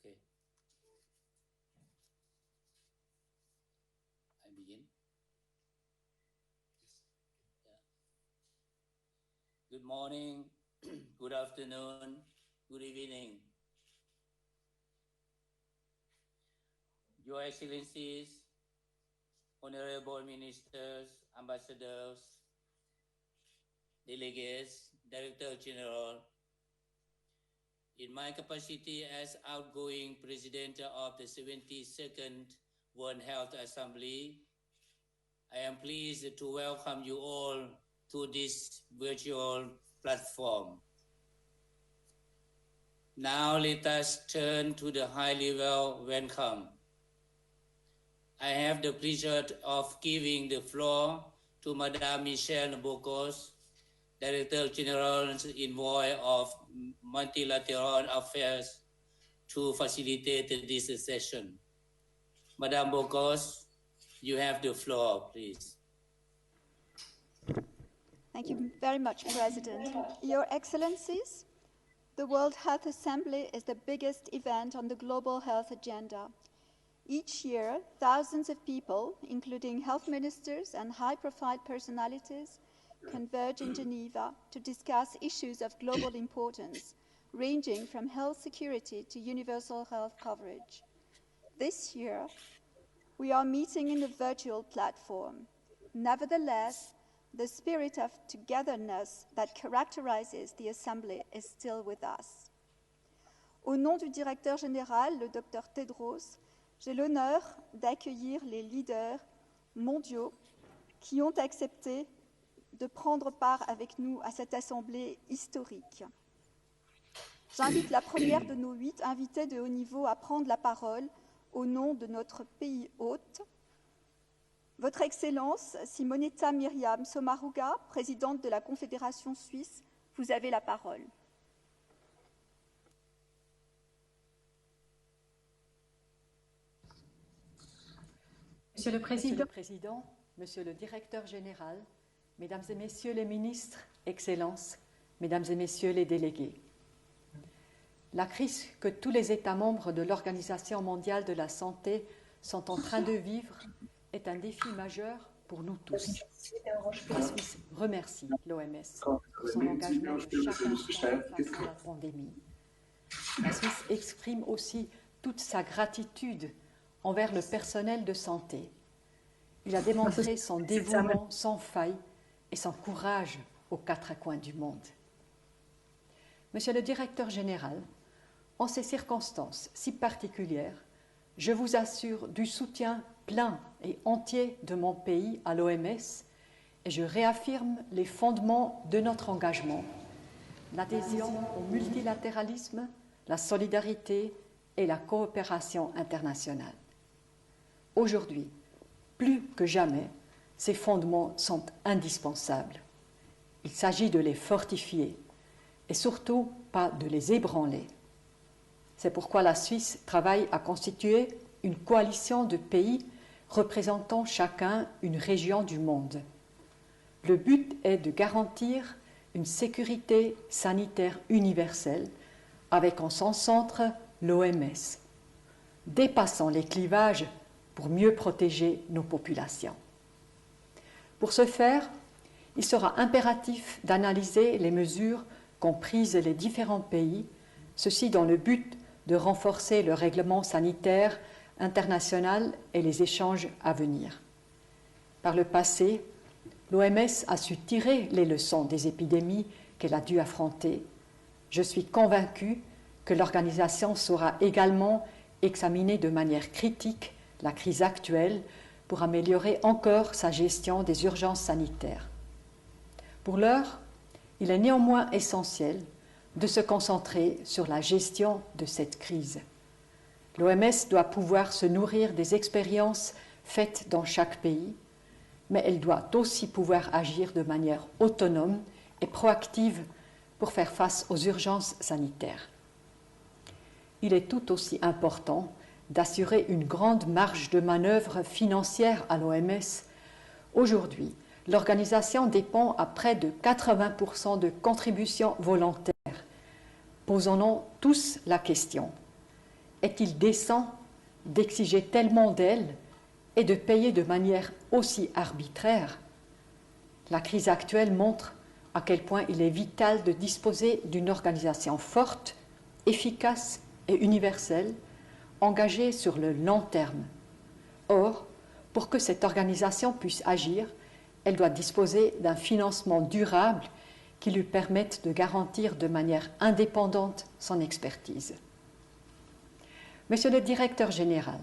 Okay. I begin. Yeah. Good morning, good afternoon, good evening. Your Excellencies, Honorable Ministers, Ambassadors, Delegates, Director General, in my capacity as outgoing President of the 72nd World Health Assembly, I am pleased to welcome you all to this virtual platform. Now let us turn to the high-level welcome. I have the pleasure of giving the floor to Madame Michelle Bocos, Director General Envoy of Multilateral Affairs, to facilitate this session. Madame Bocos, you have the floor, please. Thank you very much, President. Your Excellencies, the World Health Assembly is the biggest event on the global health agenda. Each year, thousands of people, including health ministers and high-profile personalities, converge in Geneva to discuss issues of global importance, ranging from health security to universal health coverage. This year, we are meeting in a virtual platform. Nevertheless, the spirit of togetherness that characterizes the Assembly is still with us. Au nom du directeur général, le Dr Tedros, j'ai l'honneur d'accueillir les leaders mondiaux qui ont accepté de prendre part avec nous à cette assemblée historique. J'invite la première de nos 8 invités de haut niveau à prendre la parole au nom de notre pays hôte. Votre Excellence, Simonetta Myriam Sommaruga, présidente de la Confédération suisse, vous avez la parole. Monsieur le Président, Monsieur le Directeur Général, Mesdames et Messieurs les ministres, Excellences, Mesdames et Messieurs les délégués. La crise que tous les États membres de l'Organisation mondiale de la santé sont en train de vivre est un défi majeur pour nous tous. La Suisse remercie l'OMS pour son engagement de chaque instant face à la pandémie. La Suisse exprime aussi toute sa gratitude envers le personnel de santé. Il a démontré son dévouement sans faille et son courage aux 4 coins du monde. Monsieur le Directeur général, en ces circonstances si particulières, je vous assure du soutien plein et entier de mon pays à l'OMS et je réaffirme les fondements de notre engagement, l'adhésion au multilatéralisme, la solidarité et la coopération internationale. Aujourd'hui, plus que jamais, ces fondements sont indispensables. Il s'agit de les fortifier et surtout pas de les ébranler. C'est pourquoi la Suisse travaille à constituer une coalition de pays représentant chacun une région du monde. Le but est de garantir une sécurité sanitaire universelle avec en son centre l'OMS, dépassant les clivages pour mieux protéger nos populations. Pour ce faire, il sera impératif d'analyser les mesures qu'ont prises les différents pays, ceci dans le but de renforcer le règlement sanitaire international et les échanges à venir. Par le passé, l'OMS a su tirer les leçons des épidémies qu'elle a dû affronter. Je suis convaincu que l'organisation saura également examiner de manière critique la crise actuelle pour améliorer encore sa gestion des urgences sanitaires. Pour l'heure, il est néanmoins essentiel de se concentrer sur la gestion de cette crise. L'OMS doit pouvoir se nourrir des expériences faites dans chaque pays, mais elle doit aussi pouvoir agir de manière autonome et proactive pour faire face aux urgences sanitaires. Il est tout aussi important d'assurer une grande marge de manœuvre financière à l'OMS. Aujourd'hui, l'organisation dépend à près de 80% de contributions volontaires. Posons-nous tous la question. est-il décent d'exiger tellement d'elle et de payer de manière aussi arbitraire? La crise actuelle montre à quel point il est vital de disposer d'une organisation forte, efficace et universelle, engagée sur le long terme. Or, pour que cette organisation puisse agir, elle doit disposer d'un financement durable qui lui permette de garantir de manière indépendante son expertise. Monsieur le directeur général,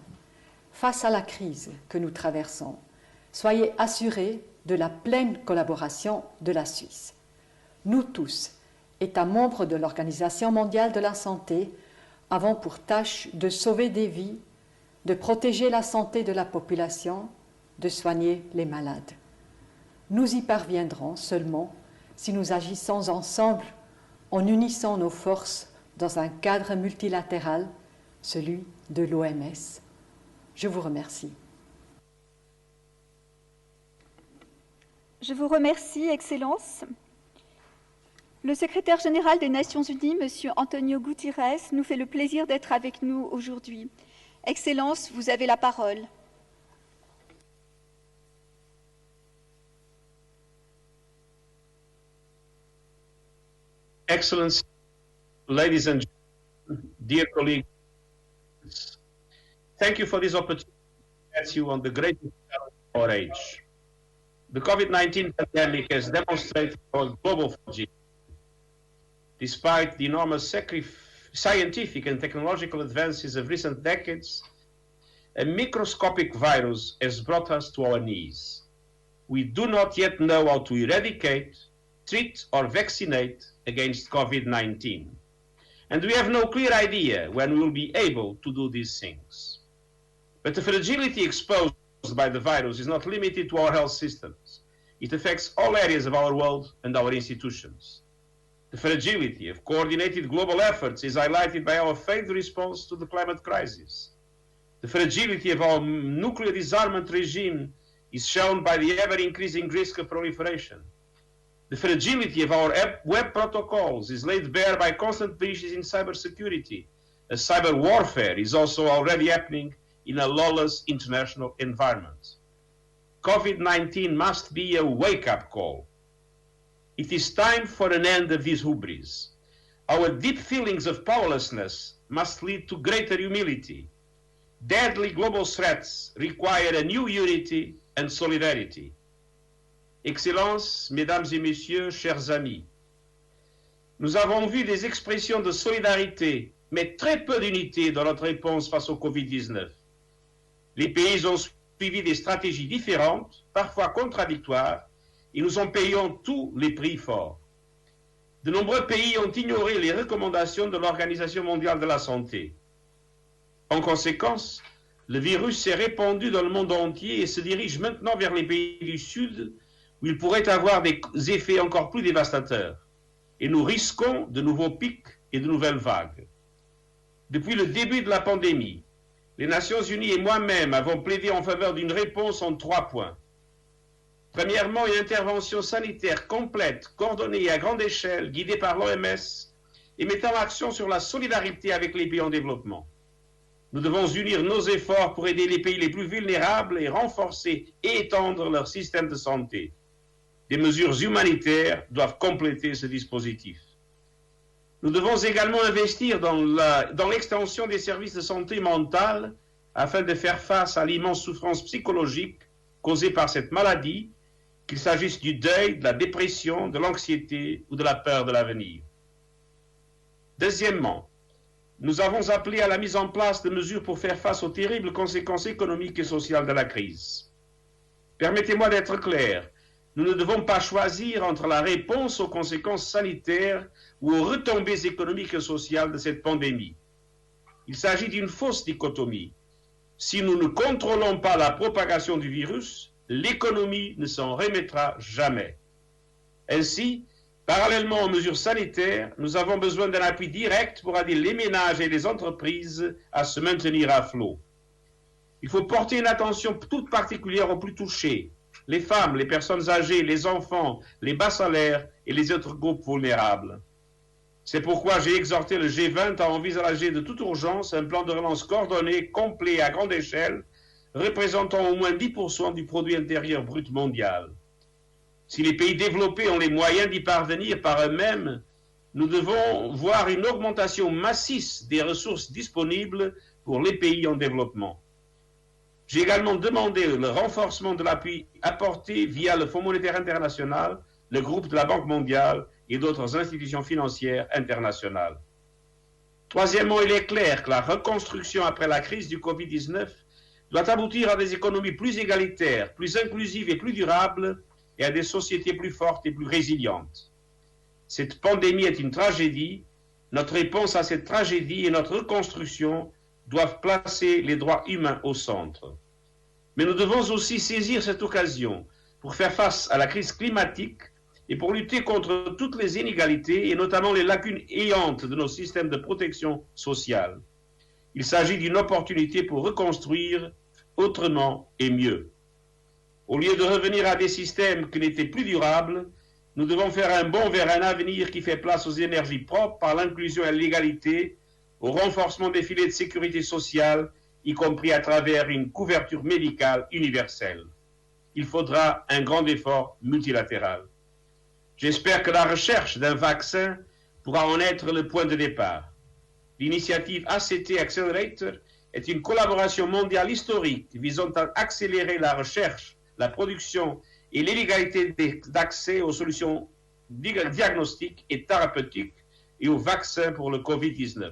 face à la crise que nous traversons, soyez assurés de la pleine collaboration de la Suisse. Nous tous, États membres de l'Organisation mondiale de la santé, avons pour tâche de sauver des vies, de protéger la santé de la population, de soigner les malades. Nous y parviendrons seulement si nous agissons ensemble en unissant nos forces dans un cadre multilatéral, celui de l'OMS. Je vous remercie. Je vous remercie, Excellence. Le secrétaire général des Nations Unies, M. Antonio Guterres, nous fait le plaisir d'être avec nous aujourd'hui. Excellence, vous avez la parole. Excellency, ladies and gentlemen, dear colleagues, thank you for this opportunity to address you on the greatest challenge of our age. The COVID-19 pandemic has demonstrated our global fragility. Despite the enormous scientific and technological advances of recent decades, a microscopic virus has brought us to our knees. We do not yet know how to eradicate, treat, or vaccinate against COVID-19. And we have no clear idea when we will be able to do these things. But the fragility exposed by the virus is not limited to our health systems. It affects all areas of our world and our institutions. The fragility of coordinated global efforts is highlighted by our failed response to the climate crisis. The fragility of our nuclear disarmament regime is shown by the ever-increasing risk of proliferation. The fragility of our web protocols is laid bare by constant breaches in cybersecurity, as cyber warfare is also already happening in a lawless international environment. COVID-19 must be a wake-up call. It is time for an end of this hubris. Our deep feelings of powerlessness must lead to greater humility. Deadly global threats require a new unity and solidarity. Excellences, Mesdames et Messieurs, chers amis, nous avons vu des expressions de solidarité, mais très peu d'unité dans notre réponse face au Covid-19. Les pays ont suivi des stratégies différentes, parfois contradictoires, et nous en payons tous les prix forts. De nombreux pays ont ignoré les recommandations de l'Organisation mondiale de la santé. En conséquence, le virus s'est répandu dans le monde entier et se dirige maintenant vers les pays du Sud, où il pourrait avoir des effets encore plus dévastateurs. Et nous risquons de nouveaux pics et de nouvelles vagues. Depuis le début de la pandémie, les Nations Unies et moi-même avons plaidé en faveur d'une réponse en 3 points. Premièrement, une intervention sanitaire complète, coordonnée et à grande échelle, guidée par l'OMS et mettant l'accent sur la solidarité avec les pays en développement. Nous devons unir nos efforts pour aider les pays les plus vulnérables et renforcer et étendre leur système de santé. Des mesures humanitaires doivent compléter ce dispositif. Nous devons également investir dans l'extension des services de santé mentale afin de faire face à l'immense souffrance psychologique causée par cette maladie, qu'il s'agisse du deuil, de la dépression, de l'anxiété ou de la peur de l'avenir. Deuxièmement, nous avons appelé à la mise en place de mesures pour faire face aux terribles conséquences économiques et sociales de la crise. Permettez-moi d'être clair. Nous ne devons pas choisir entre la réponse aux conséquences sanitaires ou aux retombées économiques et sociales de cette pandémie. Il s'agit d'une fausse dichotomie. Si nous ne contrôlons pas la propagation du virus, l'économie ne s'en remettra jamais. Ainsi, parallèlement aux mesures sanitaires, nous avons besoin d'un appui direct pour aider les ménages et les entreprises à se maintenir à flot. Il faut porter une attention toute particulière aux plus touchés, les femmes, les personnes âgées, les enfants, les bas salaires et les autres groupes vulnérables. C'est pourquoi j'ai exhorté le G20 à envisager de toute urgence un plan de relance coordonné, complet et à grande échelle, représentant au moins 10% du produit intérieur brut mondial. Si les pays développés ont les moyens d'y parvenir par eux-mêmes, nous devons voir une augmentation massive des ressources disponibles pour les pays en développement. J'ai également demandé le renforcement de l'appui apporté via le Fonds monétaire international, le groupe de la Banque mondiale et d'autres institutions financières internationales. Troisièmement, il est clair que la reconstruction après la crise du Covid-19 doit aboutir à des économies plus égalitaires, plus inclusives et plus durables, et à des sociétés plus fortes et plus résilientes. Cette pandémie est une tragédie. Notre réponse à cette tragédie et notre reconstruction doivent placer les droits humains au centre. Mais nous devons aussi saisir cette occasion pour faire face à la crise climatique et pour lutter contre toutes les inégalités et notamment les lacunes ayantes de nos systèmes de protection sociale. Il s'agit d'une opportunité pour reconstruire autrement et mieux. Au lieu de revenir à des systèmes qui n'étaient plus durables, nous devons faire un bond vers un avenir qui fait place aux énergies propres par l'inclusion et l'égalité, au renforcement des filets de sécurité sociale, y compris à travers une couverture médicale universelle. Il faudra un grand effort multilatéral. J'espère que la recherche d'un vaccin pourra en être le point de départ. L'initiative ACT Accelerator est une collaboration mondiale historique visant à accélérer la recherche, la production et l'égalité d'accès aux solutions diagnostiques et thérapeutiques et aux vaccins pour le Covid-19.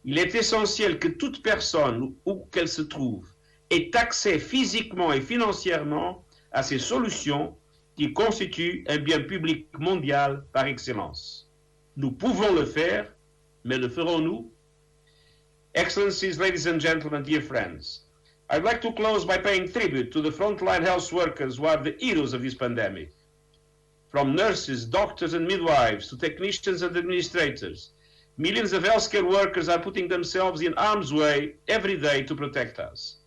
Il est essentiel que toute personne, où qu'elle se trouve, ait accès physiquement et financièrement à ces solutions qui constituent un bien public mondial par excellence. Nous pouvons le faire, mais le ferons-nous? Excellencies, ladies and gentlemen, dear friends, I'd like to close by paying tribute to the frontline health workers who are the heroes of this pandemic. From nurses, doctors and midwives to technicians and administrators, millions of healthcare workers are putting themselves in harm's way every day to protect us.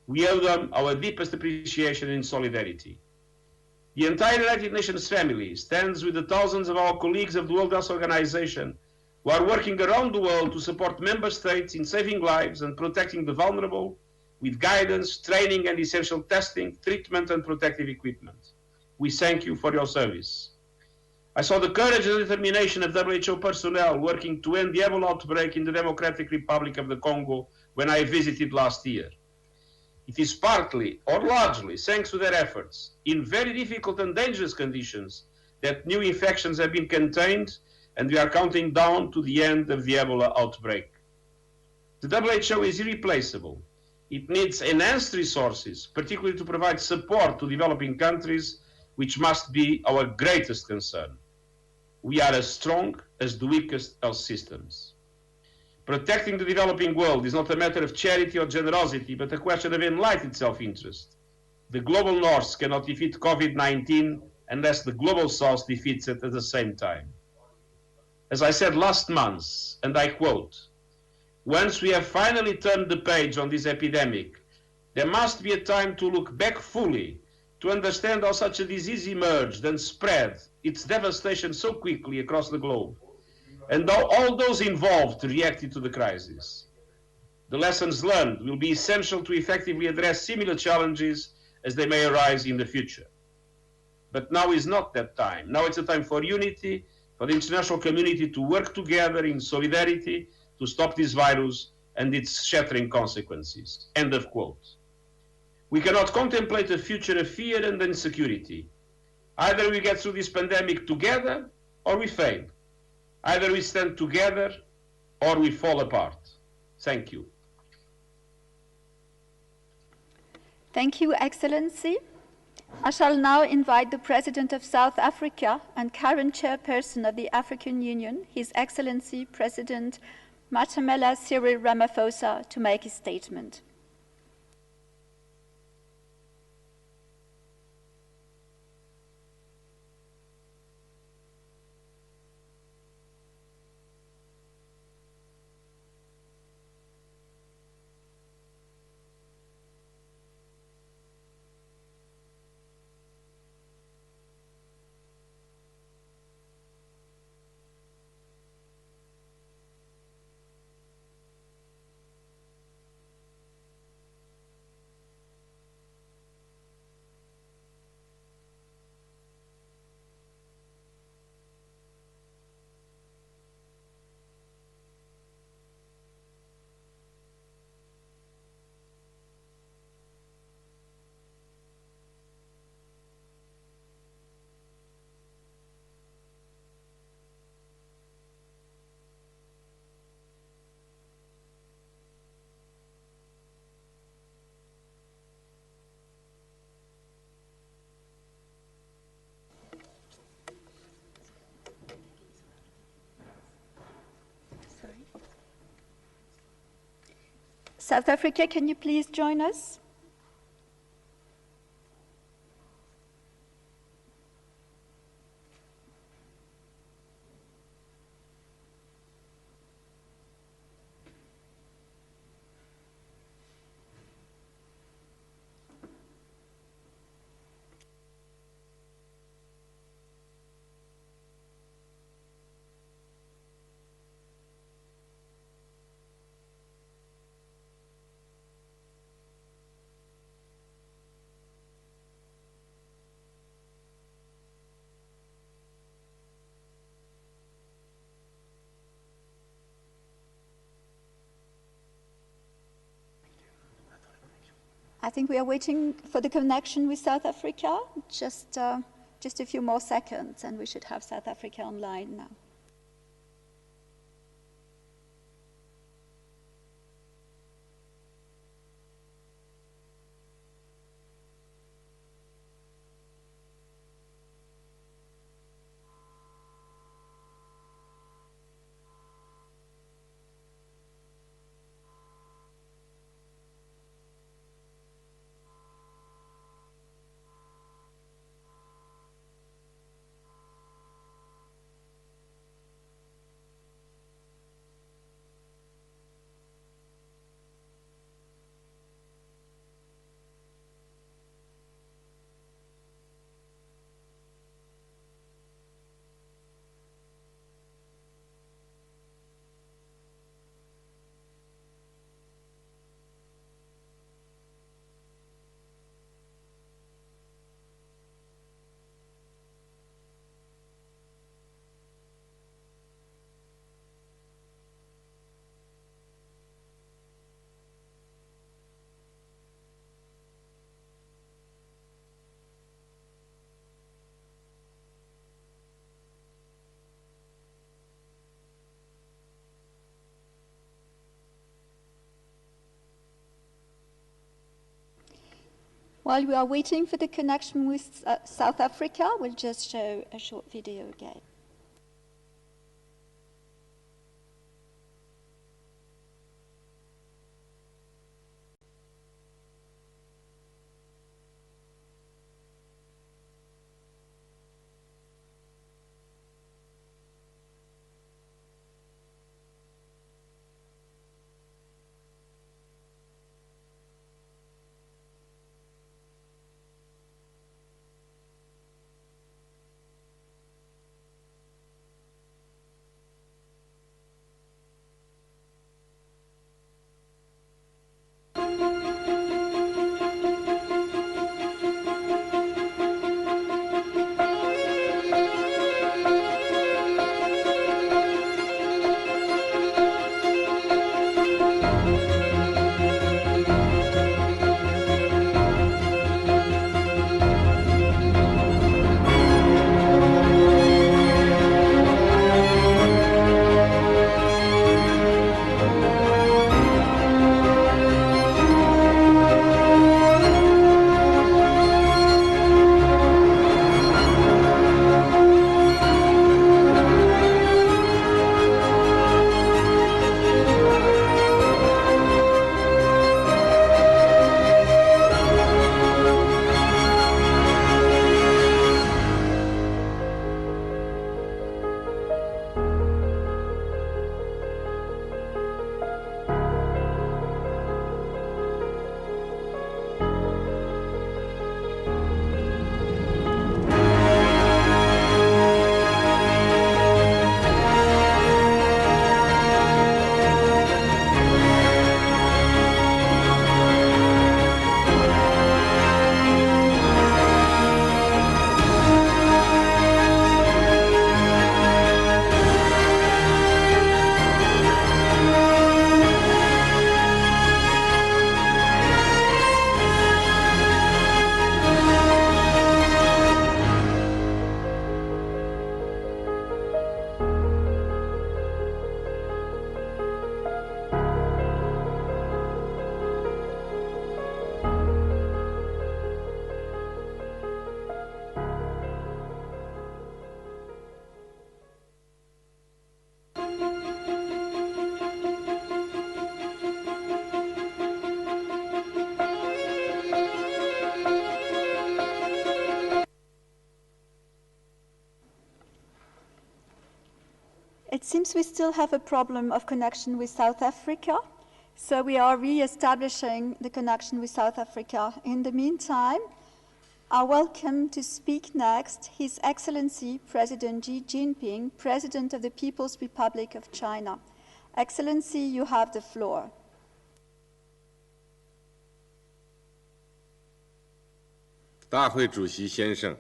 We owe them our deepest appreciation and solidarity. The entire United Nations family stands with the thousands of our colleagues of the World Health Organization who are working around the world to support member states in saving lives and protecting the vulnerable, with guidance, training, and essential testing, treatment, and protective equipment. We thank you for your service. I saw the courage and determination of WHO personnel working to end the Ebola outbreak in the Democratic Republic of the Congo when I visited last year. It is partly or largely thanks to their efforts in very difficult and dangerous conditions that new infections have been contained, and we are counting down to the end of the Ebola outbreak. The WHO is irreplaceable. It needs enhanced resources, particularly to provide support to developing countries, which must be our greatest concern. We are as strong as the weakest health systems. Protecting the developing world is not a matter of charity or generosity, but a question of enlightened self-interest. The global north cannot defeat COVID-19 unless the global south defeats it at the same time. As I said last month, and I quote, "Once we have finally turned the page on this epidemic, there must be a time to look back fully, to understand how such a disease emerged and spread its devastation so quickly across the globe, and how all those involved reacted to the crisis. The lessons learned will be essential to effectively address similar challenges as they may arise in the future. But now is not that time. Now it's a time for unity, for the international community to work together in solidarity to stop this virus and its shattering consequences." End of quote. We cannot contemplate a future of fear and insecurity. Either we get through this pandemic together or we fail. Either we stand together or we fall apart. Thank you. Thank you, Excellency. I shall now invite the President of South Africa and current Chairperson of the African Union, His Excellency President Matamela Cyril Ramaphosa, to make his statement. South Africa, can you please join us? I think we are waiting for the connection with South Africa. Just a few more seconds, and we should have South Africa online now. While we are waiting for the connection with South Africa, we'll just show a short video again. It seems we still have a problem of connection with South Africa, so we are re-establishing the connection with South Africa. In the meantime, I welcome to speak next His Excellency President Xi Jinping, President of the People's Republic of China. Excellency, you have the floor. 大会主席先生，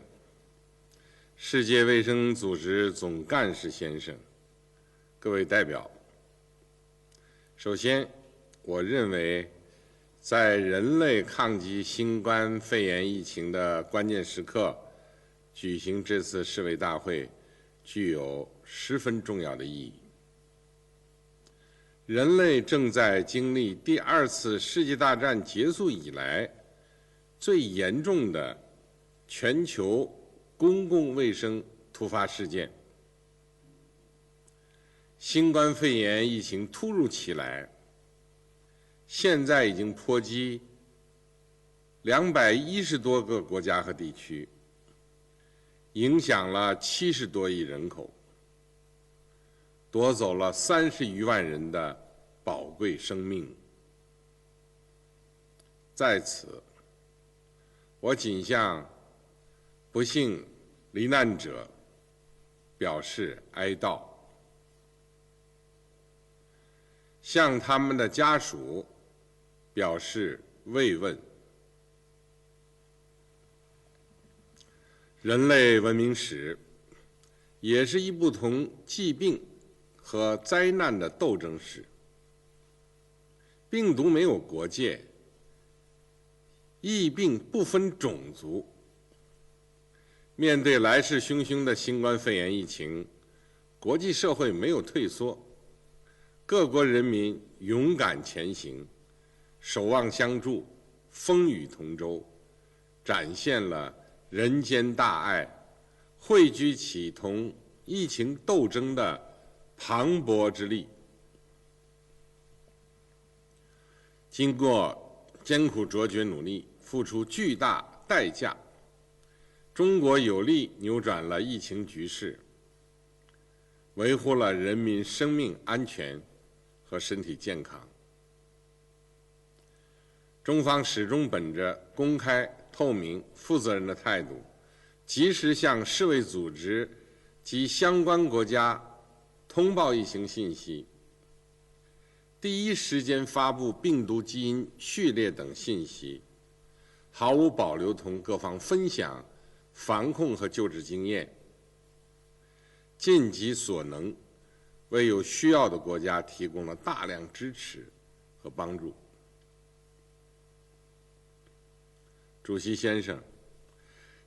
世界卫生组织总干事先生，各位代表，首先，我认为，在人类抗击新冠肺炎疫情的关键时刻，举行这次世卫大会具有十分重要的意义。人类正在经历第二次世界大战结束以来最严重的全球公共卫生突发事件。新冠肺炎疫情突如其来，现在已经波及210多个国家和地区，影响了70多亿人口，夺走了30余万人的宝贵生命。在此，我谨向不幸罹难者表示哀悼，向他们的家属表示慰问。人类文明史也是一部同疾病和灾难的斗争史。病毒没有国界，疫病不分种族。面对来势汹汹的新冠肺炎疫情，国际社会没有退缩，各国人民勇敢前行，守望相助，风雨同舟，展现了人间大爱，汇聚起同疫情斗争的磅礴之力。经过艰苦卓绝努力，付出巨大代价，中国有力扭转了疫情局势，维护了人民生命安全和身体健康。中方始终本着公开、透明、负责任的态度，及时向世卫组织及相关国家通报疫情信息，第一时间发布病毒基因序列等信息，毫无保留同各方分享防控和救治经验，尽己所能，为有需要的国家提供了大量支持和帮助。主席先生，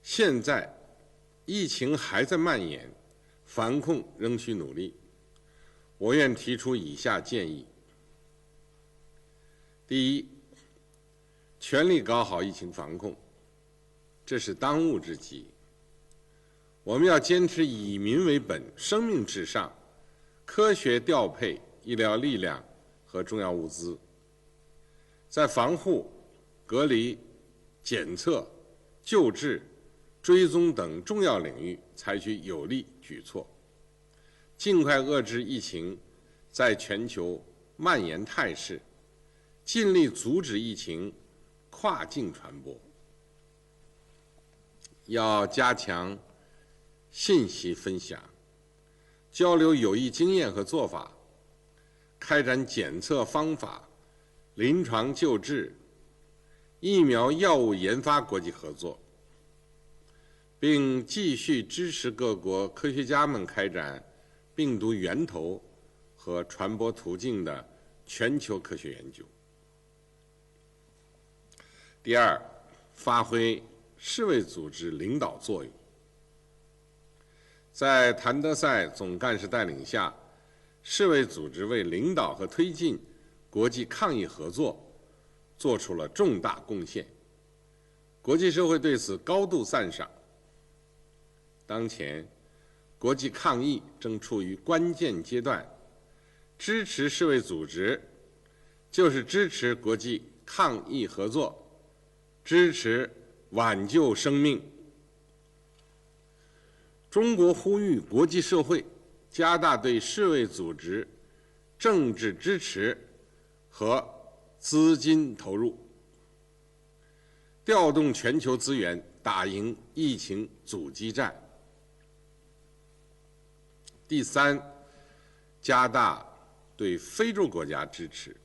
现在疫情还在蔓延，防控仍需努力。我愿提出以下建议：第一，全力搞好疫情防控，这是当务之急。我们要坚持以民为本，生命至上，科学调配医疗力量和重要物资，在防护、隔离、检测、救治、追踪等重要领域采取有力举措，尽快遏制疫情在全球蔓延态势，尽力阻止疫情跨境传播。要加强信息分享，交流有益经验和做法，开展检测方法、临床救治、疫苗药物研发国际合作，并继续支持各国科学家们开展病毒源头和传播途径的全球科学研究。第二，发挥世卫组织领导作用。在谭德赛总干事带领下，世卫组织为领导和推进国际抗疫合作做出了重大贡献，国际社会对此高度赞赏。当前，国际抗疫正处于关键阶段，支持世卫组织就是支持国际抗疫合作，支持挽救生命。中国呼吁国际社会加大对世卫组织政治支持和资金投入，调动全球资源打赢疫情阻击战。第三，加大对非洲国家支持。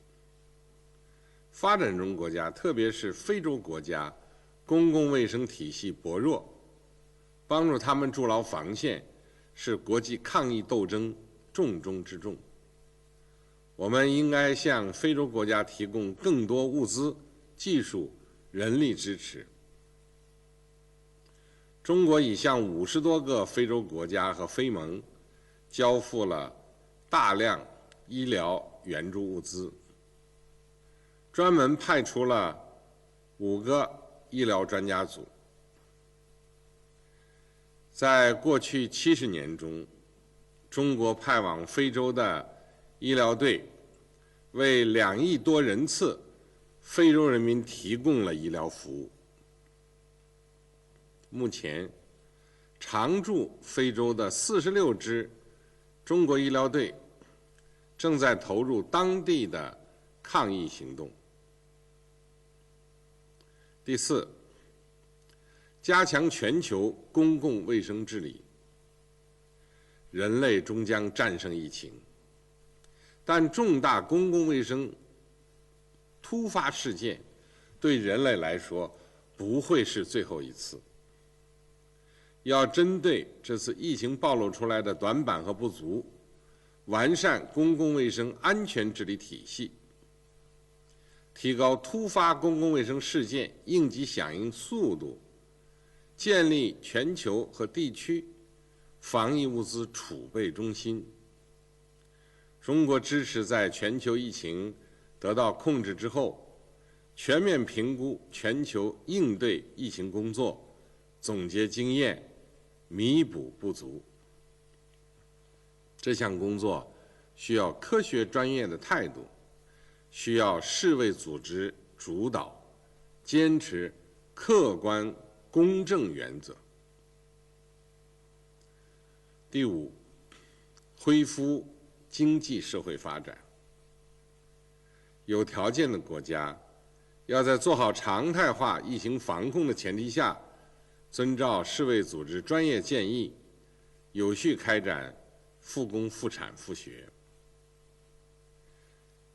发展中国家，特别是非洲国家，公共卫生体系薄弱，帮助他们筑牢防线，是国际抗疫斗争重中之重。我们应该向非洲国家提供更多物资、技术、人力支持。中国已向50多个非洲国家和非盟交付了大量医疗援助物资，专门派出了5个医疗专家组。在过去70年中，中国派往非洲的医疗队为2亿多人次非洲人民提供了医疗服务。目前，常驻非洲的46支中国医疗队正在投入当地的抗疫行动。第四，加强全球公共卫生治理。人类终将战胜疫情，但重大公共卫生突发事件对人类来说不会是最后一次。要针对这次疫情暴露出来的短板和不足，完善公共卫生安全治理体系，提高突发公共卫生事件应急响应速度，建立全球和地区防疫物资储备中心。中国支持在全球疫情得到控制之后，全面评估全球应对疫情工作，总结经验，弥补不足。这项工作需要科学专业的态度，需要世卫组织主导，坚持客观公正原则。第五，恢复经济社会发展。有条件的国家要在做好常态化疫情防控的前提下，遵照世卫组织专业建议，有序开展复工复产复学。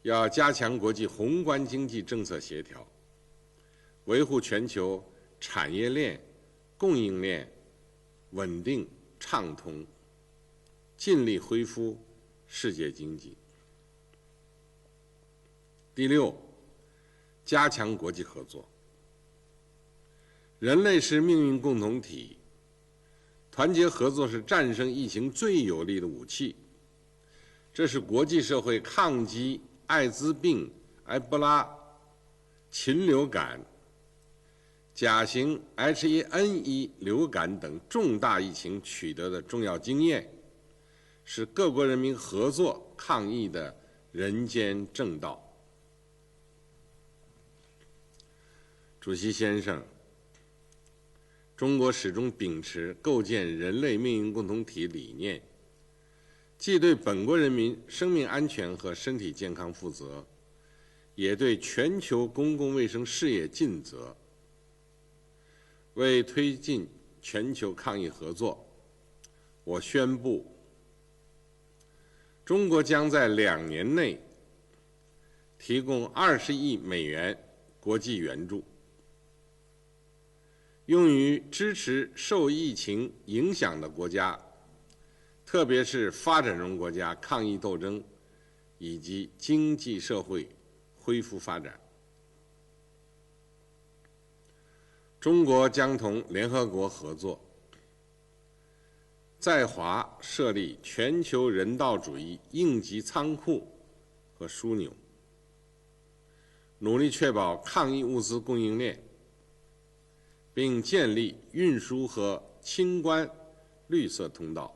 要加强国际宏观经济政策协调，维护全球产业链、供应链稳定畅通，尽力恢复世界经济。第六，加强国际合作。人类是命运共同体，团结合作是战胜疫情最有力的武器。这是国际社会抗击艾滋病、埃博拉、禽流感、甲型 H1N1 流感等重大疫情取得的重要经验，是各国人民合作抗疫的人间正道。主席先生，中国始终秉持构建人类命运共同体理念，既对本国人民生命安全和身体健康负责，也对全球公共卫生事业尽责。为推进全球抗疫合作，我宣布，中国将在2年内提供20亿美元国际援助，用于支持受疫情影响的国家，特别是发展中国家抗疫斗争以及经济社会恢复发展。中国将同联合国合作，在华设立全球人道主义应急仓库和枢纽，努力确保抗疫物资供应链，并建立运输和清关绿色通道。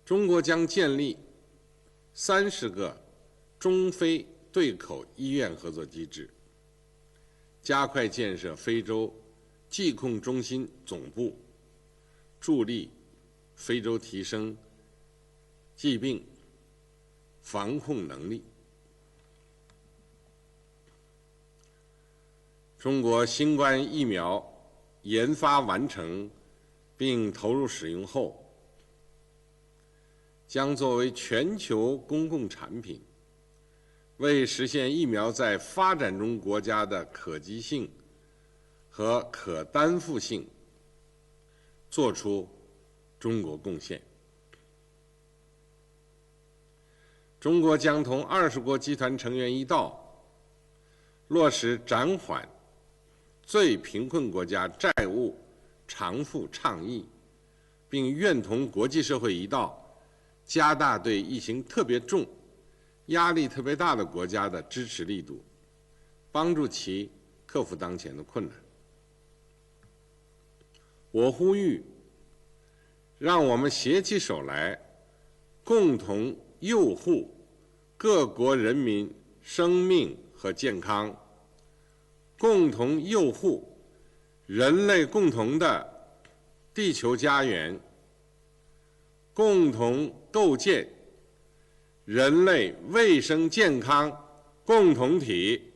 中国将建立30个中非对口医院合作机制，加快建设非洲疾控中心总部，助力非洲提升疾病防控能力。中国新冠疫苗研发完成并投入使用后，将作为全球公共产品，为实现疫苗在发展中国家的可及性和可担负性做出中国贡献。中国将同20国集团成员一道，落实暂缓最贫困国家债务偿付倡议，并愿同国际社会一道，加大对疫情特别重、压力特别大的国家的支持力度，帮助其克服当前的困难。我呼吁，让我们携起手来，共同佑护各国人民生命和健康，共同佑护人类共同的地球家园，共同构建人类卫生健康共同体。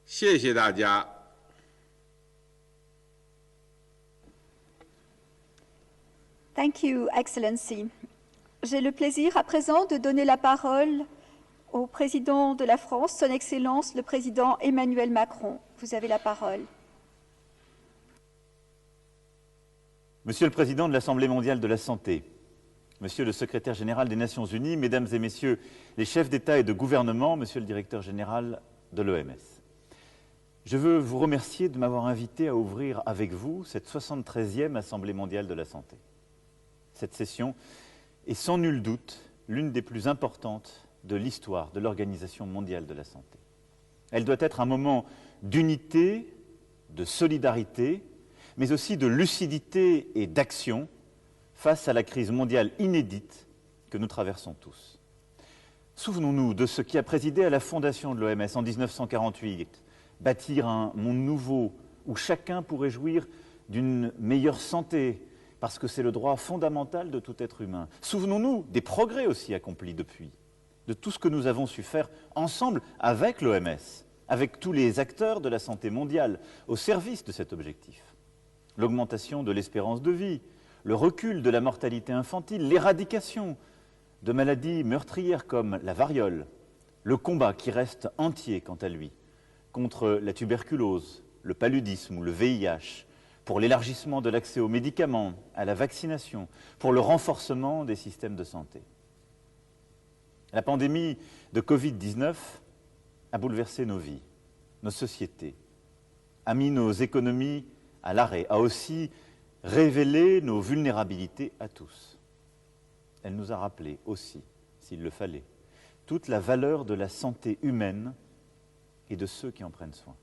谢谢大家。Thank you, Excellency. J'ai le plaisir à présent de donner la parole au président de la France, Son Excellence le président Emmanuel Macron. Vous avez la parole. Monsieur le Président de l'Assemblée mondiale de la santé, Monsieur le Secrétaire général des Nations unies, Mesdames et Messieurs les chefs d'État et de gouvernement, Monsieur le Directeur général de l'OMS, je veux vous remercier de m'avoir invité à ouvrir avec vous cette 73e Assemblée mondiale de la santé. Cette session est sans nul doute l'une des plus importantes de l'histoire de l'Organisation mondiale de la santé. Elle doit être un moment d'unité, de solidarité, mais aussi de lucidité et d'action face à la crise mondiale inédite que nous traversons tous. Souvenons-nous de ce qui a présidé à la fondation de l'OMS en 1948, bâtir un monde nouveau où chacun pourrait jouir d'une meilleure santé, parce que c'est le droit fondamental de tout être humain. Souvenons-nous des progrès aussi accomplis depuis, de tout ce que nous avons su faire ensemble avec l'OMS, avec tous les acteurs de la santé mondiale, au service de cet objectif. L'augmentation de l'espérance de vie, le recul de la mortalité infantile, l'éradication de maladies meurtrières comme la variole, le combat qui reste entier quant à lui contre la tuberculose, le paludisme ou le VIH, pour l'élargissement de l'accès aux médicaments, à la vaccination, pour le renforcement des systèmes de santé. La pandémie de Covid-19 a bouleversé nos vies, nos sociétés, a mis nos économies à l'arrêt, a aussi révélé nos vulnérabilités à tous. Elle nous a rappelé aussi, s'il le fallait, toute la valeur de la santé humaine et de ceux qui en prennent soin.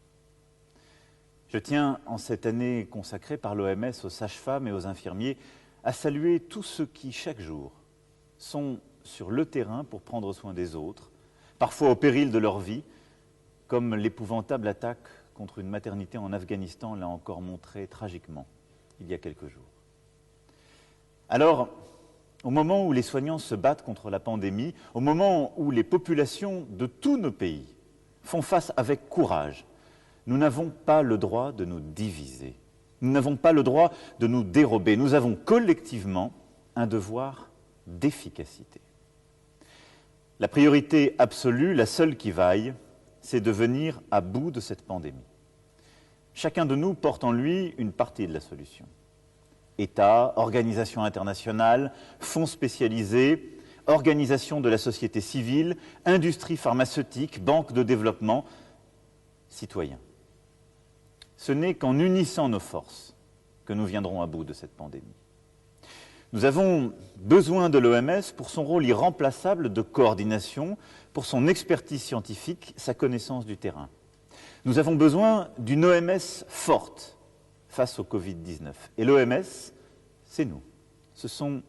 Je tiens, en cette année consacrée par l'OMS aux sages-femmes et aux infirmiers, à saluer tous ceux qui, chaque jour, sont sur le terrain pour prendre soin des autres, parfois au péril de leur vie, comme l'épouvantable attaque contre une maternité en Afghanistan l'a encore montré tragiquement il y a quelques jours. Alors, au moment où les soignants se battent contre la pandémie, au moment où les populations de tous nos pays font face avec courage, nous n'avons pas le droit de nous diviser. Nous n'avons pas le droit de nous dérober. Nous avons collectivement un devoir d'efficacité. La priorité absolue, la seule qui vaille, c'est de venir à bout de cette pandémie. Chacun de nous porte en lui une partie de la solution. États, organisations internationales, fonds spécialisés, organisations de la société civile, industrie pharmaceutique, banques de développement, citoyens. Ce n'est qu'en unissant nos forces que nous viendrons à bout de cette pandémie. Nous avons besoin de l'OMS pour son rôle irremplaçable de coordination, pour son expertise scientifique, sa connaissance du terrain. Nous avons besoin d'une OMS forte face au Covid-19. Et l'OMS, c'est nous, ce sont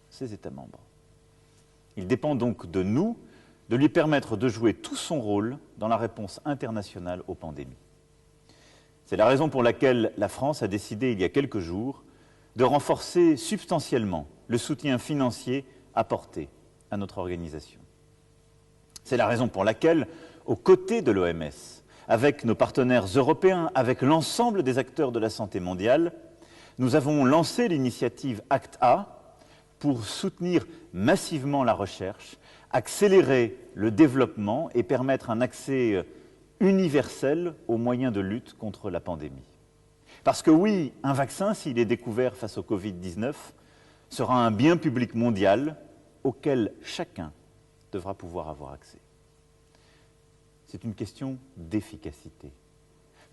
ses États membres. Il dépend donc de nous de lui permettre de jouer tout son rôle dans la réponse internationale aux pandémies. C'est la raison pour laquelle la France a décidé il y a quelques jours de renforcer substantiellement le soutien financier apporté à notre organisation. C'est la raison pour laquelle, aux côtés de l'OMS, avec nos partenaires européens, avec l'ensemble des acteurs de la santé mondiale, nous avons lancé l'initiative ACT-A pour soutenir massivement la recherche, accélérer le développement et permettre un accès universel aux moyens de lutte contre la pandémie. Parce que oui, un vaccin, s'il est découvert face au Covid-19, sera un bien public mondial auquel chacun devra pouvoir avoir accès. C'est une question d'efficacité.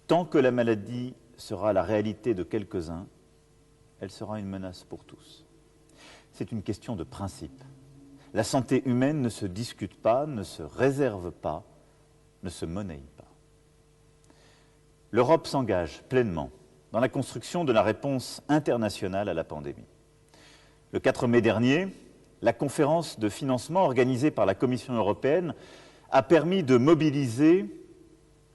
Tant que la maladie sera la réalité de quelques-uns, elle sera une menace pour tous. C'est une question de principe. La santé humaine ne se discute pas, ne se réserve pas, ne se monnaie pas. L'Europe s'engage pleinement dans la construction de la réponse internationale à la pandémie. Le 4 mai dernier, la conférence de financement organisée par la Commission européenne a permis de mobiliser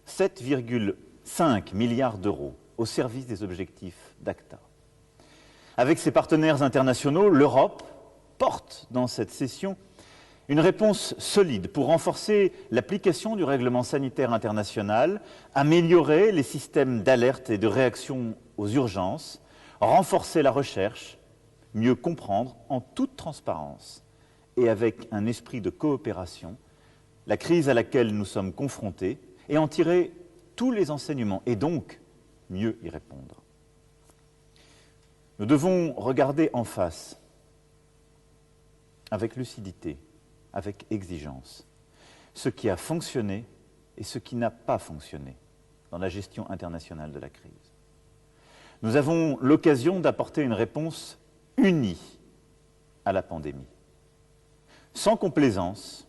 7,5 milliards d'euros au service des objectifs d'ACT-A. Avec ses partenaires internationaux, l'Europe porte dans cette session une réponse solide pour renforcer l'application du règlement sanitaire international, améliorer les systèmes d'alerte et de réaction aux urgences, renforcer la recherche, mieux comprendre en toute transparence et avec un esprit de coopération la crise à laquelle nous sommes confrontés et en tirer tous les enseignements et donc mieux y répondre. Nous devons regarder en face avec lucidité, avec exigence, ce qui a fonctionné et ce qui n'a pas fonctionné dans la gestion internationale de la crise. Nous avons l'occasion d'apporter une réponse unie à la pandémie, sans complaisance,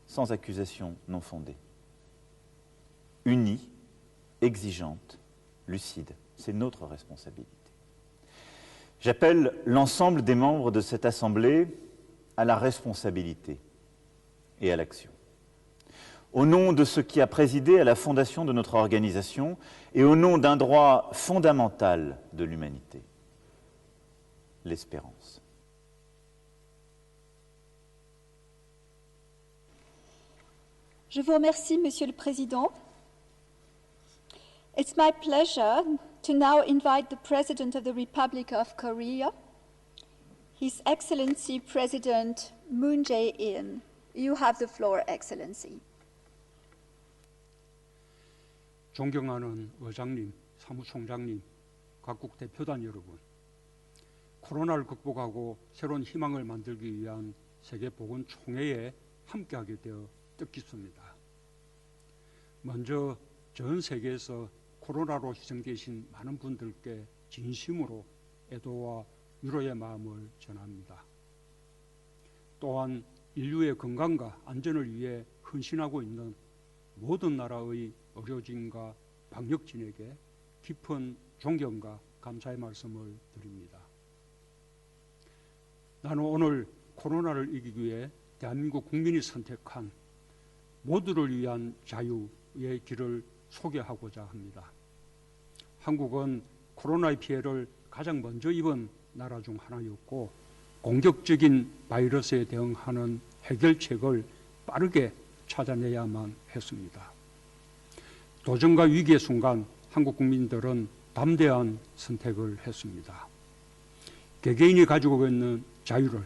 sans accusation non fondée. Unie, exigeante, lucide, c'est notre responsabilité. J'appelle l'ensemble des membres de cette Assemblée à la responsabilité et à l'action. Au nom de ce qui a présidé à la fondation de notre organisation et au nom d'un droit fondamental de l'humanité, l'espérance. Je vous remercie, Monsieur le Président. It's my pleasure to now invite the President of the Republic of Korea, His Excellency President Moon Jae-in. You have the floor, Excellency. 존경하는 의장님, 사무총장님, 각국 대표단 여러분, 코로나를 극복하고 새로운 희망을 만들기 위한 세계보건총회에 함께하게 되어 뜻깊습니다. 먼저 전 세계에서 코로나로 희생되신 많은 분들께 진심으로 애도와 위로의 마음을 전합니다. 또한 인류의 건강과 안전을 위해 헌신하고 있는 모든 나라의 의료진과 방역진에게 깊은 존경과 감사의 말씀을 드립니다. 나는 오늘 코로나를 이기기 위해 대한민국 국민이 선택한 모두를 위한 자유의 길을 소개하고자 합니다. 한국은 코로나의 피해를 가장 먼저 입은 나라 중 하나였고 공격적인 바이러스에 대응하는 해결책을 빠르게 찾아내야만 했습니다. 도전과 위기의 순간 한국 국민들은 담대한 선택을 했습니다. 개개인이 가지고 있는 자유를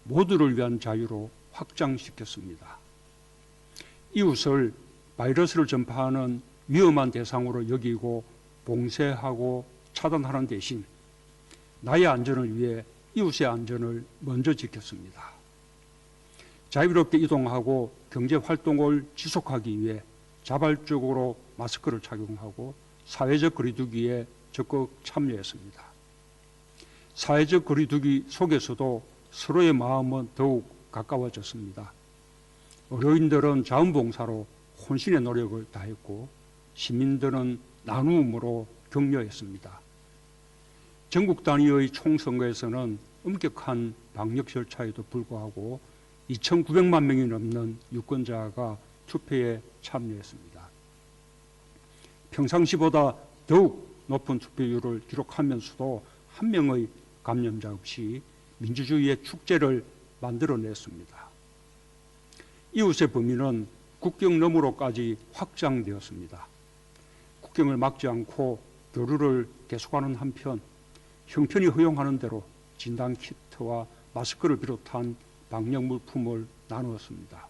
모두를 위한 자유로 확장시켰습니다. 이웃을 바이러스를 전파하는 위험한 대상으로 여기고 봉쇄하고 차단하는 대신 나의 안전을 위해 이웃의 안전을 먼저 지켰습니다. 자유롭게 이동하고 경제활동을 지속하기 위해 자발적으로 마스크를 착용하고 사회적 거리두기에 적극 참여했습니다. 사회적 거리두기 속에서도 서로의 마음은 더욱 가까워졌습니다. 의료인들은 자원봉사로 혼신의 노력을 다했고 시민들은 나눔으로 격려했습니다. 전국 단위의 총선거에서는 엄격한 방역 절차에도 불구하고 2,900만 명이 넘는 유권자가 투표에 참여했습니다. 평상시보다 더욱 높은 투표율을 기록하면서도 한 명의 감염자 없이 민주주의의 축제를 만들어냈습니다. 이웃의 범위는 국경 너머로까지 확장되었습니다. 국경을 막지 않고 교류를 계속하는 한편 형편이 허용하는 대로 진단키트와 마스크를 비롯한 방역 물품을 나누었습니다.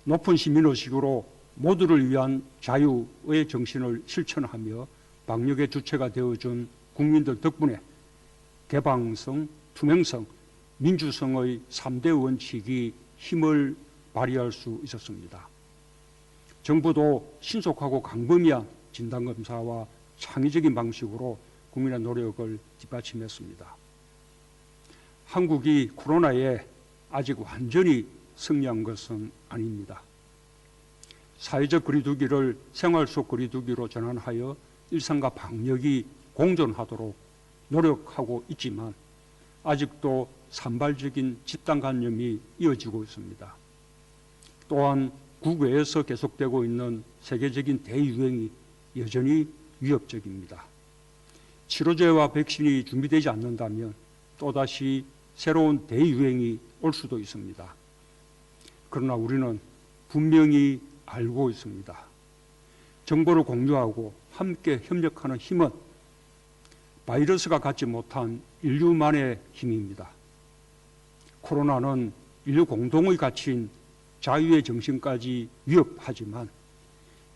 높은 시민의식으로 모두를 위한 자유의 정신을 실천하며 방역의 주체가 되어준 국민들 덕분에 개방성, 투명성, 민주성의 3대 원칙이 힘을 발휘할 수 있었습니다. 정부도 신속하고 광범위한 진단검사와 창의적인 방식으로 국민의 노력을 뒷받침했습니다. 한국이 코로나에 아직 완전히 승리한 것은 아닙니다. 사회적 거리두기를 생활 속 거리두기로 전환하여 일상과 방역이 공존하도록 노력하고 있지만 아직도 산발적인 집단 감염이 이어지고 있습니다. 또한 국외에서 계속되고 있는 세계적인 대유행이 여전히 위협적입니다. 치료제와 백신이 준비되지 않는다면 또다시 새로운 대유행이 올 수도 있습니다. 그러나 우리는 분명히 알고 있습니다. 정보를 공유하고 함께 협력하는 힘은 바이러스가 갖지 못한 인류만의 힘입니다. 코로나는 인류 공동의 가치인 자유의 정신까지 위협하지만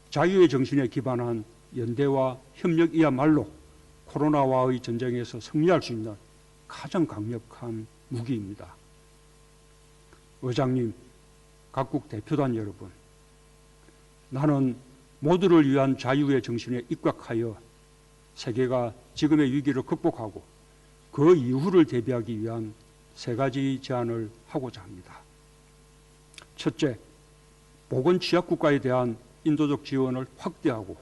자유의 정신에 기반한 연대와 협력이야말로 코로나와의 전쟁에서 승리할 수 있는 가장 강력한 무기입니다. 의장님, 각국 대표단 여러분, 나는 모두를 위한 자유의 정신에 입각하여 세계가 지금의 위기를 극복하고 그 이후를 대비하기 위한 3가지 제안을 하고자 합니다. 첫째, 보건 취약국가에 대한 인도적 지원을 확대하고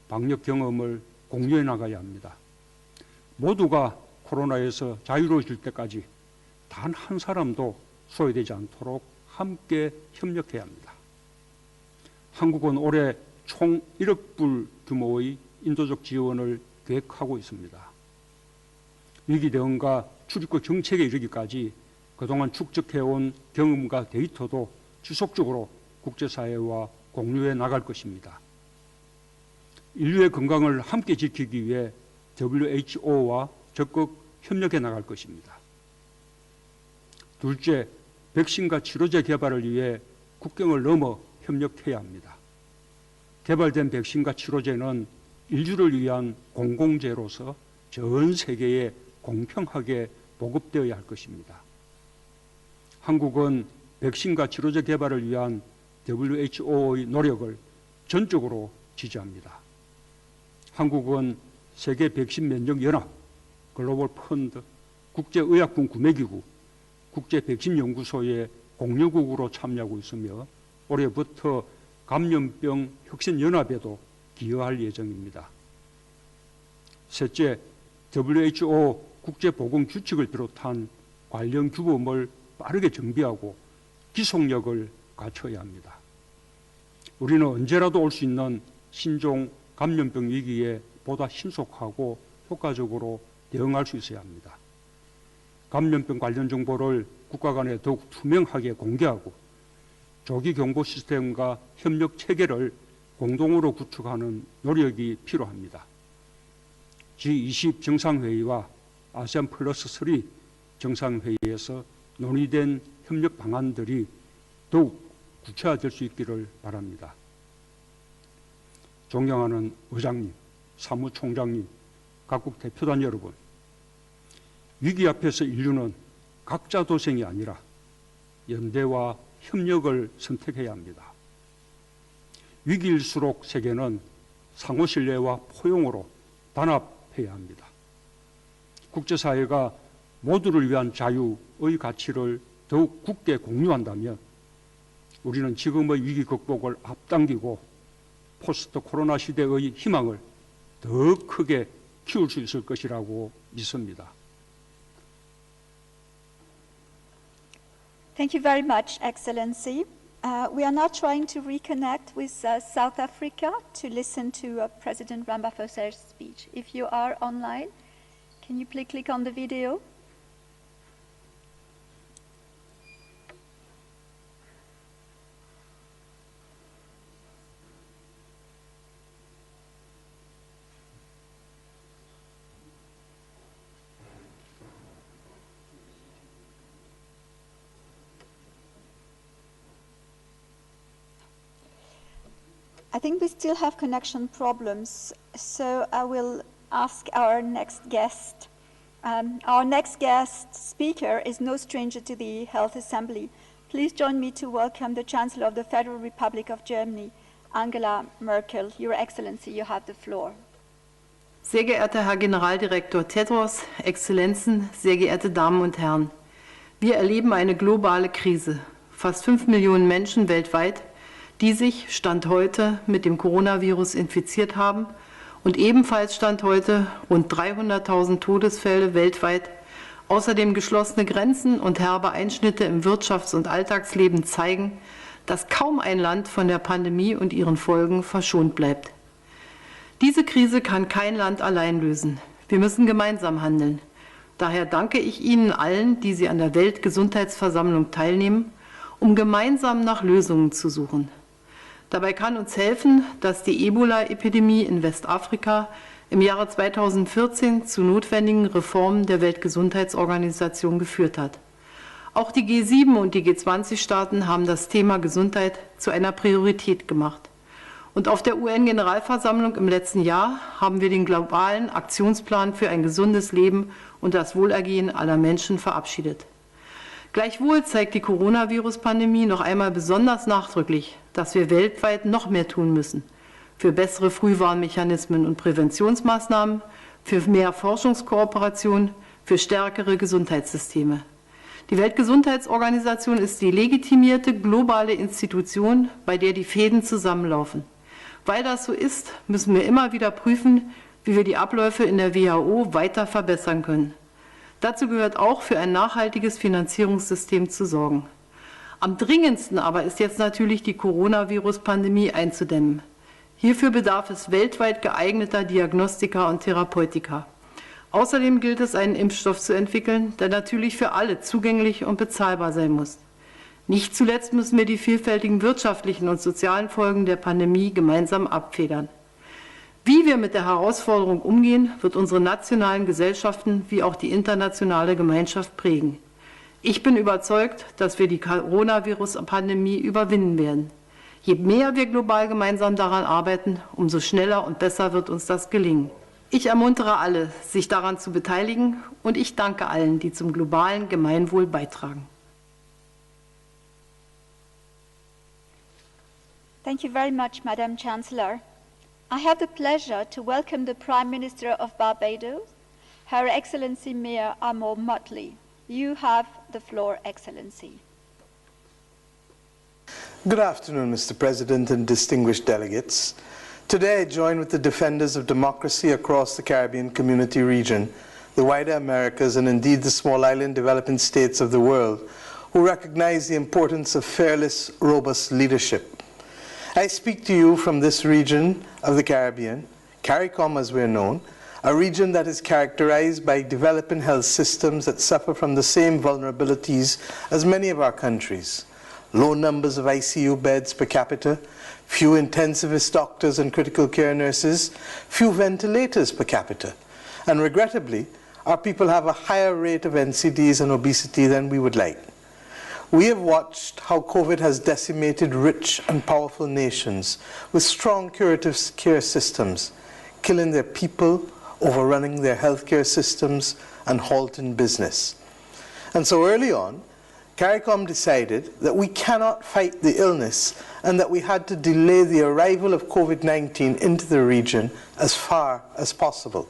방역 경험을 공유해 나가야 합니다. 모두가 코로나에서 자유로워질 때까지 단 한 사람도 소외되지 않도록 함께 협력해야 합니다. 한국은 올해 총 1억 불 규모의 인도적 지원을 계획하고 있습니다. 위기 대응과 출입국 정책에 이르기까지 그동안 축적해온 경험과 데이터도 지속적으로 국제사회와 공유해 나갈 것입니다. 인류의 건강을 함께 지키기 위해 WHO와 적극 협력해 나갈 것입니다. 둘째, 백신과 치료제 개발을 위해 국경을 넘어 협력해야 합니다. 개발된 백신과 치료제는 인류를 위한 공공재로서 전 세계에 공평하게 보급되어야 할 것입니다. 한국은 백신과 치료제 개발을 위한 WHO의 노력을 전적으로 지지합니다. 한국은 세계 백신 면역 연합, 글로벌 펀드, 국제의약품 구매기구, 국제 백신 연구소의 공여국으로 참여하고 있으며 올해부터 감염병 혁신 연합에도 기여할 예정입니다. 셋째, WHO 국제보건 규칙을 비롯한 관련 규범을 빠르게 정비하고 기속력을 갖춰야 합니다. 우리는 언제라도 올 수 있는 신종 감염병 위기에 보다 신속하고 효과적으로 대응할 수 있어야 합니다. 감염병 관련 정보를 국가 간에 더욱 투명하게 공개하고 조기 경보 시스템과 협력 체계를 공동으로 구축하는 노력이 필요합니다. G20 정상회의와 아세안 플러스 3 정상회의에서 논의된 협력 방안들이 더욱 구체화될 수 있기를 바랍니다. 존경하는 의장님, 사무총장님, 각국 대표단 여러분, 위기 앞에서 인류는 각자 도생이 아니라 연대와 협력을 선택해야 합니다. 위기일수록 세계는 상호 신뢰와 포용으로 단합해야 합니다. 국제사회가 모두를 위한 자유의 가치를 더욱 굳게 공유한다면 우리는 지금의 위기 극복을 앞당기고 포스트 코로나 시대의 희망을 더 크게 키울 수 있을 것이라고 믿습니다. Thank you very much, Excellency. We are now trying to reconnect with South Africa to listen to President Ramaphosa's speech. If you are online, can you please click on the video? I think we still have connection problems, so I will ask our next guest. Our next guest speaker is no stranger to the Health Assembly. Please join me to welcome the Chancellor of the Federal Republic of Germany, Angela Merkel. Your Excellency, you have the floor. Sehr geehrter Herr Generaldirektor Tedros, Exzellenzen, sehr geehrte Damen und Herren. Wir erleben eine globale Krise. Fast 5 Millionen Menschen weltweit, die sich Stand heute mit dem Coronavirus infiziert haben und ebenfalls Stand heute rund 300.000 Todesfälle weltweit, außerdem geschlossene Grenzen und herbe Einschnitte im Wirtschafts- und Alltagsleben zeigen, dass kaum ein Land von der Pandemie und ihren Folgen verschont bleibt. Diese Krise kann kein Land allein lösen. Wir müssen gemeinsam handeln. Daher danke ich Ihnen allen, die Sie an der Weltgesundheitsversammlung teilnehmen, um gemeinsam nach Lösungen zu suchen. Dabei kann uns helfen, dass die Ebola-Epidemie in Westafrika im Jahre 2014 zu notwendigen Reformen der Weltgesundheitsorganisation geführt hat. Auch die G7 und die G20-Staaten haben das Thema Gesundheit zu einer Priorität gemacht. Und auf der UN-Generalversammlung im letzten Jahr haben wir den globalen Aktionsplan für ein gesundes Leben und das Wohlergehen aller Menschen verabschiedet. Gleichwohl zeigt die Coronavirus-Pandemie noch einmal besonders nachdrücklich, dass wir weltweit noch mehr tun müssen. Für bessere Frühwarnmechanismen und Präventionsmaßnahmen, für mehr Forschungskooperation, für stärkere Gesundheitssysteme. Die Weltgesundheitsorganisation ist die legitimierte globale Institution, bei der die Fäden zusammenlaufen. Weil das so ist, müssen wir immer wieder prüfen, wie wir die Abläufe in der WHO weiter verbessern können. Dazu gehört auch, für ein nachhaltiges Finanzierungssystem zu sorgen. Am dringendsten aber ist jetzt natürlich die Coronavirus-Pandemie einzudämmen. Hierfür bedarf es weltweit geeigneter Diagnostika und Therapeutika. Außerdem gilt es, einen Impfstoff zu entwickeln, der natürlich für alle zugänglich und bezahlbar sein muss. Nicht zuletzt müssen wir die vielfältigen wirtschaftlichen und sozialen Folgen der Pandemie gemeinsam abfedern. Wie wir mit der Herausforderung umgehen, wird unsere nationalen Gesellschaften wie auch die internationale Gemeinschaft prägen. Ich bin überzeugt, dass wir die Coronavirus-Pandemie überwinden werden. Je mehr wir global gemeinsam daran arbeiten, umso schneller und besser wird uns das gelingen. Ich ermuntere alle, sich daran zu beteiligen, und ich danke allen, die zum globalen Gemeinwohl beitragen. Thank you very much, Madam Chancellor. I have the pleasure to welcome the Prime Minister of Barbados, Her Excellency Mayor Amo Motley. You have the floor, Excellency. Good afternoon, Mr. President and distinguished delegates. Today I join with the defenders of democracy across the Caribbean Community region, the wider Americas, and indeed the small island developing states of the world, who recognize the importance of fearless, robust leadership. I speak to you from this region of the Caribbean, CARICOM as we're known, a region that is characterized by developing health systems that suffer from the same vulnerabilities as many of our countries. Low numbers of ICU beds per capita, few intensivist doctors and critical care nurses, few ventilators per capita. And regrettably, our people have a higher rate of NCDs and obesity than we would like. We have watched how COVID has decimated rich and powerful nations with strong curative care systems, killing their people, overrunning their healthcare systems, and halting business. And so early on, CARICOM decided that we cannot fight the illness and that we had to delay the arrival of COVID-19 into the region as far as possible.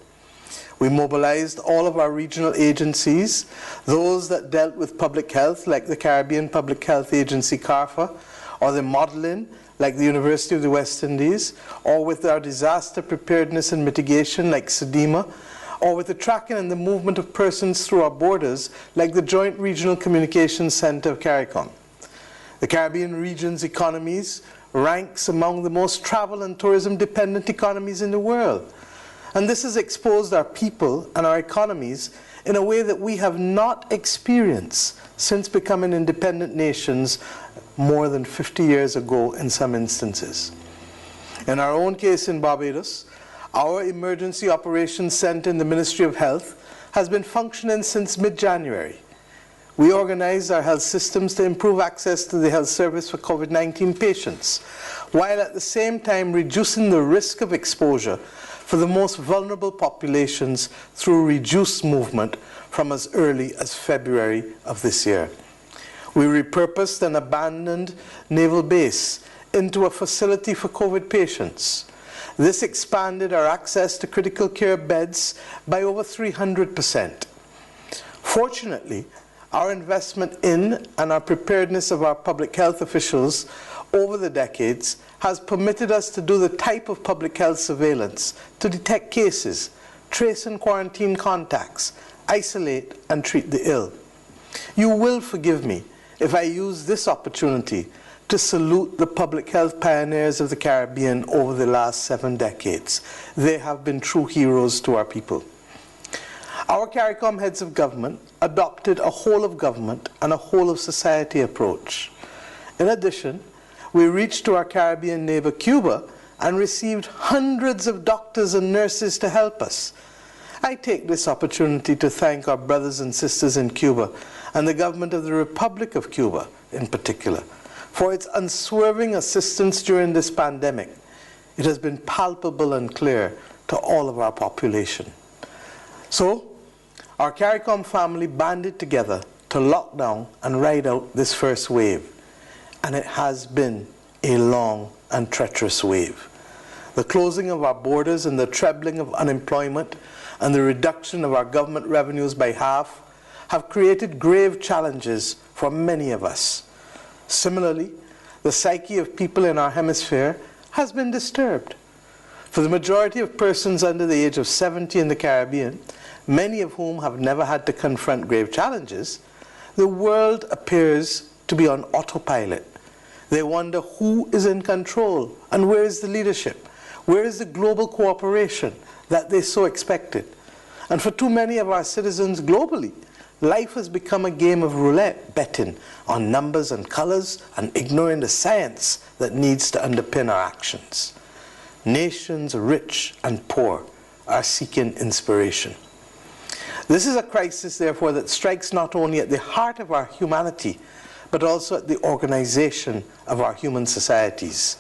We mobilized all of our regional agencies, those that dealt with public health, like the Caribbean Public Health Agency, CARFA, or the modeling, like the University of the West Indies, or with our disaster preparedness and mitigation, like SEDIMA, or with the tracking and the movement of persons through our borders, like the Joint Regional Communications Center of CARICOM. The Caribbean region's economies ranks among the most travel and tourism dependent economies in the world. And this has exposed our people and our economies in a way that we have not experienced since becoming independent nations more than 50 years ago in some instances. In our own case in Barbados, our Emergency Operations Center in the Ministry of Health has been functioning since mid-January. We organized our health systems to improve access to the health service for COVID-19 patients, while at the same time reducing the risk of exposure for the most vulnerable populations through reduced movement from as early as February of this year. We repurposed an abandoned naval base into a facility for COVID patients. This expanded our access to critical care beds by over 300%. Fortunately, our investment in and our preparedness of our public health officials over the decades has permitted us to do the type of public health surveillance to detect cases, trace and quarantine contacts, isolate and treat the ill. You will forgive me if I use this opportunity to salute the public health pioneers of the Caribbean over the last 7 decades. They have been true heroes to our people. Our CARICOM heads of government adopted a whole of government and a whole of society approach. In addition, we reached to our Caribbean neighbor Cuba and received hundreds of doctors and nurses to help us. I take this opportunity to thank our brothers and sisters in Cuba and the government of the Republic of Cuba in particular for its unswerving assistance during this pandemic. It has been palpable and clear to all of our population. So, our CARICOM family banded together to lock down and ride out this first wave. And it has been a long and treacherous wave. The closing of our borders and the trebling of unemployment and the reduction of our government revenues by half have created grave challenges for many of us. Similarly, the psyche of people in our hemisphere has been disturbed. For the majority of persons under the age of 70 in the Caribbean, many of whom have never had to confront grave challenges, the world appears to be on autopilot. They wonder who is in control and where is the leadership? Where is the global cooperation that they so expected? And for too many of our citizens globally, life has become a game of roulette, betting on numbers and colors and ignoring the science that needs to underpin our actions. Nations rich and poor are seeking inspiration. This is a crisis, therefore, that strikes not only at the heart of our humanity, but also at the organization of our human societies.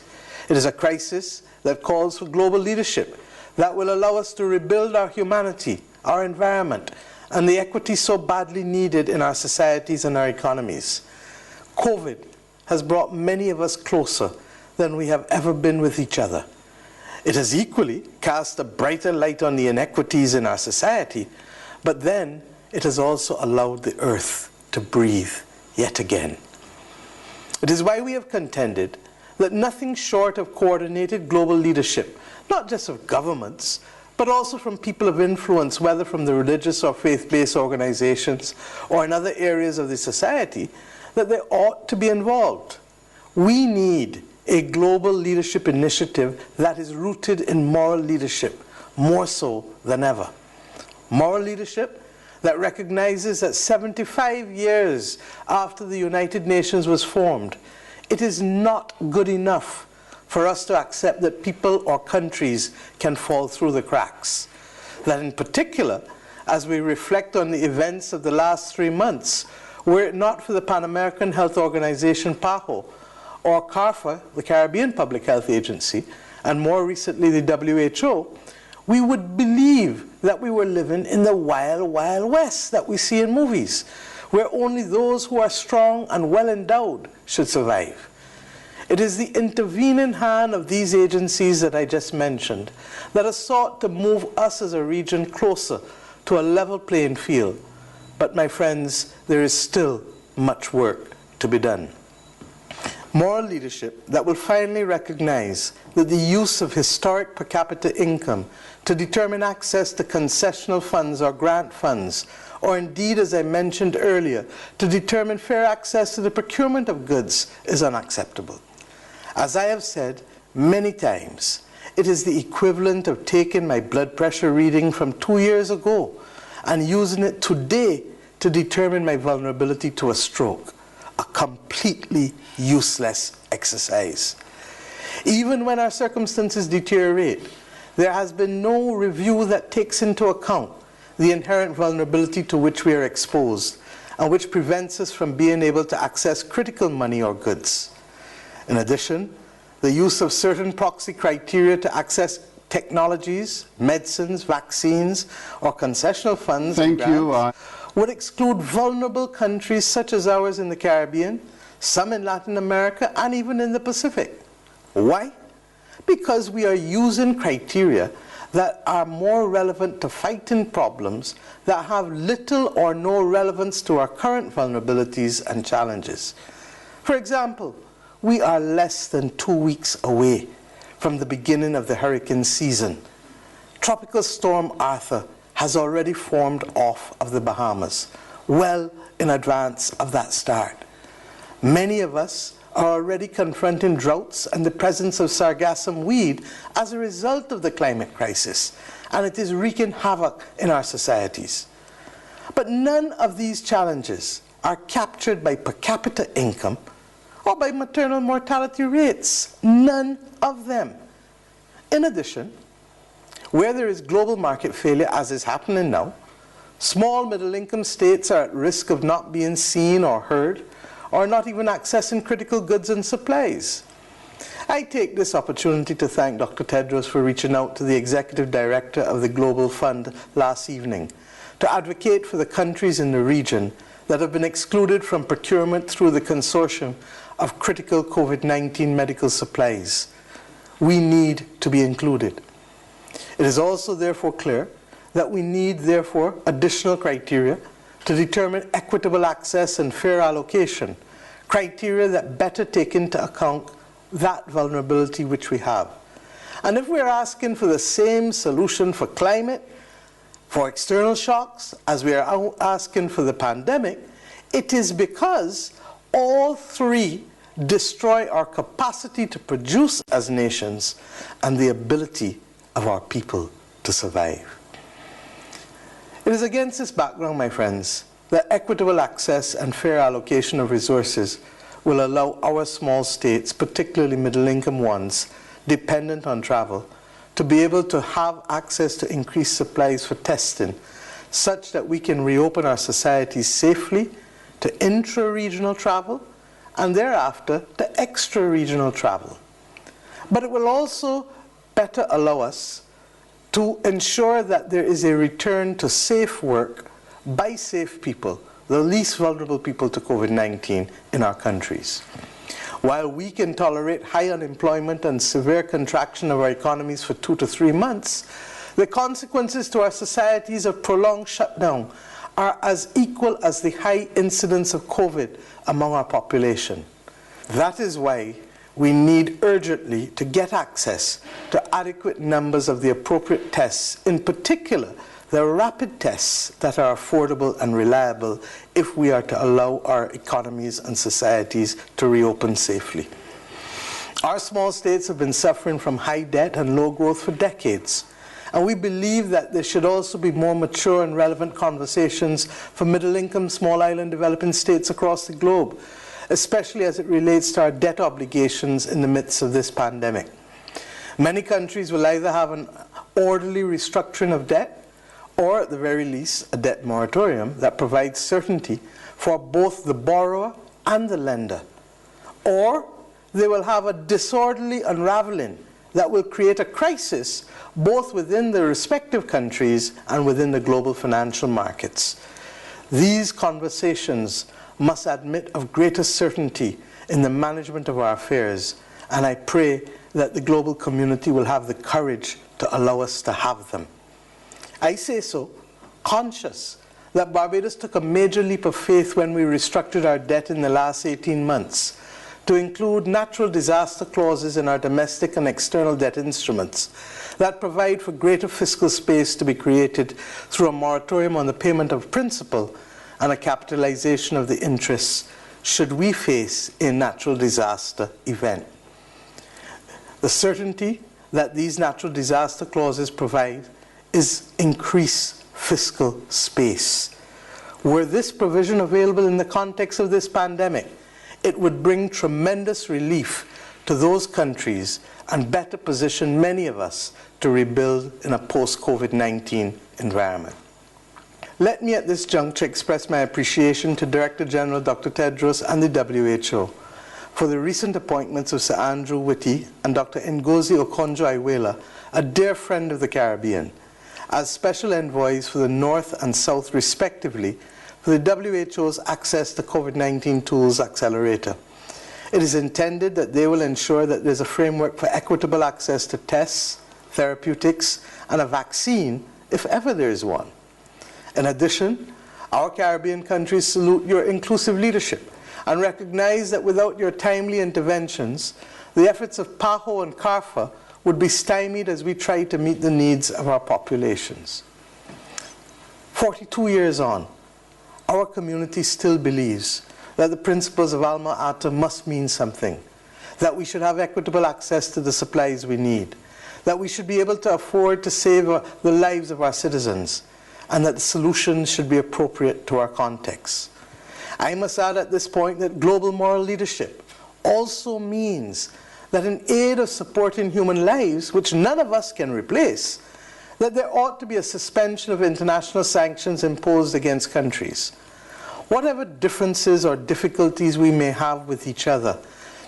It is a crisis that calls for global leadership that will allow us to rebuild our humanity, our environment, and the equity so badly needed in our societies and our economies. COVID has brought many of us closer than we have ever been with each other. It has equally cast a brighter light on the inequities in our society, but then it has also allowed the earth to breathe yet again. It is why we have contended that nothing short of coordinated global leadership, not just of governments, but also from people of influence, whether from the religious or faith-based organizations or in other areas of the society, that they ought to be involved. We need a global leadership initiative that is rooted in moral leadership, more so than ever. Moral leadership that recognizes that 75 years after the United Nations was formed, it is not good enough for us to accept that people or countries can fall through the cracks. That in particular, as we reflect on the events of the last 3 months, were it not for the Pan American Health Organization, PAHO, or CARPHA, the Caribbean Public Health Agency, and more recently the WHO, we would believe that we were living in the wild, wild west that we see in movies, where only those who are strong and well endowed should survive. It is the intervening hand of these agencies that I just mentioned that has sought to move us as a region closer to a level playing field. But my friends, there is still much work to be done. Moral leadership that will finally recognize that the use of historic per capita income to determine access to concessional funds or grant funds, or indeed, as I mentioned earlier, to determine fair access to the procurement of goods is unacceptable. As I have said many times, it is the equivalent of taking my blood pressure reading from 2 years ago and using it today to determine my vulnerability to a stroke. A completely useless exercise. Even when our circumstances deteriorate, there has been no review that takes into account the inherent vulnerability to which we are exposed and which prevents us from being able to access critical money or goods. In addition, the use of certain proxy criteria to access technologies, medicines, vaccines, or concessional funds would exclude vulnerable countries such as ours in the Caribbean, some in Latin America, and even in the Pacific. Why? Because we are using criteria that are more relevant to fighting problems that have little or no relevance to our current vulnerabilities and challenges. For example, we are less than 2 weeks away from the beginning of the hurricane season. Tropical Storm Arthur has already formed off of the Bahamas, well in advance of that start. Many of us are already confronting droughts and the presence of sargassum weed as a result of the climate crisis, and it is wreaking havoc in our societies. But none of these challenges are captured by per capita income or by maternal mortality rates. None of them. In addition, where there is global market failure, as is happening now, small middle-income states are at risk of not being seen or heard, or not even accessing critical goods and supplies. I take this opportunity to thank Dr. Tedros for reaching out to the Executive Director of the Global Fund last evening to advocate for the countries in the region that have been excluded from procurement through the consortium of critical COVID-19 medical supplies. We need to be included. It is also therefore clear that we need therefore additional criteria to determine equitable access and fair allocation, criteria that better take into account that vulnerability which we have. And if we're asking for the same solution for climate, for external shocks, as we are asking for the pandemic, it is because all three destroy our capacity to produce as nations and the ability of our people to survive. It is against this background, my friends, that equitable access and fair allocation of resources will allow our small states, particularly middle-income ones, dependent on travel, to be able to have access to increased supplies for testing, such that we can reopen our societies safely to intra-regional travel and thereafter to extra-regional travel. But it will also better allow us to ensure that there is a return to safe work by safe people, the least vulnerable people to COVID-19 in our countries. While we can tolerate high unemployment and severe contraction of our economies for 2 to 3 months, the consequences to our societies of prolonged shutdown are as equal as the high incidence of COVID among our population. That is why we need urgently to get access to adequate numbers of the appropriate tests, in particular the rapid tests that are affordable and reliable if we are to allow our economies and societies to reopen safely. Our small states have been suffering from high debt and low growth for decades, and we believe that there should also be more mature and relevant conversations for middle-income, small island developing states across the globe, especially as it relates to our debt obligations in the midst of this pandemic. Many countries will either have an orderly restructuring of debt, or at the very least, a debt moratorium that provides certainty for both the borrower and the lender. Or they will have a disorderly unraveling that will create a crisis both within the respective countries and within the global financial markets. These conversations must admit of greater certainty in the management of our affairs, and I pray that the global community will have the courage to allow us to have them. I say so, conscious that Barbados took a major leap of faith when we restructured our debt in the last 18 months to include natural disaster clauses in our domestic and external debt instruments that provide for greater fiscal space to be created through a moratorium on the payment of principal and a capitalization of the interests should we face a natural disaster event. The certainty that these natural disaster clauses provide is increased fiscal space. Were this provision available in the context of this pandemic, it would bring tremendous relief to those countries and better position many of us to rebuild in a post-COVID-19 environment. Let me at this juncture express my appreciation to Director General Dr. Tedros and the WHO for the recent appointments of Sir Andrew Whitty and Dr. Ngozi Okonjo-Iweala, a dear friend of the Caribbean, as special envoys for the North and South respectively for the WHO's Access to COVID-19 Tools Accelerator. It is intended that they will ensure that there's a framework for equitable access to tests, therapeutics, and a vaccine, if ever there is one. In addition, our Caribbean countries salute your inclusive leadership and recognize that without your timely interventions, the efforts of PAHO and CARFA would be stymied as we try to meet the needs of our populations. 42 years on, our community still believes that the principles of Alma Ata must mean something, that we should have equitable access to the supplies we need, that we should be able to afford to save the lives of our citizens, and that the solutions should be appropriate to our context. I must add at this point that global moral leadership also means that in aid of supporting human lives, which none of us can replace, that there ought to be a suspension of international sanctions imposed against countries. Whatever differences or difficulties we may have with each other,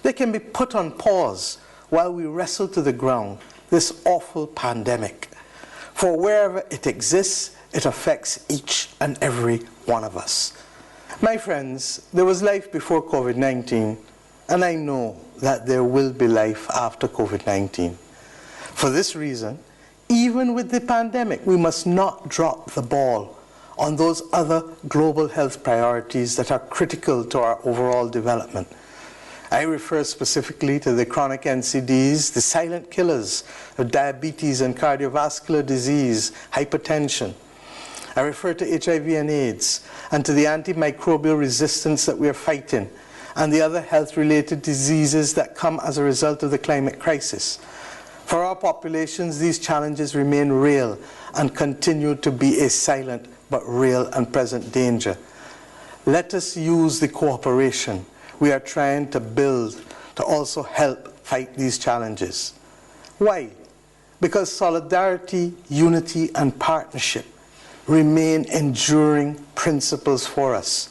they can be put on pause while we wrestle to the ground this awful pandemic. For wherever it exists, it affects each and every one of us. My friends, there was life before COVID-19, and I know that there will be life after COVID-19. For this reason, even with the pandemic, we must not drop the ball on those other global health priorities that are critical to our overall development. I refer specifically to the chronic NCDs, the silent killers of diabetes and cardiovascular disease, hypertension. I refer to HIV and AIDS, and to the antimicrobial resistance that we are fighting, and the other health-related diseases that come as a result of the climate crisis. For our populations, these challenges remain real and continue to be a silent but real and present danger. Let us use the cooperation we are trying to build to also help fight these challenges. Why? Because solidarity, unity, and partnership remain enduring principles for us.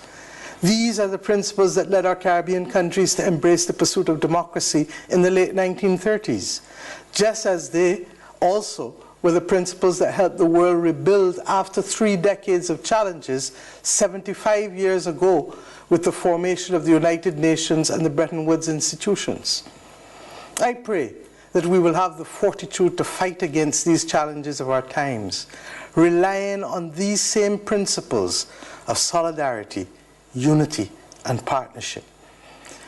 These are the principles that led our Caribbean countries to embrace the pursuit of democracy in the late 1930s, just as they also were the principles that helped the world rebuild after 3 decades of challenges 75 years ago with the formation of the United Nations and the Bretton Woods institutions. I pray that we will have the fortitude to fight against these challenges of our times, relying on these same principles of solidarity, unity, and partnership.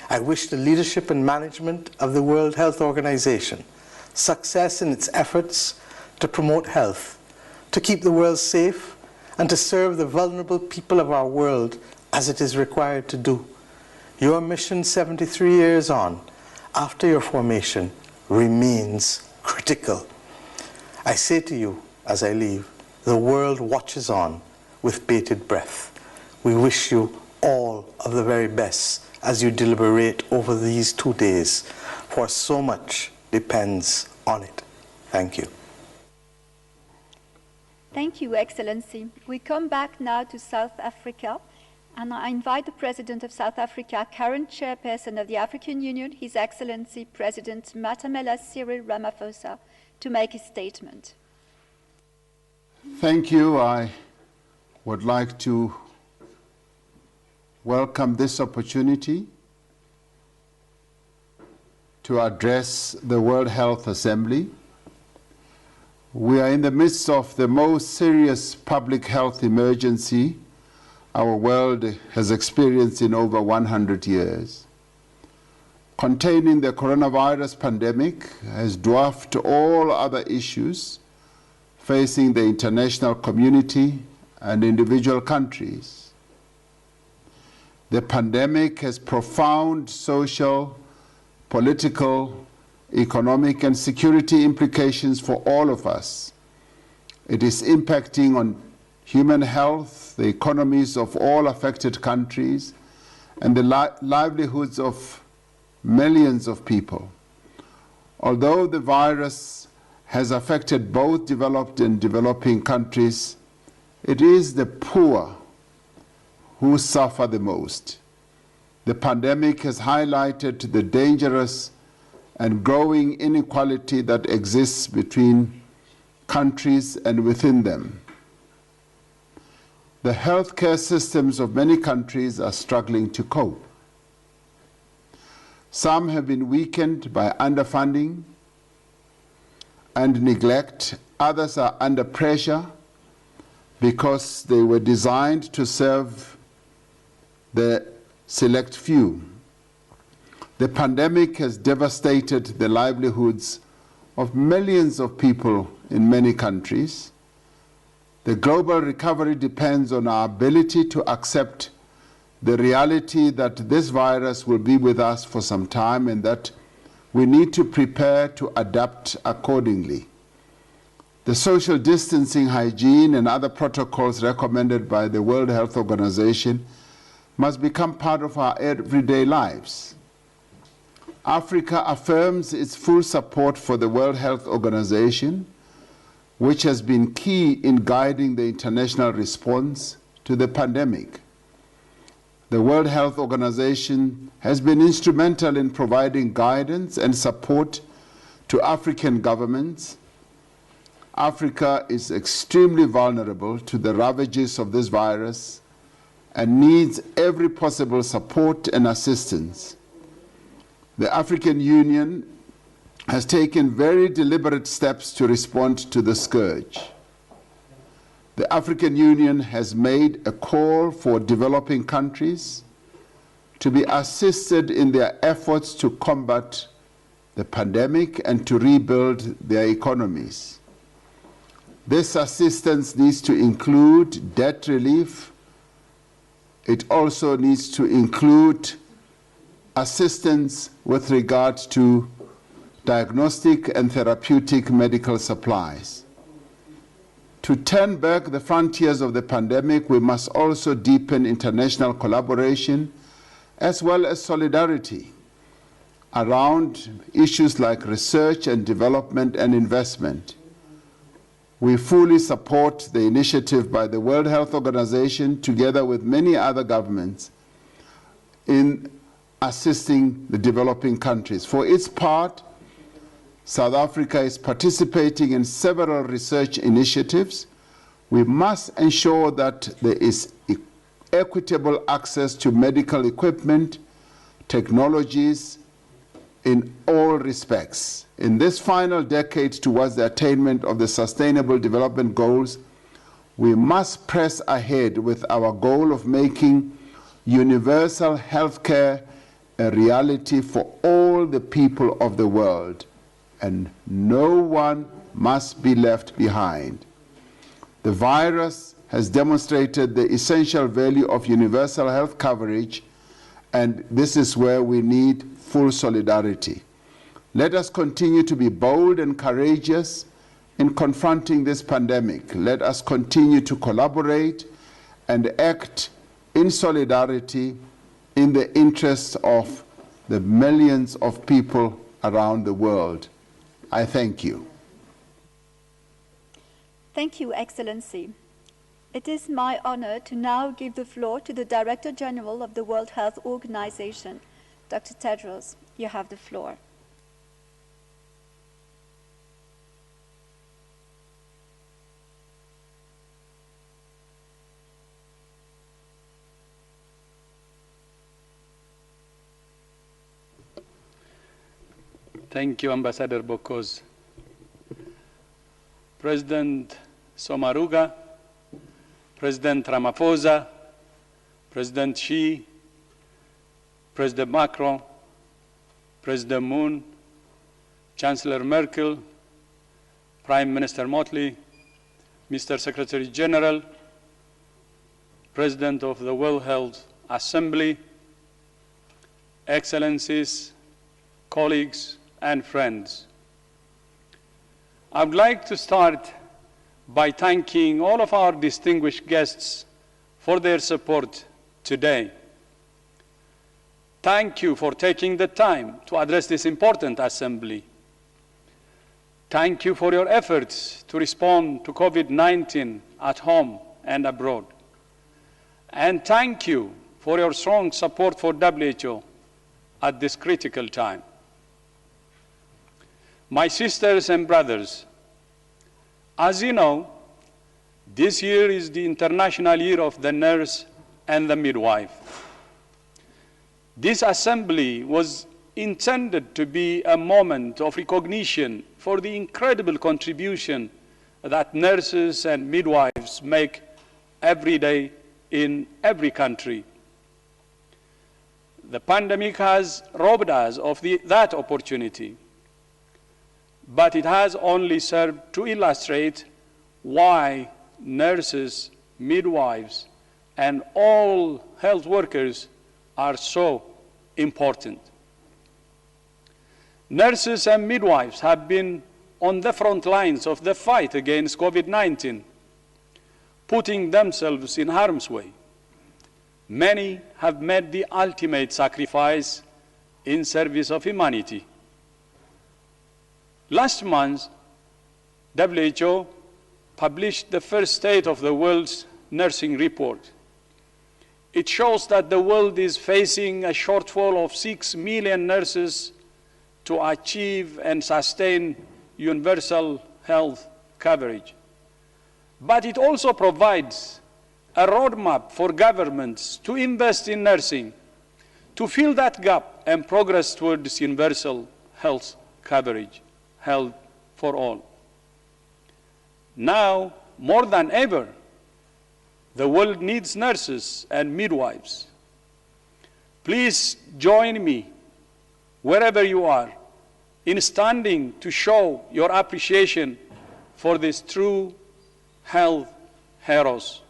I wish the leadership and management of the World Health Organization success in its efforts to promote health, to keep the world safe, and to serve the vulnerable people of our world as it is required to do. Your mission 73 years on, after your formation, remains critical. I say to you as I leave, the world watches on with bated breath. We wish you all of the very best as you deliberate over these 2 days, for so much depends on it. Thank you. Thank you, Excellency. We come back now to South Africa, and I invite the President of South Africa, current Chairperson of the African Union, His Excellency President Matamela Cyril Ramaphosa, to make his statement. Thank you. I would like to welcome this opportunity to address the World Health Assembly. We are in the midst of the most serious public health emergency our world has experienced in over 100 years. containing the coronavirus pandemic has dwarfed all other issues facing the international community and individual countries. The pandemic has profound social, political, economic, and security implications for all of us. It is impacting on human health, the economies of all affected countries, and the livelihoods of millions of people. Although the virus has affected both developed and developing countries, it is the poor who suffer the most. The pandemic has highlighted the dangerous and growing inequality that exists between countries and within them. The healthcare systems of many countries are struggling to cope. Some have been weakened by underfunding and neglect. Others are under pressure because they were designed to serve the select few. The pandemic has devastated the livelihoods of millions of people in many countries. The global recovery depends on our ability to accept the reality that this virus will be with us for some time and that we need to prepare to adapt accordingly. The social distancing, hygiene, and other protocols recommended by the World Health Organization must become part of our everyday lives. Africa affirms its full support for the World Health Organization, which has been key in guiding the international response to the pandemic. The World Health Organization has been instrumental in providing guidance and support to African governments. Africa is extremely vulnerable to the ravages of this virus and needs every possible support and assistance. The African Union has taken very deliberate steps to respond to the scourge. The African Union has made a call for developing countries to be assisted in their efforts to combat the pandemic and to rebuild their economies. This assistance needs to include debt relief. It also needs to include assistance with regard to diagnostic and therapeutic medical supplies. To turn back the frontiers of the pandemic, we must also deepen international collaboration as well as solidarity around issues like research and development and investment. We fully support the initiative by the World Health Organization, together with many other governments, in assisting the developing countries. For its part, South Africa is participating in several research initiatives. We must ensure that there is equitable access to medical equipment, technologies, in all respects. In this final decade towards the attainment of the Sustainable Development Goals, we must press ahead with our goal of making universal health care a reality for all the people of the world, and no one must be left behind. The virus has demonstrated the essential value of universal health coverage, and this is where we need full solidarity. Let us continue to be bold and courageous in confronting this pandemic. Let us continue to collaborate and act in solidarity in the interests of the millions of people around the world. I thank you. Thank you, Excellency. It is my honor to now give the floor to the Director General of the World Health Organization, Dr. Tedros. You have the floor. Thank you, Ambassador Bokoz. President Sommaruga, President Ramaphosa, President Xi, President Macron, President Moon, Chancellor Merkel, Prime Minister Motley, Mr. Secretary General, President of the World Health Assembly, Excellencies, colleagues, and friends. I would like to start by thanking all of our distinguished guests for their support today. Thank you for taking the time to address this important assembly. Thank you for your efforts to respond to COVID-19 at home and abroad. And thank you for your strong support for WHO at this critical time. My sisters and brothers, as you know, this year is the International Year of the Nurse and the Midwife. This assembly was intended to be a moment of recognition for the incredible contribution that nurses and midwives make every day in every country. The pandemic has robbed us of that opportunity, but it has only served to illustrate why nurses, midwives, and all health workers are so important. Nurses and midwives have been on the front lines of the fight against COVID-19, putting themselves in harm's way. Many have made the ultimate sacrifice in service of humanity. Last month, WHO published the first State of the World's Nursing Report. It shows that the world is facing a shortfall of 6 million nurses to achieve and sustain universal health coverage. But it also provides a roadmap for governments to invest in nursing, to fill that gap and progress towards universal health coverage, health for all. Now, more than ever, the world needs nurses and midwives. Please join me, wherever you are, in standing to show your appreciation for these true health heroes.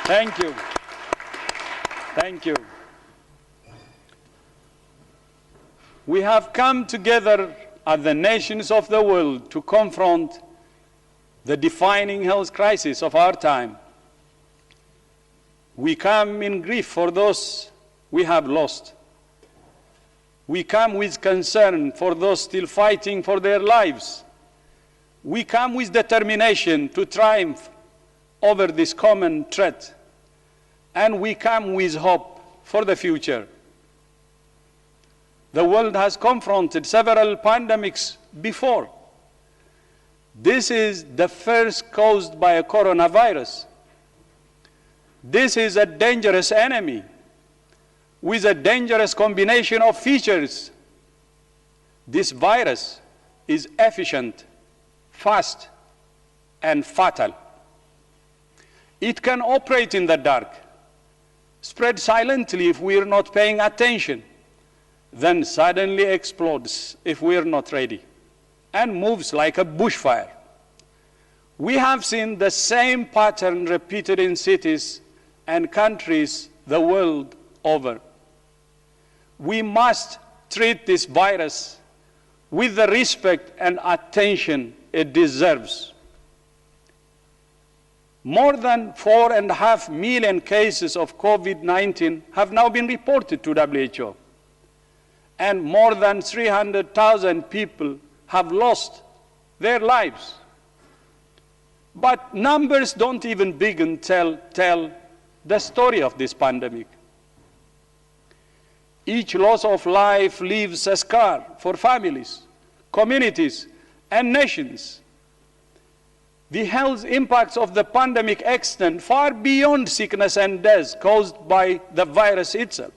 Thank you. Thank you. We have come together as the nations of the world to confront the defining health crisis of our time. We come in grief for those we have lost. We come with concern for those still fighting for their lives. We come with determination to triumph over this common threat. And we come with hope for the future. The world has confronted several pandemics before. This is the first caused by a coronavirus. This is a dangerous enemy with a dangerous combination of features. This virus is efficient, fast, and fatal. It can operate in the dark, spread silently if we are not paying attention, then suddenly explodes if we are not ready, and moves like a bushfire. We have seen the same pattern repeated in cities and countries the world over. We must treat this virus with the respect and attention it deserves. More than 4.5 million cases of COVID-19 have now been reported to WHO, and more than 300,000 people have lost their lives. But numbers don't even begin to tell the story of this pandemic. Each loss of life leaves a scar for families, communities, and nations. The health impacts of the pandemic extend far beyond sickness and death caused by the virus itself.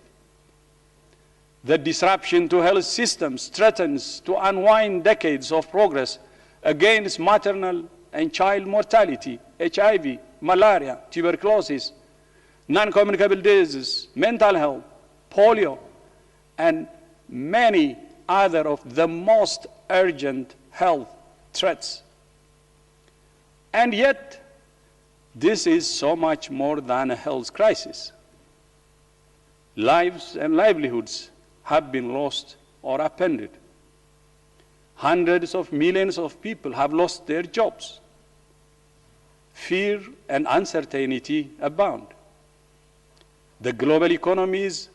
The disruption to health systems threatens to unwind decades of progress against maternal and child mortality, HIV, malaria, tuberculosis, non-communicable diseases, mental health, polio, and many other of the most urgent health threats. And yet, this is so much more than a health crisis. Lives and livelihoods have been lost or upended. Hundreds of millions of people have lost their jobs. Fear and uncertainty abound. The global economy is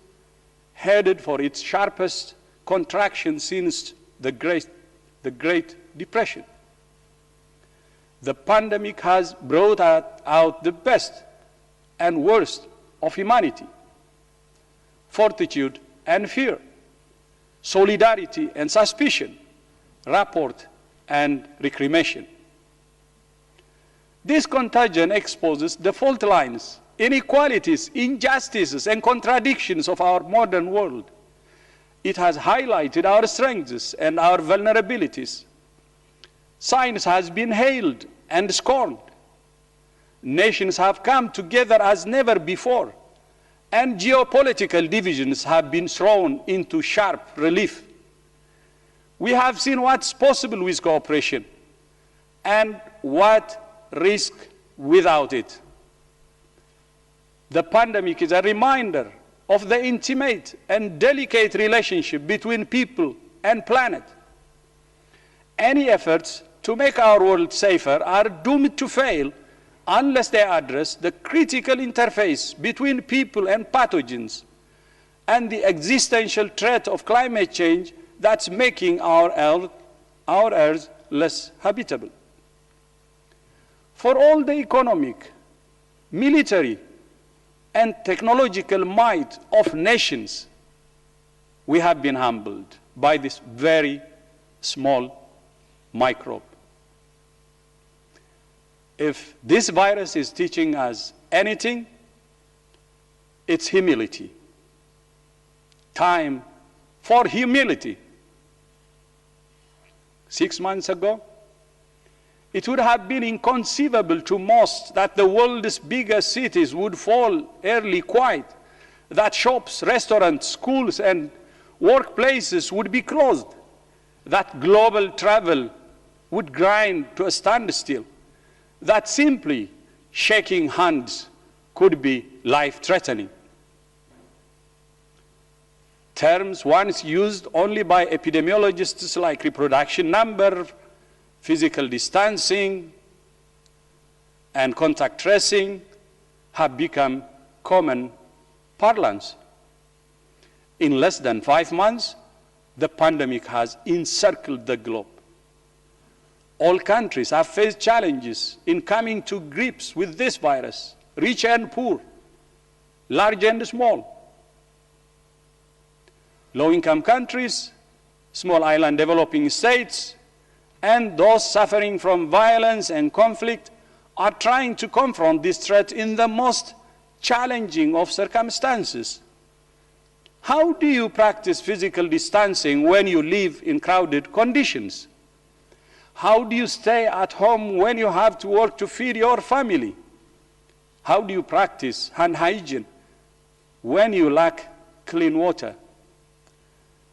headed for its sharpest contraction since the Great Depression. The pandemic has brought out the best and worst of humanity, fortitude and fear, solidarity and suspicion, rapport and reclamation. This contagion exposes the fault lines, inequalities, injustices, and contradictions of our modern world. It has highlighted our strengths and our vulnerabilities. Science has been hailed and scorned. Nations have come together as never before, and geopolitical divisions have been thrown into sharp relief. We have seen what's possible with cooperation and what risk without it. The pandemic is a reminder of the intimate and delicate relationship between people and planet. Any efforts to make our world safer are doomed to fail unless they address the critical interface between people and pathogens and the existential threat of climate change that's making our Earth less habitable. For all the economic, military, and technological might of nations, we have been humbled by this very small microbe. If this virus is teaching us anything, it's humility. Time for humility. 6 months ago, it would have been inconceivable to most that the world's biggest cities would fall early quiet, that shops, restaurants, schools, and workplaces would be closed, that global travel would grind to a standstill, that simply shaking hands could be life-threatening. Terms once used only by epidemiologists like reproduction number, physical distancing, and contact tracing have become common parlance. In less than 5 months, the pandemic has encircled the globe. All countries have faced challenges in coming to grips with this virus, rich and poor, large and small. Low-income countries, small island developing states, and those suffering from violence and conflict are trying to confront this threat in the most challenging of circumstances. How do you practice physical distancing when you live in crowded conditions? How do you stay at home when you have to work to feed your family? How do you practice hand hygiene when you lack clean water?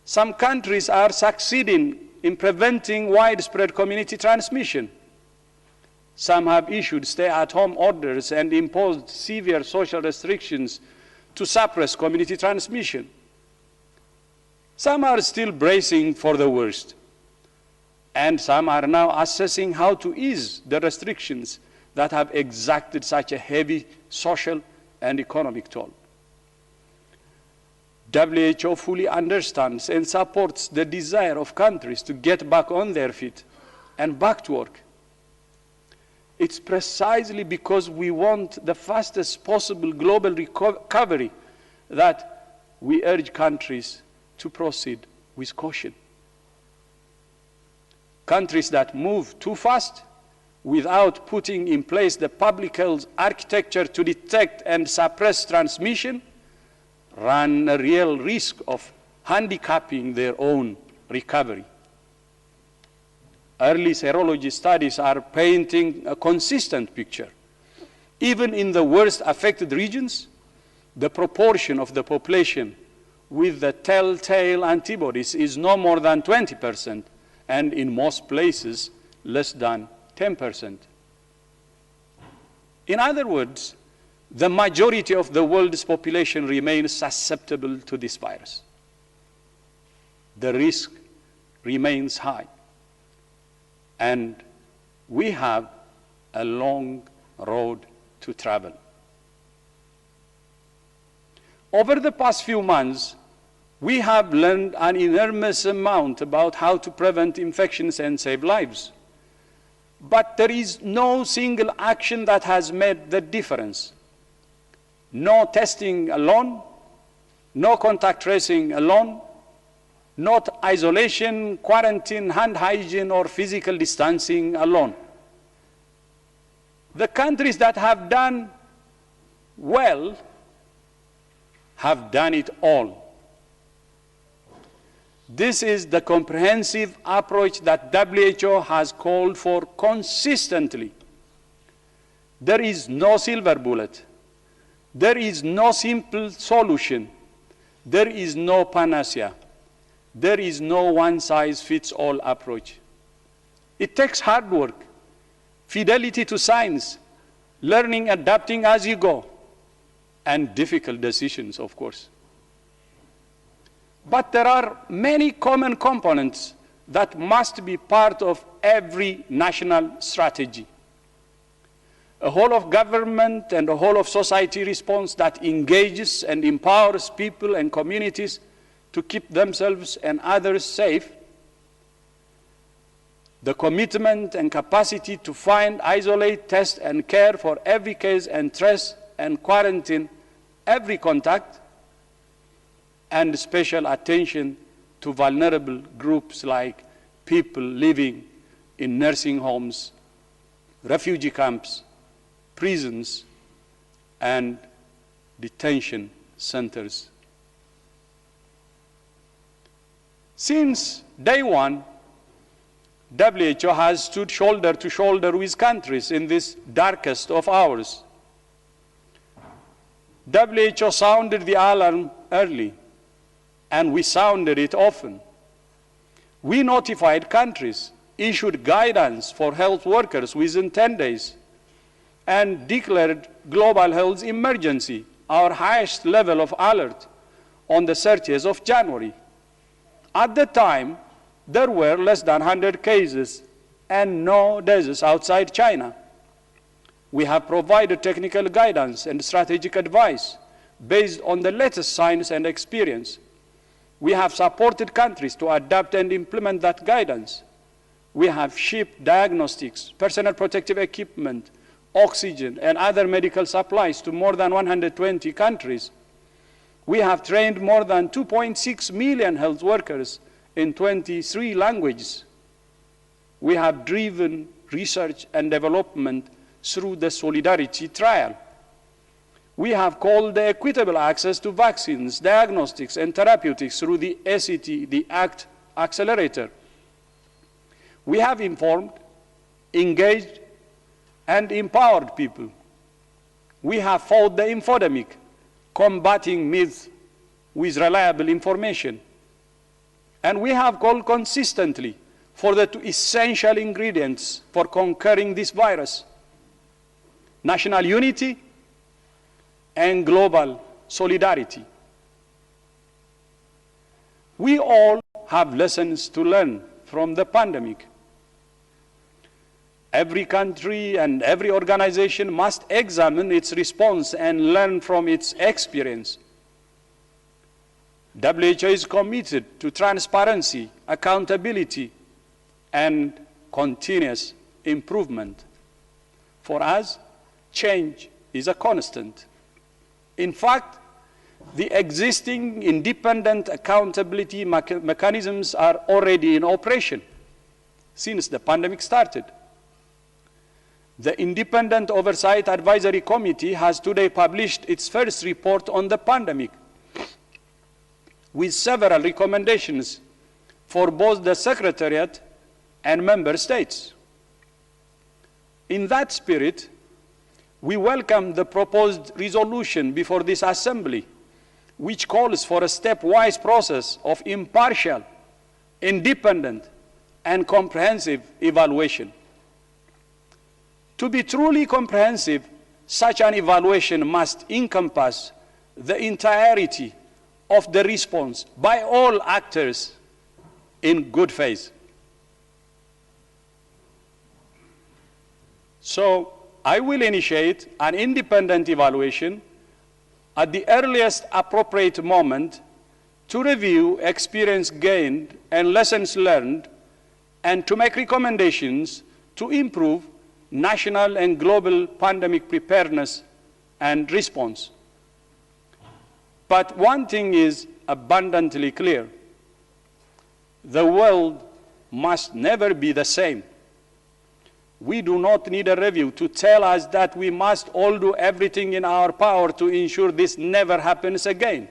Some countries are succeeding in preventing widespread community transmission. Some have issued stay-at-home orders and imposed severe social restrictions to suppress community transmission. Some are still bracing for the worst, and some are now assessing how to ease the restrictions that have exacted such a heavy social and economic toll. WHO fully understands and supports the desire of countries to get back on their feet and back to work. It's precisely because we want the fastest possible global recovery that we urge countries to proceed with caution. Countries that move too fast without putting in place the public health architecture to detect and suppress transmission run a real risk of handicapping their own recovery. Early serology studies are painting a consistent picture. Even in the worst affected regions, the proportion of the population with the telltale antibodies is no more than 20%, and in most places, less than 10%. In other words, the majority of the world's population remains susceptible to this virus. The risk remains high, and we have a long road to travel. Over the past few months, we have learned an enormous amount about how to prevent infections and save lives. But there is no single action that has made the difference. No testing alone, no contact tracing alone, not isolation, quarantine, hand hygiene, or physical distancing alone. The countries that have done well have done it all. This is the comprehensive approach that WHO has called for consistently. There is no silver bullet. There is no simple solution. There is no panacea. There is no one-size-fits-all approach. It takes hard work, fidelity to science, learning, adapting as you go, and difficult decisions, of course. But there are many common components that must be part of every national strategy. A whole of government and a whole of society response that engages and empowers people and communities to keep themselves and others safe. The commitment and capacity to find, isolate, test, and care for every case and trace and quarantine every contact, and special attention to vulnerable groups like people living in nursing homes, refugee camps, prisons, and detention centers. Since day one, WHO has stood shoulder to shoulder with countries in this darkest of hours. WHO sounded the alarm early, and we sounded it often. We notified countries, issued guidance for health workers within 10 days, and declared global health emergency, our highest level of alert, on the 30th of January. At the time, there were less than 100 cases and no deaths outside China. We have provided technical guidance and strategic advice based on the latest science and experience. We have supported countries to adapt and implement that guidance. We have shipped diagnostics, personal protective equipment, oxygen, and other medical supplies to more than 120 countries. We have trained more than 2.6 million health workers in 23 languages. We have driven research and development through the Solidarity Trial. We have called the equitable access to vaccines, diagnostics, and therapeutics through the ACT, the ACT Accelerator. We have informed, engaged, and empowered people. We have fought the infodemic, combating myths with reliable information. And we have called consistently for the two essential ingredients for conquering this virus: national unity and global solidarity. We all have lessons to learn from the pandemic. Every country and every organization must examine its response and learn from its experience. WHO is committed to transparency, accountability, and continuous improvement. For us, change is a constant. In fact, the existing independent accountability mechanisms are already in operation. since the pandemic started. The Independent Oversight Advisory Committee has today published its first report on the pandemic, with several recommendations for both the Secretariat and Member States. In that spirit, we welcome the proposed resolution before this Assembly, which calls for a stepwise process of impartial, independent, and comprehensive evaluation. To be truly comprehensive, such an evaluation must encompass the entirety of the response by all actors in good faith. So, I will initiate an independent evaluation at the earliest appropriate moment to review experience gained and lessons learned, and to make recommendations to improve national and global pandemic preparedness and response. But one thing is abundantly clear: the world must never be the same. We do not need a review to tell us that we must all do everything in our power to ensure this never happens again.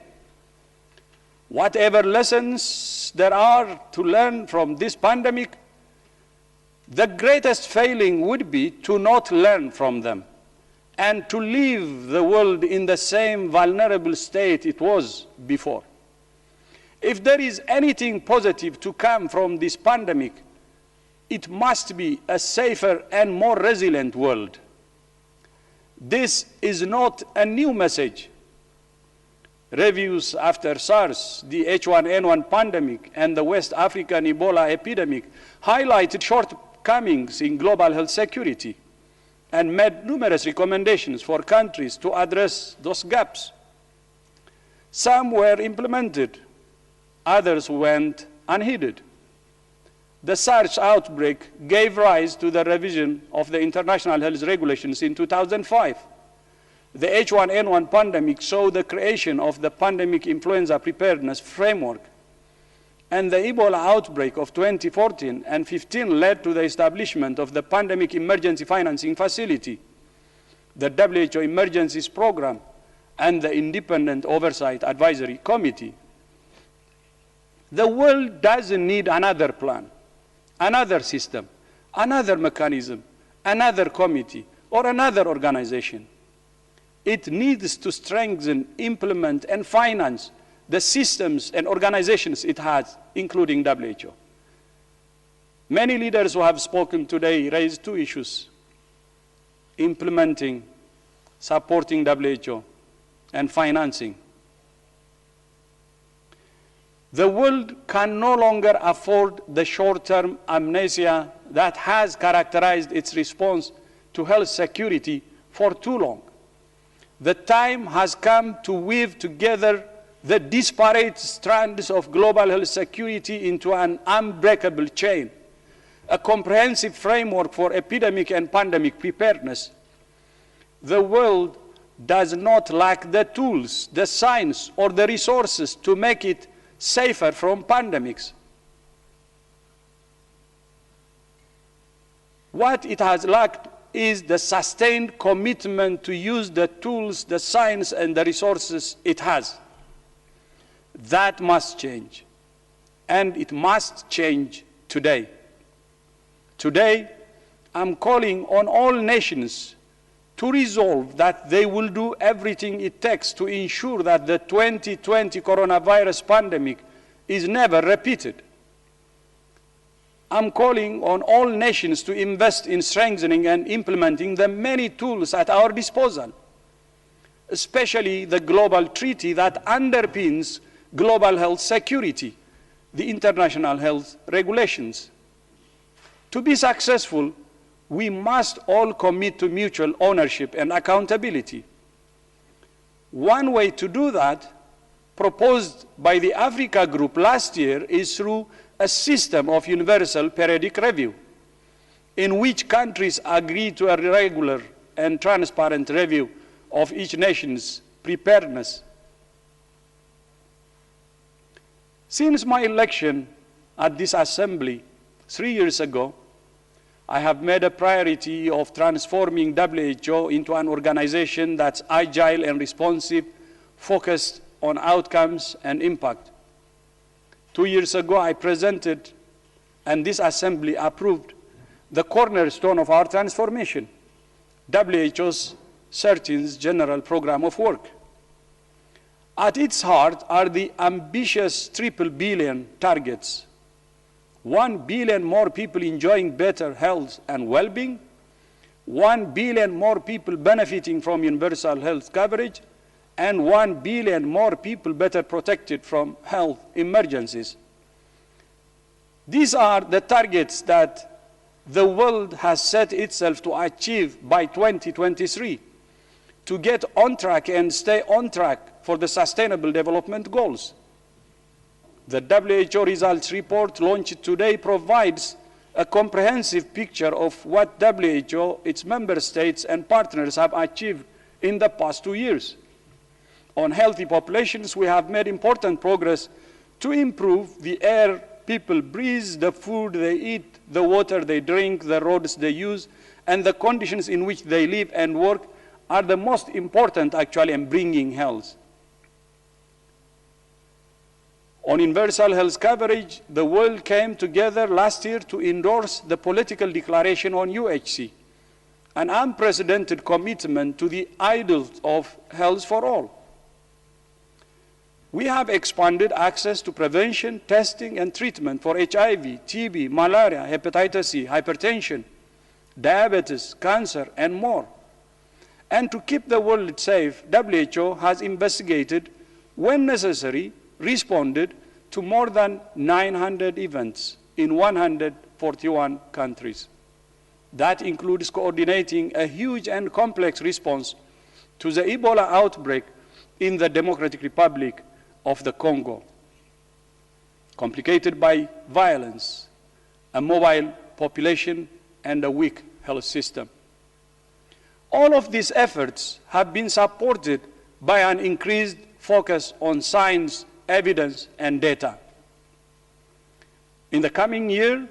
Whatever lessons there are to learn from this pandemic, the greatest failing would be to not learn from them and to leave the world in the same vulnerable state it was before. If there is anything positive to come from this pandemic, it must be a safer and more resilient world. This is not a new message. Reviews after SARS, the H1N1 pandemic, and the West African Ebola epidemic highlighted shortcomings in global health security and made numerous recommendations for countries to address those gaps. Some were implemented, others went unheeded. The SARS outbreak gave rise to the revision of the international health regulations in 2005. The H1N1 pandemic saw the creation of the Pandemic Influenza Preparedness Framework, and the Ebola outbreak of 2014 and 15 led to the establishment of the Pandemic Emergency Financing Facility, the WHO Emergencies Program, and the Independent Oversight Advisory Committee. The world doesn't need another plan, another system, another mechanism, another committee, or another organization. It needs to strengthen, implement, and finance the systems and organizations it has, including WHO. Many leaders who have spoken today raised two issues: implementing, supporting WHO, and financing. The world can no longer afford the short-term amnesia that has characterized its response to health security for too long. The time has come to weave together the disparate strands of global health security into an unbreakable chain, a comprehensive framework for epidemic and pandemic preparedness. The world does not lack the tools, the science, or the resources to make it safer from pandemics. What it has lacked is the sustained commitment to use the tools, the science, and the resources it has. That must change, and it must change today. Today, I'm calling on all nations to resolve that they will do everything it takes to ensure that the 2020 coronavirus pandemic is never repeated. I'm calling on all nations to invest in strengthening and implementing the many tools at our disposal, especially the global treaty that underpins global health security, the international health regulations. To be successful, we must all commit to mutual ownership and accountability. One way to do that, proposed by the Africa Group last year, is through a system of universal periodic review, in which countries agree to a regular and transparent review of each nation's preparedness. Since my election at this Assembly, 3 years ago, I have made a priority of transforming WHO into an organization that's agile and responsive, focused on outcomes and impact. 2 years ago, I presented, and this assembly approved, the cornerstone of our transformation, WHO's 13th General Program of Work. At its heart are the ambitious triple billion targets: 1 billion more people enjoying better health and well-being, 1 billion more people benefiting from universal health coverage, and 1 billion more people better protected from health emergencies. These are the targets that the world has set itself to achieve by 2023 to get on track and stay on track for the Sustainable Development Goals. The WHO results report launched today provides a comprehensive picture of what WHO, its member states and partners have achieved in the past 2 years. On healthy populations, we have made important progress to improve the air people breathe, the food they eat, the water they drink, the roads they use, and the conditions in which they live and work are the most important actually in bringing health. On universal health coverage, the world came together last year to endorse the political declaration on UHC, an unprecedented commitment to the ideals of health for all. We have expanded access to prevention, testing, and treatment for HIV, TB, malaria, hepatitis C, hypertension, diabetes, cancer, and more. And to keep the world safe, WHO has investigated, when necessary, responded to more than 900 events in 141 countries. That includes coordinating a huge and complex response to the Ebola outbreak in the Democratic Republic of the Congo, complicated by violence, a mobile population, and a weak health system. All of these efforts have been supported by an increased focus on science, evidence, and data. In the coming year,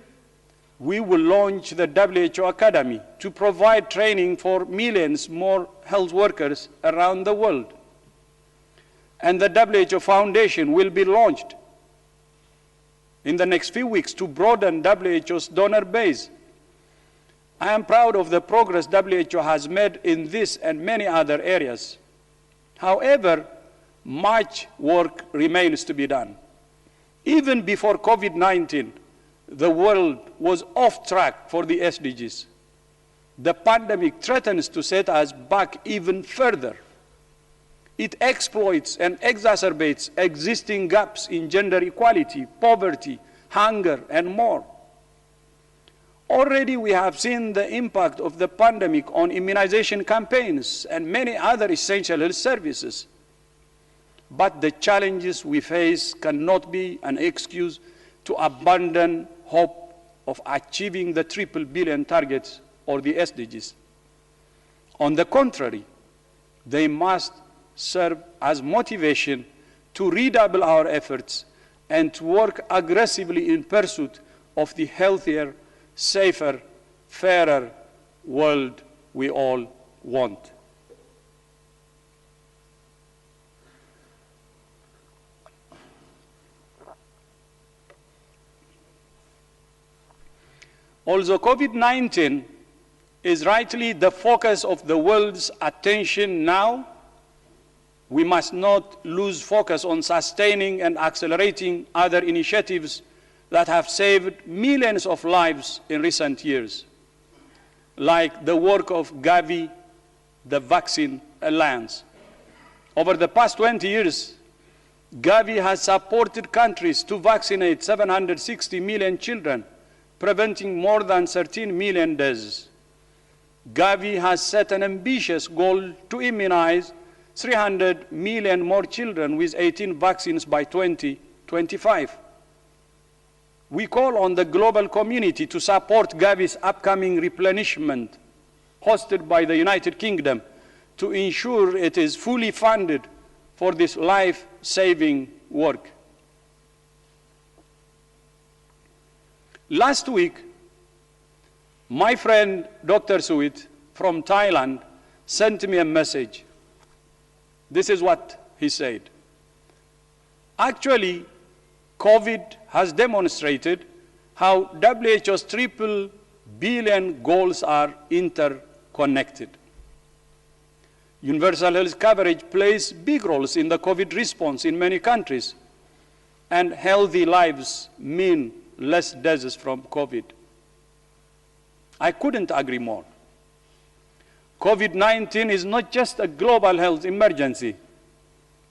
we will launch the WHO Academy to provide training for millions more health workers around the world. And the WHO Foundation will be launched in the next few weeks to broaden WHO's donor base. I am proud of the progress WHO has made in this and many other areas. However, much work remains to be done. Even before COVID-19, the world was off track for the SDGs. The pandemic threatens to set us back even further. It exploits and exacerbates existing gaps in gender equality, poverty, hunger, and more. Already we have seen the impact of the pandemic on immunization campaigns and many other essential health services. But the challenges we face cannot be an excuse to abandon hope of achieving the triple billion targets or the SDGs. On the contrary, they must serve as motivation to redouble our efforts and to work aggressively in pursuit of the healthier, safer, fairer world we all want. Although COVID-19 is rightly the focus of the world's attention now, we must not lose focus on sustaining and accelerating other initiatives that have saved millions of lives in recent years, like the work of Gavi, the Vaccine Alliance. Over the past 20 years, Gavi has supported countries to vaccinate 760 million children, preventing more than 13 million deaths. Gavi has set an ambitious goal to immunize 300 million more children with 18 vaccines by 2025. We call on the global community to support Gavi's upcoming replenishment, hosted by the United Kingdom, to ensure it is fully funded for this life-saving work. Last week, my friend Dr. Suit from Thailand sent me a message. This is what he said. Actually, COVID has demonstrated how WHO's triple billion goals are interconnected. Universal health coverage plays big roles in the COVID response in many countries, and healthy lives mean less deaths from COVID. I couldn't agree more. COVID-19 is not just a global health emergency.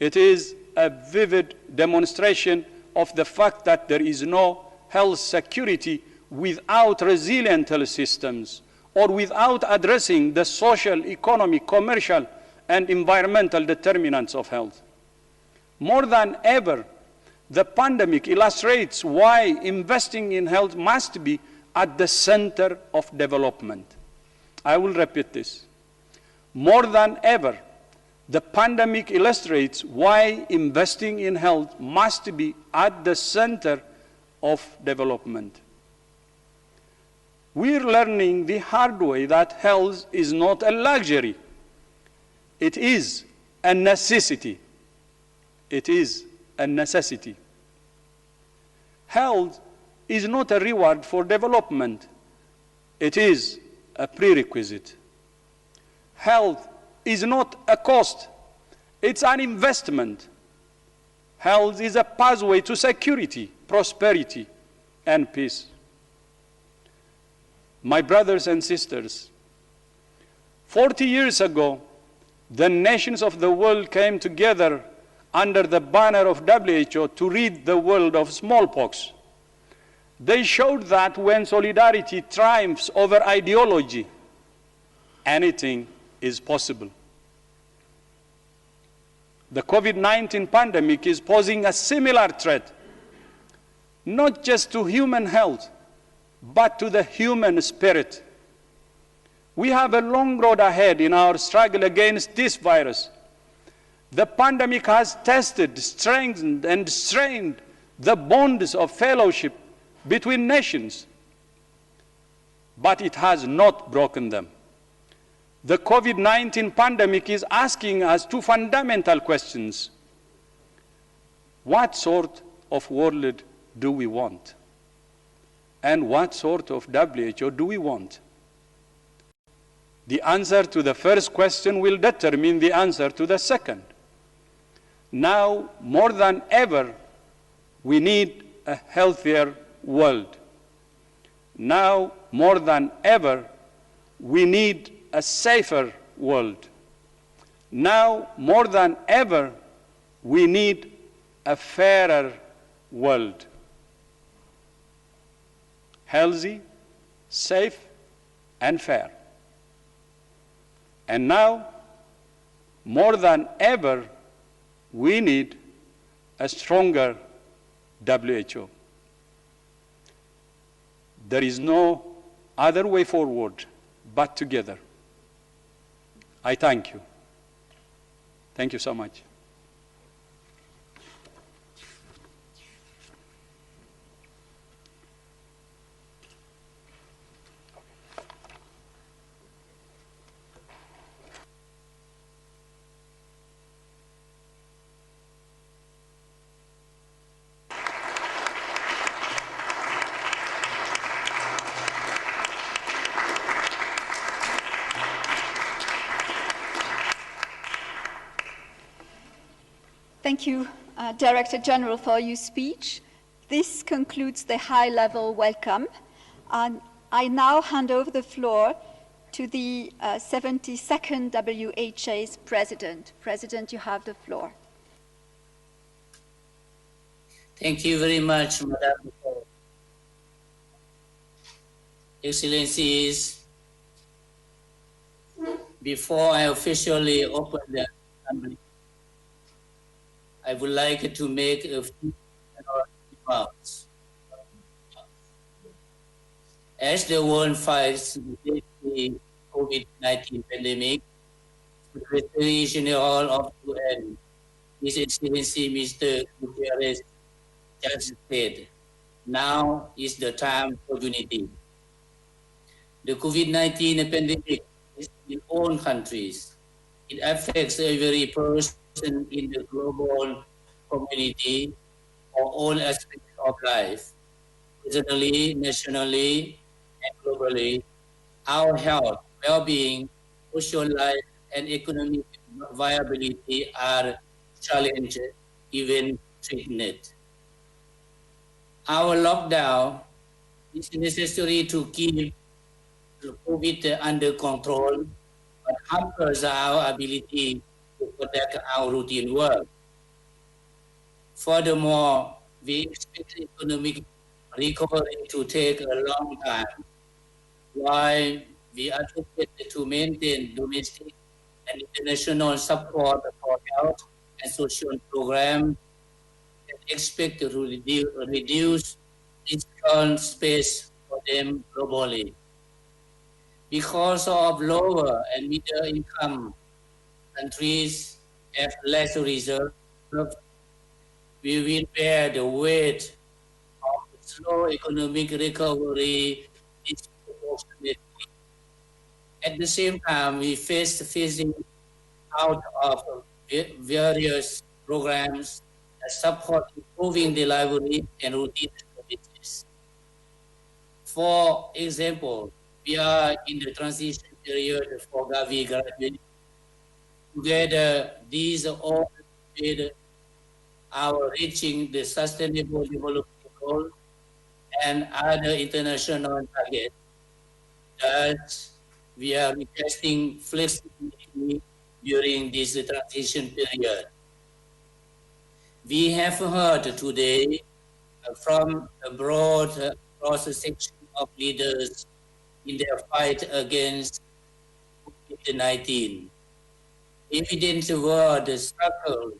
It is a vivid demonstration of the fact that there is no health security without resilient health systems or without addressing the social, economic, commercial, and environmental determinants of health. More than ever, the pandemic illustrates why investing in health must be at the center of development. I will repeat this. More than ever, the pandemic illustrates why investing in health must be at the center of development. We're learning the hard way that health is not a luxury. It is a necessity. It is a necessity. Health is not a reward for development. It is a prerequisite. Health is not a cost. It's an investment. Health is a pathway to security, prosperity, and peace. My brothers and sisters, 40 years ago, the nations of the world came together under the banner of WHO to rid the world of smallpox. They showed that when solidarity triumphs over ideology, anything is possible. The COVID-19 pandemic is posing a similar threat, not just to human health, but to the human spirit. We have a long road ahead in our struggle against this virus. The pandemic has tested, strengthened, and strained the bonds of fellowship between nations, but it has not broken them. The COVID-19 pandemic is asking us two fundamental questions. What sort of world do we want? And what sort of WHO do we want? The answer to the first question will determine the answer to the second. Now, more than ever, we need a healthier world. Now, more than ever, we need a safer world. Now, more than ever, we need a fairer world. Healthy, safe, and fair. And now, more than ever, we need a stronger WHO. There is no other way forward but together. I thank you. Thank you so much. Thank you, Director General, for your speech. This concludes the high-level welcome. And I now hand over the floor to the 72nd WHA's President. President, you have the floor. Thank you very much, Madam. Excellencies, before I officially open the assembly, I would like to make a few remarks. As the world fights the COVID-19 pandemic, the Secretary General of UN, His Excellency Mr. Guterres, just said, Now is the time for unity. The COVID-19 pandemic is in all countries. It affects every person in the global community or all aspects of life, regionally, nationally, and globally. Our health, well-being, social life, and economic viability are challenged, even threatened. Our lockdown is necessary to keep COVID under control, but hampers our ability to conduct our routine work. Furthermore, we expect economic recovery to take a long time. While we advocate to maintain domestic and international support for health and social programs, and expect to reduce fiscal space for them globally. Because of lower and middle income countries have less reserve, we will bear the weight of the slow economic recovery disproportionately. At the same time, we phasing out of various programs that support improving delivery and routine services. For example, we are in the transition period for Gavi graduate. Together, these all with our reaching the Sustainable Development Goal and other international targets. Thus, we are requesting flexibility during this transition period. We have heard today from a broad cross-section of leaders in their fight against COVID-19. Evident were the struggles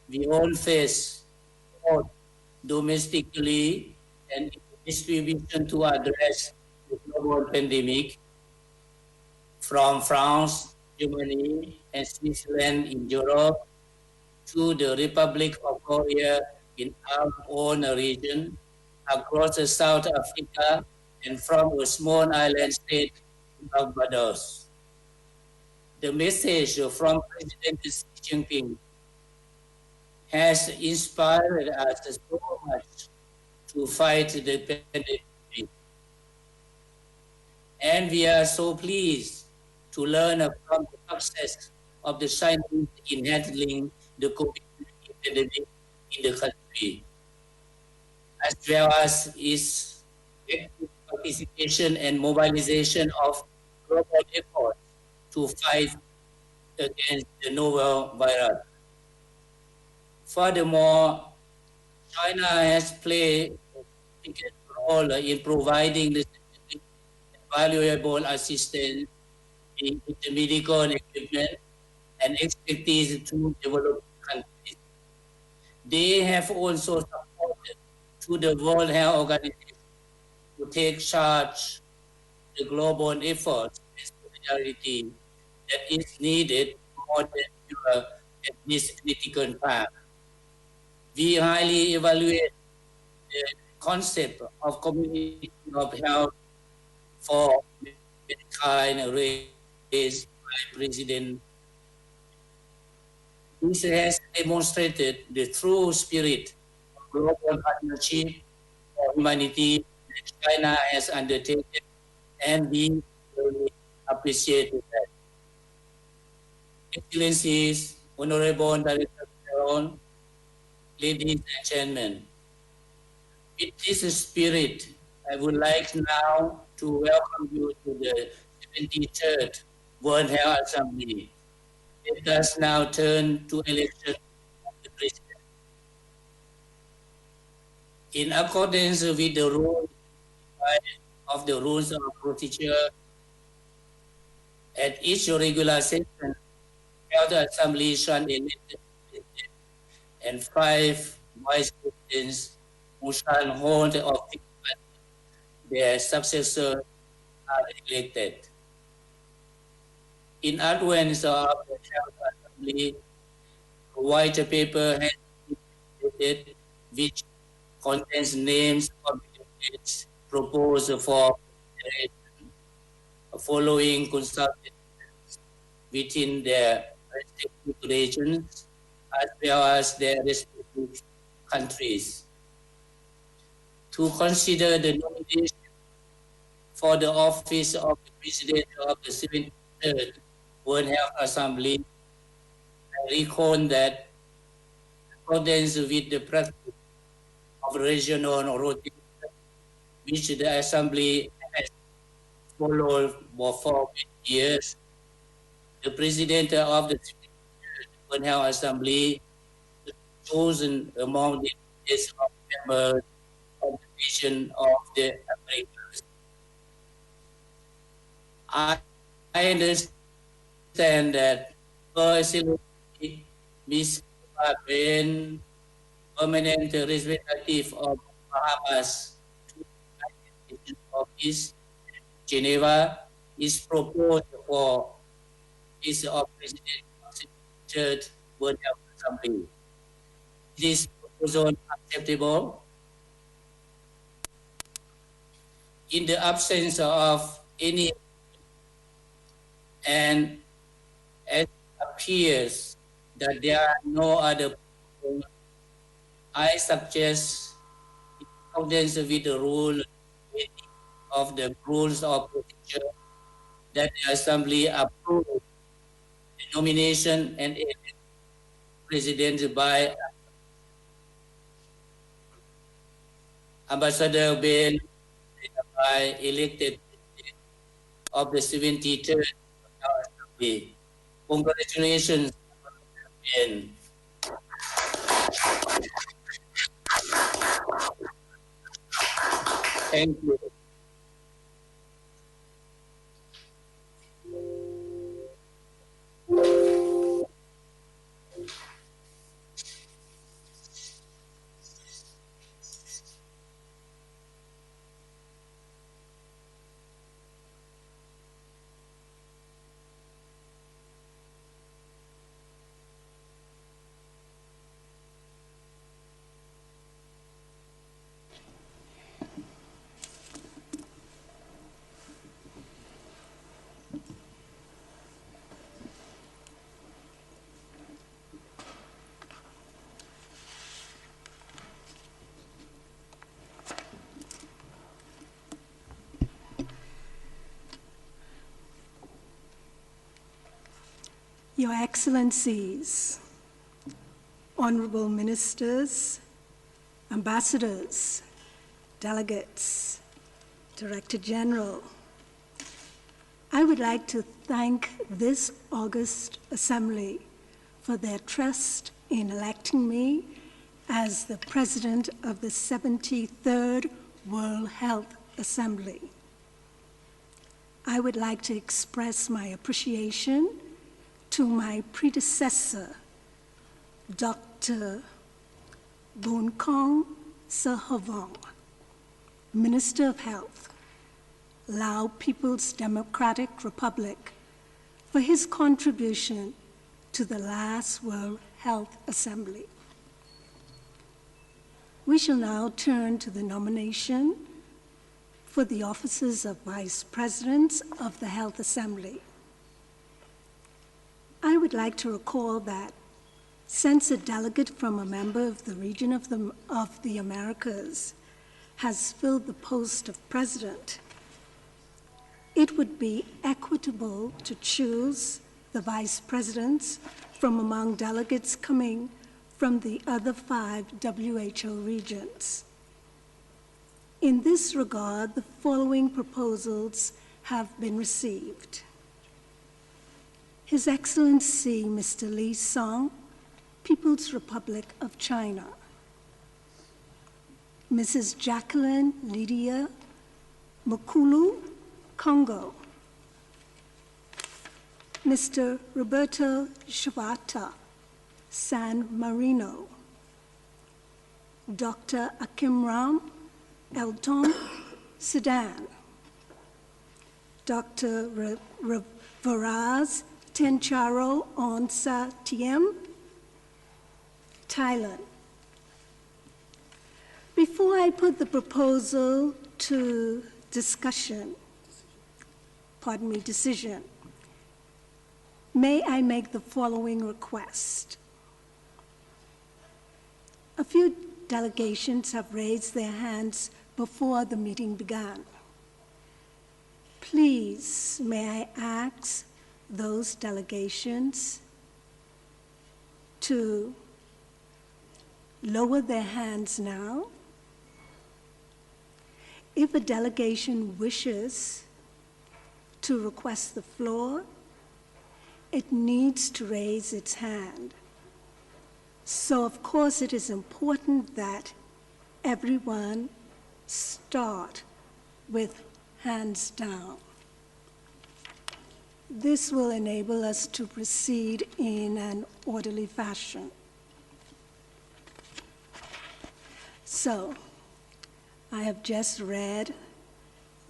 we all face, both domestically and distribution to address the global pandemic, from France, Germany, and Switzerland in Europe to the Republic of Korea in our own region, across South Africa, and from a small island state, Barbados. The message from President Xi Jinping has inspired us so much to fight the pandemic. And we are so pleased to learn from the success of the scientists in handling the COVID-19 pandemic in the country, as well as its active participation and mobilization of global efforts to fight against the novel virus. Furthermore, China has played a significant role in providing the valuable assistance in the medical equipment and expertise to developing countries. They have also supported to the World Health Organization to take charge the global efforts and solidarity that is needed more than ever at this critical time. We highly evaluate the concept of community of health for mankind raised by President. This has demonstrated the true spirit of global partnership for humanity that China has undertaken, and we really appreciate that. Excellencies, Honorable Director General, ladies and gentlemen, with this spirit, I would like now to welcome you to the 73rd World Health Assembly. Let us now turn to election of the President. In accordance with the rules of the rules of procedure, at each regular session, Health Assembly shall elect the President and 5 Vice Presidents who shall hold office until their successors are elected. In advance of the Health Assembly, a white paper has been created which contains names of candidates proposed for consideration following consultations within their respective regions as well as their respective countries. To consider the nomination for the office of the President of the 73rd World Health Assembly, I recall that accordance with the practice of regional rotation, which the Assembly has followed for many years, the President of the 73rd World Health Assembly is chosen among the list of members of the nation of the Americas. I understand that Excellency Ms. Ben, permanent representative of Bahamas to the United Nations Office, Geneva, is proposed for office of President of the Third World Health Assembly. Is this proposal acceptable? In the absence of any, and as appears that there are no other proposals, I suggest, in accordance with the rule of the rules of procedure, that the Assembly approve the nomination and elect President by Ambassador Ben by elected President of the 73rd Assembly. Congratulations, Ben. Thank you. Your Excellencies, Honorable Ministers, Ambassadors, Delegates, Director General, I would like to thank this august Assembly for their trust in electing me as the President of the 73rd World Health Assembly. I would like to express my appreciation to my predecessor, Dr. Bonkong Sahavong, Minister of Health, Lao People's Democratic Republic, for his contribution to the last World Health Assembly. We shall now turn to the nomination for the offices of Vice Presidents of the Health Assembly. I would like to recall that since a delegate from a member of the region of the Americas has filled the post of president, it would be equitable to choose the vice presidents from among delegates coming from the other 5 WHO regions. In this regard, the following proposals have been received. His Excellency Mr. Li Song, People's Republic of China. Mrs. Jacqueline Lydia Mukulu, Congo. Mr. Roberto Shivata, San Marino. Dr. Akimram Elton, Sudan. Dr. Varaz Tencharo Onsa Tiem, Thailand. Before I put the proposal to decision, may I make the following request? A few delegations have raised their hands before the meeting began. Please, may I ask those delegations to lower their hands now? If a delegation wishes to request the floor, it needs to raise its hand. So, of course, it is important that everyone start with hands down. This will enable us to proceed in an orderly fashion. So, I have just read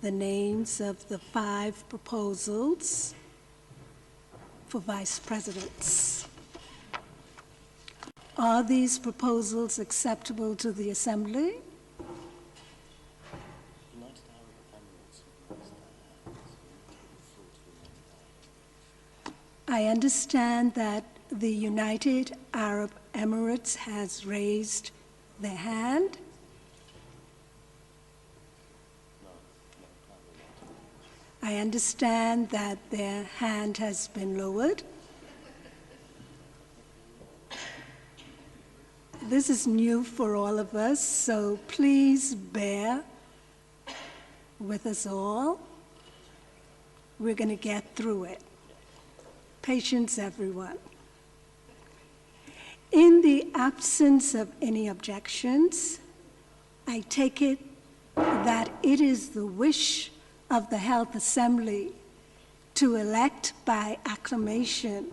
the names of the 5 proposals for vice presidents. Are these proposals acceptable to the Assembly? I understand that the United Arab Emirates has raised their hand. I understand that their hand has been lowered. This is new for all of us, so please bear with us all. We're going to get through it. Patience, everyone. In the absence of any objections, I take it that it is the wish of the Health Assembly to elect by acclamation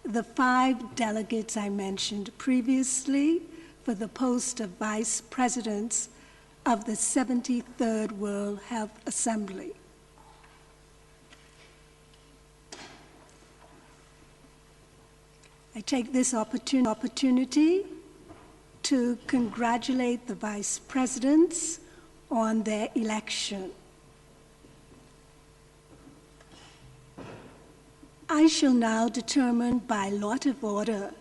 the 5 delegates I mentioned previously for the post of vice presidents of the 73rd World Health Assembly. I take this opportunity to congratulate the vice presidents on their election. I shall now determine by lot of order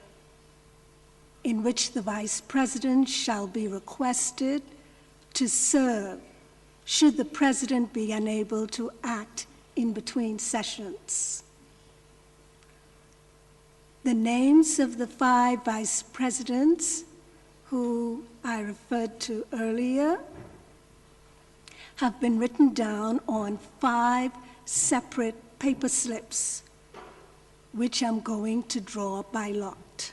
in which the vice president shall be requested to serve should the president be unable to act in between sessions. The names of the 5 vice presidents who I referred to earlier have been written down on 5 separate paper slips, which I'm going to draw by lot.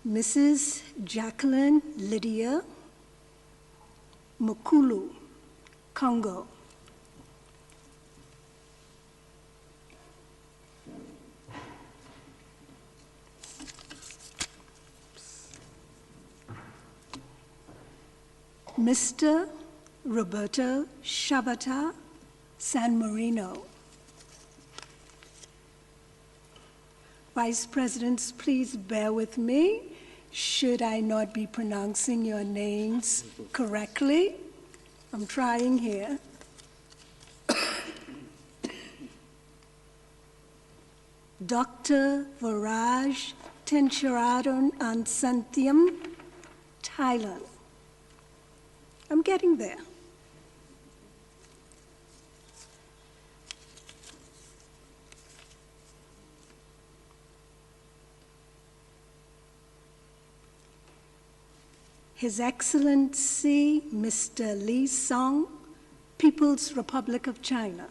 Mrs. Jacqueline Lydia Mukulu, Congo. Mr. Roberto Shabata San Marino. Vice Presidents, please bear with me should I not be pronouncing your names correctly. I'm trying here. Dr. Viraj Tencharadon Ansantiam, Thailand. I'm getting there. His Excellency Mr. Li Song, People's Republic of China.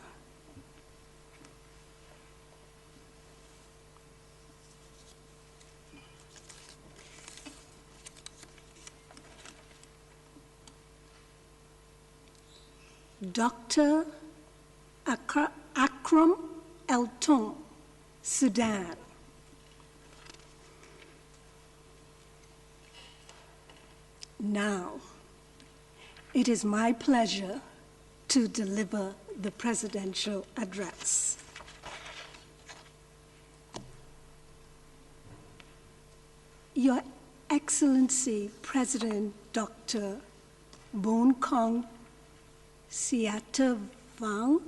Dr. Akram Elton, Sudan. Now, it is my pleasure to deliver the presidential address. Your Excellency President Dr. Boon Khong Siatavang,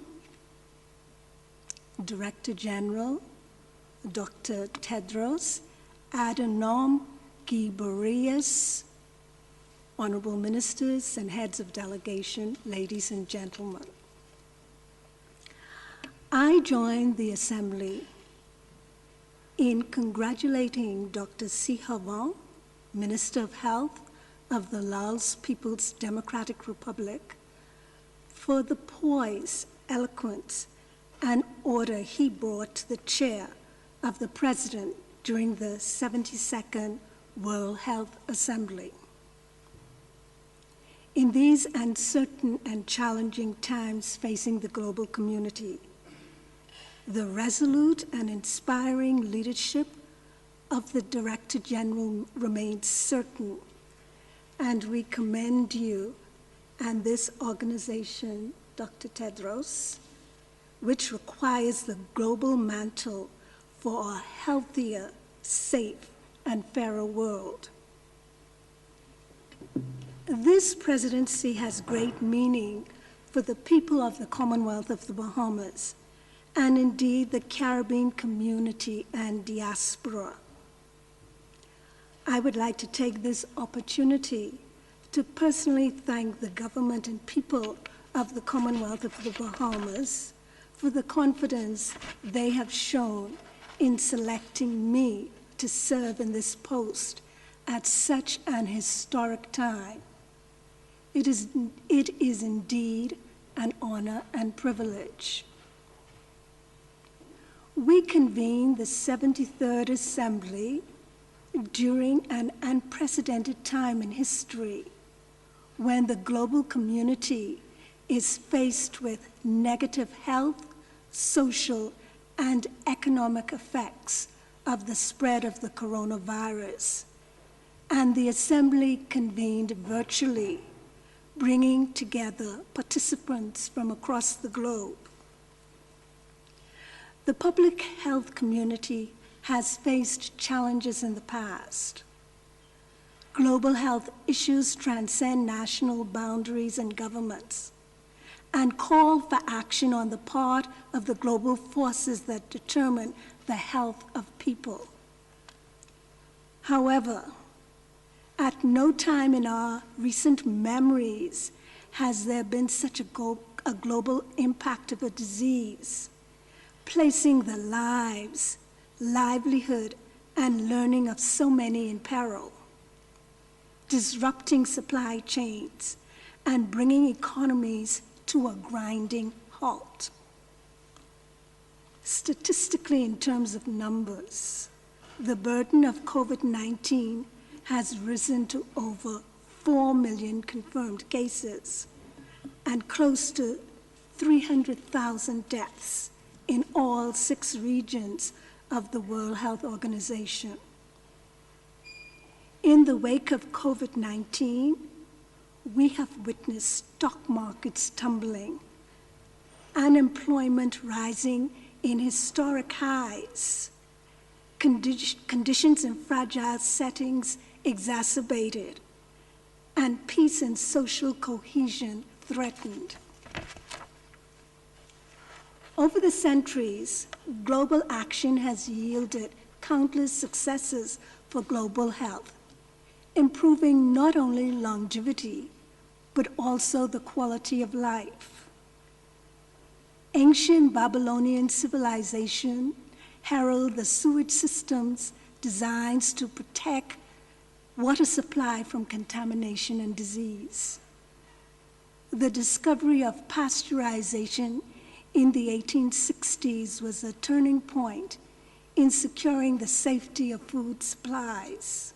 Director General Dr. Tedros Adhanom Ghebreyesus, Honorable Ministers and Heads of Delegation, ladies and gentlemen. I join the Assembly in congratulating Dr. Sihathavong, Minister of Health of the Laos People's Democratic Republic, for the poise, eloquence, and order he brought to the chair of the President during the 72nd World Health Assembly. In these uncertain and challenging times facing the global community, the resolute and inspiring leadership of the Director General remains certain, and we commend you and this organization, Dr. Tedros, which requires the global mantle for a healthier, safe, and fairer world. This presidency has great meaning for the people of the Commonwealth of the Bahamas, and indeed the Caribbean community and diaspora. I would like to take this opportunity to personally thank the government and people of the Commonwealth of the Bahamas for the confidence they have shown in selecting me to serve in this post at such an historic time. It is indeed an honor and privilege. We convene the 73rd Assembly during an unprecedented time in history when the global community is faced with negative health, social, and economic effects of the spread of the coronavirus. And the Assembly convened virtually, bringing together participants from across the globe. The public health community has faced challenges in the past. Global health issues transcend national boundaries and governments and call for action on the part of the global forces that determine the health of people. However, at no time in our recent memories has there been such a global impact of a disease, placing the lives, livelihood, and learning of so many in peril, disrupting supply chains, and bringing economies to a grinding halt. Statistically, in terms of numbers, the burden of COVID-19 has risen to over 4 million confirmed cases and close to 300,000 deaths in all 6 regions of the World Health Organization. In the wake of COVID-19, we have witnessed stock markets tumbling, unemployment rising in historic highs, conditions in fragile settings exacerbated, and peace and social cohesion threatened. Over the centuries, global action has yielded countless successes for global health, improving not only longevity, but also the quality of life. Ancient Babylonian civilization heralded the sewage systems designed to protect water supply from contamination and disease. The discovery of pasteurization in the 1860s was a turning point in securing the safety of food supplies.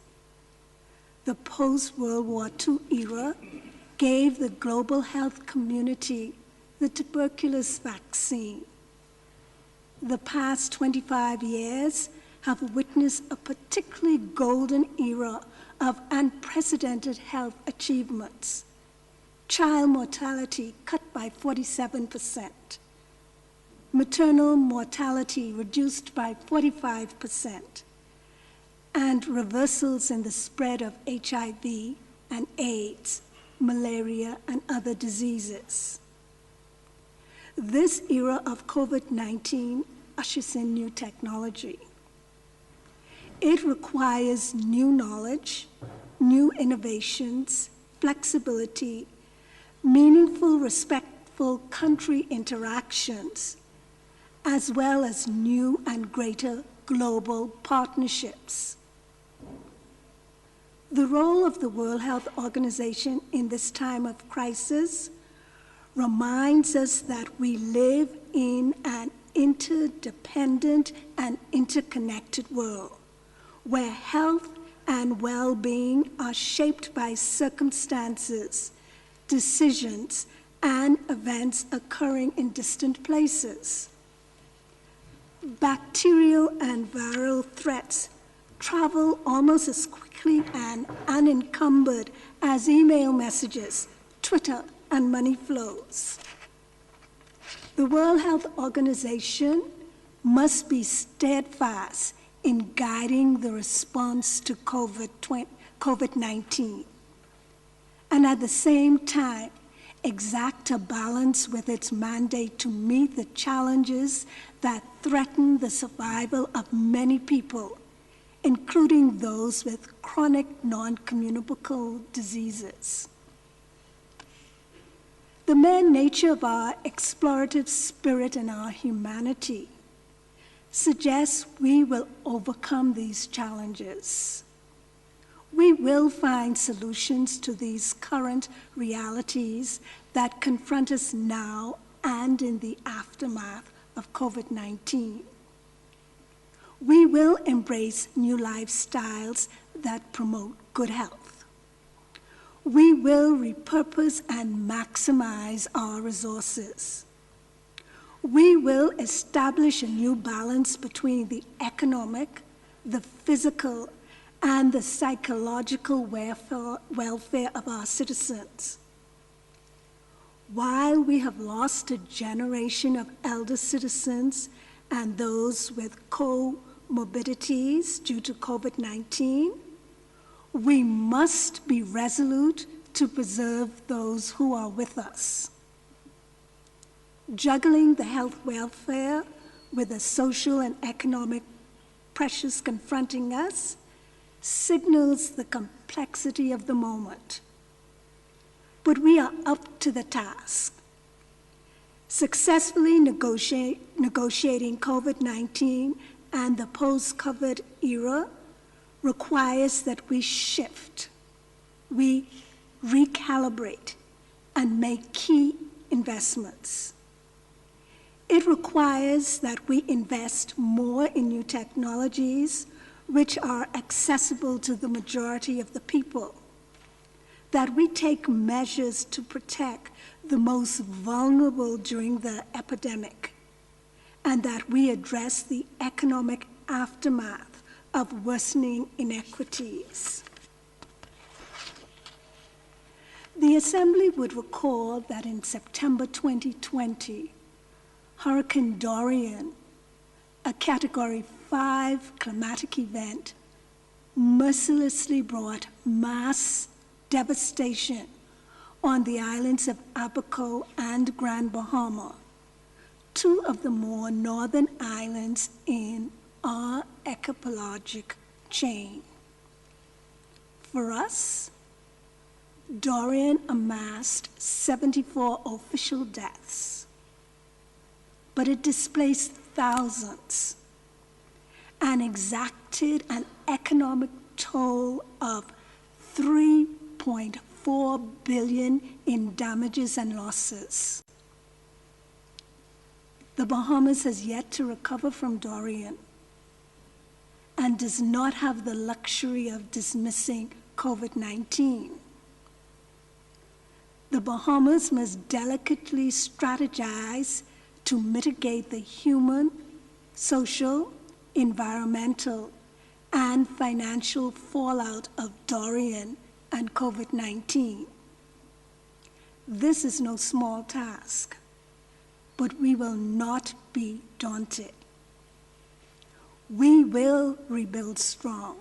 The post-World War II era gave the global health community the tuberculosis vaccine. The past 25 years have witnessed a particularly golden era of unprecedented health achievements. child mortality cut by 47%, maternal mortality reduced by 45%, and reversals in the spread of HIV and AIDS, malaria, and other diseases. This era of COVID-19 ushers in new technology. It requires new knowledge, new innovations, flexibility, meaningful, respectful country interactions, as well as new and greater global partnerships. The role of the World Health Organization in this time of crisis reminds us that we live in an interdependent and interconnected world, where health and well-being are shaped by circumstances, decisions, and events occurring in distant places. Bacterial and viral threats travel almost as quickly and unencumbered as email messages, Twitter, and money flows. The World Health Organization must be steadfast in guiding the response to COVID-19, and at the same time, exact a balance with its mandate to meet the challenges that threaten the survival of many people, including those with chronic non-communicable diseases. The mere nature of our explorative spirit and our humanity suggests we will overcome these challenges. We will find solutions to these current realities that confront us now and in the aftermath of COVID-19. We will embrace new lifestyles that promote good health. We will repurpose and maximize our resources. We will establish a new balance between the economic, the physical, and the psychological welfare of our citizens. While we have lost a generation of elder citizens and those with comorbidities due to COVID-19, we must be resolute to preserve those who are with us. Juggling the health welfare with the social and economic pressures confronting us signals the complexity of the moment. But we are up to the task. Successfully negotiating COVID-19 and the post-COVID era requires that we shift, we recalibrate, and make key investments. It requires that we invest more in new technologies which are accessible to the majority of the people, that we take measures to protect the most vulnerable during the epidemic, and that we address the economic aftermath of worsening inequities. The Assembly would recall that in September 2020, Hurricane Dorian, a Category 5 climatic event, mercilessly brought mass devastation on the islands of Abaco and Grand Bahama, two of the more northern islands in our archipelagic chain. For us, Dorian amassed 74 official deaths, but it displaced thousands and exacted an economic toll of $3.4 billion in damages and losses. The Bahamas has yet to recover from Dorian and does not have the luxury of dismissing COVID-19. The Bahamas must delicately strategize to mitigate the human, social, environmental, and financial fallout of Dorian and COVID-19. This is no small task, but we will not be daunted. We will rebuild strong.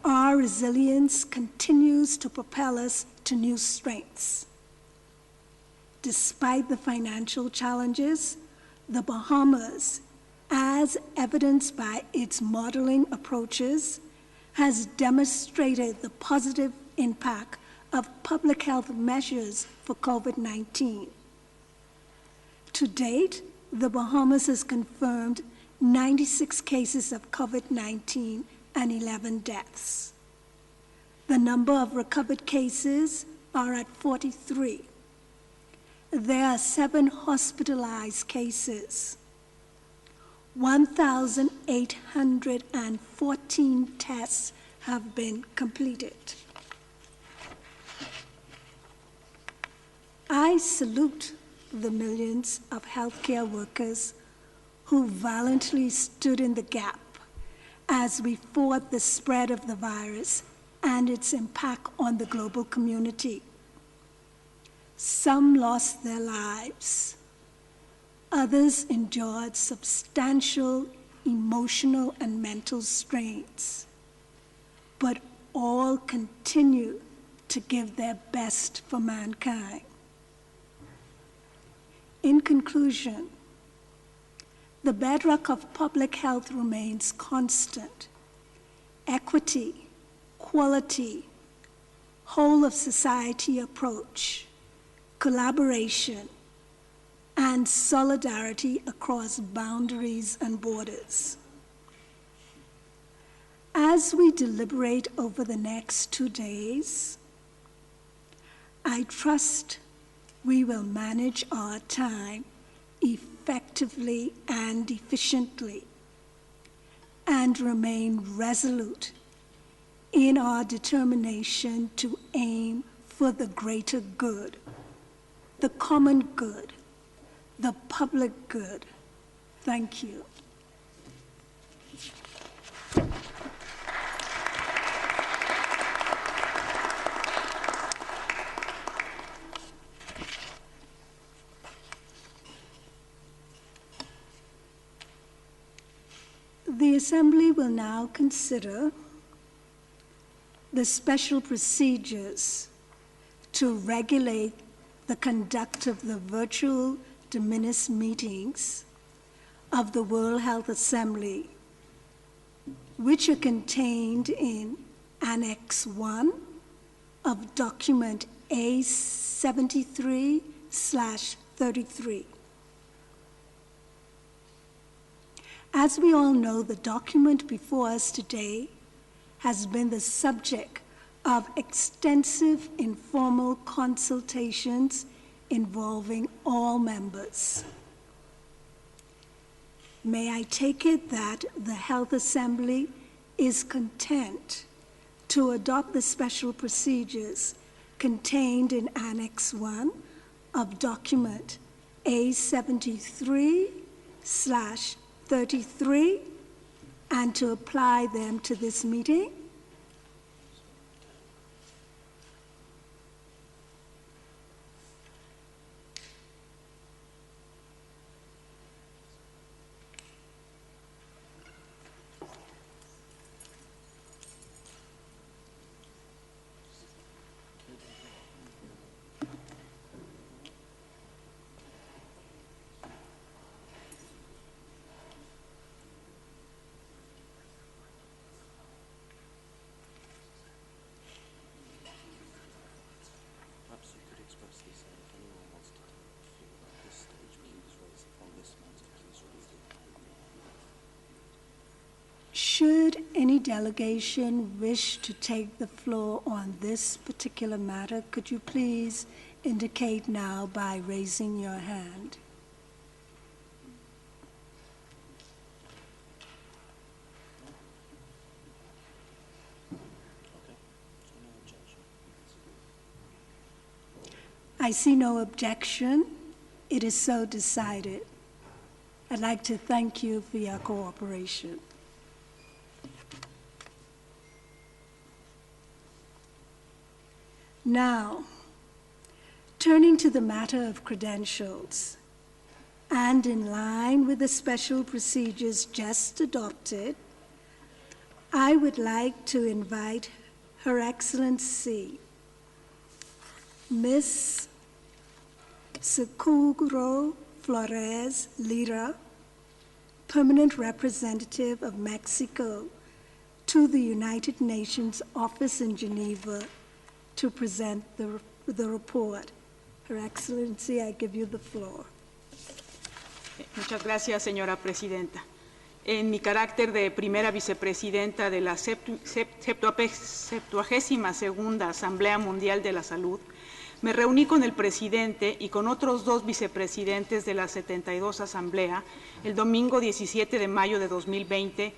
Our resilience continues to propel us to new strengths. Despite the financial challenges, the Bahamas, as evidenced by its modeling approaches, has demonstrated the positive impact of public health measures for COVID-19. To date, the Bahamas has confirmed 96 cases of COVID-19 and 11 deaths. The number of recovered cases are at 43. There are 7 hospitalized cases. 1,814 tests have been completed. I salute the millions of healthcare workers who valiantly stood in the gap as we fought the spread of the virus and its impact on the global community. Some lost their lives. Others endured substantial emotional and mental strains, but all continue to give their best for mankind. In conclusion, the bedrock of public health remains constant. Equity, quality, whole of society approach, collaboration, and solidarity across boundaries and borders. As we deliberate over the next 2 days, I trust we will manage our time effectively and efficiently and remain resolute in our determination to aim for the greater good, the common good, the public good. Thank you. The Assembly will now consider the special procedures to regulate the conduct of the virtual de minimis meetings of the World Health Assembly, which are contained in Annex 1 of document A73/33. As we all know, the document before us today has been the subject of extensive informal consultations involving all members. May I take it that the Health Assembly is content to adopt the special procedures contained in Annex 1 of document A73/33 and to apply them to this meeting? Should any delegation wish to take the floor on this particular matter, could you please indicate now by raising your hand? I see no objection. It is so decided. I'd like to thank you for your cooperation. Now, Turning to the matter of credentials, and in line with the special procedures just adopted, I would like to invite Her Excellency, Ms. Socorro Flores Lira, Permanent Representative of Mexico to the United Nations Office in Geneva, to present the report. Her Excellency, I give you the floor. Muchas gracias, señora presidenta. En mi carácter de primera vicepresidenta de la 72ª Asamblea Mundial de la Salud, me reuní con el presidente y con otros dos vicepresidentes de la 72 Asamblea el domingo 17 de mayo de 2020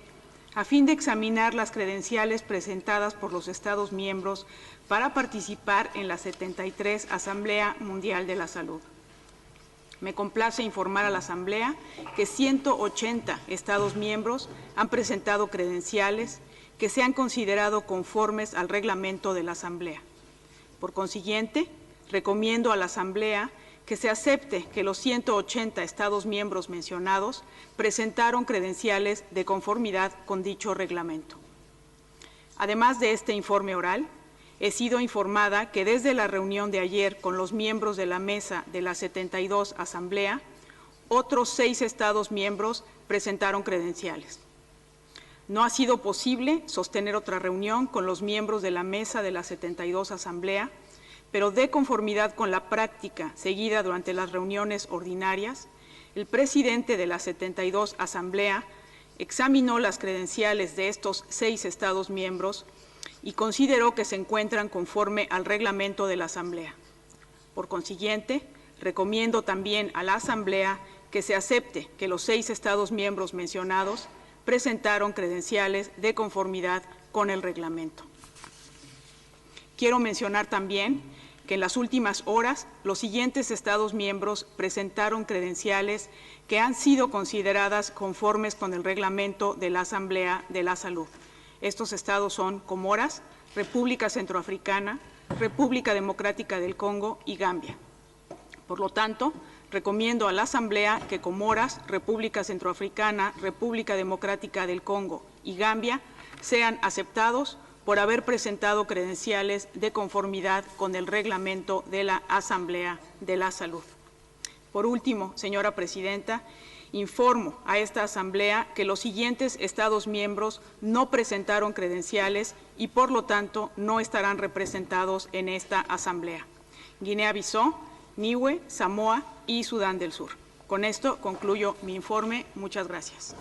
a fin de examinar las credenciales presentadas por los Estados miembros para participar en la 73 Asamblea Mundial de la Salud. Me complace informar a la Asamblea que 180 Estados miembros han presentado credenciales que se han considerado conformes al reglamento de la Asamblea. Por consiguiente, recomiendo a la Asamblea que se acepte que los 180 Estados miembros mencionados presentaron credenciales de conformidad con dicho reglamento. Además de este informe oral, he sido informada que desde la reunión de ayer con los miembros de la mesa de la 72 Asamblea, otros 6 Estados miembros presentaron credenciales. No ha sido posible sostener otra reunión con los miembros de la mesa de la 72 Asamblea, pero de conformidad con la práctica seguida durante las reuniones ordinarias, el presidente de la 72 Asamblea examinó las credenciales de estos 6 Estados miembros y consideró que se encuentran conforme al reglamento de la Asamblea. Por consiguiente, recomiendo también a la Asamblea que se acepte que los 6 Estados miembros mencionados presentaron credenciales de conformidad con el reglamento. Quiero mencionar también que en las últimas horas los siguientes Estados miembros presentaron credenciales que han sido consideradas conformes con el reglamento de la Asamblea de la Salud. Estos estados son Comoras, República Centroafricana, República Democrática del Congo y Gambia. Por lo tanto, recomiendo a la Asamblea que Comoras, República Centroafricana, República Democrática del Congo y Gambia sean aceptados por haber presentado credenciales de conformidad con el reglamento de la Asamblea de la Salud. Por último, señora presidenta, informo a esta Asamblea que los siguientes Estados miembros no presentaron credenciales y, por lo tanto, no estarán representados en esta Asamblea: Guinea-Bissau, Niue, Samoa y Sudán del Sur. Con esto concluyo mi informe. Muchas gracias.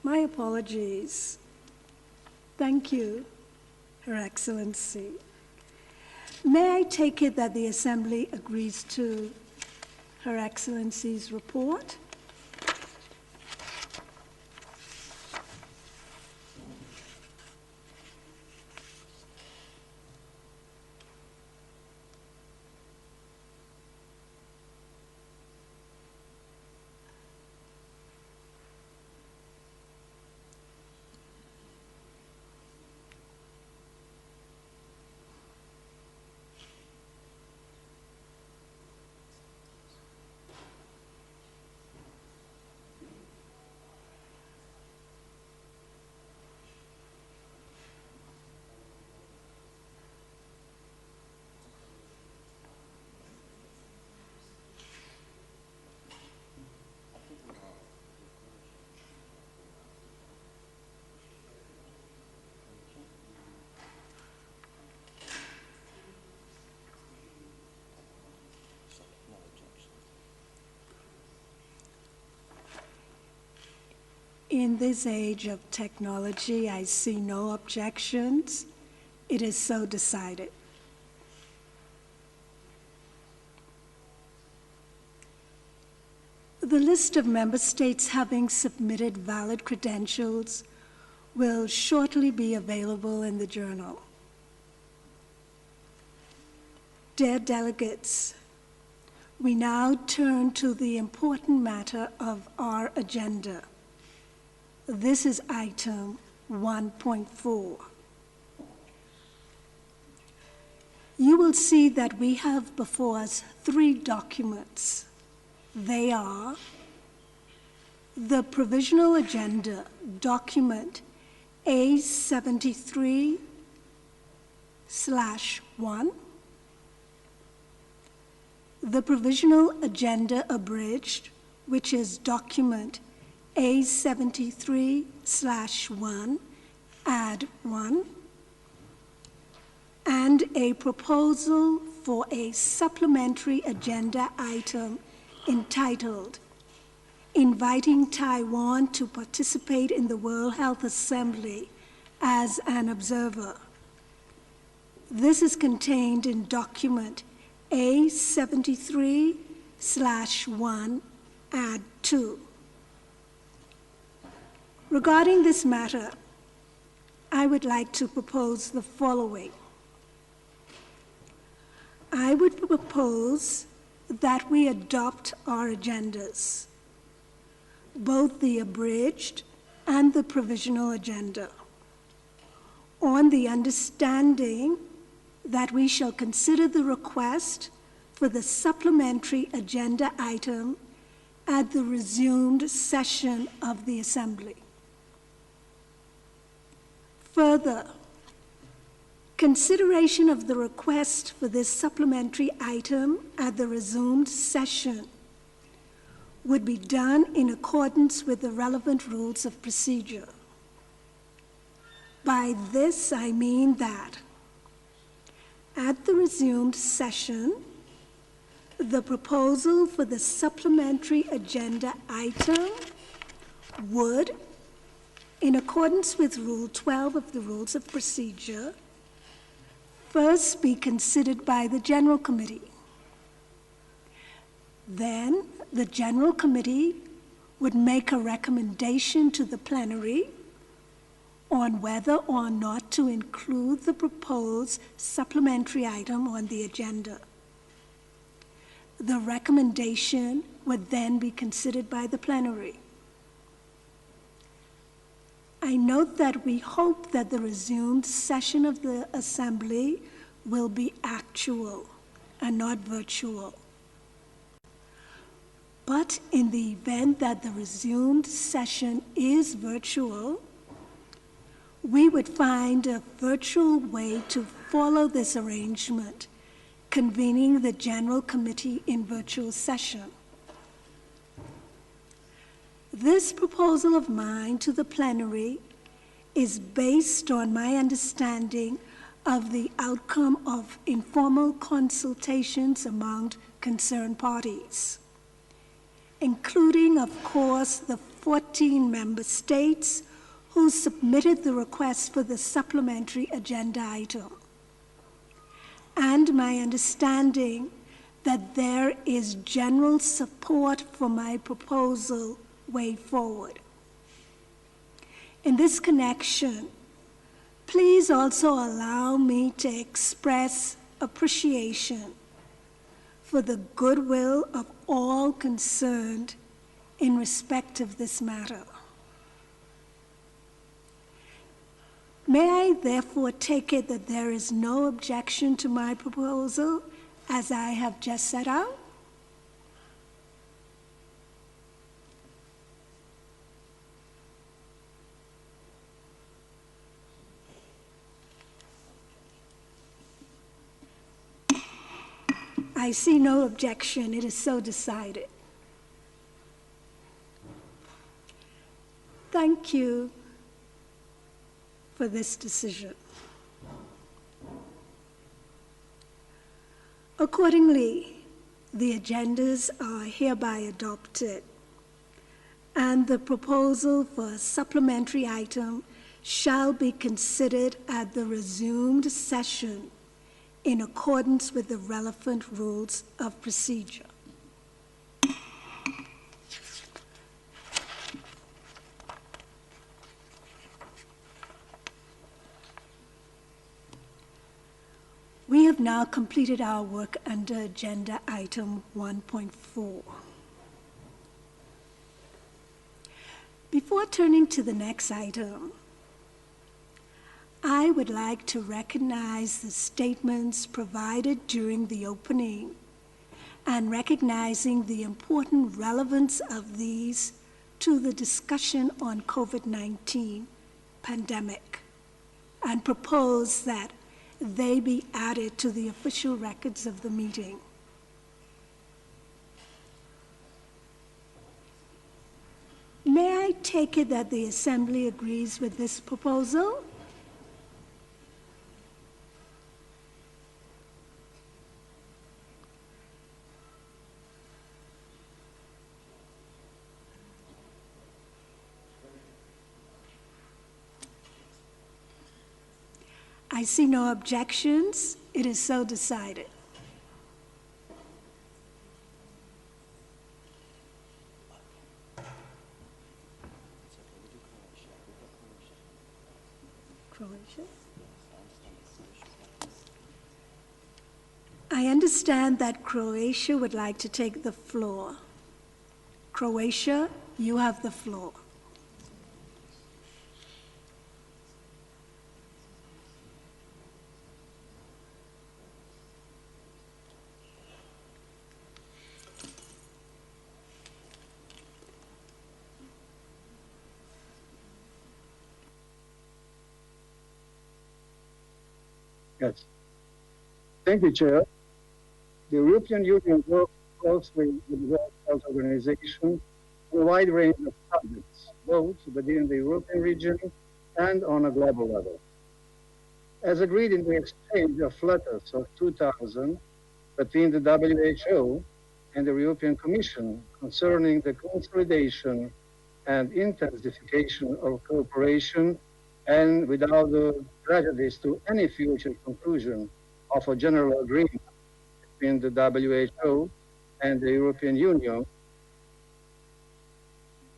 My apologies. Thank you, Her Excellency. May I take it that the Assembly agrees to Her Excellency's report? In this age of technology, I see no objections. It is so decided. The list of member states having submitted valid credentials will shortly be available in the journal. Dear delegates, we now turn to the important matter of our agenda. This is item 1.4. You will see that we have before us 3 documents. They are the Provisional Agenda, document A73/1, the Provisional Agenda Abridged, which is document A73/1, add 1, and a proposal for a supplementary agenda item entitled Inviting Taiwan to Participate in the World Health Assembly as an Observer. This is contained in document A73/1, add 2. Regarding this matter, I would like to propose the following. I would propose that we adopt our agendas, both the abridged and the provisional agenda, on the understanding that we shall consider the request for the supplementary agenda item at the resumed session of the Assembly. Further, consideration of the request for this supplementary item at the resumed session would be done in accordance with the relevant rules of procedure. By this, I mean that at the resumed session, the proposal for the supplementary agenda item would, in accordance with Rule 12 of the Rules of Procedure, first be considered by the General Committee. Then, the General Committee would make a recommendation to the plenary on whether or not to include the proposed supplementary item on the agenda. The recommendation would then be considered by the plenary. I note that we hope that the resumed session of the Assembly will be actual and not virtual. But in the event that the resumed session is virtual, we would find a virtual way to follow this arrangement, convening the General Committee in virtual session. This proposal of mine to the plenary is based on my understanding of the outcome of informal consultations among concerned parties, including, of course, the 14 member states who submitted the request for the supplementary agenda item, and my understanding that there is general support for my proposal way forward. In this connection, please also allow me to express appreciation for the goodwill of all concerned in respect of this matter. May I therefore take it that there is no objection to my proposal as I have just set out? I see no objection. It is so decided. Thank you for this decision. Accordingly, the agendas are hereby adopted, and the proposal for a supplementary item shall be considered at the resumed session in accordance with the relevant rules of procedure. We have now completed our work under Agenda Item 1.4. Before turning to the next item, I would like to recognize the statements provided during the opening and recognizing the important relevance of these to the discussion on COVID-19 pandemic, and propose that they be added to the official records of the meeting. May I take it that the Assembly agrees with this proposal? I see no objections. It is so decided. Croatia. I understand that Croatia would like to take the floor. Croatia, you have the floor. Yes. Thank you, Chair. The European Union works closely with the World Health Organization on a wide range of subjects, both within the European region and on a global level. As agreed in the exchange of letters of 2000 between the WHO and the European Commission concerning the consolidation and intensification of cooperation, and without the prejudice to any future conclusion of a general agreement between the WHO and the European Union,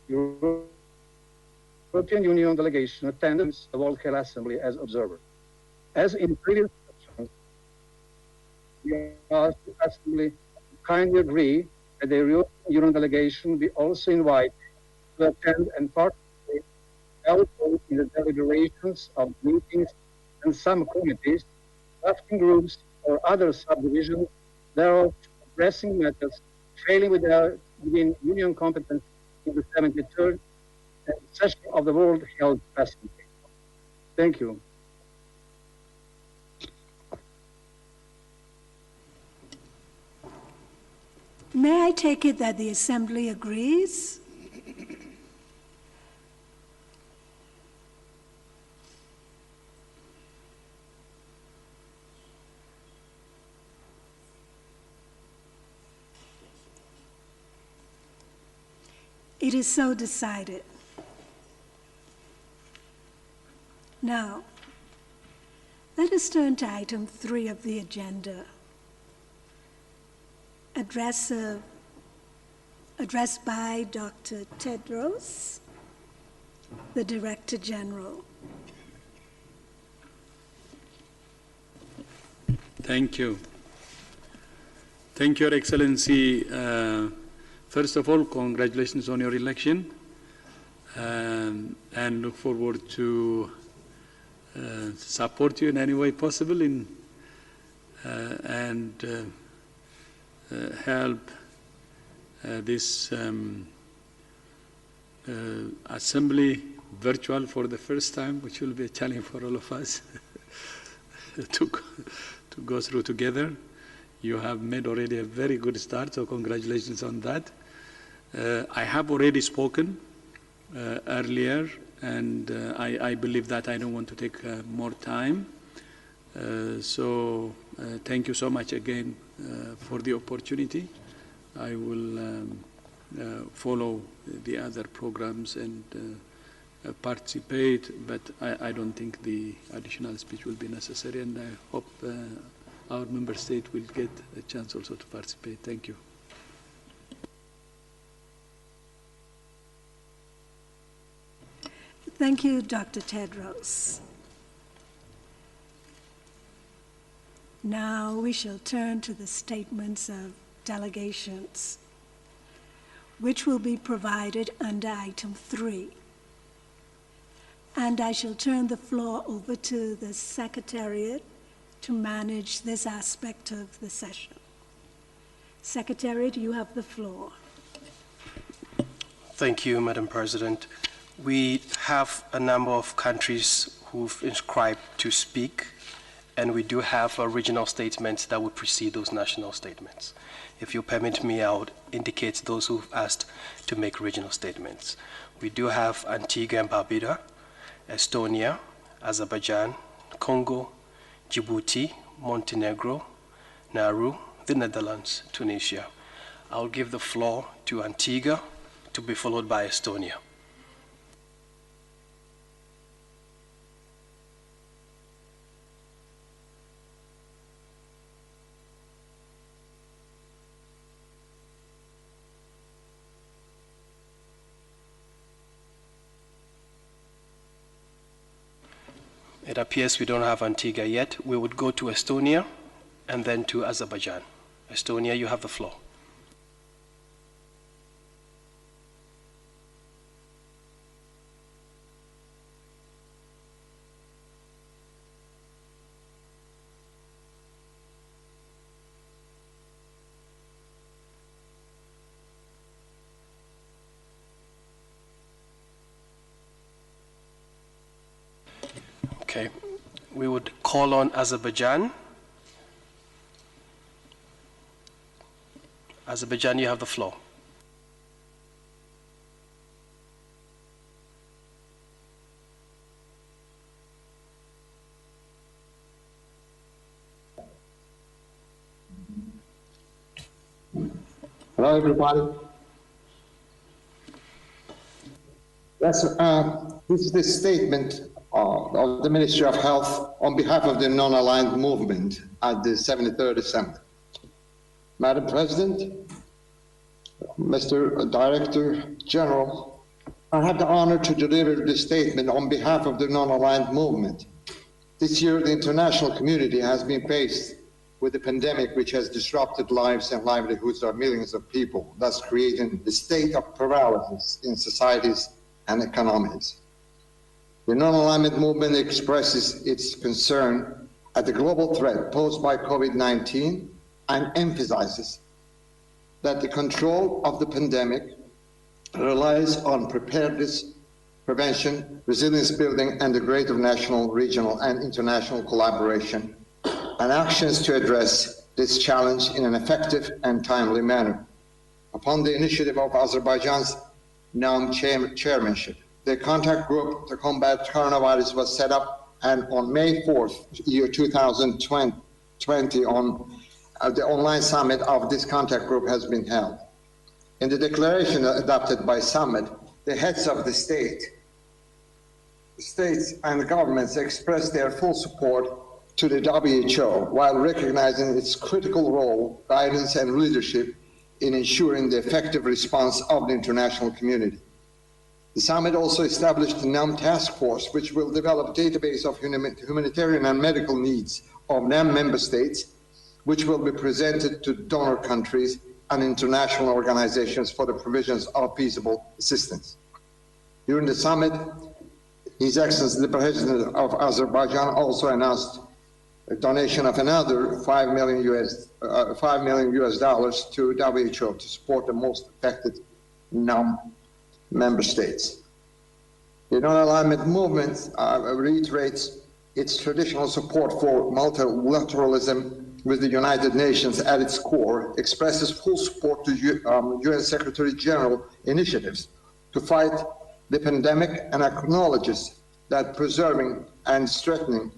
European Union delegation attends the World Health Assembly as observer. As in previous sessions, we ask the Assembly to kindly agree that the European Union delegation be also invited to attend and participate also in the deliberations of meetings and some committees, drafting groups, or other subdivisions thereof pressing matters failing within Union competence in the 73rd session of the World Health Assembly. Thank you. May I take it that the Assembly agrees? It is so decided. Now, let us turn to item 3 of the agenda. Address by Dr. Tedros, the Director General. Thank you. Thank you, Your Excellency. First of all, congratulations on your election, and look forward to support you in any way possible and help this assembly virtual for the first time, which will be a challenge for all of us to go through together. You have made already a very good start, so congratulations on that. I have already spoken earlier, and I believe that I don't want to take more time. So thank you so much again for the opportunity. I will follow the other programs and participate, but I don't think the additional speech will be necessary, and I hope our member state will get a chance also to participate. Thank you. Thank you, Dr. Tedros. Now we shall turn to the statements of delegations, which will be provided under item 3. And I shall turn the floor over to the Secretariat to manage this aspect of the session. Secretariat, you have the floor. Thank you, Madam President. We have a number of countries who've inscribed to speak, and we do have regional statements that would precede those national statements. If you permit me, I would indicate those who've asked to make regional statements. We do have Antigua and Barbuda, Estonia, Azerbaijan, Congo, Djibouti, Montenegro, Nauru, the Netherlands, Tunisia. I'll give the floor to Antigua, to be followed by Estonia. It appears we don't have Antigua yet. We would go to Estonia and then to Azerbaijan. Estonia, you have the floor. Okay, we would call on Azerbaijan. Azerbaijan, you have the floor. Hello, everybody. This is the statement of the Ministry of Health on behalf of the non-aligned movement at the 73rd Assembly. Madam President, Mr. Director General, I have the honor to deliver this statement on behalf of the non-aligned movement. This year, the international community has been faced with a pandemic which has disrupted lives and livelihoods of millions of people, thus creating a state of paralysis in societies and economies. The non-alignment movement expresses its concern at the global threat posed by COVID-19 and emphasizes that the control of the pandemic relies on preparedness, prevention, resilience building, and the greater national, regional, and international collaboration and actions to address this challenge in an effective and timely manner. Upon the initiative of Azerbaijan's NAM chairmanship, the contact group to combat coronavirus was set up, and on May 4th, year 2020, on the online summit of this contact group has been held. In the declaration adopted by summit, the heads of the states and the governments expressed their full support to the WHO while recognizing its critical role, guidance, and leadership in ensuring the effective response of the international community. The summit also established the NAM task force, which will develop a database of humanitarian and medical needs of NAM member states, which will be presented to donor countries and international organizations for the provisions of feasible assistance. During the summit, His Excellency the President of Azerbaijan also announced a donation of another $5 million to WHO to support the most affected NAM member states. The non-alignment movement reiterates its traditional support for multilateralism with the United Nations at its core, expresses full support to UN Secretary General initiatives to fight the pandemic, and acknowledges that preserving and strengthening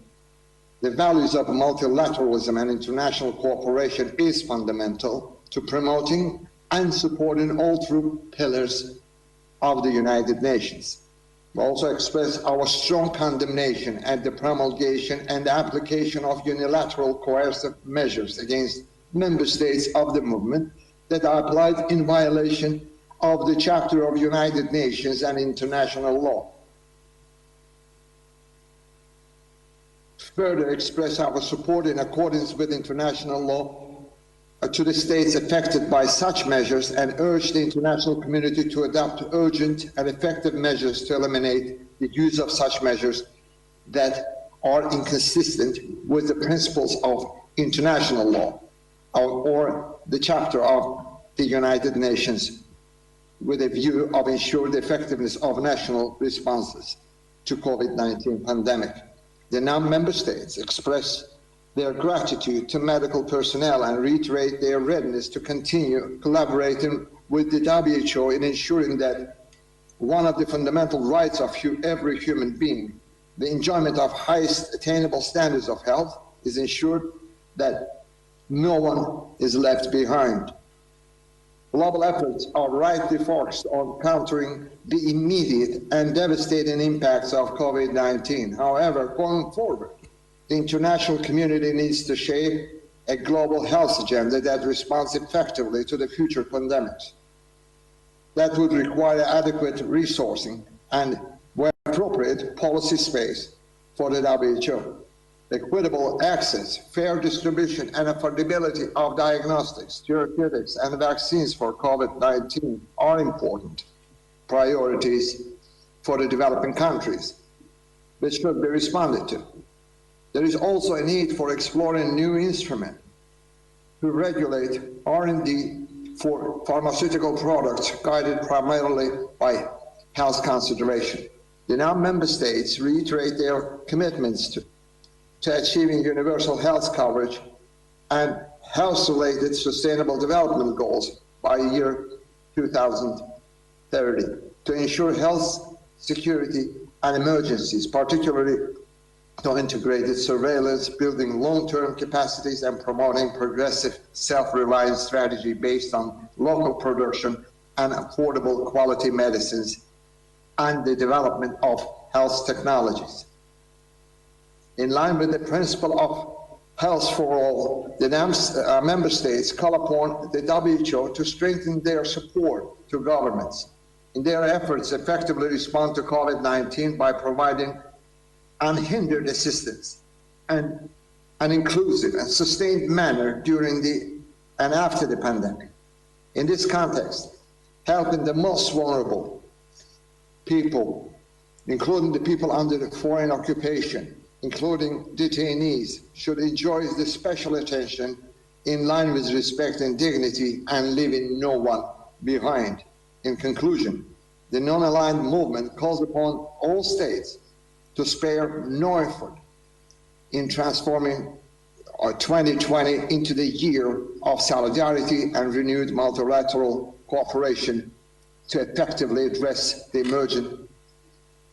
the values of multilateralism and international cooperation is fundamental to promoting and supporting all three pillars of the United Nations. We also express our strong condemnation at the promulgation and application of unilateral coercive measures against member states of the movement that are applied in violation of the Charter of United Nations and international law. further express our support in accordance with international law to the states affected by such measures and urge the international community to adopt urgent and effective measures to eliminate the use of such measures that are inconsistent with the principles of international law or the chapter of the United Nations, with a view of ensuring the effectiveness of national responses to COVID-19 pandemic. The non-member states express their gratitude to medical personnel and reiterate their readiness to continue collaborating with the WHO in ensuring that one of the fundamental rights of every human being, the enjoyment of highest attainable standards of health, is ensured, that no one is left behind. Global efforts are rightly focused on countering the immediate and devastating impacts of COVID-19. However, going forward, the international community needs to shape a global health agenda that responds effectively to the future pandemics. That would require adequate resourcing and, where appropriate, policy space for the WHO. Equitable access, fair distribution, and affordability of diagnostics, therapeutics, and vaccines for COVID-19 are important priorities for the developing countries, which should be responded to. There is also a need for exploring new instruments to regulate R&D for pharmaceutical products guided primarily by health consideration. The non-member states reiterate their commitments to achieving universal health coverage and health-related sustainable development goals by year 2030 to ensure health security and emergencies, particularly to integrated surveillance, building long-term capacities, and promoting progressive self-reliant strategy based on local production and affordable quality medicines and the development of health technologies. In line with the principle of health for all, the member states call upon the WHO to strengthen their support to governments in their efforts to effectively respond to COVID-19 by providing unhindered assistance and an inclusive and sustained manner during and after the pandemic. In this context, helping the most vulnerable people, including the people under the foreign occupation, including detainees, should enjoy the special attention in line with respect and dignity and leaving no one behind. In conclusion, the non-aligned movement calls upon all states to spare no effort in transforming 2020 into the year of solidarity and renewed multilateral cooperation to effectively address the emerging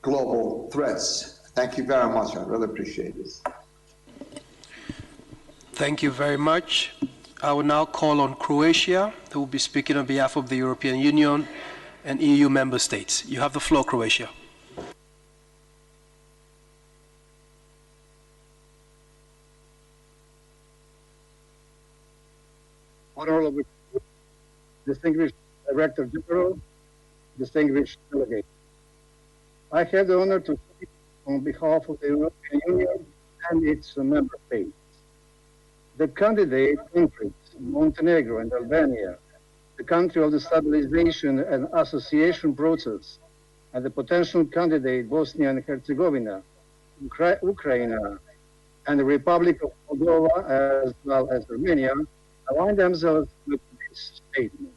global threats. Thank you very much. I really appreciate this. Thank you very much. I will now call on Croatia, who will be speaking on behalf of the European Union and EU member states. You have the floor, Croatia. Honorable Distinguished Director General, distinguished delegate. I have the honor to speak on behalf of the European Union and its member states. The candidate countries, Montenegro and Albania, the country of the stabilization and association process, and the potential candidate Bosnia and Herzegovina, Ukraine, and the Republic of Moldova, as well as Romania, align themselves with this statement.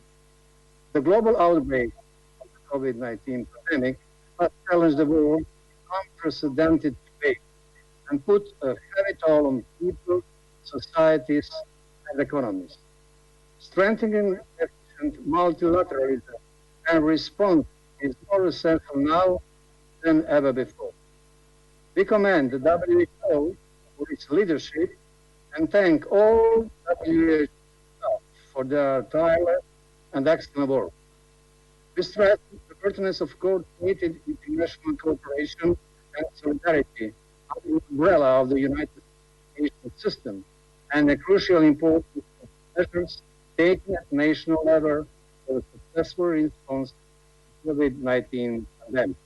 The global outbreak of the COVID-19 pandemic has challenged the world in unprecedented way and put a heavy toll on people, societies, and economies. Strengthening efficient multilateralism and response is more essential now than ever before. We commend the WHO for its leadership and thank all WHO staff for their tireless and excellent work. We stress the pertinence of coordinated international cooperation and solidarity under the umbrella of the United Nations system and the crucial importance of measures taken at national level for a successful response to the COVID-19 pandemic.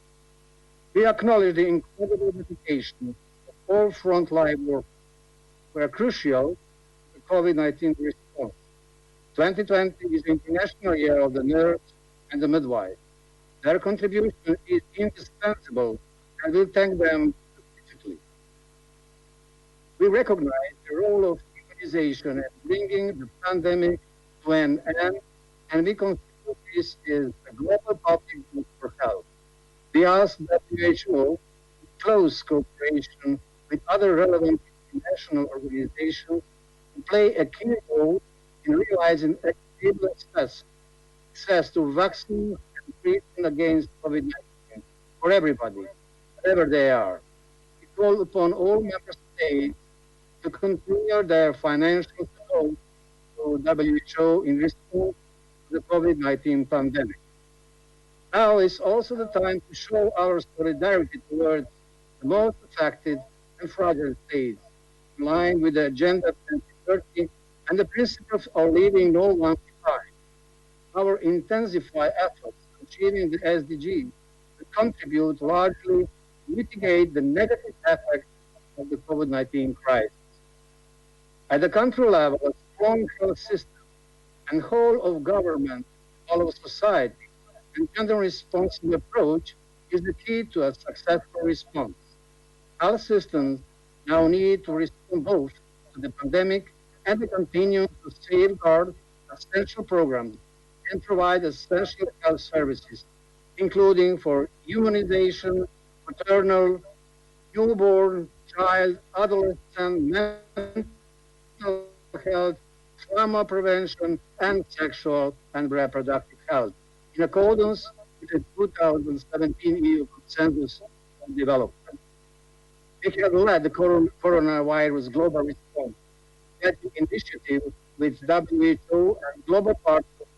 We acknowledge the incredible dedication of all frontline workers were crucial to the COVID-19 response. 2020 is the International Year of the Nurse and the Midwife. Their contribution is indispensable, and we thank them specifically. We recognize the role of immunization in bringing the pandemic to an end, and we consider this is a global public good for health. We ask WHO, in close cooperation with other relevant international organizations, to play a key role in realizing equitable access to vaccines and treatment against COVID-19 for everybody, wherever they are. We call upon all member states to continue their financial support to WHO in response to the COVID-19 pandemic. Now is also the time to show our solidarity towards the most affected and fragile states, in line with the Agenda 2030 and the principles of leaving no one behind. Our intensified efforts in achieving the SDGs will contribute largely to mitigate the negative effects of the COVID-19 crisis. At the country level, a strong health system and whole of government, all of society, and gender-responsive approach is the key to a successful response. Health systems now need to respond both to the pandemic and to continue to safeguard essential programs and provide essential health services, including for immunization, maternal, newborn, child, adolescent, mental health, trauma prevention, and sexual and reproductive health, in accordance with the 2017 EU Consensus on Development. We have led the coronavirus global response, getting initiative with WHO and global partners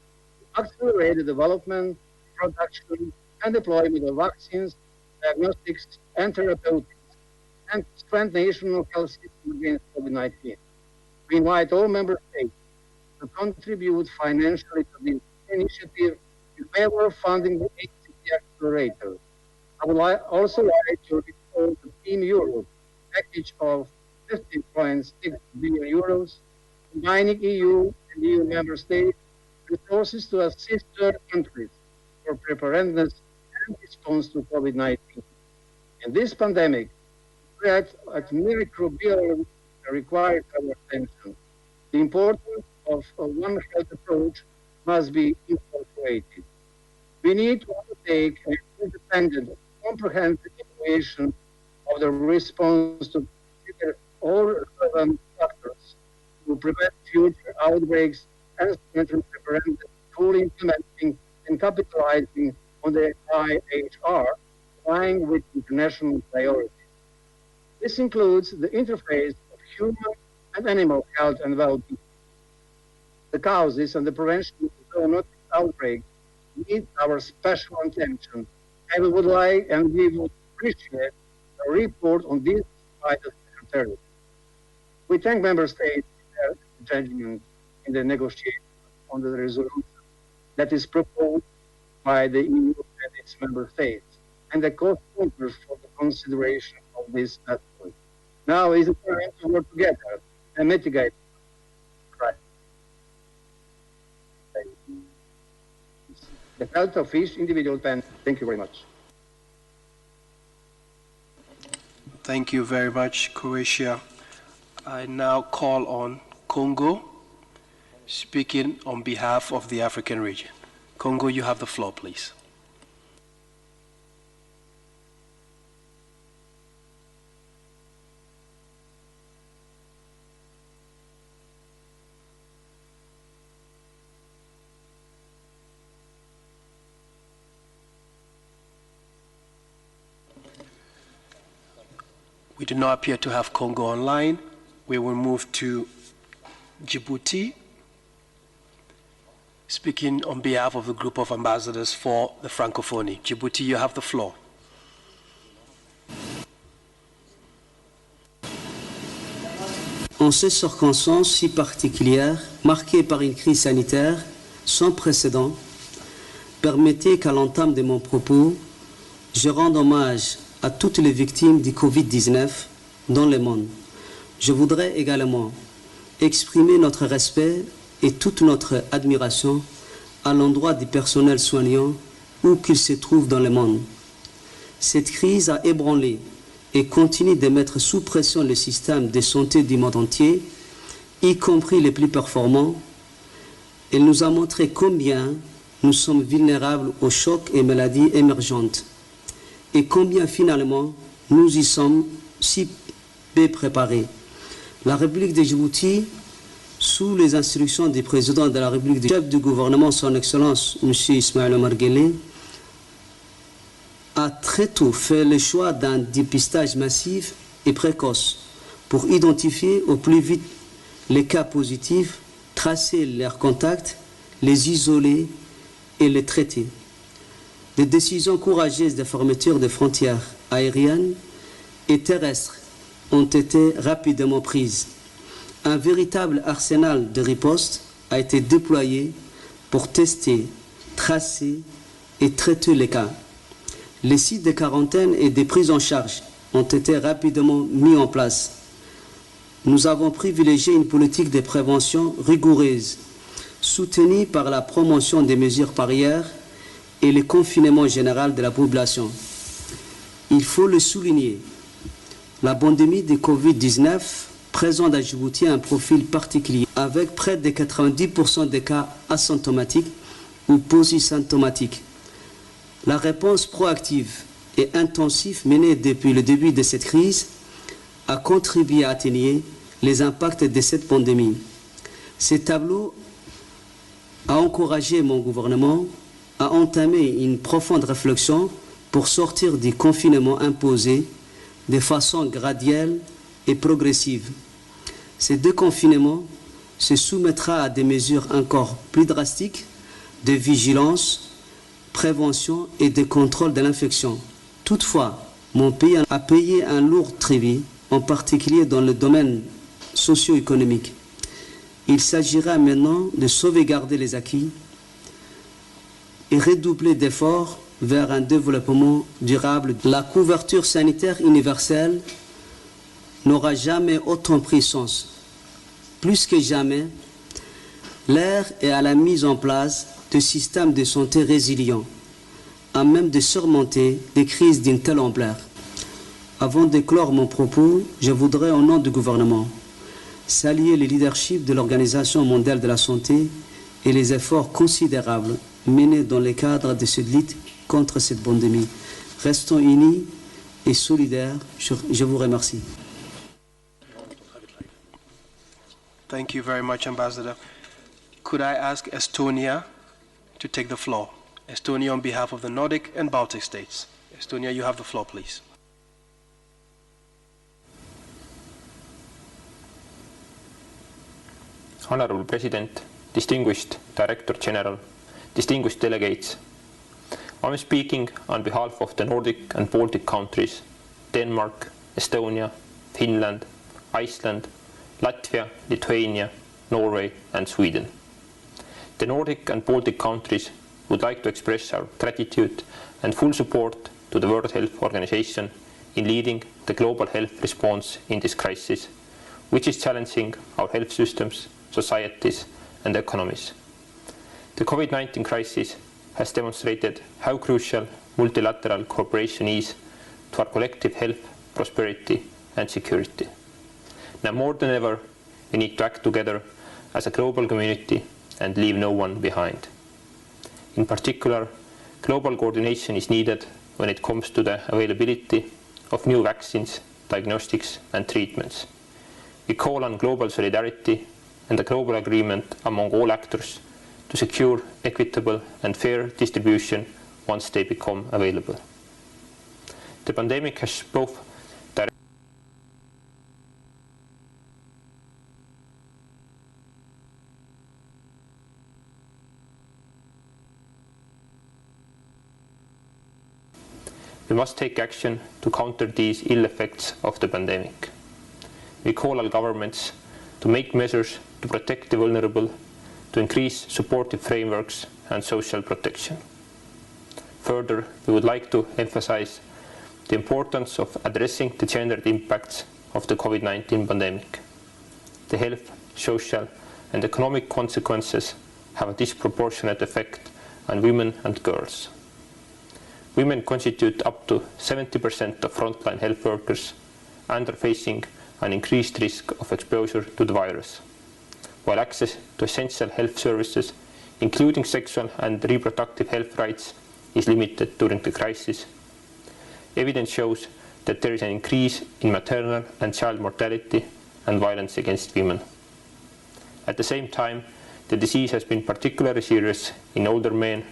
to accelerate the development, production, and deployment of vaccines, diagnostics, and therapeutics, and strengthen national health system against COVID-19. We invite all member states to contribute financially to this initiative in favor of funding the ACT Accelerator. I would also like to recall the Team Europe package of 50.6 billion euros, combining EU and EU member states resources to assist third countries for preparedness and response to COVID-19. In this pandemic, threat at microbial requires our attention. The importance of a One Health approach must be incorporated. We need to undertake an independent, comprehensive evaluation of the response to consider all relevant factors to prevent future outbreaks and strengthen preparedness, fully implementing and capitalizing on the IHR, aligned with international priorities. This includes the interface of human and animal health and well-being. The causes and the prevention of zoonotic outbreaks need our special attention, and we would appreciate a report on this by the Secretary. We thank Member States for their engagement in the negotiation on the resolution that is proposed by the EU and its member states, and the co-sponsors for the consideration of this effort. Now is the time to work together and mitigate the health of each individual pen. Thank you very much. Thank you very much, Croatia. I now call on Congo, speaking on behalf of the African region. Congo, you have the floor, please. We do not appear to have Congo online. We will move to Djibouti, speaking on behalf of the group of ambassadors for the Francophonie. Djibouti, you have the floor. En ces circonstances si particulières, marquées par une crise sanitaire sans précédent, permettez qu'à l'entame de mon propos, je rende hommage à toutes les victimes du Covid-19, dans le monde. Je voudrais également exprimer notre respect et toute notre admiration à l'endroit du personnel soignant où qu'il se trouve dans le monde. Cette crise a ébranlé et continue de mettre sous pression le système de santé du monde entier, y compris les plus performants. Elle nous a montré combien nous sommes vulnérables aux chocs et maladies émergentes et combien finalement nous y sommes si peu préparés. La République de Djibouti, sous les instructions du président de la République, du chef du gouvernement, son Excellence M. Ismaël Omar Guelleh, a très tôt fait le choix d'un dépistage massif et précoce pour identifier au plus vite les cas positifs, tracer leurs contacts, les isoler et les traiter. Des décisions courageuses de fermeture des frontières aériennes et terrestres ont été rapidement prises. Un véritable arsenal de riposte a été déployé pour tester, tracer et traiter les cas. Les sites de quarantaine et de prise en charge ont été rapidement mis en place. Nous avons privilégié une politique de prévention rigoureuse, soutenue par la promotion des mesures barrières et le confinement général de la population. Il faut le souligner, la pandémie de Covid-19 présente à Djibouti un profil particulier, avec près de 90% des cas asymptomatiques ou polysymptomatiques. La réponse proactive et intensive menée depuis le début de cette crise a contribué à atténuer les impacts de cette pandémie. Ce tableau a encouragé mon gouvernement à entamer une profonde réflexion pour sortir du confinement imposé de façon graduelle et progressive. Ce déconfinement se soumettra à des mesures encore plus drastiques de vigilance, prévention et de contrôle de l'infection. Toutefois, mon pays a payé un lourd tribut, en particulier dans le domaine socio-économique. Il s'agira maintenant de sauvegarder les acquis et redoubler d'efforts vers un développement durable. La couverture sanitaire universelle n'aura jamais autant pris sens. Plus que jamais, l'heure est à la mise en place de systèmes de santé résilients, à même de surmonter des crises d'une telle ampleur. Avant de clore mon propos, je voudrais, au nom du gouvernement, saluer le leadership de l'Organisation mondiale de la santé et les efforts considérables menés dans le cadre de cette lutte contre cette pandémie. Restons unis et solidaires. Je vous remercie. Thank you very much, Ambassador. Could I ask Estonia to take the floor? Estonia on behalf of the Nordic and Baltic states. Estonia, you have the floor, please. Honorable President, distinguished Director General, distinguished delegates, I'm speaking on behalf of the Nordic and Baltic countries, Denmark, Estonia, Finland, Iceland, Latvia, Lithuania, Norway and Sweden. The Nordic and Baltic countries would like to express our gratitude and full support to the World Health Organization in leading the global health response in this crisis, which is challenging our health systems, societies and economies. The COVID-19 crisis has demonstrated how crucial multilateral cooperation is to our collective health, prosperity and security. Now more than ever, we need to act together as a global community and leave no one behind. In particular, global coordination is needed when it comes to the availability of new vaccines, diagnostics and treatments. We call on global solidarity and a global agreement among all actors to secure equitable and fair distribution once they become available. The pandemic has both We must take action to counter these ill effects of the pandemic. We call on governments to make measures to protect the vulnerable, to increase supportive frameworks and social protection. Further, we would like to emphasize the importance of addressing the gendered impacts of the COVID-19 pandemic. The health, social and economic consequences have a disproportionate effect on women and girls. Women constitute up to 70% of frontline health workers and are facing an increased risk of exposure to the virus, while access to essential health services, including sexual and reproductive health rights, is limited during the crisis. Evidence shows that there is an increase in maternal and child mortality and violence against women. At the same time, the disease has been particularly serious in older men,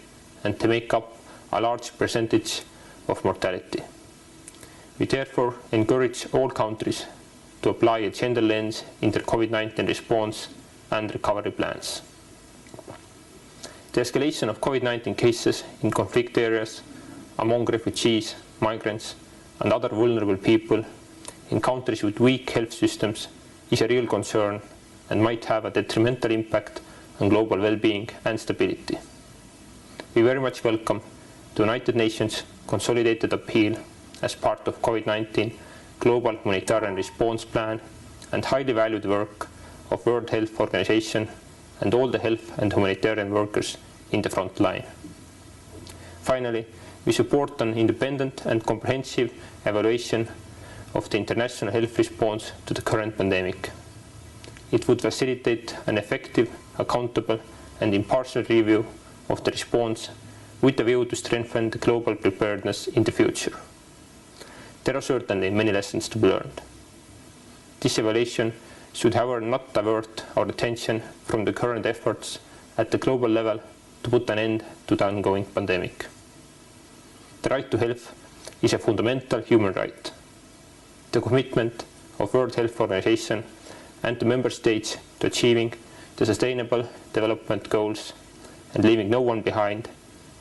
and they make up a large percentage of mortality. We therefore encourage all countries to apply a gender lens in their COVID-19 response and recovery plans. The escalation of COVID-19 cases in conflict areas, among refugees, migrants and other vulnerable people in countries with weak health systems is a real concern and might have a detrimental impact on global well-being and stability. We very much welcome the United Nations consolidated appeal as part of COVID-19 Global Humanitarian Response Plan and highly valued work of World Health Organization and all the health and humanitarian workers in the front line. Finally, we support an independent and comprehensive evaluation of the international health response to the current pandemic. It would facilitate an effective, accountable and impartial review of the response with a view to strengthen the global preparedness in the future. There are certainly many lessons to be learned. This evaluation should, however, not divert our attention from the current efforts at the global level to put an end to the ongoing pandemic. The right to health is a fundamental human right. The commitment of World Health Organization and the member states to achieving the Sustainable Development Goals and leaving no one behind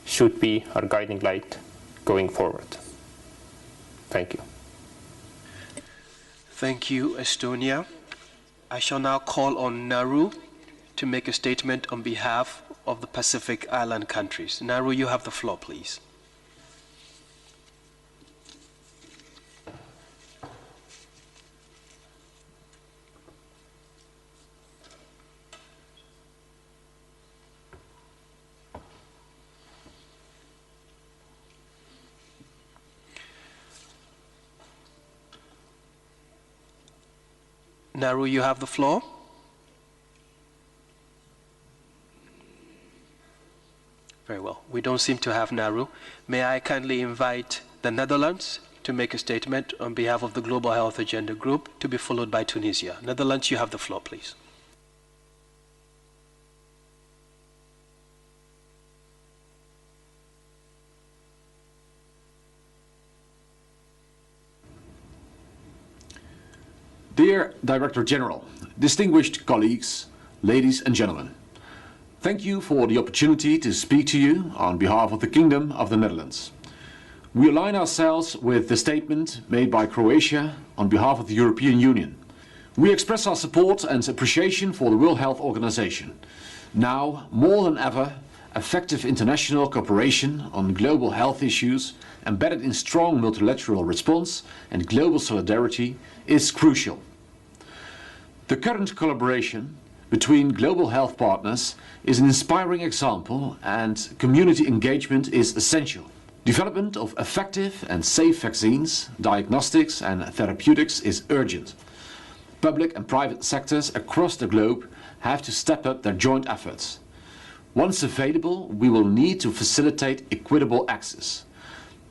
should be our guiding light going forward. Thank you. Thank you, Estonia. I shall now call on Nauru to make a statement on behalf of the Pacific Island countries. Nauru, you have the floor, please. Nauru, you have the floor. Very well. We don't seem to have Nauru. May I kindly invite the Netherlands to make a statement on behalf of the Global Health Agenda Group, to be followed by Tunisia. Netherlands, you have the floor, please. Dear Director General, distinguished colleagues, ladies and gentlemen, thank you for the opportunity to speak to you on behalf of the Kingdom of the Netherlands. We align ourselves with the statement made by Croatia on behalf of the European Union. We express our support and appreciation for the World Health Organization. Now, more than ever, effective international cooperation on global health issues embedded in strong multilateral response and global solidarity is crucial. The current collaboration between global health partners is an inspiring example, and community engagement is essential. Development of effective and safe vaccines, diagnostics and therapeutics is urgent. Public and private sectors across the globe have to step up their joint efforts. Once available, we will need to facilitate equitable access.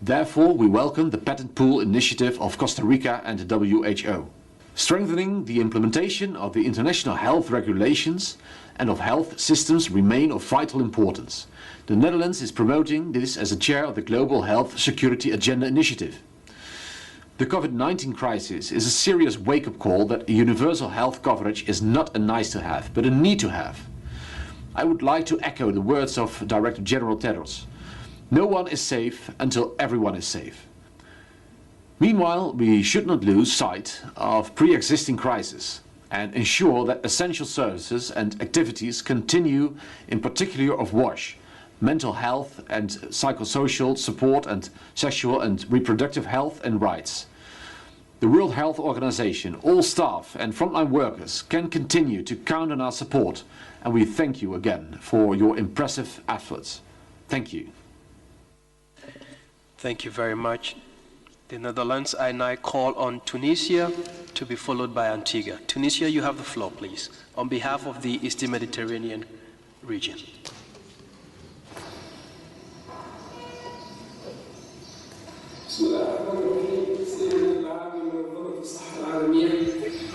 Therefore, we welcome the patent pool initiative of Costa Rica and the WHO. Strengthening the implementation of the international health regulations and of health systems remain of vital importance. The Netherlands is promoting this as a chair of the Global Health Security Agenda Initiative. The COVID-19 crisis is a serious wake-up call that universal health coverage is not a nice-to-have, but a need-to-have. I would like to echo the words of Director General Tedros. No one is safe until everyone is safe. Meanwhile, we should not lose sight of pre-existing crises and ensure that essential services and activities continue, in particular of WASH, mental health and psychosocial support and sexual and reproductive health and rights. the World Health Organization, all staff and frontline workers can continue to count on our support, and we thank you again for your impressive efforts. Thank you. Thank you very much. The Netherlands, I now call on Tunisia to be followed by Antigua. Tunisia, you have the floor, please, on behalf of the Eastern Mediterranean region.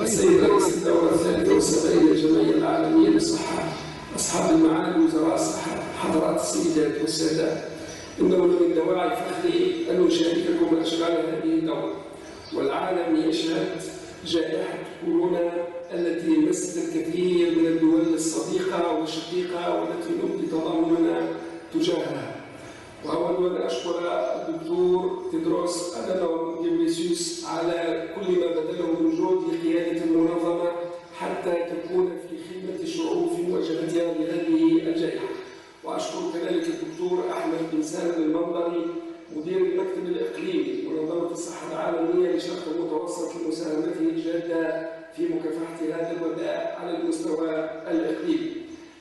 السيد رئيس الدورة الثالثة والسبعين للجمعية العالمية للصحة، أصحاب المعالي وزراء الصحة، حضرات السيدات والسادة، إنه من دواعي فخري أن نشارككم أشغال هذه الدورة، والعالم يشهد جائحة كورونا التي مست الكثير من الدول الصديقة والشقيقة والتي نبدي تضامننا تجاهها. وأود أن أشكر الدكتور تيدروس أدانوم غيبريسيوس على كل ما بذله من جهد لقيادة المنظمة حتى تكون في خدمة الشعوب في مواجهتها لهذه الجائحة. وأشكر كذلك الدكتور أحمد بن سالم المنظري مدير المكتب الإقليمي لمنظمة الصحة العالمية للشرق المتوسط لمساهمته الجادة في مكافحة هذا الوباء على المستوى الإقليمي.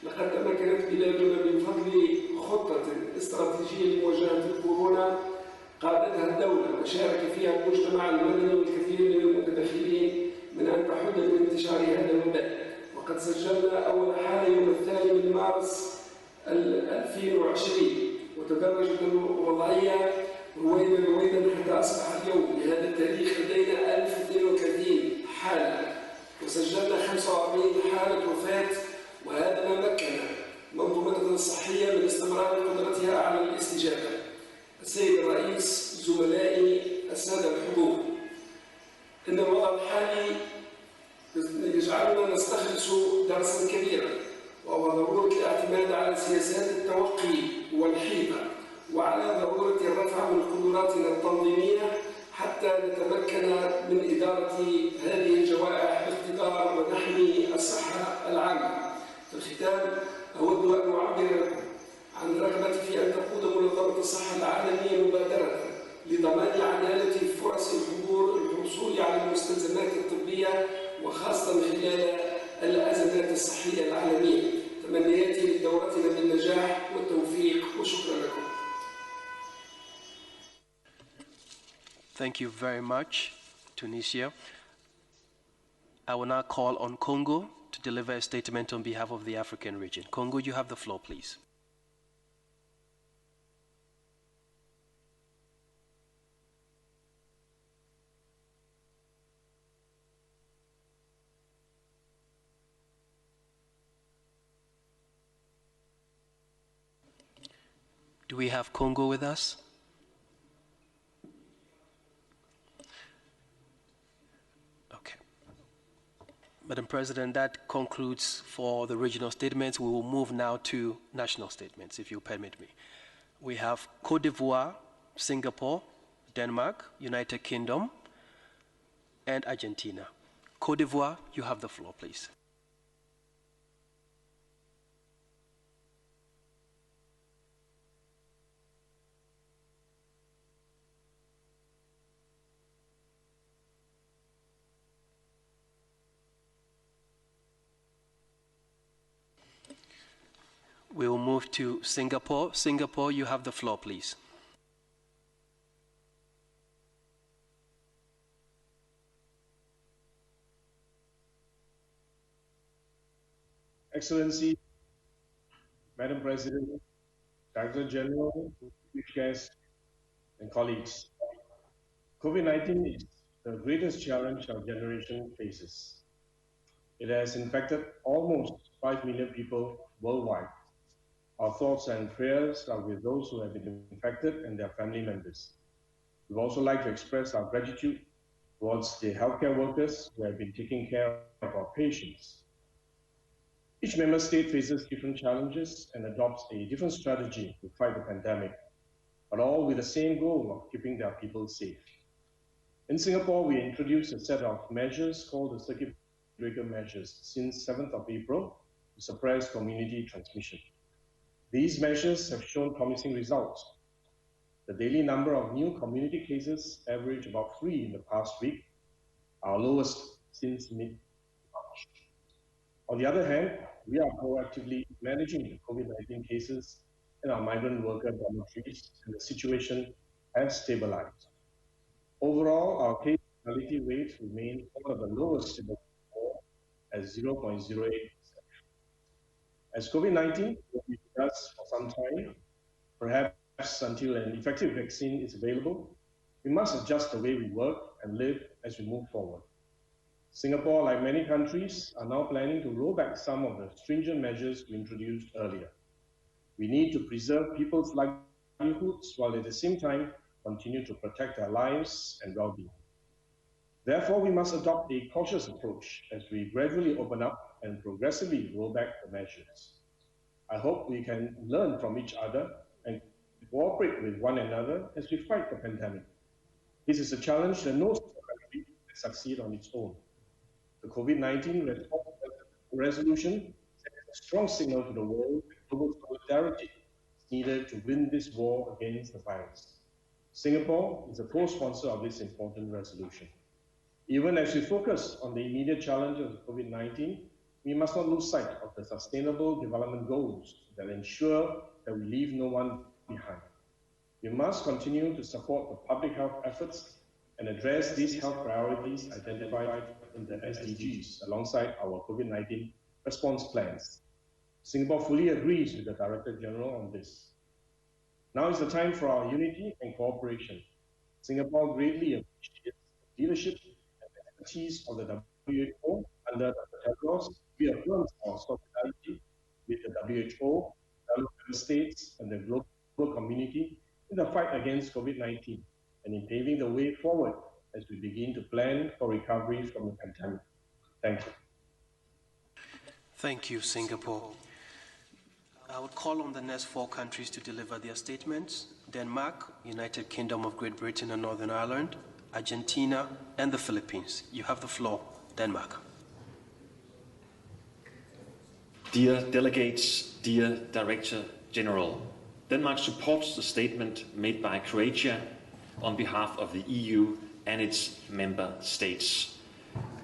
لقد تمكنت بلادنا من فضل خطة استراتيجية لمواجهة الكورونا قادتها الدولة وشارك فيها المجتمع المدني والكثير من المتدخلين من أن تحد من انتشار هذا الوباء. وقد سجلنا أول حالة يوم 2 مارس 2020 وتدرجت الوضعية رويدا حتى أصبح اليوم بهذا التاريخ لدينا 1032 حالة وسجلنا 45 حالة وفاة، وهذا ما مكن منظومتنا الصحية من استمرار قدرتها على الاستجابة. السيد الرئيس، زملائي، السادة الحضور، إن الوضع الحالي يجعلنا نستخلص درسا كبيرا وهو ضرورة الاعتماد على سياسات التوقي والحيطة وعلى ضرورة الرفع من قدراتنا التنظيمية حتى نتمكن من إدارة هذه الجوائح باقتدار ونحمي الصحة العامة. في الختام أود أن أعبر لكم عن رغبتي في أن تقود منظمة الصحة العالمية مبادرة لضمان عدالة فرص الحصول على المستلزمات الطبية وخاصة خلال الأزمات الصحية العالمية. تمنياتي لدورتنا بالنجاح والتوفيق وشكرا لكم. Thank you very much, Tunisia. I will now call on Congo to deliver a statement on behalf of the African region. Congo, you have the floor, please. Do we have Congo with us? Okay. Madam President, that concludes for the regional statements. We will move now to national statements, if you permit me. We have Côte d'Ivoire, Singapore, Denmark, United Kingdom, and Argentina. Côte d'Ivoire, you have the floor, please. We will move to Singapore. Singapore, you have the floor, please. Excellency, Madam President, Director General, guests, and colleagues, COVID-19 is the greatest challenge our generation faces. It has infected almost 5 million people worldwide. Our thoughts and prayers are with those who have been infected and their family members. We would also like to express our gratitude towards the healthcare workers who have been taking care of our patients. Each member state faces different challenges and adopts a different strategy to fight the pandemic, but all with the same goal of keeping their people safe. In Singapore, we introduced a set of measures called the circuit breaker measures since 7th of April to suppress community transmission. These measures have shown promising results. The daily number of new community cases averaged about 3 in the past week, our lowest since mid-March. On the other hand, we are proactively managing the COVID-19 cases in our migrant worker dormitories, and the situation has stabilized. Overall, our case fatality rate remains one of the lowest in the world at 0.08%. As COVID-19 will be with us for some time, perhaps until an effective vaccine is available, we must adjust the way we work and live as we move forward. Singapore, like many countries, are now planning to roll back some of the stringent measures we introduced earlier. We need to preserve people's livelihoods while at the same time continue to protect their lives and well-being. Therefore, we must adopt a cautious approach as we gradually open up and progressively roll back the measures. I hope we can learn from each other and cooperate with one another as we fight the pandemic. This is a challenge that no country can succeed on its own. The COVID-19 resolution sends a strong signal to the world that global solidarity is needed to win this war against the virus. Singapore is a co-sponsor of this important resolution. Even as we focus on the immediate challenges of COVID-19, we must not lose sight of the sustainable development goals that ensure that we leave no one behind. We must continue to support the public health efforts and address these health priorities identified in the SDGs alongside our COVID-19 response plans. Singapore fully agrees with the Director General on this. Now is the time for our unity and cooperation. Singapore greatly appreciates the leadership and expertise of the WHO under Dr. Tedros. We affirm our solidarity with the WHO, fellow member states, and the global community in the fight against COVID-19 and in paving the way forward as we begin to plan for recovery from the pandemic. Thank you. Thank you, Singapore. I would call on the next 4 countries to deliver their statements: Denmark, United Kingdom of Great Britain and Northern Ireland, Argentina, and the Philippines. You have the floor, Denmark. Dear delegates, dear Director General, Denmark supports the statement made by Croatia on behalf of the EU and its member states.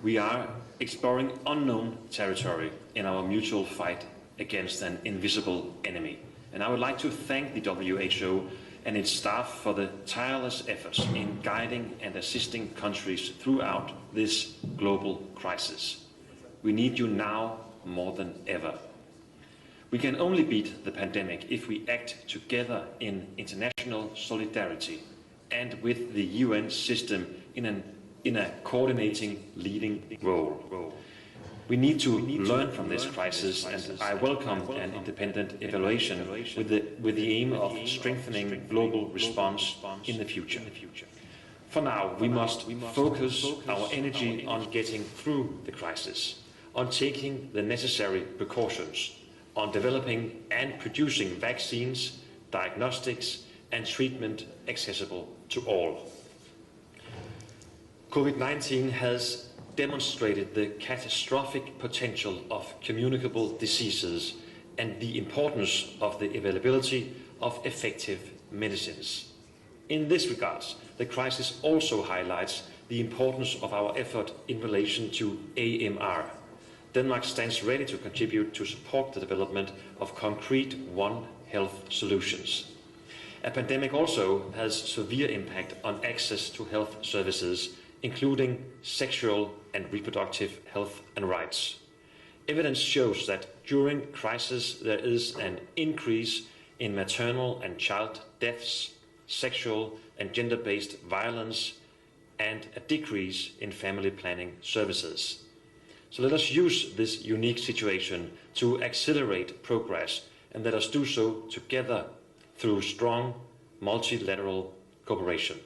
We are exploring unknown territory in our mutual fight against an invisible enemy. And I would like to thank the WHO and its staff for the tireless efforts in guiding and assisting countries throughout this global crisis. We need you now more than ever. We can only beat the pandemic if we act together in international solidarity and with the UN system in a coordinating leading role. We need to learn from this crisis, and I welcome an independent evaluation with the aim of strengthening global response in the future. For now, we must focus our energy on getting through the crisis, on taking the necessary precautions, on developing and producing vaccines, diagnostics, and treatment accessible to all. COVID-19 has demonstrated the catastrophic potential of communicable diseases and the importance of the availability of effective medicines. In this regard, the crisis also highlights the importance of our effort in relation to AMR. Denmark stands ready to contribute to support the development of concrete One Health solutions. A pandemic also has severe impact on access to health services, including sexual and reproductive health and rights. Evidence shows that during crisis there is an increase in maternal and child deaths, sexual and gender-based violence, and a decrease in family planning services. So let us use this unique situation to accelerate progress, and let us do so together through strong multilateral cooperation.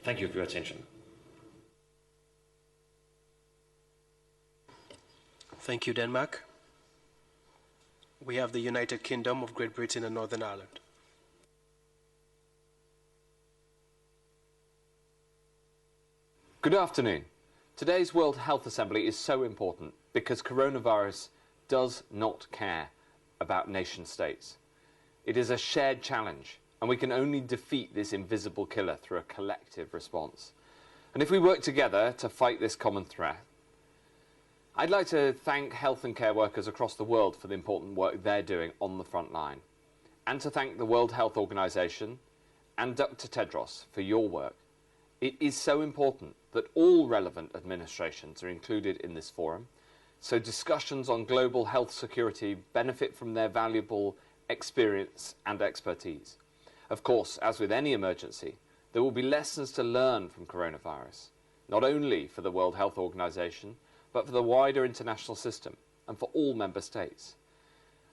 Thank you for your attention. Thank you, Denmark. We have the United Kingdom of Great Britain and Northern Ireland. Good afternoon. Today's World Health Assembly is so important because coronavirus does not care about nation states. It is a shared challenge, and we can only defeat this invisible killer through a collective response. And if we work together to fight this common threat, I'd like to thank health and care workers across the world for the important work they're doing on the front line, and to thank the World Health Organization and Dr. Tedros for your work. It is so important that all relevant administrations are included in this forum, so discussions on global health security benefit from their valuable experience and expertise. Of course, as with any emergency, there will be lessons to learn from coronavirus, not only for the World Health Organization, but for the wider international system and for all member states.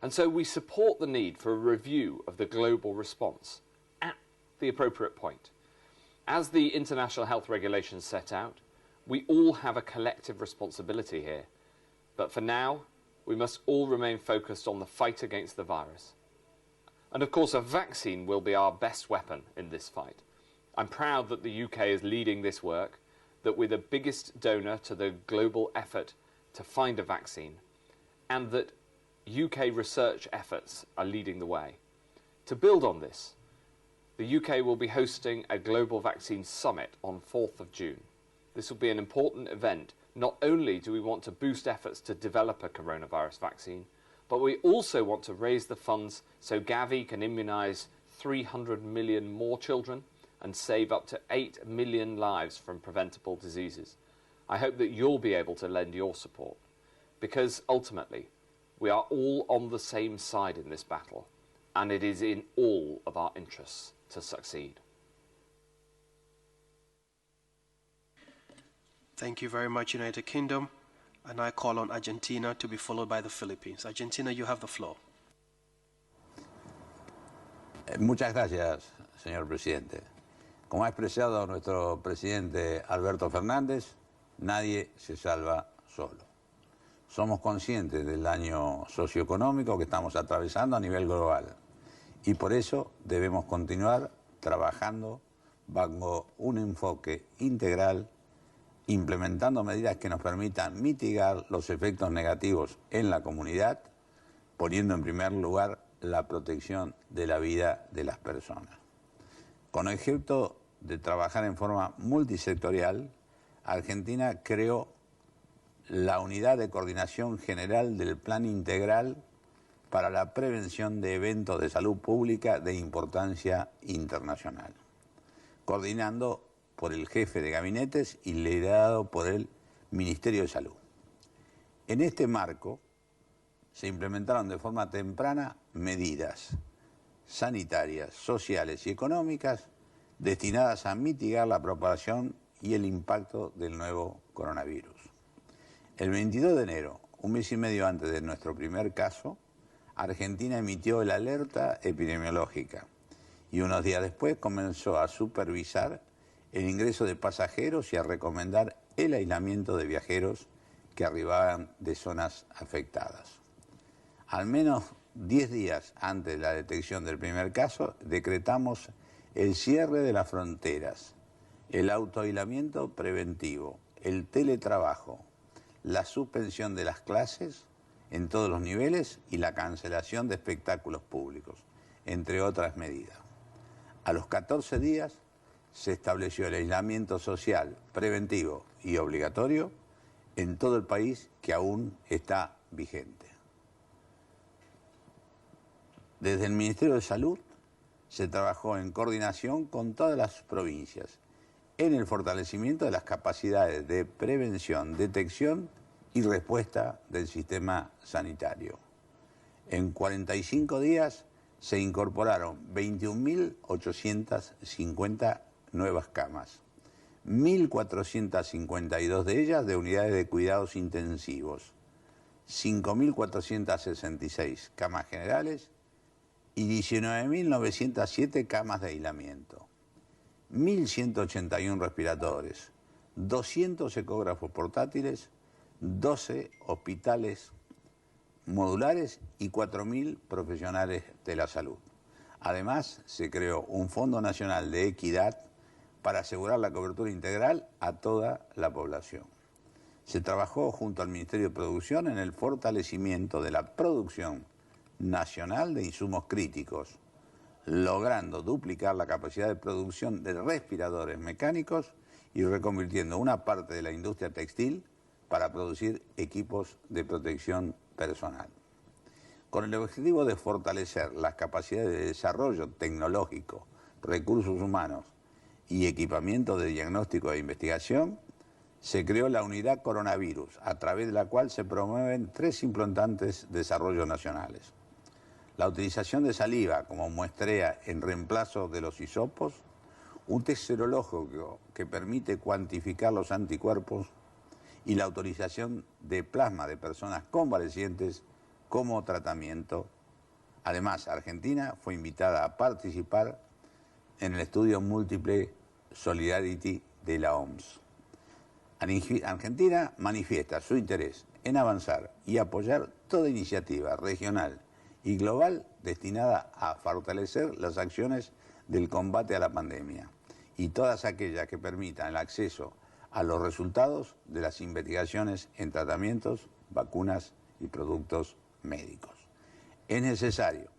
And so we support the need for a review of the global response at the appropriate point. As the international health regulations set out, we all have a collective responsibility here. But for now, we must all remain focused on the fight against the virus. And of course, a vaccine will be our best weapon in this fight. I'm proud that the UK is leading this work, that we're the biggest donor to the global effort to find a vaccine, and that UK research efforts are leading the way. To build on this, the UK will be hosting a global vaccine summit on 4th of June. This will be an important event. Not only do we want to boost efforts to develop a coronavirus vaccine, but we also want to raise the funds so Gavi can immunise 300 million more children and save up to 8 million lives from preventable diseases. I hope that you'll be able to lend your support, because ultimately, we are all on the same side in this battle, and it is in all of our interests to succeed. Thank you very much, United Kingdom. And I call on Argentina to be followed by the Philippines. Argentina, you have the floor. Muchas gracias, señor presidente. Como ha expresado nuestro presidente Alberto Fernández, nadie se salva solo. Somos conscientes del daño socioeconómico que estamos atravesando a nivel global y por eso debemos continuar trabajando bajo un enfoque integral, implementando medidas que nos permitan mitigar los efectos negativos en la comunidad, poniendo en primer lugar la protección de la vida de las personas. Con objeto de trabajar en forma multisectorial, Argentina creó la Unidad de Coordinación General del Plan Integral para la Prevención de Eventos de Salud Pública de Importancia Internacional, coordinando por el jefe de gabinetes y liderado por el Ministerio de Salud. En este marco se implementaron de forma temprana medidas sanitarias, sociales y económicas destinadas a mitigar la propagación y el impacto del nuevo coronavirus. El 22 de enero, un mes y medio antes de nuestro primer caso, Argentina emitió la alerta epidemiológica y unos días después comenzó a supervisar el ingreso de pasajeros y a recomendar el aislamiento de viajeros que arribaban de zonas afectadas. Al menos 10 días antes de la detección del primer caso, decretamos el cierre de las fronteras, el autoaislamiento preventivo, el teletrabajo, la suspensión de las clases en todos los niveles y la cancelación de espectáculos públicos, entre otras medidas. A los 14 días se estableció el aislamiento social preventivo y obligatorio en todo el país, que aún está vigente. Desde el Ministerio de Salud se trabajó en coordinación con todas las provincias en el fortalecimiento de las capacidades de prevención, detección y respuesta del sistema sanitario. En 45 días se incorporaron 21.850 nuevas camas, 1.452 de ellas de unidades de cuidados intensivos, 5.466 camas generales y 19.907 camas de aislamiento, 1.181 respiradores, 200 ecógrafos portátiles, 12 hospitales modulares y 4.000 profesionales de la salud. Además, se creó un Fondo Nacional de Equidad para asegurar la cobertura integral a toda la población. Se trabajó junto al Ministerio de Producción en el fortalecimiento de la producción nacional de insumos críticos, logrando duplicar la capacidad de producción de respiradores mecánicos y reconvirtiendo una parte de la industria textil para producir equipos de protección personal. Con el objetivo de fortalecer las capacidades de desarrollo tecnológico, recursos humanos y equipamiento de diagnóstico e investigación, se creó la unidad coronavirus, a través de la cual se promueven 3 importantes desarrollos nacionales. La utilización de saliva como muestrea en reemplazo de los hisopos, un test serológico que permite cuantificar los anticuerpos y la autorización de plasma de personas convalecientes como tratamiento. Además, Argentina fue invitada a participar en el estudio múltiple Solidarity de la OMS. Argentina manifiesta su interés en avanzar y apoyar toda iniciativa regional y global destinada a fortalecer las acciones del combate a la pandemia y todas aquellas que permitan el acceso a los resultados de las investigaciones en tratamientos, vacunas y productos médicos. Es necesario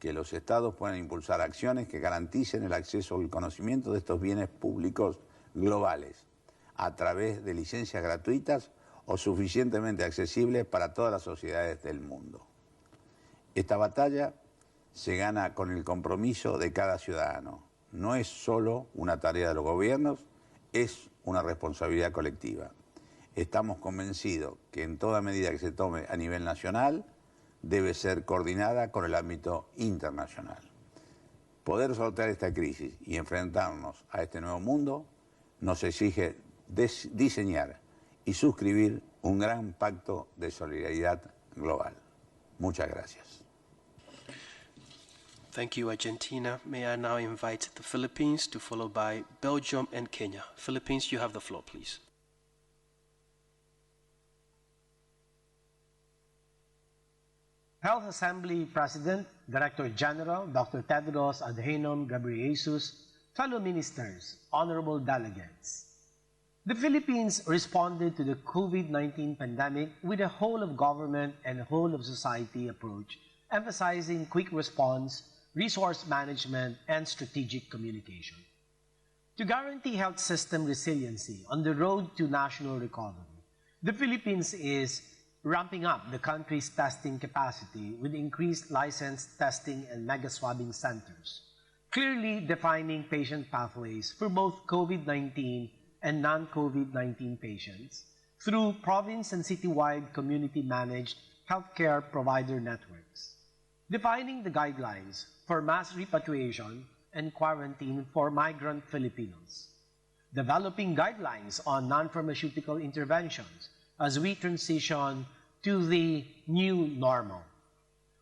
que los Estados puedan impulsar acciones que garanticen el acceso al conocimiento de estos bienes públicos globales a través de licencias gratuitas o suficientemente accesibles para todas las sociedades del mundo. Esta batalla se gana con el compromiso de cada ciudadano. No es solo una tarea de los gobiernos, es una responsabilidad colectiva. Estamos convencidos que en toda medida que se tome a nivel nacional debe ser coordinada con el ámbito internacional. Poder sortear esta crisis y enfrentarnos a este nuevo mundo nos exige diseñar y suscribir un gran pacto de solidaridad global. Muchas gracias. Thank you, Argentina. May I now invite the Philippines to follow by Belgium and Kenya. Philippines, you have the floor, please. Health Assembly President, Director General, Dr. Tedros Adhanom Ghebreyesus, fellow ministers, honorable delegates. The Philippines responded to the COVID-19 pandemic with a whole-of-government and whole-of-society approach, emphasizing quick response, resource management, and strategic communication. To guarantee health system resiliency on the road to national recovery, the Philippines is ramping up the country's testing capacity with increased licensed testing and mega-swabbing centers, clearly defining patient pathways for both COVID-19 and non-COVID-19 patients through province and citywide community-managed healthcare provider networks, defining the guidelines for mass repatriation and quarantine for migrant Filipinos, developing guidelines on non-pharmaceutical interventions as we transition to the new normal.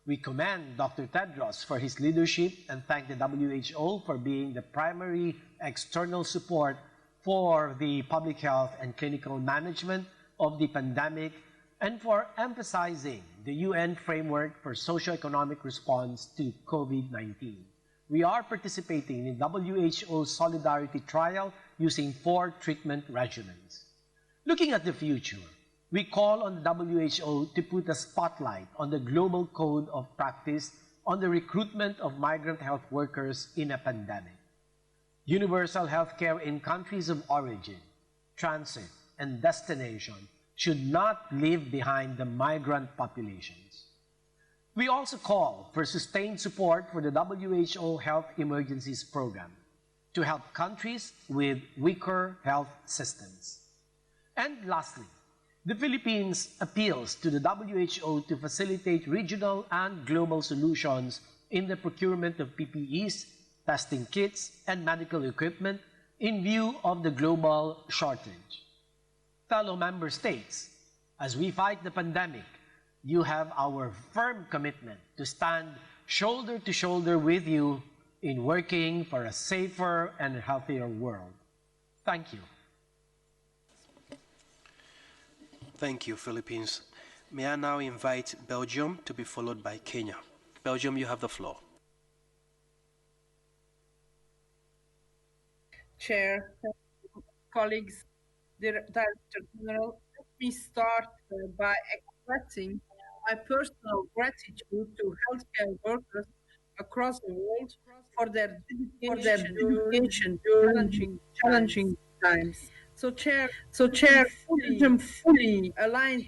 We commend Dr. Tedros for his leadership and thank the WHO for being the primary external support for the public health and clinical management of the pandemic and for emphasizing the UN framework for socio-economic response to COVID-19. We are participating in the WHO Solidarity Trial using 4 treatment regimens. Looking at the future, we call on the WHO to put a spotlight on the global code of practice on the recruitment of migrant health workers in a pandemic. Universal healthcare in countries of origin, transit, and destination should not leave behind the migrant populations. We also call for sustained support for the WHO Health Emergencies Program to help countries with weaker health systems. And lastly, the Philippines appeals to the WHO to facilitate regional and global solutions in the procurement of PPEs, testing kits, and medical equipment in view of the global shortage. Fellow member states, as we fight the pandemic, you have our firm commitment to stand shoulder to shoulder with you in working for a safer and healthier world. Thank you. Thank you, Philippines. May I now invite Belgium to be followed by Kenya. Belgium, you have the floor. Chair, colleagues, Director General, let me start by expressing my personal gratitude to healthcare workers across the world for their dedication during challenging times. So, Chair, Belgium fully aligns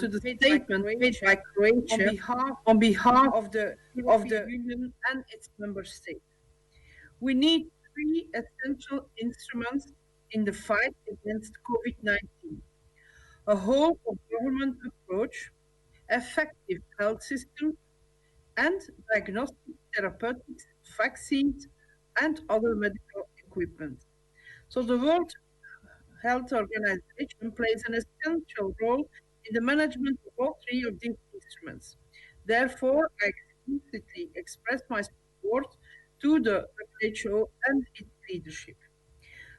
to the statement made by Croatia on behalf of the European Union and its member states. We need three essential instruments in the fight against COVID-19: a whole of government approach, effective health systems, and diagnostic therapeutics, vaccines, and other medical equipment. So the World Health Organization plays an essential role in the management of all three of these instruments. Therefore, I explicitly express my support to the WHO and its leadership.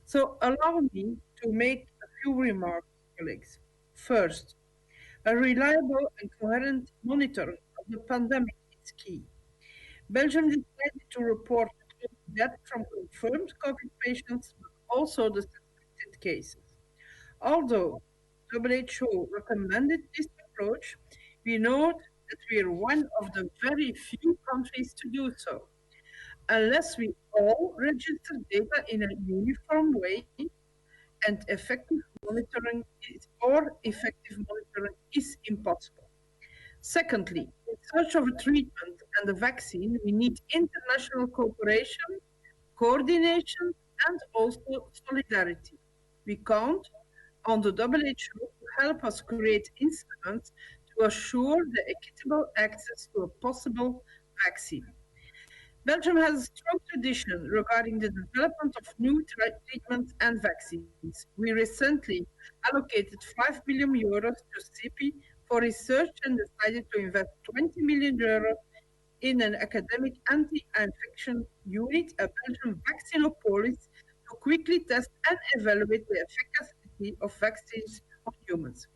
So allow me to make a few remarks, colleagues. First, a reliable and coherent monitoring of the pandemic is key. Belgium decided to report death from confirmed COVID patients, but also the suspected cases. Although WHO recommended this approach, we note that we are one of the very few countries to do so. Unless we all register data in a uniform way, and effective monitoring is impossible. Secondly, in search of a treatment and a vaccine, we need international cooperation, coordination, and also solidarity. We count on the WHO to help us create instruments to assure the equitable access to a possible vaccine. Belgium has a strong tradition regarding the development of new treatments and vaccines. We recently allocated 5 billion euros to CEPI for research and decided to invest 20 million euros in an academic anti-infection unit, a Belgian vaccinopolis, to quickly test and evaluate the efficacy of vaccines on humans.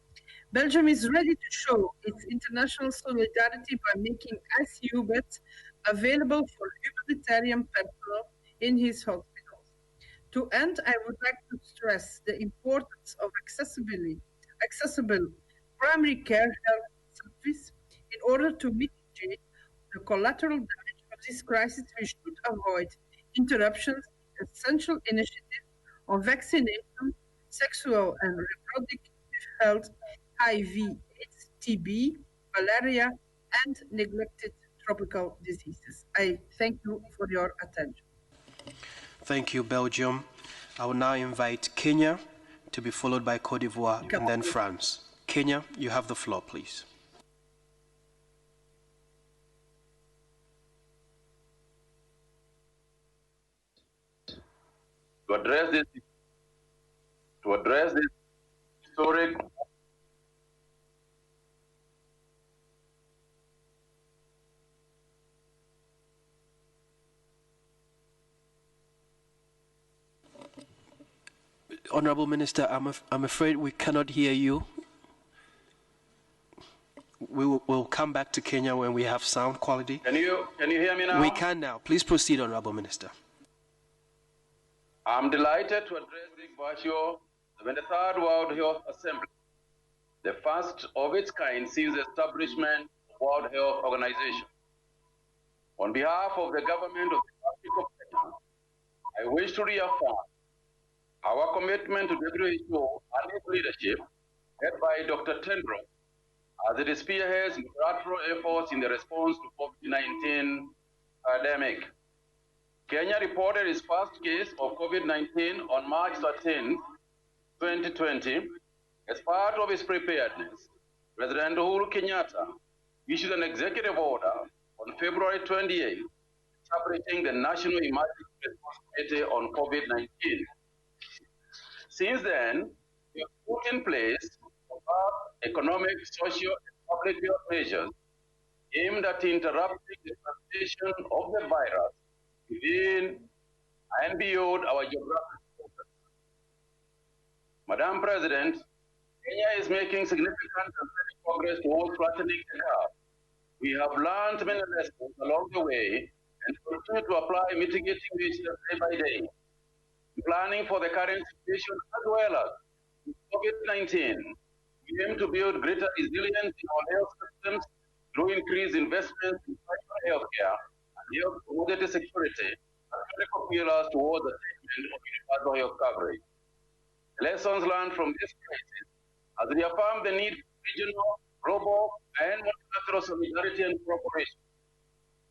Belgium is ready to show its international solidarity by making ICU beds available for humanitarian personnel in his hospitals. To end, I would like to stress the importance of accessible primary care health service. In order to mitigate the collateral damage of this crisis, we should avoid interruptions in essential initiatives on vaccination, sexual and reproductive health, HIV/AIDS, TB, malaria, and neglected tropical diseases. I thank you for your attention. Thank you, Belgium. I will now invite Kenya to be followed by Côte d'Ivoire and then France. Kenya, you have the floor, please. To address this historic Honorable Minister, I'm afraid we cannot hear you. We'll come back to Kenya when we have sound quality. Can you hear me now? We can now. Please proceed, Honorable Minister. I'm delighted to address the virtual 73rd World Health Assembly, the first of its kind since the establishment of the World Health Organization. On behalf of the government of the Republic of Kenya, I wish to reaffirm our commitment to WHO and its leadership, led by Dr. Tendro, as it spearheads multilateral efforts in the response to COVID-19 pandemic. Kenya reported its first case of COVID-19 on March 13, 2020. As part of its preparedness, President Uhuru Kenyatta issued an executive order on February 28, establishing the National Emergency Response Committee on COVID-19. Since then, we have put in place economic, social, and public health measures aimed at interrupting the transmission of the virus within and beyond our geographic focus. Madam President, Kenya is making significant and steady progress towards flattening the curve. We have learned many lessons along the way and continue to apply mitigating measures day by day. Planning for the current situation as well as COVID-19, we aim to build greater resilience in our health systems through increased investments in primary healthcare and health commodity security as critical pillars towards attainment and universal health coverage. Lessons learned from this crisis has reaffirmed the need for regional, global, and multilateral solidarity and cooperation.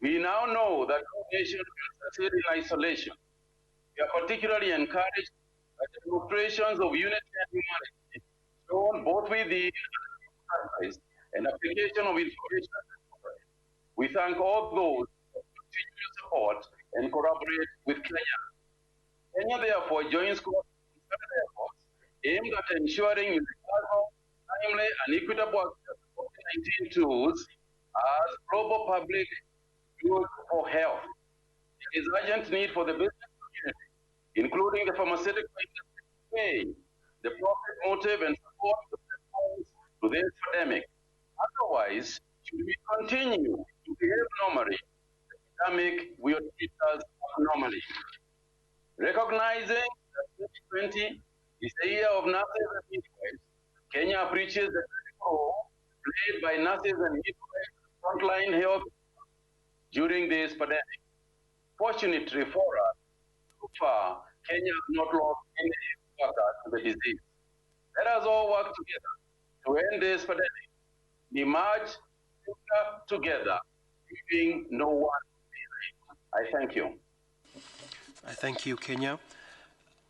We now know that no nation can succeed in isolation. We are particularly encouraged by the demonstrations of unity and humanity shown both within and application of information. We thank all those who continue to support and collaborate with Kenya. Kenya therefore joins efforts aimed at ensuring universal, timely, and equitable access to COVID-19 tools as global public good for health. There is urgent need for the business community, including the pharmaceutical industry, to pay the profit motive and support the response to this pandemic. Otherwise, should we continue to behave normally, the pandemic will treat us abnormally. Recognizing that 2020 is the year of nurses and midwives, Kenya appreciates the critical role played by nurses and midwives in frontline health during this pandemic. Fortunately for us, so far, Kenya has not lost any workers to the disease. Let us all work together to end this pandemic. We march together, leaving no one behind. I thank you. I thank you, Kenya.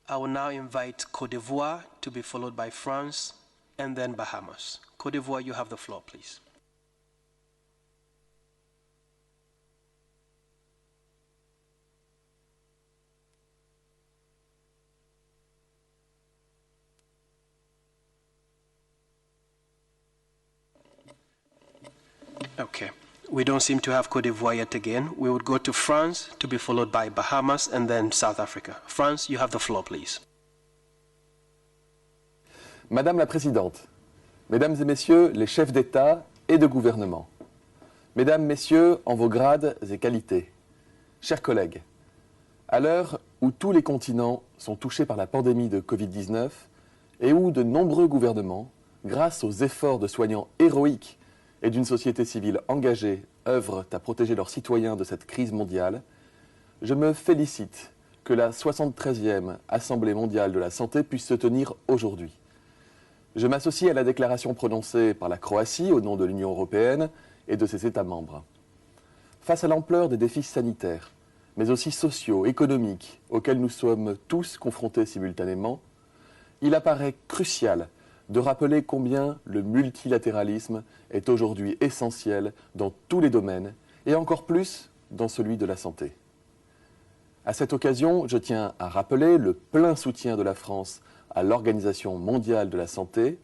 I will now invite Côte d'Ivoire to be followed by France and then Bahamas. Côte d'Ivoire, you have the floor, please. Okay. We don't seem to have Côte d'Ivoire yet again. We would go to France to be followed by Bahamas and then South Africa. France, you have the floor, please. Madame la Présidente, Mesdames et Messieurs les chefs d'État et de gouvernement, Mesdames, Messieurs en vos grades et qualités, chers collègues, à l'heure où tous les continents sont touchés par la pandémie de Covid-19 et où de nombreux gouvernements, grâce aux efforts de soignants héroïques et d'une société civile engagée, œuvrent à protéger leurs citoyens de cette crise mondiale, je me félicite que la 73e Assemblée mondiale de la santé puisse se tenir aujourd'hui. Je m'associe à la déclaration prononcée par la Croatie au nom de l'Union européenne et de ses États membres. Face à l'ampleur des défis sanitaires, mais aussi sociaux, économiques, auxquels nous sommes tous confrontés simultanément, il apparaît crucial de rappeler combien le multilatéralisme est aujourd'hui essentiel dans tous les domaines et encore plus dans celui de la santé. À cette occasion, je tiens à rappeler le plein soutien de la France à l'Organisation mondiale de la santé,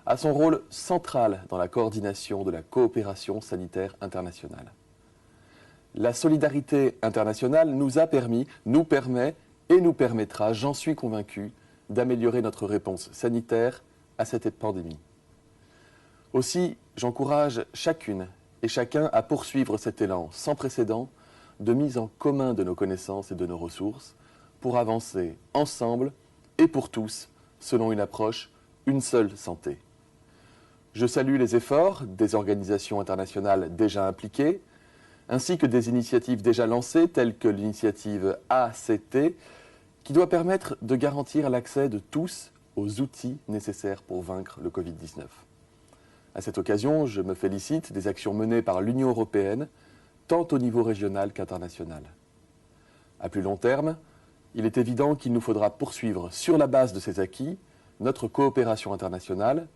à son rôle central dans la coordination de la coopération sanitaire internationale. La solidarité internationale nous a permis, nous permet et nous permettra, j'en suis convaincu, d'améliorer notre réponse sanitaire à cette pandémie. Aussi, j'encourage chacune et chacun à poursuivre cet élan sans précédent de mise en commun de nos connaissances et de nos ressources pour avancer ensemble et pour tous selon une approche une seule santé. Je salue les efforts des organisations internationales déjà impliquées ainsi que des initiatives déjà lancées telles que l'initiative ACT qui doit permettre de garantir l'accès de tous aux outils nécessaires pour vaincre le Covid-19. À cette occasion, je me félicite des actions menées par l'Union européenne, tant au niveau régional qu'international. À plus long terme, il est évident qu'il nous faudra poursuivre sur la base de ces acquis notre coopération internationale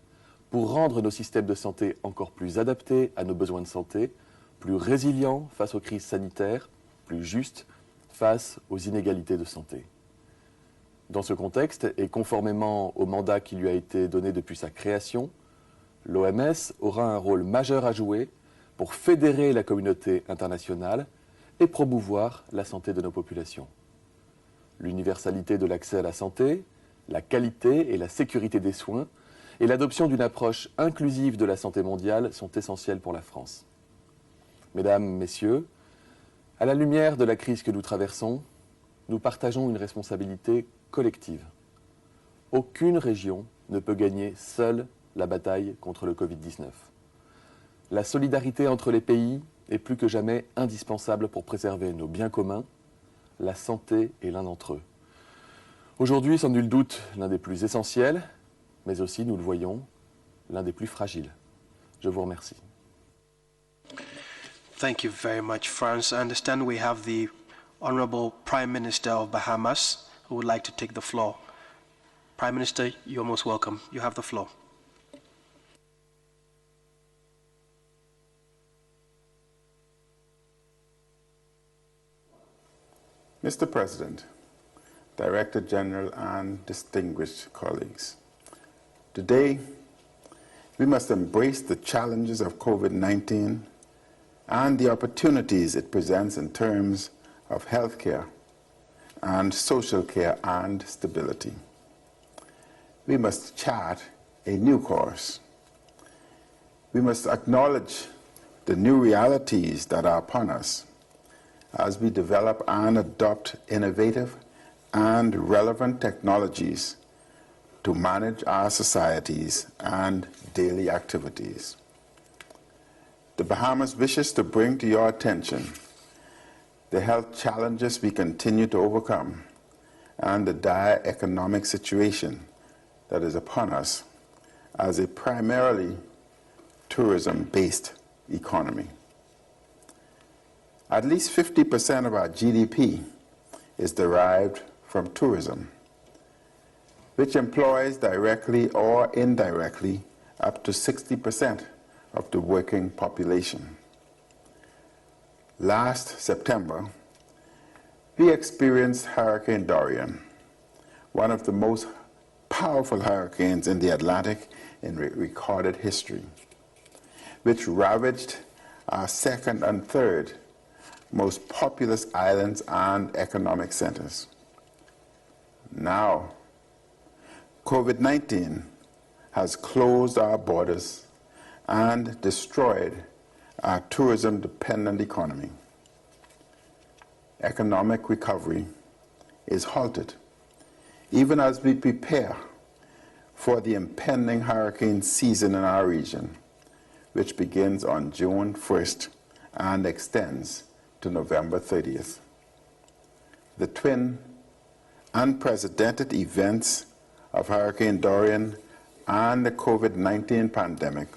pour rendre nos systèmes de santé encore plus adaptés à nos besoins de santé, plus résilients face aux crises sanitaires, plus justes face aux inégalités de santé. Dans ce contexte, et conformément au mandat qui lui a été donné depuis sa création, l'OMS aura un rôle majeur à jouer pour fédérer la communauté internationale et promouvoir la santé de nos populations. L'universalité de l'accès à la santé, la qualité et la sécurité des soins et l'adoption d'une approche inclusive de la santé mondiale sont essentielles pour la France. Mesdames, Messieurs, à la lumière de la crise que nous traversons, nous partageons une responsabilité collective. Aucune région ne peut gagner seule la bataille contre le Covid-19. La solidarité entre les pays est plus que jamais indispensable pour préserver nos biens communs. La santé est l'un d'entre eux. Aujourd'hui, sans nul doute, l'un des plus essentiels, mais aussi, nous le voyons, l'un des plus fragiles. Je vous remercie. Thank you very much, France. I understand we have the Honorable Prime Minister of Bahamas who would like to take the floor. Prime Minister, you're most welcome. You have the floor. Mr. President, Director General, and distinguished colleagues, today we must embrace the challenges of COVID-19 and the opportunities it presents in terms of healthcare and social care and stability. We must chart a new course. We must acknowledge the new realities that are upon us as we develop and adopt innovative and relevant technologies to manage our societies and daily activities. The Bahamas wishes to bring to your attention the health challenges we continue to overcome and the dire economic situation that is upon us as a primarily tourism-based economy. At least 50% of our GDP is derived from tourism, which employs directly or indirectly up to 60% of the working population. Last September, we experienced Hurricane Dorian, one of the most powerful hurricanes in the Atlantic in recorded history, which ravaged our second and third most populous islands and economic centers. Now, COVID-19 has closed our borders and destroyed our tourism-dependent economy. Economic recovery is halted, even as we prepare for the impending hurricane season in our region, which begins on June 1st and extends to November 30th. The twin unprecedented events of Hurricane Dorian and the COVID-19 pandemic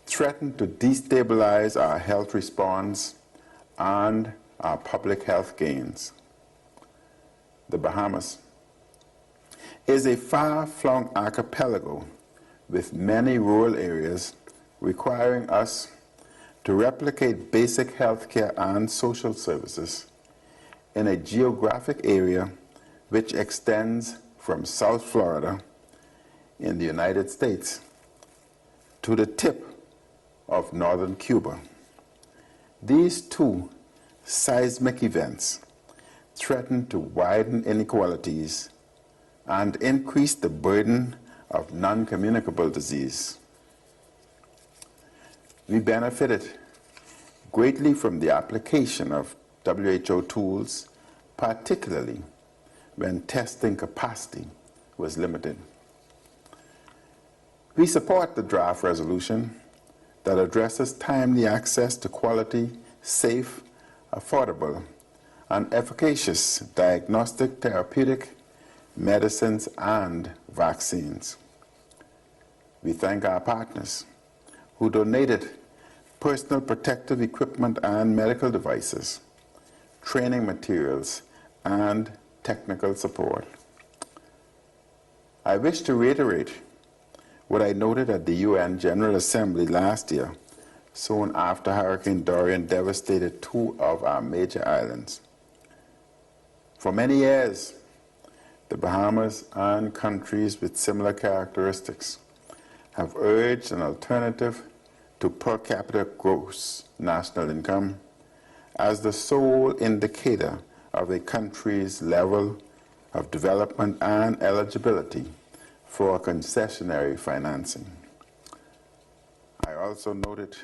threaten to destabilize our health response and our public health gains. The Bahamas is a far-flung archipelago with many rural areas requiring us to replicate basic healthcare and social services in a geographic area which extends from South Florida in the United States to the tip of northern Cuba. These two seismic events threaten to widen inequalities and increase the burden of non-communicable disease. We benefited greatly from the application of WHO tools, particularly when testing capacity was limited. We support the draft resolution that addresses timely access to quality, safe, affordable, and efficacious diagnostic, therapeutic, medicines, and vaccines. We thank our partners who donated personal protective equipment and medical devices, training materials, and technical support. I wish to reiterate what I noted at the UN General Assembly last year, soon after Hurricane Dorian devastated two of our major islands. For many years, the Bahamas and countries with similar characteristics have urged an alternative to per capita gross national income as the sole indicator of a country's level of development and eligibility for concessionary financing. I also noted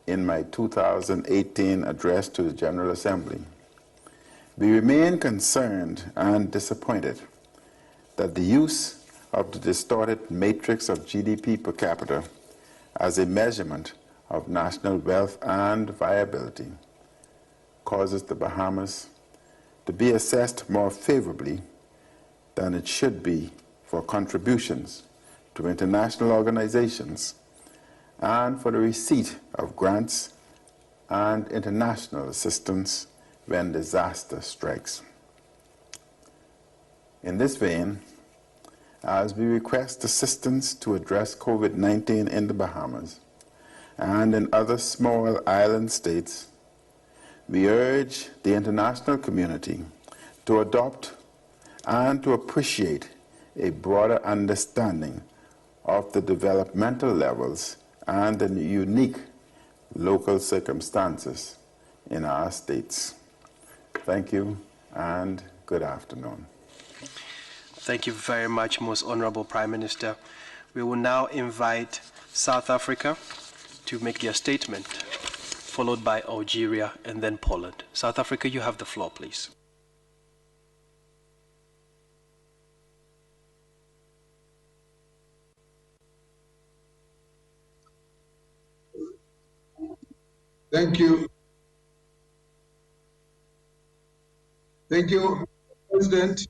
in my 2018 address to the General Assembly, we remain concerned and disappointed that the use of the distorted matrix of GDP per capita as a measurement of national wealth and viability causes the Bahamas to be assessed more favorably than it should be for contributions to international organizations and for the receipt of grants and international assistance when disaster strikes. In this vein, as we request assistance to address COVID-19 in the Bahamas and in other small island states, we urge the international community to adopt and to appreciate a broader understanding of the developmental levels and the unique local circumstances in our states. Thank you and good afternoon. Thank you very much, Most Honorable Prime Minister. We will now invite South Africa to make their statement, followed by Algeria and then Poland. South Africa, you have the floor, please. Thank you. Thank you, President.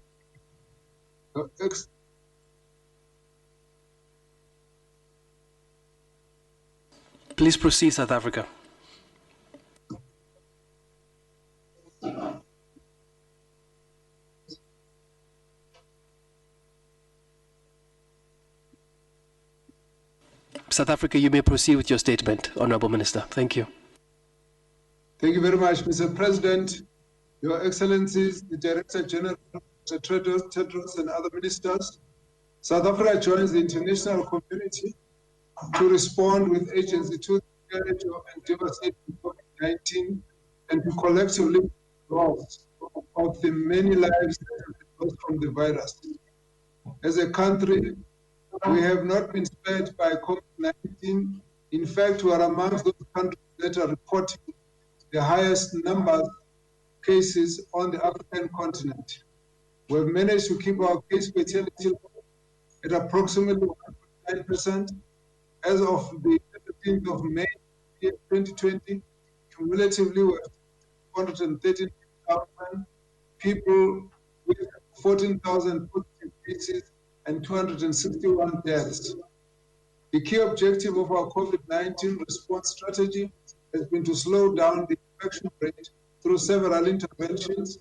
Please proceed, South Africa. South Africa, you may proceed with your statement, Honorable Minister. Thank you. Thank you very much, Mr. President, Your Excellencies, the Director General, Mr. Tedros, and other ministers. South Africa joins the international community to respond with agency to the scourge and devastating COVID-19 and to collectively loss of the many lives that have been lost from the virus. As a country, we have not been spared by COVID-19. In fact, we are amongst those countries that are reporting the highest number of cases on the African continent. We have managed to keep our case fatality at approximately 1.9%. As of the 17th of May 2020, cumulatively, we have 413,000 people with 14,000 positive cases and 261 deaths. The key objective of our COVID-19 response strategy has been to slow down the infection rate through several interventions.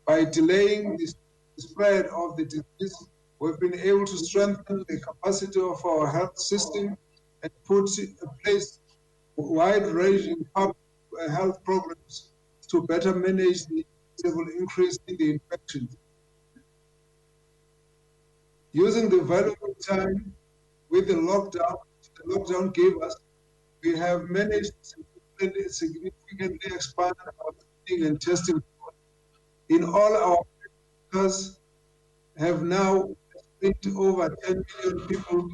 By delaying the spread of the disease, we've been able to strengthen the capacity of our health system and put in place wide-ranging public health programs to better manage the inevitable increase in the infections. Using the valuable time with the lockdown gave us, we have managed to significantly expand our testing and testing. In all, our workers have now spent over 10 million people.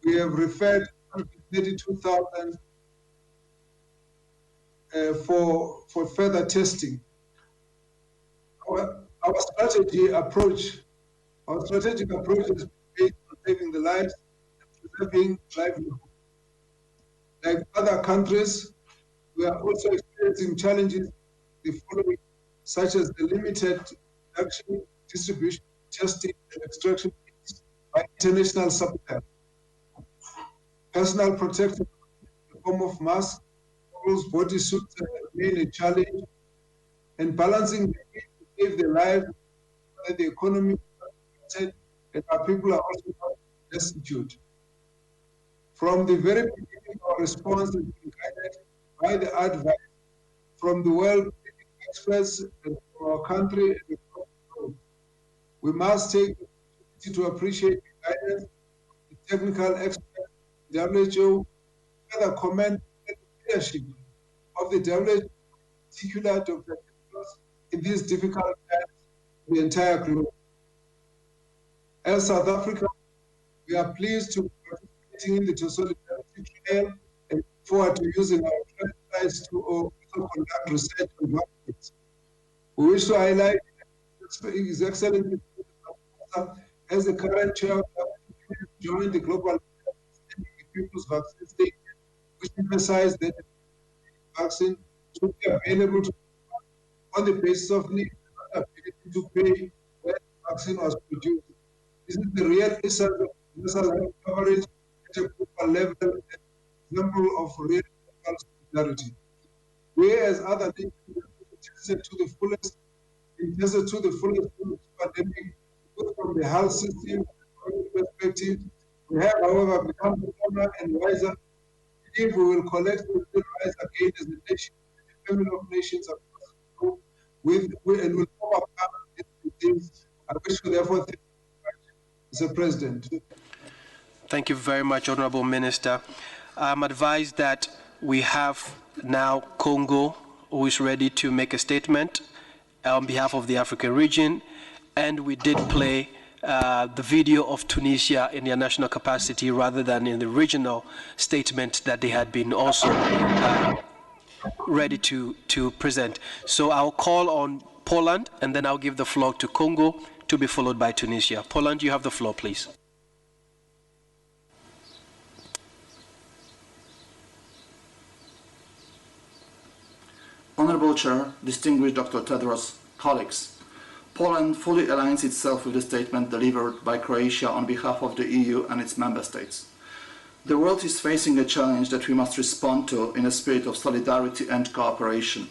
We have referred 132,000 for further testing. Our strategic approach is based on saving the lives and preserving livelihood. Like other countries, we are also experiencing challenges the following, such as the limited production, distribution, testing, and extraction by international suppliers. Personal protection in the form of masks, body suits remain a challenge, and balancing the need to save the lives and the economy, and our people are also destitute. From the very beginning, our response has been guided by the advice from the world experts and from our country and across the world. We must take the opportunity to appreciate the guidance of the technical experts, the WHO, further commend the leadership of the WHO, in particular Dr. Tedros, in these difficult times for the entire globe. As South Africa, we are pleased to be participating in the Solidarity Trail and look forward to using our expertise to also conduct research on markets. We wish to highlight His Excellency as the current chair of the joined the Global People's Vaccine Statement, which emphasized that the vaccine should be available to on the basis of need and ability to pay where the vaccine was produced. This is the real essence of universal health coverage at a global level, an example of real global solidarity. We as other nations have tested to the fullest, invested to the fullest from this pandemic, both from the health system and perspective. We have, however, become stronger and wiser. If we will collectively rise again as a nation, a family of nations across the globe, and will overcome these things. I wish to therefore thank you, Mr. President. Thank you very much, Honorable Minister. I'm advised that we have now Congo, who is ready to make a statement on behalf of the African region, and we did play the video of Tunisia in their national capacity rather than in the regional statement that they had been also ready to present. So I'll call on Poland, and then I'll give the floor to Congo, to be followed by Tunisia. Poland, you have the floor, please. Honorable Chair, distinguished Dr. Tedros, colleagues, Poland fully aligns itself with the statement delivered by Croatia on behalf of the EU and its member states. The world is facing a challenge that we must respond to in a spirit of solidarity and cooperation.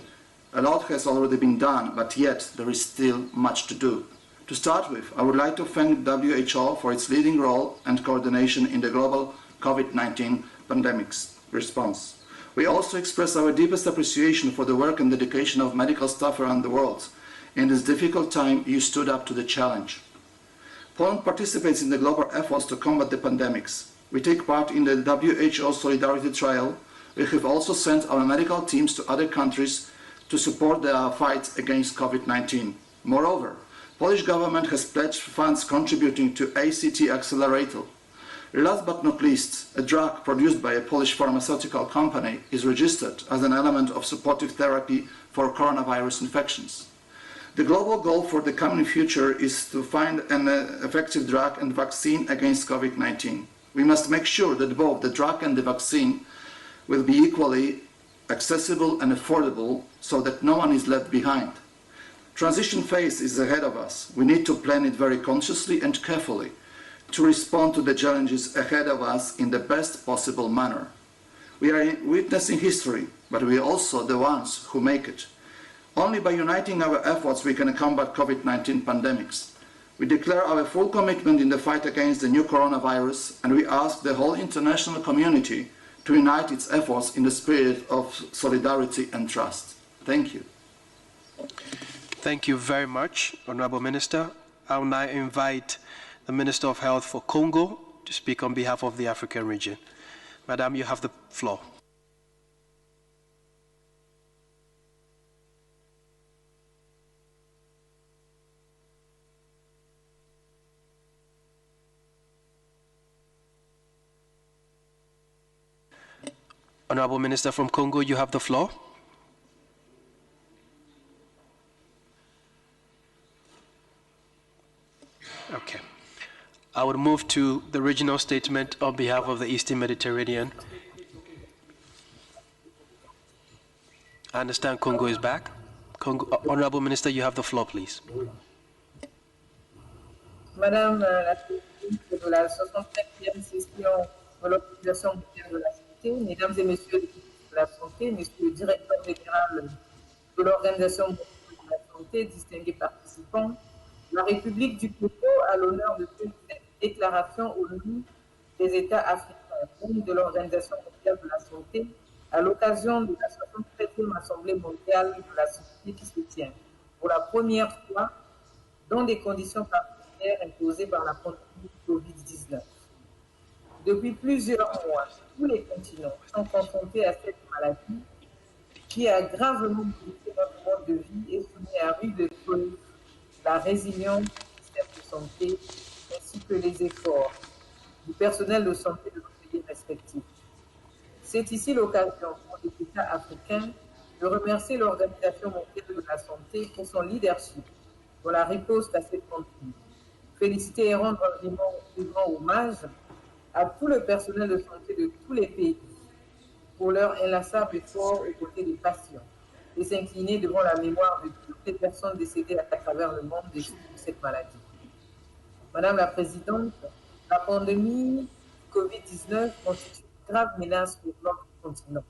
A lot has already been done, but yet there is still much to do. To start with, I would like to thank WHO for its leading role and coordination in the global COVID-19 pandemic's response. We also express our deepest appreciation for the work and dedication of medical staff around the world. In this difficult time, you stood up to the challenge. Poland participates in the global efforts to combat the pandemics. We take part in the WHO Solidarity Trial. We have also sent our medical teams to other countries to support their fight against COVID-19. Moreover, Polish government has pledged funds contributing to ACT Accelerator. Last but not least, a drug produced by a Polish pharmaceutical company is registered as an element of supportive therapy for coronavirus infections. The global goal for the coming future is to find an effective drug and vaccine against COVID-19. We must make sure that both the drug and the vaccine will be equally accessible and affordable so that no one is left behind. Transition phase is ahead of us. We need to plan it very consciously and carefully to respond to the challenges ahead of us in the best possible manner. We are witnessing history, but we are also the ones who make it. Only by uniting our efforts we can combat COVID-19 pandemics. We declare our full commitment in the fight against the new coronavirus, and we ask the whole international community to unite its efforts in the spirit of solidarity and trust. Thank you. Thank you very much, Honorable Minister. I'll now invite the Minister of Health for Congo to speak on behalf of the African region. Madam, you have the floor. Honorable Minister from Congo, you have the floor. Okay. I would move to the regional statement on behalf of the Eastern Mediterranean. I understand Congo is back. Honorable Minister, you have the floor, please. Madame la Présidente de la 65e session de l'Organisation mondiale de la santé, Mesdames et Messieurs les ministres de la Santé, Monsieur le Directeur général de l'Organisation mondiale de la santé, distingués participants, la République du Congo a l'honneur de faire cette déclaration au nom des États africains, membres de l'Organisation mondiale de la santé, à l'occasion de la 73e Assemblée mondiale de la santé qui se tient pour la première fois dans des conditions particulières imposées par la pandémie Covid-19. Depuis plusieurs mois, tous les continents sont confrontés à cette maladie qui a gravement modifié notre mode de vie et soumis à rude épreuve la résilience du système de santé ainsi que les efforts du personnel de santé de nos pays respectifs. C'est ici l'occasion pour les États africains de remercier l'Organisation mondiale de la santé pour son leadership dans la riposte à cette pandémie. Féliciter et rendre un vivant hommage à tout le personnel de santé de tous les pays pour leur inlassable effort aux côtés des patients et s'incliner devant la mémoire de toutes les personnes décédées à travers le monde des suites de cette maladie. Madame la Présidente, la pandémie Covid-19 constitue une grave menace pour notre continent.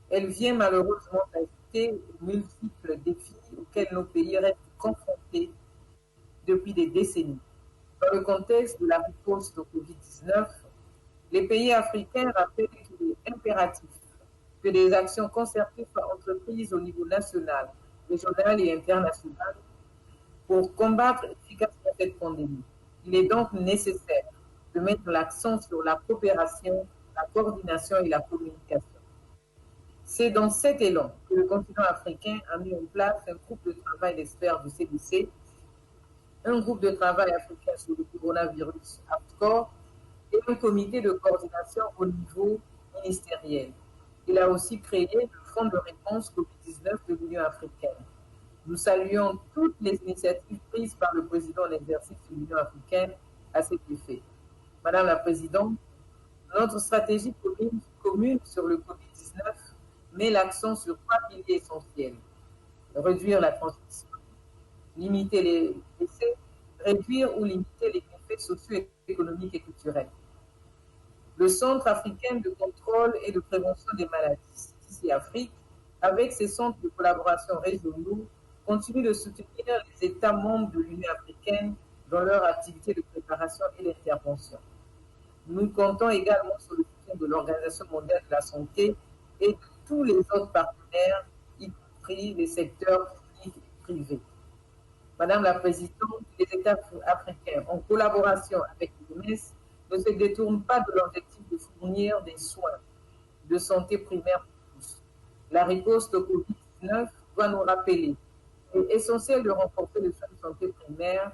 Elle vient malheureusement ajouter aux multiples défis auxquels nos pays restent confrontés depuis des décennies. Dans le contexte de la riposte au Covid-19, les pays africains rappellent qu'il est impératif que des actions concertées soient entreprises au niveau national, régional et international pour combattre efficacement cette pandémie. Il est donc nécessaire de mettre l'accent sur la coopération, la coordination et la communication. C'est dans cet élan que le continent africain a mis en place un groupe de travail d'experts du CDC, un groupe de travail africain sur le coronavirus AFSCOR et un comité de coordination au niveau ministériel. Il a aussi créé le Fonds de réponse Covid-19 de l'Union africaine. Nous saluons toutes les initiatives prises par le président en exercice de l'Union africaine à cet effet. Madame la Présidente, notre stratégie commune sur le Covid-19 met l'accent sur 3 piliers essentiels. Réduire la transmission, limiter les décès, réduire ou limiter les effets socio-économiques et culturels. Le Centre africain de contrôle et de prévention des maladies, ici Afrique, avec ses centres de collaboration régionaux, continue de soutenir les États membres de l'Union africaine dans leur activité de préparation et d'intervention. Nous comptons également sur le soutien de l'Organisation mondiale de la santé et de tous les autres partenaires, y compris les secteurs publics et privés. Madame la Présidente, les États africains, en collaboration avec l'OMS, ne se détournent pas de l'objectif de fournir des soins de santé primaire pour tous. La riposte au Covid-19 doit nous rappeler qu'il est essentiel de renforcer les soins de santé primaire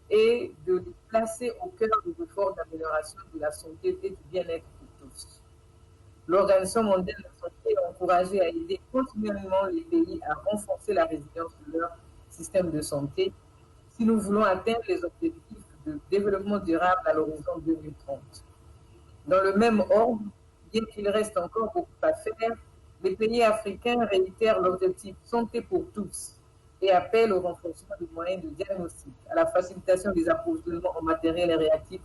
et de les placer au cœur des efforts d'amélioration de la santé et du bien-être pour tous. L'Organisation mondiale de la santé est encouragée à aider continuellement les pays à renforcer la résilience de leur système de santé si nous voulons atteindre les objectifs de développement durable à l'horizon 2030. Dans le même ordre, bien qu'il reste encore beaucoup à faire, les pays africains réitèrent l'objectif santé pour tous et appellent au renforcement des moyens de diagnostic, à la facilitation des approvisionnements en matériel et réactifs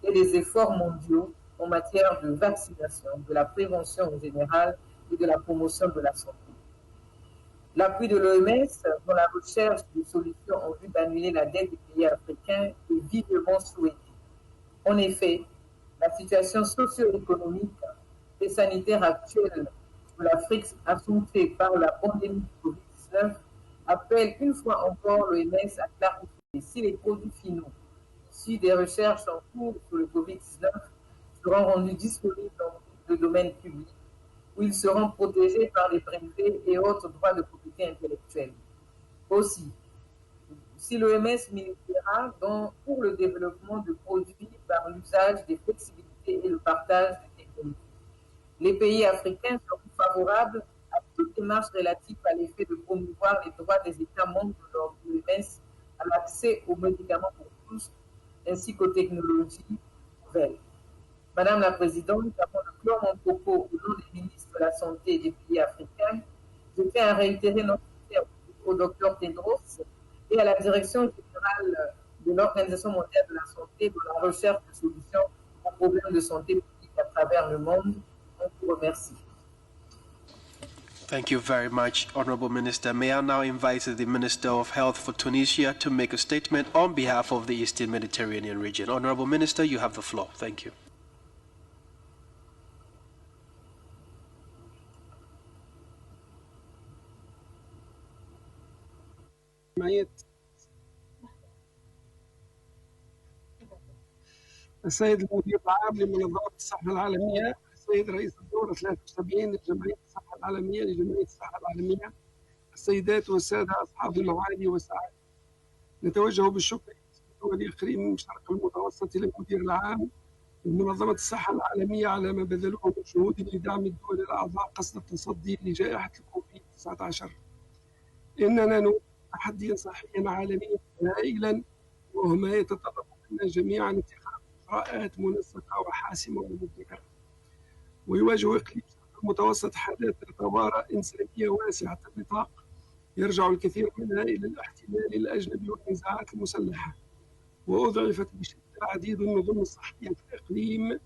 et des efforts mondiaux en matière de vaccination, de la prévention en général et de la promotion de la santé. L'appui de l'OMS dans la recherche de solutions en vue d'annuler la dette des pays africains est vivement souhaité. En effet, la situation socio-économique et sanitaire actuelle de l'Afrique, accentuée par la pandémie de Covid-19, appelle une fois encore l'OMS à clarifier si les produits finaux issus des recherches en cours sur le Covid-19 seront rendus disponibles dans le domaine public, où ils seront protégés par les brevets et autres droits de propriété intellectuelle. Aussi, si l'OMS militera pour le développement de produits par l'usage des flexibilités et le partage des technologies. Les pays africains seront favorables à toute démarche relative à l'effet de promouvoir les droits des États membres de l'OMS à l'accès aux médicaments pour tous, ainsi qu'aux technologies nouvelles. Madame la Présidente, avant de clore mon propos au nom des ministres de la Santé et des pays africains, je tiens à réitérer notre soutien au Dr Tedros et à la Direction générale de l'Organisation mondiale de la santé dans la recherche de solutions aux problèmes de santé publique à travers le monde. On vous remercie. Thank you very much, Honorable Minister. May I now invite the Minister of Health for Tunisia to make a statement on behalf of the Eastern Mediterranean region. Honorable Minister, you have the floor. Thank you. السيد المدير العام لمنظمة الصحة العالمية، السيد رئيس الدورة 73 لجمعية الصحة العالمية لجمعية الصحة العالمية، السيدات والسادة أصحاب المعالي والسعادة. نتوجه بالشكر لدول الإقليم الشرق المتوسط للمدير العام لمنظمة الصحة العالمية على ما بذلوه من جهود لدعم الدول الأعضاء قصد التصدي لجائحة الكوفيد-19. إننا نواجه تحديا صحيا عالميا هائلا، وهو ما يتطلب منا جميعا اتخاذ إجراءات منسقة وحاسمة ومبكرة. ويواجه إقليم المتوسط حالات طوارئ إنسانية واسعة النطاق يرجع الكثير منها إلى الاحتلال الأجنبي والنزاعات المسلحة، وأضعفت بشدة عديد النظم الصحية في الإقليم،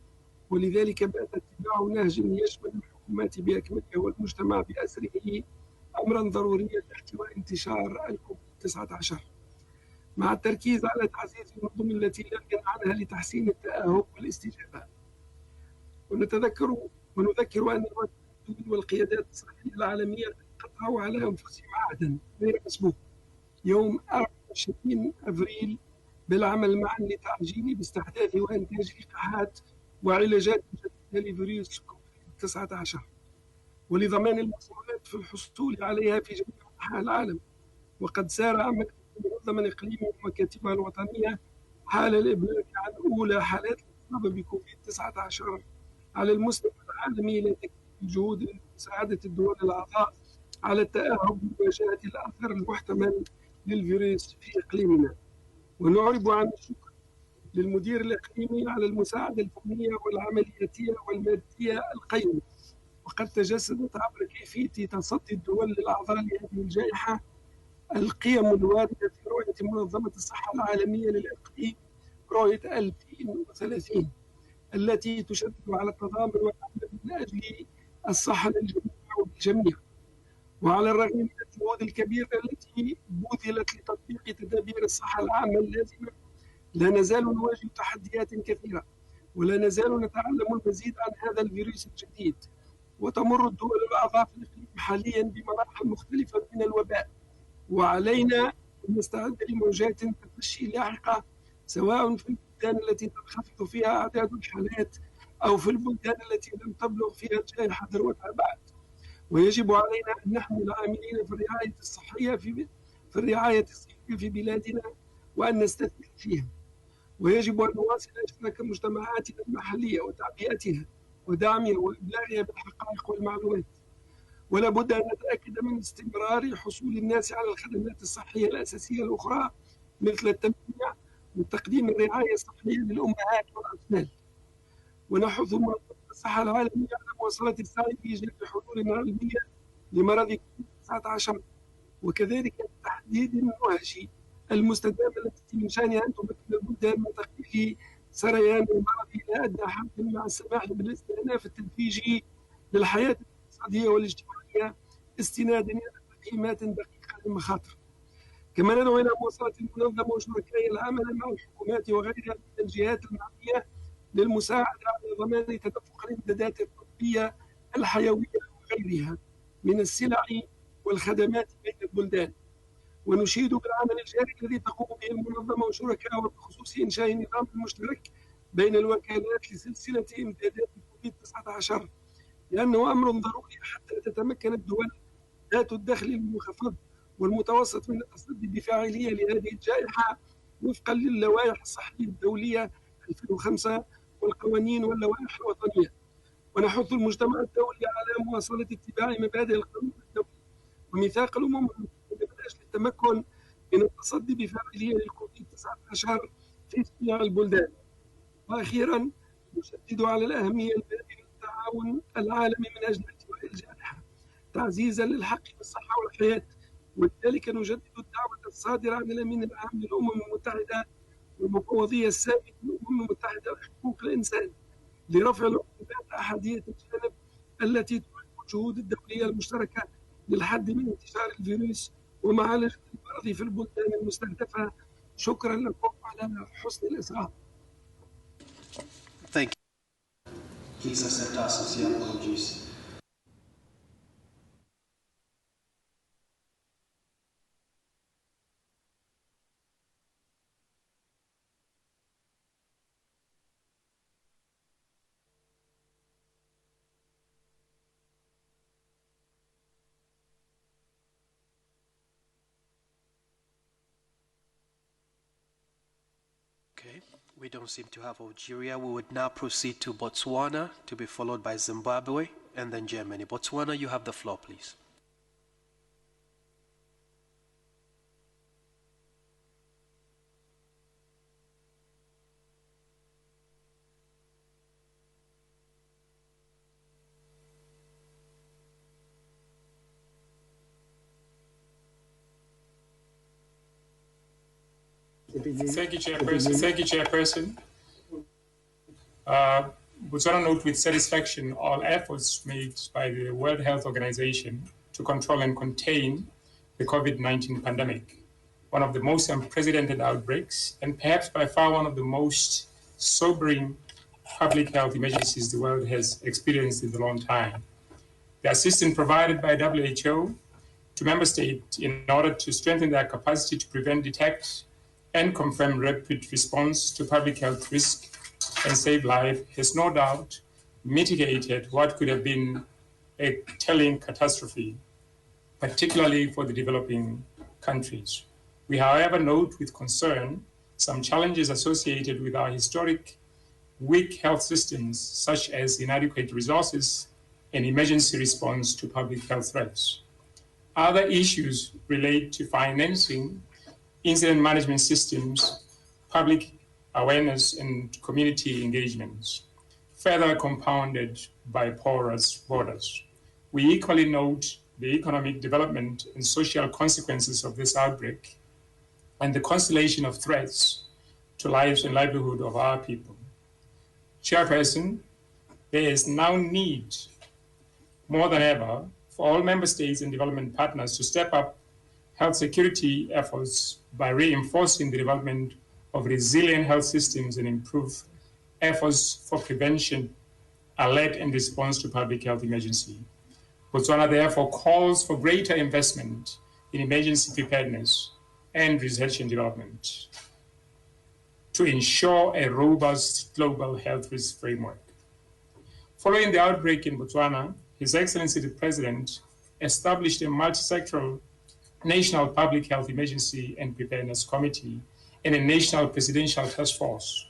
ولذلك بات اتباع نهج يشمل الحكومات بأكملها والمجتمع بأسره أمرا ضروريا لاحتواء انتشار الكوفيد-19، مع التركيز على تعزيز النظم التي لا غنى عنها لتحسين التأهب والاستجابة. ونذكر أن الدول والقيادات الصحية العالمية قطعوا على أنفسهم عهدا غير مسبوق يوم 24 أبريل بالعمل معا لتعجيل باستحداث وإنتاج لقاحات وعلاجات جديدة لفيروس كوفيد-19 ولضمان المسؤوليات في الحصول عليها في جميع أنحاء العالم. وقد سارع مكتب المنظمة الإقليمية ومكاتبها الوطنية حال الإبلاغ عن أولى حالات الإصابة بكوفيد-19 على المستوى العالمي لتكثيف الجهود لمساعدة الدول الأعضاء على التأهب لمواجهة الأثر المحتمل للفيروس في إقليمنا. ونعرب عن الشكر للمدير الإقليمي على المساعدة الفنية والعملياتية والمادية القيمة، وقد تجسدت عبر كيفية تصدي الدول الأعضاء لهذه الجائحة القيم الواردة في رؤية منظمة الصحة العالمية للإقليم رؤية 2030 التي تشدد على التضامن والعمل من أجل الصحة للجميع والجميع. وعلى الرغم من الجهود الكبيرة التي بذلت لتطبيق تدابير الصحة العامة اللازمة، لا نزال نواجه تحديات كثيرة، ولا نزال نتعلم المزيد عن هذا الفيروس الجديد. وتمر الدول الأعضاء في الإقليم حاليا بمراحل مختلفة من الوباء، وعلينا أن نستعد لموجات تفشي لاحقة سواء في البلدان التي تنخفض فيها أعداد الحالات أو في البلدان التي لم تبلغ فيها الجائحة ذروتها بعد. ويجب علينا أن نحمل العاملين في الرعاية الصحية في بلادنا وأن نستثمر فيها. ويجب أن نواصل إشراك مجتمعاتنا المحلية وتعبئتها ودعمها وإبلاغها بالحقائق والمعلومات. ولا بد أن نتأكد من استمرار حصول الناس على الخدمات الصحية الأساسية الأخرى مثل التمويع وتقديم الرعاية الصحية للأمهات والأطفال. ونحث منظمة الصحة العالمية على مواصلة السعي لإيجاد حلول علمية لمرض كوفيد-19، وكذلك تحديد النهج المستدامة التي من شأنها أن تمكن البلدان من تقليل سريان المرض إلى أدنى حد مع السماح بالاستئناف التدريجي للحياة الاقتصادية والاجتماعية استنادا إلى تقييمات دقيقة للمخاطر. كما ندعو إلى مواصلة المنظمة وشركائها العمل مع الحكومات وغيرها من الجهات المعنية للمساعدة على ضمان تدفق الإمدادات الطبية الحيوية وغيرها من السلع والخدمات بين البلدان. ونشيد بالعمل الجاري الذي تقوم به المنظمة وشركائها بخصوص إنشاء نظام مشترك بين الوكالات لسلسلة إمدادات كوفيد-19، لأنه أمر ضروري حتى تتمكن الدول ذات الدخل المنخفض والمتوسط من التصدي بفاعلية لهذه الجائحة وفقا للوائح الصحية الدولية 2005 والقوانين واللوائح الوطنية. ونحث المجتمع الدولي على مواصلة اتباع مبادئ القانون الدولي وميثاق الأمم المتحدة من أجل التمكن من التصدي بفاعلية للكوفيد-19 في جميع البلدان. وأخيرا نشدد على الأهمية البالغة للتعاون العالمي من أجل احتواء الجائحة تعزيزا للحق بالصحة والحياة. ولذلك نجدد الدعوة الصادرة عن الأمين العام للأمم المتحدة والمفوضية السامية للأمم المتحدة لحقوق الإنسان لرفع العقوبات أحادية الجانب التي تعيق الجهود الدولية المشتركة للحد من انتشار الفيروس ومعالجة المرض في البلدان المستهدفة. شكرا لكم على حسن الإصغاء. Thank you. Please accept our sincere apologies. Okay, we don't seem to have Algeria. We would now proceed to Botswana, to be followed by Zimbabwe, and then Germany. Botswana, you have the floor, please. Thank you, Chairperson. Botswana note with satisfaction all efforts made by the World Health Organization to control and contain the COVID-19 pandemic, one of the most unprecedented outbreaks, and perhaps by far one of the most sobering public health emergencies the world has experienced in a long time. The assistance provided by WHO to member states in order to strengthen their capacity to prevent, detect, and confirm rapid response to public health risk and save life has no doubt mitigated what could have been a telling catastrophe, particularly for the developing countries. We, however, note with concern some challenges associated with our historic weak health systems, such as inadequate resources and emergency response to public health threats. Other issues relate to financing, incident management systems, public awareness, and community engagements, further compounded by porous borders. We equally note the economic development and social consequences of this outbreak and the constellation of threats to lives and livelihood of our people. Chairperson, there is now need more than ever for all member states and development partners to step up health security efforts by reinforcing the development of resilient health systems and improve efforts for prevention, alert, and response to public health emergency. Botswana therefore calls for greater investment in emergency preparedness and research and development to ensure a robust global health risk framework. Following the outbreak in Botswana, His Excellency the President established a multi-sectoral National Public Health Emergency and Preparedness Committee and a National Presidential Task Force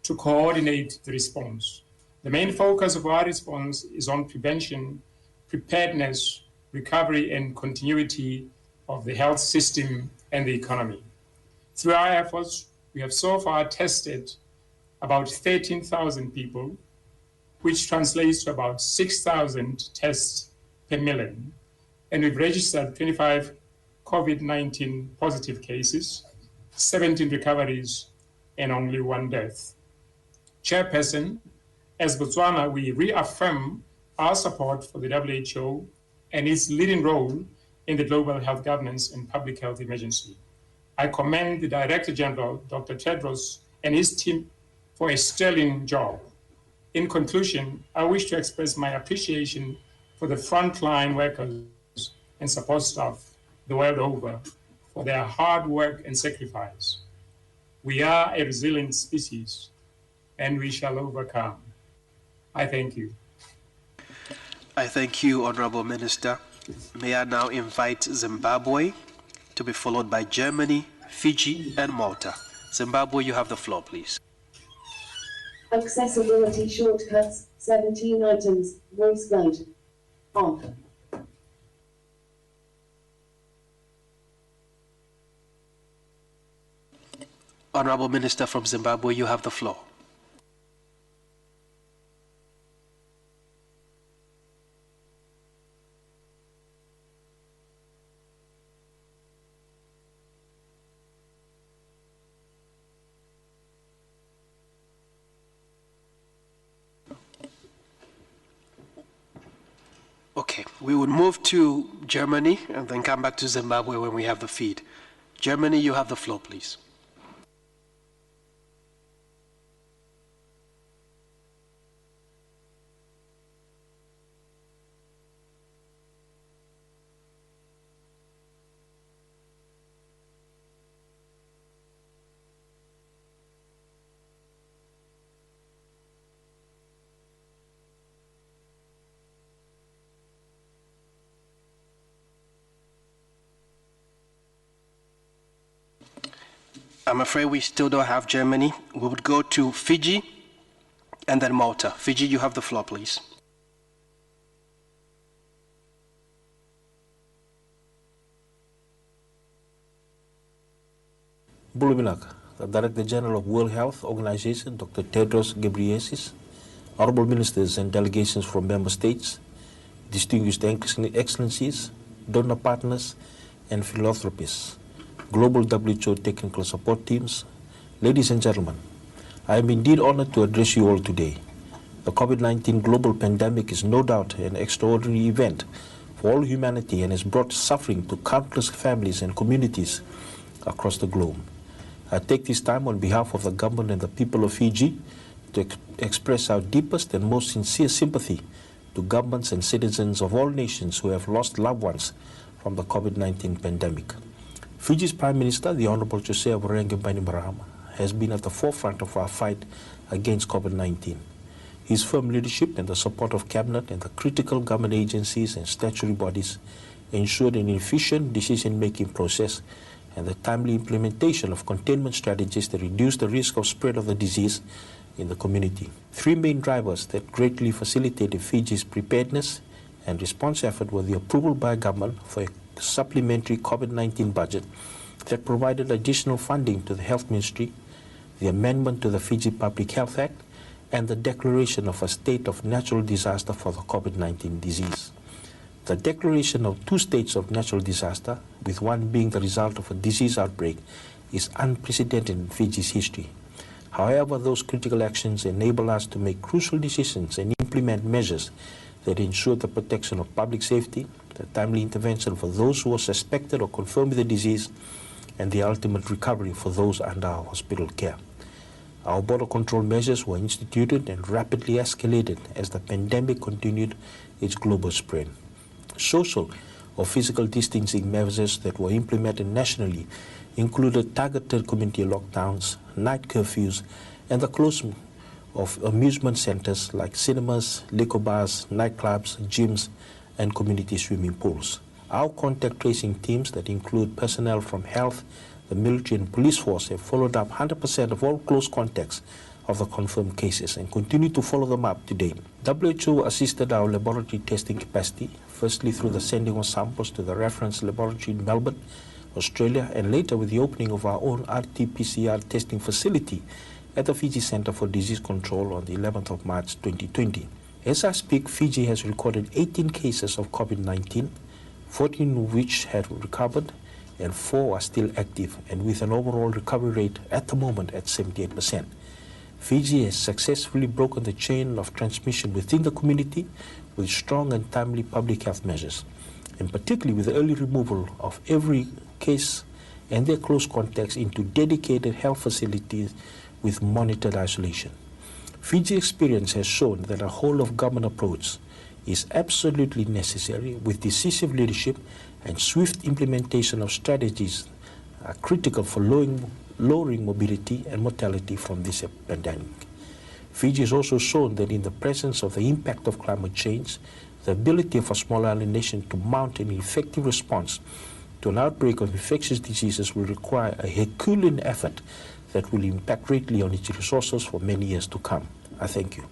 to coordinate the response. The main focus of our response is on prevention, preparedness, recovery, and continuity of the health system and the economy. Through our efforts, we have so far tested about 13,000 people, which translates to about 6,000 tests per million. And we've registered 25 COVID-19 positive cases, 17 recoveries, and only 1 death. Chairperson, as Botswana, we reaffirm our support for the WHO and its leading role in the global health governance and public health emergency. I commend the Director General, Dr. Tedros, and his team for a sterling job. In conclusion, I wish to express my appreciation for the frontline workers and support staff the world over for their hard work and sacrifice. We are a resilient species, and we shall overcome. I thank you. I thank you, Honorable Minister. May I now invite Zimbabwe to be followed by Germany, Fiji, and Malta. Zimbabwe, you have the floor, please. Accessibility shortcuts, 17 items, voice vote. Off. Honorable Minister from Zimbabwe, you have the floor. Okay, we would move to Germany and then come back to Zimbabwe when we have the feed. Germany, you have the floor, please. I'm afraid we still don't have Germany. We would go to Fiji and then Malta. Fiji, you have the floor, please. Bulubinak, the Director General of World Health Organization, Dr. Tedros Ghebreyesus, Honorable Ministers and delegations from member states, distinguished excellencies, donor partners, and philanthropists. global WHO technical support teams, ladies and gentlemen, I am indeed honored to address you all today. The COVID-19 global pandemic is no doubt an extraordinary event for all humanity and has brought suffering to countless families and communities across the globe. I take this time on behalf of the government and the people of Fiji to express our deepest and most sincere sympathy to governments and citizens of all nations who have lost loved ones from the COVID-19 pandemic. Fiji's Prime Minister, the Honorable Jose Aburenge Bainimarama, has been at the forefront of our fight against COVID-19. His firm leadership and the support of Cabinet and the critical government agencies and statutory bodies ensured an efficient decision-making process and the timely implementation of containment strategies that reduce the risk of spread of the disease in the community. Three main drivers that greatly facilitated Fiji's preparedness and response effort were the approval by government for a supplementary COVID-19 budget that provided additional funding to the Health Ministry, the amendment to the Fiji Public Health Act, and the declaration of a state of natural disaster for the COVID-19 disease. The declaration of 2 states of natural disaster, with one being the result of a disease outbreak, is unprecedented in Fiji's history. However, those critical actions enable us to make crucial decisions and implement measures that ensure the protection of public safety, the timely intervention for those who are suspected or confirmed with the disease, and the ultimate recovery for those under our hospital care. Our border control measures were instituted and rapidly escalated as the pandemic continued its global spread. Social or physical distancing measures that were implemented nationally included targeted community lockdowns, night curfews, and the closing of amusement centers like cinemas, liquor bars, nightclubs, gyms, and community swimming pools. Our contact tracing teams that include personnel from health, the military, and police force have followed up 100% of all close contacts of the confirmed cases and continue to follow them up to date. WHO assisted our laboratory testing capacity, firstly through the sending of samples to the reference laboratory in Melbourne, Australia, and later with the opening of our own RT-PCR testing facility at the Fiji Center for Disease Control on the 11th of March 2020. As I speak, Fiji has recorded 18 cases of COVID-19, 14 of which had recovered, and 4 are still active, and with an overall recovery rate at the moment at 78%. Fiji has successfully broken the chain of transmission within the community with strong and timely public health measures, and particularly with the early removal of every case and their close contacts into dedicated health facilities with monitored isolation. Fiji experience has shown that a whole-of-government approach is absolutely necessary, with decisive leadership and swift implementation of strategies are critical for lowering mobility and mortality from this pandemic. Fiji has also shown that in the presence of the impact of climate change, the ability of a small island nation to mount an effective response to an outbreak of infectious diseases will require a Herculean effort that will impact greatly on its resources for many years to come. I thank you.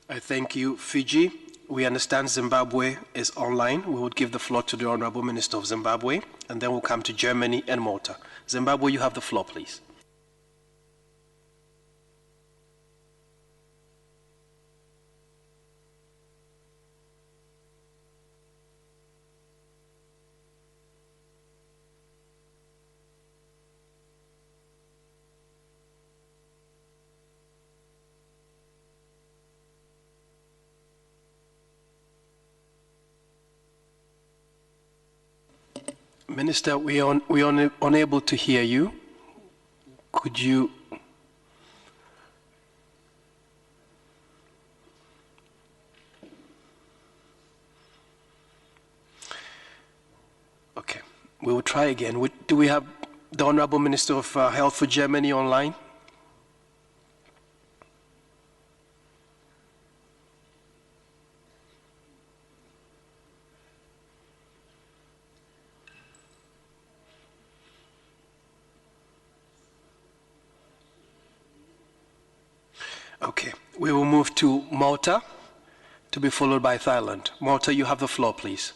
I thank you, Fiji. We understand Zimbabwe is online. We would give the floor to the Honorable Minister of Zimbabwe, and then we'll come to Germany and Malta. Zimbabwe, you have the floor, please. Minister, we are unable to hear you. Could you... Okay, we will try again. Do we have the Honorable Minister of Health for Germany online? Okay, we will move to Malta, to be followed by Thailand. Malta, you have the floor, please.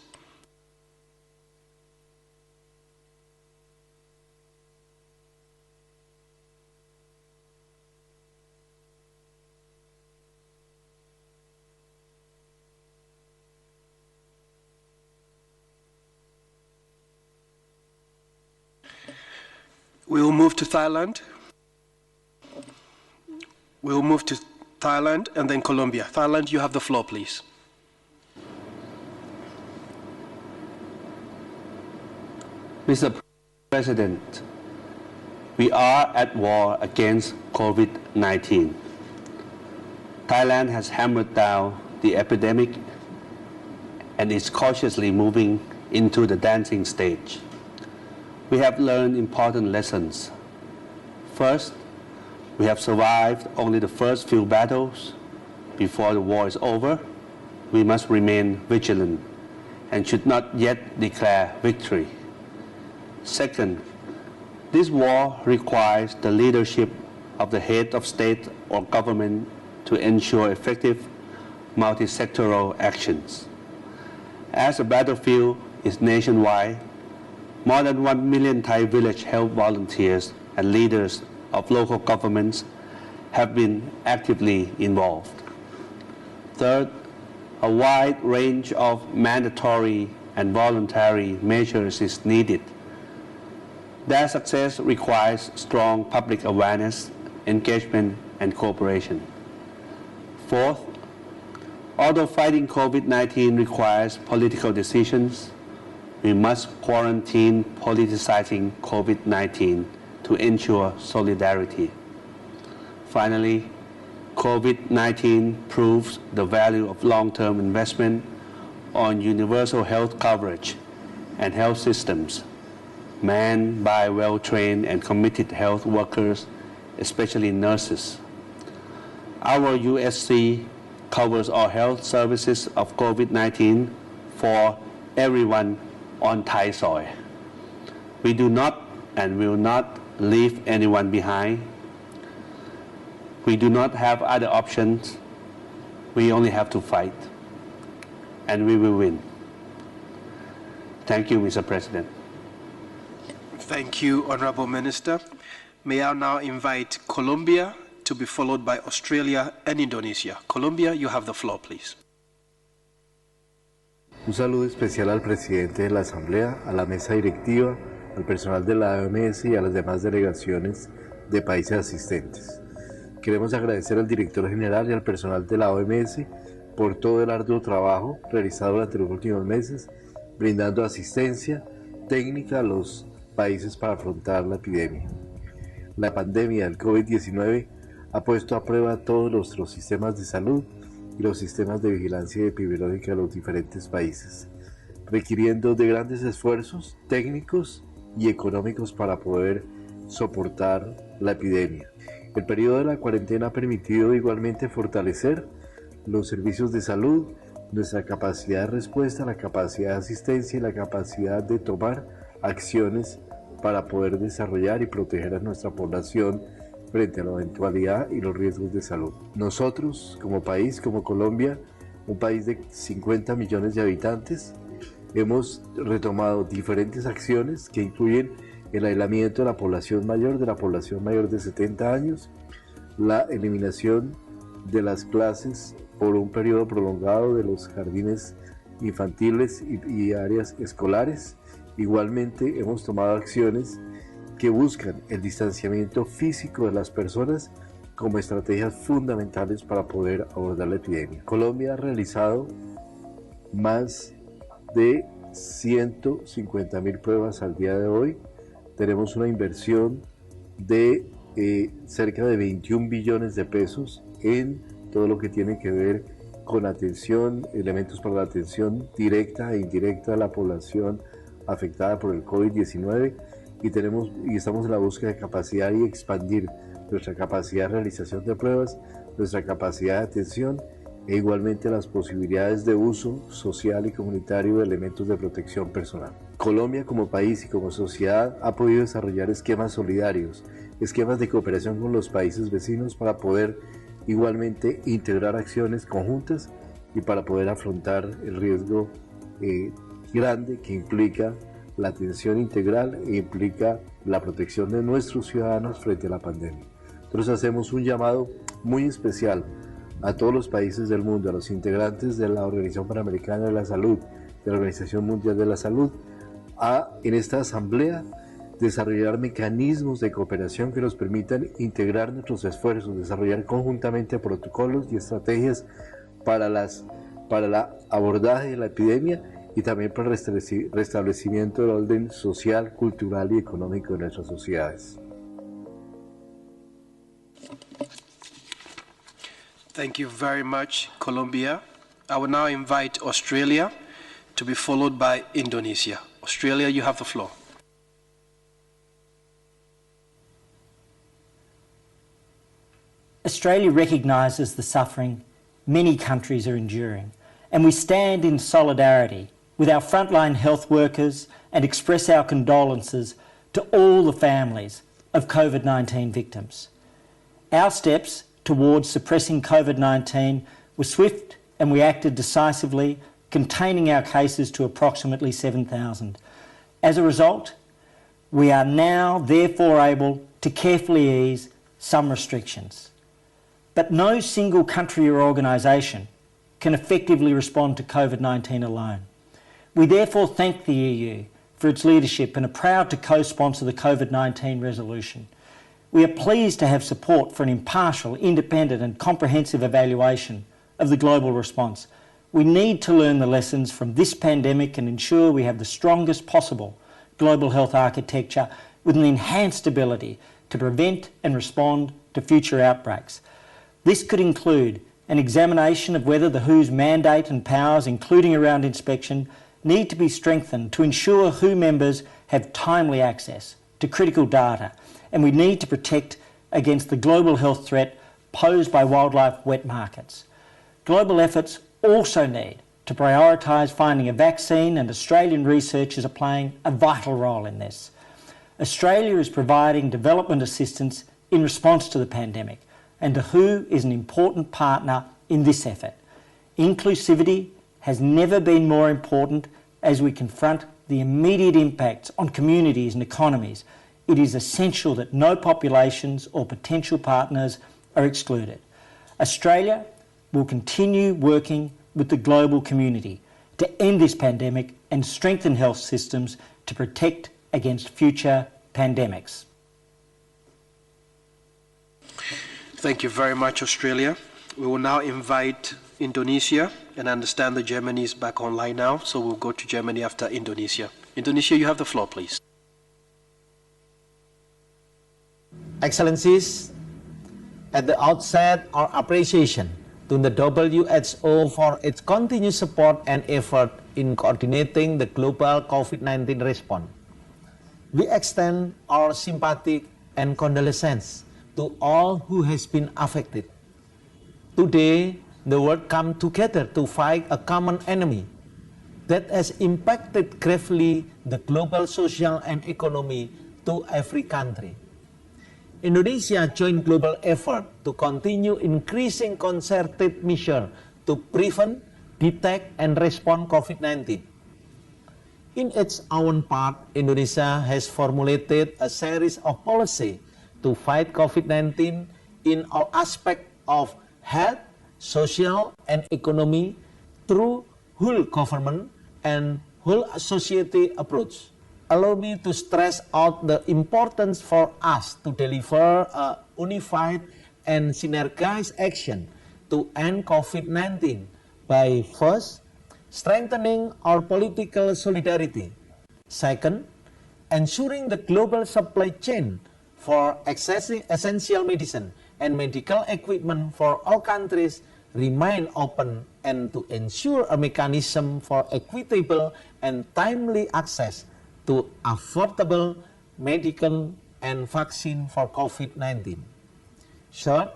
We'll move to Thailand. We'll move to Thailand and then Colombia. Thailand, you have the floor, please. Mr. President, we are at war against COVID-19. Thailand has hammered down the epidemic and is cautiously moving into the dancing stage. We have learned important lessons. First, we have survived only the first few battles. Before the war is over, we must remain vigilant and should not yet declare victory. Second, this war requires the leadership of the head of state or government to ensure effective multi-sectoral actions. As the battlefield is nationwide, more than 1 million Thai village health volunteers and leaders of local governments have been actively involved. Third, a wide range of mandatory and voluntary measures is needed. Their success requires strong public awareness, engagement, and cooperation. Fourth, although fighting COVID-19 requires political decisions, we must quarantine politicizing COVID-19 to ensure solidarity. Finally, COVID-19 proves the value of long-term investment on universal health coverage and health systems manned by well-trained and committed health workers, especially nurses. Our USC covers all health services of COVID-19 for everyone on Thai soil. We do not and will not leave anyone behind. We do not have other options. We only have to fight, and we will win. Thank you, Mr. President. Thank you, Honorable Minister. May I now invite Colombia to be followed by Australia and Indonesia. Colombia, you have the floor, please. Un saludo especial al presidente de la Asamblea, a la mesa directiva, al personal de la OMS y a las demás delegaciones de países asistentes. Queremos agradecer al director general y al personal de la OMS por todo el arduo trabajo realizado durante los últimos meses, brindando asistencia técnica a los países para afrontar la epidemia. La pandemia del COVID-19 ha puesto a prueba todos nuestros sistemas de salud y los sistemas de vigilancia epidemiológica de los diferentes países, requiriendo de grandes esfuerzos técnicos y económicos para poder soportar la epidemia. El periodo de la cuarentena ha permitido igualmente fortalecer los servicios de salud, nuestra capacidad de respuesta, la capacidad de asistencia y la capacidad de tomar acciones para poder desarrollar y proteger a nuestra población frente a la eventualidad y los riesgos de salud. Nosotros, como país, como Colombia, un país de 50 millones de habitantes, hemos retomado diferentes acciones que incluyen el aislamiento de la población mayor de 70 años, la eliminación de las clases por un periodo prolongado de los jardines infantiles y áreas escolares. Igualmente hemos tomado acciones que buscan el distanciamiento físico de las personas como estrategias fundamentales para poder abordar la epidemia. Colombia ha realizado más de 150.000 pruebas al día de hoy. Tenemos una inversión de cerca de 21 billones de pesos en todo lo que tiene que ver con atención, elementos para la atención directa e indirecta de la población afectada por el COVID-19 y estamos en la búsqueda de capacidad y expandir nuestra capacidad de realización de pruebas, nuestra capacidad de atención e igualmente las posibilidades de uso social y comunitario de elementos de protección personal. Colombia como país y como sociedad ha podido desarrollar esquemas solidarios, esquemas de cooperación con los países vecinos para poder igualmente integrar acciones conjuntas y para poder afrontar el riesgo grande que implica la atención integral e implica la protección de nuestros ciudadanos frente a la pandemia. Entonces hacemos un llamado muy especial a todos los países del mundo, a los integrantes de la Organización Panamericana de la Salud, de la Organización Mundial de la Salud, en esta asamblea desarrollar mecanismos de cooperación que nos permitan integrar nuestros esfuerzos, desarrollar conjuntamente protocolos y estrategias para el abordaje de la epidemia y también para el restablecimiento del orden social, cultural y económico de nuestras sociedades. Thank you very much, Colombia. I will now invite Australia to be followed by Indonesia. Australia, you have the floor. Australia recognises the suffering many countries are enduring, and we stand in solidarity with our frontline health workers and express our condolences to all the families of COVID-19 victims. Our steps towards suppressing COVID-19 were swift, and we acted decisively, containing our cases to approximately 7,000. As a result, we are now therefore able to carefully ease some restrictions. But no single country or organisation can effectively respond to COVID-19 alone. We therefore thank the EU for its leadership and are proud to co-sponsor the COVID-19 resolution. We are pleased to have support for an impartial, independent and comprehensive evaluation of the global response. We need to learn the lessons from this pandemic and ensure we have the strongest possible global health architecture with an enhanced ability to prevent and respond to future outbreaks. This could include an examination of whether the WHO's mandate and powers, including around inspection, need to be strengthened to ensure WHO members have timely access to critical data, and we need to protect against the global health threat posed by wildlife wet markets. Global efforts also need to prioritise finding a vaccine, and Australian researchers are playing a vital role in this. Australia is providing development assistance in response to the pandemic, and the WHO is an important partner in this effort. Inclusivity has never been more important as we confront the immediate impacts on communities and economies. It is essential that no populations or potential partners are excluded. Australia will continue working with the global community to end this pandemic and strengthen health systems to protect against future pandemics. Thank you very much, Australia. We will now invite Indonesia, and I understand that Germany is back online now, so we'll go to Germany after Indonesia. Indonesia, you have the floor, please. Excellencies, at the outset, our appreciation to the WHO for its continued support and effort in coordinating the global COVID-19 response. We extend our sympathy and condolences to all who has been affected. Today, the world come together to fight a common enemy that has impacted gravely the global social and economy to every country. Indonesia joined global effort to continue increasing concerted measures to prevent, detect, and respond COVID-19. In its own part, Indonesia has formulated a series of policies to fight COVID-19 in all aspects of health, social, and economy through whole government and whole society approach. Allow me to stress out the importance for us to deliver a unified and synergized action to end COVID-19 by first, strengthening our political solidarity. Second, ensuring the global supply chain for accessing essential medicine and medical equipment for all countries remain open, and to ensure a mechanism for equitable and timely access to affordable medical and vaccine for COVID-19. Third,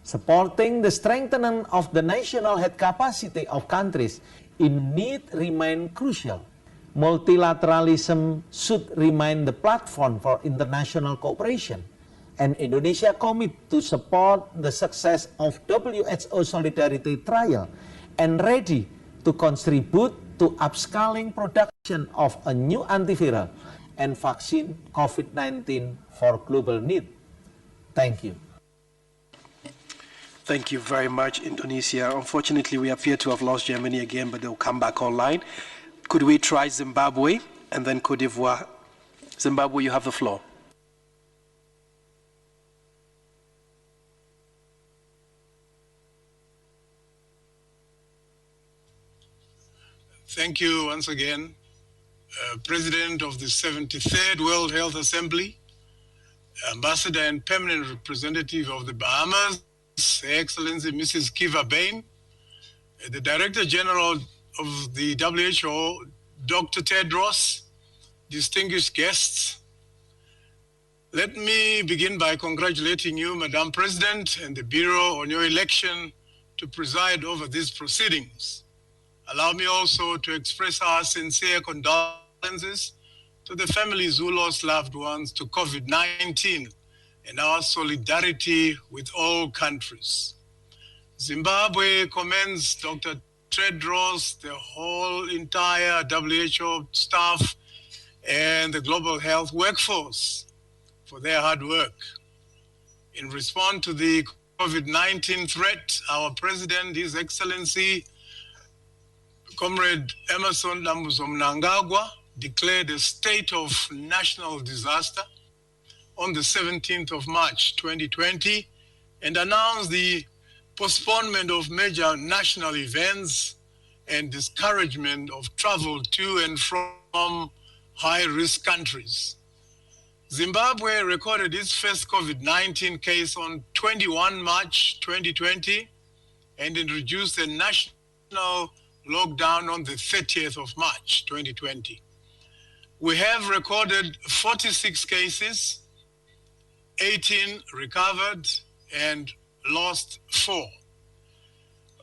supporting the strengthening of the national health capacity of countries in need remain crucial. Multilateralism should remain the platform for international cooperation, and Indonesia commit to support the success of WHO Solidarity Trial and ready to contribute to upscaling production of a new antiviral and vaccine COVID-19 for global need. Thank you. Thank you very much, Indonesia. Unfortunately, we appear to have lost Germany again, but they'll come back online. Could we try Zimbabwe and then Cote d'Ivoire? Zimbabwe, you have the floor. Thank you once again, President of the 73rd World Health Assembly, Ambassador and Permanent Representative of the Bahamas, Her Excellency Mrs. Kiva Bain, the Director General of the WHO, Dr. Tedros, distinguished guests. Let me begin by congratulating you, Madam President, and the Bureau on your election to preside over these proceedings. Allow me also to express our sincere condolences to the families who lost loved ones to COVID-19 and our solidarity with all countries. Zimbabwe commends Dr. Tedros, the whole entire WHO staff, and the global health workforce for their hard work. In response to the COVID-19 threat, our President, His Excellency, Comrade Emerson Mnangagwa, declared a state of national disaster on the 17th of March 2020 and announced the postponement of major national events and discouragement of travel to and from high-risk countries. Zimbabwe recorded its first COVID-19 case on 21 March 2020 and introduced a national lockdown on the 30th of March 2020. We have recorded 46 cases, 18 recovered, and lost 4.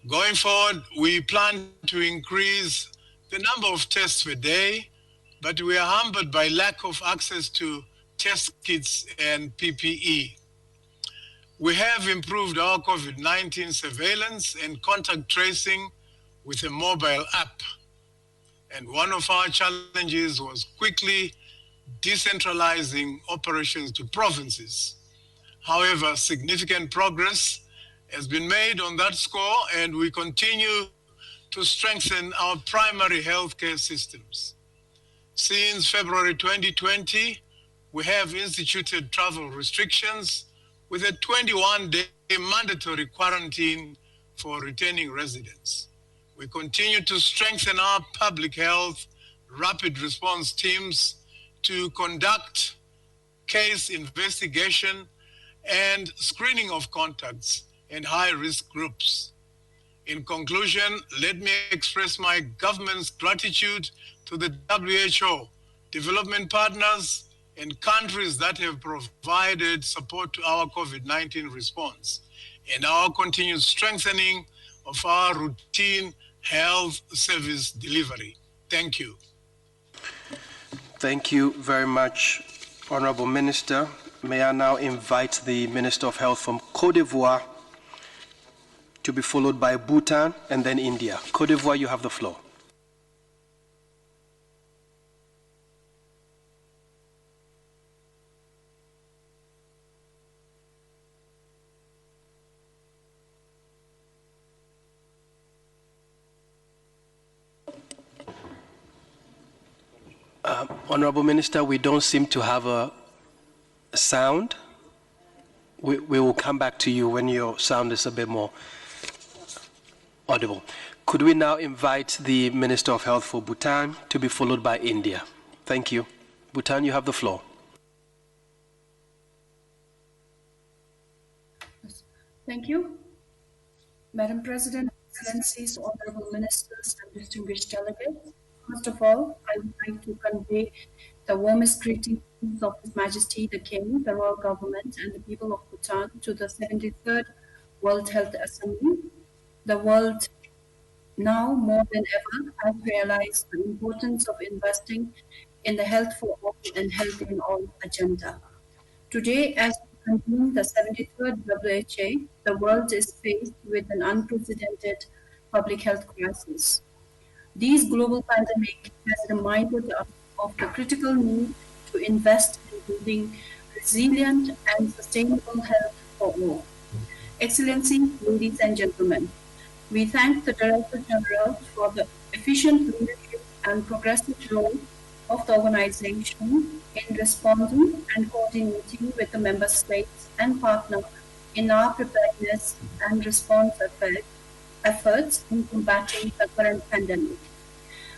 Going forward, we plan to increase the number of tests per day, but we are hampered by lack of access to test kits and PPE. We have improved our COVID-19 surveillance and contact tracing with a mobile app. And one of our challenges was quickly decentralizing operations to provinces. However, significant progress has been made on that score, and we continue to strengthen our primary healthcare systems. Since February 2020, we have instituted travel restrictions with a 21-day mandatory quarantine for returning residents. We continue to strengthen our public health rapid response teams to conduct case investigation and screening of contacts and high-risk groups. In conclusion, let me express my government's gratitude to the WHO, development partners, and countries that have provided support to our COVID-19 response and our continued strengthening of our routine health service delivery. Thank you. Thank you very much, Honorable Minister. May I now invite the Minister of Health from Côte d'Ivoire to be followed by Bhutan and then India. Côte d'Ivoire, you have the floor. Honorable Minister, we don't seem to have a sound. We will come back to you when your sound is a bit more audible. Could we now invite the Minister of Health for Bhutan to be followed by India? Thank you. Bhutan, you have the floor. Thank you. Madam President, Excellencies, Honorable Ministers, and distinguished delegates, first of all, I would like to convey the warmest greetings of His Majesty the King, the Royal Government, and the people of Bhutan to the 73rd World Health Assembly. The world now more than ever has realized the importance of investing in the health for all and health in all agenda. Today, as we convene the 73rd WHA, the world is faced with an unprecedented public health crisis. This global pandemic has reminded us of the critical need to invest in building resilient and sustainable health for all. Excellencies, ladies and gentlemen, we thank the Director General for the efficient leadership and progressive role of the organization in responding and coordinating with the member states and partners in our preparedness and response efforts in combating the current pandemic.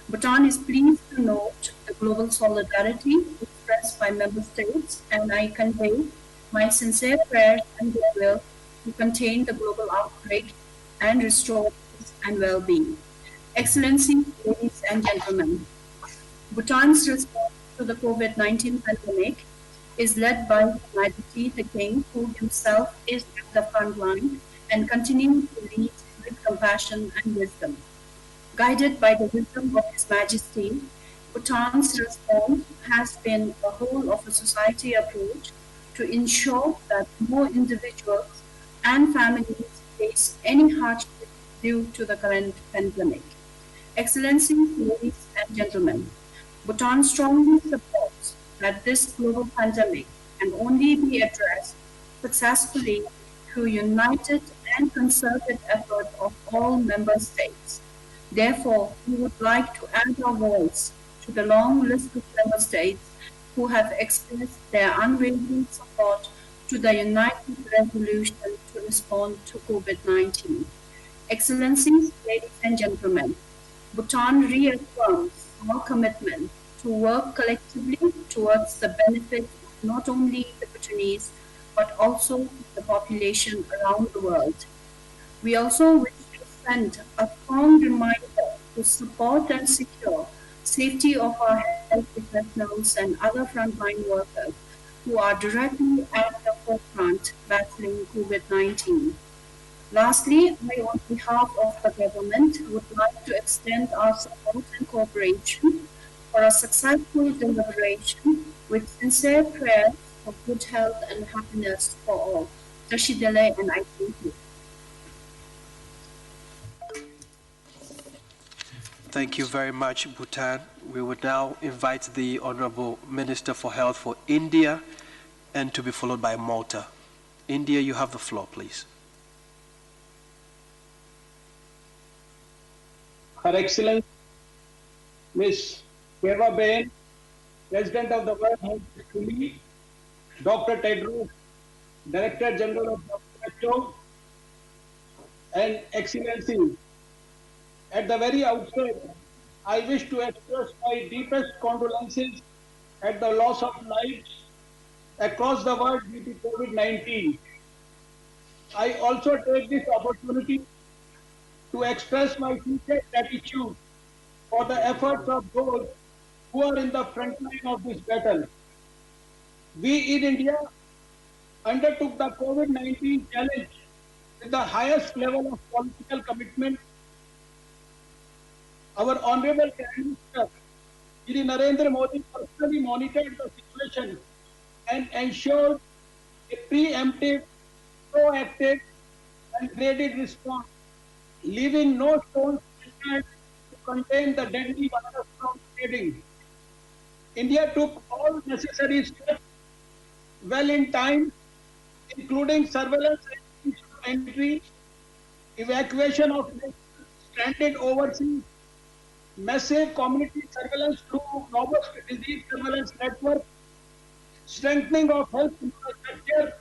Bhutan is pleased to note the global solidarity expressed by member states, and I convey my sincere prayers and goodwill to contain the global outbreak and restore peace and well-being. Excellencies, ladies and gentlemen, Bhutan's response to the COVID-19 pandemic is led by His Majesty the King, who himself is at the front line and continues to lead with compassion and wisdom. Guided by the wisdom of His Majesty, Bhutan's response has been a whole of a society approach to ensure that no individuals and families face any hardship due to the current pandemic. Excellencies, ladies and gentlemen, Bhutan strongly supports that this global pandemic can only be addressed successfully through united and concerted effort of all member states. Therefore, we would like to add our voice to the long list of member states who have expressed their unwavering support to the united resolution to respond to COVID-19. Excellencies, ladies and gentlemen, Bhutan reaffirms our commitment to work collectively towards the benefit of not only the Bhutanese, but also the population around the world. We also wish to send a strong reminder to support and secure safety of our health professionals and other frontline workers who are directly at the forefront battling COVID-19. Lastly, I, on behalf of the government, would like to extend our support and cooperation for a successful deliberation with sincere prayers for good health and happiness for all. Tashidele, and I thank you. Thank you very much, Bhutan. We would now invite the Honorable Minister for Health for India and to be followed by Malta. India, you have the floor, please. Her Excellency, Ms. Keva Bain, President of the World Health Assembly, Dr. Tedros, Director General of WHO, and Excellencies, at the very outset, I wish to express my deepest condolences at the loss of lives across the world due to COVID-19. I also take this opportunity to express my sincere gratitude for the efforts of those who are in the front line of this battle. We in India undertook the COVID-19 challenge with the highest level of political commitment. Our Honorable Prime Minister, Shri Narendra Modi, personally monitored the situation and ensured a preemptive, proactive, and graded response, leaving no stones unturned to contain the deadly virus from spreading. India took all necessary steps well in time, including surveillance and entry, evacuation of stranded overseas, massive community surveillance through robust disease surveillance network, strengthening of health infrastructure,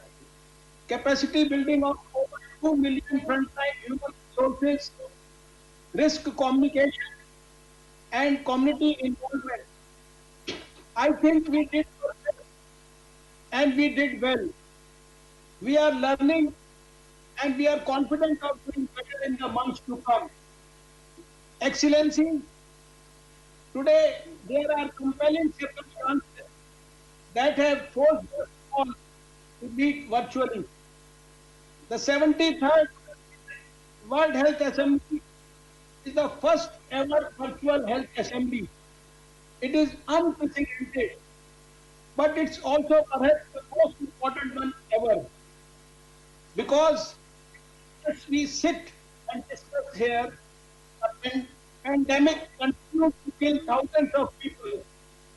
capacity building of over 2 million frontline human resources, risk communication, and community involvement. I think we did well, and we did well. We are learning and we are confident of doing better in the months to come. Excellency, today there are compelling circumstances that have forced us all to meet virtually. The 73rd World Health Assembly is the first ever virtual health assembly. It is unprecedented, but it's also perhaps the most important one ever. Because as we sit and discuss here, a pandemic continues to kill thousands of people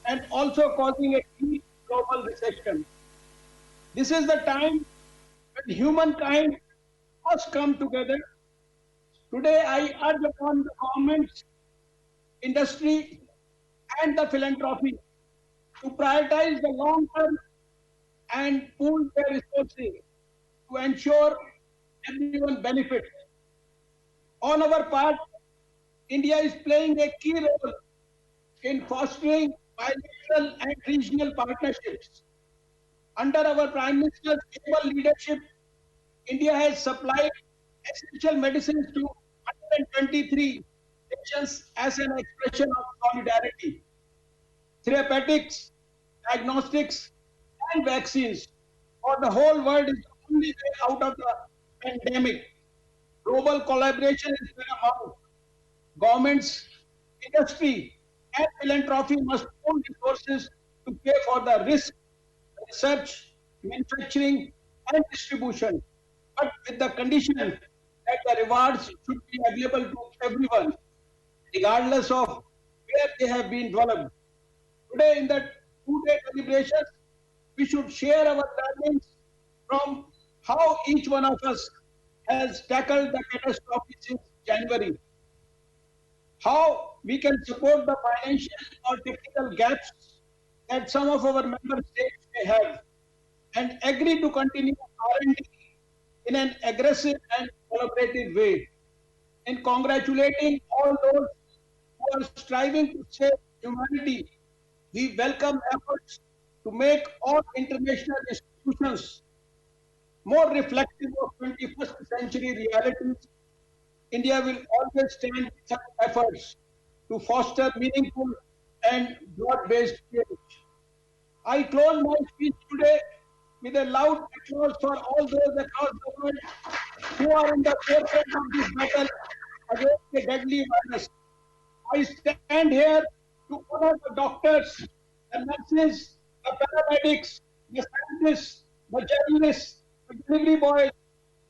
and also causing a deep global recession. This is the time when humankind must come together. Today, I urge upon the governments, industry, and the philanthropy to prioritize the long term and pool their resources to ensure everyone benefits. On our part, India is playing a key role in fostering bilateral and regional partnerships. Under our Prime Minister's able leadership, India has supplied essential medicines to 123 nations as an expression of solidarity. Therapeutics, diagnostics, and vaccines for the whole world is the only way out of the pandemic. Global collaboration is paramount. Governments, industry, and philanthropy must pool resources to pay for the risk, research, manufacturing, and distribution, but with the condition that the rewards should be available to everyone, regardless of where they have been developed. Today, in the two-day deliberations, we should share our learnings from how each one of us has tackled the catastrophe since January, how we can support the financial or technical gaps that some of our member states may have, and agree to continue R&D in an aggressive and collaborative way. In congratulating all those who are striving to save humanity, we welcome efforts to make all international institutions more reflective of 21st century realities. India will always stand with such efforts to foster meaningful and broad-based change. I close my speech today with a loud applause for all those across the world who are in the forefront of this battle against the deadly virus. I stand here to honor the doctors, the nurses, the paramedics, the scientists, the journalists, the delivery boys,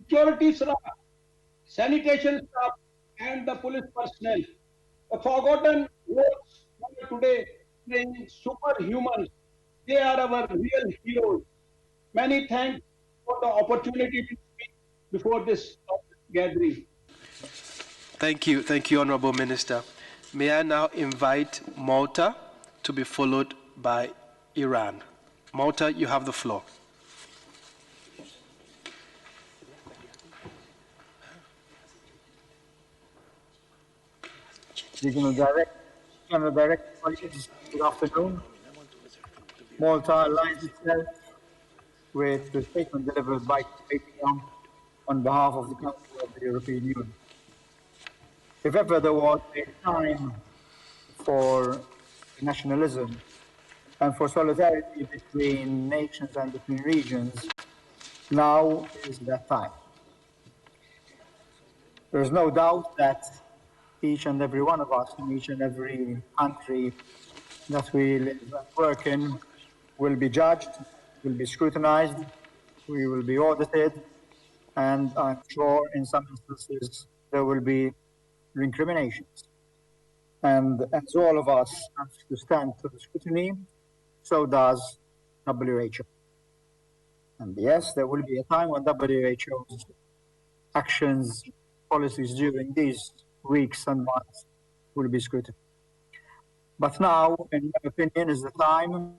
security staff, sanitation staff, and the police personnel. The forgotten words today playing superhuman. They are our real heroes. Many thanks for the opportunity to speak before this gathering. Thank you, Honorable Minister. May I now invite Malta to be followed by Iran. Malta, you have the floor. Regional Director, colleagues, good afternoon. Malta aligns itself with the statement delivered by APM on behalf of the Council of the European Union. If ever there was a time for nationalism and for solidarity between nations and between regions, now is that time. There is no doubt that each and every one of us in each and every country that we live and work in will be judged, will be scrutinized, we will be audited, and I'm sure in some instances there will be recriminations. And as all of us have to stand to the scrutiny, so does WHO. And yes, there will be a time when WHO's actions, policies during these weeks and months will be scrutinized. But now, in my opinion, is the time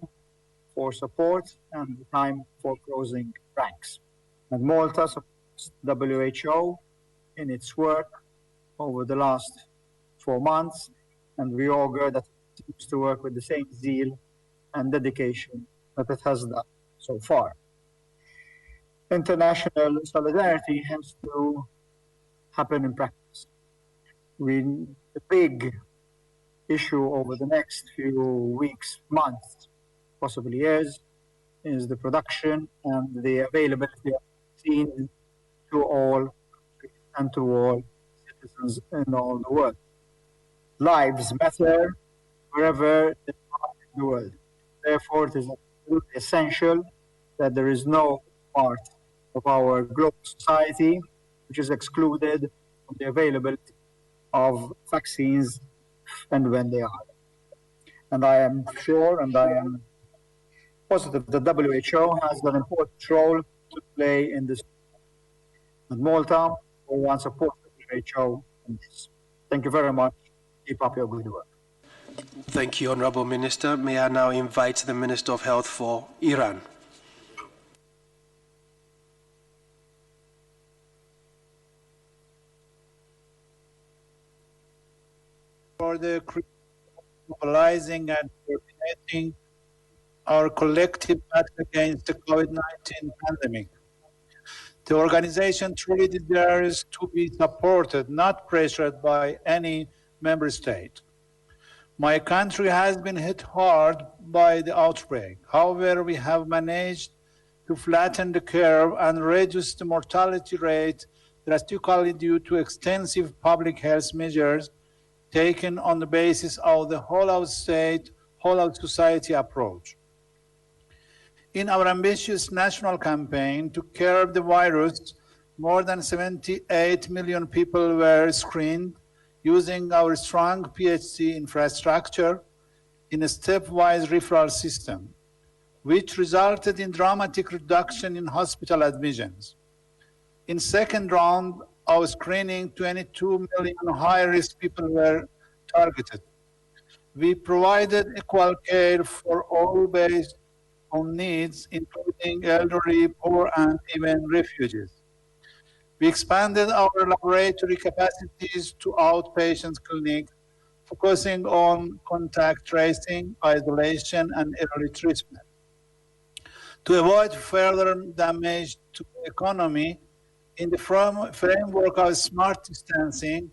for support and the time for closing ranks. And Malta supports WHO in its work over the last 4 months, and we augur that it seems to work with the same zeal and dedication that it has done so far. International solidarity has to happen in practice. The big issue over the next few weeks, months, possibly years, is the production and the availability of vaccines to all and to all citizens in all the world. Lives matter wherever they are in the world. Therefore, it is absolutely essential that there is no part of our global society which is excluded from the availability of vaccines and when they are. And I am sure and I am positive that WHO has an important role to play in this. And Malta will want to support WHO in this. Thank you very much. Keep up your good work. Thank you, Honorable Minister. May I now invite the Minister of Health for Iran. For the mobilizing and coordinating our collective battle against the COVID-19 pandemic. The organization truly deserves to be supported, not pressured by any member state. My country has been hit hard by the outbreak. However, we have managed to flatten the curve and reduce the mortality rate drastically due to extensive public health measures taken on the basis of the whole-of-state, whole-of-society approach. In our ambitious national campaign to curb the virus, more than 78 million people were screened using our strong PHC infrastructure in a stepwise referral system, which resulted in dramatic reduction in hospital admissions. In second round of screening, 22 million high-risk people were targeted. We provided equal care for all based on needs, including elderly, poor, and even refugees. We expanded our laboratory capacities to outpatient clinics, focusing on contact tracing, isolation, and early treatment. To avoid further damage to the economy, in the framework of smart distancing,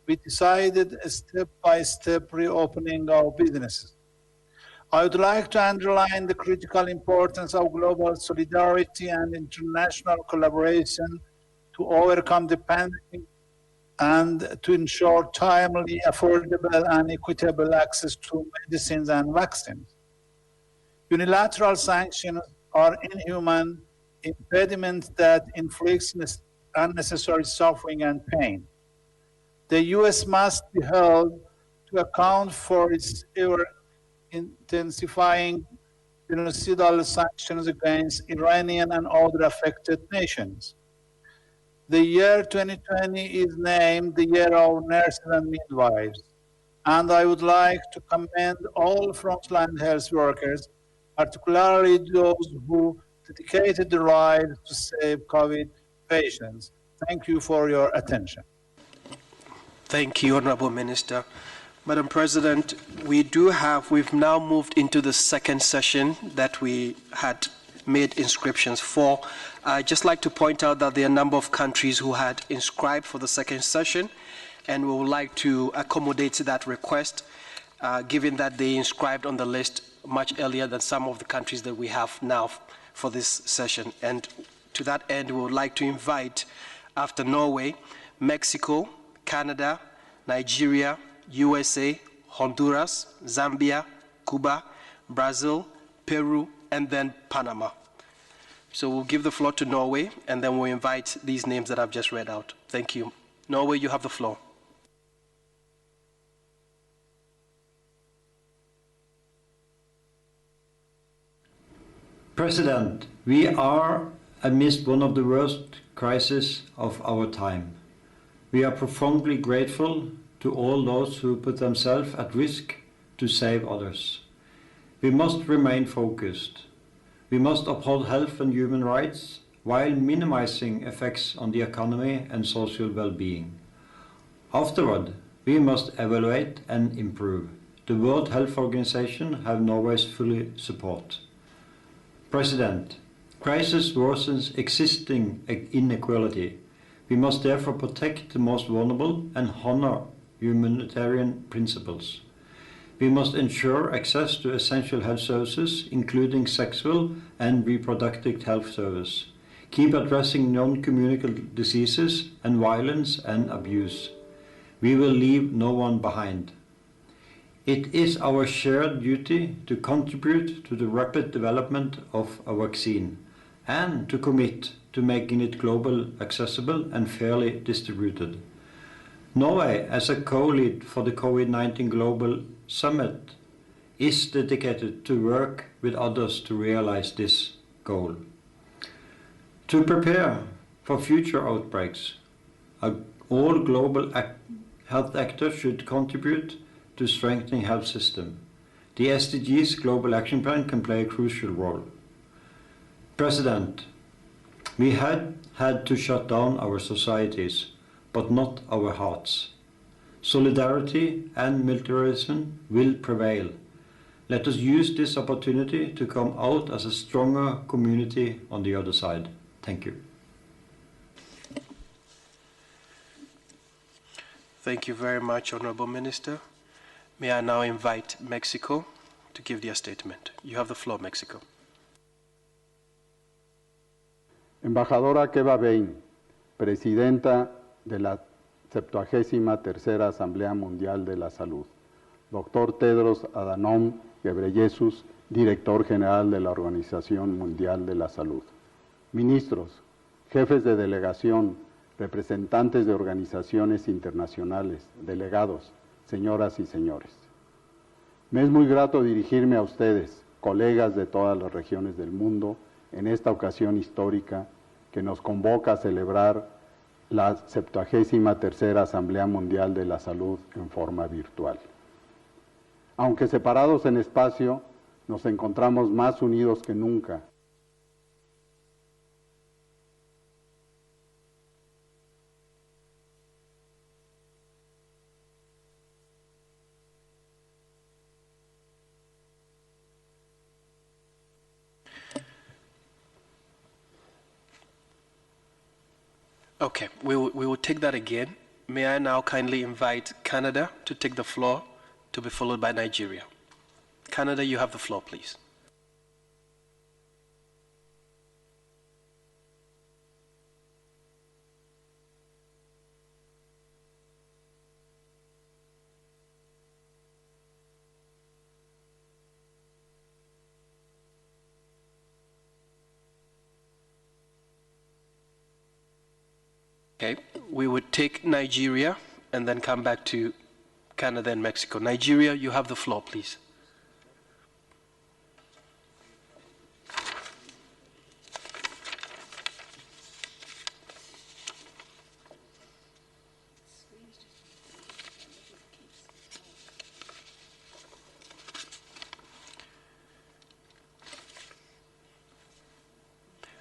we decided a step-by-step reopening of businesses. I would like to underline the critical importance of global solidarity and international collaboration to overcome the pandemic and to ensure timely, affordable, and equitable access to medicines and vaccines. Unilateral sanctions are inhuman impediments that inflict unnecessary suffering and pain. The U.S. must be held to account for its ever-intensifying genocidal sanctions against Iranian and other affected nations. The year 2020 is named the Year of Nurses and Midwives, and I would like to commend all frontline health workers, particularly those who dedicated their lives to save COVID patients. Thank you for your attention. Thank you, Honorable Minister. Madam President, we've now moved into the second session that we had made inscriptions for. I'd just like to point out that there are a number of countries who had inscribed for the second session, and we would like to accommodate that request, given that they inscribed on the list much earlier than some of the countries that we have now for this session. And to that end, we would like to invite, after Norway, Mexico, Canada, Nigeria, USA, Honduras, Zambia, Cuba, Brazil, Peru, and then Panama. So we'll give the floor to Norway, and then we'll invite these names that I've just read out. Thank you. Norway, you have the floor. President, we are amidst one of the worst crises of our time. We are profoundly grateful to all those who put themselves at risk to save others. We must remain focused. We must uphold health and human rights while minimizing effects on the economy and social well-being. Afterward, we must evaluate and improve. The World Health Organization have Norway's full support. President, crisis worsens existing inequality. We must therefore protect the most vulnerable and honor humanitarian principles. We must ensure access to essential health services, including sexual and reproductive health service. Keep addressing non-communicable diseases and violence and abuse. We will leave no one behind. It is our shared duty to contribute to the rapid development of a vaccine and to commit to making it globally accessible and fairly distributed. Norway, as a co-lead for the COVID-19 Global Summit, is dedicated to work with others to realize this goal. To prepare for future outbreaks, all global health actors should contribute to strengthening health system. The SDGs Global Action Plan can play a crucial role. President, we had to shut down our societies, but not our hearts. Solidarity and militarism will prevail. Let us use this opportunity to come out as a stronger community on the other side. Thank you. Thank you very much, Honorable Minister. May I now invite Mexico to give their statement. You have the floor, Mexico. Embajadora Keva Bain, Presidenta de la 73ª Asamblea Mundial de la Salud. Doctor Tedros Adhanom Ghebreyesus, Director General de la Organización Mundial de la Salud. Ministros, jefes de delegación, representantes de organizaciones internacionales, delegados, señoras y señores. Me es muy grato dirigirme a ustedes, colegas de todas las regiones del mundo, en esta ocasión histórica que nos convoca a celebrar la 73ª Asamblea Mundial de la Salud en forma virtual. Aunque separados en espacio, nos encontramos más unidos que nunca. Okay, we will take that again. May I now kindly invite Canada to take the floor, to be followed by Nigeria. Canada, you have the floor, please. Okay, we would take Nigeria and then come back to Canada and Mexico. Nigeria, you have the floor, please.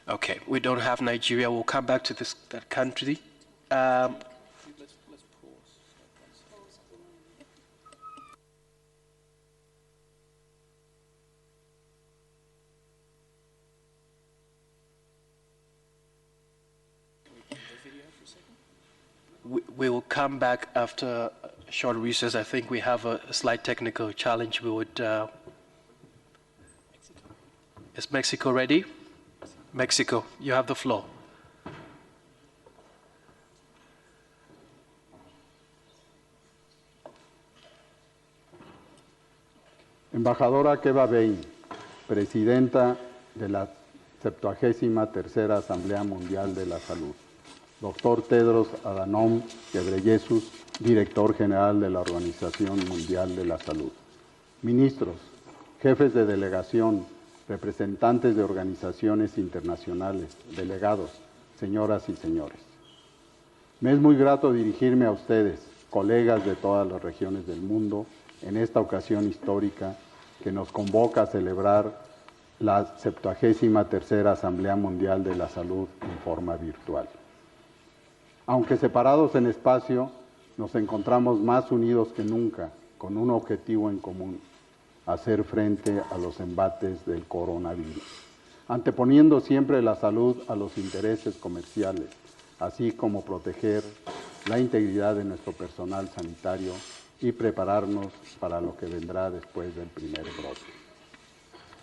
Okay, we don't have Nigeria. We'll come back to that country. We will come back after a short recess. I think we have a slight technical challenge. We would. Is Mexico ready? Mexico, you have the floor. Embajadora Keva Bain, Presidenta de la 73ª Asamblea Mundial de la Salud. Doctor Tedros Adhanom Ghebreyesus, Director General de la Organización Mundial de la Salud. Ministros, jefes de delegación, representantes de organizaciones internacionales, delegados, señoras y señores. Me es muy grato dirigirme a ustedes, colegas de todas las regiones del mundo, en esta ocasión histórica que nos convoca a celebrar la 73ª Asamblea Mundial de la Salud en forma virtual. Aunque separados en espacio, nos encontramos más unidos que nunca, con un objetivo en común: hacer frente a los embates del coronavirus, anteponiendo siempre la salud a los intereses comerciales, así como proteger la integridad de nuestro personal sanitario y prepararnos para lo que vendrá después del primer brote.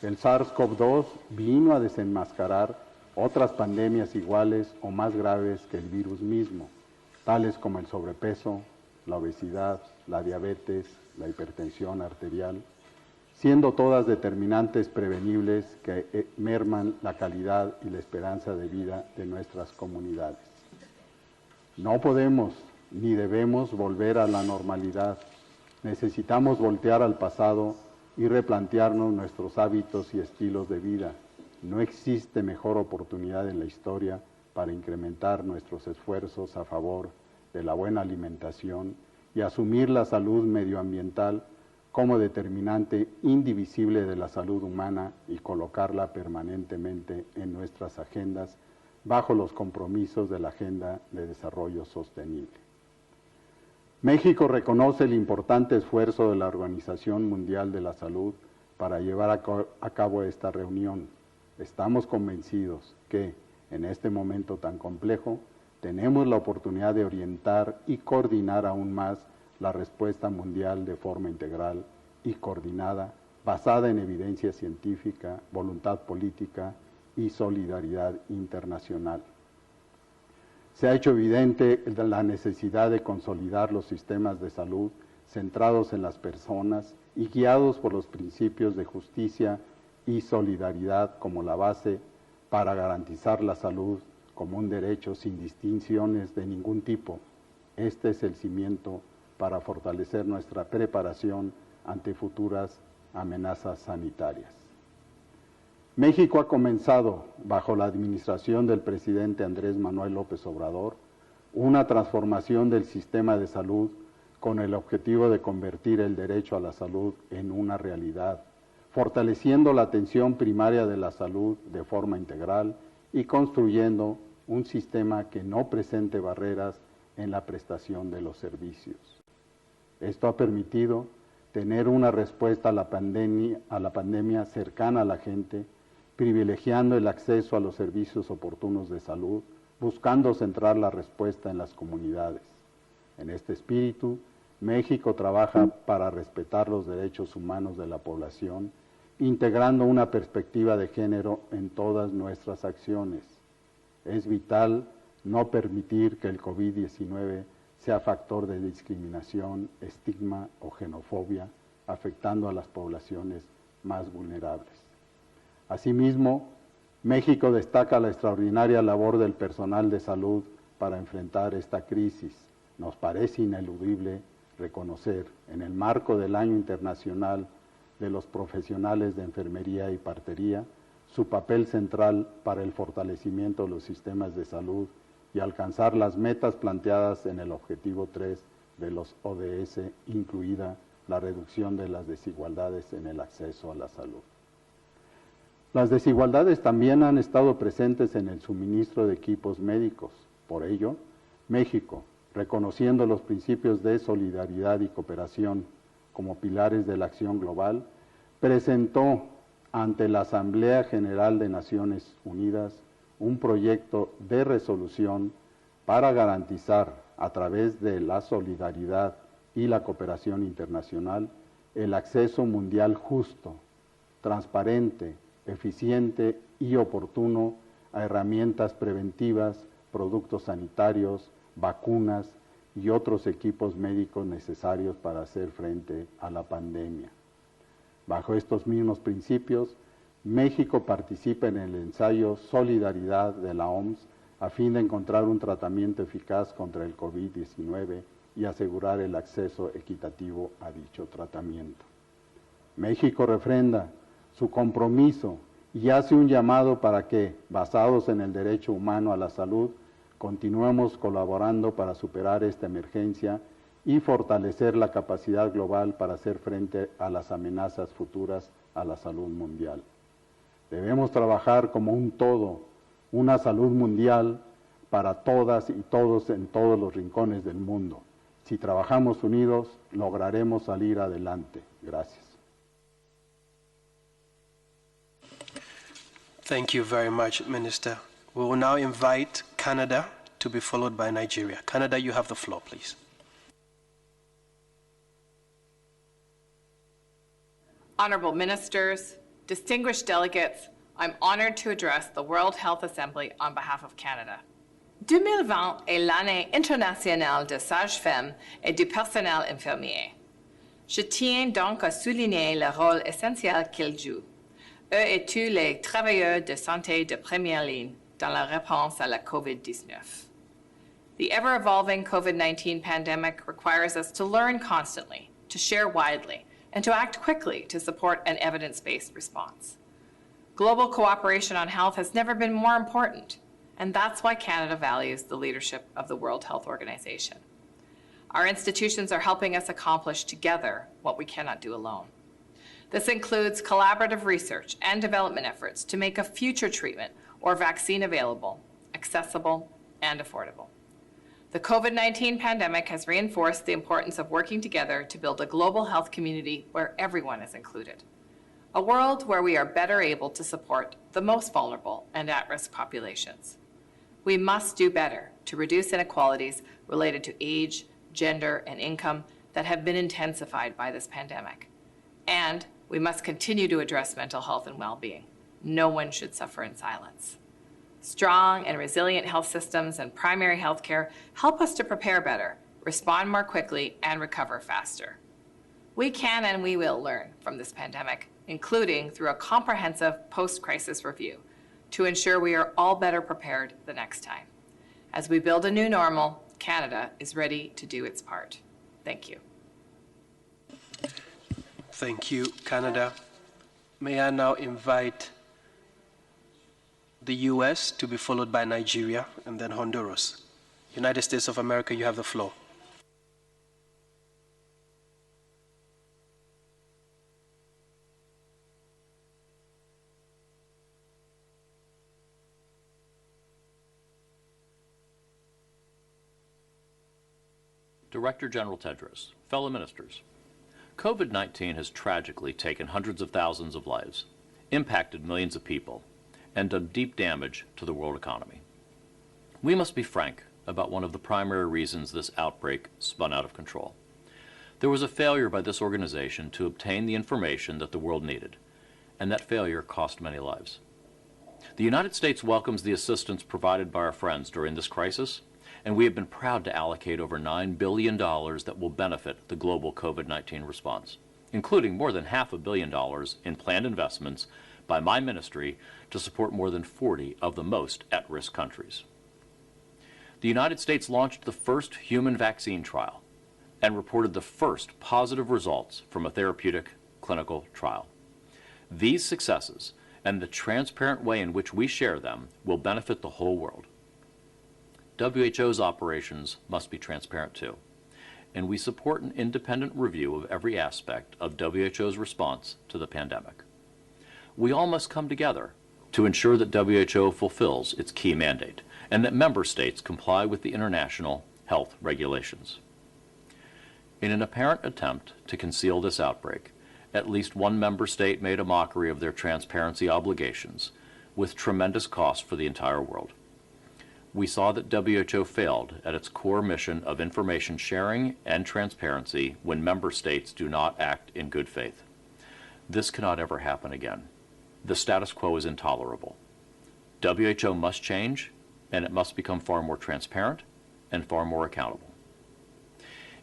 El SARS-CoV-2 vino a desenmascarar otras pandemias iguales o más graves que el virus mismo, tales como el sobrepeso, la obesidad, la diabetes, la hipertensión arterial, siendo todas determinantes prevenibles que merman la calidad y la esperanza de vida de nuestras comunidades. No podemos ni debemos volver a la normalidad. Necesitamos voltear al pasado y replantearnos nuestros hábitos y estilos de vida. No existe mejor oportunidad en la historia para incrementar nuestros esfuerzos a favor de la buena alimentación y asumir la salud medioambiental como determinante indivisible de la salud humana y colocarla permanentemente en nuestras agendas bajo los compromisos de la Agenda de Desarrollo Sostenible. México reconoce el importante esfuerzo de la Organización Mundial de la Salud para llevar a cabo esta reunión. Estamos convencidos que, en este momento tan complejo, tenemos la oportunidad de orientar y coordinar aún más la respuesta mundial de forma integral y coordinada, basada en evidencia científica, voluntad política y solidaridad internacional. Se ha hecho evidente la necesidad de consolidar los sistemas de salud centrados en las personas y guiados por los principios de justicia y solidaridad como la base para garantizar la salud como un derecho sin distinciones de ningún tipo. Este es el cimiento para fortalecer nuestra preparación ante futuras amenazas sanitarias. México ha comenzado, bajo la administración del presidente Andrés Manuel López Obrador, una transformación del sistema de salud con el objetivo de convertir el derecho a la salud en una realidad, fortaleciendo la atención primaria de la salud de forma integral y construyendo un sistema que no presente barreras en la prestación de los servicios. Esto ha permitido tener una respuesta a la pandemia cercana a la gente, privilegiando el acceso a los servicios oportunos de salud, buscando centrar la respuesta en las comunidades. En este espíritu, México trabaja para respetar los derechos humanos de la población, integrando una perspectiva de género en todas nuestras acciones. Es vital no permitir que el COVID-19 sea factor de discriminación, estigma o xenofobia, afectando a las poblaciones más vulnerables. Asimismo, México destaca la extraordinaria labor del personal de salud para enfrentar esta crisis. Nos parece ineludible reconocer, en el marco del Año Internacional de los Profesionales de Enfermería y Partería, su papel central para el fortalecimiento de los sistemas de salud y alcanzar las metas planteadas en el Objetivo 3 de los ODS, incluida la reducción de las desigualdades en el acceso a la salud. Las desigualdades también han estado presentes en el suministro de equipos médicos. Por ello, México, reconociendo los principios de solidaridad y cooperación como pilares de la acción global, presentó ante la Asamblea General de Naciones Unidas un proyecto de resolución para garantizar, a través de la solidaridad y la cooperación internacional, el acceso mundial justo, transparente, eficiente y oportuno a herramientas preventivas, productos sanitarios, vacunas y otros equipos médicos necesarios para hacer frente a la pandemia. Bajo estos mismos principios, México participa en el ensayo Solidaridad de la OMS a fin de encontrar un tratamiento eficaz contra el COVID-19 y asegurar el acceso equitativo a dicho tratamiento. México refrenda su compromiso y hace un llamado para que, basados en el derecho humano a la salud, continuemos colaborando para superar esta emergencia y fortalecer la capacidad global para hacer frente a las amenazas futuras a la salud mundial. Debemos trabajar como un todo, una salud mundial para todas y todos en todos los rincones del mundo. Si trabajamos unidos, lograremos salir adelante. Gracias. Thank you very much, Minister. We will now invite Canada to be followed by Nigeria. Canada, you have the floor, please. Honorable ministers, distinguished delegates, I'm honored to address the World Health Assembly on behalf of Canada. 2020 est l'année internationale des sages-femmes et du personnel infirmier. Je tiens donc à souligner le rôle essentiel qu'ils jouent, eux et tous les travailleurs de santé de première ligne dans la réponse à la COVID-19. The ever-evolving COVID-19 pandemic requires us to learn constantly, to share widely, and to act quickly to support an evidence-based response. Global cooperation on health has never been more important, and that's why Canada values the leadership of the World Health Organization. Our institutions are helping us accomplish together what we cannot do alone. This includes collaborative research and development efforts to make a future treatment or vaccine available, accessible, and affordable. The COVID-19 pandemic has reinforced the importance of working together to build a global health community where everyone is included. A world where we are better able to support the most vulnerable and at-risk populations. We must do better to reduce inequalities related to age, gender, and income that have been intensified by this pandemic. And we must continue to address mental health and well-being. No one should suffer in silence. Strong and resilient health systems and primary health care help us to prepare better, respond more quickly, and recover faster. We can and we will learn from this pandemic, including through a comprehensive post-crisis review, to ensure we are all better prepared the next time. As we build a new normal, Canada is ready to do its part. Thank you. Thank you, Canada. May I now invite the US to be followed by Nigeria and then Honduras. United States of America, you have the floor. Director General Tedros, fellow ministers, COVID-19 has tragically taken hundreds of thousands of lives, impacted millions of people, and done deep damage to the world economy. We must be frank about one of the primary reasons this outbreak spun out of control. There was a failure by this organization to obtain the information that the world needed, and that failure cost many lives. The United States welcomes the assistance provided by our friends during this crisis, and we have been proud to allocate over $9 billion that will benefit the global COVID-19 response, including more than $500 million in planned investments by my ministry to support more than 40 of the most at-risk countries. The United States launched the first human vaccine trial and reported the first positive results from a therapeutic clinical trial. These successes and the transparent way in which we share them will benefit the whole world. WHO's operations must be transparent too, and we support an independent review of every aspect of WHO's response to the pandemic. We all must come together to ensure that WHO fulfills its key mandate and that member states comply with the international health regulations. In an apparent attempt to conceal this outbreak, at least one member state made a mockery of their transparency obligations with tremendous cost for the entire world. We saw that WHO failed at its core mission of information sharing and transparency when member states do not act in good faith. This cannot ever happen again. The status quo is intolerable. WHO must change, and it must become far more transparent and far more accountable.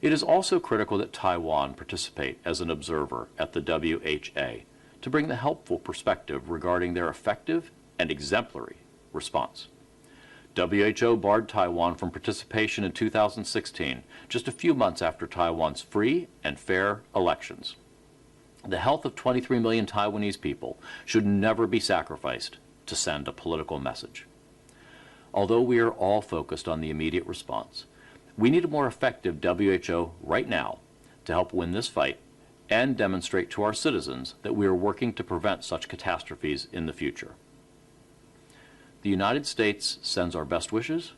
It is also critical that Taiwan participate as an observer at the WHA to bring the helpful perspective regarding their effective and exemplary response. WHO barred Taiwan from participation in 2016, just a few months after Taiwan's free and fair elections. The health of 23 million Taiwanese people should never be sacrificed to send a political message. Although we are all focused on the immediate response, we need a more effective WHO right now to help win this fight and demonstrate to our citizens that we are working to prevent such catastrophes in the future. The United States sends our best wishes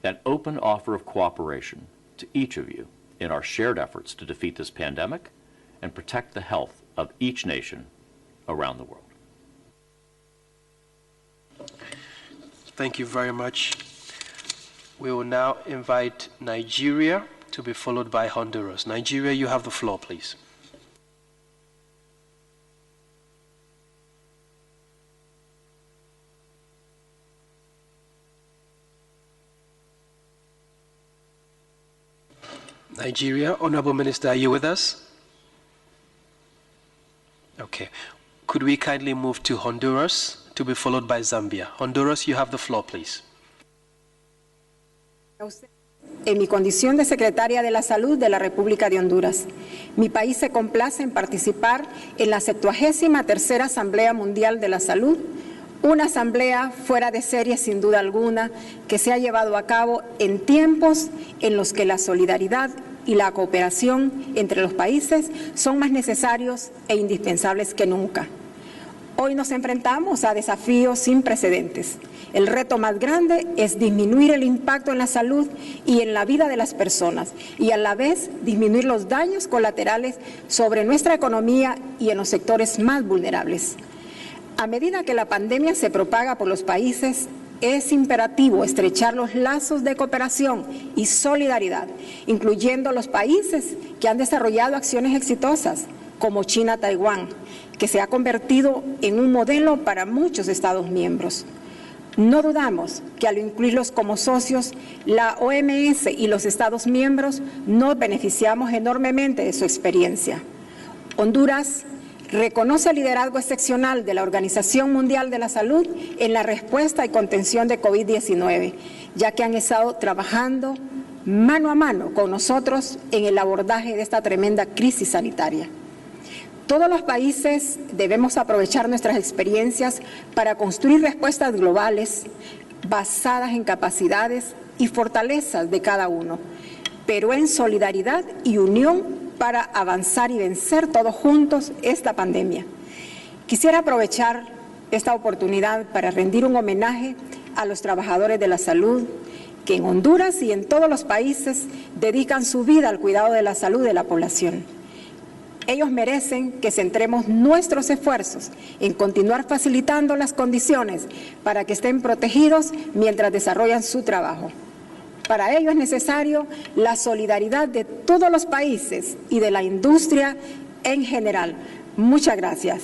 and open offer of cooperation to each of you in our shared efforts to defeat this pandemic and protect the health of each nation around the world. Thank you very much. We will now invite Nigeria to be followed by Honduras. Nigeria, you have the floor, please. Nigeria, Honorable Minister, are you with us? Okay. Could we kindly move to Honduras to be followed by Zambia? Honduras, you have the floor, please. En mi condición de secretaria de la Salud de la República de Honduras, mi país se complace en participar en la 73ª Asamblea Mundial de la Salud, una asamblea fuera de serie sin duda alguna que se ha llevado a cabo en tiempos en los que la solidaridad y la cooperación entre los países son más necesarios e indispensables que nunca. Hoy nos enfrentamos a desafíos sin precedentes. El reto más grande es disminuir el impacto en la salud y en la vida de las personas y a la vez disminuir los daños colaterales sobre nuestra economía y en los sectores más vulnerables. A medida que la pandemia se propaga por los países, es imperativo estrechar los lazos de cooperación y solidaridad, incluyendo los países que han desarrollado acciones exitosas, como China-Taiwán, que se ha convertido en un modelo para muchos Estados miembros. No dudamos que al incluirlos como socios, la OMS y los Estados miembros nos beneficiamos enormemente de su experiencia. Honduras reconoce el liderazgo excepcional de la Organización Mundial de la Salud en la respuesta y contención de COVID-19, ya que han estado trabajando mano a mano con nosotros en el abordaje de esta tremenda crisis sanitaria. Todos los países debemos aprovechar nuestras experiencias para construir respuestas globales basadas en capacidades y fortalezas de cada uno, pero en solidaridad y unión para avanzar y vencer todos juntos esta pandemia. Quisiera aprovechar esta oportunidad para rendir un homenaje a los trabajadores de la salud que en Honduras y en todos los países dedican su vida al cuidado de la salud de la población. Ellos merecen que centremos nuestros esfuerzos en continuar facilitando las condiciones para que estén protegidos mientras desarrollan su trabajo. Para ello es necesario la solidaridad de todos los países y de la industria en general. Muchas gracias.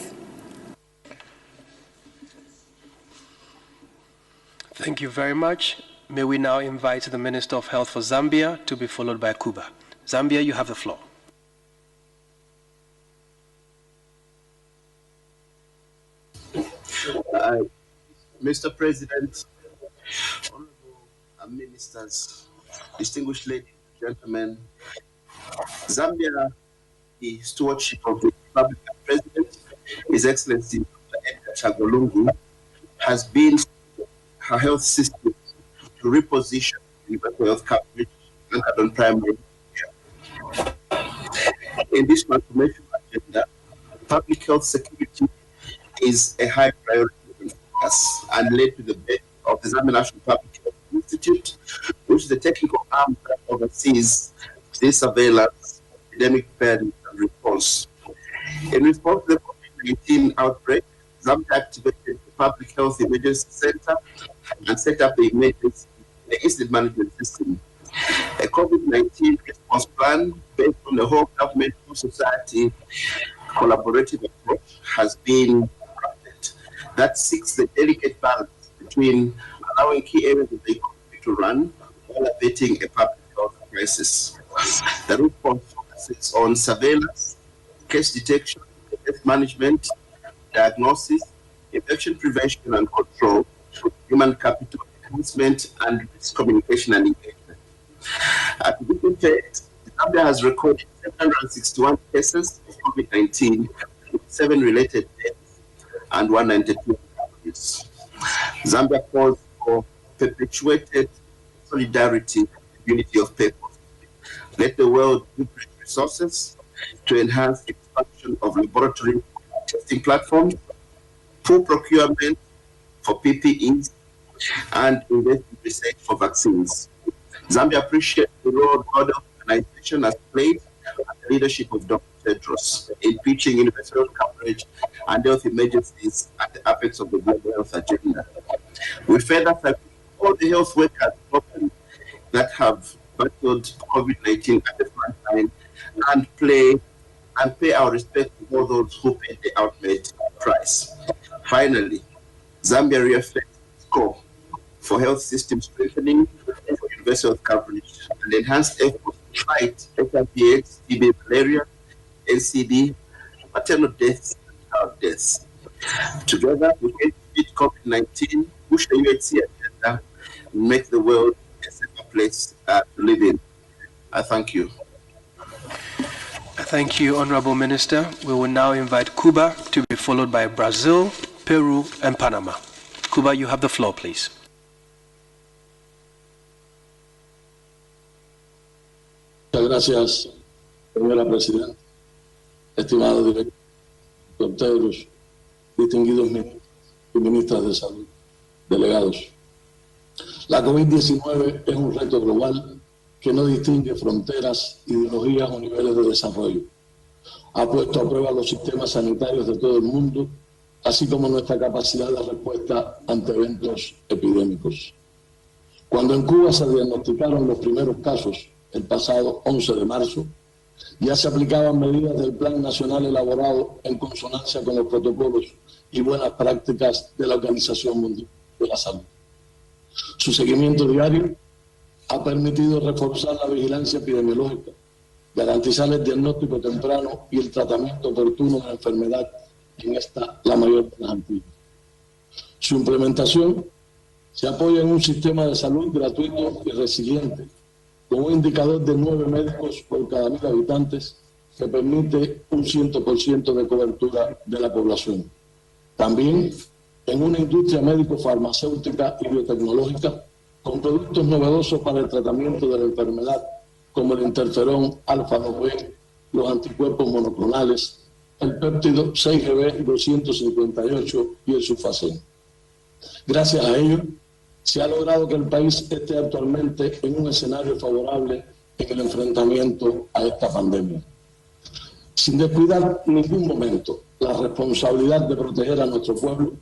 Thank you very much. May we now invite the Minister of Health for Zambia to be followed by Cuba. Zambia, you have the floor. Mr. President, honorable ministers, distinguished ladies and gentlemen, Zambia, the stewardship of the Republican President, His Excellency Dr. Edgar Chagolungu, has been her health system to reposition universal health coverage anchored on primary care. In this transformation agenda, public health security is a high priority for us and led to the birth of the Zambia National Public Health Institute, which is the technical arm that oversees the surveillance, epidemic preparedness, and response. In response to the COVID-19 outbreak, Zambia activated the Public Health Emergency Center and set up the incident management system. A COVID-19 response plan based on the whole government, whole society collaborative approach has been crafted that seeks the delicate balance between allowing key areas of the economy to run while abating a public health crisis. The response focuses on surveillance, case detection, case management, diagnosis, infection prevention and control, human capital enhancement, and risk communication and engagement. At this effect, Zambia has recorded 761 cases of COVID-19, with 7 related deaths and 192 recoveries. Zambia calls for perpetuated solidarity and unity of purpose. Let the world liberate resources to enhance the expansion of laboratory testing platforms, full procurement for PPEs, and invest in research for vaccines. Zambia appreciates the role World Health Organization has played and the leadership of Dr. Tedros in pitching universal health coverage and health emergencies at the apex of the global health agenda. We further thank all the health workers globally that have battled COVID-19 at the front line and pay our respect to all those who paid the ultimate price. Finally, Zambia reaffirms its call for health system strengthening, for universal health coverage, and enhanced efforts to fight HIV/AIDS, TB, malaria, NCD, maternal deaths, and child deaths. Together, we can defeat COVID-19, push the UHC agenda, and make the world a safer place to live in. I thank you. Thank you, Honorable Minister. We will now invite Cuba to be followed by Brazil, Peru, and Panama. Cuba, you have the floor, please. Muchas Gracias, señora Presidenta, estimado director Tedros, distinguidos ministros y ministras de salud, delegados. La COVID-19 es un reto global que no distingue fronteras, ideologías o niveles de desarrollo. Ha puesto a prueba los sistemas sanitarios de todo el mundo, así como nuestra capacidad de respuesta ante eventos epidémicos. Cuando en Cuba se diagnosticaron los primeros casos, el pasado 11 de marzo, ya se aplicaban medidas del Plan Nacional elaborado en consonancia con los protocolos y buenas prácticas de la Organización Mundial de la Salud. Su seguimiento diario ha permitido reforzar la vigilancia epidemiológica, garantizar el diagnóstico temprano y el tratamiento oportuno de la enfermedad en esta, la mayor de las Antillas. Su implementación se apoya en un sistema de salud gratuito y resiliente, con un indicador de 9 médicos por cada 1.000 habitantes que permite un 100% de cobertura de la población. También en una industria médico-farmacéutica y biotecnológica con productos novedosos para el tratamiento de la enfermedad, como el interferón alfa-2B, los anticuerpos monoclonales, el péptido 6GB258 y el sulfacén. Gracias a ello, se ha logrado que el país esté actualmente en un escenario favorable en el enfrentamiento a esta pandemia. Sin descuidar en ningún momento la responsabilidad de proteger a nuestro pueblo,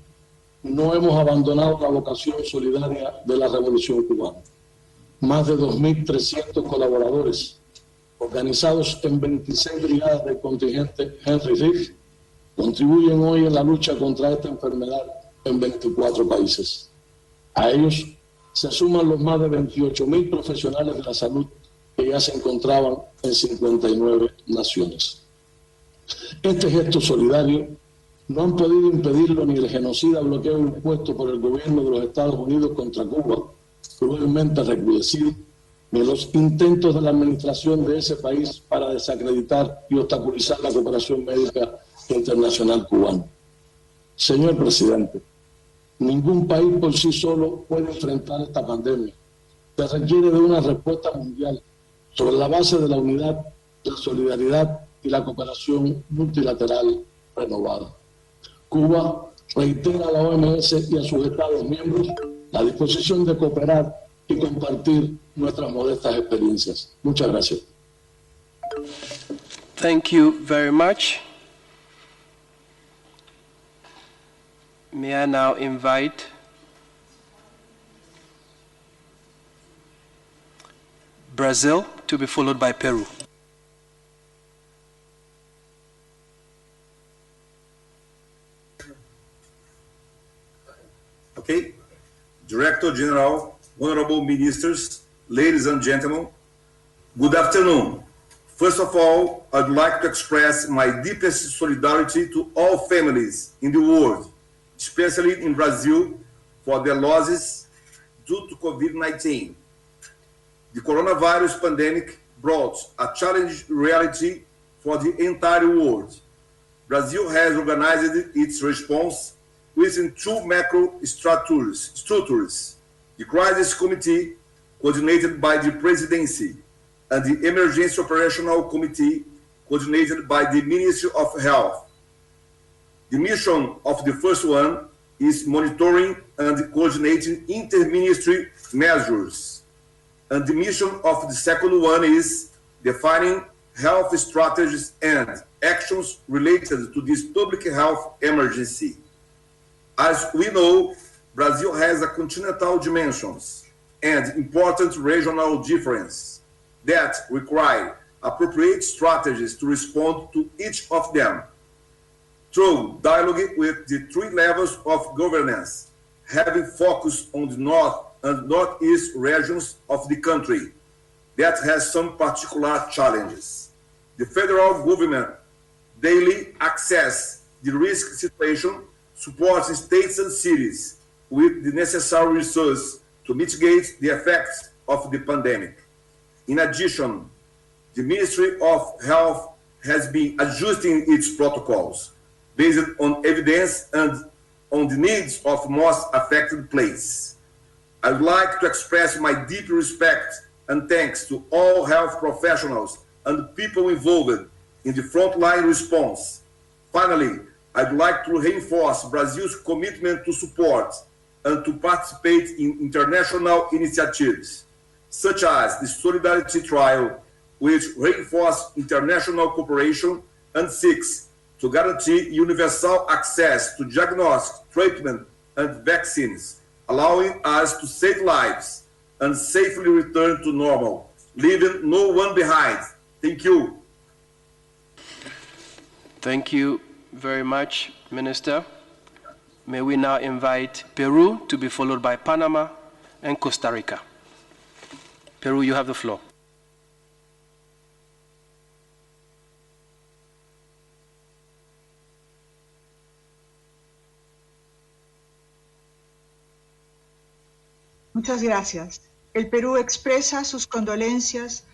no hemos abandonado la vocación solidaria de la Revolución Cubana. Más de 2.300 colaboradores, organizados en 26 brigadas del contingente Henry Reed, contribuyen hoy en la lucha contra esta enfermedad en 24 países. A ellos se suman los más de 28.000 profesionales de la salud que ya se encontraban en 59 naciones. Este gesto solidario no han podido impedirlo ni el genocida bloqueo impuesto por el gobierno de los Estados Unidos contra Cuba, cruelmente recrudecido, ni los intentos de la administración de ese país para desacreditar y obstaculizar la cooperación médica internacional cubana. Señor presidente, ningún país por sí solo puede enfrentar esta pandemia. Se requiere de una respuesta mundial sobre la base de la unidad, la solidaridad y la cooperación multilateral renovada. Cuba reitera a la OMS y a sus Estados miembros la disposición de cooperar y compartir nuestras modestas experiencias. Muchas gracias. Thank you very much. May I now invite Brazil to be followed by Peru. Okay. Director General, honorable ministers, ladies and gentlemen, good afternoon. First of all, I'd like to express my deepest solidarity to all families in the world, especially in Brazil, for their losses due to COVID-19. The coronavirus pandemic brought a challenging reality for the entire world. Brazil has organized its response within two macro structures, the Crisis Committee, coordinated by the Presidency, and the Emergency Operational Committee, coordinated by the Ministry of Health. The mission of the first one is monitoring and coordinating inter-ministry measures, and the mission of the second one is defining health strategies and actions related to this public health emergency. As we know, Brazil has a continental dimensions and important regional difference that require appropriate strategies to respond to each of them. Through dialogue with the three levels of governance, having focus on the north and northeast regions of the country that has some particular challenges. The federal government daily assess the risk situation, supporting states and cities with the necessary resources to mitigate the effects of the pandemic. In addition, the Ministry of Health has been adjusting its protocols based on evidence and on the needs of most affected places. I would like to express my deep respect and thanks to all health professionals and people involved in the frontline response. Finally, I'd like to reinforce Brazil's commitment to support and to participate in international initiatives, such as the Solidarity Trial, which reinforces international cooperation and seeks to guarantee universal access to diagnosis, treatment, and vaccines, allowing us to save lives and safely return to normal, leaving no one behind. Thank you. Thank you very much, Minister. May we now invite Peru to be followed by Panama and Costa Rica. Peru, you have the floor. Muchas gracias. El Perú expresa sus condolencias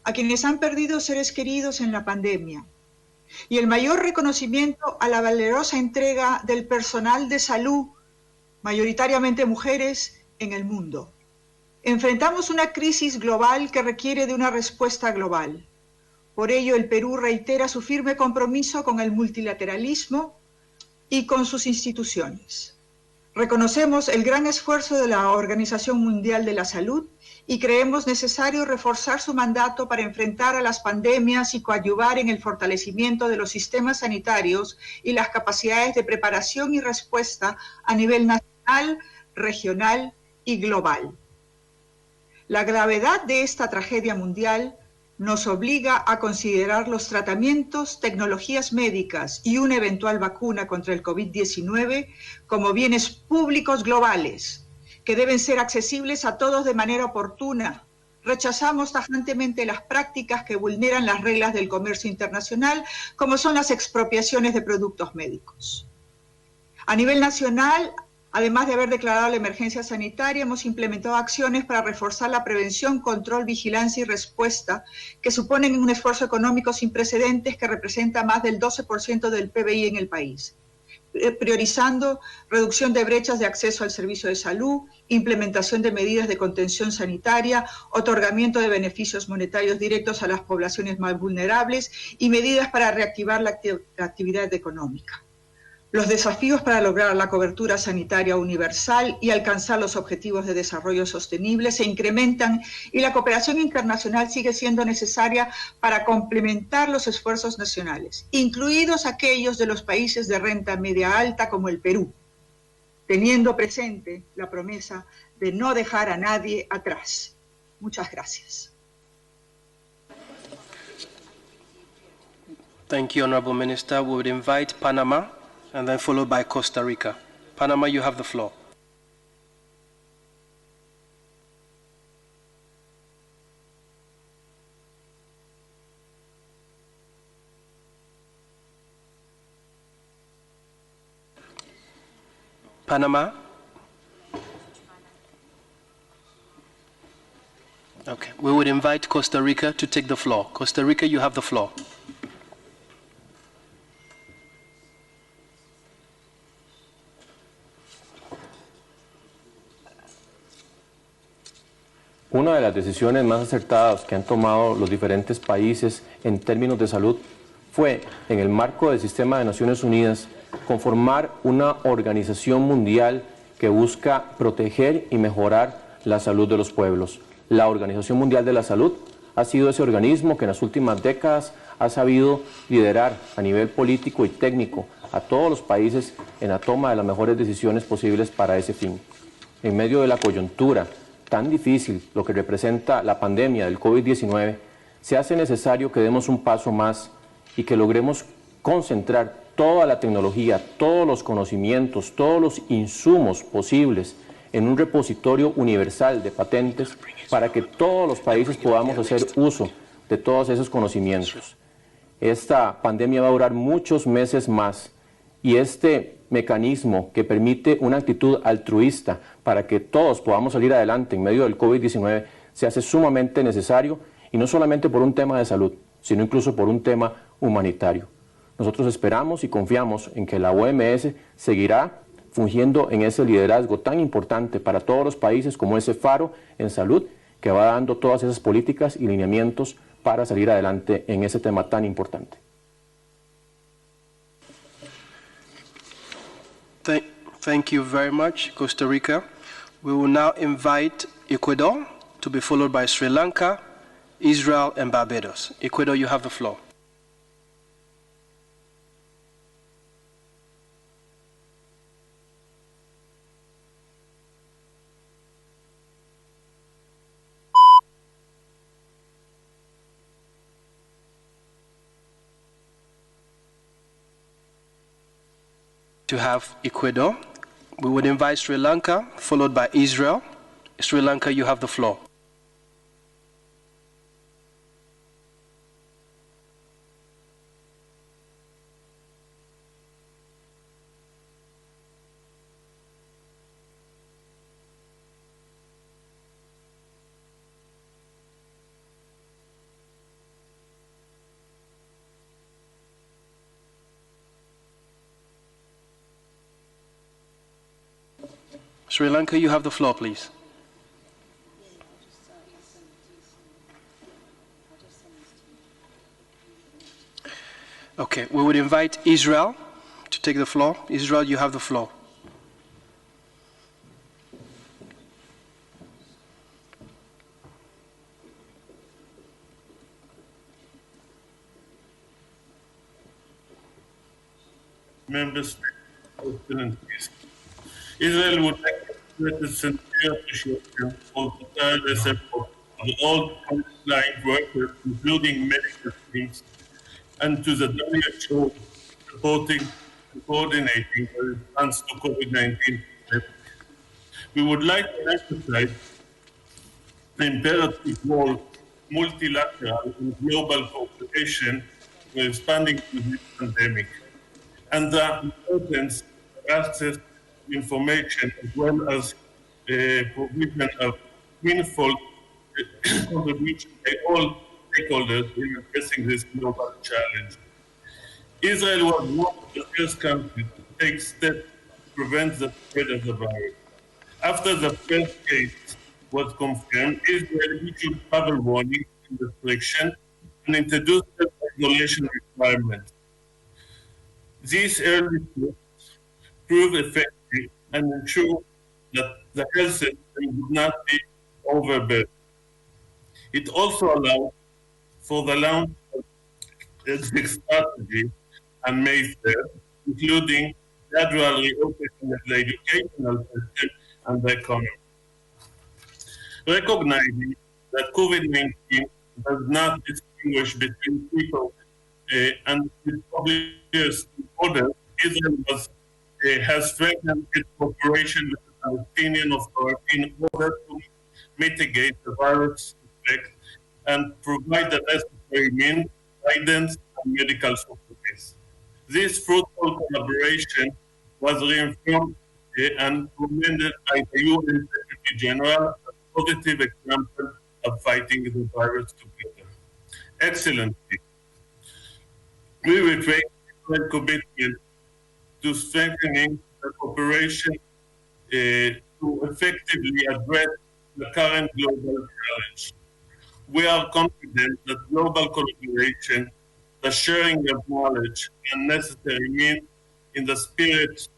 a quienes han perdido seres queridos en la pandemia y el mayor reconocimiento a la valerosa entrega del personal de salud, mayoritariamente mujeres, en el mundo. Enfrentamos una crisis global que requiere de una respuesta global. Por ello, el Perú reitera su firme compromiso con el multilateralismo y con sus instituciones. Reconocemos el gran esfuerzo de la Organización Mundial de la Salud y creemos necesario reforzar su mandato para enfrentar a las pandemias y coadyuvar en el fortalecimiento de los sistemas sanitarios y las capacidades de preparación y respuesta a nivel nacional, regional y global. La gravedad de esta tragedia mundial nos obliga a considerar los tratamientos, tecnologías médicas y una eventual vacuna contra el COVID-19 como bienes públicos globales que deben ser accesibles a todos de manera oportuna. Rechazamos tajantemente las prácticas que vulneran las reglas del comercio internacional, como son las expropiaciones de productos médicos. A nivel nacional, además de haber declarado la emergencia sanitaria, hemos implementado acciones para reforzar la prevención, control, vigilancia y respuesta, que suponen un esfuerzo económico sin precedentes que representa más del 12% del PBI en el país, priorizando reducción de brechas de acceso al servicio de salud, implementación de medidas de contención sanitaria, otorgamiento de beneficios monetarios directos a las poblaciones más vulnerables y medidas para reactivar la actividad económica. Los desafíos para lograr la cobertura sanitaria universal y alcanzar los objetivos de desarrollo sostenible se incrementan y la cooperación internacional sigue siendo necesaria para complementar los esfuerzos nacionales, incluidos aquellos de los países de renta media alta como el Perú, teniendo presente la promesa de no dejar a nadie atrás. Muchas gracias. Thank you, Honorable Minister. We would invite Panama and then followed by Costa Rica. Panama, you have the floor. Panama? Okay, we would invite Costa Rica to take the floor. Costa Rica, you have the floor. Una de las decisiones más acertadas que han tomado los diferentes países en términos de salud fue, en el marco del sistema de Naciones Unidas, conformar una organización mundial que busca proteger y mejorar la salud de los pueblos. La Organización Mundial de la Salud ha sido ese organismo que en las últimas décadas ha sabido liderar a nivel político y técnico a todos los países en la toma de las mejores decisiones posibles para ese fin. En medio de la coyuntura tan difícil, lo que representa la pandemia del COVID-19, se hace necesario que demos un paso más y que logremos concentrar toda la tecnología, todos los conocimientos, todos los insumos posibles en un repositorio universal de patentes para que todos los países podamos hacer uso de todos esos conocimientos. Esta pandemia va a durar muchos meses más y este mecanismo que permite una actitud altruista para que todos podamos salir adelante en medio del COVID-19 se hace sumamente necesario, y no solamente por un tema de salud, sino incluso por un tema humanitario. Nosotros esperamos y confiamos en que la OMS seguirá fungiendo en ese liderazgo tan importante para todos los países como ese faro en salud que va dando todas esas políticas y lineamientos para salir adelante en ese tema tan importante. Thank you very much, Costa Rica. We will now invite Ecuador to be followed by Sri Lanka, Israel, and Barbados. Ecuador, you have the floor. To have Ecuador, we would invite Sri Lanka, followed by Israel. Sri Lanka, you have the floor. Sri Lanka, you have the floor, please. Okay, we would invite Israel to take the floor. Israel, you have the floor. Members, Excellencies, Israel would like to express its sincere appreciation for the tireless effort of all frontline workers, including medical teams, and to the WHO supporting and coordinating the response to COVID-19 pandemic. We would like to emphasize the imperative role of multilateral and global cooperation in responding to this pandemic, and the importance of access to information as well as provision of meaningful contribution by all stakeholders in addressing this global challenge. Israel was one of the first countries to take steps to prevent the spread of the virus. After the first case was confirmed, Israel issued travel warning and restriction and introduced isolation requirements. These early steps proved effective and ensured that the health system would not be overburdened. It also allowed for the launch of exit strategy on May 3rd, including gradual reopening of the educational system and the economy. Recognizing that COVID-19 does not distinguish between people and its public order, Israel has strengthened its cooperation with the Palestinian Authority in order to mitigate the virus effect and provide the necessary means, guidance, and medical supplies. This fruitful collaboration was reinforced and commended by the UN Secretary General as a positive example of fighting the virus together. Excellency, we retain our commitment to strengthening the cooperation to effectively address the current global challenge. We are confident that global collaboration, the sharing of knowledge and necessary means in the spirit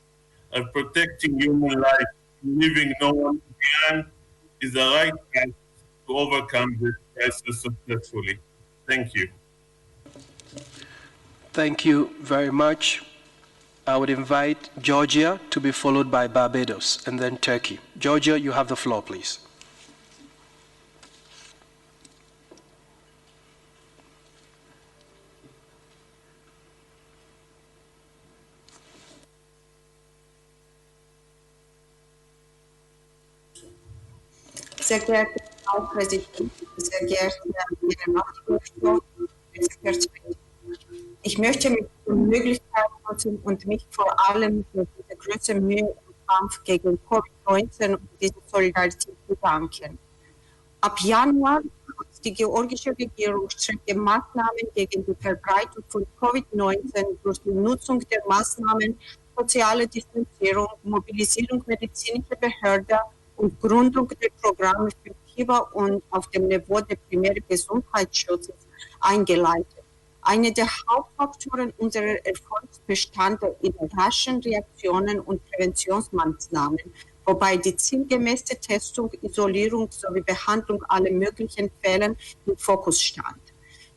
of protecting human life and leaving no one behind is the right path to overcome this crisis successfully. Thank you. Thank you very much. I would invite Georgia to be followed by Barbados and then Turkey. Georgia, you have the floor, please. Sehr geehrte Frau Präsidentin, sehr geehrte Herren Nachrichten, ich möchte mich die Möglichkeit nutzen und mich vor allem für diese große Mühe im Kampf gegen Covid-19 und diese Solidarität bedanken. Ab Januar hat die georgische Regierung strenge Maßnahmen gegen die Verbreitung von Covid-19 durch die Nutzung der Maßnahmen soziale Distanzierung, Mobilisierung medizinischer Behörden und Gründung der Programme für Fieber und auf dem Niveau des primären Gesundheitsschutzes eingeleitet. Eine der Hauptfaktoren unserer Erfolgs bestand in raschen Reaktionen und Präventionsmaßnahmen, wobei die zielgemäße Testung, Isolierung sowie Behandlung aller möglichen Fälle im Fokus stand.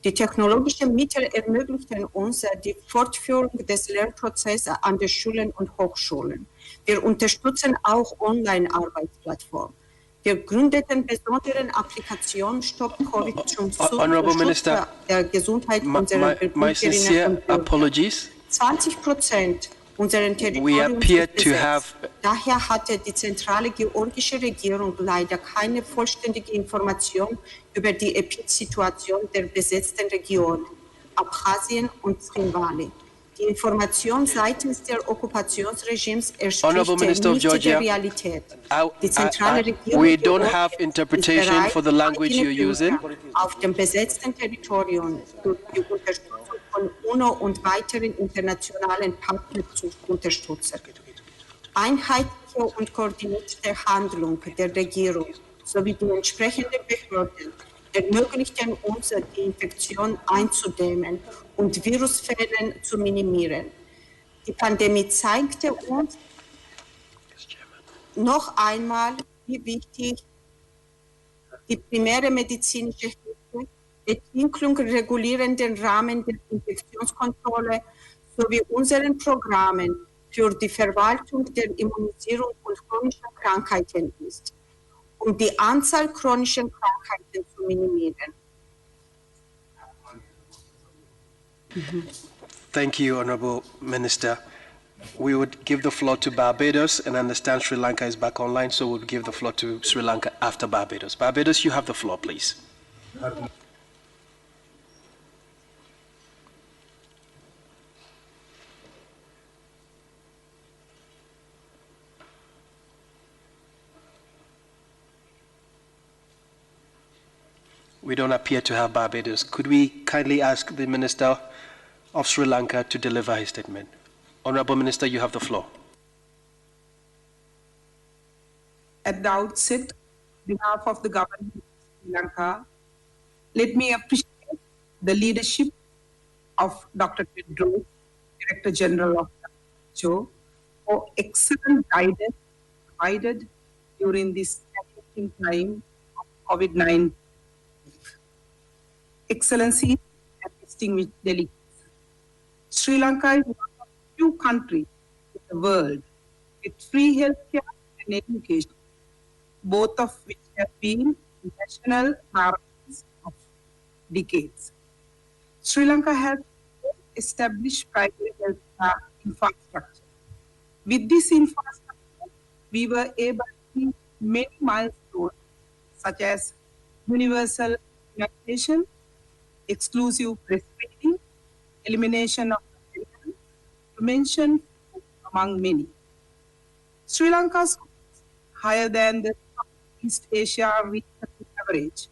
Die technologischen Mittel ermöglichten uns die Fortführung des Lernprozesses an den Schulen und Hochschulen. Wir unterstützen auch Online-Arbeitsplattformen. Wir gründeten besondere Applikation Stop Covid zum Schutz der Gesundheit unserer Bürgerinnen und Bürger. 20% unseren Territoriums. Daher hatte die zentrale georgische Regierung leider keine vollständige Information über die Epidemiesituation der besetzten Region, Abchasien und Trinvali. Die Information seitens der Okkupationsregimes entspricht nicht der Realität. Die zentrale Regierung we don't have interpretation for the language you're using. Auf dem besetzten Territorium durch die Unterstützung von UNO und weiteren internationalen Partnern zu unterstützen. Einheitliche und koordinierte Handlung der Regierung sowie die entsprechenden Behörden ermöglichten uns, die Infektion einzudämmen und Virusfälle zu minimieren. Die Pandemie zeigte uns noch einmal, wie wichtig die primäre medizinische Hilfe, Entwicklung regulierenden Rahmen der Infektionskontrolle sowie unseren Programmen für die Verwaltung der Immunisierung und chronischer Krankheiten ist, um die Anzahl chronischer Krankheiten zu minimieren. Thank you, Honorable Minister. We would give the floor to Barbados, and I understand Sri Lanka is back online, so we'll give the floor to Sri Lanka after Barbados. Barbados, you have the floor, please. We don't appear to have Barbados. Could we kindly ask the Minister of Sri Lanka to deliver his statement? Honorable Minister, you have the floor. At the outset, on behalf of the government of Sri Lanka, let me appreciate the leadership of Dr. Tedros, Director General of WHO, for excellent guidance provided during this challenging time of COVID-19. Excellency and distinguished delegates, Sri Lanka is one of the few countries in the world with free healthcare and education, both of which have been national priorities of decades. Sri Lanka has established primary healthcare infrastructure. With this infrastructure, we were able to reach many milestones such as universal immunization, exclusive breastfeeding, elimination of children, to mention among many. Sri Lanka scores higher than the East Asia regional average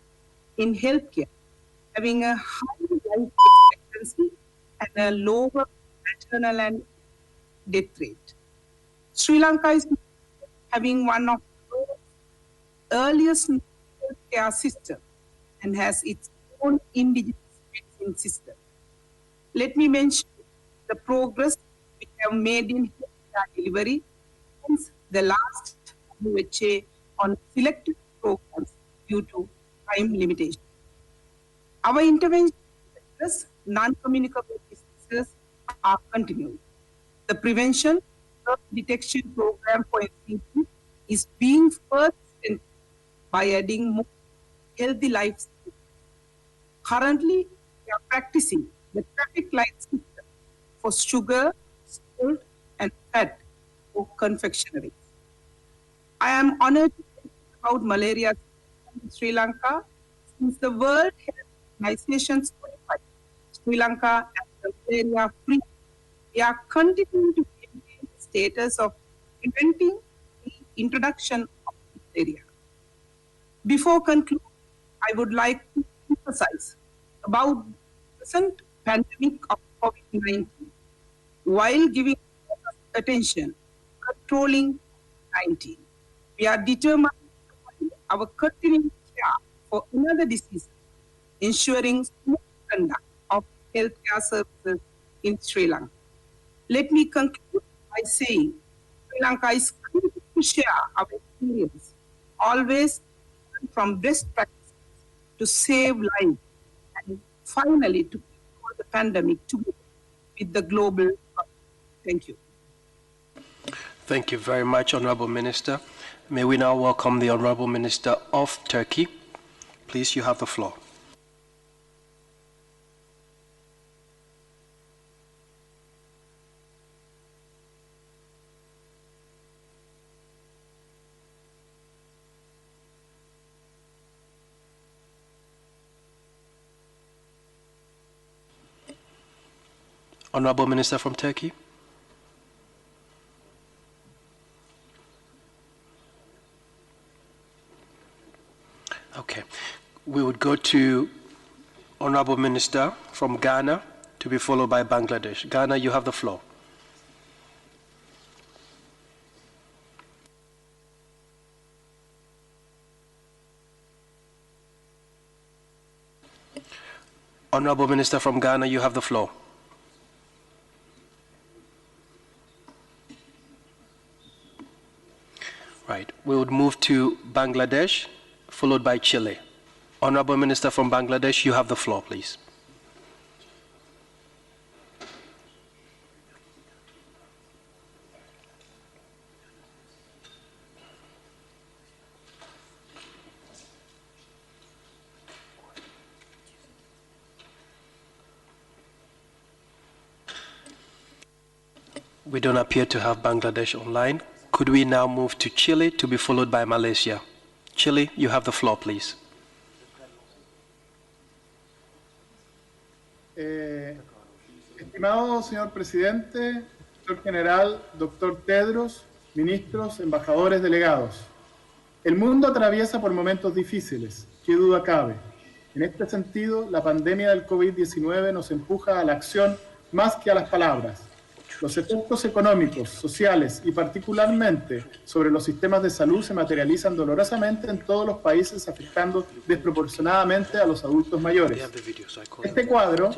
in healthcare, having a high life expectancy and a lower maternal and death rate. Sri Lanka is having one of the earliest healthcare systems and has its own indigenous medicine system. Let me mention the progress we have made in healthcare delivery since the last WHA on selected programs due to time limitation. Our intervention to address non-communicable diseases are continuing. The prevention detection program for NCD is being further strengthened by adding more healthy lifestyles. Currently, we are practicing the traffic light system for sugar, salt, and fat for confectionery. I am honored to talk about malaria in Sri Lanka since the World Health Organization certified Sri Lanka as malaria free. We are continuing to maintain the status of preventing the introduction of malaria. Before concluding, I would like to emphasize about the present pandemic of COVID-19 while giving attention controlling COVID-19. We are determined to provide our continuing care for another disease, ensuring smooth misconduct of healthcare services in Sri Lanka. Let me conclude by saying Sri Lanka is committed to share our experience, always from best practices to save lives and finally to control the pandemic together with the global. Thank you. Thank you very much, Honorable Minister. May we now welcome the Honorable Minister of Turkey. Please, you have the floor. Honorable Minister from Turkey. Okay, we would go to Honorable Minister from Ghana to be followed by Bangladesh. Ghana, you have the floor. Honorable Minister from Ghana, you have the floor. Right, we would move to Bangladesh, followed by Chile. Honorable Minister from Bangladesh, you have the floor, please. We don't appear to have Bangladesh online. Could we now move to Chile to be followed by Malaysia? Chile, you have the floor, please. Estimado señor presidente, doctor general, doctor Tedros, ministros, embajadores, delegados. El mundo atraviesa por momentos difíciles, qué duda cabe. En este sentido, la pandemia del COVID-19 nos empuja a la acción más que a las palabras. Los efectos económicos, sociales y particularmente sobre los sistemas de salud se materializan dolorosamente en todos los países, afectando desproporcionadamente a los adultos mayores. Este cuadro,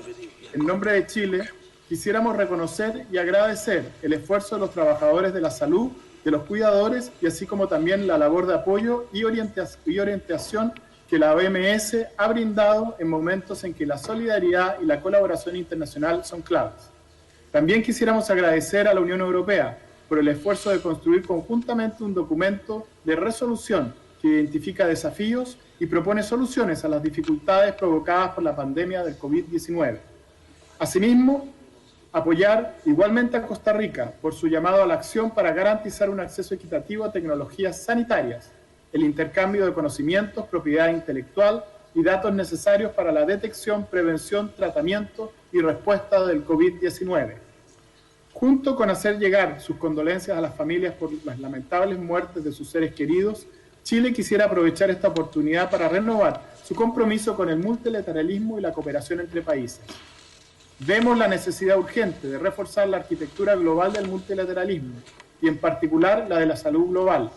en nombre de Chile, quisiéramos reconocer y agradecer el esfuerzo de los trabajadores de la salud, de los cuidadores y así como también la labor de apoyo y orientación que la OMS ha brindado en momentos en que la solidaridad y la colaboración internacional son claves. También quisiéramos agradecer a la Unión Europea por el esfuerzo de construir conjuntamente un documento de resolución que identifica desafíos y propone soluciones a las dificultades provocadas por la pandemia del COVID-19. Asimismo, apoyar igualmente a Costa Rica por su llamado a la acción para garantizar un acceso equitativo a tecnologías sanitarias, el intercambio de conocimientos, propiedad intelectual y datos necesarios para la detección, prevención, tratamiento y respuesta del COVID-19. Junto con hacer llegar sus condolencias a las familias por las lamentables muertes de sus seres queridos, Chile quisiera aprovechar esta oportunidad para renovar su compromiso con el multilateralismo y la cooperación entre países. Vemos la necesidad urgente de reforzar la arquitectura global del multilateralismo y en particular la de la salud global.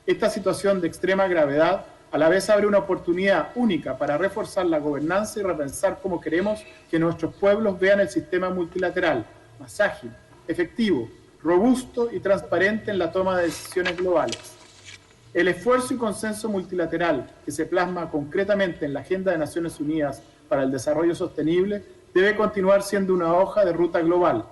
Esta situación de extrema gravedad a la vez abre una oportunidad única para reforzar la gobernanza y repensar cómo queremos que nuestros pueblos vean el sistema multilateral, más ágil, efectivo, robusto y transparente en la toma de decisiones globales. El esfuerzo y consenso multilateral que se plasma concretamente en la Agenda de Naciones Unidas para el Desarrollo Sostenible debe continuar siendo una hoja de ruta global.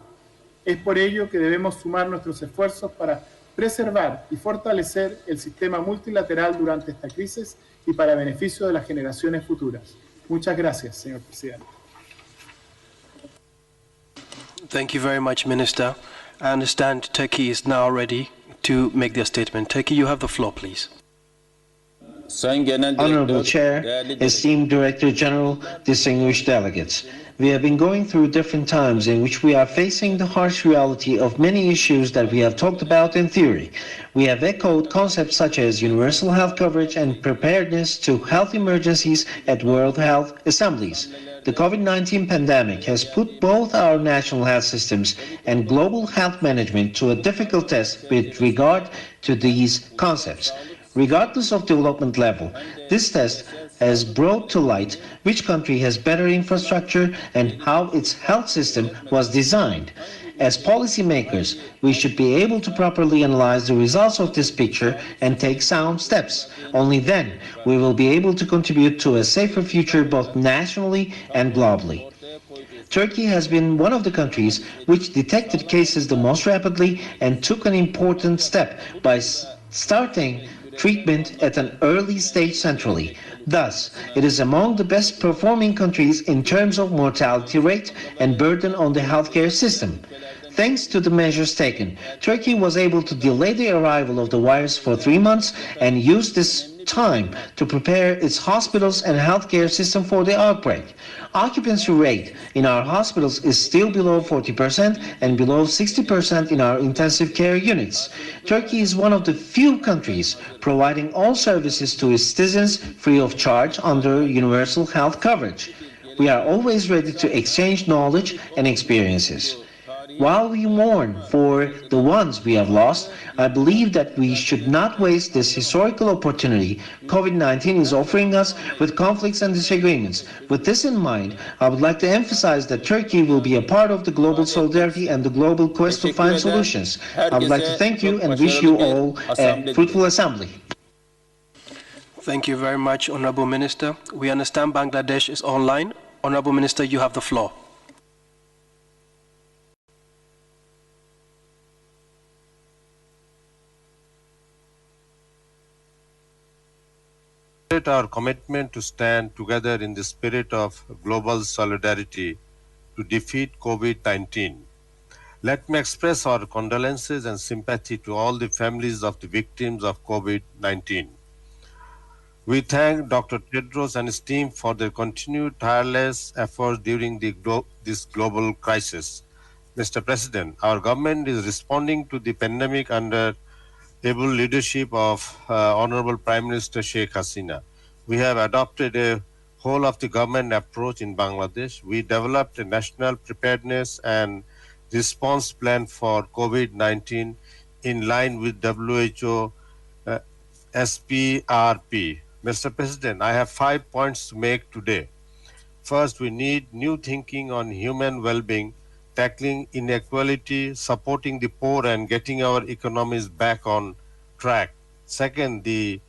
Es por ello que debemos sumar nuestros esfuerzos para preservar y fortalecer el sistema multilateral durante esta crisis y para beneficio de las generaciones futuras. Muchas gracias, señor presidente. Thank you very much, Minister. I understand Turkey is now ready to make their statement. Turkey, you have the floor, please. Honorable Chair, esteemed Director General, distinguished delegates. We have been going through different times in which we are facing the harsh reality of many issues that we have talked about in theory. We have echoed concepts such as universal health coverage and preparedness to health emergencies at World Health Assemblies. The COVID-19 pandemic has put both our national health systems and global health management to a difficult test with regard to these concepts. Regardless of development level, this test has brought to light which country has better infrastructure and how its health system was designed. As policymakers, we should be able to properly analyze the results of this picture and take sound steps. Only then we will be able to contribute to a safer future both nationally and globally. Turkey has been one of the countries which detected cases the most rapidly and took an important step by starting treatment at an early stage centrally. Thus, it is among the best performing countries in terms of mortality rate and burden on the healthcare system. Thanks to the measures taken, Turkey was able to delay the arrival of the virus for 3 months and use this time to prepare its hospitals and healthcare system for the outbreak. Occupancy rate in our hospitals is still below 40% and below 60% in our intensive care units. Turkey is one of the few countries providing all services to its citizens free of charge under universal health coverage. We are always ready to exchange knowledge and experiences. While we mourn for the ones we have lost, I believe that we should not waste this historical opportunity COVID-19 is offering us with conflicts and disagreements. With this in mind, I would like to emphasize that Turkey will be a part of the global solidarity and the global quest to find solutions. I would like to thank you and wish you all a fruitful assembly. Thank you very much, Honorable Minister. We understand Bangladesh is online. Honorable Minister, you have the floor. Our commitment to stand together in the spirit of global solidarity to defeat COVID-19. Let me express our condolences and sympathy to all the families of the victims of COVID-19. We thank Dr. Tedros and his team for their continued tireless efforts during this global crisis. Mr. President, our government is responding to the pandemic under able leadership of Honorable Prime Minister Sheikh Hasina. We have adopted a whole of the government approach in Bangladesh. We developed a national preparedness and response plan for COVID-19 in line with WHO SPRP. Mr. President, I have 5 points to make today. First, we need new thinking on human well-being, tackling inequality, supporting the poor, and getting our economies back on track. Second, the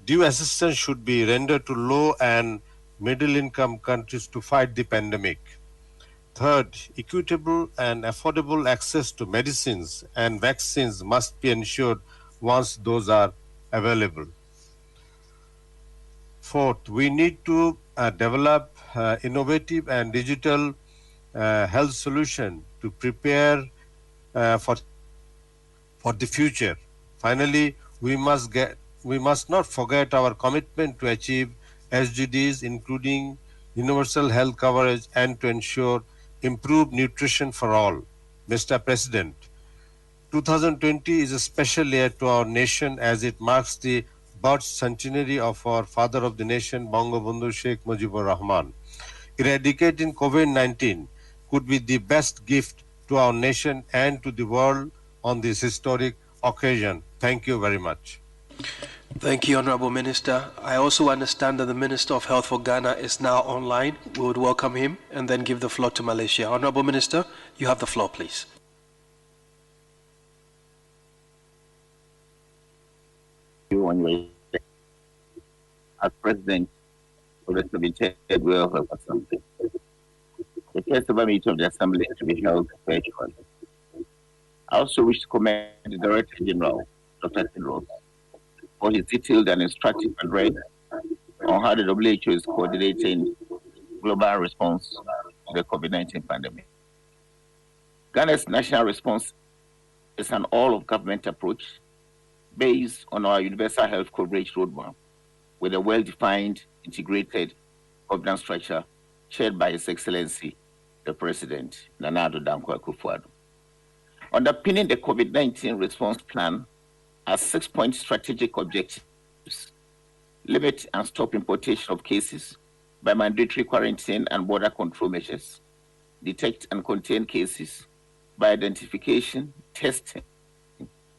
due assistance should be rendered to low and middle-income countries to fight the pandemic. Third, equitable and affordable access to medicines and vaccines must be ensured once those are available. Fourth, we need to develop innovative and digital health solution to prepare for the future. Finally, we must not forget our commitment to achieve SDGs, including universal health coverage, and to ensure improved nutrition for all. Mr. President, 2020 is a special year to our nation as it marks the birth centenary of our father of the nation, Bangabandhu Sheikh Mujibur Rahman. Eradicating COVID-19 could be the best gift to our nation and to the world on this historic occasion. Thank you very much. Thank you, Honorable Minister. I also understand that the Minister of Health for Ghana is now online. We would welcome him and then give the floor to Malaysia. Honorable Minister, you have the floor, please. As President of the 73rd World Health Assembly, the first ever meeting of the Assembly to be held virtually. I also wish to commend the Director General, Dr. Tedros, for his detailed and instructive address on how the WHO is coordinating global response to the COVID-19 pandemic. Ghana's national response is an all-of-government approach based on our universal health coverage roadmap with a well-defined, integrated governance structure chaired by His Excellency, the President, Nana Addo Dankwa Akufo-Addo. Underpinning the COVID-19 response plan are 6-point strategic objectives: limit and stop importation of cases by mandatory quarantine and border control measures, detect and contain cases by identification, testing,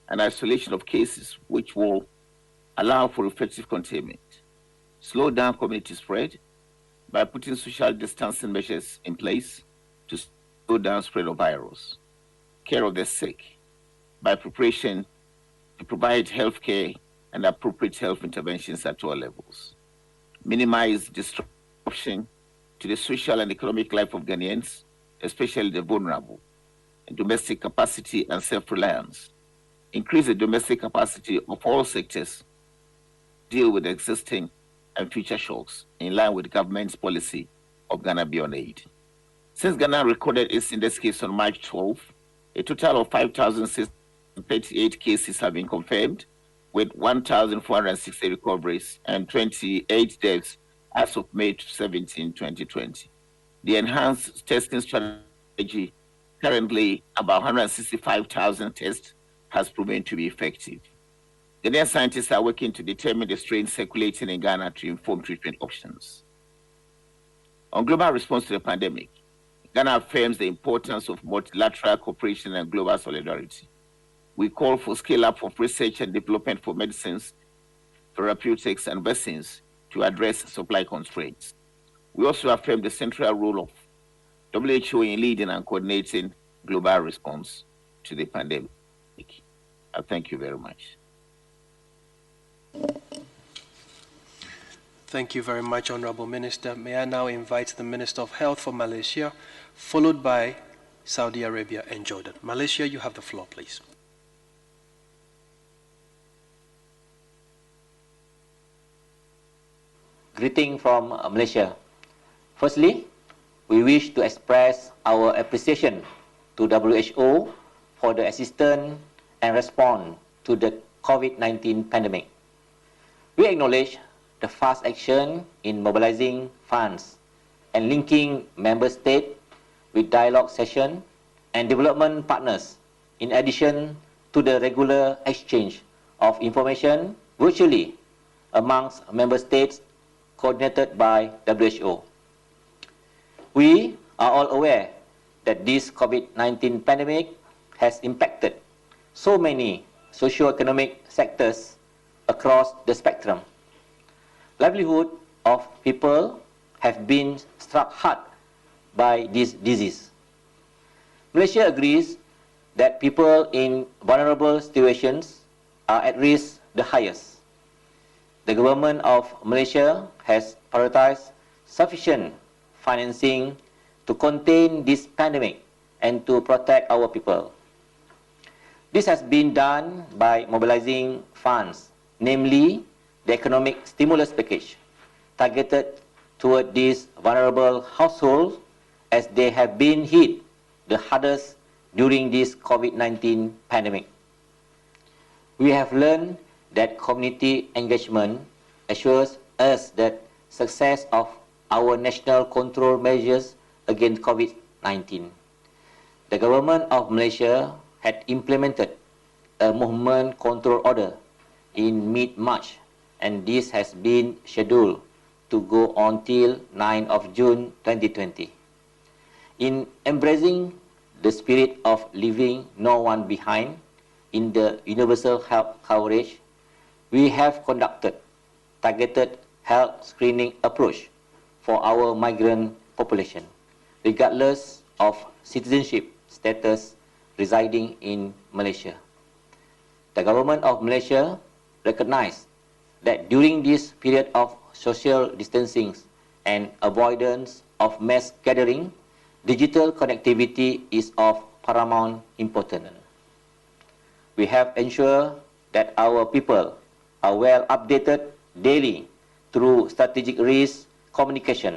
and isolation of cases, which will allow for effective containment, slow down community spread by putting social distancing measures in place to slow down spread of virus, care of the sick, by preparation to provide health care and appropriate health interventions at all levels, minimize disruption to the social and economic life of Ghanaians, especially the vulnerable, and domestic capacity and self-reliance, increase the domestic capacity of all sectors, deal with existing and future shocks in line with the government's policy of Ghana Beyond Aid. Since Ghana recorded its index case on March 12, a total of 5,638 cases have been confirmed, with 1,460 recoveries and 28 deaths as of May 17, 2020. The enhanced testing strategy, currently about 165,000 tests, has proven to be effective. Ghanaian scientists are working to determine the strains circulating in Ghana to inform treatment options. On global response to the pandemic, Ghana affirms the importance of multilateral cooperation and global solidarity. We call for scale-up of research and development for medicines, therapeutics, and vaccines to address supply constraints. We also affirm the central role of WHO in leading and coordinating global response to the pandemic. Thank you very much. Thank you very much, Honorable Minister. May I now invite the Minister of Health for Malaysia, followed by Saudi Arabia and Jordan. Malaysia, you have the floor, please. Greeting from Malaysia. Firstly, we wish to express our appreciation to WHO for the assistance and response to the COVID-19 pandemic. We acknowledge the fast action in mobilizing funds and linking member states with dialogue sessions and development partners, in addition to the regular exchange of information virtually amongst member states coordinated by WHO. We are all aware that this COVID-19 pandemic has impacted so many socio-economic sectors across the spectrum. Livelihood of people have been struck hard by this disease. Malaysia agrees that people in vulnerable situations are at risk the highest. The government of Malaysia has prioritized sufficient financing to contain this pandemic and to protect our people. This has been done by mobilizing funds, namely the economic stimulus package, targeted toward these vulnerable households as they have been hit the hardest during this COVID-19 pandemic. We have learned that community engagement assures us that success of our national control measures against COVID-19. The government of Malaysia had implemented a movement control order in mid-March, and this has been scheduled to go on till 9 of June 2020. In embracing the spirit of leaving no one behind in the universal health coverage, we have conducted targeted health screening approach for our migrant population, regardless of citizenship status residing in Malaysia. The government of Malaysia recognized that during this period of social distancing and avoidance of mass gathering, digital connectivity is of paramount importance. We have ensured that our people are well updated daily through strategic risk communication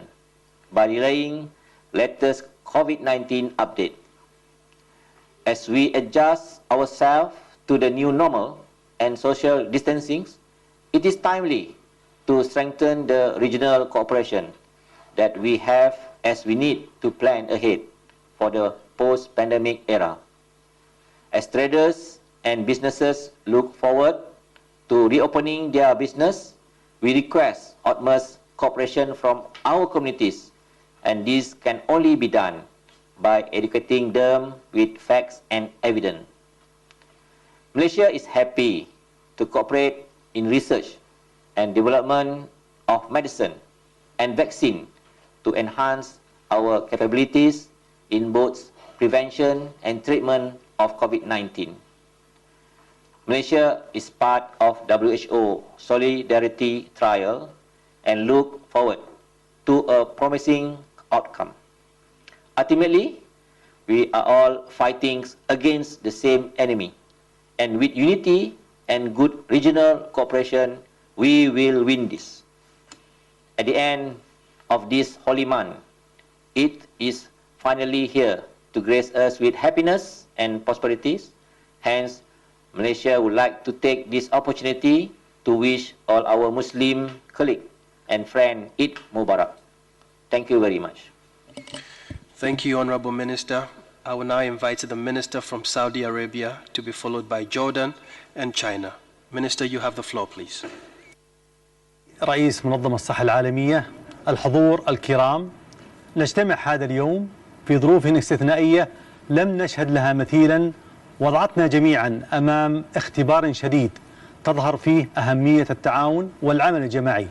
by relaying latest COVID-19 update. As we adjust ourselves to the new normal and social distancing, it is timely to strengthen the regional cooperation that we have, as we need to plan ahead for the post-pandemic era. As traders and businesses look forward to reopening their business, we request utmost cooperation from our communities, and this can only be done by educating them with facts and evidence. Malaysia is happy to cooperate in research and development of medicine and vaccine to enhance our capabilities in both prevention and treatment of COVID-19. Malaysia is part of WHO Solidarity Trial and look forward to a promising outcome. Ultimately, we are all fighting against the same enemy, and with unity and good regional cooperation, we will win this. At the end of this holy month, it is finally here to grace us with happiness and prosperities. Hence, Malaysia would like to take this opportunity to wish all our Muslim colleagues and friends Eid Mubarak. Thank you very much. Thank you, Honorable Minister. I will now invite the Minister from Saudi Arabia to be followed by Jordan and China. Minister, you have the floor, please. رئيس منظمة الصحة العالمية، الحضور الكرام، نجتمع هذا اليوم في ظروف استثنائية لم نشهد لها مثيلا، وضعتنا جميعا أمام اختبار شديد تظهر فيه أهمية التعاون والعمل الجماعي.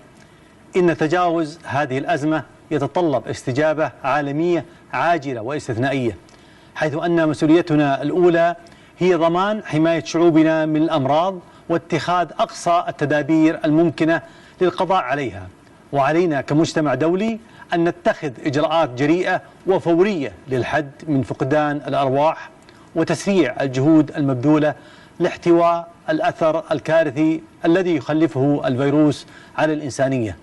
إن تجاوز هذه الأزمة يتطلب استجابة عالمية عاجلة واستثنائية، حيث أن مسؤوليتنا الأولى هي ضمان حماية شعوبنا من الأمراض واتخاذ أقصى التدابير الممكنة للقضاء عليها. وعلينا كمجتمع دولي أن نتخذ إجراءات جريئة وفورية للحد من فقدان الأرواح وتسريع الجهود المبذولة لاحتواء الأثر الكارثي الذي يخلفه الفيروس على الإنسانية.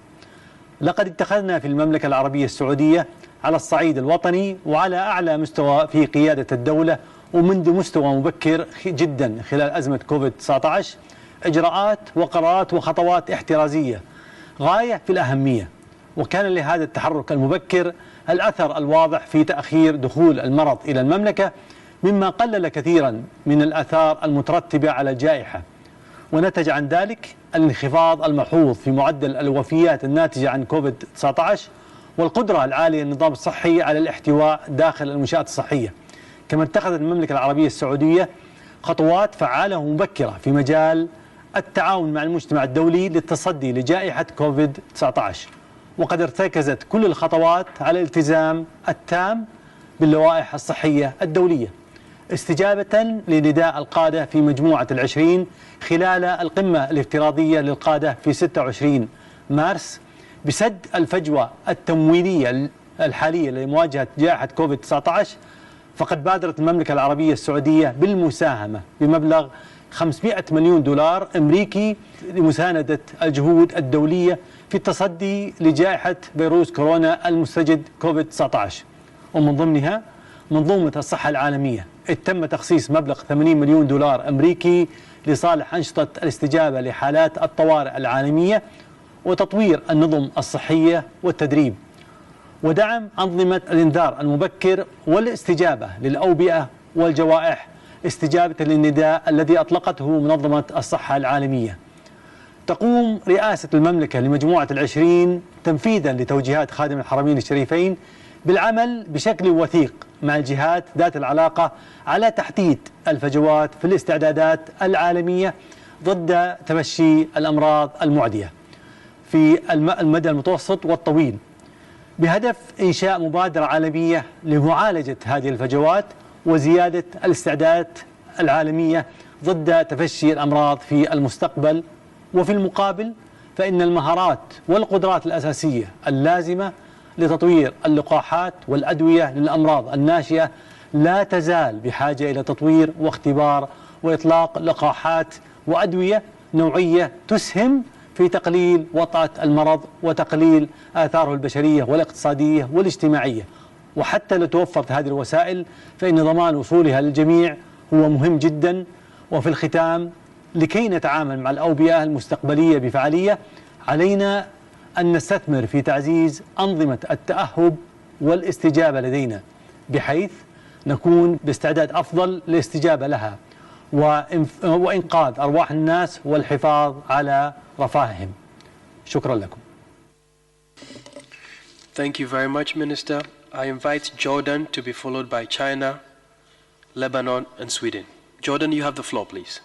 لقد اتخذنا في المملكة العربية السعودية على الصعيد الوطني وعلى أعلى مستوى في قيادة الدولة ومنذ مستوى مبكر جدا خلال أزمة كوفيد-19 إجراءات وقرارات وخطوات احترازية غاية في الأهمية، وكان لهذا التحرك المبكر الأثر الواضح في تأخير دخول المرض إلى المملكة، مما قلل كثيرا من الآثار المترتبة على الجائحة، ونتج عن ذلك الانخفاض الملحوظ في معدل الوفيات الناتجة عن كوفيد-19 والقدرة العالية للنظام الصحي على الاحتواء داخل المنشآت الصحية. كما اتخذت المملكة العربية السعودية خطوات فعالة ومبكرة في مجال التعاون مع المجتمع الدولي للتصدي لجائحة كوفيد-19، وقد ارتكزت كل الخطوات على الالتزام التام باللوائح الصحية الدولية، استجابة لنداء القادة في مجموعة ال20 خلال القمة الافتراضية للقادة في 26 مارس بسد الفجوة التمويلية الحالية لمواجهة جائحة كوفيد-19. فقد بادرت المملكة العربية السعودية بالمساهمة بمبلغ 500 مليون دولار أمريكي لمساندة الجهود الدولية في التصدي لجائحة فيروس كورونا المستجد كوفيد-19، ومن ضمنها منظومة الصحة العالمية تم تخصيص مبلغ 80 مليون دولار أمريكي لصالح أنشطة الاستجابة لحالات الطوارئ العالمية وتطوير النظم الصحية والتدريب، ودعم أنظمة الإنذار المبكر والاستجابة للأوبئة والجوائح استجابة للنداء الذي أطلقته منظمة الصحة العالمية. تقوم رئاسة المملكة لمجموعة ال20 تنفيذا لتوجيهات خادم الحرمين الشريفين بالعمل بشكل وثيق مع الجهات ذات العلاقة على تحديد الفجوات في الاستعدادات العالمية ضد تفشي الأمراض المعدية في المدى المتوسط والطويل، بهدف إنشاء مبادرة عالمية لمعالجة هذه الفجوات وزيادة الاستعدادات العالمية ضد تفشي الأمراض في المستقبل. وفي المقابل فإن المهارات والقدرات الأساسية اللازمة لتطوير اللقاحات والأدوية للأمراض الناشئة لا تزال بحاجة إلى تطوير واختبار وإطلاق لقاحات وأدوية نوعية تسهم في تقليل وطأة المرض وتقليل آثاره البشرية والاقتصادية والاجتماعية. وحتى لو توفرت هذه الوسائل فإن ضمان وصولها للجميع هو مهم جدا. وفي الختام، لكي نتعامل مع الأوبئة المستقبلية بفعالية علينا أن نستثمر في تعزيز أنظمة التأهب والاستجابة لدينا، بحيث نكون باستعداد أفضل للاستجابة لها وإنقاذ أرواح الناس والحفاظ على رفاههم. شكرا لكم. Thank you very much, Minister. I invite Jordan to be followed by China, Lebanon, and Sweden. Jordan, you have the floor, please.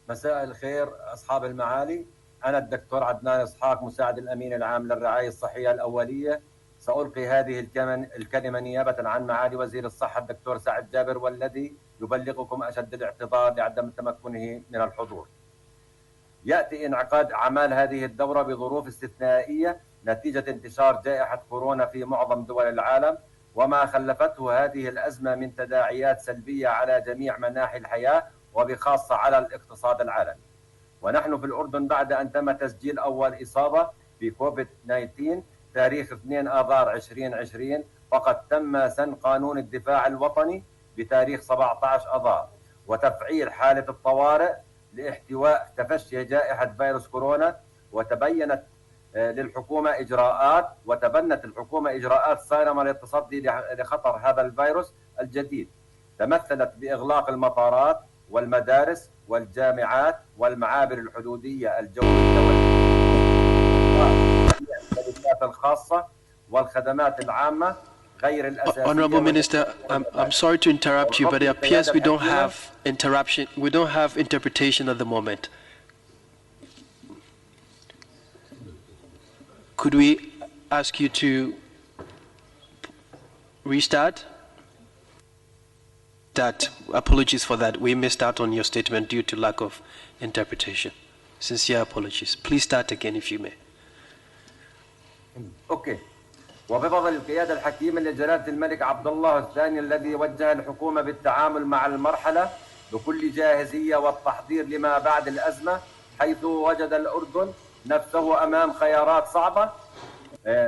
مساء الخير أصحاب المعالي. أنا الدكتور عدنان إسحاق مساعد الأمين العام للرعاية الصحية الأولية. سألقي هذه الكلمة نيابة عن معالي وزير الصحة الدكتور سعد جابر، والذي يبلغكم أشد الاعتذار لعدم تمكنه من الحضور. يأتي انعقاد أعمال هذه الدورة بظروف استثنائية نتيجة انتشار جائحة كورونا في معظم دول العالم، وما خلفته هذه الأزمة من تداعيات سلبية على جميع مناحي الحياة وبخاصة على الاقتصاد العالمي. ونحن في الأردن بعد أن تم تسجيل أول إصابة بكوفيد 19 تاريخ 2 آذار 2020، وقد تم سن قانون الدفاع الوطني بتاريخ 17 آذار وتفعيل حالة الطوارئ لاحتواء تفشي جائحة فيروس كورونا. وتبنت الحكومة إجراءات صارمة للتصدي لخطر هذا الفيروس الجديد، تمثلت بإغلاق المطارات والمدارس والجامعات والمعابر الحدودية الجوية والشركات الخاصة والخدمات العامة غير الأساسية. Honorable Minister, I'm sorry to interrupt you, but it appears we don't have interpretation at the moment. Could we ask you to restart? Apologies for that. We missed out on your statement due to lack of interpretation. Sincere apologies. Please start again if you may. Okay. وبفضل القيادة الحكيمة لجلالة الملك عبد الله الثاني الذي وجه الحكومة بالتعامل مع المرحلة بكل جاهزية والتحضير لما بعد الأزمة، حيث وجد الأردن نفسه أمام خيارات صعبة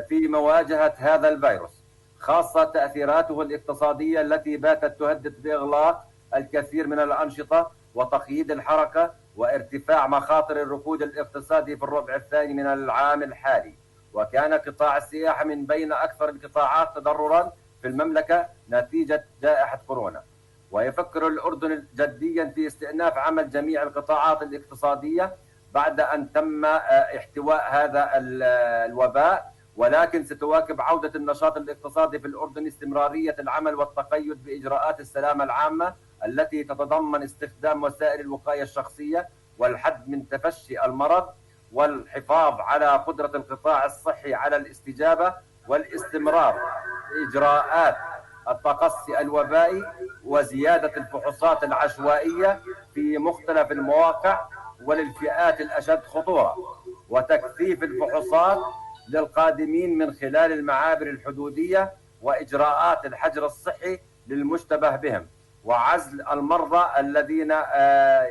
في مواجهة هذا الفيروس، خاصة تأثيراته الاقتصادية التي باتت تهدد بإغلاق الكثير من الأنشطة وتقييد الحركة وارتفاع مخاطر الركود الاقتصادي في الربع الثاني من العام الحالي. وكان قطاع السياحة من بين أكثر القطاعات تضرراً في المملكة نتيجة جائحة كورونا. ويفكر الأردن جدياً في استئناف عمل جميع القطاعات الاقتصادية بعد أن تم احتواء هذا الوباء، ولكن ستواكب عودة النشاط الاقتصادي في الأردن استمرارية العمل والتقيد بإجراءات السلامة العامة التي تتضمن استخدام وسائل الوقاية الشخصية والحد من تفشي المرض والحفاظ على قدرة القطاع الصحي على الاستجابة والاستمرار بإجراءات التقصي الوبائي وزيادة الفحوصات العشوائية في مختلف المواقع وللفئات الأشد خطورة، وتكثيف الفحوصات للقادمين من خلال المعابر الحدودية وإجراءات الحجر الصحي للمشتبه بهم، وعزل المرضى الذين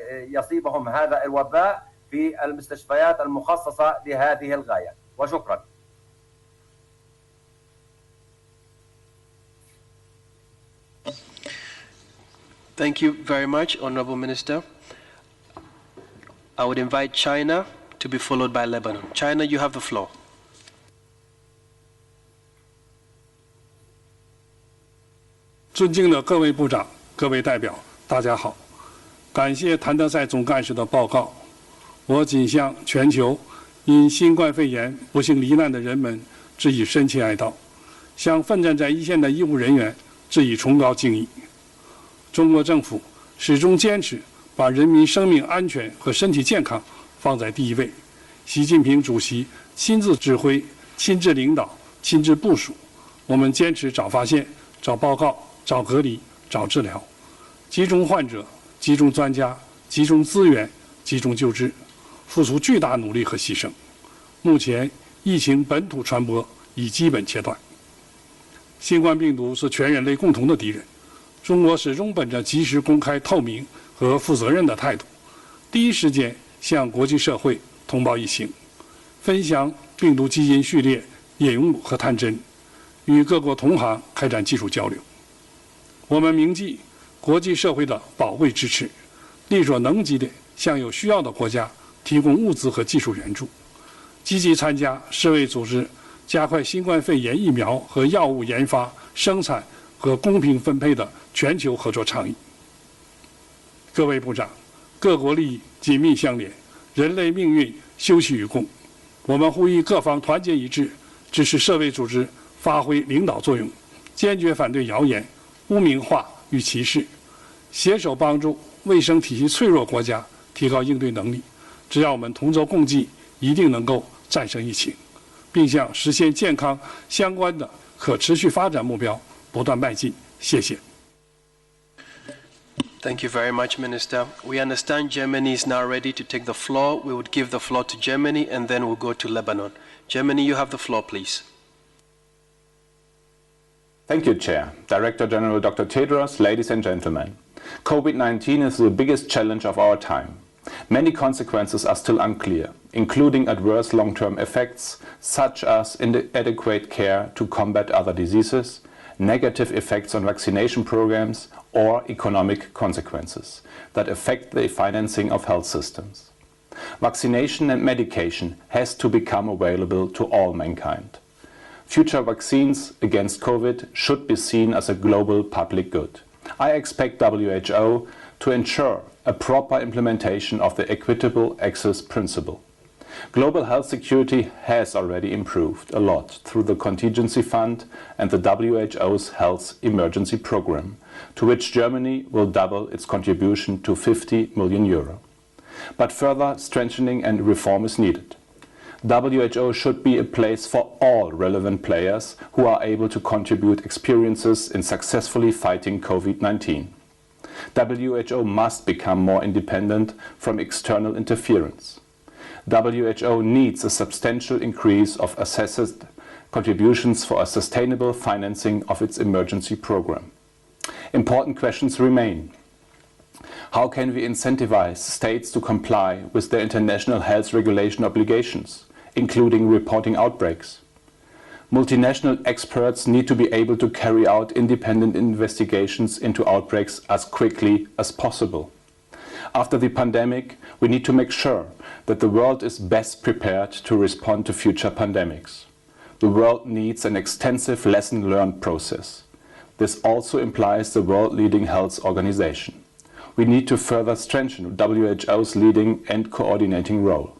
يصيبهم هذا الوباء في المستشفيات المخصصة لهذه الغاية. وشكرا. Thank you very much, Honorable Minister. I would invite China to be followed by Lebanon. China, you have the floor. 尊敬的各位部长、各位代表，大家好！感谢谭德赛总干事的报告。我谨向全球因新冠肺炎不幸罹难的人们致以深切哀悼，向奋战在一线的医务人员致以崇高敬意。中国政府始终坚持把人民生命安全和身体健康放在第一位。习近平主席亲自指挥、亲自领导、亲自部署，我们坚持早发现、早报告、早隔离、早治疗，集中患者、集中专家、集中资源、集中救治，付出巨大努力和牺牲。目前疫情本土传播已基本切断。新冠病毒是全人类共同的敌人，中国始终本着及时、公开、透明和负责任的态度，第一时间向国际社会通报疫情，分享病毒基因序列、引物和探针，与各国同行开展技术交流。我们铭记国际社会的宝贵支持，力所能及的向有需要的国家提供物资和技术援助，积极参加世卫组织加快新冠肺炎疫苗和药物研发、生产和公平分配的全球合作倡议。各位部长，各国利益紧密相连，人类命运休戚与共。我们呼吁各方团结一致，支持世卫组织发挥领导作用，坚决反对谣言、污名化与歧视，携手帮助卫生体系脆弱国家提高应对能力。只要我们同舟共济，一定能够战胜疫情，并向实现健康相关的可持续发展目标不断迈进。谢谢。Thank you very much, Minister. We understand Germany is now ready to take the floor. We would give the floor to Germany and then we'll go to Lebanon. Germany, you have the floor, please. Thank you, Chair. Director General Dr. Tedros, ladies and gentlemen. COVID-19 is the biggest challenge of our time. Many consequences are still unclear, including adverse long-term effects, such as inadequate care to combat other diseases, negative effects on vaccination programs, or economic consequences that affect the financing of health systems. Vaccination and medication has to become available to all mankind. Future vaccines against COVID should be seen as a global public good. I expect WHO to ensure a proper implementation of the Equitable Access Principle. Global health security has already improved a lot through the Contingency Fund and the WHO's Health Emergency Program, to which Germany will double its contribution to €50 million. But further strengthening and reform is needed. WHO should be a place for all relevant players who are able to contribute experiences in successfully fighting COVID-19. WHO must become more independent from external interference. WHO needs a substantial increase of assessed contributions for a sustainable financing of its emergency program. Important questions remain. How can we incentivize states to comply with their international health regulation obligations, including reporting outbreaks? Multinational experts need to be able to carry out independent investigations into outbreaks as quickly as possible. After the pandemic, we need to make sure that the world is best prepared to respond to future pandemics. The world needs an extensive lesson learned process. This also implies the world-leading health organization. We need to further strengthen WHO's leading and coordinating role.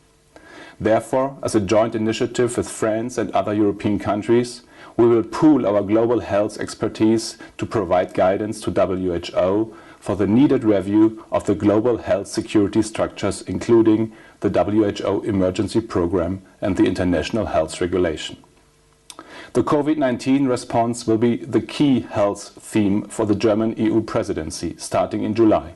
Therefore, as a joint initiative with France and other European countries, we will pool our global health expertise to provide guidance to WHO for the needed review of the global health security structures, including the WHO Emergency Program and the International Health Regulation. The COVID-19 response will be the key health theme for the German EU presidency starting in July.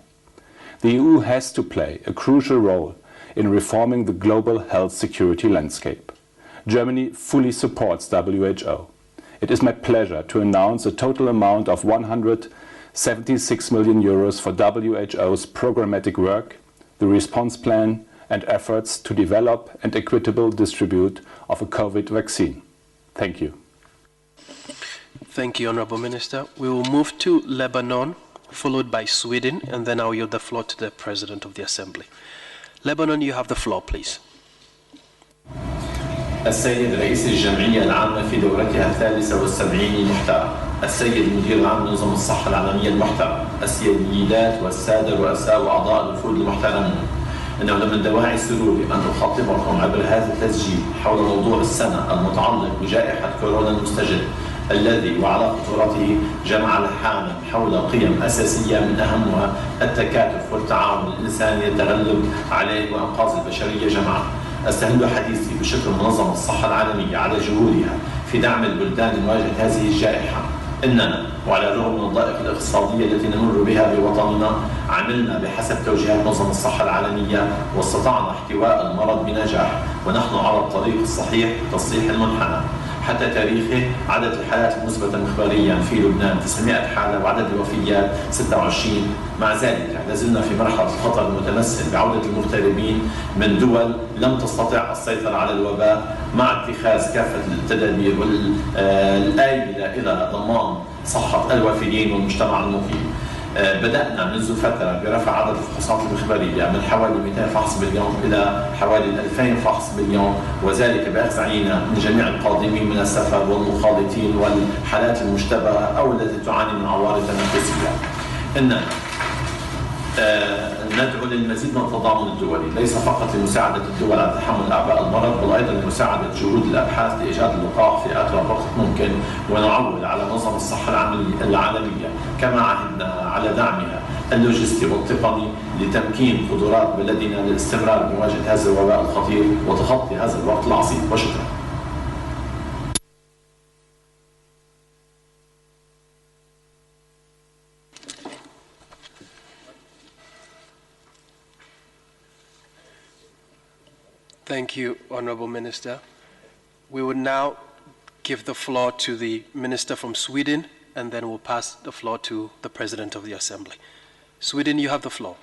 The EU has to play a crucial role in reforming the global health security landscape. Germany fully supports WHO. It is my pleasure to announce a total amount of €176 million for WHO's programmatic work, the response plan, and efforts to develop and equitable distribute of a COVID vaccine. Thank you. Thank you, Honorable Minister. We will move to Lebanon, followed by Sweden, and then I'll yield the floor to the President of the Assembly. Lebanon, you have the floor, please. السيد رئيس الجمعية العامة في دورتها 73 المحترم، السيد المدير العام لنظم الصحة العالمية المحترم، السيدات والسادة رؤساء وأعضاء الوفود المحترمون، إنه من دواعي سروري أن أخاطبكم عبر هذا التسجيل حول موضوع السنة المتعلق بجائحة كورونا المستجد الذي وعلى خطورته جمع الحامل حول قيم أساسية من أهمها التكاتف والتعاون الإنساني للتغلب عليه وإنقاذ البشرية جمعاء. أستهل حديثي بشكر منظمة الصحة العالمية على جهودها في دعم البلدان لمواجهة هذه الجائحة. إننا وعلى الرغم من الضائقة الاقتصادية التي نمر بها بوطننا عملنا بحسب توجيهات منظمة الصحة العالمية واستطعنا احتواء المرض بنجاح، ونحن على الطريق الصحيح لتصحيح المنحنى. حتى تاريخه عدد الحالات المثبتة مخبريا في لبنان 900 حالة وعدد الوفيات 26. مع ذلك لازلنا في مرحلة الخطر المتمثل بعودة المغتربين من دول لم تستطع السيطرة على الوباء، مع اتخاذ كافة التدابير الآيلة إلى ضمان صحة الوافدين والمجتمع المقيم. بدأنا منذ فترة برفع عدد الفحوصات المخبرية من حوالي 200 فحص باليوم إلى حوالي 2000 فحص باليوم، وذلك بأخذ عينة من جميع القادمين من السفر والمخالطين والحالات المشتبهة أو التي تعاني من عوارض تنفسية. إننا ندعو للمزيد من التضامن الدولي، ليس فقط لمساعدة الدول على تحمل أعباء المرض، بل أيضا لمساعدة جهود الأبحاث لإيجاد اللقاح في أقرب وقت ممكن، ونعول على منظمة الصحة العالمية كما عهدنا على دعمها اللوجستي والتقني لتمكين قدرات بلدنا للاستمرار بمواجهة هذا الوباء الخطير وتخطي هذا الوقت العصيب. وشكرا. Thank you, Honorable Minister. We will now give the floor to the Minister from Sweden, and then we'll pass the floor to the President of the Assembly. Sweden, you have the floor.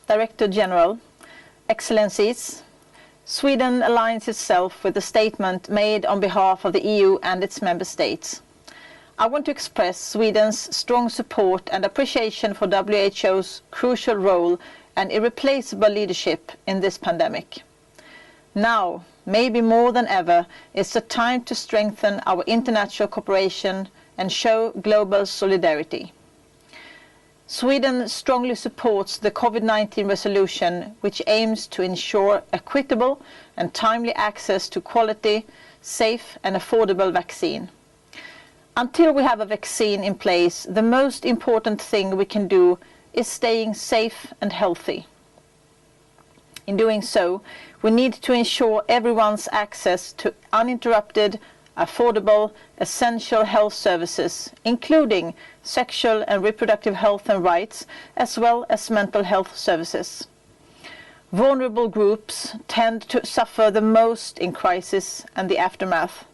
Director General, Excellencies, Sweden aligns itself with the statement made on behalf of the EU and its member states. I want to express Sweden's strong support and appreciation for WHO's crucial role and irreplaceable leadership in this pandemic. Now, maybe more than ever, is the time to strengthen our international cooperation and show global solidarity. Sweden strongly supports the COVID-19 resolution, which aims to ensure equitable and timely access to quality, safe and affordable vaccine. Until we have a vaccine in place, the most important thing we can do is staying safe and healthy. In doing so, we need to ensure everyone's access to uninterrupted, affordable, essential health services, including sexual and reproductive health and rights, as well as mental health services. Vulnerable groups tend to suffer the most in crisis and the aftermath.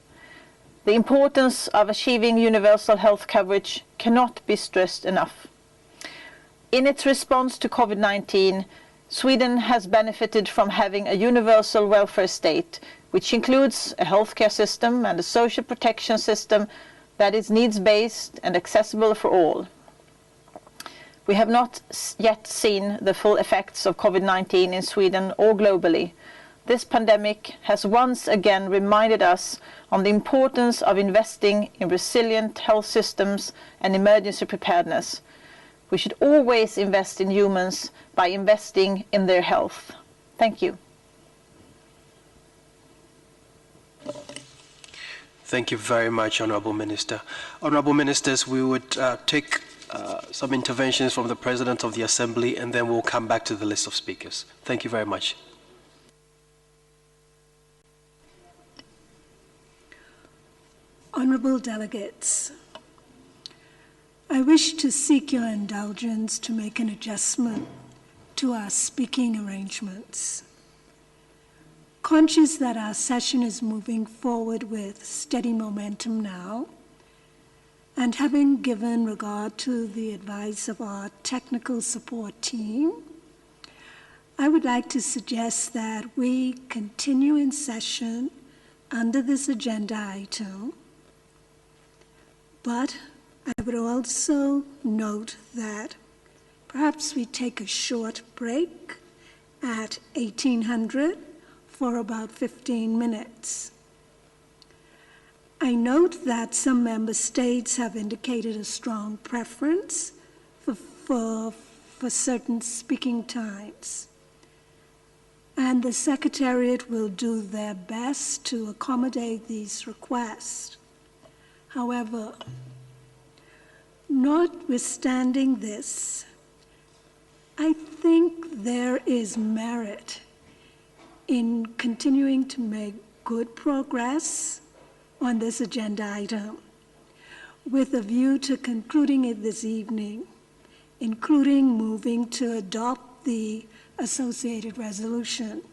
The importance of achieving universal health coverage cannot be stressed enough. In its response to COVID-19, Sweden has benefited from having a universal welfare state, which includes a healthcare system and a social protection system that is needs-based and accessible for all. We have not yet seen the full effects of COVID-19 in Sweden or globally. This pandemic has once again reminded us on the importance of investing in resilient health systems and emergency preparedness. We should always invest in humans by investing in their health. Thank you. Thank you very much, Honorable Minister. Honorable Ministers, we would take some interventions from the President of the Assembly, and then we'll come back to the list of speakers. Thank you very much. Honorable delegates, I wish to seek your indulgence to make an adjustment to our speaking arrangements. Conscious that our session is moving forward with steady momentum now, and having given regard to the advice of our technical support team, I would like to suggest that we continue in session under this agenda item, but I would also note that perhaps we take a short break at 1800 for about 15 minutes. I note that some member states have indicated a strong preference for certain speaking times, and the Secretariat will do their best to accommodate these requests. However, notwithstanding this, I think there is merit in continuing to make good progress on this agenda item with a view to concluding it this evening, including moving to adopt the associated resolution.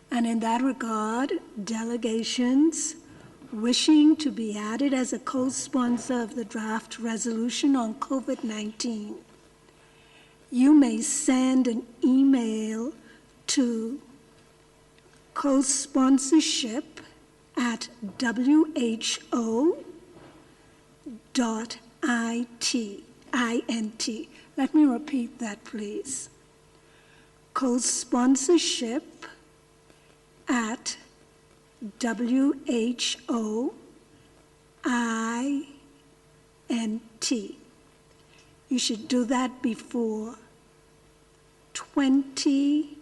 And in that regard, delegations wishing to be added as a co-sponsor of the draft resolution on COVID-19, you may send an email to co-sponsorship@who.int. Let me repeat that, please. co-sponsorship@who.int. You should do that before 20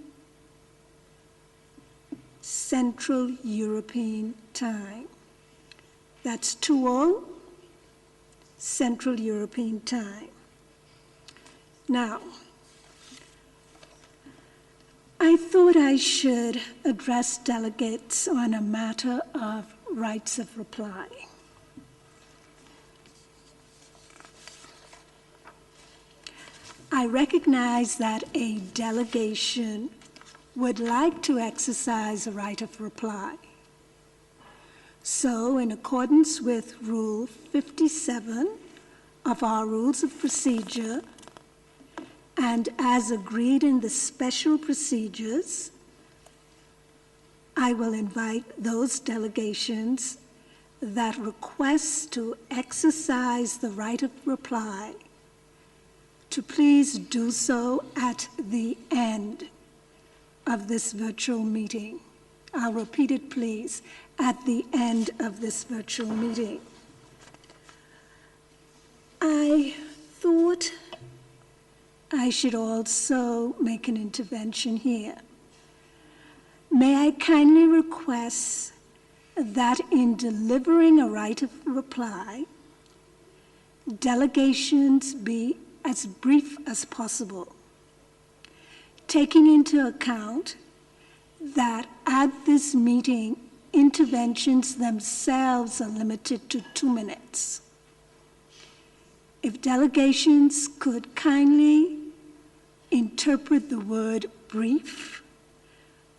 Central European Time. That's 20 Central European Time. Now, I thought I should address delegates on a matter of rights of reply. I recognize that a delegation would like to exercise a right of reply. So, in accordance with Rule 57 of our Rules of Procedure, and as agreed in the special procedures, I will invite those delegations that request to exercise the right of reply to please do so at the end of this virtual meeting. I'll repeat it, please, at the end of this virtual meeting. I thought I should also make an intervention here. May I kindly request that in delivering a right of reply, delegations be as brief as possible, taking into account that at this meeting, interventions themselves are limited to 2 minutes. If delegations could kindly interpret the word brief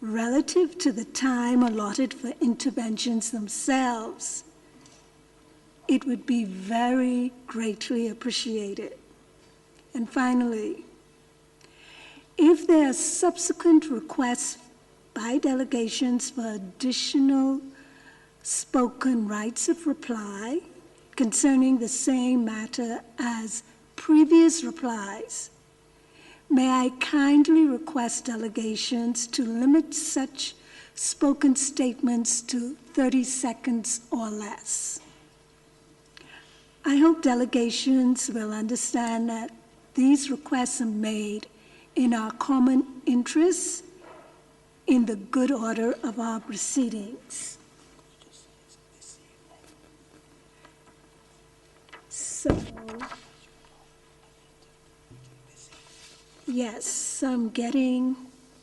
relative to the time allotted for interventions themselves, it would be very greatly appreciated. And finally, if there are subsequent requests by delegations for additional spoken rights of reply concerning the same matter as previous replies, may I kindly request delegations to limit such spoken statements to 30 seconds or less. I hope delegations will understand that these requests are made in our common interests in the good order of our proceedings. So, yes, I'm getting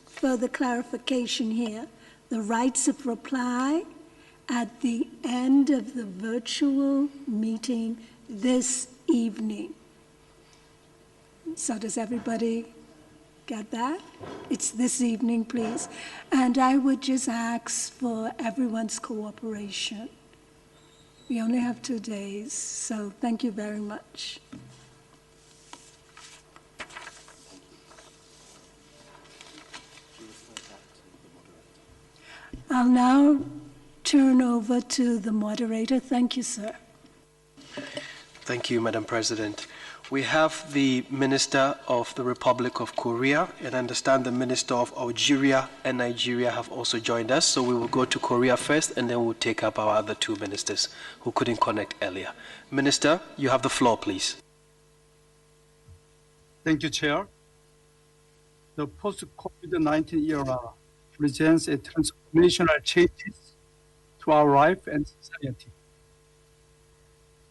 further clarification here. The rights of reply at the end of the virtual meeting this evening. So does everybody get that? It's this evening, please. And I would just ask for everyone's cooperation. We only have 2 days, so thank you very much. I'll now turn over to the moderator. Thank you, sir. Thank you, Madam President. We have the Minister of the Republic of Korea, and I understand the Minister of Algeria and Nigeria have also joined us. So we will go to Korea first, and then we'll take up our other 2 ministers who couldn't connect earlier. Minister, you have the floor, please. Thank you, Chair. The post-COVID-19 era presents a transformational changes to our life and society.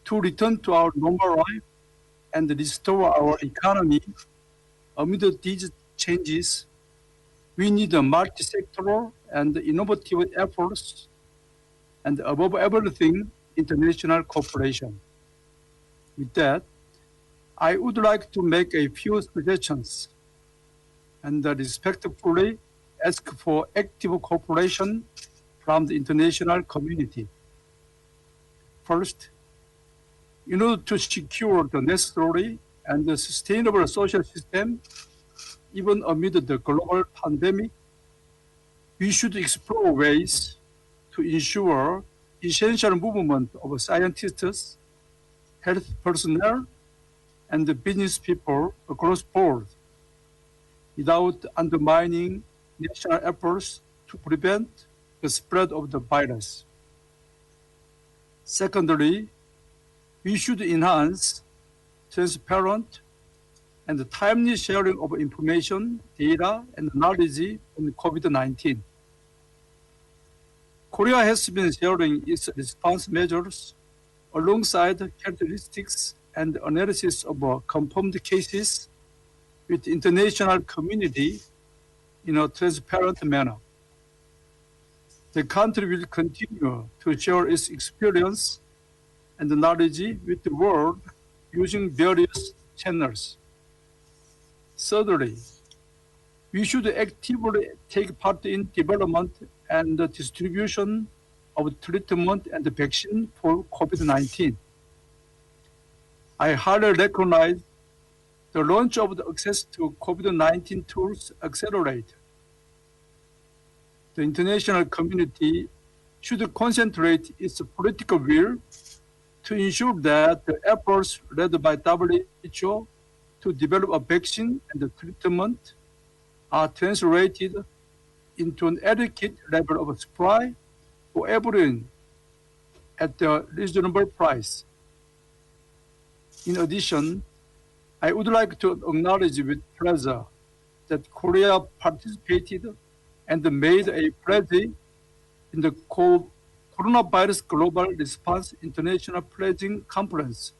To return to our normal life and restore our economy amid these changes, we need a multi-sectoral and innovative efforts, and above everything, international cooperation. With that, I would like to make a few suggestions and respectfully ask for active cooperation from the international community. First, in order to secure the necessary and the sustainable social system, even amid the global pandemic, we should explore ways to ensure essential movement of scientists, health personnel, and the business people across board without undermining national efforts to prevent the spread of the virus. Secondly, we should enhance transparent and timely sharing of information, data, and knowledge on COVID-19. Korea has been sharing its response measures alongside characteristics and analysis of confirmed cases with the international community in a transparent manner. The country will continue to share its experience and knowledge with the world using various channels. Thirdly, we should actively take part in development and the distribution of treatment and vaccine for COVID-19. I highly recognize the launch of the access to COVID-19 tools accelerate. The international community should concentrate its political will to ensure that the efforts led by WHO to develop a vaccine and the treatment are translated into an adequate level of supply for everyone at a reasonable price. In addition, I would like to acknowledge with pleasure that Korea participated and made a pledge in the Coronavirus Global Response International Pledging Conference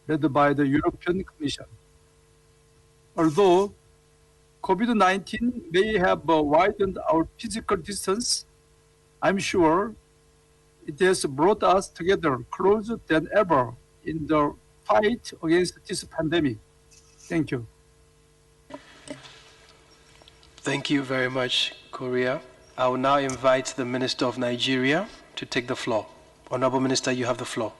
led by the European Commission. Although COVID-19 may have widened our physical distance, I'm sure it has brought us together closer than ever in the fight against this pandemic. Thank you. Thank you very much, Korea. I will now invite the Minister of Nigeria to take the floor. Honorable Minister, you have the floor.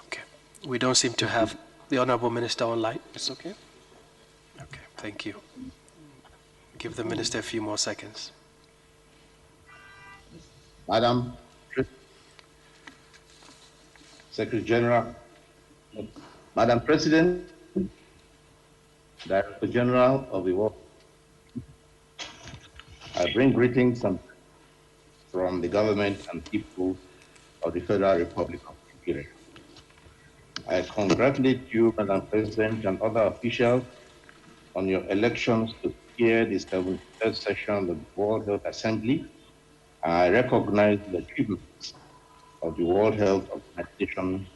Okay. We don't seem to have the Honorable Minister online. It's okay? Okay, thank you. Give the Minister a few more seconds. Madam Secretary General, Madam President, Director General of the World, I bring greetings from the government and people of the Federal Republic of Nigeria. I congratulate you, Madam President, and other officials on your elections to chair the 73rd session of the World Health Assembly. I recognize the achievements of the World Health Organization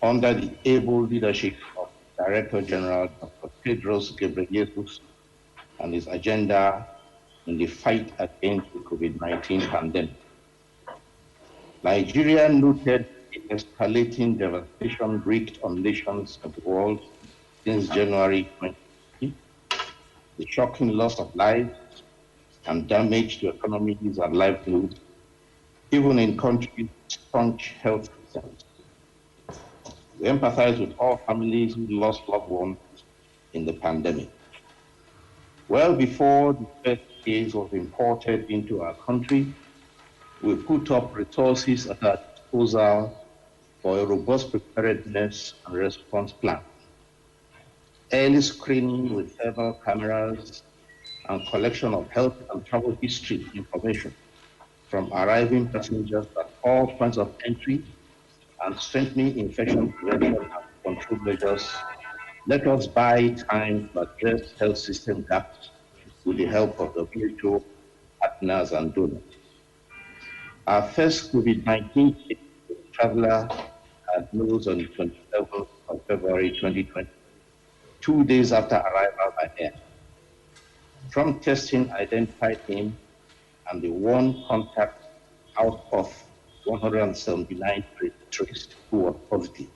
under the able leadership of Director General Dr. Tedros and his agenda in the fight against the COVID-19 pandemic. Nigeria noted the escalating devastation wreaked on nations of the world since January 2020, the shocking loss of lives and damage to economies and livelihoods, even in countries with staunch health systems. We empathize with all families who lost loved ones in the pandemic. Well before the first case was imported into our country, we put up resources at our disposal for a robust preparedness and response plan. Early screening with thermal cameras and collection of health and travel history information from arriving passengers at all points of entry and strengthening infection prevention and control measures let us buy time to address health system gaps with the help of WHO partners and donors. Our first COVID-19 traveler had news on the 27th of February 2020, 2 days after arrival by air. From testing, identified him and the one contact out of 179 traced who were positive.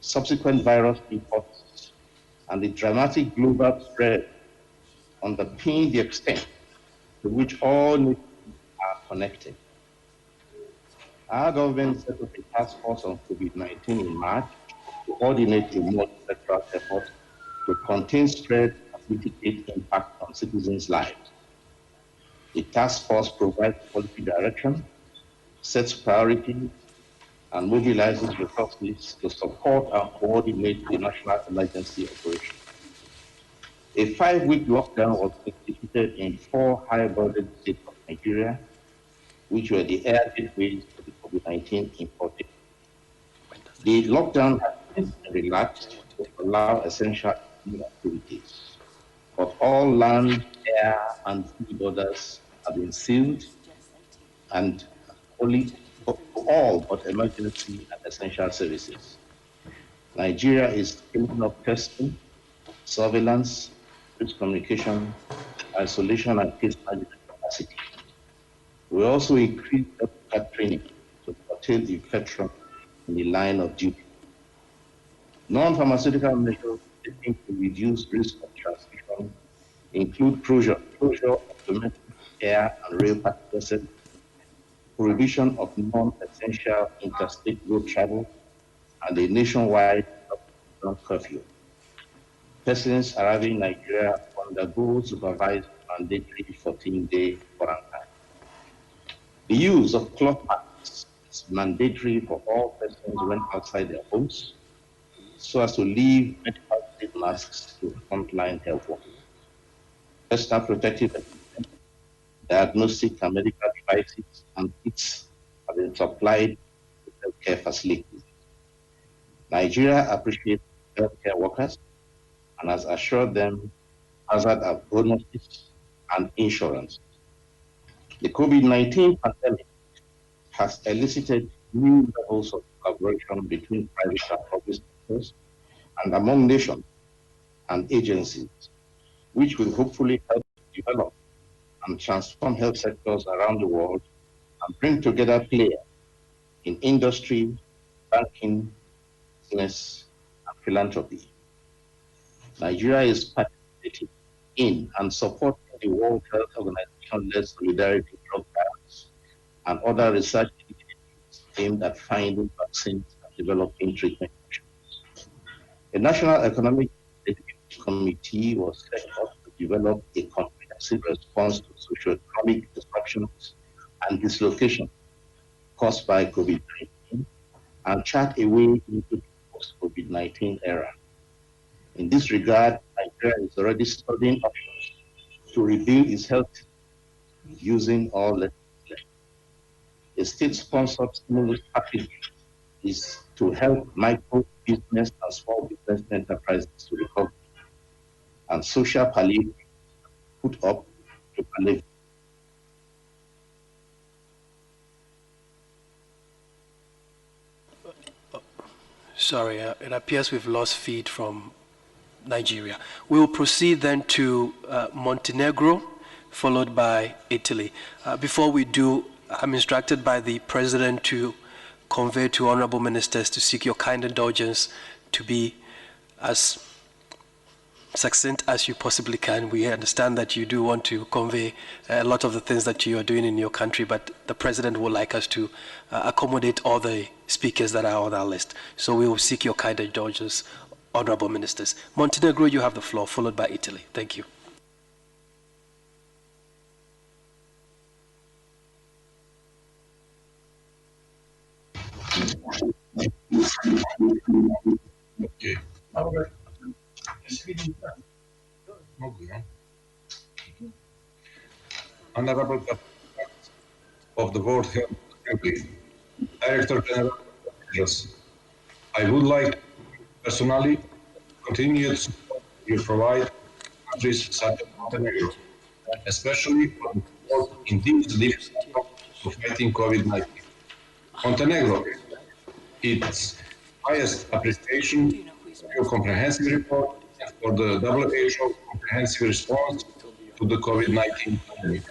Subsequent virus reports and the dramatic global spread underpin the extent to which all nations are connected. Our government set up a task force on COVID-19 in March to coordinate a multilateral effort to contain spread and mitigate impact on citizens' lives. The task force provides policy direction, sets priorities, and mobilizes resources to support and coordinate the national emergency operation. A 5-week lockdown was executed in 4 high-burden states of Nigeria, which were the air gateways for the COVID-19 imported. The lockdown has since been relaxed, to allow essential activities. But all land, air, and sea borders have been sealed, and only all but emergency and essential services. Nigeria is scaling up testing, surveillance, risk communication, isolation, and case management capacity. We also increased healthcare training to curtail infection in the line of duty. Non-pharmaceutical measures taken to reduce risk of transmission include closure of domestic air and rail passenger prohibition of non-essential interstate road travel, and a nationwide curfew. Persons arriving in Nigeria undergo supervised mandatory 14-day quarantine. The use of cloth masks is mandatory for all persons when outside their homes, so as to leave medical grade masks to frontline health workers. Personal protective equipment, diagnostic and medical devices, and kits have been supplied to healthcare facilities. Nigeria appreciates healthcare workers and has assured them hazard of bonuses and insurance. The COVID-19 pandemic has elicited new levels of collaboration between private and public sectors and among nations and agencies, which will hopefully help develop and transform health sectors around the world and bring together players in industry, banking, business, and philanthropy. Nigeria is participating in and supporting the World Health Organization-led solidarity programs and other research initiatives aimed at finding vaccines and developing treatment options. A National Economic Committee was set up to develop a comprehensive response to socio-economic disruptions and dislocation caused by COVID-19 and chart a way into the post-COVID-19 era. In this regard, Nigeria is already studying options to rebuild its health using all lessons learned. A state-sponsored stimulus package is to help micro business and small business enterprises to recover, and social palliative put up to palliate. Sorry, it appears we've lost feed from Nigeria. We will proceed then to Montenegro, followed by Italy. Before we do, I'm instructed by the President to convey to honorable ministers to seek your kind indulgence to be as succinct as you possibly can. We understand that you do want to convey a lot of the things that you are doing in your country, but the President would like us to accommodate all the speakers that are on our list. So we will seek your kind indulgence, honorable ministers. Montenegro, you have the floor, followed by Italy. Thank you. Okay. Honorable of the World Health Assembly, Director General, I would like personally continue to support you provide countries such as Montenegro, especially in these difficult to fighting COVID-19. Montenegro, its highest appreciation for your comprehensive report and for the WHO comprehensive response to the COVID-19 pandemic.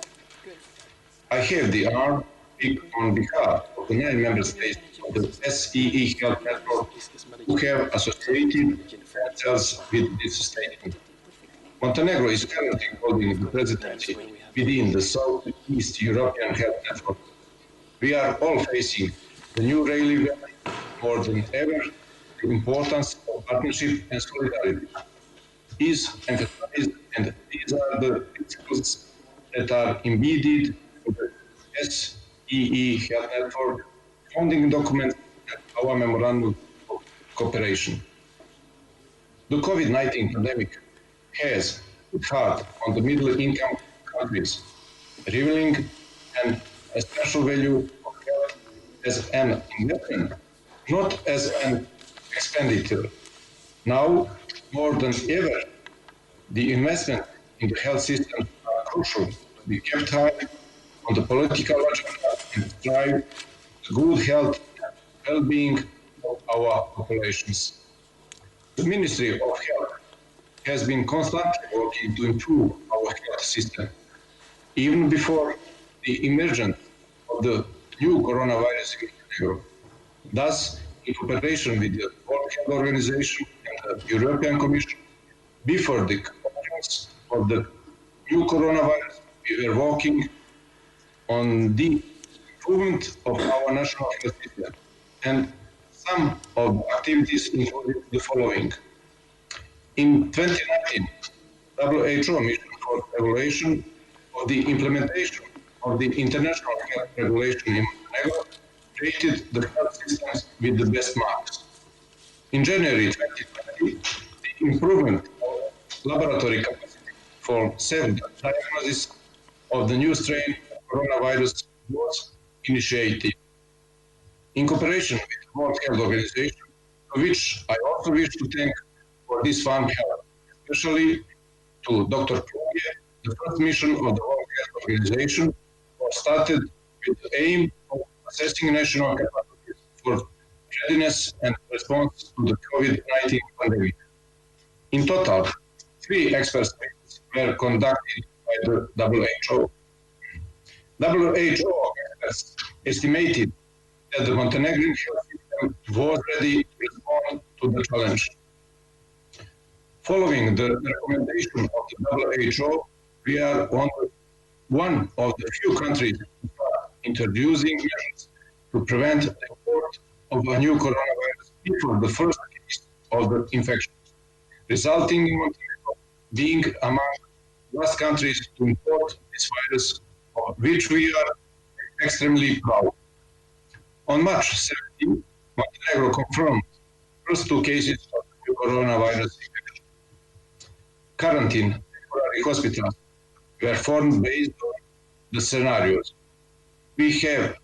I have the honor to speak on behalf of the 9 member states of the SEE Health Network who have associated themselves with this statement. Montenegro is currently holding the presidency within the Southeast European Health Network. We are all facing the new reality more than ever. The importance of partnership and solidarity is emphasized, and these are the principles that are embedded in the SEE Health Network founding document and our memorandum of cooperation. The COVID-19 pandemic has hit hard on the middle-income countries, revealing an essential value of health as an investment, not as an expenditure. Now, more than ever, the investment in the health system are crucial to be kept high on the political agenda and strive to good health and well-being of our populations. The Ministry of Health has been constantly working to improve our health system, even before the emergence of the new coronavirus in Europe. Thus, in cooperation with the World Health Organization and the European Commission, before the conference of the new coronavirus, we were working on the improvement of our national health system, and some of the activities included the following. In 2019, WHO mission for evaluation of the implementation of the international health regulation in Montenegro rated the health systems with the best marks. In January 2020, the improvement of laboratory capacity for self-diagnosis of the new strain of coronavirus was initiated. In cooperation with the World Health Organization, which I also wish to thank for this farm help, especially to Dr. Kluge, the first mission of the World Health Organization was started with the aim of assessing national capacities for readiness and response to the COVID-19 pandemic. In total, 3 expert studies were conducted by the WHO. WHO experts estimated that the Montenegrin health system was ready to respond to the challenge. Following the recommendation of the WHO, we are one of the few countries introducing measures to prevent the import of a new coronavirus before the first case of the infection, resulting in Montenegro being among the last countries to import this virus, of which we are extremely proud. On March 17, Montenegro confirmed the first 2 cases of the new coronavirus infection. Quarantine temporary hospitals were formed based on the scenarios. We have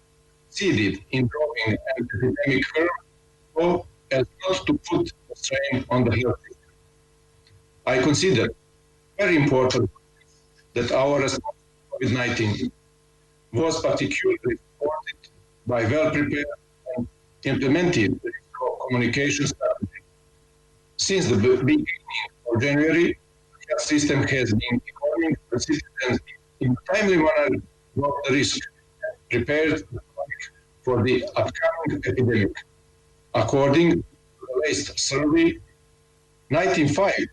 succeeded in dropping an epidemic curve so as not to put a strain on the health system. I consider very important that our response to COVID-19 was particularly supported by well-prepared and implemented communication strategy. Since the beginning of January, the health system has been informing the citizens in a timely manner about the risk and prepared the public for the upcoming epidemic. According to the latest survey, 95%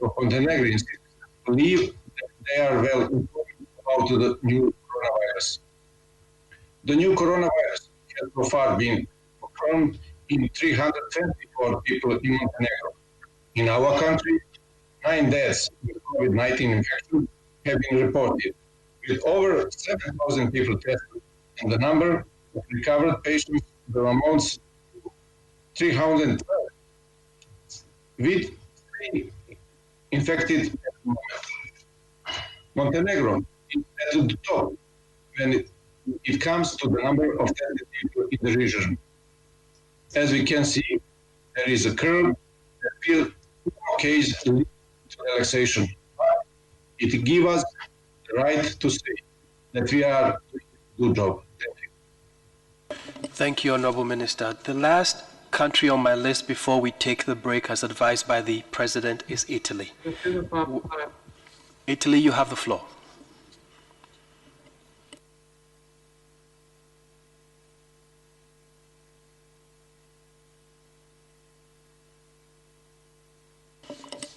of Montenegrin citizens believe that they are well informed about the new coronavirus. The new coronavirus has so far been confirmed in 324 people in Montenegro. In our country, 9 deaths with COVID-19 infection have been reported, with over 7,000 people tested, and the number of recovered patients amounts to 312, with 3 infected at the moment. Montenegro is at the top when it comes to the number of tested people in the region. As we can see, there is a curve that will case lead to relaxation. It gives us the right to say that we are doing a good job. Thank you. Thank you, Honorable Minister. The last country on my list before we take the break, as advised by the President, is Italy. Italy, you have the floor.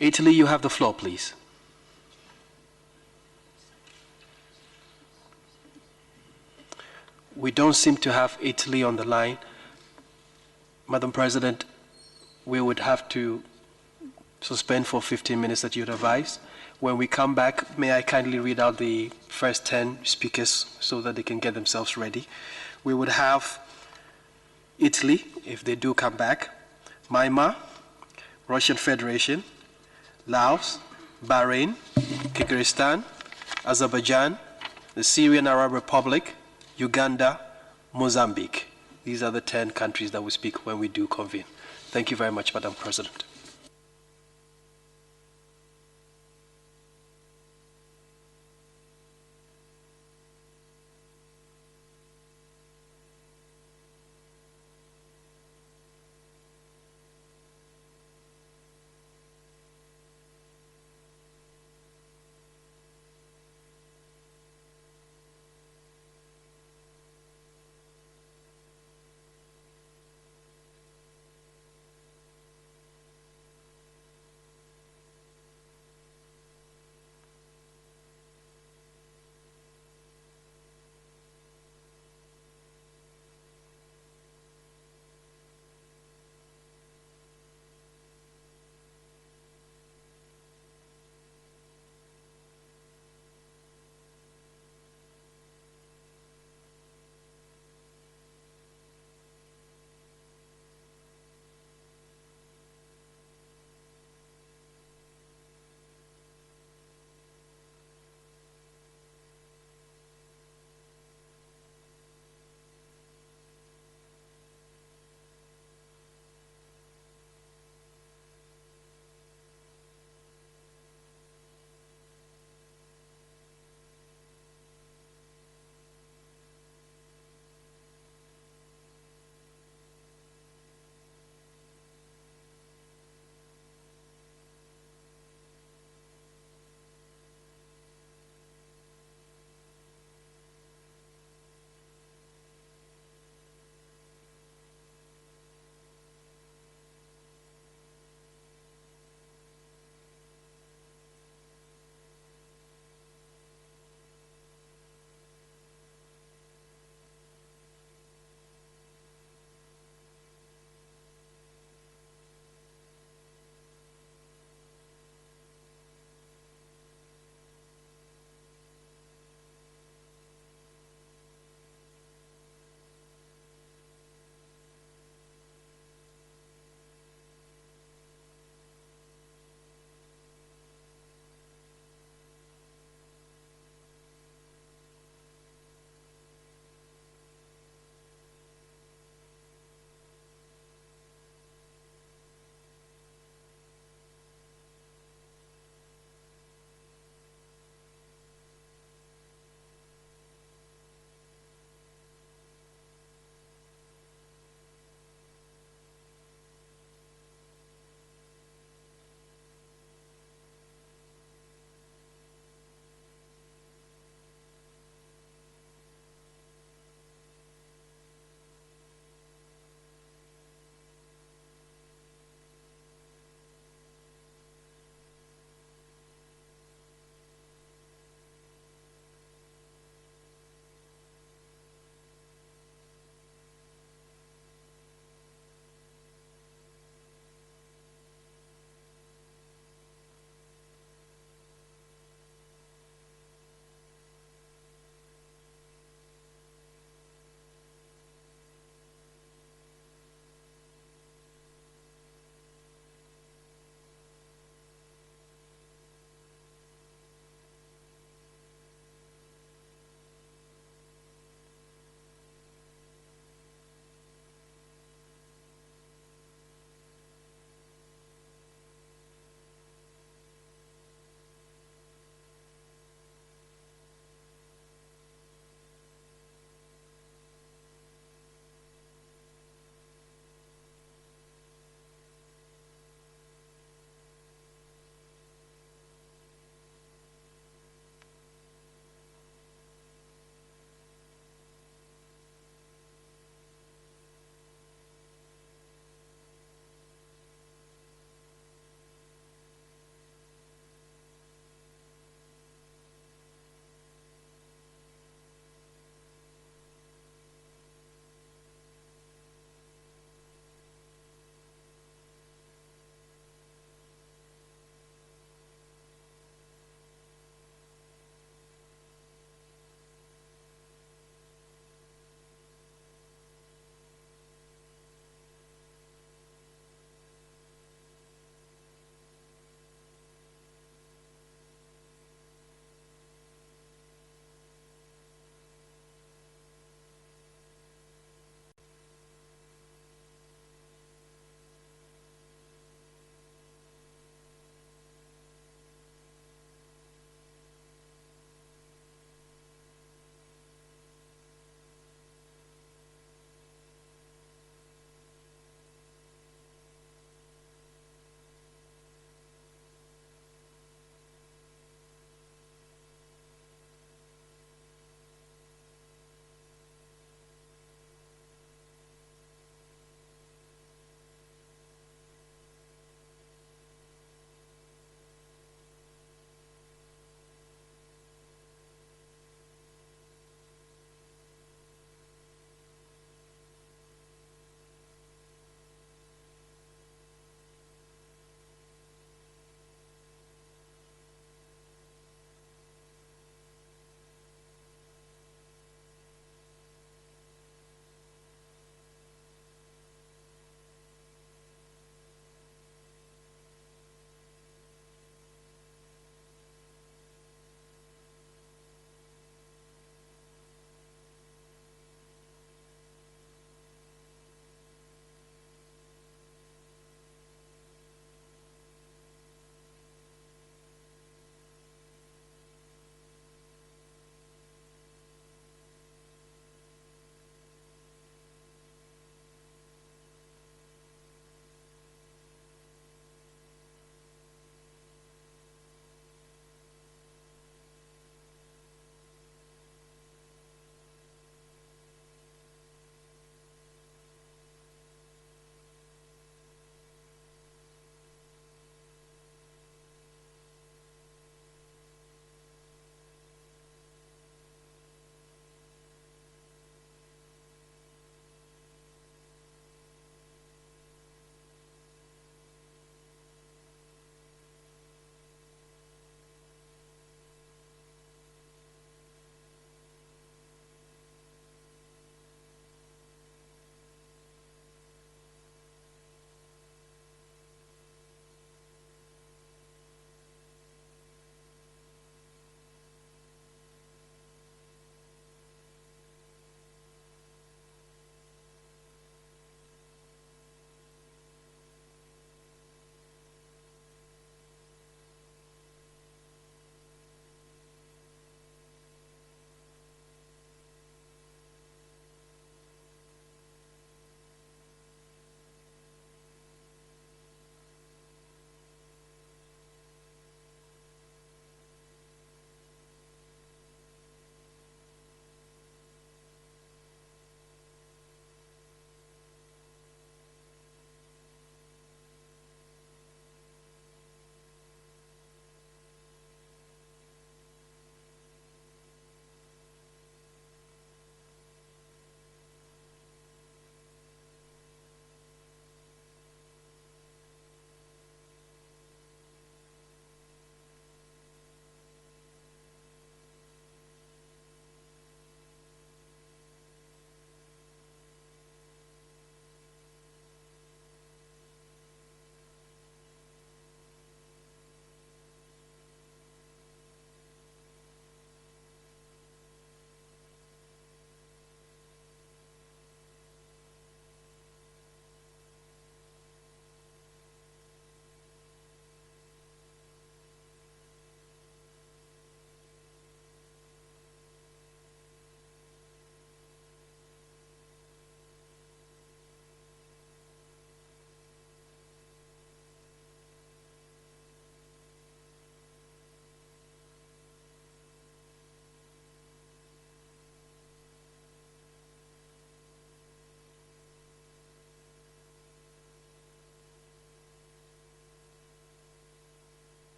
Italy, you have the floor, please. We don't seem to have Italy on the line. Madam President, we would have to suspend for 15 minutes that you'd advise. When we come back, may I kindly read out the first 10 speakers so that they can get themselves ready. We would have Italy, if they do come back, Myanmar, Russian Federation, Laos, Bahrain, Kyrgyzstan, Azerbaijan, the Syrian Arab Republic, Uganda, Mozambique. These are the 10 countries that we speak when we do convene. Thank you very much, Madam President.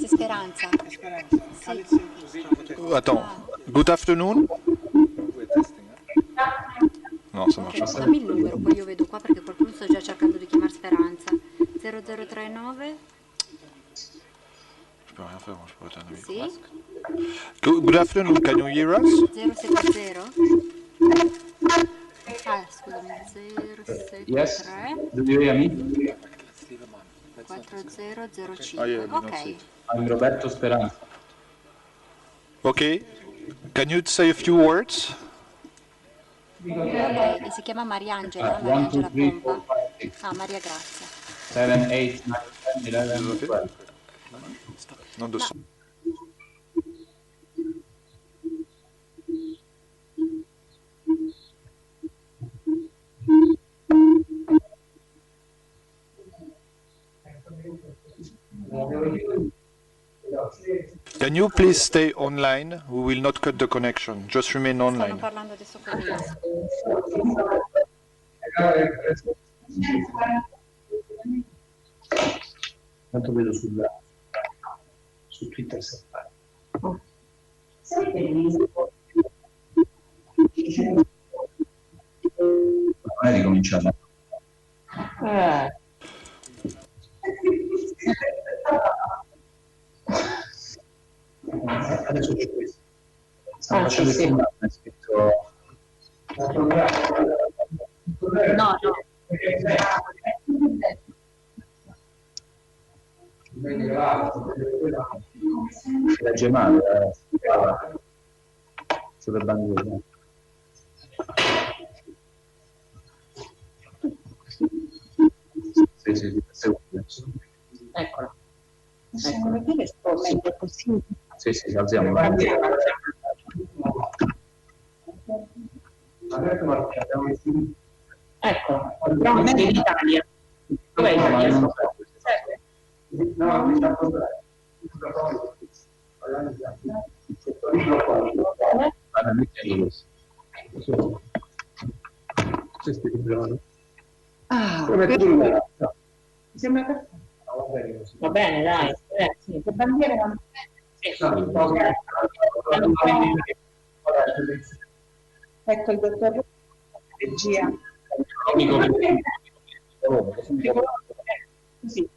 C'est Speranza. Attends. Good afternoon. No, sono Ok, dammi il numero, poi io vedo qua perché qualcuno sta già cercando di chiamare Speranza. 0039. Sì. Good afternoon. Can you hear us? 070. Ah, scusami, 073. Yes. Do you hear me? 4005. Ok. I'm Roberto Speranza. Okay. Can you say a few words? Ok, e si chiama Mariangela, 1, 2, 3, 4, Pompa. 5, 6, Ah, Maria Grazia. 7, 8, 9, 10, 11, 12. Non lo so. Can you please stay online? We will not cut the connection. Just remain Stanno online. parlando adesso con Nils. Tanto vedo su Twitter se non è ricominciata. Adesso c'è questo. Stiamo facendo il filmato, è scritto... No, no. Si legge male, sulle bandiere. Sì, sì, Eccola. Eccola, dire sto meglio così. sì, sì, alziamo la bandiera. Eccola, però non è dell'Italia. Dov'è l'Italia? Ah, mi sembra perfetto. Va bene, dai. Sì, le bandiere vanno bene. Ecco il dottor regia. Sì.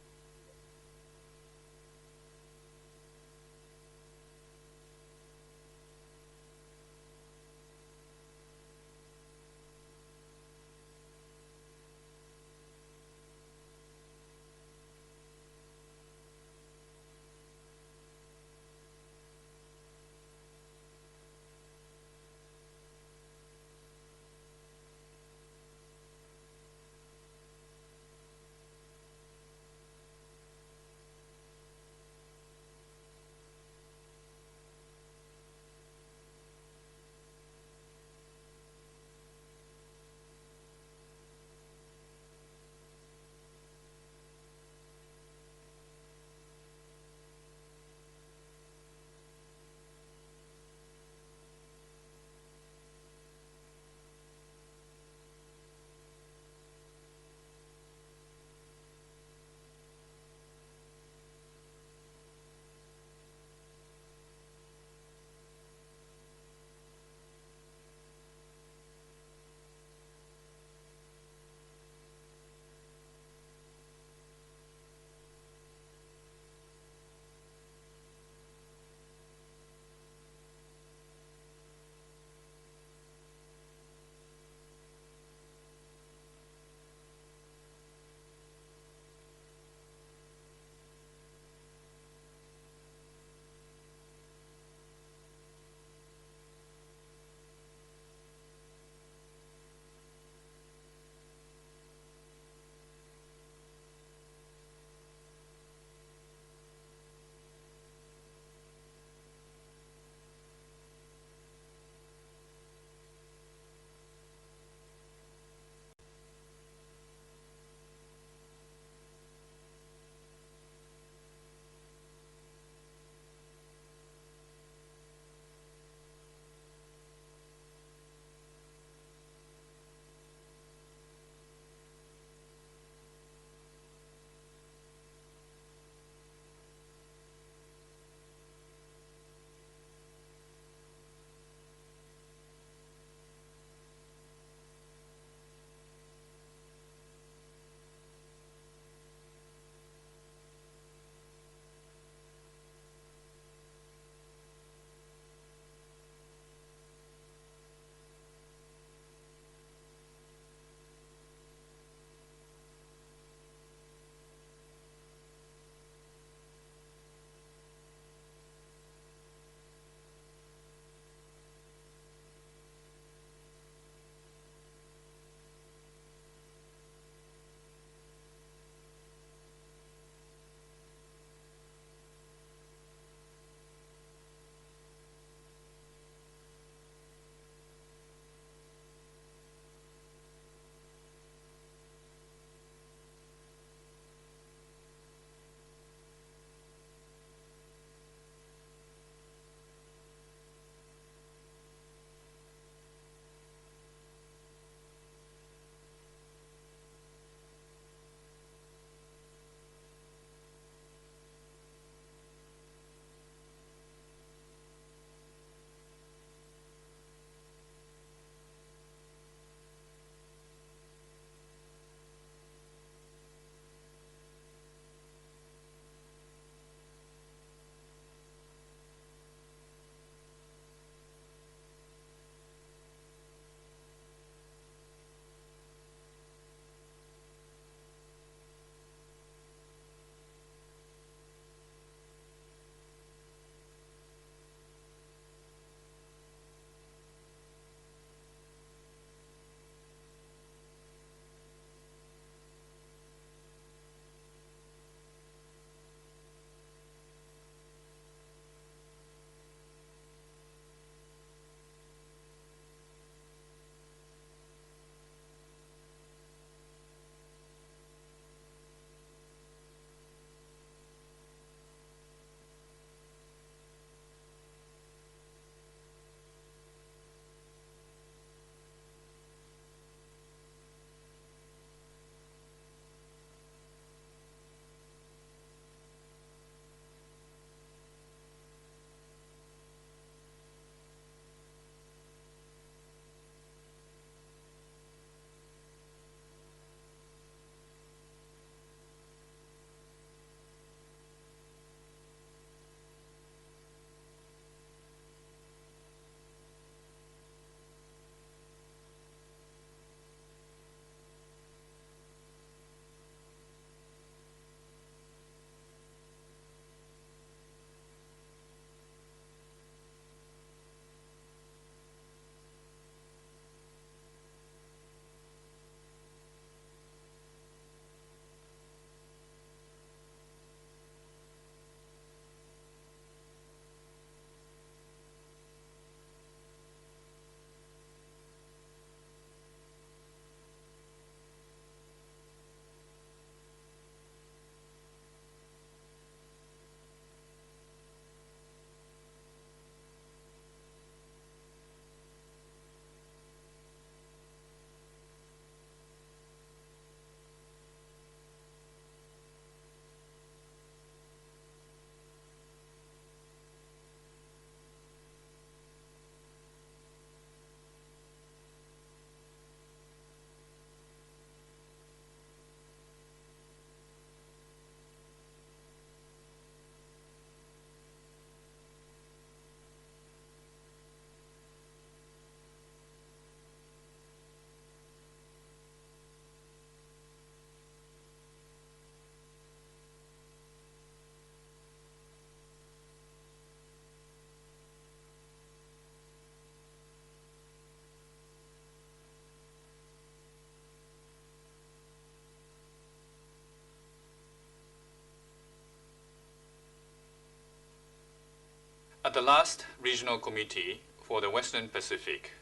the last regional committee for the Western Pacific,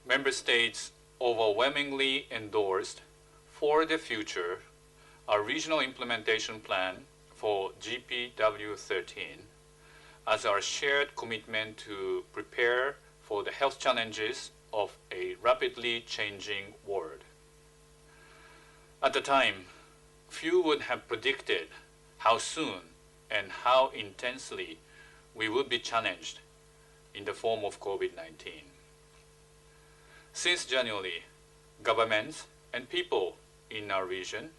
member states overwhelmingly endorsed for the future a regional implementation plan for GPW13 as our shared commitment to prepare for the health challenges of a rapidly changing world. At the time, few would have predicted how soon and how intensely we would be challenged in the form of COVID-19. Since January, governments and people in our region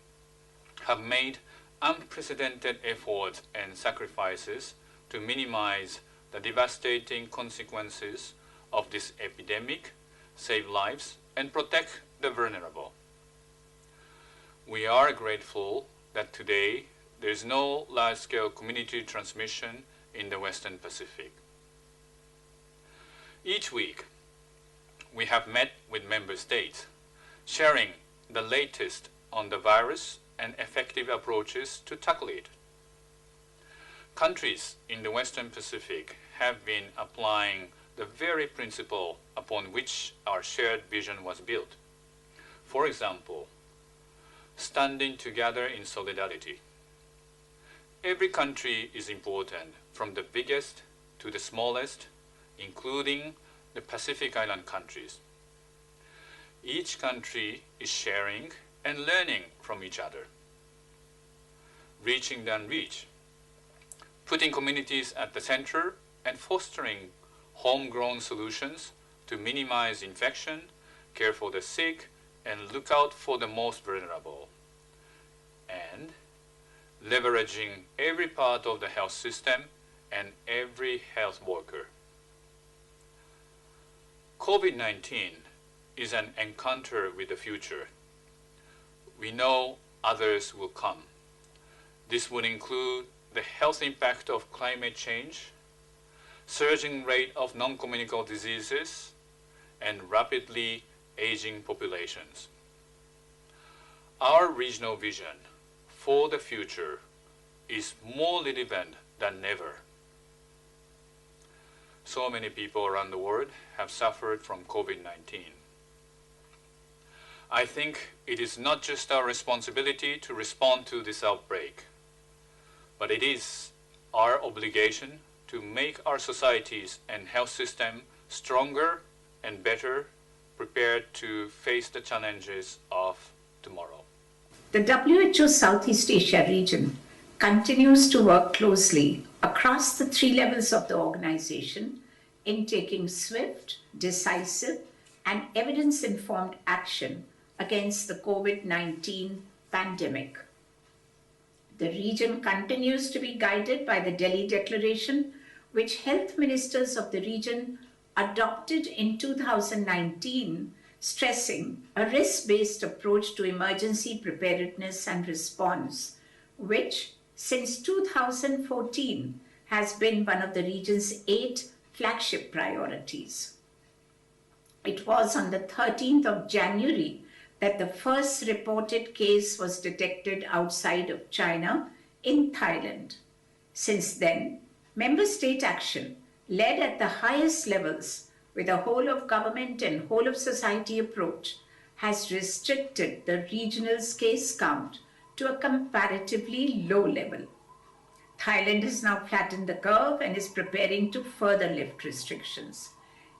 have made unprecedented efforts and sacrifices to minimize the devastating consequences of this epidemic, save lives, and protect the vulnerable. We are grateful that today there is no large-scale community transmission in the Western Pacific. Each week, we have met with member states, sharing the latest on the virus and effective approaches to tackle it. Countries in the Western Pacific have been applying the very principle upon which our shared vision was built. For example, standing together in solidarity. Every country is important, from the biggest to the smallest, including the Pacific Island countries. Each country is sharing and learning from each other, reaching the unreached, putting communities at the center and fostering homegrown solutions to minimize infection, care for the sick, and look out for the most vulnerable, and leveraging every part of the health system and every health worker. COVID-19 is an encounter with the future. We know others will come. This would include the health impact of climate change, surging rate of non-communicable diseases, and rapidly aging populations. Our regional vision for the future is more relevant than ever. So many people around the world have suffered from COVID-19. I think it is not just our responsibility to respond to this outbreak, but it is our obligation to make our societies and health system stronger and better prepared to face the challenges of tomorrow. The WHO Southeast Asia region continues to work closely across the three levels of the organization in taking swift, decisive, and evidence-informed action against the COVID-19 pandemic. The region continues to be guided by the Delhi Declaration, which health ministers of the region adopted in 2019, stressing a risk-based approach to emergency preparedness and response, which since 2014 has been one of the region's 8 flagship priorities. It was on the 13th of January that the first reported case was detected outside of China in Thailand. Since then, member state action, led at the highest levels with a whole of government and whole of society approach, has restricted the regional's case count to a comparatively low level. Thailand has now flattened the curve and is preparing to further lift restrictions.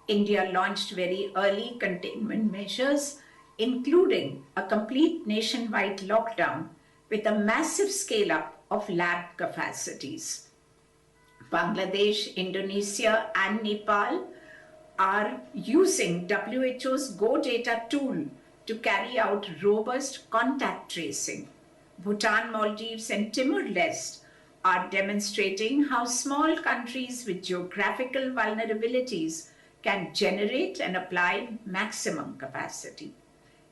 India launched very early containment measures, including a complete nationwide lockdown with a massive scale-up of lab capacities. Bangladesh, Indonesia, and Nepal are using WHO's Go Data tool to carry out robust contact tracing. Bhutan, Maldives, and Timor-Leste are demonstrating how small countries with geographical vulnerabilities can generate and apply maximum capacity.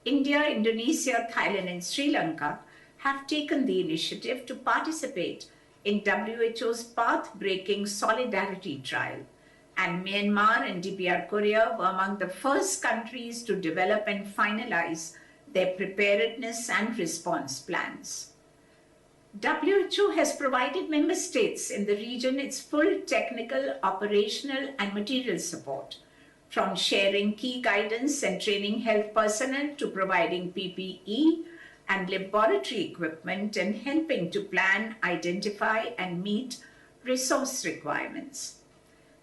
India, Indonesia, Thailand, and Sri Lanka have taken the initiative to participate in WHO's path-breaking solidarity trial, and Myanmar and DPR Korea were among the first countries to develop and finalize their preparedness and response plans. WHO has provided member states in the region its full technical, operational, and material support, from sharing key guidance and training health personnel to providing PPE and laboratory equipment and helping to plan, identify, and meet resource requirements.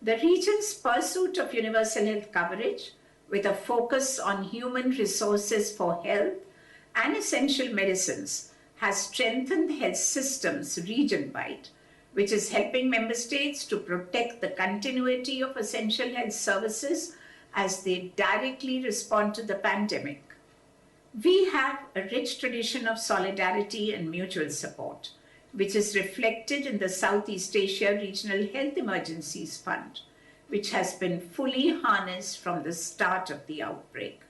The region's pursuit of universal health coverage, with a focus on human resources for health and essential medicines, has strengthened health systems region-wide, which is helping member states to protect the continuity of essential health services as they directly respond to the pandemic. We have a rich tradition of solidarity and mutual support, which is reflected in the Southeast Asia Regional Health Emergencies Fund, which has been fully harnessed from the start of the outbreak.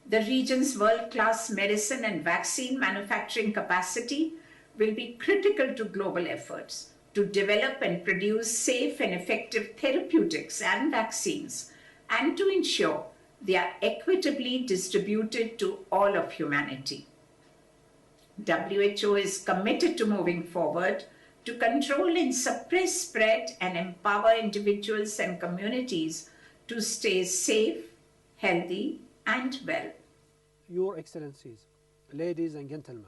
The region's world-class medicine and vaccine manufacturing capacity will be critical to global efforts to develop and produce safe and effective therapeutics and vaccines, and to ensure they are equitably distributed to all of humanity. WHO is committed to moving forward to control and suppress spread and empower individuals and communities to stay safe, healthy, and well. Your Excellencies, ladies and gentlemen,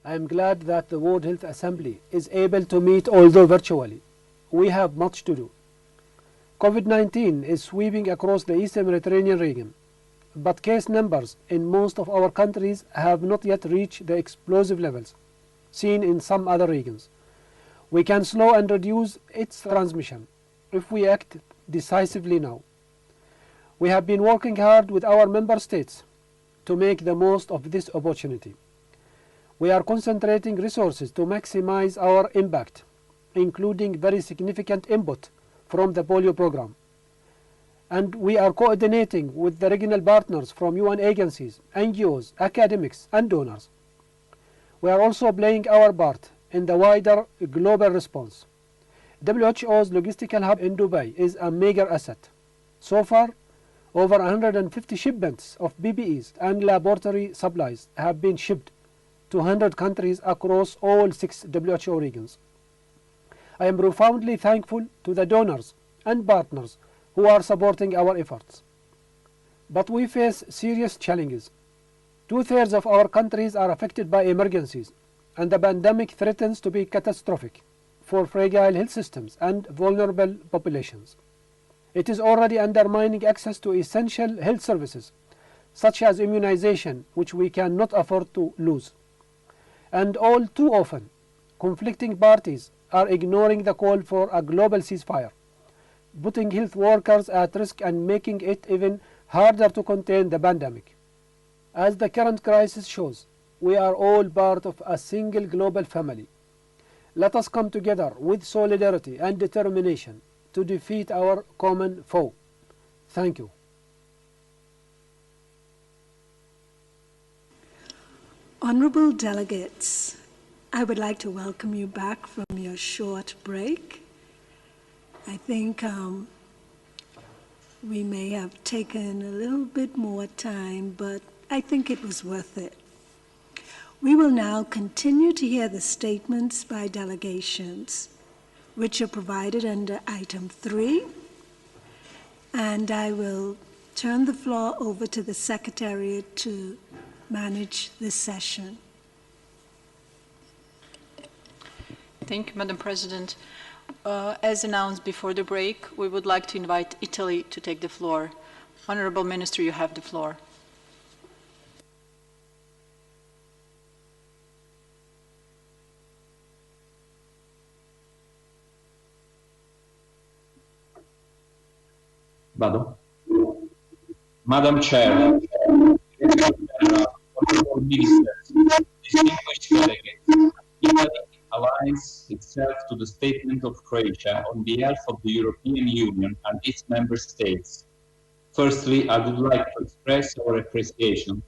I am glad that the World Health Assembly is able to meet, although virtually. We have much to do. COVID-19 is sweeping across the Eastern Mediterranean region, but case numbers in most of our countries have not yet reached the explosive levels seen in some other regions. We can slow and reduce its transmission if we act decisively now. We have been working hard with our member states to make the most of this opportunity. We are concentrating resources to maximize our impact, including very significant input from the polio program. And we are coordinating with the regional partners from UN agencies, NGOs, academics, and donors. We are also playing our part in the wider global response. WHO's logistical hub in Dubai is a major asset. So far, over 150 shipments of PPEs and laboratory supplies have been shipped to 100 countries across all 6 WHO regions. I am profoundly thankful to the donors and partners who are supporting our efforts. But we face serious challenges. 2/3 of our countries are affected by emergencies, and the pandemic threatens to be catastrophic for fragile health systems and vulnerable populations. It is already undermining access to essential health services, such as immunization, which we cannot afford to lose. And all too often, conflicting parties are ignoring the call for a global ceasefire, putting health workers at risk and making it even harder to contain the pandemic. As the current crisis shows, we are all part of a single global family. Let us come together with solidarity and determination to defeat our common foe. Thank you. Honorable delegates, I would like to welcome you back from your short break. I think we may have taken a little bit more time, but I think it was worth it. We will now continue to hear the statements by delegations, which are provided under item 3, and I will turn the floor over to the Secretariat to manage this session. Thank you, Madam President. As announced before the break, we would like to invite Italy to take the floor. Honorable Minister, you have the floor. Vado. Madam Chair, honorable ministers, distinguished delegates, Italy aligns itself to the statement of Croatia on behalf of the European Union and its member states. Firstly, I would like to express our appreciation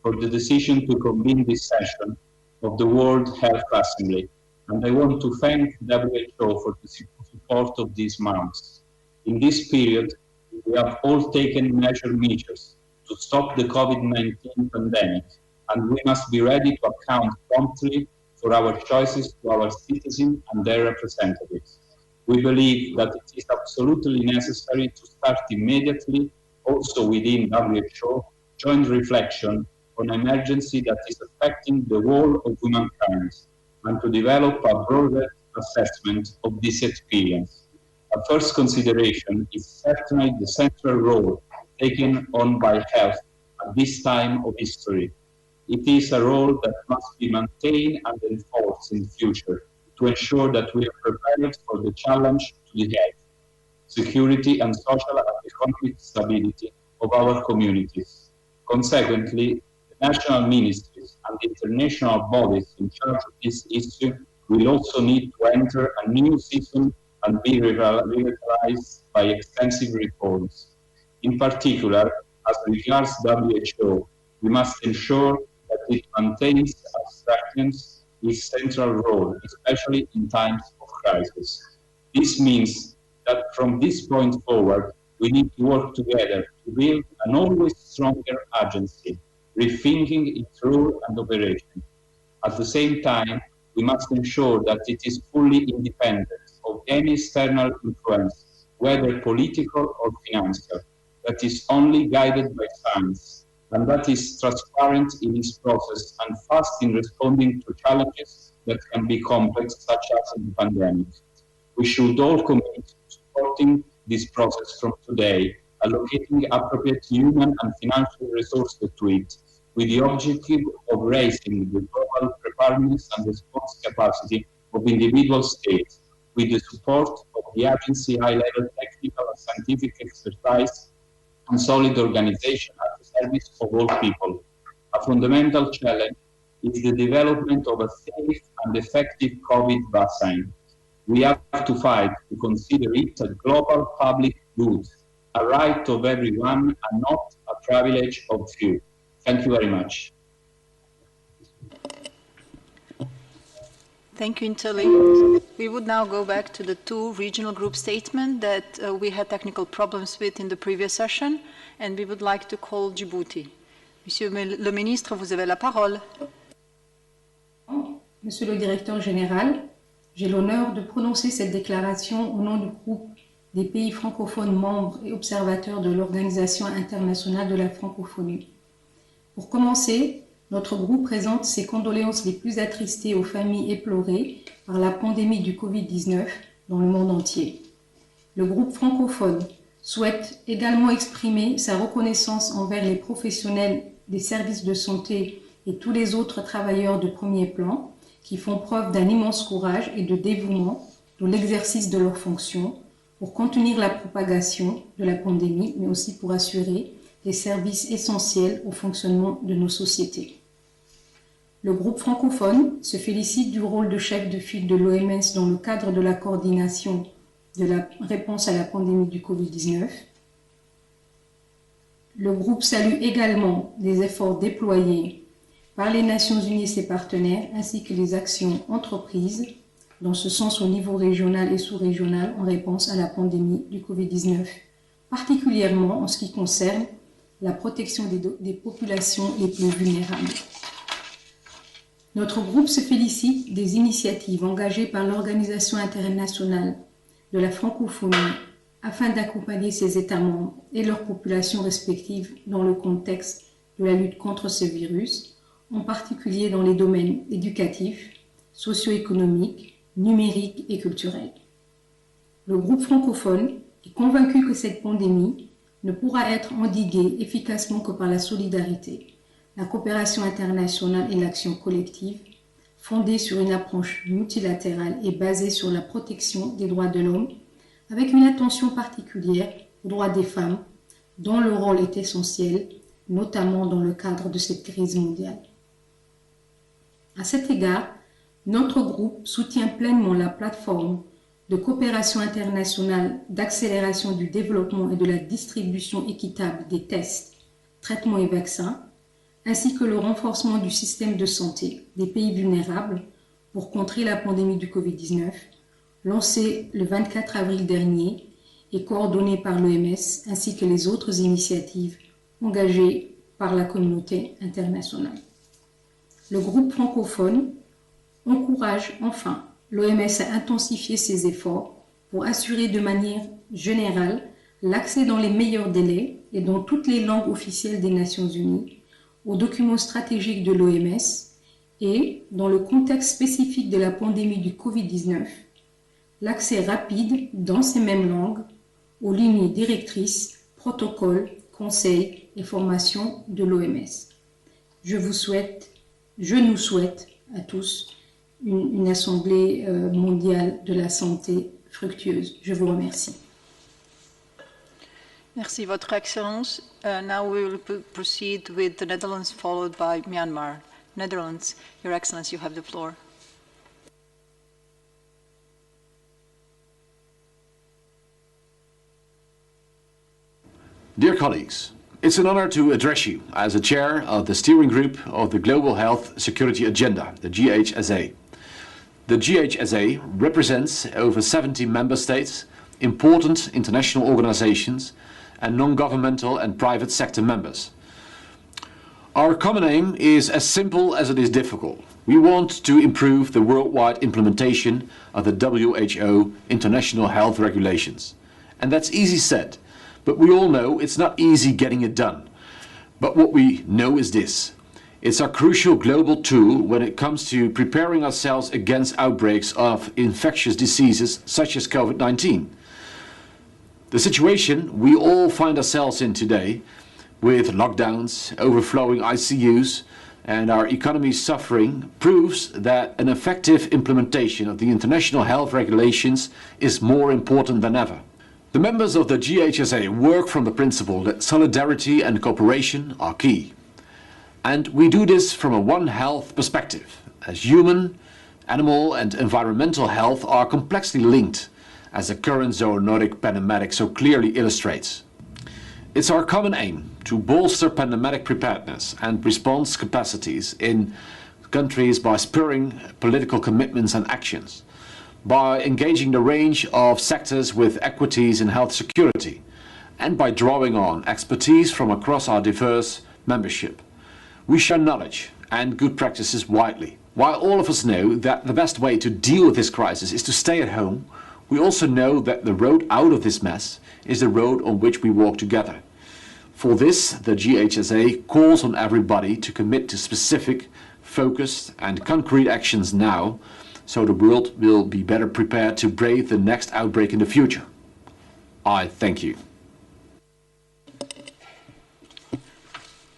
for the decision to convene this session of the World Health Assembly, and I want to thank WHO for the support of these months. In this period, we have all taken measures to stop the COVID-19 pandemic, and we must be ready to account promptly for for our choices to our citizens and their representatives. We believe that it is absolutely necessary to start immediately, also within WHO, joint reflection on an emergency that is affecting the whole of humankind, and to develop a broader assessment of this experience. A first consideration is certainly the central role taken on by health at this time of history. It is a role that must be maintained and enforced in the future to ensure that we are prepared for the challenge to the health, security and social and economic stability of our communities. Consequently, the national ministries and the international bodies in charge of this issue will also need to enter a new season and be revitalized by extensive reforms. In particular, as regards WHO, we must ensure that it maintains abstractions its central role, especially in times of crisis. This means that from this point forward, we need to work together to build an always stronger agency, rethinking its role and operation. At the same time, we must ensure that it is fully independent of any external influence, whether political or financial, that is only guided by science, and that is transparent in its process and fast in responding to challenges that can be complex, such as the pandemic. We should all commit to supporting this process from today, allocating appropriate human and financial resources to it, with the objective of raising the global preparedness and response capacity of individual states, with the support of the agency high-level technical and scientific expertise and solid organization at the service of all people. A fundamental challenge is the development of a safe and effective COVID vaccine. We have to fight to consider it a global public good, a right of everyone and not a privilege of few. Thank you very much. Thank you, Inteli. We would now go back to the two regional group statements that we had technical problems with in the previous session, and we would like to call Djibouti. Monsieur le ministre, vous avez la parole. Monsieur le directeur général, j'ai l'honneur de prononcer cette déclaration au nom du groupe des pays francophones membres et observateurs de l'Organisation internationale de la francophonie. Pour commencer, notre groupe présente ses condoléances les plus attristées aux familles éplorées par la pandémie du Covid-19 dans le monde entier. Le groupe francophone souhaite également exprimer sa reconnaissance envers les professionnels des services de santé et tous les autres travailleurs de premier plan qui font preuve d'un immense courage et de dévouement dans l'exercice de leurs fonctions pour contenir la propagation de la pandémie, mais aussi pour assurer les services essentiels au fonctionnement de nos sociétés. Le groupe francophone se félicite du rôle de chef de file de l'OMS dans le cadre de la coordination de la réponse à la pandémie du Covid-19. Le groupe salue également les efforts déployés par les Nations Unies et ses partenaires, ainsi que les actions entreprises dans ce sens au niveau régional et sous-régional en réponse à la pandémie du Covid-19, particulièrement en ce qui concerne la protection des populations les plus vulnérables. Notre groupe se félicite des initiatives engagées par l'Organisation internationale de la francophonie afin d'accompagner ses États membres et leurs populations respectives dans le contexte de la lutte contre ce virus, en particulier dans les domaines éducatifs, socio-économiques, numériques et culturels. Le groupe francophone est convaincu que cette pandémie ne pourra être endiguée efficacement que par la solidarité, la coopération internationale et l'action collective, fondée sur une approche multilatérale et basée sur la protection des droits de l'homme, avec une attention particulière aux droits des femmes, dont le rôle est essentiel, notamment dans le cadre de cette crise mondiale. À cet égard, notre groupe soutient pleinement la plateforme de coopération internationale d'accélération du développement et de la distribution équitable des tests, traitements et vaccins, ainsi que le renforcement du système de santé des pays vulnérables pour contrer la pandémie du Covid-19, lancé le 24 avril dernier et coordonné par l'OMS, ainsi que les autres initiatives engagées par la communauté internationale. Le groupe francophone encourage enfin l'OMS à intensifier ses efforts pour assurer de manière générale l'accès dans les meilleurs délais et dans toutes les langues officielles des Nations Unies aux documents stratégiques de l'OMS et, dans le contexte spécifique de la pandémie du Covid-19, l'accès rapide dans ces mêmes langues aux lignes directrices, protocoles, conseils et formations de l'OMS. Je nous souhaite à tous une assemblée mondiale de la santé fructueuse. Je vous remercie. Merci, Votre Excellence. Now we will proceed with the Netherlands, followed by Myanmar. Netherlands, Your Excellency, you have the floor. Dear colleagues, it's an honor to address you as a chair of the steering group of the Global Health Security Agenda, the GHSA. The GHSA represents over 70 member states, important international organizations, and non-governmental and private sector members. Our common aim is as simple as it is difficult. We want to improve the worldwide implementation of the WHO international health regulations. And that's easy said, but we all know it's not easy getting it done. But what we know is this: it's a crucial global tool when it comes to preparing ourselves against outbreaks of infectious diseases such as COVID-19. The situation we all find ourselves in today, with lockdowns, overflowing ICUs, and our economy suffering, proves that an effective implementation of the international health regulations is more important than ever. The members of the GHSA work from the principle that solidarity and cooperation are key. And we do this from a One Health perspective, as human, animal and environmental health are complexly linked, as the current zoonotic pandemic so clearly illustrates. It's our common aim to bolster pandemic preparedness and response capacities in countries by spurring political commitments and actions, by engaging the range of sectors with expertise in health security, and by drawing on expertise from across our diverse membership. We share knowledge and good practices widely. While all of us know that the best way to deal with this crisis is to stay at home, we also know that the road out of this mess is the road on which we walk together. For this, the GHSA calls on everybody to commit to specific, focused and concrete actions now, so the world will be better prepared to brave the next outbreak in the future. I thank you.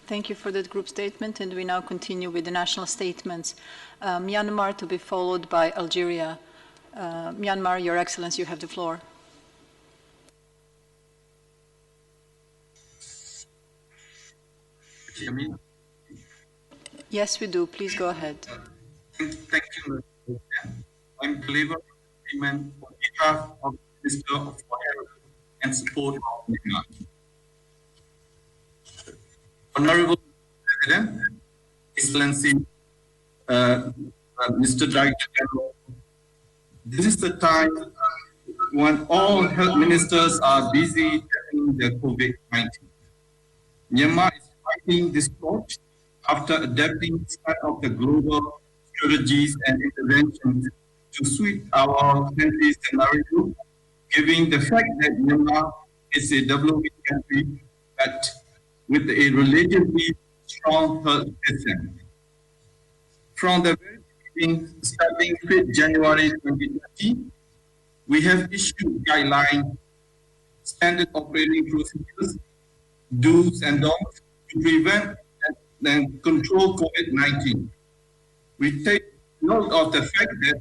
Thank you for that group statement, and we now continue with the national statements. Myanmar to be followed by Algeria. Myanmar, Your Excellency, you have the floor. Yes, we do. Please go ahead. Thank you. I'm delivering a statement on behalf of the Minister of Health and Support of Myanmar. Honorable President, Excellency, Mr. Director General, this is the time when all health ministers are busy tackling the COVID-19. Myanmar is fighting this torch after adapting some of the global strategies and interventions to suit our country's scenario, given the fact that Myanmar is a developing country but with a relatively strong health system. From the very beginning, starting 5th January 2020, we have issued guidelines, standard operating procedures, do's and don'ts to prevent and control COVID-19. We take note of the fact that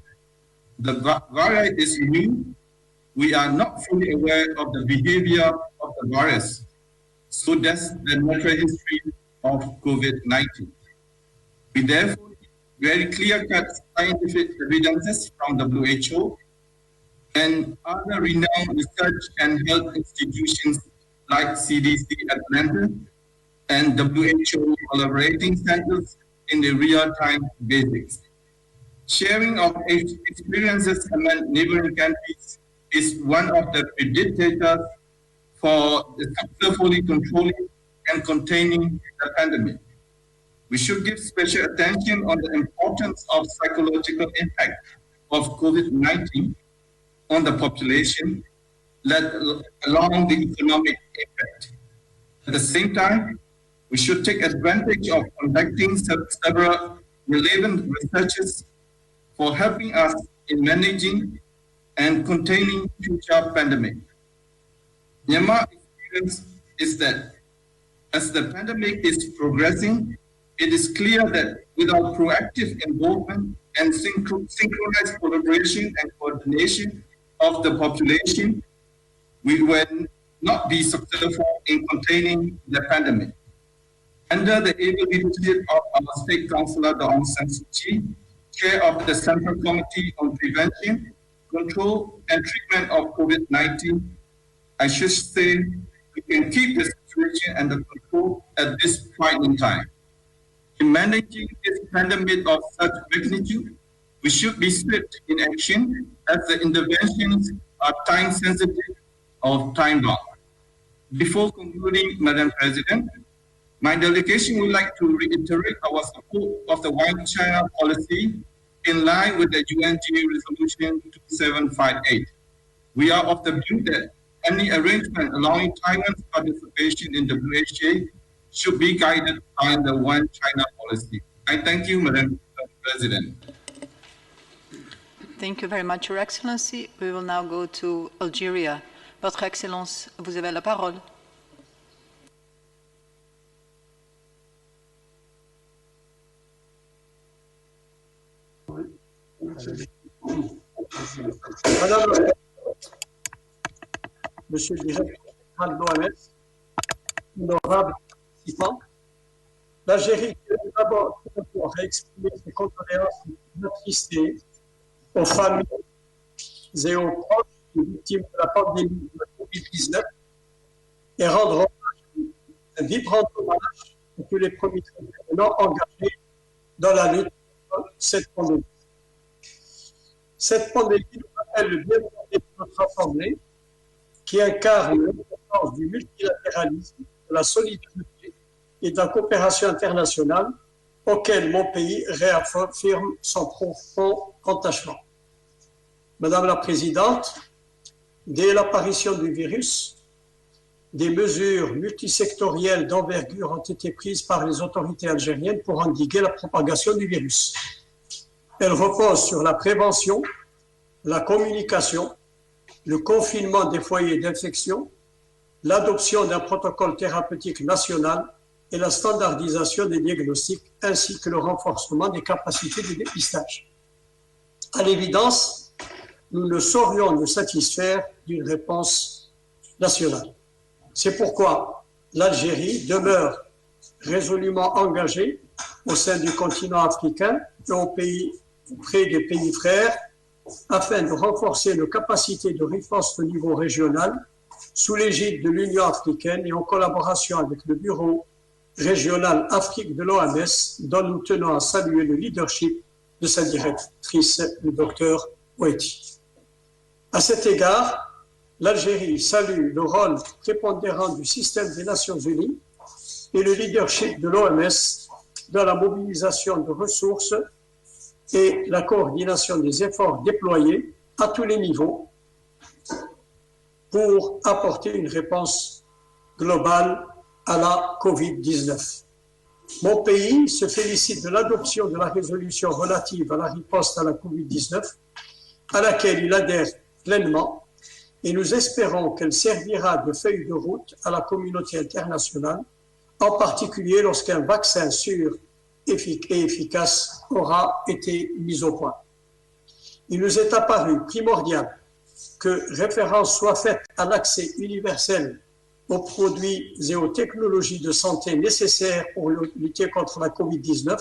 the virus is new. We are not fully aware of the behavior of the virus. So that's the natural history of COVID-19. We therefore very clear-cut scientific evidences from WHO and other renowned research and health institutions like CDC Atlanta and WHO collaborating centers in the real-time basis. Sharing of experiences among neighboring countries is one of the predictors for successfully controlling and containing the pandemic. We should give special attention on the importance of psychological impact of COVID-19 on the population, let along the economic impact. At the same time, we should take advantage of conducting several relevant researches for helping us in managing and containing future pandemic. Myanmar experience is that as the pandemic is progressing, it is clear that without proactive involvement and synchronized collaboration and coordination of the population, we will not be successful in containing the pandemic. Under the able leadership of our State Councillor, Aung San Suu Kyi, Chair of the Central Committee on Prevention, Control and Treatment of COVID-19, I should say we can keep the situation under control at this point in time. In managing this pandemic of such magnitude, we should be swift in action as the interventions are time-sensitive or time-bound. Before concluding, Madam President, my delegation would like to reiterate our support of the One China policy in line with the UNGA Resolution 2758. We are of the view that any arrangement allowing Taiwan's participation in WHA should be guided by the One China policy. I thank you, Madam President. Thank you very much, Your Excellency. We will now go to Algeria. Votre Excellence, vous avez la parole. Madame, Monsieur le directeur général de l'OMS, honorables participants, l'Algérie tient d'abord à exprimer ses condoléances attristées aux familles et aux proches des victimes de la pandémie de Covid-19 et rendre hommage, un vibrant hommage à tous les premiers intervenants engagés dans la lutte contre cette pandémie. Cette pandémie nous rappelle le bien fondé de notre Assemblée qui incarne l'importance du multilatéralisme, de la solidarité et de la coopération internationale auquel mon pays réaffirme son profond attachement. Madame la Présidente, dès l'apparition du virus, des mesures multisectorielles d'envergure ont été prises par les autorités algériennes pour endiguer la propagation du virus. Elles reposent sur la prévention, la communication, le confinement des foyers d'infection, l'adoption d'un protocole thérapeutique national et la standardisation des diagnostics ainsi que le renforcement des capacités de dépistage. À l'évidence, nous ne saurions nous satisfaire d'une réponse nationale. C'est pourquoi l'Algérie demeure résolument engagée au sein du continent africain et auprès des pays frères afin de renforcer nos capacités de riposte au niveau régional sous l'égide de l'Union africaine et en collaboration avec le Bureau régional Afrique de l'OMS dont nous tenons à saluer le leadership de sa directrice, le Dr Ouetti. À cet égard, l'Algérie salue le rôle prépondérant du système des Nations Unies et le leadership de l'OMS dans la mobilisation de ressources et la coordination des efforts déployés à tous les niveaux pour apporter une réponse globale à la COVID-19. Mon pays se félicite de l'adoption de la résolution relative à la riposte à la COVID-19, à laquelle il adhère pleinement, et nous espérons qu'elle servira de feuille de route à la communauté internationale, en particulier lorsqu'un vaccin sûr et efficace aura été mis au point. Il nous est apparu primordial que référence soit faite à l'accès universel aux produits et aux technologies de santé nécessaires pour lutter contre la COVID-19,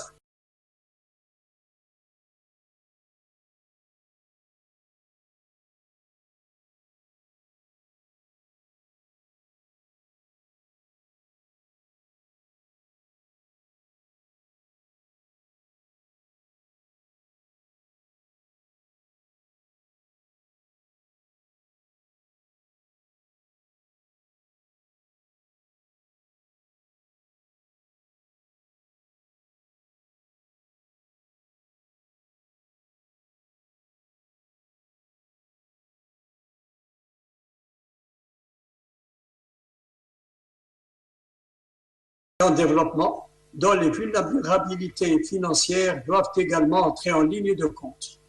en développement, dont les vulnérabilités financières doivent également entrer en ligne de compte.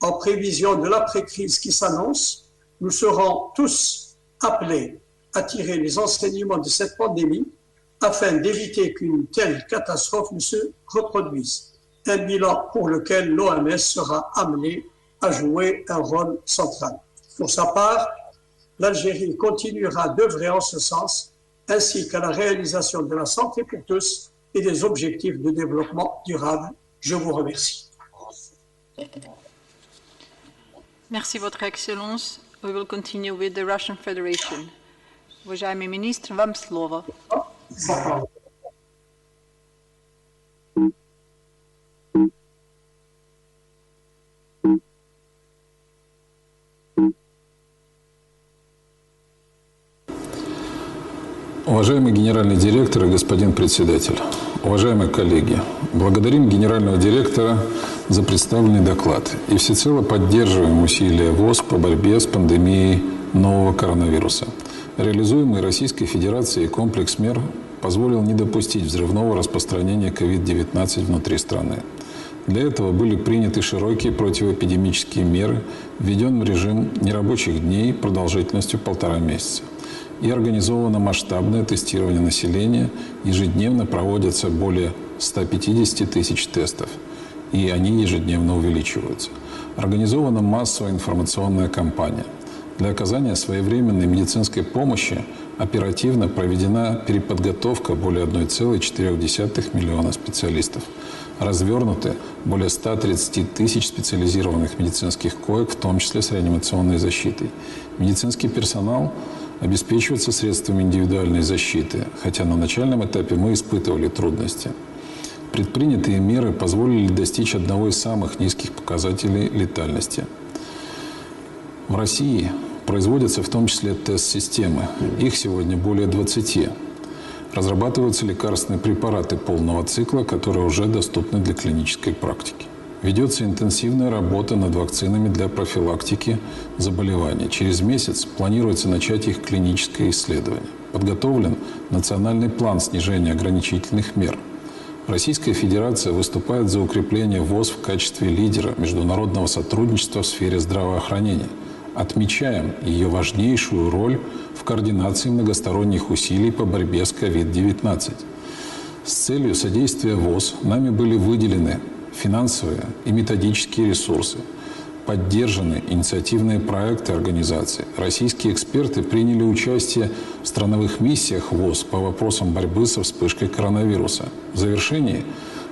En prévision de l'après-crise qui s'annonce, nous serons tous appelés à tirer les enseignements de cette pandémie afin d'éviter qu'une telle catastrophe ne se reproduise. Un bilan pour lequel l'OMS sera amené à jouer un rôle central. Pour sa part, l'Algérie continuera d'œuvrer en ce sens, ainsi qu'à la réalisation de la santé pour tous et des objectifs de développement durable. Je vous remercie. Merci, Votre Excellence. We will continue with the Russian Federation. Уважаемый министр, вам слово. Уважаемый генеральный директор и господин председатель, уважаемые коллеги, благодарим генерального директора за представленный доклад и всецело поддерживаем усилия ВОЗ по борьбе с пандемией нового коронавируса. Реализуемый Российской Федерацией комплекс мер позволил не допустить взрывного распространения COVID-19 внутри страны. Для этого были приняты широкие противоэпидемические меры, введен режим нерабочих дней продолжительностью 1,5 месяца. И организовано масштабное тестирование населения. Ежедневно проводятся более 150 тысяч тестов, и они ежедневно увеличиваются. Организована массовая информационная кампания. Для оказания своевременной медицинской помощи оперативно проведена переподготовка более 1,4 миллиона специалистов. Развернуты более 130 тысяч специализированных медицинских коек, в том числе с реанимационной защитой. Медицинский персонал обеспечиваться средствами индивидуальной защиты, хотя на начальном этапе мы испытывали трудности. Предпринятые меры позволили достичь одного из самых низких показателей летальности. В России производятся в том числе тест-системы. Их сегодня более 20. Разрабатываются лекарственные препараты полного цикла, которые уже доступны для клинической практики. Ведется интенсивная работа над вакцинами для профилактики заболеваний. Через месяц планируется начать их клиническое исследование. Подготовлен национальный план снижения ограничительных мер. Российская Федерация выступает за укрепление ВОЗ в качестве лидера международного сотрудничества в сфере здравоохранения. Отмечаем ее важнейшую роль в координации многосторонних усилий по борьбе с COVID-19. С целью содействия ВОЗ нами были выделены финансовые и методические ресурсы, поддержаны инициативные проекты организации. Российские эксперты приняли участие в страновых миссиях ВОЗ по вопросам борьбы со вспышкой коронавируса. В завершении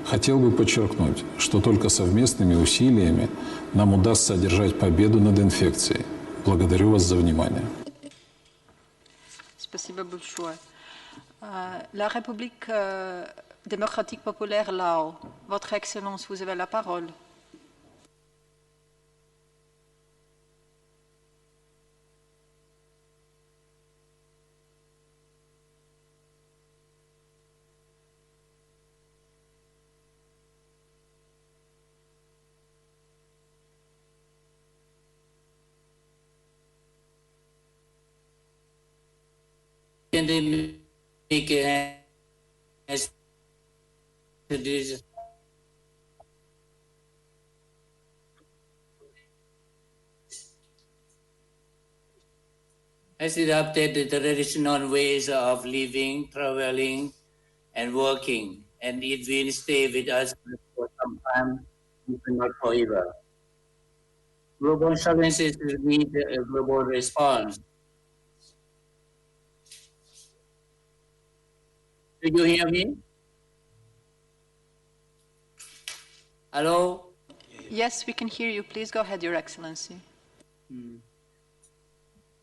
хотел бы подчеркнуть, что только совместными усилиями нам удастся одержать победу над инфекцией. Благодарю вас за внимание. Спасибо большое. La République démocratique populaire Laos. Votre Excellence, vous avez la parole. Pandemic has adopted the traditional ways of living, traveling, and working, and it will stay with us for some time, if not forever. Global challenges need a global response. Do you hear me? Hello? Yes, we can hear you. Please go ahead, Your Excellency.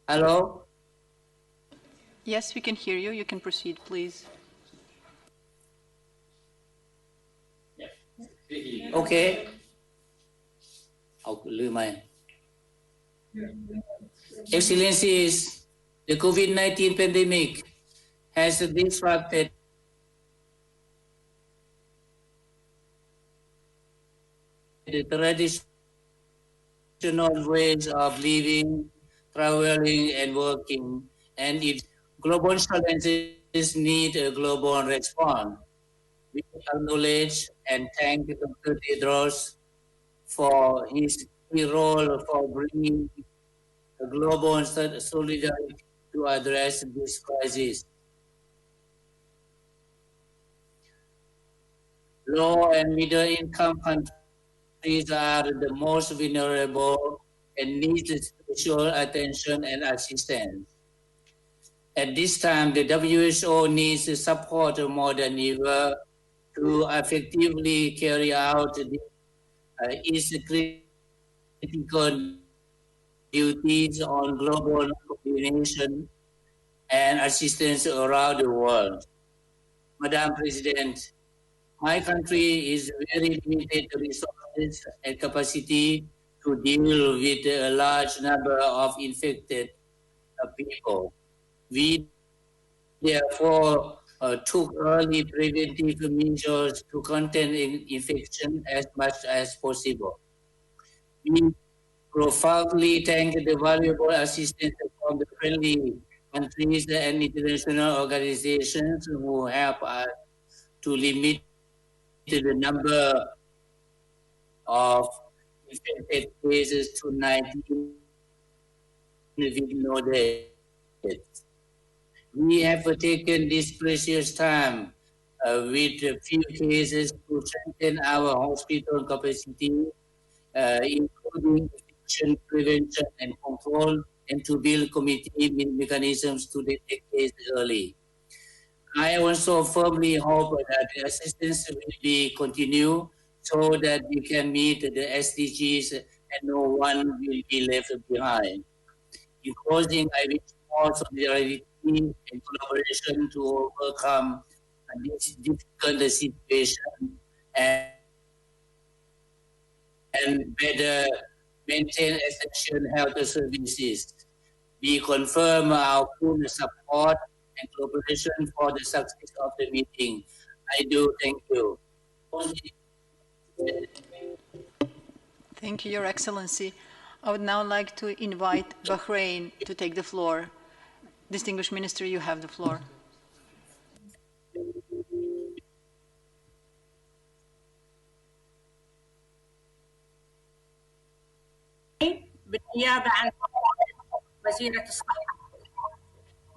Hello? Yes, we can hear you. You can proceed, please. Okay. Excellencies, the COVID-19 pandemic has disrupted the traditional ways of living, traveling, and working, and its global challenges need a global response. We acknowledge and thank Dr. Tedros for his key role for bringing a global solidarity to address this crisis. Low and middle income countries are the most vulnerable and need special attention and assistance. At this time, the WHO needs support more than ever to effectively carry out its critical duties on global coordination and assistance around the world. Madam President, my country is very limited resources and capacity to deal with a large number of infected people. We therefore took early preventive measures to contain infection as much as possible. We profoundly thank the valuable assistance from the friendly countries and international organizations who help us to limit the number of infected cases to 19 with no deaths. We have taken this precious time with a few cases to strengthen our hospital capacity, including infection prevention and control, and to build committee mechanisms to detect cases early. I also firmly hope that the assistance will be continued so that we can meet the SDGs and no one will be left behind. In closing, I wish more solidarity and collaboration to overcome this difficult situation and better maintain essential health services. We confirm our full support and cooperation for the success of the meeting. I do thank you. Thank you, Your Excellency. I would now like to invite Bahrain to take the floor. Distinguished Minister, you have the floor. بالنيابة عن وزيرة الصحة،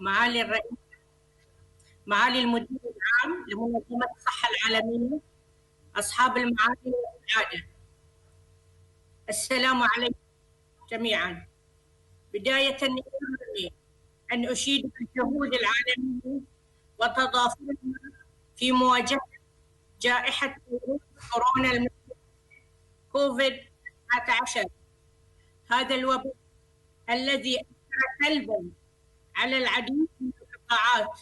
معالي الرئيس، معالي المدير العام لمنظمة الصحة العالمية، أصحاب المعالي والسعادة، السلام عليكم جميعا. بداية يسرني أن أشيد بالجهود العالمية وتضافرنا في مواجهة جائحة فيروس كورونا المستجد كوفيد-19. هذا الوباء الذي أثر سلبا على العديد من القطاعات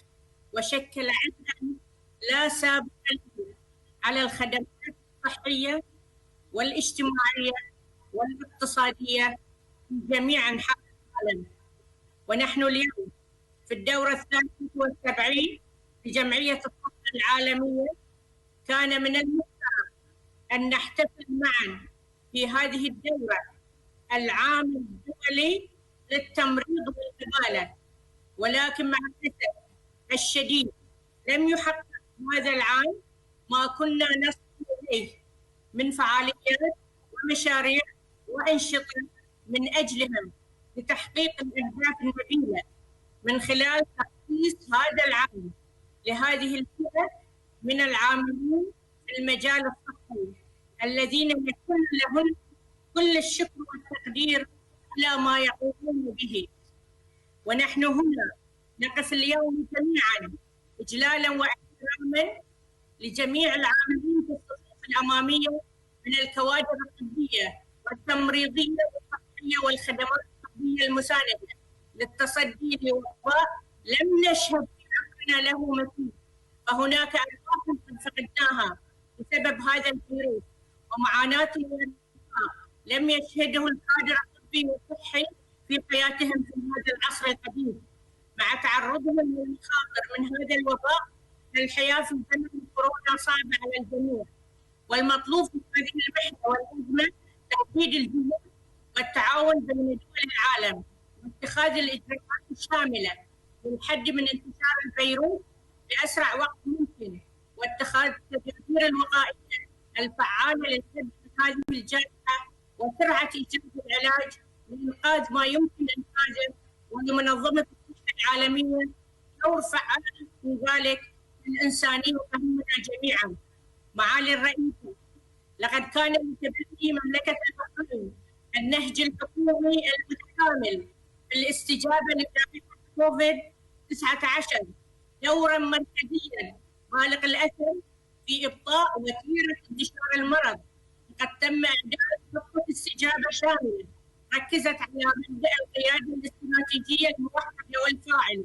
وشكل عبئا لا سابق له على الخدمات الصحية والاجتماعية والاقتصادية في جميع أنحاء العالم. ونحن اليوم في الدورة 73 لجمعية الصحة العالمية كان من المفترض أن نحتفل معا في هذه الدورة العام الدولي للتمريض والإبالة، ولكن مع الأسف الشديد لم يحقق هذا العام ما كنا نصل إليه من فعاليات ومشاريع وأنشطة من أجلهم لتحقيق الأهداف النبيلة، من خلال تخصيص هذا العام لهذه الفئة من العاملين في المجال الصحي الذين يكون لهم كل الشكر والتقدير على ما يقومون به. ونحن هنا نقف اليوم جميعا إجلالا واحتراما لجميع العاملين في الصفوف الأمامية من الكوادر الطبية والتمريضية والصحية والخدمات الطبية المساندة للتصدي لوباء لم نشهد في عصرنا له مثيل، فهناك أرواح قد فقدناها بسبب هذا الفيروس ومعاناة لم يشهده الكادر الطبي والصحي في حياتهم في هذا العصر القديم. مع تعرضهم للمخاطر من هذا الوباء، الحياة في زمن كورونا صعبة على الجميع، والمطلوب في هذه المحنة والأزمة توحيد الجهود والتعاون بين دول العالم واتخاذ الإجراءات الشاملة للحد من انتشار الفيروس بأسرع وقت ممكن، واتخاذ التدابير الوقائية الفعالة للحد من هذه الجائحة وسرعة إيجاد العلاج لإنقاذ ما يمكن إنقاذه، ولمنظمة الصحة العالمية دور فعال في ذلك الإنساني وتهمنا جميعا. معالي الرئيس، لقد كان لتبني مملكة البحرين النهج الحكومي المتكامل في الاستجابة لجائحة كوفيد-19 دورا مركزيا بالغ الأثر في إبطاء وتيرة انتشار المرض. لقد تم إعداد خطة استجابة شاملة ركزت على مبدأ القيادة الاستراتيجية الموحدة والفاعل،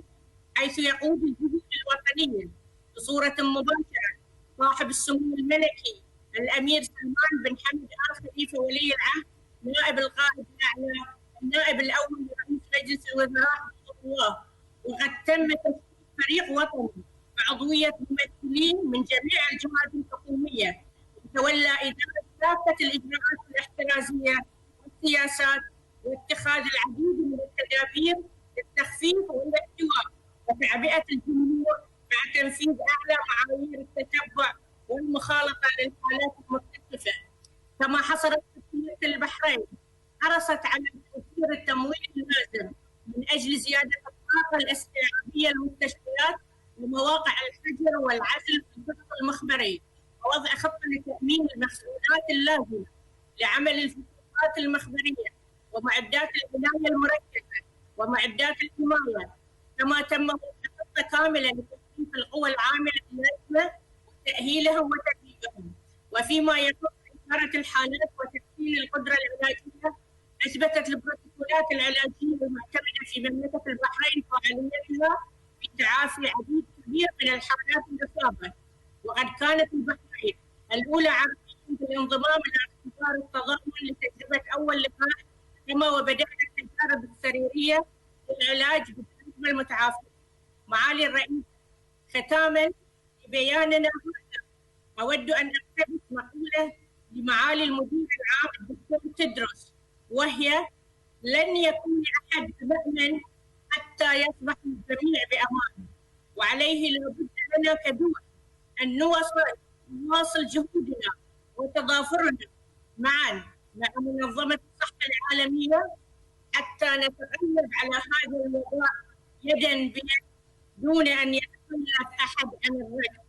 حيث يقود الجهود الوطنية بصورة مباشرة صاحب السمو الملكي الأمير سلمان بن حمد آل خليفة ولي العهد نائب القائد الأعلى النائب الأول لرئيس مجلس الوزراء حفظه الله. وقد تم تشكيل فريق وطني بعضوية ممثلين من جميع الجهات الحكومية يتولى إدارة كافة الإجراءات الاحترازية والسياسات واتخاذ العديد من التدابير للتخفيف والاحتواء وتعبئة الجمهور مع تنفيذ أعلى معايير التتبع والمخالطة للحالات المختلفة. كما حصلت حكومة البحرين حرصت على توفير التمويل اللازم من أجل زيادة الطاقة الاستيعابية للمستشفيات ومواقع الحجر والعزل في الخطط المخبري، ووضع خطة لتأمين المسؤولات اللازمة لعمل الفتوحات المخبرية ومعدات العناية المركزة ومعدات الحماية. كما تم وضع خطة كاملة لتكثيف القوى العاملة اللازمة وتأهيلهم وتدريبهم. وفيما يخص إدارة الحالات وتحسين القدرة العلاجية، أثبتت البروتوكولات العلاجية المعتمدة في مملكة البحرين فعاليتها في تعافي عديد كبير من الحالات الإصابة. وقد كانت البحرين الأولى عربيا بالانضمام إلى اختبار التضامن لتجربة أول لقاح، كما وبدأنا التجارب السريرية للعلاج بالنسبة المتعافين. معالي الرئيس، ختاما لبياننا هذا أود أن أقتبس مقولة لمعالي المدير العام الدكتور تدرس، وهي: لن يكون أحد مأمن حتى يصبح الجميع بأمان. وعليه لابد لنا كدول أن نواصل جهودنا وتضافرنا معا مع منظمة الصحة العالمية حتى نتغلب على هذا الوباء يدا بيد دون أن يتخلف أحد عن الركب.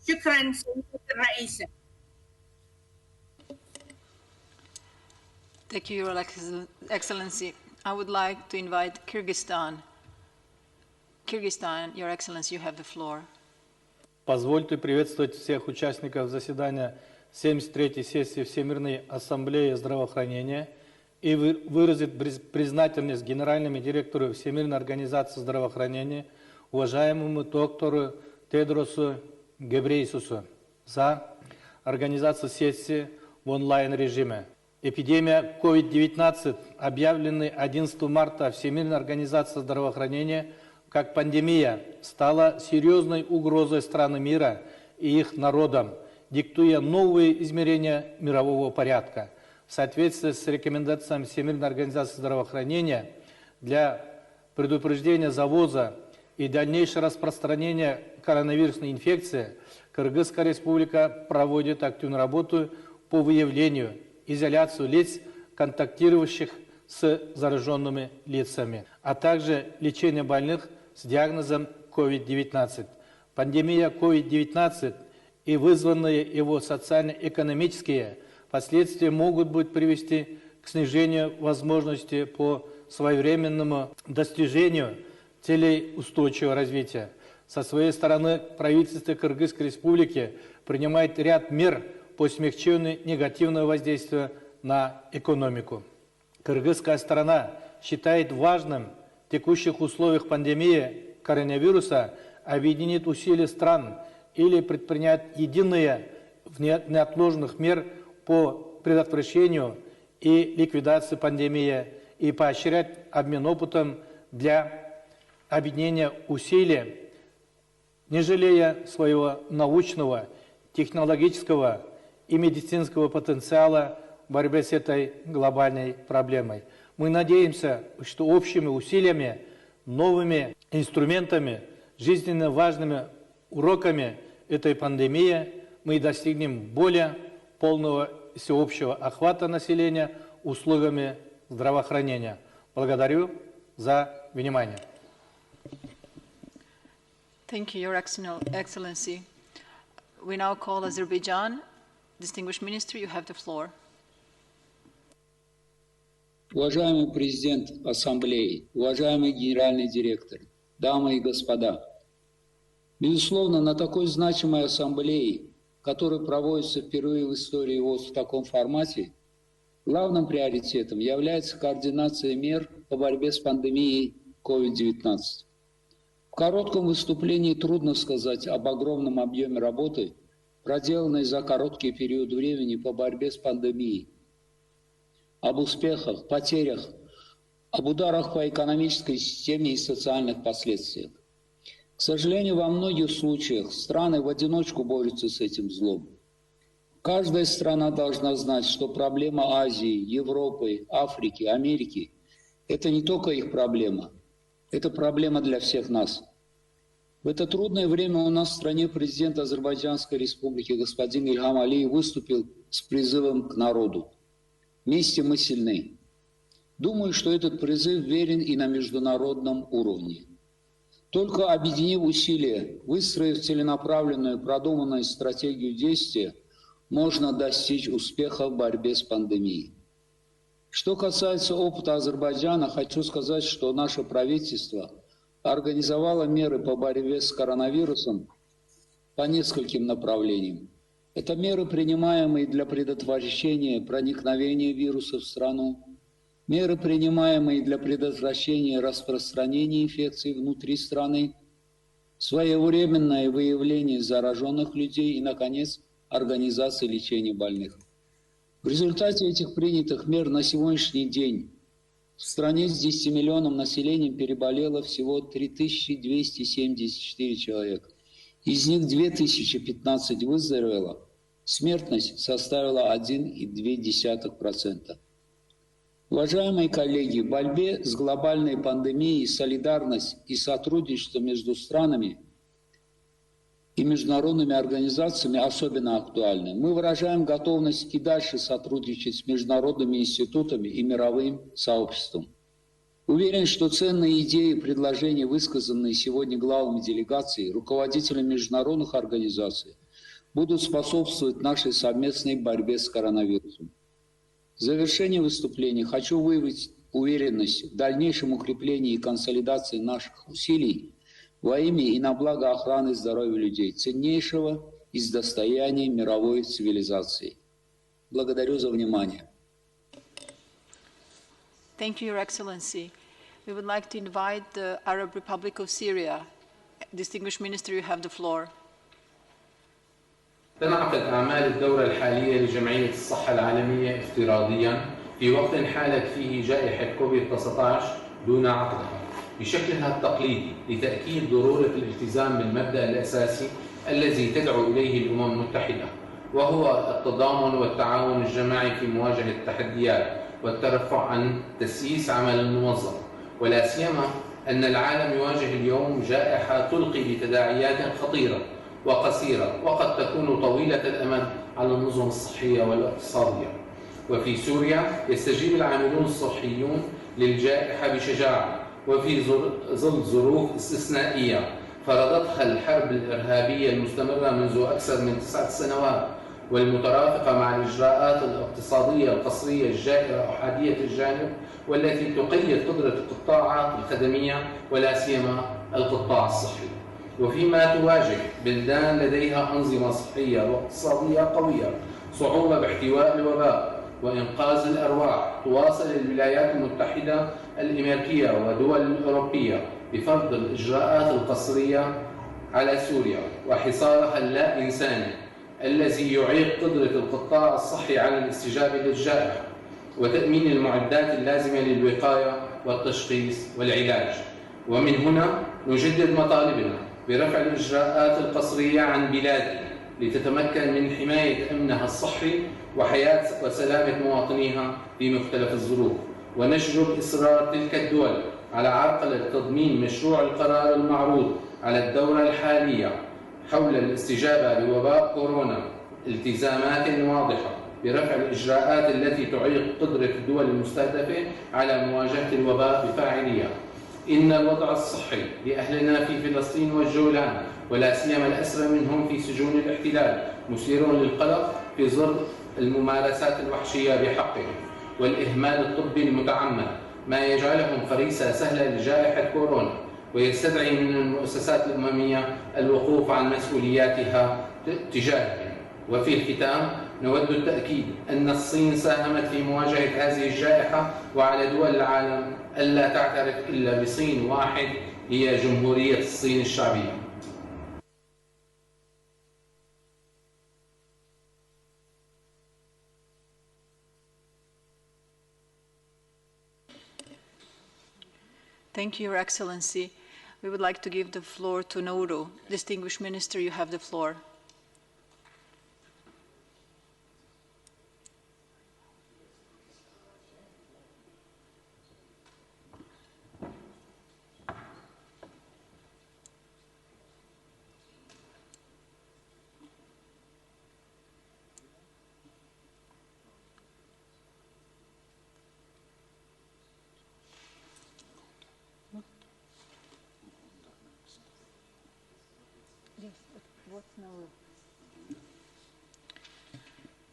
شكرا سيدة الرئيسة. Thank you, Your Excellency. I would like to invite Kyrgyzstan. Kyrgyzstan, Your Excellency, you have the floor. Позвольте приветствовать всех участников заседания 73-й сессии Всемирной ассамблеи здравоохранения и выразить признательность генеральному директору Всемирной организации здравоохранения, уважаемому доктору Тедросу Гебрейсусу, за организацию сессии в онлайн-режиме. Эпидемия COVID-19, объявленная 11 марта Всемирной организацией здравоохранения как пандемия, стала серьезной угрозой странам мира и их народам, диктуя новые измерения мирового порядка. В соответствии с рекомендациями Всемирной организации здравоохранения для предупреждения завоза и дальнейшего распространения коронавирусной инфекции, Кыргызская республика проводит активную работу по выявлению, изоляцию лиц, контактировавших с зараженными лицами, а также лечение больных с диагнозом COVID-19. Пандемия COVID-19 и вызванные его социально-экономические последствия могут быть привести к снижению возможности по своевременному достижению целей устойчивого развития. Со своей стороны, правительство Кыргызской республики принимает ряд мер по смягчению негативного воздействия на экономику. Кыргызская сторона считает важным в текущих условиях пандемии коронавируса объединить усилия стран или предпринять единые неотложных мер по предотвращению и ликвидации пандемии и поощрять обмен опытом для объединения усилий, не жалея своего научного, технологического и медицинского потенциала в борьбе с этой глобальной проблемой. Мы надеемся, что общими усилиями, новыми инструментами, жизненно важными уроками этой пандемии мы достигнем более полного всеобщего охвата населения услугами здравоохранения. Благодарю за внимание. Thank you, Your Excellency. We now call Azerbaijan. Distinguished Minister, you have the floor. Уважаемый президент Ассамблеи, уважаемый генеральный директор, дамы и господа, безусловно, на такой значимой ассамблее, которая проводится впервые в истории ВОС в таком формате, главным приоритетом является координация мер по борьбе с пандемией COVID-19. В коротком выступлении трудно сказать об огромном объеме работы, проделанной за короткий период времени по борьбе с пандемией, об успехах, потерях, об ударах по экономической системе и социальных последствиях. К сожалению, во многих случаях страны в одиночку борются с этим злом. Каждая страна должна знать, что проблема Азии, Европы, Африки, Америки – это не только их проблема, это проблема для всех нас. В это трудное время у нас в стране президент Азербайджанской республики господин Ильхам Алиев выступил с призывом к народу. Вместе мы сильны. Думаю, что этот призыв верен и на международном уровне. Только объединив усилия, выстроив целенаправленную, продуманную стратегию действия, можно достичь успеха в борьбе с пандемией. Что касается опыта Азербайджана, хочу сказать, что наше правительство организовало меры по борьбе с коронавирусом по нескольким направлениям. Это меры, принимаемые для предотвращения проникновения вируса в страну, меры, принимаемые для предотвращения распространения инфекции внутри страны, своевременное выявление зараженных людей и, наконец, организация лечения больных. В результате этих принятых мер на сегодняшний день в стране с 10 миллионным населением переболело всего 3274 человека. Из них 2015 выздоровело. Смертность составила 1,2%. Уважаемые коллеги, в борьбе с глобальной пандемией солидарность и сотрудничество между странами и международными организациями особенно актуальны. Мы выражаем готовность и дальше сотрудничать с международными институтами и мировым сообществом. Уверен, что ценные идеи и предложения, высказанные сегодня главами делегаций, руководителями международных организаций, будут способствовать нашей совместной борьбе с коронавирусом. В завершение выступления хочу выявить уверенность в дальнейшем укреплении и консолидации наших усилий во имя и на благо охраны здоровья людей, ценнейшего из достояний мировой цивилизации. Благодарю за внимание. Thank you, Your Excellency. We would like to invite the Arab Republic of Syria. Distinguished Minister, you have the floor. تنعقد أعمال الدورة الحالية لجمعية الصحة العالمية افتراضياً في وقت حالت فيه جائحة كوفيد-19 دون عقدها بشكلها التقليدي لتأكيد ضرورة الالتزام بالمبدأ الأساسي الذي تدعو إليه الأمم المتحدة، وهو التضامن والتعاون الجماعي في مواجهة التحديات والترفع عن تسييس عمل منظم، ولا سيما أن العالم يواجه اليوم جائحة تلقي بتداعيات خطيرة وقصيرة وقد تكون طويلة الأمد على النظم الصحية والاقتصادية. وفي سوريا يستجيب العاملون الصحيون للجائحة بشجاعة وفي ظل ظروف استثنائية فرضتها الحرب الإرهابية المستمرة منذ أكثر من 9 سنوات والمترافقة مع الإجراءات الاقتصادية القصرية الجائرة أحادية الجانب والتي تقيد قدرة القطاعات الخدمية ولا سيما القطاع الصحي. وفيما تواجه بلدان لديها أنظمة صحية واقتصادية قوية صعوبة باحتواء الوباء وإنقاذ الأرواح، تواصل الولايات المتحدة الأمريكية والدول الأوروبية بفرض الإجراءات القصرية على سوريا وحصارها اللا إنساني الذي يعيق قدرة القطاع الصحي على الاستجابة للجائحة وتأمين المعدات اللازمة للوقاية والتشخيص والعلاج. ومن هنا نجدد مطالبنا برفع الإجراءات القصرية عن بلادنا لتتمكن من حماية أمنها الصحي وحياة وسلامة مواطنيها في مختلف الظروف، ونشجب إصرار تلك الدول على عرقلة تضمين مشروع القرار المعروض على الدورة الحالية حول الاستجابة لوباء كورونا التزامات واضحة برفع الإجراءات التي تعيق قدرة الدول المستهدفة على مواجهة الوباء بفاعلية. إن الوضع الصحي لأهلنا في فلسطين والجولان ولا سيما الأسرى منهم في سجون الاحتلال مثير للقلق في ظل الممارسات الوحشية بحقهم والإهمال الطبي المتعمد، ما يجعلهم فريسة سهلة لجائحة كورونا، ويستدعي من المؤسسات الأممية الوقوف عن مسؤولياتها تجاههم. وفي الختام نود التأكيد أن الصين ساهمت في مواجهة هذه الجائحة، وعلى دول العالم ألا تعترف إلا بصين واحد هي جمهورية الصين الشعبية. Thank you, Your Excellency. We would like to give the floor to Nauru. Distinguished Minister, you have the floor.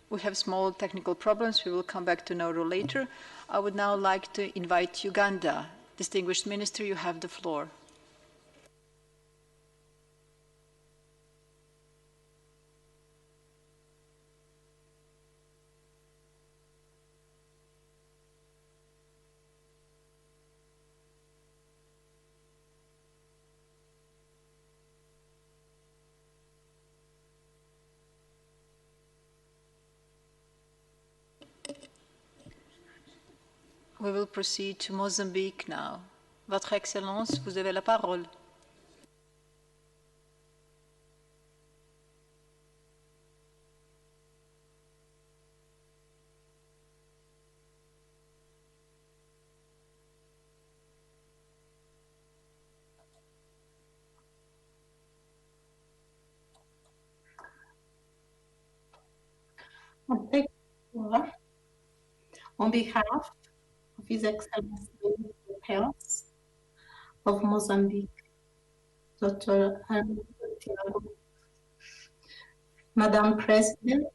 We have small technical problems. We will come back to Nauru later. I would now like to invite Uganda. Distinguished Minister, you have the floor. We will proceed to Mozambique now. Votre Excellence, vous avez la parole. On behalf of His Excellency the Health of Mozambique, Dr. Tiago, Madam President,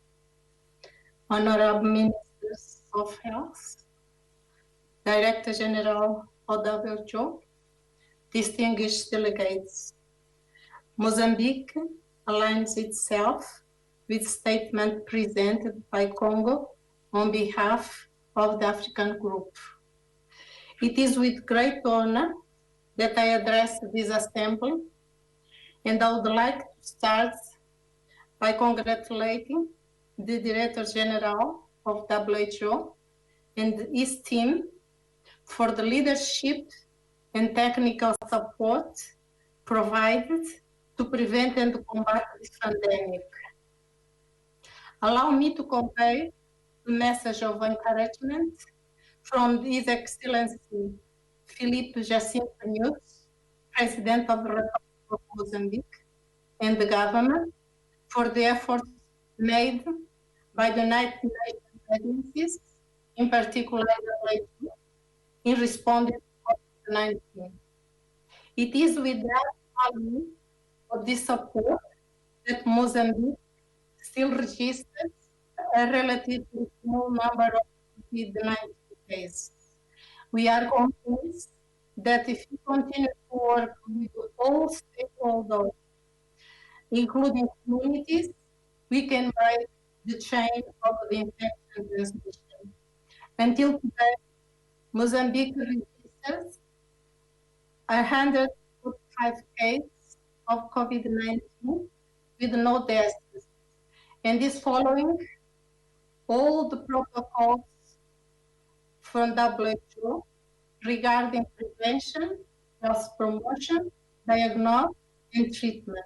Honorable Ministers of Health, Director General of WHO, distinguished delegates, Mozambique aligns itself with statement presented by Congo on behalf of the African Group. It is with great honor that I address this assembly, and I would like to start by congratulating the Director General of WHO and his team for the leadership and technical support provided to prevent and combat this pandemic. Allow me to convey a message of encouragement from His Excellency Filipe Jacinto Nunes, President of the Republic of Mozambique, and the government for the efforts made by the United Nations agencies, in particular WHO, in responding to COVID-19. It is with that value of this support that Mozambique still registers a relatively small number of COVID-19 cases. We are convinced that if we continue to work with all stakeholders, including communities, we can break the chain of the infection transmission. Until today, Mozambique registers 145 cases of COVID-19 with no deaths, and is following all the protocols from WHO regarding prevention, health promotion, diagnosis, and treatment.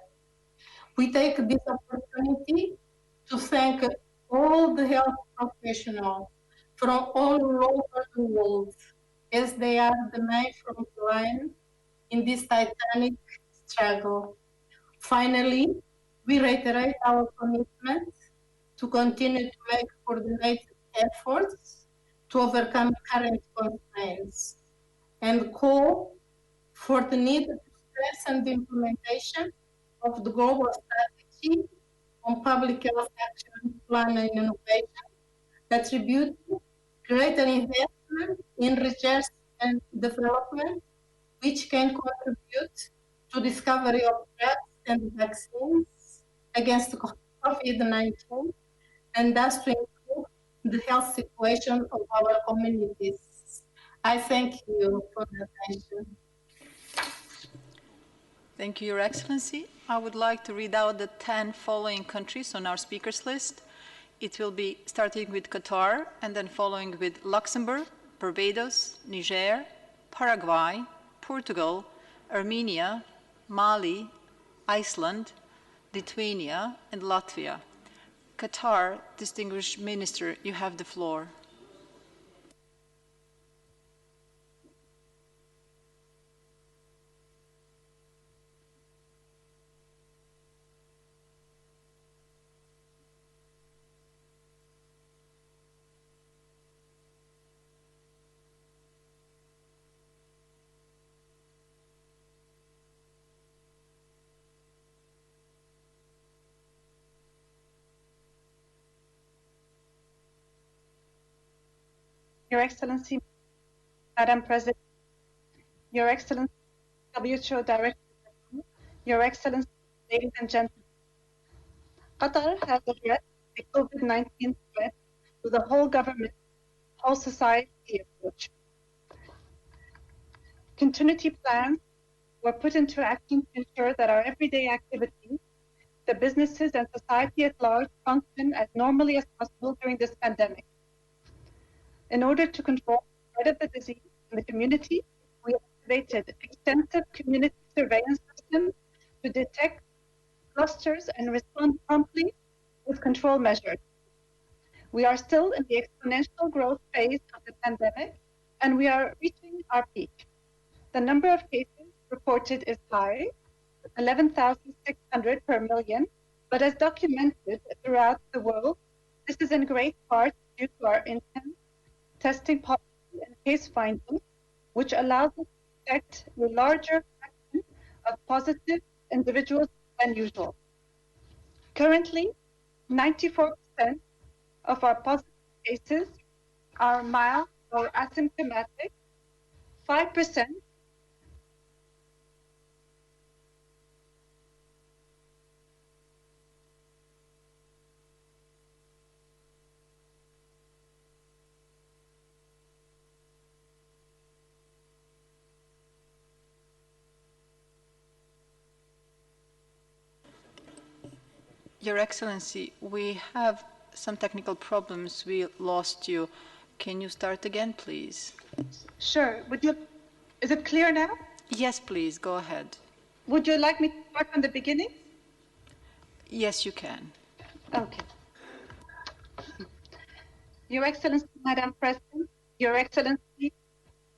We take this opportunity to thank all the health professionals from all over the world, as they are the main front line in this titanic struggle. Finally, We reiterate our commitment to continue to make coordinated efforts to overcome current constraints and call for the need to strengthen the implementation of the global strategy on public health action plan and innovation, attributing greater investment in research and development, which can contribute to discovery of drugs and vaccines against COVID-19, and thus to improve the health situation of our communities. I thank you for the attention. Thank you, Your Excellency. I would like to read out the 10 following countries on our speakers list. It will be starting with Qatar and then following with Luxembourg, Barbados, Niger, Paraguay, Portugal, Armenia, Mali, Iceland, Lithuania, and Latvia. Qatar, distinguished minister, you have the floor. Your Excellency, Madam President, Your Excellency, WHO Director, Your Excellency, ladies and gentlemen, Qatar has addressed the COVID-19 threat with a whole government, whole society approach. Continuity plans were put into action to ensure that our everyday activities, the businesses and society at large function as normally as possible during this pandemic. In order to control the spread of the disease in the community, we activated extensive community surveillance systems to detect clusters and respond promptly with control measures. We are still in the exponential growth phase of the pandemic, and we are reaching our peak. The number of cases reported is high, 11,600 per million, but as documented throughout the world, this is in great part due to our intense testing policy and case finding, which allows us to detect a larger fraction of positive individuals than usual. Currently, 94% of our positive cases are mild or asymptomatic, 5% Your Excellency, we have some technical problems. We lost you. Can you start again, please? Sure. Is it clear now? Yes, please. Go ahead. Would you like me to start from the beginning? Yes, you can. Okay. Your Excellency, Madam President, Your Excellency,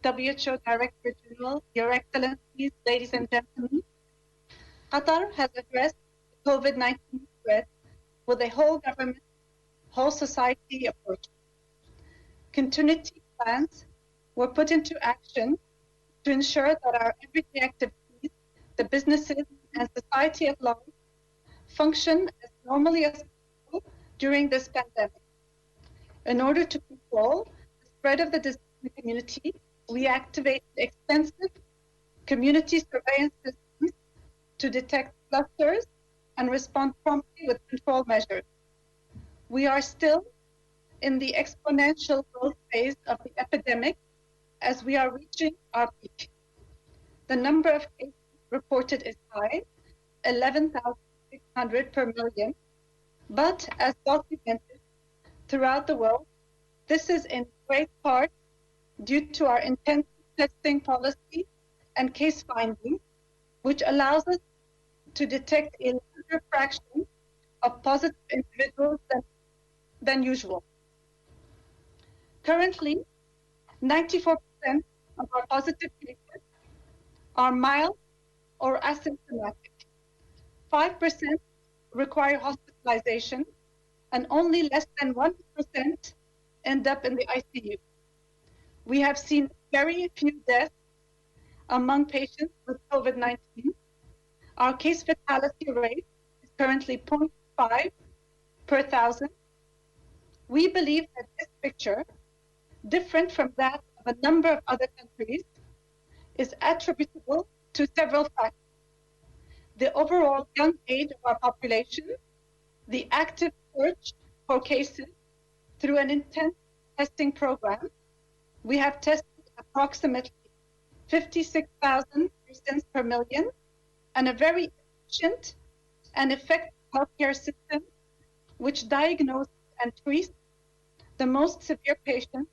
WHO Director General, Your Excellencies, ladies and gentlemen, Qatar has addressed the COVID-19 threat with a whole government, whole society approach. Continuity plans were put into action to ensure that our everyday activities, the businesses and society at large, function as normally as possible during this pandemic. In order to control the spread of the disease in the community, we activated extensive community surveillance systems to detect clusters and respond promptly with control measures. We are still in the exponential growth phase of the epidemic as we are reaching our peak. The number of cases reported is high, 11,600 per million, but as documented throughout the world, this is in great part due to our intensive testing policy and case finding, which allows us to detect a larger fraction of positive individuals than usual. Currently, 94% of our positive cases are mild or asymptomatic. 5% require hospitalization, and only less than 1% end up in the ICU. We have seen very few deaths among patients with COVID-19. Our case fatality rate is currently 0.5 per 1,000. We believe that this picture, different from that of a number of other countries, is attributable to several factors. The overall young age of our population, the active search for cases through an intense testing program. We have tested approximately 56,000 persons per million, and a very efficient and effective healthcare system which diagnoses and treats the most severe patients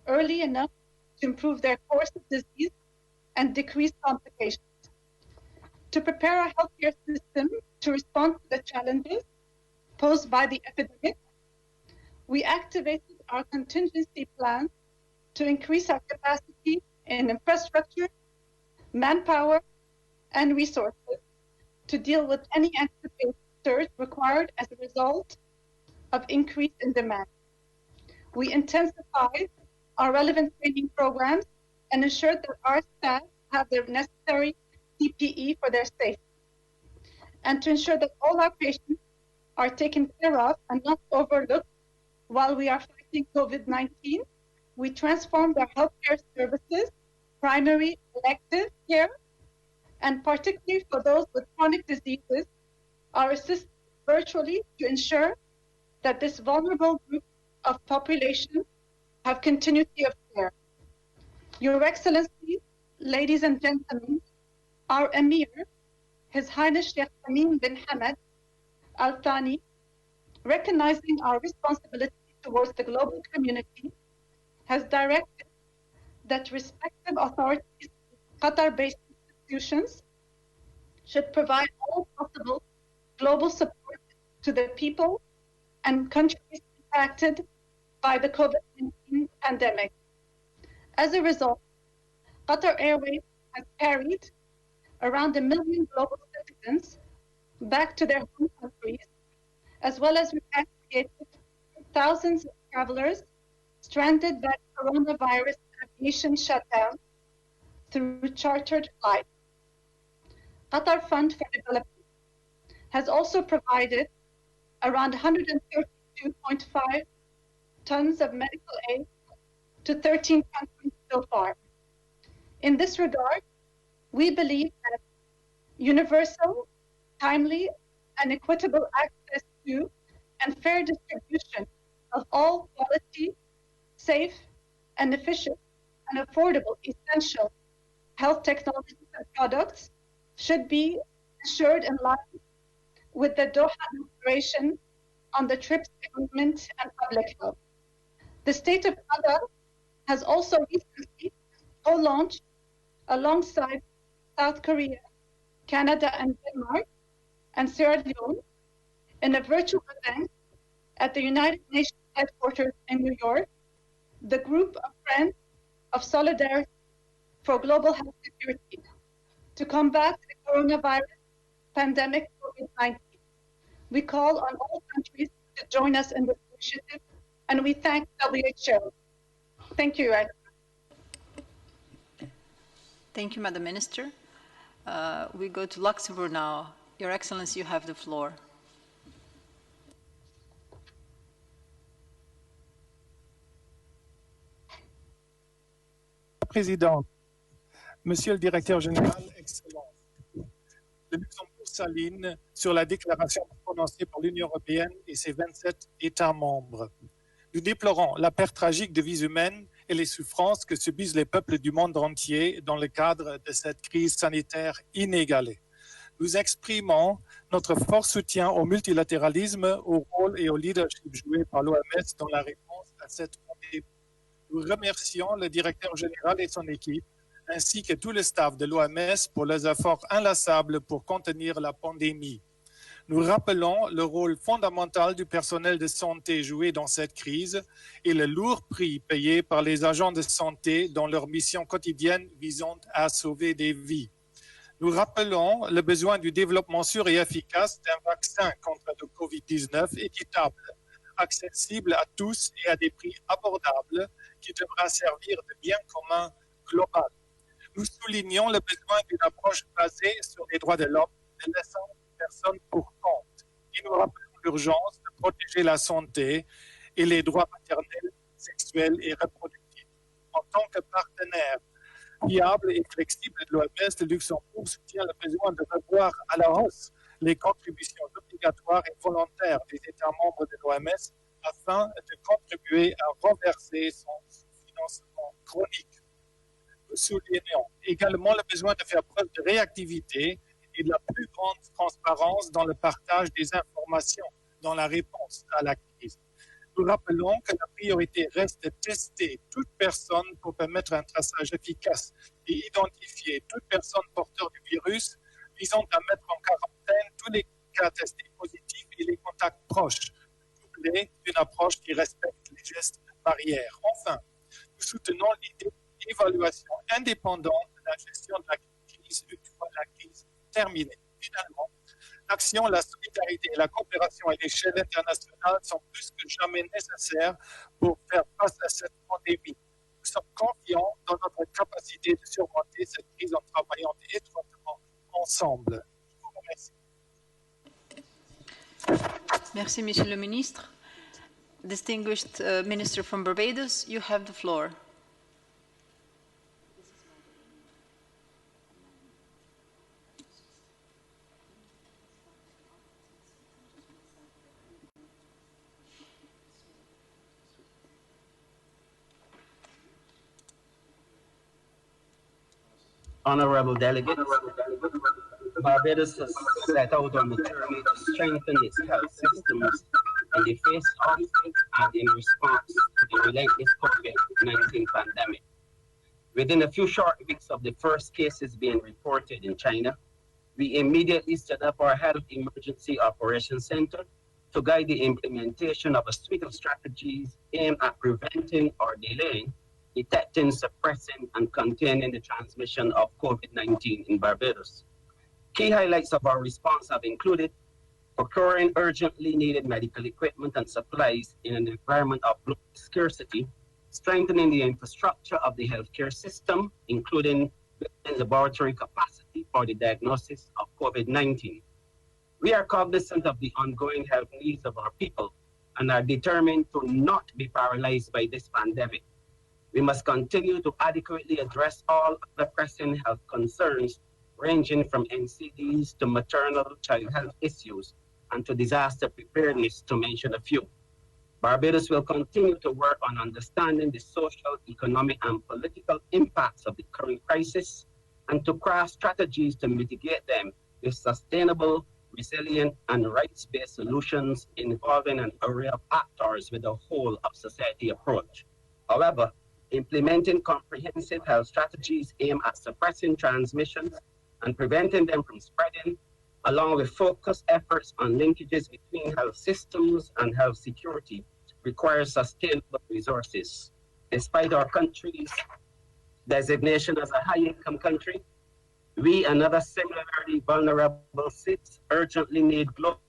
early enough to improve their course of disease and decrease complications. To prepare our healthcare system to respond to the challenges posed by the epidemic, we activated our contingency plan to increase our capacity in infrastructure, manpower, and resources to deal with any anticipated surge required as a result of increase in demand. We intensified our relevant training programs and ensured that our staff have the necessary PPE for their safety. And to ensure that all our patients are taken care of and not overlooked while we are fighting COVID-19, we transformed our healthcare services, primary elective care, and particularly for those with chronic diseases, are assisted virtually to ensure that this vulnerable group of population have continuity of care. Your Excellency, ladies and gentlemen, our Emir, His Highness Sheikh Tamim bin Hamad Al Thani, recognizing our responsibility towards the global community, has directed that respective authorities, Qatar-based institutions, should provide all possible global support to the people and countries impacted by the COVID-19 pandemic. As a result, Qatar Airways has carried around 1 million global citizens back to their home countries, as well as repatriated thousands of travelers stranded by coronavirus aviation shutdown through chartered flights. Qatar Fund for Development has also provided around 132.5 tons of medical aid to 13 countries so far. In this regard, we believe that universal, timely, and equitable access to and fair distribution of all quality, safe, and efficient and affordable essential health technologies and products should be ensured in line with the Doha Declaration on the TRIPS Agreement and Public Health. The State of Qatar has also recently co-launched alongside South Korea, Canada, and Denmark, and Sierra Leone in a virtual event at the United Nations headquarters in New York, the Group of Friends of Solidarity for Global Health Security to combat the coronavirus pandemic COVID-19. We call on all countries to join us in this initiative, and we thank WHO. Thank you, Ed. Thank you, Madam Minister. We go to Luxembourg now. Your Excellency, you have the floor. Présidente, Monsieur le Directeur général, Excellence, le Luxembourg s'aligne sur la déclaration prononcée par l'Union européenne et ses 27 États membres. Nous déplorons la perte tragique de vies humaines et les souffrances que subissent les peuples du monde entier dans le cadre de cette crise sanitaire inégalée. Nous exprimons notre fort soutien au multilatéralisme, au rôle et au leadership joué par l'OMS dans la réponse à cette pandémie. Nous remercions le directeur général et son équipe, ainsi que tout le staff de l'OMS pour leurs efforts inlassables pour contenir la pandémie. Nous rappelons le rôle fondamental du personnel de santé joué dans cette crise et le lourd prix payé par les agents de santé dans leur mission quotidienne visant à sauver des vies. Nous rappelons le besoin du développement sûr et efficace d'un vaccin contre le Covid-19 équitable, accessible à tous et à des prix abordables qui devra servir de bien commun global. Nous soulignons le besoin d'une approche basée sur les droits de l'homme, ne laissant personne pour compte. Et nous rappelons l'urgence de protéger la santé et les droits maternels, sexuels et reproductifs. En tant que partenaire fiable et flexible de l'OMS, le Luxembourg soutient le besoin de revoir à la hausse les contributions obligatoires et volontaires des États membres de l'OMS afin de contribuer à renverser son financement chronique. Nous soulignons également le besoin de faire preuve de réactivité et de la plus grande transparence dans le partage des informations dans la réponse à la crise. Nous rappelons que la priorité reste de tester toute personne pour permettre un traçage efficace et identifier toute personne porteur du virus, visant à mettre en quarantaine tous les cas testés positifs et les contacts proches, doublés d'une approche qui respecte les gestes barrières. Enfin, nous soutenons l'idée d'une évaluation indépendante de la gestion de la crise une fois la crise terminée. Finalement, l'action, la solidarité et la coopération à l'échelle internationale sont plus que jamais nécessaires pour faire face à cette pandémie. Nous sommes confiants dans notre capacité de surmonter cette crise en travaillant étroitement ensemble. Je vous remercie. Merci, Monsieur le Ministre. Distinguished Minister from Barbados, you have the floor. Honorable delegates, Barbados has set out on the journey to strengthen its health systems in the face of and in response to the relentless COVID-19 pandemic. Within a few short weeks of the first cases being reported in China, we immediately set up our Health Emergency Operations Center to guide the implementation of a suite of strategies aimed at preventing or delaying, detecting, suppressing, and containing the transmission of COVID-19 in Barbados. Key highlights of our response have included procuring urgently needed medical equipment and supplies in an environment of global scarcity, strengthening the infrastructure of the healthcare system, including building laboratory capacity for the diagnosis of COVID-19. We are cognizant of the ongoing health needs of our people and are determined to not be paralyzed by this pandemic. We must continue to adequately address all other pressing health concerns, ranging from NCDs to maternal child health issues and to disaster preparedness, to mention a few. Barbados will continue to work on understanding the social, economic, and political impacts of the current crisis and to craft strategies to mitigate them with sustainable, resilient, and rights-based solutions involving an array of actors with a whole of society approach. However, implementing comprehensive health strategies aimed at suppressing transmissions and preventing them from spreading, along with focused efforts on linkages between health systems and health security, requires sustainable resources. Despite our country's designation as a high-income country, we and other similarly vulnerable states urgently need global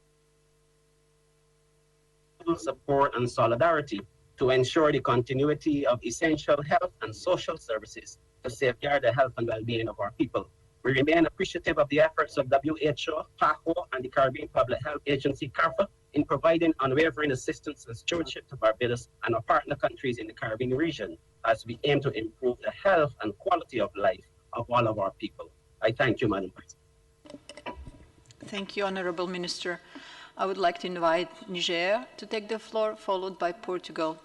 support and solidarity to ensure the continuity of essential health and social services to safeguard the health and well-being of our people. We remain appreciative of the efforts of WHO, PAHO, and the Caribbean Public Health Agency, CARPA, in providing unwavering assistance and stewardship to Barbados and our partner countries in the Caribbean region as we aim to improve the health and quality of life of all of our people. I thank you, Madam President. Thank you, Honorable Minister. I would like to invite Niger to take the floor, followed by Portugal.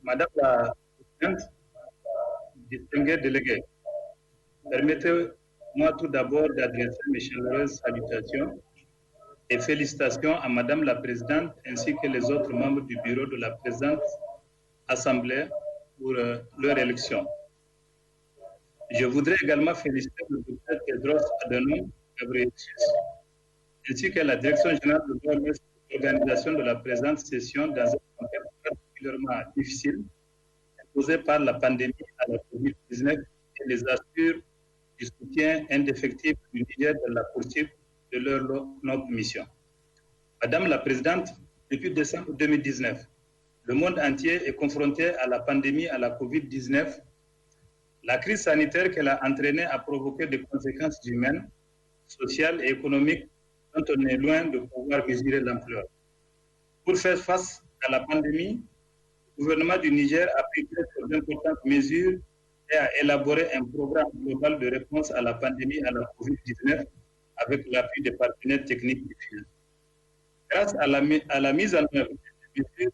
Madame la Présidente, distingués délégués, permettez-moi tout d'abord d'adresser mes chaleureuses salutations et félicitations à Madame la Présidente ainsi que les autres membres du bureau de la présente Assemblée pour leur élection. Je voudrais également féliciter le docteur Tedros Adhanom Ghebreyesus ainsi que la Direction générale de l'OMS pour l'organisation de la présente session dans un contexte particulièrement difficile imposé par la pandémie à la COVID-19 et les assure du soutien indéfectible du Niger dans la poursuite de leur noble mission. Madame la Présidente, depuis décembre 2019, le monde entier est confronté à la pandémie, à la COVID-19. La crise sanitaire qu'elle a entraînée a provoqué des conséquences humaines, sociales et économiques dont on est loin de pouvoir mesurer l'ampleur. Pour faire face à la pandémie, le gouvernement du Niger a pris d'importantes mesures et a élaboré un programme global de réponse à la pandémie à la COVID-19 avec l'appui des partenaires techniques du FIL. Grâce à la mise en œuvre de ces mesures,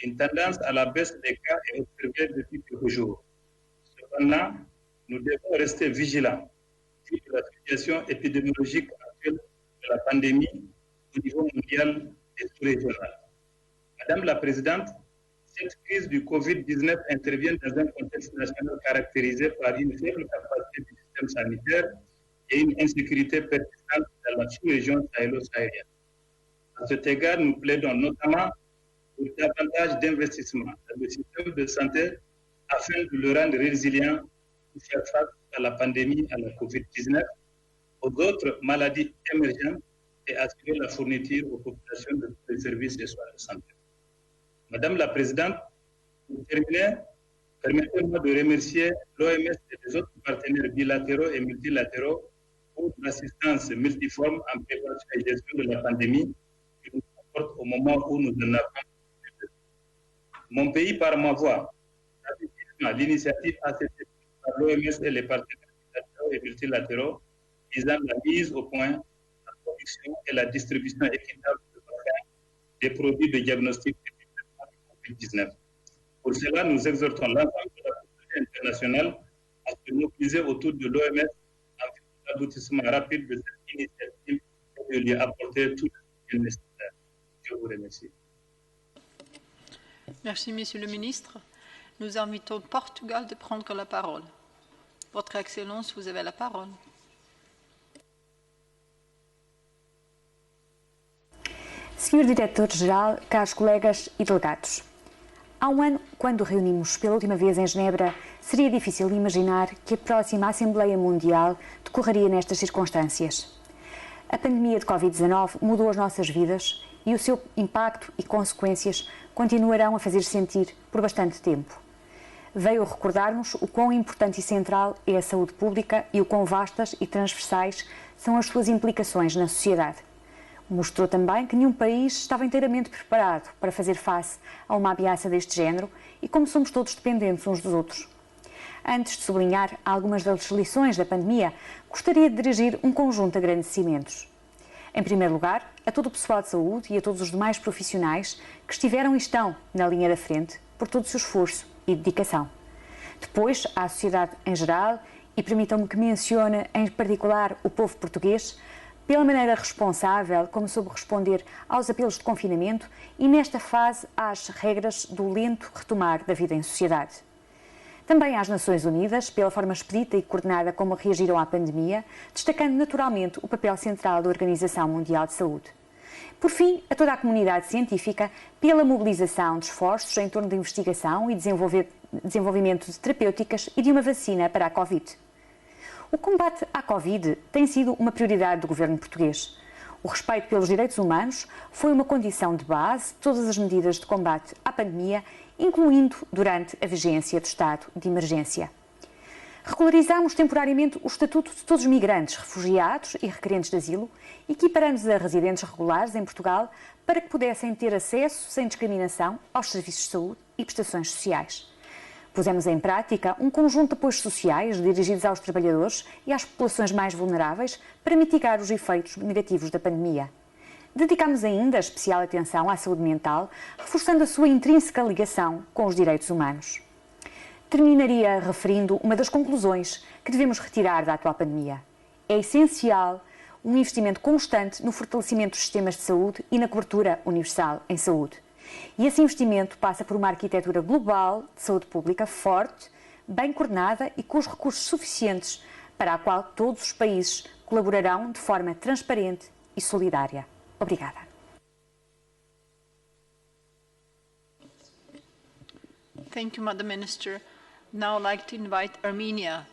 une tendance à la baisse des cas est observée depuis quelques jours. Cependant, nous devons rester vigilants sur la situation épidémiologique actuelle de la pandémie au niveau mondial et sous-régional. Madame la Présidente, cette crise du Covid-19 intervient dans un contexte national caractérisé par une faible capacité du système sanitaire et une insécurité persistante dans la sous-région sahélo-sahélienne. À cet égard, nous plaidons notamment pour davantage d'investissements dans le système de santé afin de le rendre résilient pour faire face à la pandémie, à la COVID-19, aux autres maladies émergentes et assurer la fourniture aux populations de tous les services et soins de santé. Madame la Présidente, pour terminer, permettez-moi de remercier l'OMS et les autres partenaires bilatéraux et multilatéraux pour l'assistance multiforme en prévention et gestion de la pandémie qui nous apporte au moment où nous en avons. Mon pays, par ma voix, a l'initiative ACT par l'OMS et les partenaires bilatéraux et multilatéraux visant la mise au point, la production et la distribution équitable de vaccins, des produits de diagnostic et du traitement du COVID-19. Pour cela, nous exhortons l'ensemble de la communauté internationale à se mobiliser autour de l'OMS en vue de l'aboutissement rapide de cette initiative et de lui apporter tout le soutien nécessaire. Je vous remercie. Merci, Monsieur le Ministre. Nous invitons Portugal de prendre la parole. Votre Excellence, vous avez la parole. Senhor Diretor-Geral, caros colegas e delegados, há um ano, quando reunimos pela última vez em Genebra, seria difícil imaginar que a próxima Assembleia Mundial decorreria nestas circunstâncias. A pandemia de Covid-19 mudou as nossas vidas e o seu impacto e consequências continuarão a fazer-se sentir por bastante tempo. Veio recordar-nos o quão importante e central é a saúde pública e o quão vastas e transversais são as suas implicações na sociedade. Mostrou também que nenhum país estava inteiramente preparado para fazer face a uma ameaça deste género e como somos todos dependentes uns dos outros. Antes de sublinhar algumas das lições da pandemia, gostaria de dirigir um conjunto de agradecimentos. Em primeiro lugar, a todo o pessoal de saúde e a todos os demais profissionais que estiveram e estão na linha da frente por todo o seu esforço e dedicação. Depois, à sociedade em geral, e permitam-me que mencione em particular o povo português, pela maneira responsável como soube responder aos apelos de confinamento e, nesta fase, às regras do lento retomar da vida em sociedade. Também às Nações Unidas, pela forma expedita e coordenada como reagiram à pandemia, destacando naturalmente o papel central da Organização Mundial de Saúde. Por fim, a toda a comunidade científica, pela mobilização de esforços em torno da investigação e desenvolvimento de terapêuticas e de uma vacina para a Covid. O combate à Covid tem sido uma prioridade do governo português. O respeito pelos direitos humanos foi uma condição de base de todas as medidas de combate à pandemia, incluindo durante a vigência do estado de emergência. Regularizámos temporariamente o estatuto de todos os migrantes, refugiados e requerentes de asilo, equiparando-os a residentes regulares em Portugal para que pudessem ter acesso, sem discriminação, aos serviços de saúde e prestações sociais. Pusemos em prática um conjunto de apoios sociais dirigidos aos trabalhadores e às populações mais vulneráveis para mitigar os efeitos negativos da pandemia. Dedicámos ainda especial atenção à saúde mental, reforçando a sua intrínseca ligação com os direitos humanos. Terminaria referindo uma das conclusões que devemos retirar da atual pandemia. É essencial um investimento constante no fortalecimento dos sistemas de saúde e na cobertura universal em saúde. E esse investimento passa por uma arquitetura global de saúde pública forte, bem coordenada e com os recursos suficientes para a qual todos os países colaborarão de forma transparente e solidária. Obrigada. Thank you, Madam Minister. Now I'd like to invite Armenia.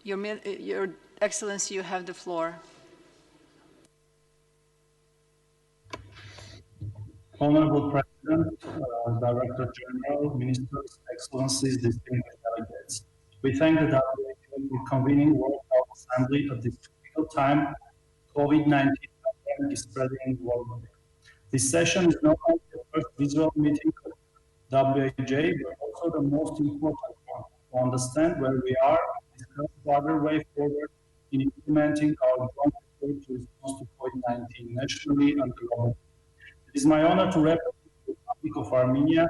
Your Excellency, you have the floor. Honorable President, Director General, Ministers, Excellencies, distinguished delegates. We thank the WHO for convening World Health Assembly at this critical time. COVID-19 pandemic is spreading worldwide. This session is not only the first visual meeting of WHA, but also the most important one to understand where we are and discuss further way forward in implementing our joint approach to response to COVID-19 nationally and globally. It is my honor to represent the Republic of Armenia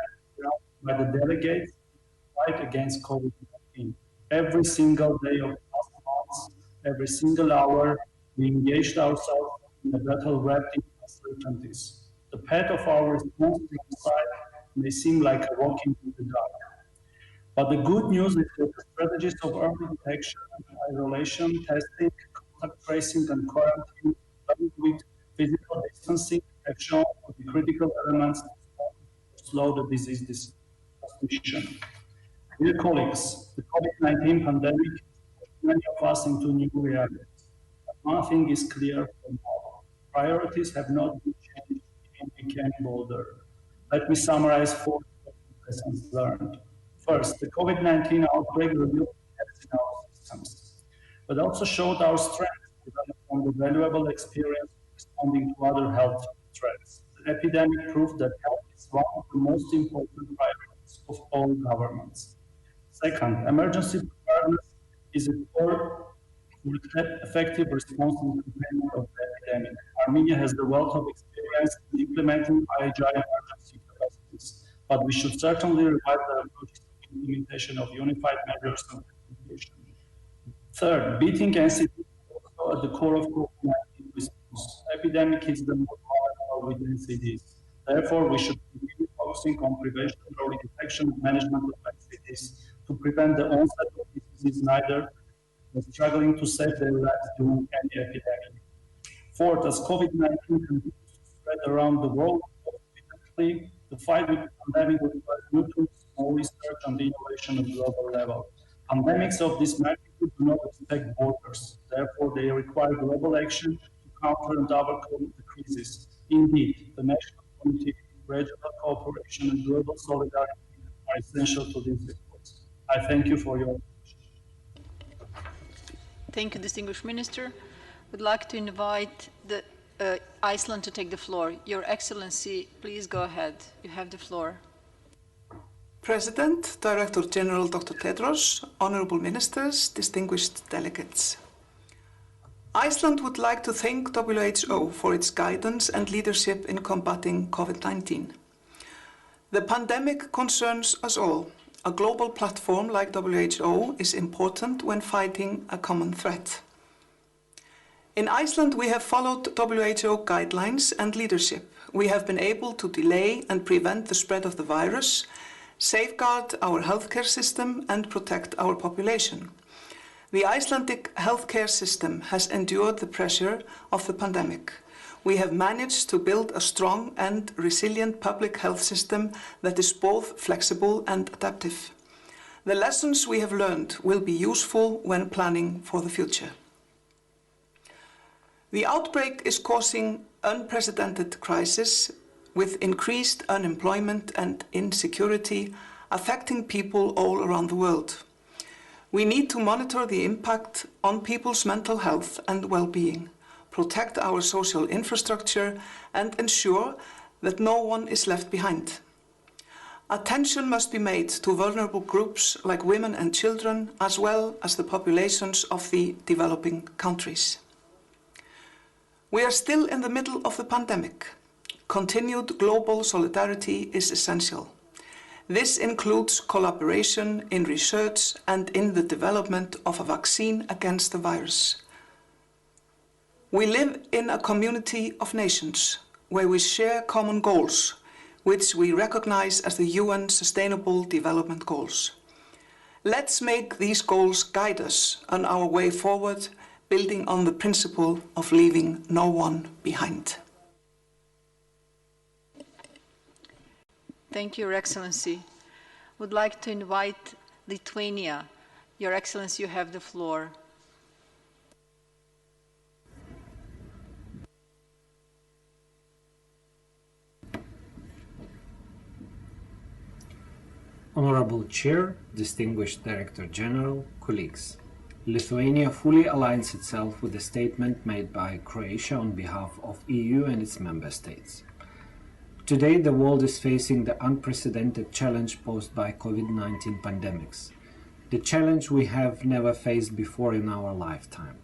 by the delegates in the fight against COVID-19. Every single day of the past months, every single hour, we engaged ourselves in a battle wrapped in uncertainties. The path of our response from side may seem like a walking in the dark. But the good news is that the strategies of early detection, isolation, testing, contact tracing, and quarantine, along with physical distancing, have shown to be critical elements to slow the disease transmission. Dear colleagues, the COVID-19 pandemic pushed many of us into new realities. But one thing is clear for now. Priorities have not been changed and became bolder. Let me summarize 4 lessons learned. First, the COVID-19 outbreak revealed gaps in our systems, but also showed our strengths developed from the valuable experience responding to other health threats. The epidemic proved that health is one of the most important priorities of all governments. Second, emergency preparedness is a core for effective response and containment of the epidemic. Armenia has the wealth of experience in implementing agile emergency capacities, but we should certainly revise the approach to implementation of unified measures and communication. Third, beating NCD is also at the core of COVID-19 response. Epidemic is the most powerful with NCDs. Therefore, we should continue focusing on prevention, early detection, and management of NCDs to prevent the onset of diseases, neither struggling to save their lives during any epidemic. Fourth, as COVID-19 continues to spread around the world, ultimately, the fight with the pandemic requires new tools, more research, and innovation at global level. Pandemics of this magnitude do not respect borders. Therefore, they require global action to counter and overcome the crisis. Indeed, the national community, regional cooperation, and global solidarity are essential to these efforts. I thank you for your attention. Thank you, distinguished minister. Would like to invite Iceland to take the floor. Your Excellency, please go ahead. You have the floor. President, Director General Dr. Tedros, honorable ministers, distinguished delegates. Iceland would like to thank WHO for its guidance and leadership in combating COVID-19. The pandemic concerns us all. A global platform like WHO is important when fighting a common threat. In Iceland, we have followed WHO guidelines and leadership. We have been able to delay and prevent the spread of the virus, safeguard our healthcare system, and protect our population. The Icelandic healthcare system has endured the pressure of the pandemic. We have managed to build a strong and resilient public health system that is both flexible and adaptive. The lessons we have learned will be useful when planning for the future. The outbreak is causing unprecedented crisis with increased unemployment and insecurity affecting people all around the world. We need to monitor the impact on people's mental health and well-being, protect our social infrastructure, and ensure that no one is left behind. Attention must be made to vulnerable groups like women and children, as well as the populations of the developing countries. We are still in the middle of the pandemic. Continued global solidarity is essential. This includes collaboration in research and in the development of a vaccine against the virus. We live in a community of nations where we share common goals. which we recognize as the UN Sustainable Development Goals. Let's make these goals guide us on our way forward, building on the principle of leaving no one behind. Thank you, Your Excellency. Would like to invite Lithuania. Your Excellency, you have the floor. Honorable Chair, distinguished Director General, colleagues. Lithuania fully aligns itself with the statement made by Croatia on behalf of EU and its member states. Today, the world is facing the unprecedented challenge posed by COVID-19 pandemics, the challenge we have never faced before in our lifetime.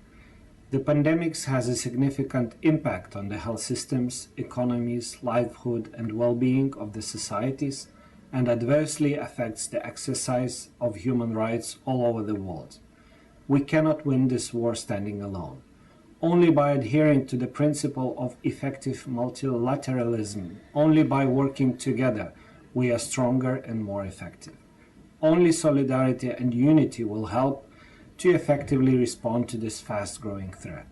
The pandemics has a significant impact on the health systems, economies, livelihood and well-being of the societies, and adversely affects the exercise of human rights all over the world. We cannot win this war standing alone. Only by adhering to the principle of effective multilateralism, only by working together, we are stronger and more effective. Only solidarity and unity will help to effectively respond to this fast-growing threat.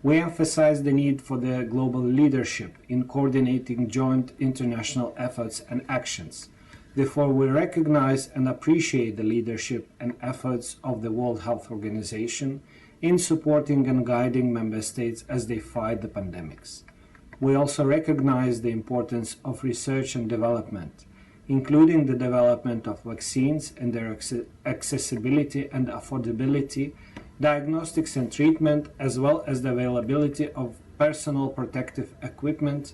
We emphasize the need for the global leadership in coordinating joint international efforts and actions. Therefore, we recognize and appreciate the leadership and efforts of the World Health Organization in supporting and guiding member states as they fight the pandemics. We also recognize the importance of research and development, including the development of vaccines and their accessibility and affordability, diagnostics and treatment, as well as the availability of personal protective equipment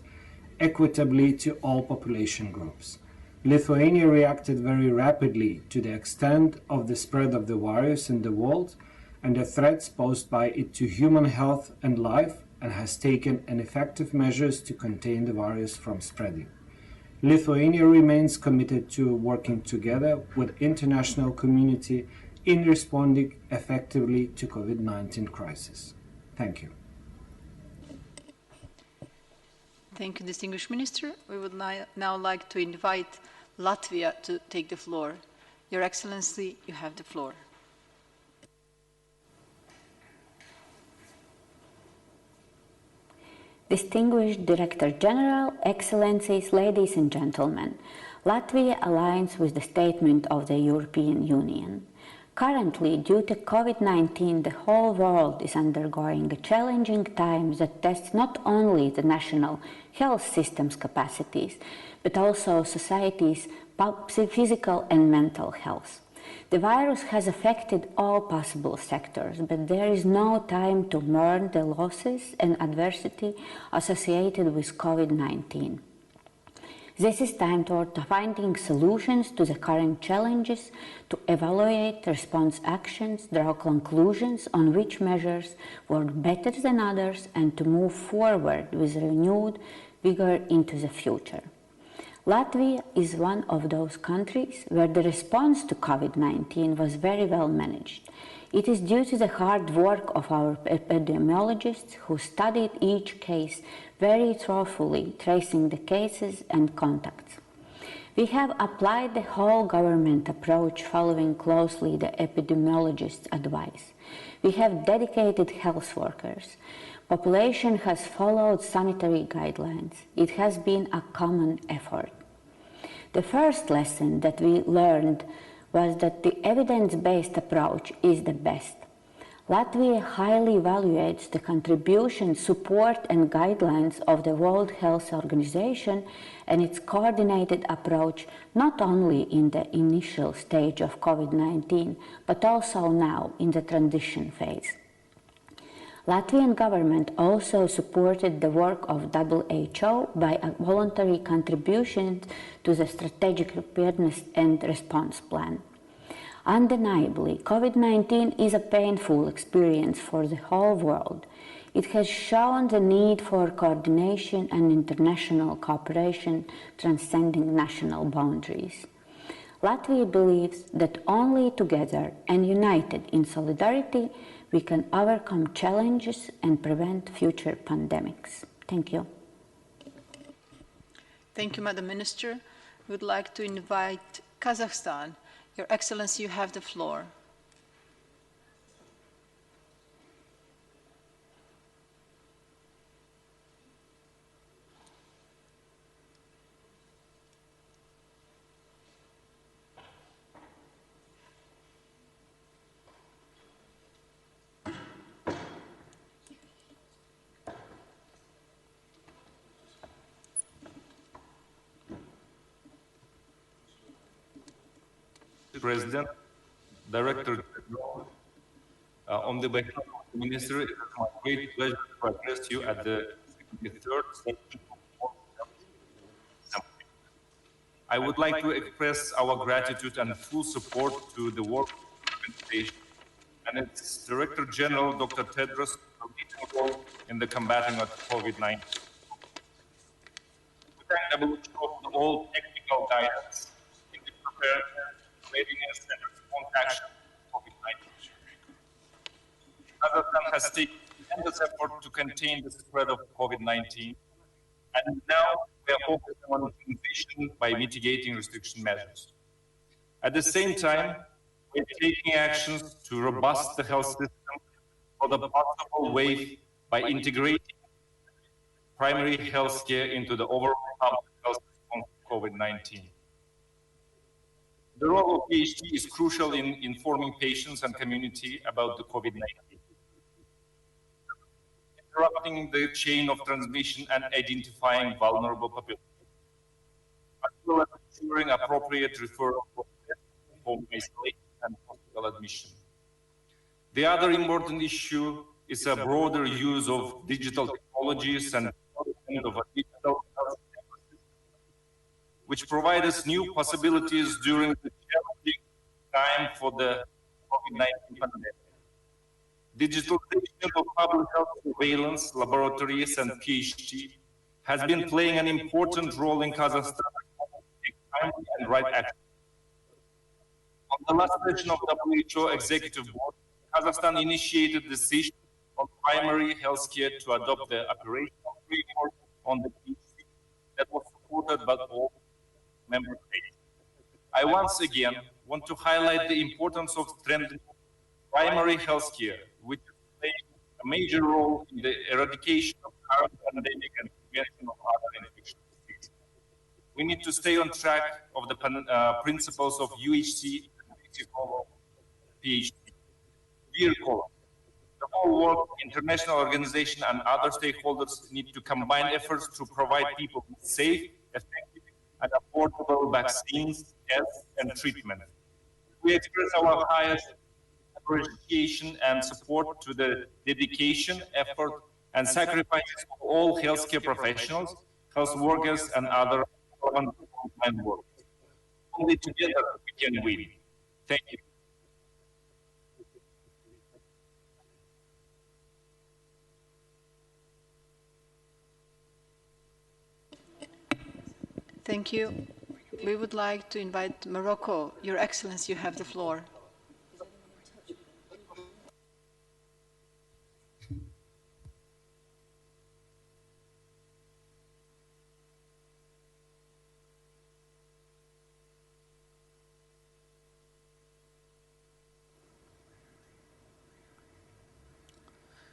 equitably to all population groups. Lithuania reacted very rapidly to the extent of the spread of the virus in the world and the threats posed by it to human health and life, and has taken effective measures to contain the virus from spreading. Lithuania remains committed to working together with the international community in responding effectively to COVID-19 crisis. Thank you. Thank you, Distinguished Minister. We would now like to invite Latvia to take the floor. Your Excellency, you have the floor. Distinguished Director General, Excellencies, ladies and gentlemen, Latvia aligns with the statement of the European Union. Currently, due to COVID-19, the whole world is undergoing a challenging time that tests not only the national health system's capacities, but also society's physical and mental health. The virus has affected all possible sectors, but there is no time to mourn the losses and adversity associated with COVID-19. This is time toward finding solutions to the current challenges, to evaluate response actions, draw conclusions on which measures work better than others, and to move forward with renewed vigor into the future. Latvia is one of those countries where the response to COVID-19 was very well managed. It is due to the hard work of our epidemiologists who studied each case very thoroughly, tracing the cases and contacts. We have applied the whole government approach following closely the epidemiologists' advice. We have dedicated health workers. Population has followed sanitary guidelines. It has been a common effort. The first lesson that we learned was that the evidence-based approach is the best. Latvia highly evaluates the contribution, support and guidelines of the World Health Organization and its coordinated approach not only in the initial stage of COVID-19, but also now in the transition phase. Latvian government also supported the work of WHO by a voluntary contribution to the Strategic Preparedness and Response Plan. Undeniably, COVID-19 is a painful experience for the whole world. It has shown the need for coordination and international cooperation transcending national boundaries. Latvia believes that only together and united in solidarity we can overcome challenges and prevent future pandemics. Thank you. Thank you, Madam Minister. We would like to invite Kazakhstan. Your Excellency, you have the floor. President, Director General, on the behalf of the Minister, it is my great pleasure to address you at the 73rd session of the World Health Assembly. I would like to express our gratitude and full support to the World Health Organization and its Director General, Dr. Tedros, for leading role in the combating of COVID-19. We thank WHO for all technical guidance in the preparedness, readiness, and response action to COVID-19. Kazakhstan has taken tremendous effort to contain the spread of COVID-19, and now we are focusing on transition by mitigating restriction measures. At the same time, we are taking actions to robust the health system for the possible wave by integrating primary health care into the overall public health response to COVID-19. The role of PHT is crucial in informing patients and community about the COVID-19, interrupting the chain of transmission and identifying vulnerable populations, as well as ensuring appropriate referral for home isolation and hospital admission. The other important issue is a broader use of digital technologies and development of a digital health ecosystem, which provide us new possibilities during the challenging time for the COVID-19 pandemic. Digitalization of public health surveillance, laboratories, and PHT has been playing an important role in Kazakhstan in timely and right action. On the last session of WHO Executive Board, Kazakhstan initiated the decision on primary health care to adopt the operational framework on the PHT that was supported by all member states. I once again want to highlight the importance of strengthening primary health care, which is playing a major role in the eradication of current pandemic and prevention of other infectious diseases. We need to stay on track of the principles of UHC and PHT. Dear colleagues, the whole world, international organization, and other stakeholders need to combine efforts to provide people with safe, effective, and affordable vaccines, tests, and treatment. We express our highest appreciation and support to the dedication, effort, and sacrifices of all healthcare professionals, health workers, and other frontline workers. Only together we can win. Thank you. Thank you. We would like to invite Morocco. Your Excellency, you have the floor.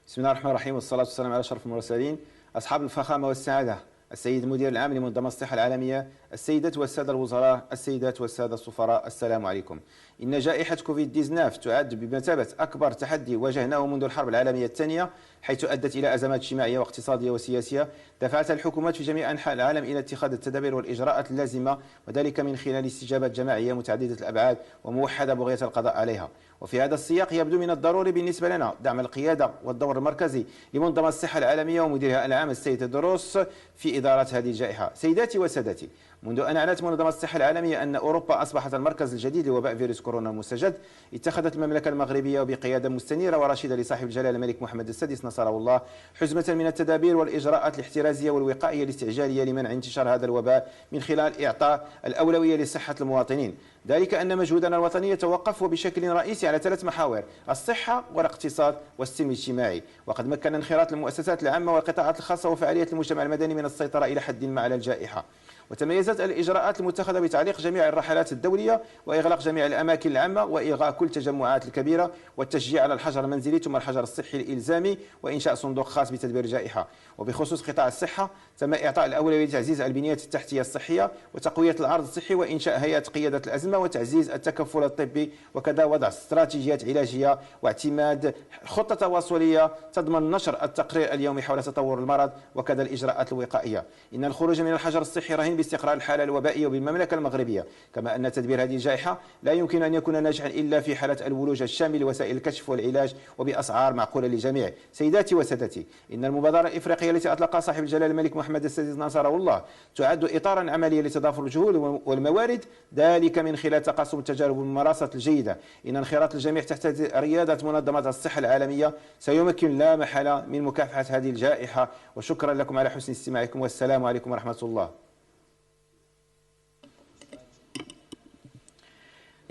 بسم الله الرحمن الرحيم والصلاة والسلام على أشرف المرسلين أصحاب الفخامة والسعادة السيد المدير العام لمنظمة الصحة العالمية السيدات والسادة الوزراء السيدات والسادة السفراء السلام عليكم. إن جائحة كوفيد-19 تعد بمثابة أكبر تحدي واجهناه منذ الحرب العالمية الثانية، حيث أدت إلى أزمات اجتماعية واقتصادية وسياسية دفعتها الحكومات في جميع أنحاء العالم إلى اتخاذ التدابير والإجراءات اللازمة، وذلك من خلال استجابات جماعية متعددة الأبعاد وموحدة بغية القضاء عليها. وفي هذا السياق يبدو من الضروري بالنسبة لنا دعم القيادة والدور المركزي لمنظمة الصحة العالمية ومديرها العام السيد تدروس في إدارة هذه الجائحة. سيداتي وسادتي، منذ أن أعلنت منظمة الصحة العالمية أن أوروبا أصبحت المركز الجديد لوباء فيروس كورونا المستجد، اتخذت المملكة المغربية وبقيادة مستنيرة ورشيدة لصاحب الجلالة الملك محمد السادس نصره الله حزمة من التدابير والإجراءات الاحترازية والوقائية الاستعجالية لمنع انتشار هذا الوباء من خلال إعطاء الأولوية لصحة المواطنين. ذلك أن مجهودنا الوطني يتوقف وبشكل رئيسي على 3 محاور: الصحة والاقتصاد والسلم الاجتماعي. وقد مكن انخراط المؤسسات العامة والقطاعات الخاصة وفعالية المجتمع المدني من السيطرة إلى حد ما على الجائحة. وتميزت الإجراءات المتخذة بتعليق جميع الرحلات الدولية وإغلاق جميع الأماكن العامة وإلغاء كل التجمعات الكبيرة والتشجيع على الحجر المنزلي ثم الحجر الصحي الإلزامي وإنشاء صندوق خاص بتدبير الجائحة. وبخصوص قطاع الصحة تم إعطاء الأولوية لتعزيز البنية التحتية الصحية وتقوية العرض الصحي وإنشاء هيئة قيادة الأزمة وتعزيز التكفل الطبي وكذا وضع استراتيجيات علاجية واعتماد خطة تواصلية تضمن نشر التقرير اليومي حول تطور المرض وكذا الإجراءات الوقائية. إن الخروج من الحجر الصحي رهين باستقرار الحالة الوبائية بالمملكة المغربية، كما أن تدبير هذه الجائحة لا يمكن أن يكون ناجحا إلا في حالة الولوج الشامل لوسائل الكشف والعلاج وبأسعار معقولة للجميع. سيداتي وسادتي، إن المبادرة الإفريقية التي أطلقها صاحب الجلالة الملك محمد السادس نصره الله تعد إطارا عمليا لتضافر الجهود والموارد، ذلك من خلال تقاسم التجارب والممارسات الجيدة. إن انخراط الجميع تحت ريادة منظمة الصحة العالمية سيمكن لا محالة من مكافحة هذه الجائحة. وشكرا لكم على حسن استماعكم والسلام عليكم ورحمة الله.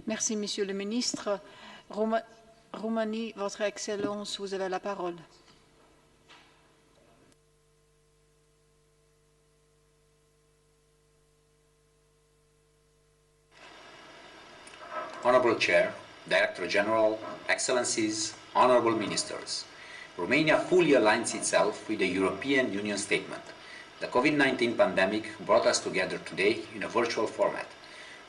Merci, Monsieur le Ministre. Roumanie, Votre Excellence, vous avez la parole. Honorable Chair, Director General, Excellencies, Honorable Ministers, Romania fully aligns itself with the European Union statement. The COVID-19 pandemic brought us together today in a virtual format.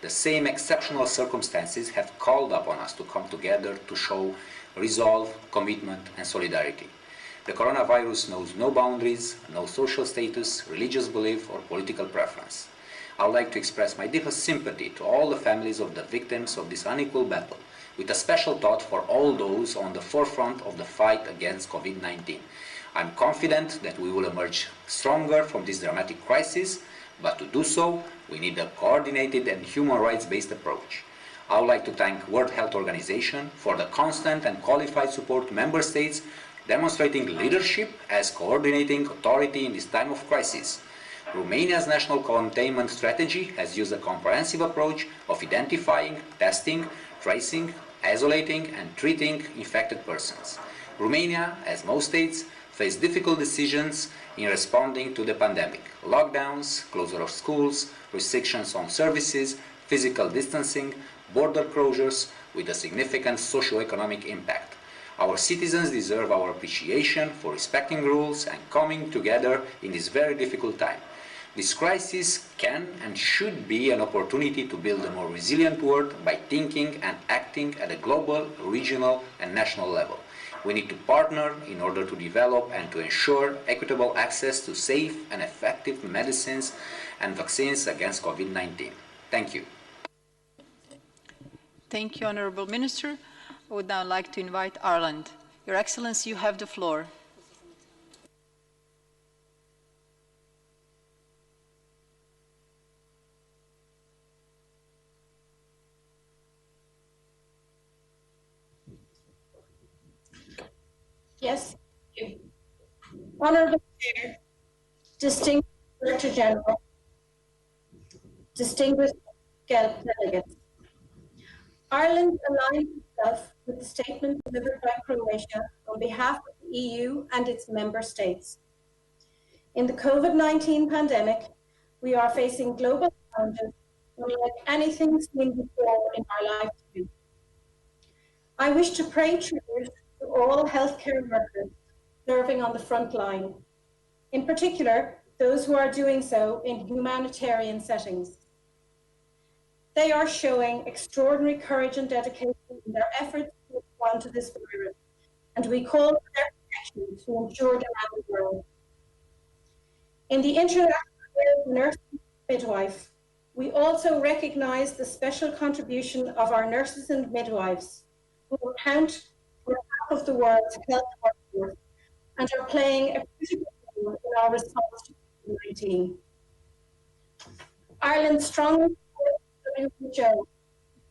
The same exceptional circumstances have called upon us to come together to show resolve, commitment, and solidarity. The coronavirus knows no boundaries, no social status, religious belief, or political preference. I would like to express my deepest sympathy to all the families of the victims of this unequal battle, with a special thought for all those on the forefront of the fight against COVID-19. I'm confident that we will emerge stronger from this dramatic crisis, but to do so, we need a coordinated and human rights-based approach. I would like to thank World Health Organization for the constant and qualified support to member states, demonstrating leadership as coordinating authority in this time of crisis. Romania's national containment strategy has used a comprehensive approach of identifying, testing, tracing, isolating, and treating infected persons. Romania, as most states, faced difficult decisions in responding to the pandemic. Lockdowns, closure of schools, restrictions on services, physical distancing, border closures with a significant socio-economic impact. Our citizens deserve our appreciation for respecting rules and coming together in this very difficult time. This crisis can and should be an opportunity to build a more resilient world by thinking and acting at a global, regional, and national level. We need to partner in order to develop and to ensure equitable access to safe and effective medicines and vaccines against COVID-19. Thank you. Thank you, Honourable Minister. I would now like to invite Ireland. Your Excellency, you have the floor. Yes, thank you. Honourable Chair, distinguished Director General, distinguished delegates, Ireland aligns itself with the statement delivered by Croatia on behalf of the EU and its member states. In the COVID-19 pandemic, we are facing global challenges unlike anything seen before in our lifetime. I wish to pay tribute to all healthcare workers serving on the front line, in particular, those who are doing so in humanitarian settings. They are showing extraordinary courage and dedication in their efforts to respond to this virus, and we call for their protection to ensure them around the world. In the International Day of the Nurse and Midwife, we also recognize the special contribution of our nurses and midwives, who account for half of the world's health workforce and are playing a critical role in our response to COVID-19. Ireland strongly supports WHO,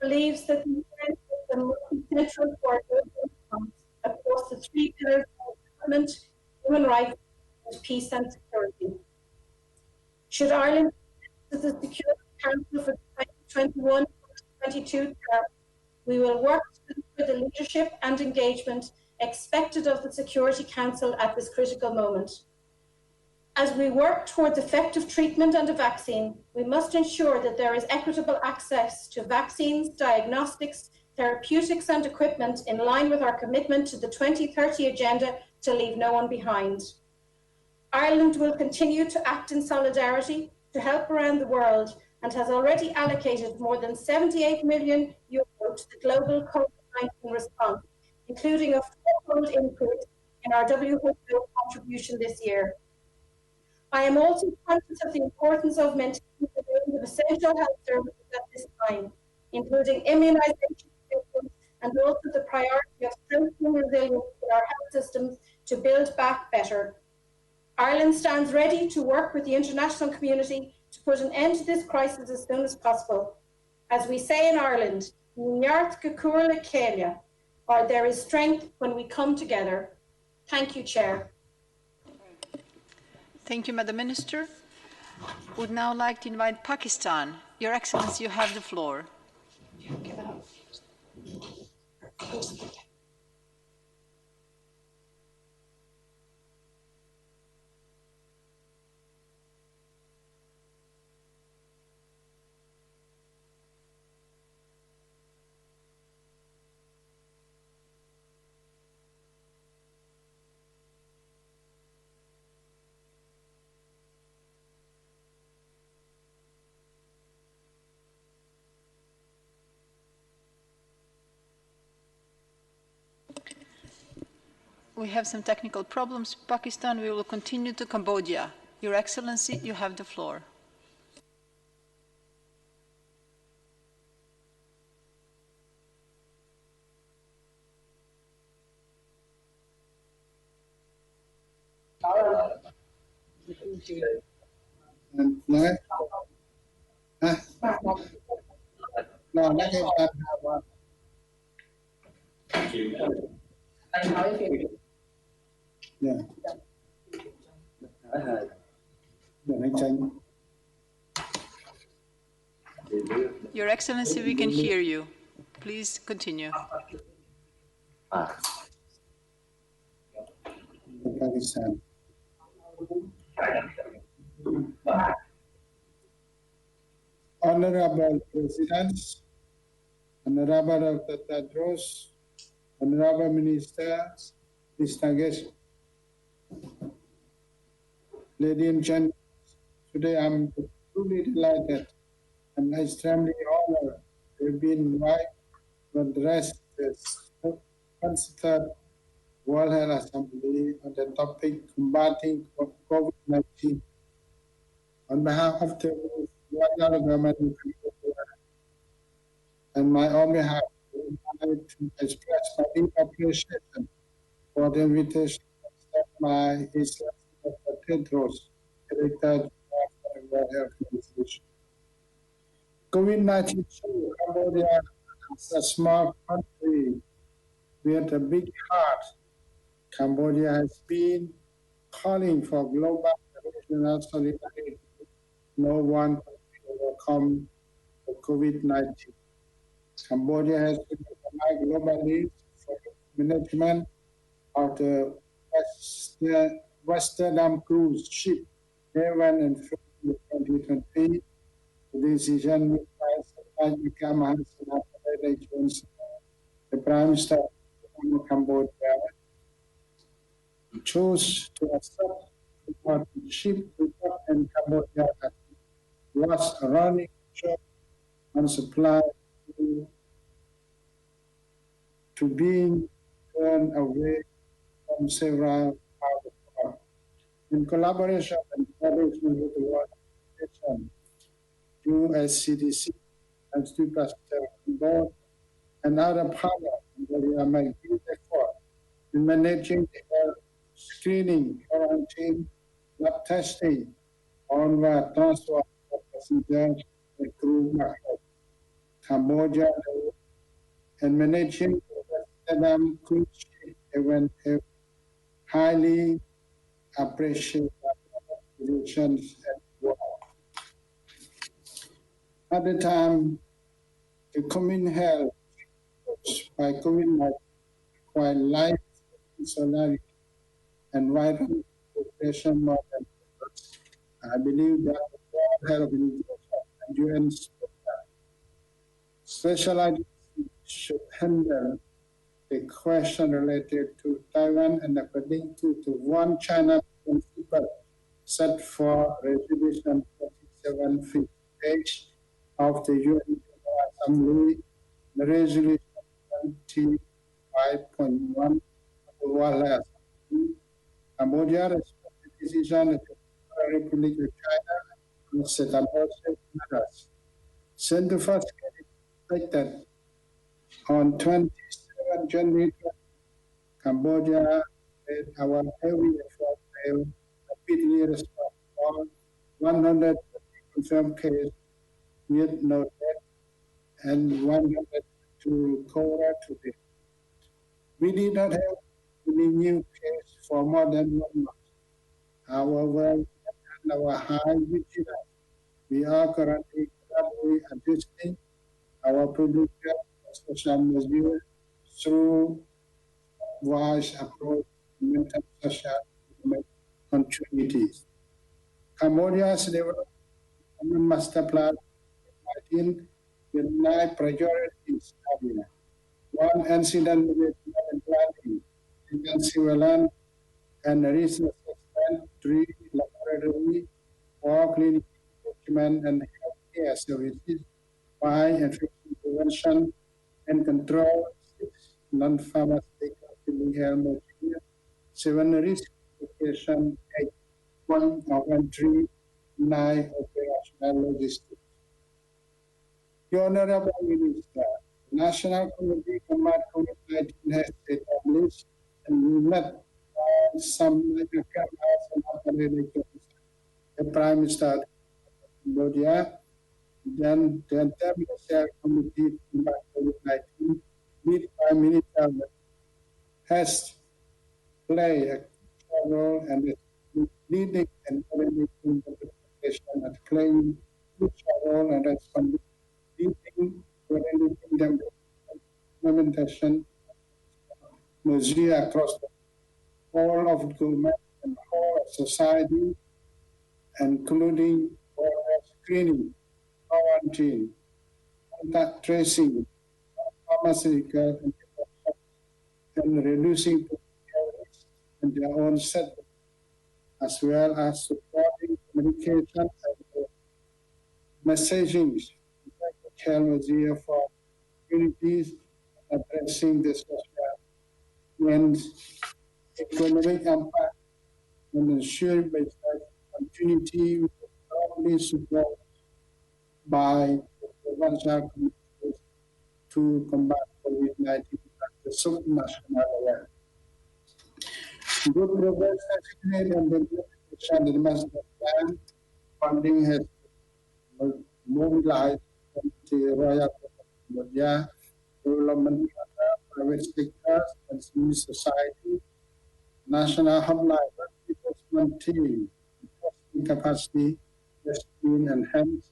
believes that the UN is the most central to our global response across the three pillars of development, human rights, and peace and security. Should Ireland to the Security Council for the 2021-2022 term, we will work for the leadership and engagement expected of the Security Council at this critical moment. As we work towards effective treatment and a vaccine, we must ensure that there is equitable access to vaccines, diagnostics, therapeutics and equipment in line with our commitment to the 2030 agenda to leave no one behind. Ireland will continue to act in solidarity to help around the world and has already allocated more than 78 million euros to the global COVID-19 response, including a fourfold increase in our WHO contribution this year. I am also conscious of the importance of maintaining the range of essential health services at this time, including immunisation systems and also the priority of strengthening resilience in our health systems to build back better. Ireland stands ready to work with the international community to put an end to this crisis as soon as possible. As we say in Ireland, or there is strength when we come together. Thank you, Chair. Thank you, Madam Minister. Would now like to invite Pakistan. Your Excellency, you have the floor. We have some technical problems. Pakistan, we will continue to Cambodia. Your Excellency, you have the floor. Yeah. Your Excellency, we can hear you. Please continue. Pakistan. Honorable Presidents, Honorable Dr. Tedros, Honorable Ministers, distinguished ladies and gentlemen, today I'm truly delighted and extremely honored to have been invited to address this 23rd World Health Assembly on the topic combating COVID-19. On behalf of the Royal Government of Cambodia and my own behalf, I would like to express my deep appreciation for the invitation extended by His Excellency Dr. Tedros, Director General of the World Health Organization. COVID-19 shows Cambodia is a small country with a big heart. Cambodia has been calling for global international solidarity. No one can overcome the COVID-19. Cambodia has been recognized globally for the management of the Western cruise ship Haven and 2020. The decision which has become the Prime Minister of Cambodia chose to accept the ship in Cambodia that was running short on supply to being turned away from several parts of the world. In collaboration and coordination with the World Organization, USCDC, and Super Board, and other partners, we are making effort in managing the screening, quarantine, lab testing, onward transfer of passengers and crew members. Cambodia and managing the cruise ship event highly appreciate relations and work. At the time, the common health by COVID-19 required life, solidarity, and vital cooperation more than ever. I believe that the World Health Organization and UN special agency should handle the question related to Taiwan and according to the One China principle set for Resolution 2758 of the UN General Assembly, the Resolution 25.1 of the World Health Assembly. Cambodia respects the decision of the Republic of China and set up also matters. Since the first case expected on 27 January, Cambodia made our heavy effort to rapidly respond all 150 confirmed cases with no death and 102 recovered today. We did not have any new cases for more than 1 month. However, in our high vigilance, we are currently gradually adjusting our public health and social measures through wise approach to maintain social economic continuities. Cambodia's development master plan 19 with 9 priorities. One, incident management and planning, second, civil land and resource assessment, 3, laboratory, 4, clinical document and healthcare services, 5, infection prevention and control, 6, non-pharmaceutical health material, 7, risk education, 8, point of entry, 9, operational logistics. The Honorable Minister, National Committee Combat COVID-19 has established and we met some the Prime Minister of Cambodia, then the Interministerial Committee Combat COVID-19 with Prime Minister has played a role and is leading and coordinating the preparation and playing each role and responding, leading, coordinating the implementation measures across the whole of government and whole of society, including screening, quarantine, contact tracing, pharmaceutical, and reducing risk in their own setting, as well as supporting communication and messaging, health measures for communities, addressing the social and economic impact and ensuring business continuity with strongly support by the provincial communities to combat COVID-19 at the subnational level. Good progress has been made on the implementation of the master plan. Funding has been mobilized from the Royal Cambodia Development private sectors and civil society, national hotline enforcement team, capacity, testing enhanced,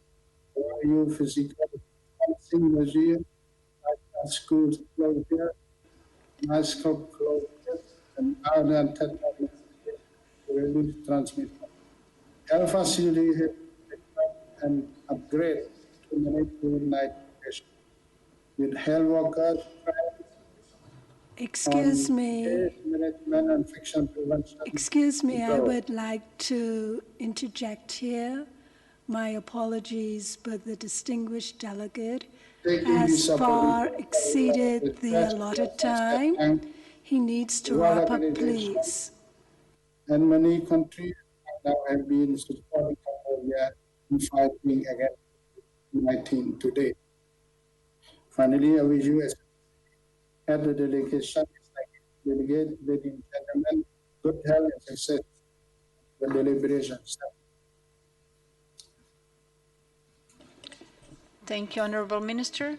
value physical distancing measures, like school closure, mask closure, and other technologies to reduce transmission. Health facilities and upgrade to manage COVID-19 patients with health workers. Excuse me. Management and infection prevention. Excuse me, I would like to interject here. My apologies, but the distinguished delegate has far exceeded the allotted time. He needs to wrap up, please. And many countries now have been supporting Cambodia in fighting against COVID-19 today. Finally, I wish you as head of the delegation, ladies and gentlemen, good health and success with deliberations. Thank you, Honourable Minister.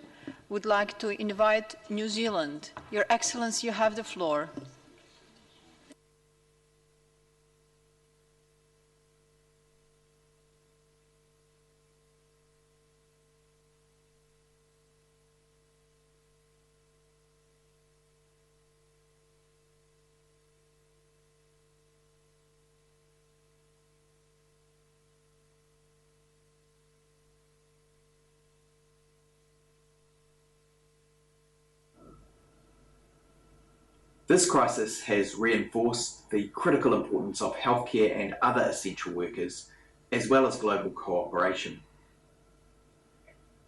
Would like to invite New Zealand. Your Excellency, you have the floor. This crisis has reinforced the critical importance of healthcare and other essential workers, as well as global cooperation.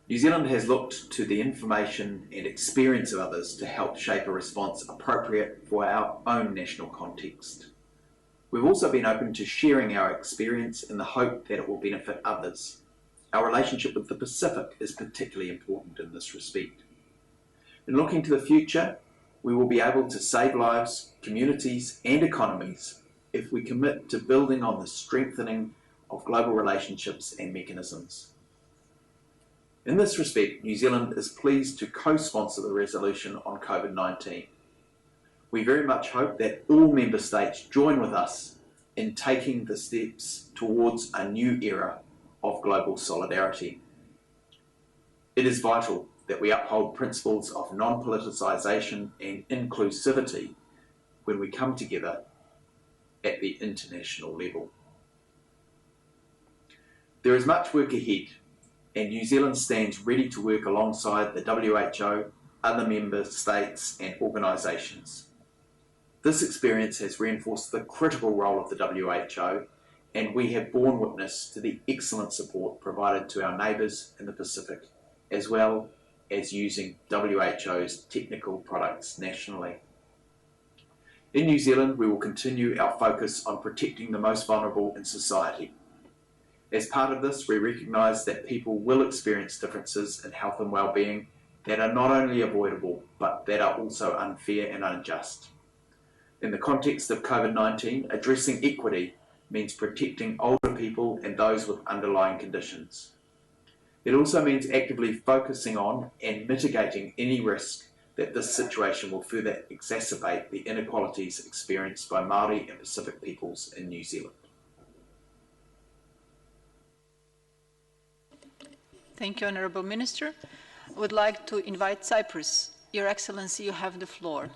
New Zealand has looked to the information and experience of others to help shape a response appropriate for our own national context. We've also been open to sharing our experience in the hope that it will benefit others. Our relationship with the Pacific is particularly important in this respect. In looking to the future, we will be able to save lives, communities, and economies if we commit to building on the strengthening of global relationships and mechanisms. In this respect, New Zealand is pleased to co-sponsor the resolution on COVID-19. We very much hope that all member states join with us in taking the steps towards a new era of global solidarity. It is vital that we uphold principles of non-politicisation and inclusivity when we come together at the international level. There is much work ahead, and New Zealand stands ready to work alongside the WHO, other member states and organisations. This experience has reinforced the critical role of the WHO, and we have borne witness to the excellent support provided to our neighbours in the Pacific, as well as using WHO's technical products nationally. In New Zealand, we will continue our focus on protecting the most vulnerable in society. As part of this, we recognise that people will experience differences in health and well-being that are not only avoidable, but that are also unfair and unjust. In the context of COVID-19, addressing equity means protecting older people and those with underlying conditions. It also means actively focusing on and mitigating any risk that this situation will further exacerbate the inequalities experienced by Māori and Pacific peoples in New Zealand. Thank you, Honourable Minister. I would like to invite Cyprus. Your Excellency, you have the floor.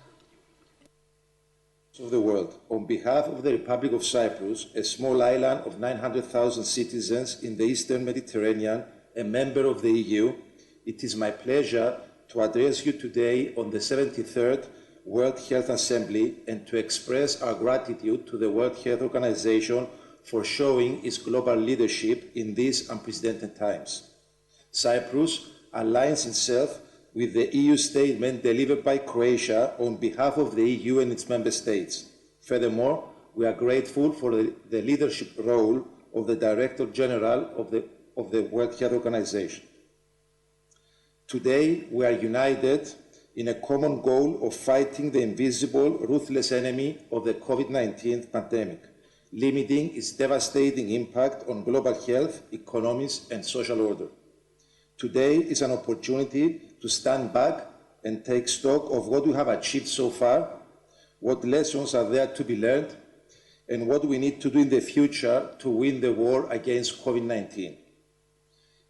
Of the world, on behalf of the Republic of Cyprus, a small island of 900,000 citizens in the Eastern Mediterranean, a member of the EU, it is my pleasure to address you today on the 73rd World Health Assembly and to express our gratitude to the World Health Organization for showing its global leadership in these unprecedented times. Cyprus aligns itself with the EU statement delivered by Croatia on behalf of the EU and its member states. Furthermore, we are grateful for the leadership role of the Director General of the World Health Organization. Today, we are united in a common goal of fighting the invisible, ruthless enemy of the COVID-19 pandemic, limiting its devastating impact on global health, economies, and social order. Today is an opportunity to stand back and take stock of what we have achieved so far, what lessons are there to be learned, and what we need to do in the future to win the war against COVID-19.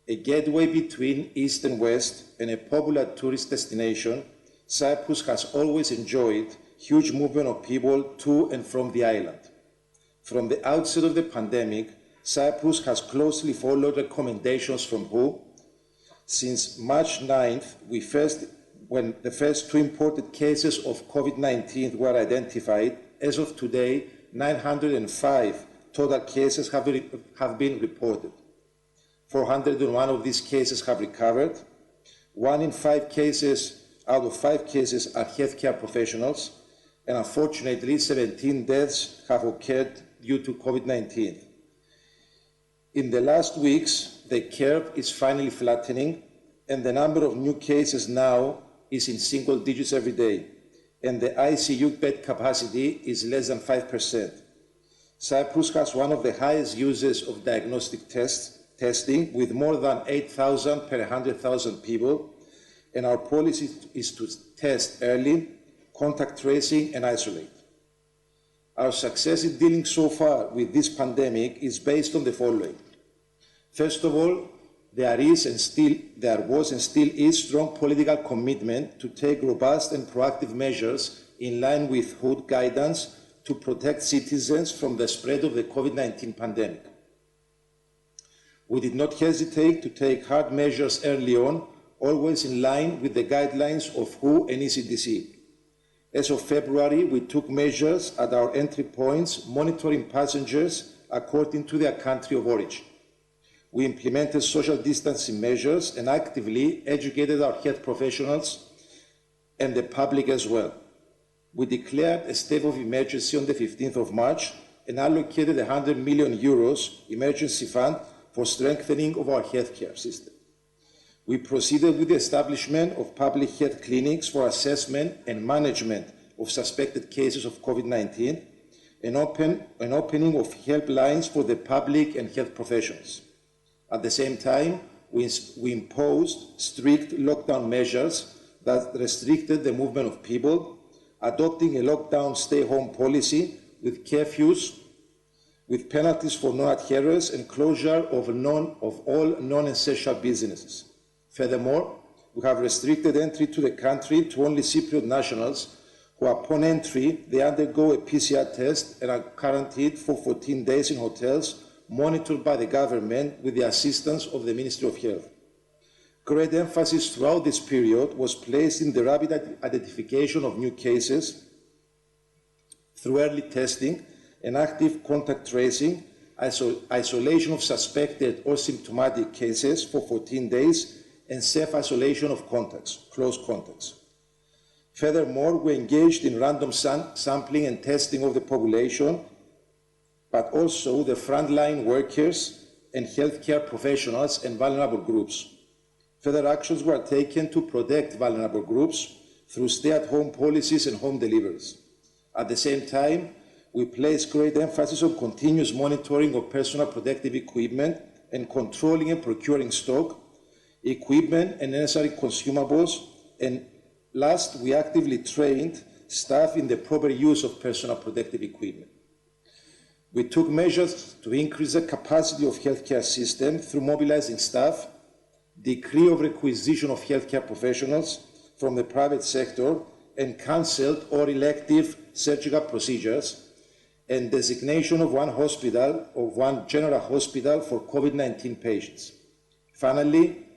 A gateway between East and West and a popular tourist destination, Cyprus has always enjoyed huge movement of people to and from the island. From the outset of the pandemic, Cyprus has closely followed recommendations from WHO. Since March 9th, when the first 2 imported cases of COVID-19 were identified, as of today, 905 total cases have been reported. 401 of these cases have recovered. 1 in 5 cases out of 5 cases are healthcare professionals, and unfortunately, 17 deaths have occurred due to COVID-19. In the last weeks, the curve is finally flattening, and the number of new cases now is in single digits every day, and the ICU bed capacity is less than 5%. Cyprus has one of the highest uses of diagnostic testing, with more than 8,000 per 100,000 people, and our policy is to test early, contact tracing, and isolate. Our success in dealing so far with this pandemic is based on the following. First of all, there was and still is strong political commitment to take robust and proactive measures in line with WHO guidance to protect citizens from the spread of the COVID-19 pandemic. We did not hesitate to take hard measures early on, always in line with the guidelines of WHO and ECDC. As of February, we took measures at our entry points, monitoring passengers according to their country of origin. We implemented social distancing measures and actively educated our health professionals and the public as well. We declared a state of emergency on the 15th of March and allocated €100 million emergency fund for strengthening of our healthcare system. We proceeded with the establishment of public health clinics for assessment and management of suspected cases of COVID-19 and opening of helplines for the public and health professionals. At the same time, we imposed strict lockdown measures that restricted the movement of people, adopting a lockdown stay-home policy with curfews, with penalties for non-adherence and closure of all non-essential businesses. Furthermore, we have restricted entry to the country to only Cypriot nationals who, upon entry, they undergo a PCR test and are quarantined for 14 days in hotels monitored by the government with the assistance of the Ministry of Health. Great emphasis throughout this period was placed in the rapid identification of new cases through early testing and active contact tracing, isolation of suspected or symptomatic cases for 14 days, and self-isolation of contacts, close contacts. Furthermore, we engaged in random sampling and testing of the population, but also the frontline workers and healthcare professionals and vulnerable groups. Further actions were taken to protect vulnerable groups through stay-at-home policies and home deliveries. At the same time, we placed great emphasis on continuous monitoring of personal protective equipment and controlling and procuring stock, equipment and necessary consumables, and last, we actively trained staff in the proper use of personal protective equipment. We took measures to increase the capacity of healthcare system through mobilizing staff, decree of requisition of healthcare professionals from the private sector, and cancelled or elective surgical procedures, and designation of one general hospital for COVID-19 patients. Finally,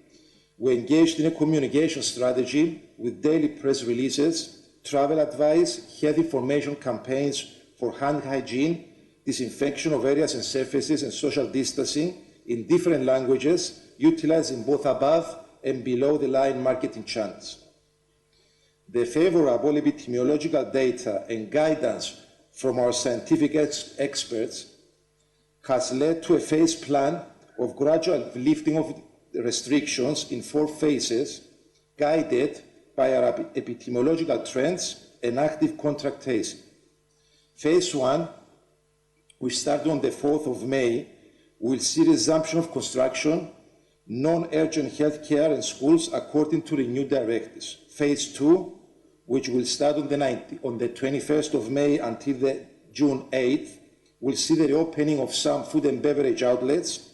we engaged in a communication strategy with daily press releases, travel advice, health information campaigns for hand hygiene, disinfection of areas and surfaces, and social distancing in different languages, utilizing both above and below the line marketing channels. The favorable epidemiological data and guidance from our scientific experts has led to a phased plan of gradual lifting of restrictions in 4 phases, guided by our epidemiological trends and active contact tracing. Phase 1, which started on the 4th of May, will see resumption of construction, non-urgent healthcare and schools according to the new directives. Phase 2, which will start on the 21st of May until the June 8th, will see the reopening of some food and beverage outlets,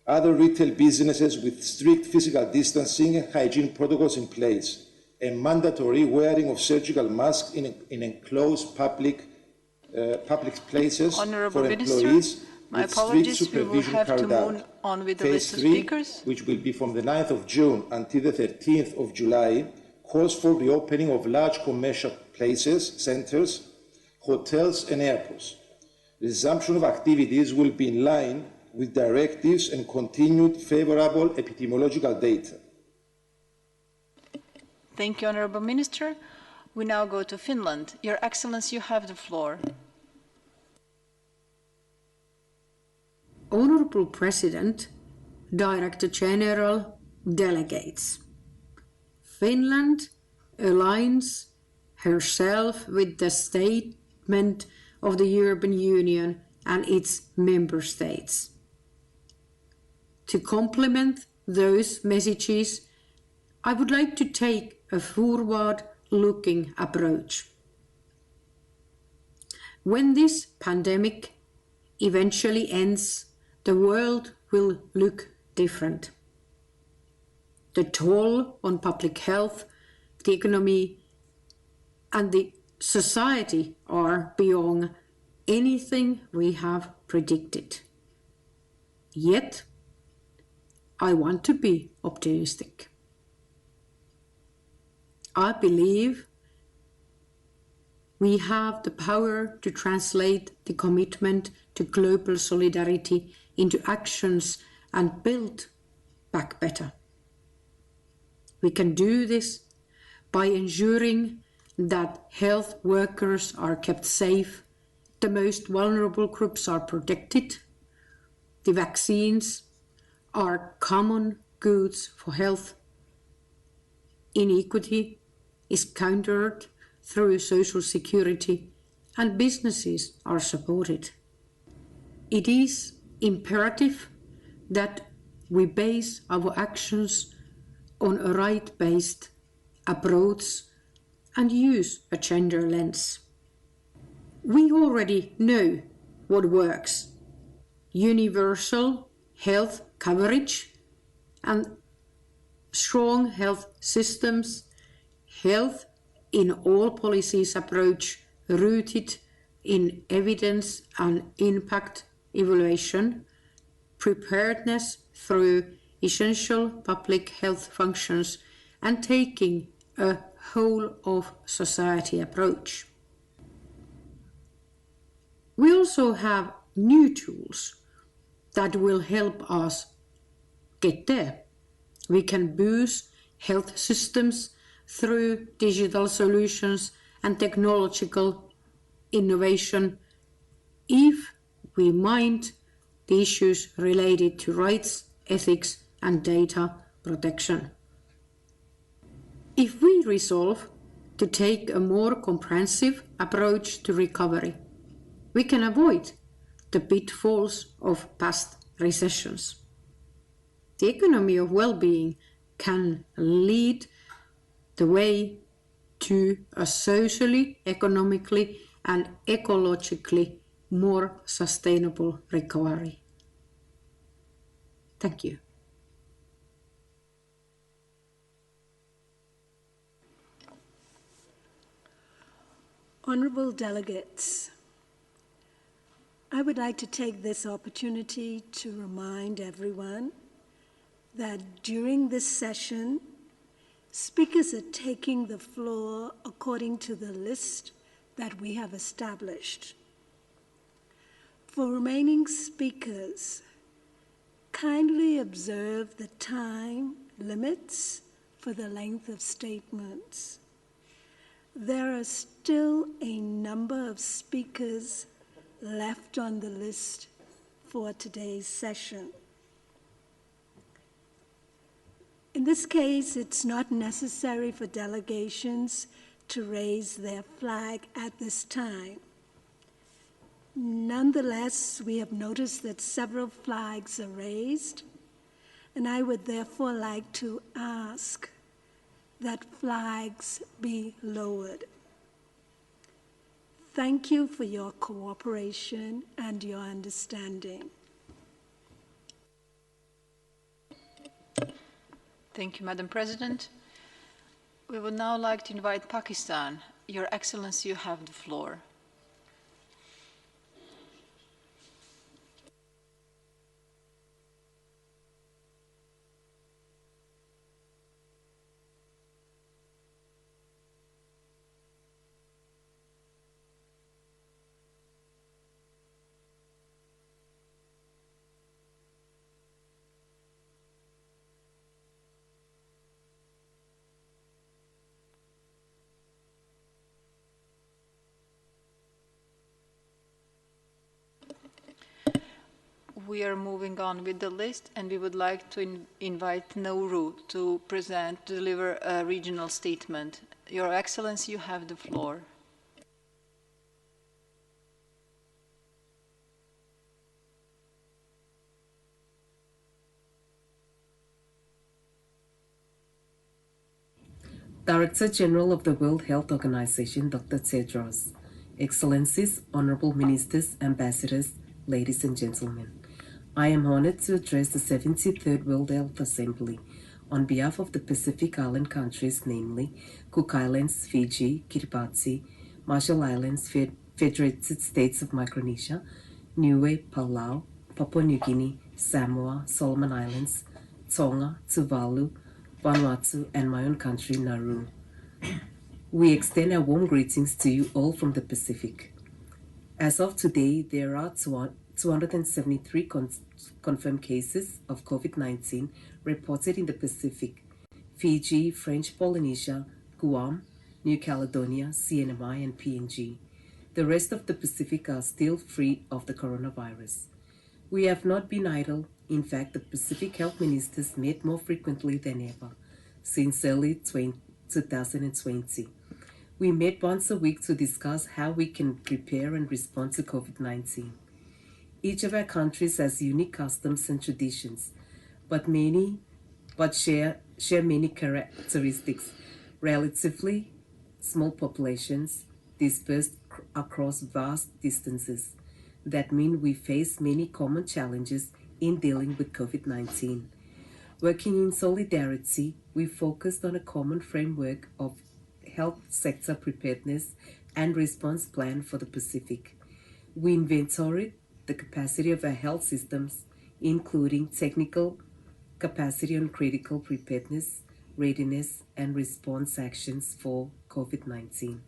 other retail businesses with strict physical distancing and hygiene protocols in place, and mandatory wearing of surgical masks in enclosed public places for employees. My apologies, we will have to move on with the list of speakers. Which will be from the 9th of June until the 13th of July, calls for the opening of large commercial places, centres, hotels and airports. Resumption of activities will be in line with directives and continued favourable epidemiological data. Thank you, Honourable Minister. We now go to Finland. Your Excellency, you have the floor. Honourable President, Director General, delegates. Finland aligns herself with the statement of the European Union and its member states. To complement those messages, I would like to take a forward-looking approach. When this pandemic eventually ends, the world will look different. The toll on public health, the economy, and the society are beyond anything we have predicted. Yet, I want to be optimistic. I believe we have the power to translate the commitment to global solidarity into actions and build back better. We can do this by ensuring that health workers are kept safe, the most vulnerable groups are protected, the vaccines are common goods for health, inequity is countered through social security, and businesses are supported. It is imperative that we base our actions on a right-based approach and use a gender lens. We already know what works: universal health coverage and strong health systems, health in all policies approach rooted in evidence and impact evaluation, preparedness through essential public health functions, and taking a whole of society approach. We also have new tools that will help us get there. We can boost health systems through digital solutions and technological innovation if we mind the issues related to rights, ethics, and data protection. If we resolve to take a more comprehensive approach to recovery, we can avoid the pitfalls of past recessions. The economy of well-being can lead the way to a socially, economically, and ecologically more sustainable recovery. Thank you. Honourable delegates, I would like to take this opportunity to remind everyone that during this session, speakers are taking the floor according to the list that we have established. For remaining speakers, kindly observe the time limits for the length of statements. There are still a number of speakers left on the list for today's session. In this case, it's not necessary for delegations to raise their flag at this time. Nonetheless, we have noticed that several flags are raised, and I would therefore like to ask that flags be lowered. Thank you for your cooperation and your understanding. Thank you, Madam President. We would now like to invite Pakistan. Your Excellency, you have the floor. We are moving on with the list, and we would like to invite Nauru to deliver a regional statement. Your Excellency, you have the floor. Director General of the World Health Organization, Dr. Tedros, Excellencies, Honorable Ministers, Ambassadors, ladies and gentlemen. I am honored to address the 73rd World Health Assembly on behalf of the Pacific Island countries, namely Cook Islands, Fiji, Kiribati, Marshall Islands, Federated States of Micronesia, Niue, Palau, Papua New Guinea, Samoa, Solomon Islands, Tonga, Tuvalu, Vanuatu, and my own country, Nauru. We extend our warm greetings to you all from the Pacific. As of today, there are 273 confirmed cases of COVID-19 reported in the Pacific: Fiji, French Polynesia, Guam, New Caledonia, CNMI, and PNG. The rest of the Pacific are still free of the coronavirus. We have not been idle. In fact, the Pacific health ministers met more frequently than ever since early 2020. We met once a week to discuss how we can prepare and respond to COVID-19. Each of our countries has unique customs and traditions, but share many characteristics. Relatively small populations dispersed across vast distances. That means we face many common challenges in dealing with COVID-19. Working in solidarity, we focused on a common framework of health sector preparedness and response plan for the Pacific. We inventoried the capacity of our health systems, including technical capacity on critical preparedness, readiness, and response actions for COVID-19.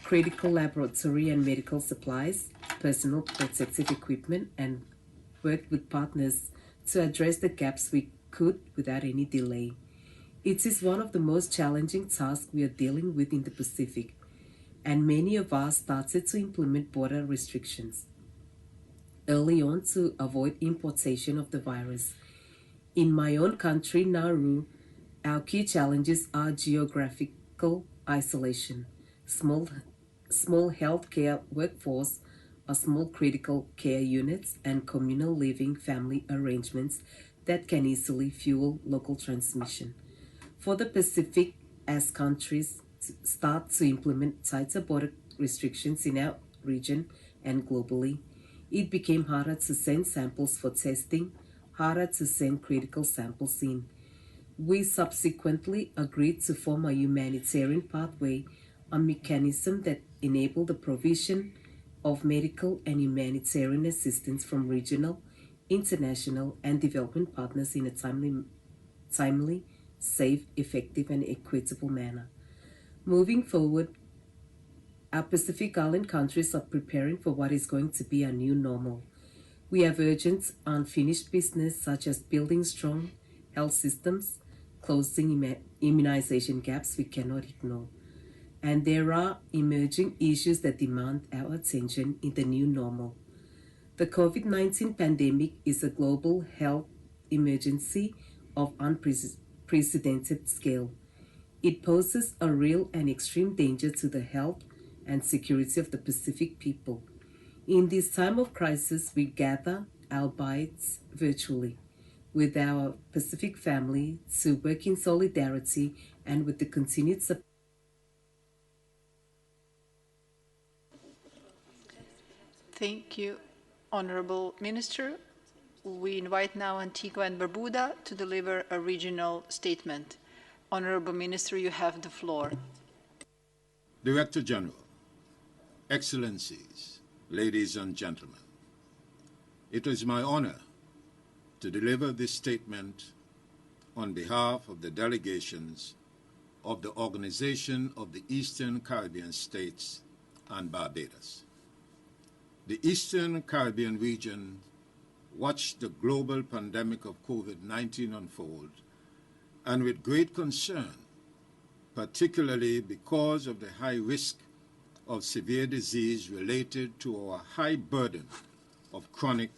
Critical laboratory and medical supplies, personal protective equipment, and worked with partners to address the gaps we could without any delay. It is one of the most challenging tasks we are dealing with in the Pacific, and many of us started to implement border restrictions early on to avoid importation of the virus. In my own country, Nauru, our key challenges are geographical isolation, small healthcare workforce, a small critical care units, and communal living family arrangements that can easily fuel local transmission. For the Pacific, as countries start to implement tighter border restrictions in our region and globally, it became harder to send samples for testing, harder to send critical samples in. We subsequently agreed to form a humanitarian pathway, a mechanism that enabled the provision of medical and humanitarian assistance from regional, international, and development partners in a timely, safe, effective, and equitable manner. Moving forward, our Pacific Island countries are preparing for what is going to be a new normal. We have urgent, unfinished business such as building strong health systems, closing immunization gaps we cannot ignore. And there are emerging issues that demand our attention in the new normal. The COVID-19 pandemic is a global health emergency of unprecedented scale. It poses a real and extreme danger to the health and security of the Pacific people. In this time of crisis, we gather, albeit virtually, with our Pacific family to work in solidarity and with the continued support. Thank you, Honorable Minister. We invite now Antigua and Barbuda to deliver a regional statement. Honorable Minister, you have the floor. Director General, Excellencies, ladies and gentlemen, it is my honor to deliver this statement on behalf of the delegations of the Organization of the Eastern Caribbean States and Barbados. The Eastern Caribbean region watched the global pandemic of COVID-19 unfold, and with great concern, particularly because of the high risk of severe disease related to our high burden of chronic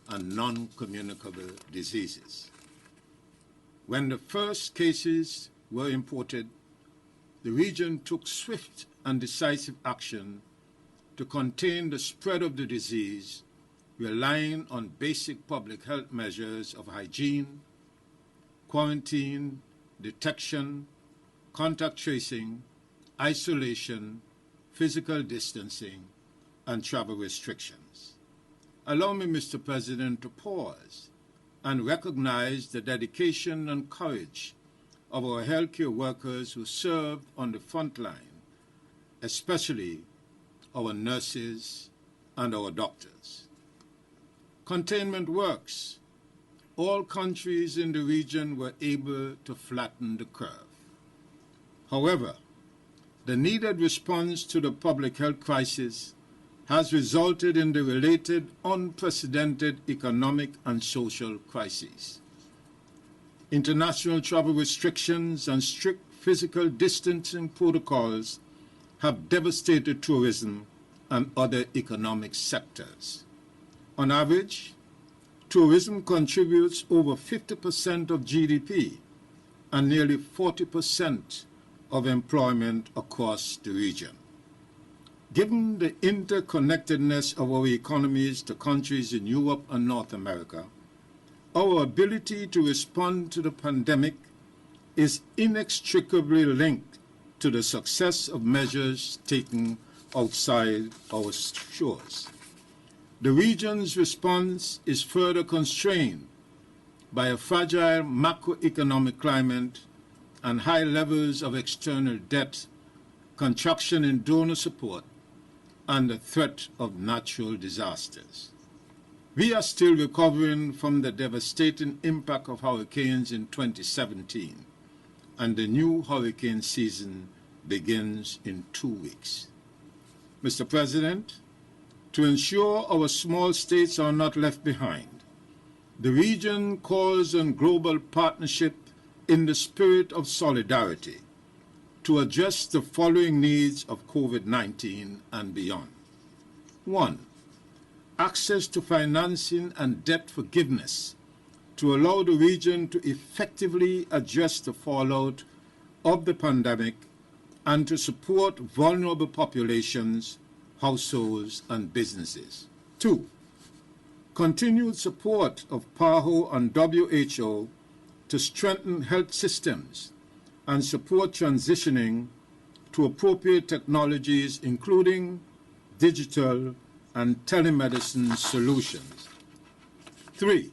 and non-communicable diseases. When the first cases were imported, the region took swift and decisive action to contain the spread of the disease, relying on basic public health measures of hygiene, quarantine, detection, contact tracing, isolation, physical distancing, and travel restrictions. Allow me, Mr. President, to pause and recognize the dedication and courage of our healthcare workers who served on the front line, especially our nurses and our doctors. Containment works. All countries in the region were able to flatten the curve. However, the needed response to the public health crisis has resulted in the related unprecedented economic and social crises. International travel restrictions and strict physical distancing protocols have devastated tourism and other economic sectors. On average, tourism contributes over 50% of GDP and nearly 40% of employment across the region. Given the interconnectedness of our economies to countries in Europe and North America, our ability to respond to the pandemic is inextricably linked to the success of measures taken outside our shores. The region's response is further constrained by a fragile macroeconomic climate and high levels of external debt, contraction in donor support, and the threat of natural disasters. We are still recovering from the devastating impact of hurricanes in 2017, and the new hurricane season begins in 2 weeks. Mr. President, to ensure our small states are not left behind, the region calls on global partnership in the spirit of solidarity to address the following needs of COVID-19 and beyond. 1. Access to financing and debt forgiveness to allow the region to effectively address the fallout of the pandemic and to support vulnerable populations, households, and businesses. 2. Continued support of PAHO and WHO to strengthen health systems and support transitioning to appropriate technologies, including digital and telemedicine solutions. 3.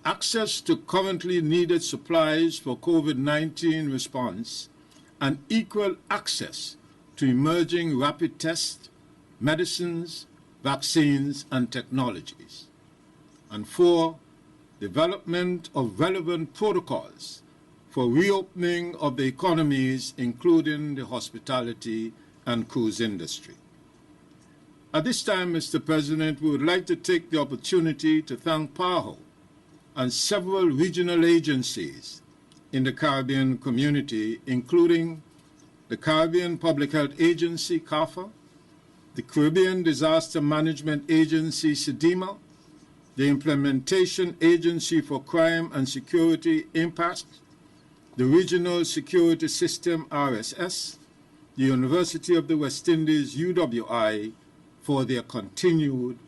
Access to currently needed supplies for COVID-19 response and equal access to emerging rapid tests, medicines, vaccines, and technologies. And 4. Development of relevant protocols for reopening of the economies, including the hospitality and cruise industry. At this time, Mr. President, we would like to take the opportunity to thank PAHO and several regional agencies in the Caribbean community, including the Caribbean Public Health Agency, CARFA, the Caribbean Disaster Management Agency, CDEMA, the Implementation Agency for Crime and Security, IMPACT, the Regional Security System, RSS, the University of the West Indies, UWI, for their continued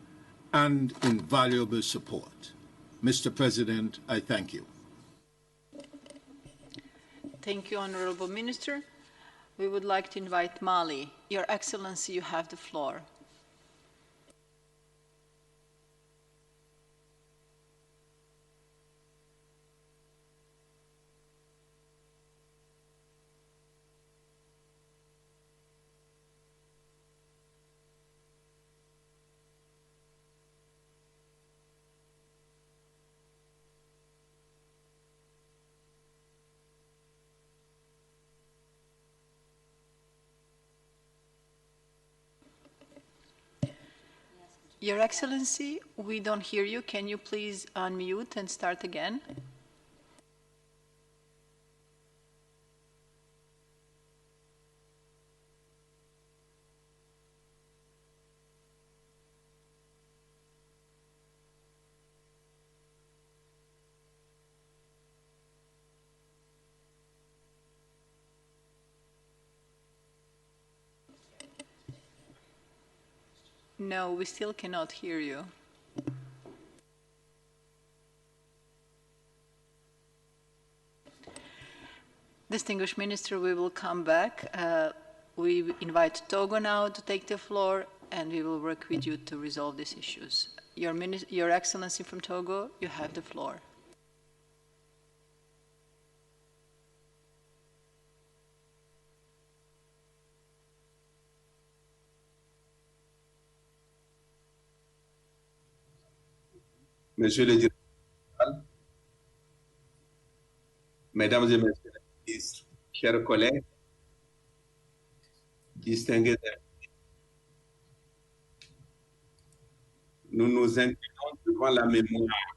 and invaluable support. Mr. President, I thank you. Thank you, Honorable Minister. We would like to invite Mali. Your Excellency, you have the floor. Your Excellency, we don't hear you. Can you please unmute and start again? No, we still cannot hear you. Distinguished Minister, we will come back. We invite Togo now to take the floor, and we will work with you to resolve these issues. Your Excellency from Togo, you have the floor. Monsieur le Directeur, Mesdames et Messieurs les ministres, chers collègues, distingués, nous nous inclinons devant la mémoire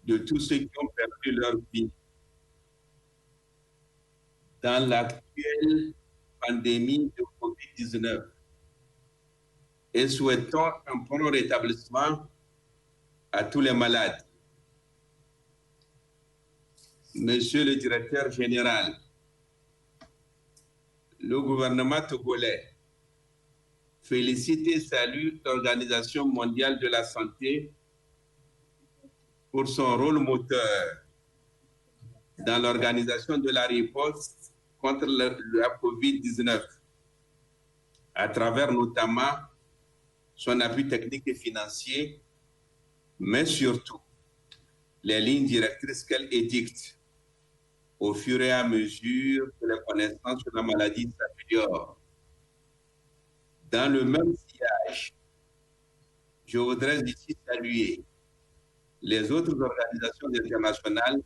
de tous ceux qui ont perdu leur vie dans l'actuelle pandémie de COVID-19 et souhaitons un prompt rétablissement à tous les malades. Monsieur le directeur général, le gouvernement togolais félicite et salue l'Organisation mondiale de la santé pour son rôle moteur dans l'organisation de la riposte contre la COVID-19, à travers notamment son appui technique et financier, mais surtout les lignes directrices qu'elle édicte au fur et à mesure que les connaissances sur la maladie s'améliorent. Dans le même sillage, je voudrais ici saluer les autres organisations internationales,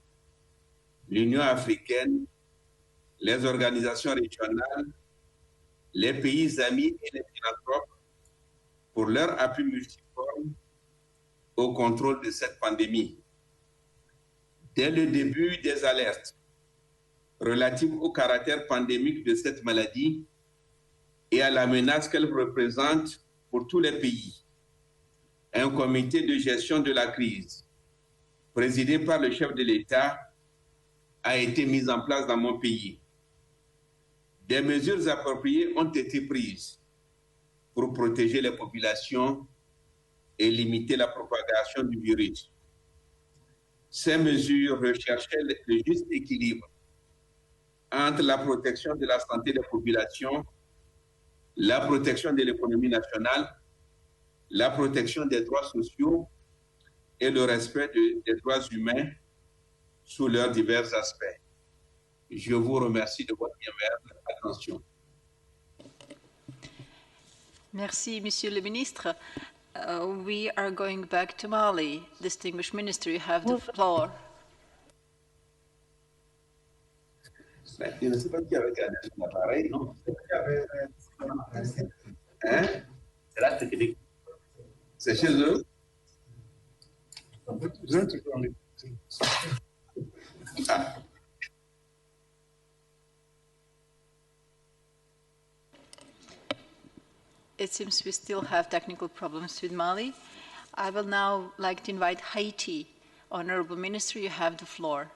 l'Union africaine, les organisations régionales, les pays amis et les philanthropes pour leur appui multiforme au contrôle de cette pandémie. Dès le début des alertes relatives au caractère pandémique de cette maladie et à la menace qu'elle représente pour tous les pays, un comité de gestion de la crise, présidé par le chef de l'État, a été mis en place dans mon pays. Des mesures appropriées ont été prises pour protéger les populations et limiter la propagation du virus. Ces mesures recherchaient le juste équilibre entre la protection de la santé des populations, la protection de l'économie nationale, la protection des droits sociaux et le respect des droits humains sous leurs divers aspects. Je vous remercie de votre bienveillante attention. Merci, Monsieur le Ministre. We are going back to Mali. Distinguished Minister, you have the floor. Je ne sais pas qui avait gagné son appareil, non? Hein? C'est la technique. C'est chez eux? Ah. It seems we still have technical problems with Mali. I will now like to invite Haiti. Honorable Minister, you have the floor.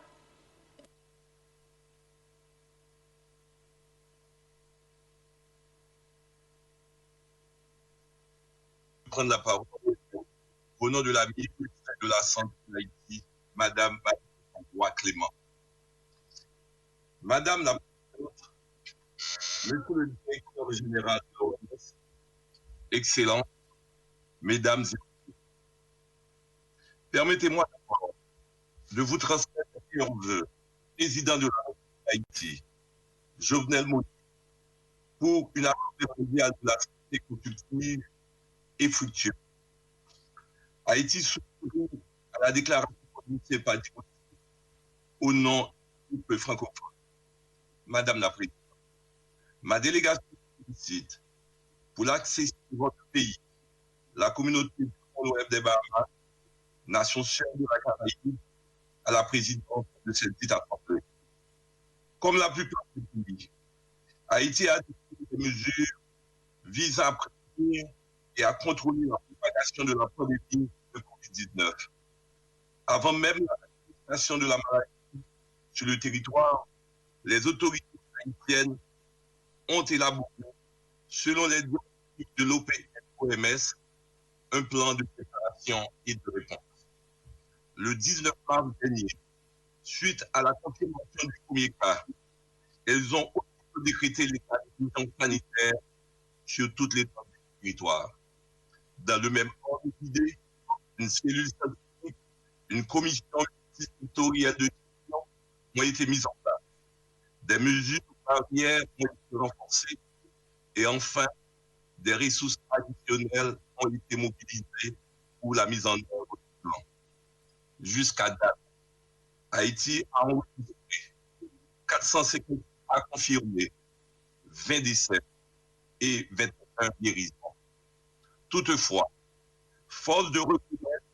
Prendre la parole au nom de la ministre de la Santé d'Haïti, Madame Roy Clément. Madame la Présidente, Monsieur le Directeur général de l'OMS, Excellent, Mesdames et Messieurs, permettez-moi de vous transmettre un vœu, président de la République d'Haïti, Jovenel Moïse, pour une assemblée mondiale de la santé constructive et fructueuse. Haïti souscrit à la déclaration prononcée par au nom du peuple francophone. Madame la Présidente, ma délégation félicite pour l'accès de votre pays, la communauté du monde web des Bahamas, nation chère de la Caraïbe, à la présidence de cette dite assemblée. Comme la plupart des pays, Haïti a décidé des mesures visant à prévenir et à contrôler la propagation de la pandémie de COVID-19. Avant même la manifestation de la maladie sur le territoire, les autorités haïtiennes ont élaboré, selon les directives de l'OMS, un plan de préparation et de réponse. Le 19 mars dernier, suite à la confirmation du premier cas, elles ont aussi décrété l'état d'urgence sanitaire sur toutes les zones du territoire. Dans le même ordre d'idée, une cellule scientifique, une commission sectorielle de gestion ont été mises en place. Des mesures barrières ont été renforcées et enfin, des ressources additionnelles ont été mobilisées pour la mise en œuvre du plan. Jusqu'à date, Haïti a enregistré 450 a confirmé, 20 décès et 21 guérisons. Toutefois, force de reconnaître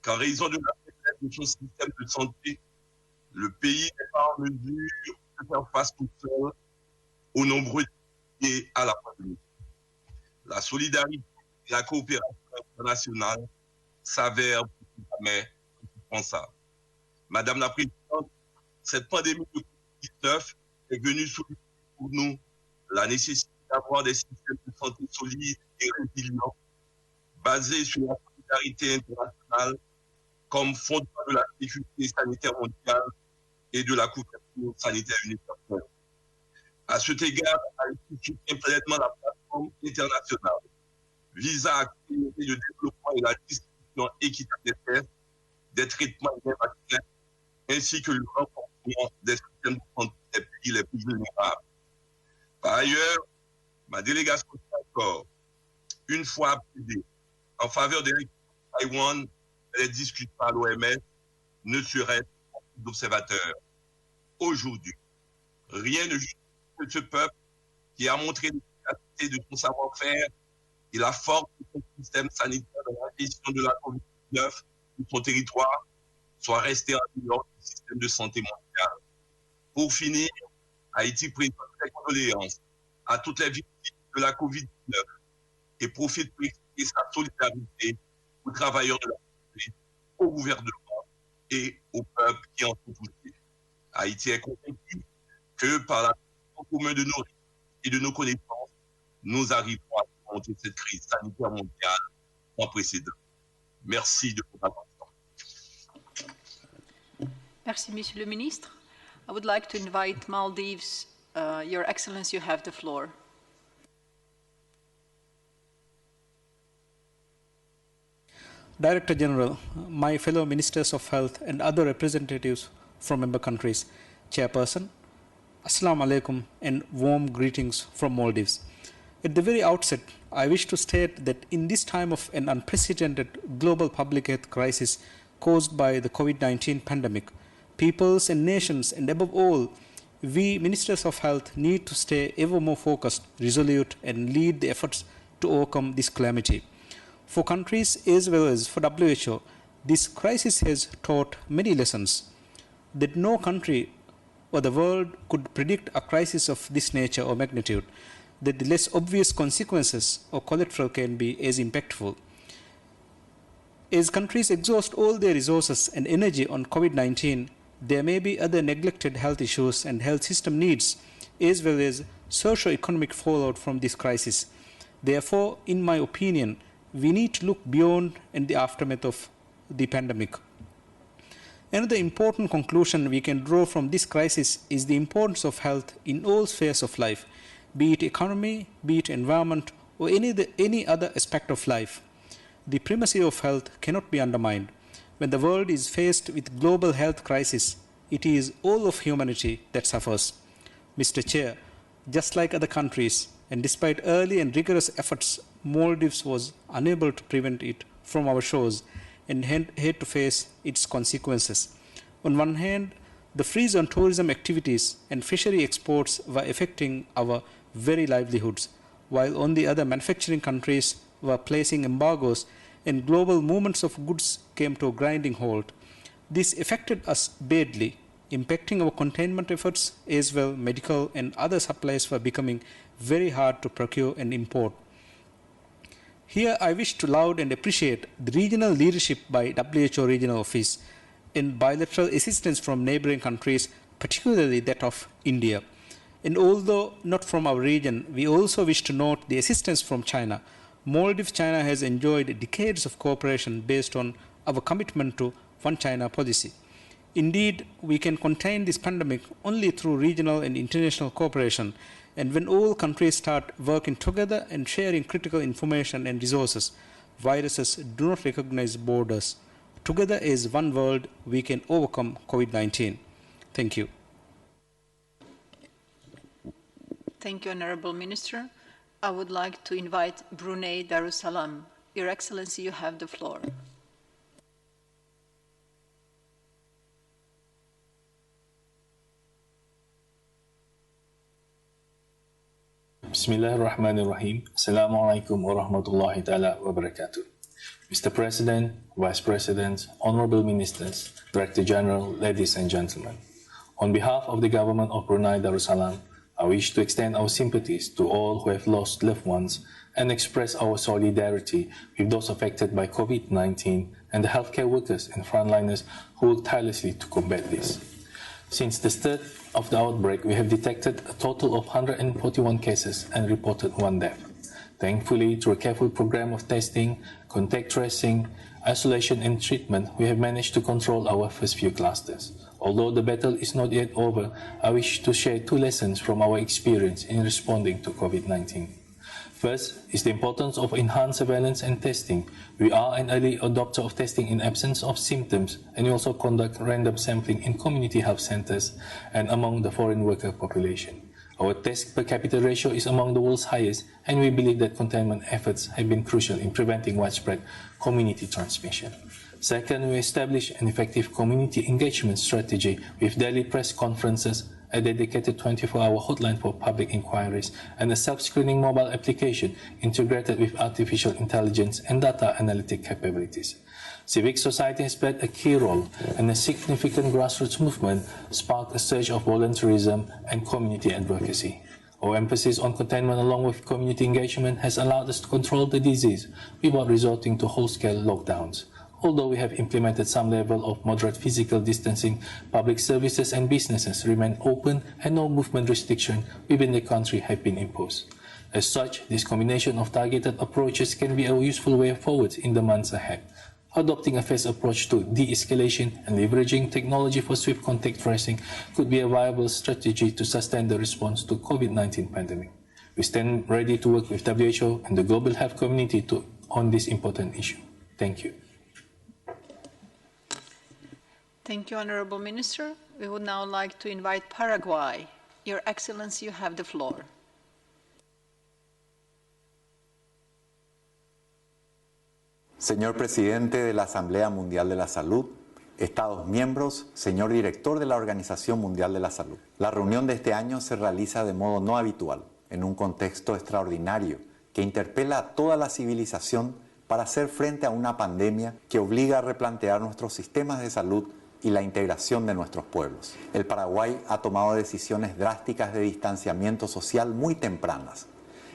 qu'en raison de la faiblesse de son système de santé, le pays n'est pas en mesure de faire face tout seul aux nombreux défis à la pandémie. La solidarité et la coopération internationale s'avèrent plus que jamais indispensables. Madame la Présidente, cette pandémie de COVID-19 est venue souligner pour nous la nécessité d'avoir des systèmes de santé solides et résilients, basés sur la solidarité internationale comme fondement de la sécurité sanitaire mondiale et de la couverture sanitaire universelle. À cet égard, Haïti soutient pleinement la plateforme internationale visant à accélérer le développement et la distribution équitable des tests, des traitements et des vaccins, ainsi que le renforcement des systèmes de santé des pays les plus vulnérables. Par ailleurs, ma délégation encore, une fois plaidé en faveur des Taïwan, les discussions à l'OMS ne seraient pas d'observateurs. Aujourd'hui, rien ne justifie que ce peuple qui a montré l'efficacité de son savoir-faire et la force de son système sanitaire dans la gestion de la COVID-19 sur son territoire soit resté en dehors du système de santé mondial. Pour finir, Haïti présente ses condoléances à toutes les victimes de la COVID-19 et profite pour exprimer sa solidarité aux travailleurs de la santé, au gouvernement et au peuple qui en sont touchés. Haïti est convaincu que par la commun de nos risques et de nos connaissances, nous arriverons à surmonter cette crise sanitaire mondiale sans précédent. Merci de votre attention. Merci, Monsieur le Ministre. I would like to invite Maldives. Your Excellency, you have the floor. Director General, my fellow Ministers of Health and other representatives from member countries, Chairperson, Assalamu alaikum and warm greetings from Maldives. At the very outset, I wish to state that in this time of an unprecedented global public health crisis caused by the COVID-19 pandemic, peoples and nations, and above all, we Ministers of Health need to stay ever more focused, resolute, and lead the efforts to overcome this calamity. For countries as well as for WHO, this crisis has taught many lessons. That no country or the world could predict a crisis of this nature or magnitude, that the less obvious consequences or collateral can be as impactful. As countries exhaust all their resources and energy on COVID-19, there may be other neglected health issues and health system needs, as well as socio-economic fallout from this crisis. Therefore, in my opinion, we need to look beyond and the aftermath of the pandemic. Another important conclusion we can draw from this crisis is the importance of health in all spheres of life, be it economy, be it environment, or any other aspect of life. The primacy of health cannot be undermined. When the world is faced with global health crisis, it is all of humanity that suffers. Mr. Chair, just like other countries, and despite early and rigorous efforts, Maldives was unable to prevent it from our shores and had to face its consequences. On one hand, the freeze on tourism activities and fishery exports were affecting our very livelihoods, while on the other, manufacturing countries were placing embargoes and global movements of goods came to a grinding halt. This affected us badly, impacting our containment efforts as well. Medical and other supplies were becoming very hard to procure and import. Here I wish to laud and appreciate the regional leadership by WHO Regional Office in bilateral assistance from neighboring countries, particularly that of India. And although not from our region, we also wish to note the assistance from China. Maldives, China has enjoyed decades of cooperation based on our commitment to One China policy. Indeed, we can contain this pandemic only through regional and international cooperation, and when all countries start working together and sharing critical information and resources. Viruses do not recognize borders. Together as one world, we can overcome COVID-19. Thank you. Thank you, Honorable Minister. I would like to invite Brunei Darussalam. Your Excellency, you have the floor. Bismillahirrahmanirrahim. Assalamu alaikum wa rahmatullahi ta'ala wa barakatuh. Mr. President, Vice President, Honorable Ministers, Director General, ladies and gentlemen. On behalf of the government of Brunei Darussalam, I wish to extend our sympathies to all who have lost loved ones and express our solidarity with those affected by COVID-19 and the healthcare workers and frontliners who work tirelessly to combat this. Since the start of the outbreak, we have detected a total of 141 cases and reported 1 death. Thankfully, through a careful program of testing, contact tracing, isolation and treatment, we have managed to control our first few clusters. Although the battle is not yet over, I wish to share 2 lessons from our experience in responding to COVID-19. First is the importance of enhanced surveillance and testing. We are an early adopter of testing in absence of symptoms, and we also conduct random sampling in community health centers and among the foreign worker population. Our test per capita ratio is among the world's highest, and we believe that containment efforts have been crucial in preventing widespread community transmission. Second, we established an effective community engagement strategy with daily press conferences, a dedicated 24-hour hotline for public inquiries, and a self-screening mobile application integrated with artificial intelligence and data analytic capabilities. Civic society has played a key role, and a significant grassroots movement sparked a surge of volunteerism and community advocacy. Our emphasis on containment along with community engagement has allowed us to control the disease without resorting to whole-scale lockdowns. Although we have implemented some level of moderate physical distancing, public services and businesses remain open and no movement restriction within the country have been imposed. As such, this combination of targeted approaches can be a useful way forward in the months ahead. Adopting a phased approach to de-escalation and leveraging technology for swift contact tracing could be a viable strategy to sustain the response to COVID-19 pandemic. We stand ready to work with WHO and the global health community on this important issue. Thank you. Thank you, Honorable Minister. We would now like to invite Paraguay. Your Excellency, you have the floor. Señor Presidente de la Asamblea Mundial de la Salud, Estados miembros, señor Director de la Organización Mundial de la Salud. La reunión de este año se realiza de modo no habitual, en un contexto extraordinario que interpela a toda la civilización para hacer frente a una pandemia que obliga a replantear nuestros sistemas de salud y la integración de nuestros pueblos. El Paraguay ha tomado decisiones drásticas de distanciamiento social muy tempranas,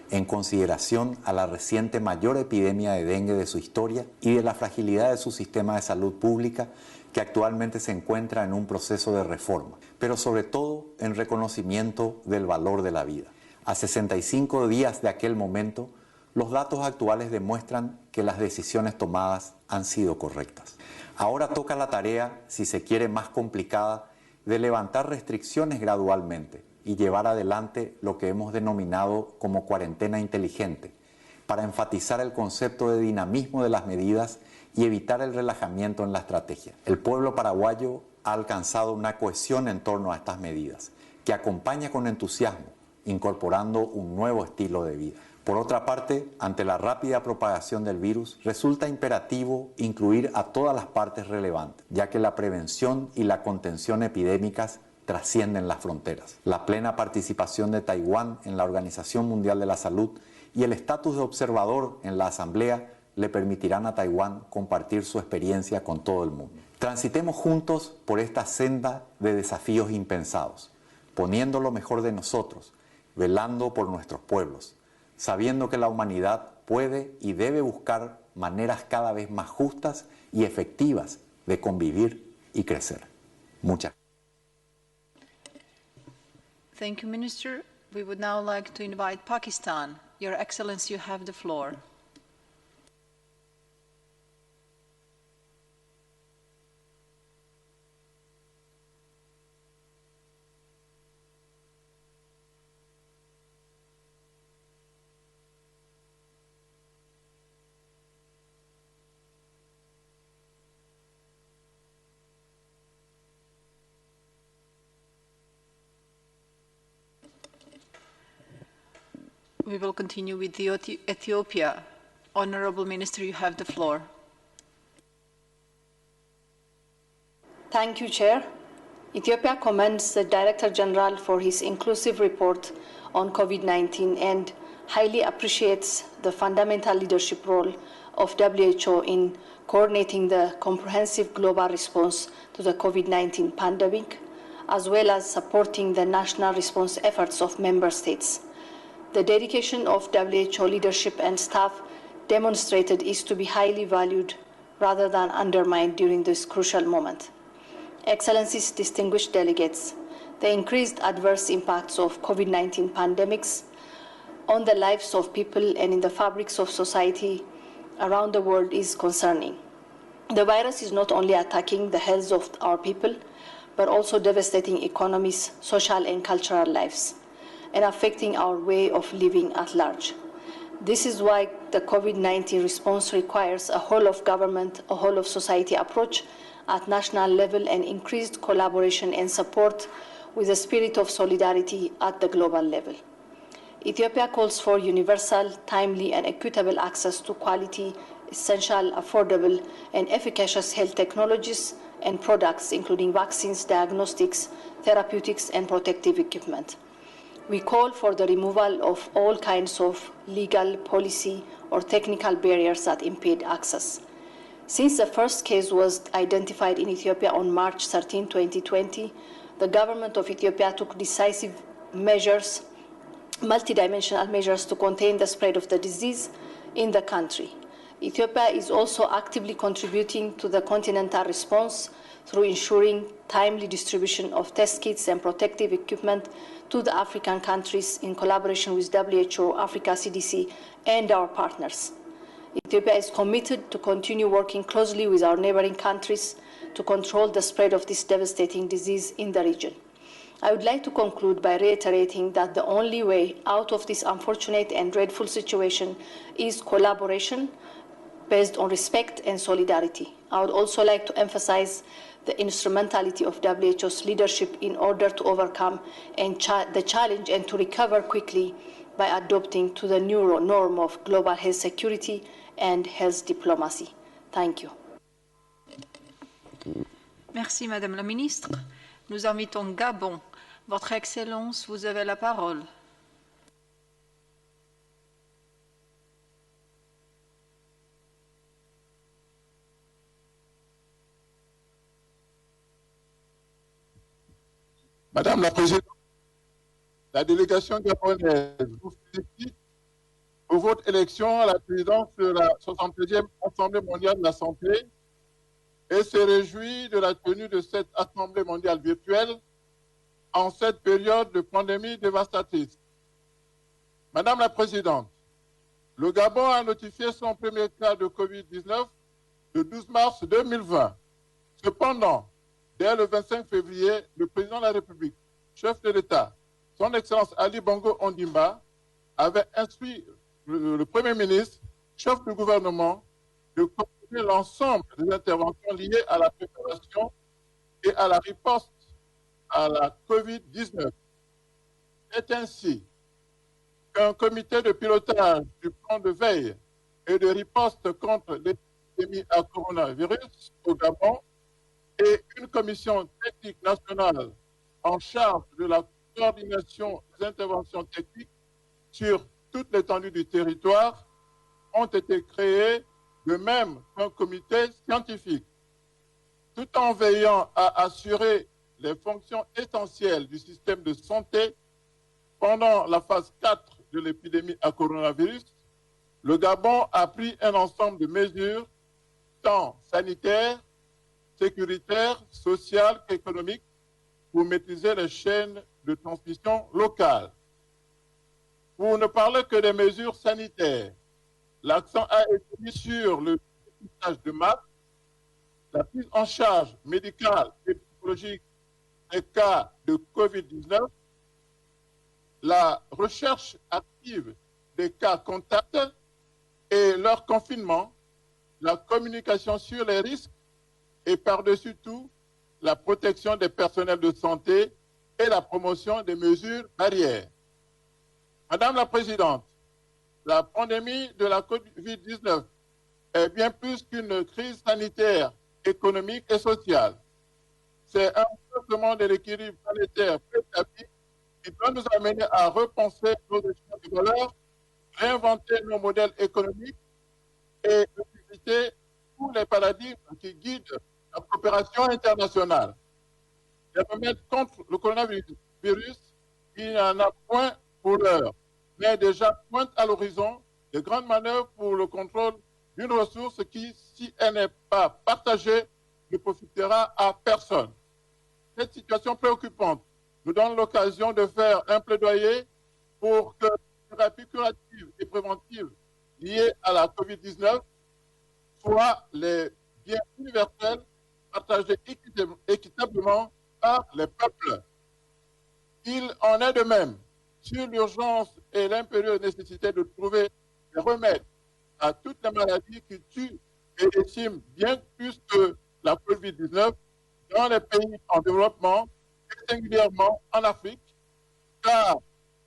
en consideración a la reciente mayor epidemia de dengue de su historia y de la fragilidad de su sistema de salud pública que actualmente se encuentra en un proceso de reforma, pero sobre todo en reconocimiento del valor de la vida. A 65 días de aquel momento, los datos actuales demuestran que las decisiones tomadas han sido correctas. Ahora toca la tarea, si se quiere más complicada, de levantar restricciones gradualmente y llevar adelante lo que hemos denominado como cuarentena inteligente, para enfatizar el concepto de dinamismo de las medidas y evitar el relajamiento en la estrategia. El pueblo paraguayo ha alcanzado una cohesión en torno a estas medidas, que acompaña con entusiasmo, incorporando un nuevo estilo de vida. Por otra parte, ante la rápida propagación del virus, resulta imperativo incluir a todas las partes relevantes, ya que la prevención y la contención epidémicas trascienden las fronteras. La plena participación de Taiwán en la Organización Mundial de la Salud y el estatus de observador en la Asamblea le permitirán a Taiwán compartir su experiencia con todo el mundo. Transitemos juntos por esta senda de desafíos impensados, poniendo lo mejor de nosotros, velando por nuestros pueblos, sabiendo que la humanidad puede y debe buscar maneras cada vez más justas y efectivas de convivir y crecer. Muchas gracias. Thank you, Minister. We would now like to invite Pakistan. Your Excellency, you have the floor. We will continue with Ethiopia. Honorable Minister, you have the floor. Thank you, Chair. Ethiopia commends the Director General for his inclusive report on COVID-19 and highly appreciates the fundamental leadership role of WHO in coordinating the comprehensive global response to the COVID-19 pandemic, as well as supporting the national response efforts of member states. The dedication of WHO leadership and staff demonstrated is to be highly valued rather than undermined during this crucial moment. Excellencies, distinguished delegates, the increased adverse impacts of COVID-19 pandemics on the lives of people and in the fabrics of society around the world is concerning. The virus is not only attacking the health of our people, but also devastating economies, social and cultural lives, and affecting our way of living at large. This is why the COVID-19 response requires a whole of government, a whole of society approach at national level and increased collaboration and support with a spirit of solidarity at the global level. Ethiopia calls for universal, timely and equitable access to quality, essential, affordable and efficacious health technologies and products, including vaccines, diagnostics, therapeutics and protective equipment. We call for the removal of all kinds of legal, policy or technical barriers that impede access. Since the first case was identified in Ethiopia on March 13, 2020, the government of Ethiopia took decisive measures, multidimensional measures to contain the spread of the disease in the country. Ethiopia is also actively contributing to the continental response through ensuring timely distribution of test kits and protective equipment to the African countries in collaboration with WHO, Africa CDC, and our partners. Ethiopia is committed to continue working closely with our neighboring countries to control the spread of this devastating disease in the region. I would like to conclude by reiterating that the only way out of this unfortunate and dreadful situation is collaboration based on respect and solidarity. I would also like to emphasize the instrumentality of WHO's leadership in order to overcome the challenge and to recover quickly by adopting to the new norm of global health security and health diplomacy. Thank you. Merci, Madame la Ministre. Nous invitons Gabon. Votre Excellence, vous avez la parole. Madame la Présidente, la délégation gabonaise vous félicite pour votre élection à la présidence de la 73e Assemblée mondiale de la santé et se réjouit de la tenue de cette Assemblée mondiale virtuelle en cette période de pandémie dévastatrice. Madame la Présidente, le Gabon a notifié son premier cas de COVID-19 le 12 mars 2020. Cependant, dès le 25 février, le président de la République, chef de l'État, son Excellence Ali Bongo Ondimba, avait instruit le Premier ministre, chef du gouvernement, de coordonner l'ensemble des interventions liées à la préparation et à la riposte à la COVID-19. C'est ainsi qu'un comité de pilotage du plan de veille et de riposte contre l'épidémie à coronavirus au Gabon et une commission technique nationale en charge de la coordination des interventions techniques sur toute l'étendue du territoire ont été créés, de même qu'un comité scientifique, tout en veillant à assurer les fonctions essentielles du système de santé pendant la phase 4 de l'épidémie à coronavirus. Le Gabon a pris un ensemble de mesures, tant sanitaires, sécuritaires, sociales qu'économiques, pour maîtriser les chaînes de transmission locales. Pour ne parler que des mesures sanitaires, l'accent a été mis sur le dépistage de masques, la prise en charge médicale et psychologique des cas de COVID-19, la recherche active des cas contacts et leur confinement, la communication sur les risques et par-dessus tout, la protection des personnels de santé et la promotion des mesures barrières. Madame la Présidente, la pandémie de la COVID-19 est bien plus qu'une crise sanitaire, économique et sociale. C'est un bouleversement de l'équilibre planétaire préétabli qui doit nous amener à repenser nos échanges de valeurs, réinventer nos modèles économiques et revisiter tous les paradigmes qui guident la coopération internationale. Les remèdes contre le coronavirus, il n'y en a point pour l'heure, mais déjà pointe à l'horizon de grandes manœuvres pour le contrôle d'une ressource qui, si elle n'est pas partagée, ne profitera à personne. Cette situation préoccupante nous donne l'occasion de faire un plaidoyer pour que les thérapies curatives et préventives liées à la COVID-19 soient les biens universels partagés équitablement par les peuples. Il en est de même sur l'urgence et l'impérieuse nécessité de trouver des remèdes à toutes les maladies qui tuent et déciment bien plus que la COVID-19 dans les pays en développement et singulièrement en Afrique, car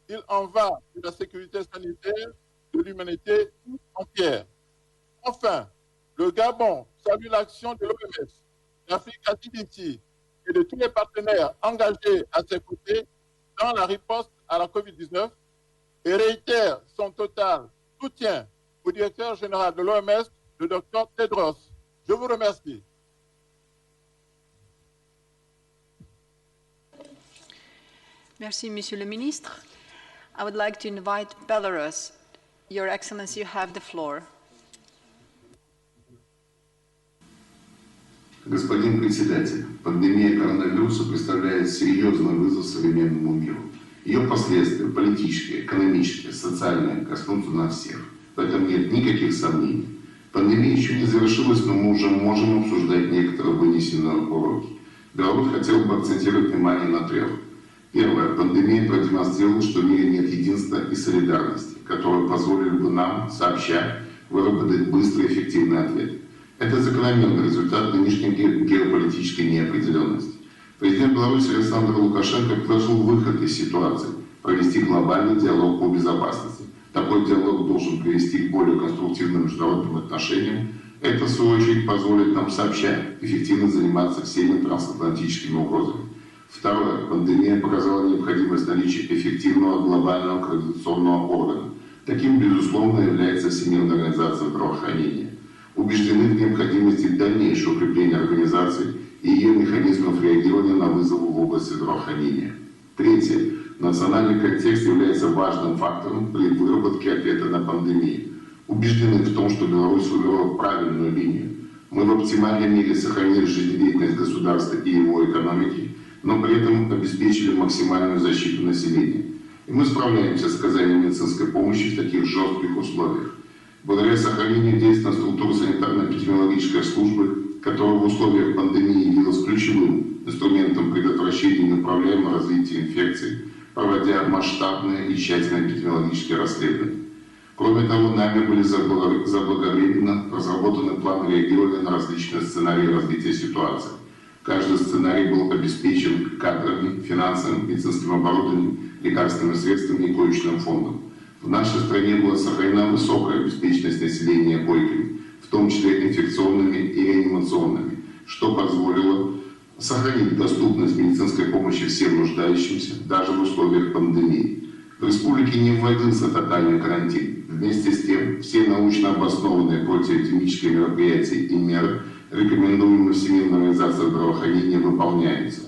il en va de la sécurité sanitaire de l'humanité tout entière. Enfin, le Gabon salue l'action de l'OMS, l'Afrique CDC et de tous les partenaires engagés à ses côtés dans la riposte à la COVID-19 et réitère son total soutien au directeur général de l'OMS, le Dr Tedros. Je vous remercie. Merci, Monsieur le Ministre. I would like to invite Belarus. Your Excellency, you have the floor. Господин председатель, пандемия коронавируса представляет серьезный вызов современному миру. Ее последствия политические, экономические, социальные коснутся нас всех. В этом нет никаких сомнений. Пандемия еще не завершилась, но мы уже можем обсуждать некоторые вынесенные уроки. Беларусь хотел бы акцентировать внимание на трех. Первое. Пандемия продемонстрировала, что в мире нет единства и солидарности, которые позволили бы нам, сообща, выработать быстрый и эффективный ответ. Это закономерный результат нынешней геополитической неопределенности. Президент Беларуси Александр Лукашенко предложил выход из ситуации, провести глобальный диалог по безопасности. Такой диалог должен привести к более конструктивным международным отношениям. Это, в свою очередь, позволит нам сообща эффективно заниматься всеми трансатлантическими угрозами. Второе. Пандемия показала необходимость наличия эффективного глобального координационного органа. Таким, безусловно, является Всемирная организация здравоохранения. Убеждены в необходимости дальнейшего укрепления организации и ее механизмов реагирования на вызовы в области здравоохранения. Третье. Национальный контекст является важным фактором при выработке ответа на пандемию. Убеждены в том, что Беларусь выбрала правильную линию. Мы в оптимальной мере сохранили жизнедеятельность государства и его экономики, но при этом обеспечили максимальную защиту населения. И мы справляемся с оказанием медицинской помощи в таких жестких условиях. Благодаря сохранению действенной структуры санитарно-эпидемиологической службы, которая в условиях пандемии явилась ключевым инструментом предотвращения неуправляемого развития инфекций, проводя масштабные и тщательные эпидемиологические расследования. Кроме того, нами были заблаговременно разработаны планы реагирования на различные сценарии развития ситуации. Каждый сценарий был обеспечен кадрами, финансовым, медицинским оборудованием, лекарственными средствами и коечным фондом. В нашей стране была сохранена высокая обеспеченность населения койками, в том числе инфекционными и реанимационными, что позволило сохранить доступность медицинской помощи всем нуждающимся, даже в условиях пандемии. В республике не вводился тотальный карантин. Вместе с тем, все научно обоснованные противоэпидемические мероприятия и меры, рекомендуемые Всемирной организацией здравоохранения, выполняются.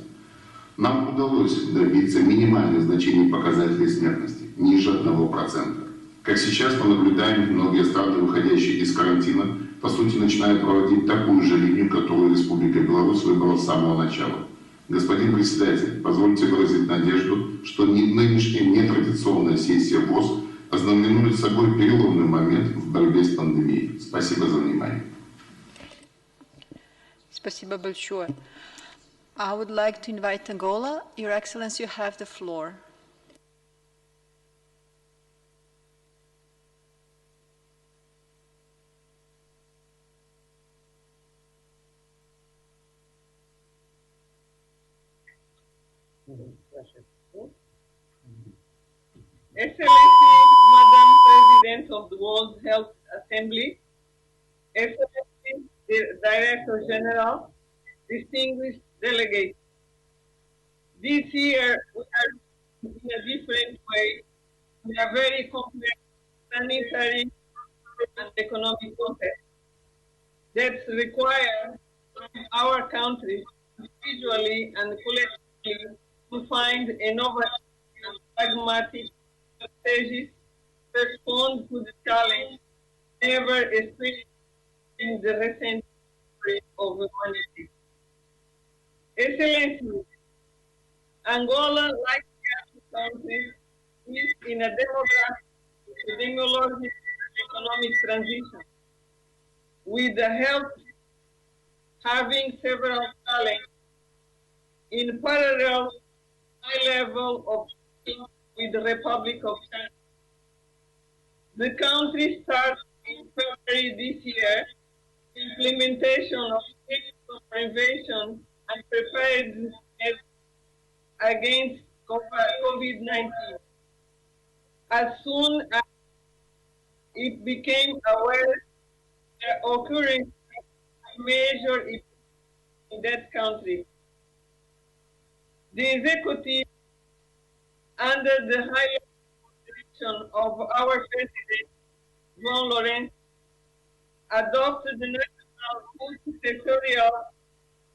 Нам удалось добиться минимальных значений показателей смертности, ниже 1%. Как сейчас мы наблюдаем, многие страны, выходящие из карантина, по сути, начинают проводить такую же линию, которую Республика Беларусь выбрала с самого начала. Господин председатель, позвольте выразить надежду, что нынешняя нетрадиционная сессия ВОЗ ознаменует собой переломный момент в борьбе с пандемией. Спасибо за внимание. Спасибо большое. I would like to invite Angola. Your Excellency, you have the floor. Excellency, Madam President of the World Health Assembly, Excellency, the Director General, distinguished delegates. This year, we are in a different way in a very complex sanitary and economic context that require our countries individually and collectively to find innovative and pragmatic strategies to respond to the challenge ever experienced in the recent history of humanity. Excellency, Angola, like the other countries, is in a demographic, epidemiological, and economic transition, with the health having several challenges in parallel high level of with the Republic of China. The country started in February this year implementation of clinical prevention and preparedness against COVID-19. As soon as it became aware the occurrence of major in that country, the executive, under the high direction of our President, João Lourenço, adopted the National Multi-Sectorial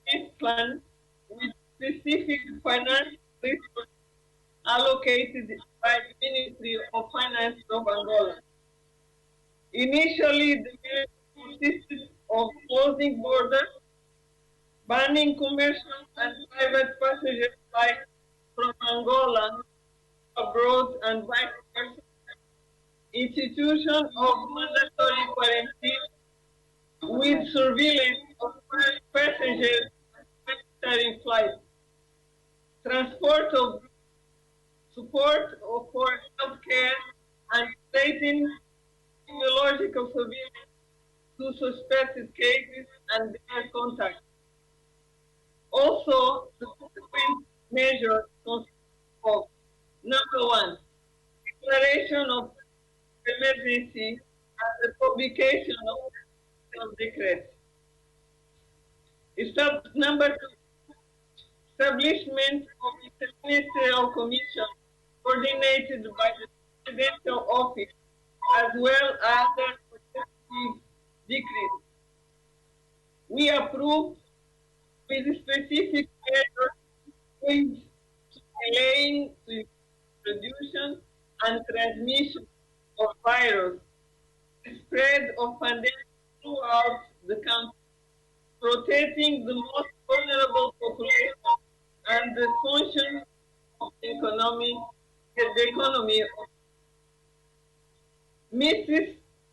Peace Plan with specific financial resources allocated by the Ministry of Finance of Angola. Initially, the measure consisted of closing borders, banning commercial and private passenger flights from Angola abroad and vice versa, institution of mandatory quarantine with surveillance of passengers and flights, transport of support for healthcare and placing immunological surveillance to suspected cases and their contacts. Also, the consequent measures consist of number one, declaration of emergency and the publication of decrees. Number two, establishment of a ministerial commission coordinated by the presidential office as well as other decrees. We approve with specific measures to delaying the introduction and transmission of virus, the spread of pandemic throughout the country, protecting the most vulnerable population and the function of the economy. Mrs.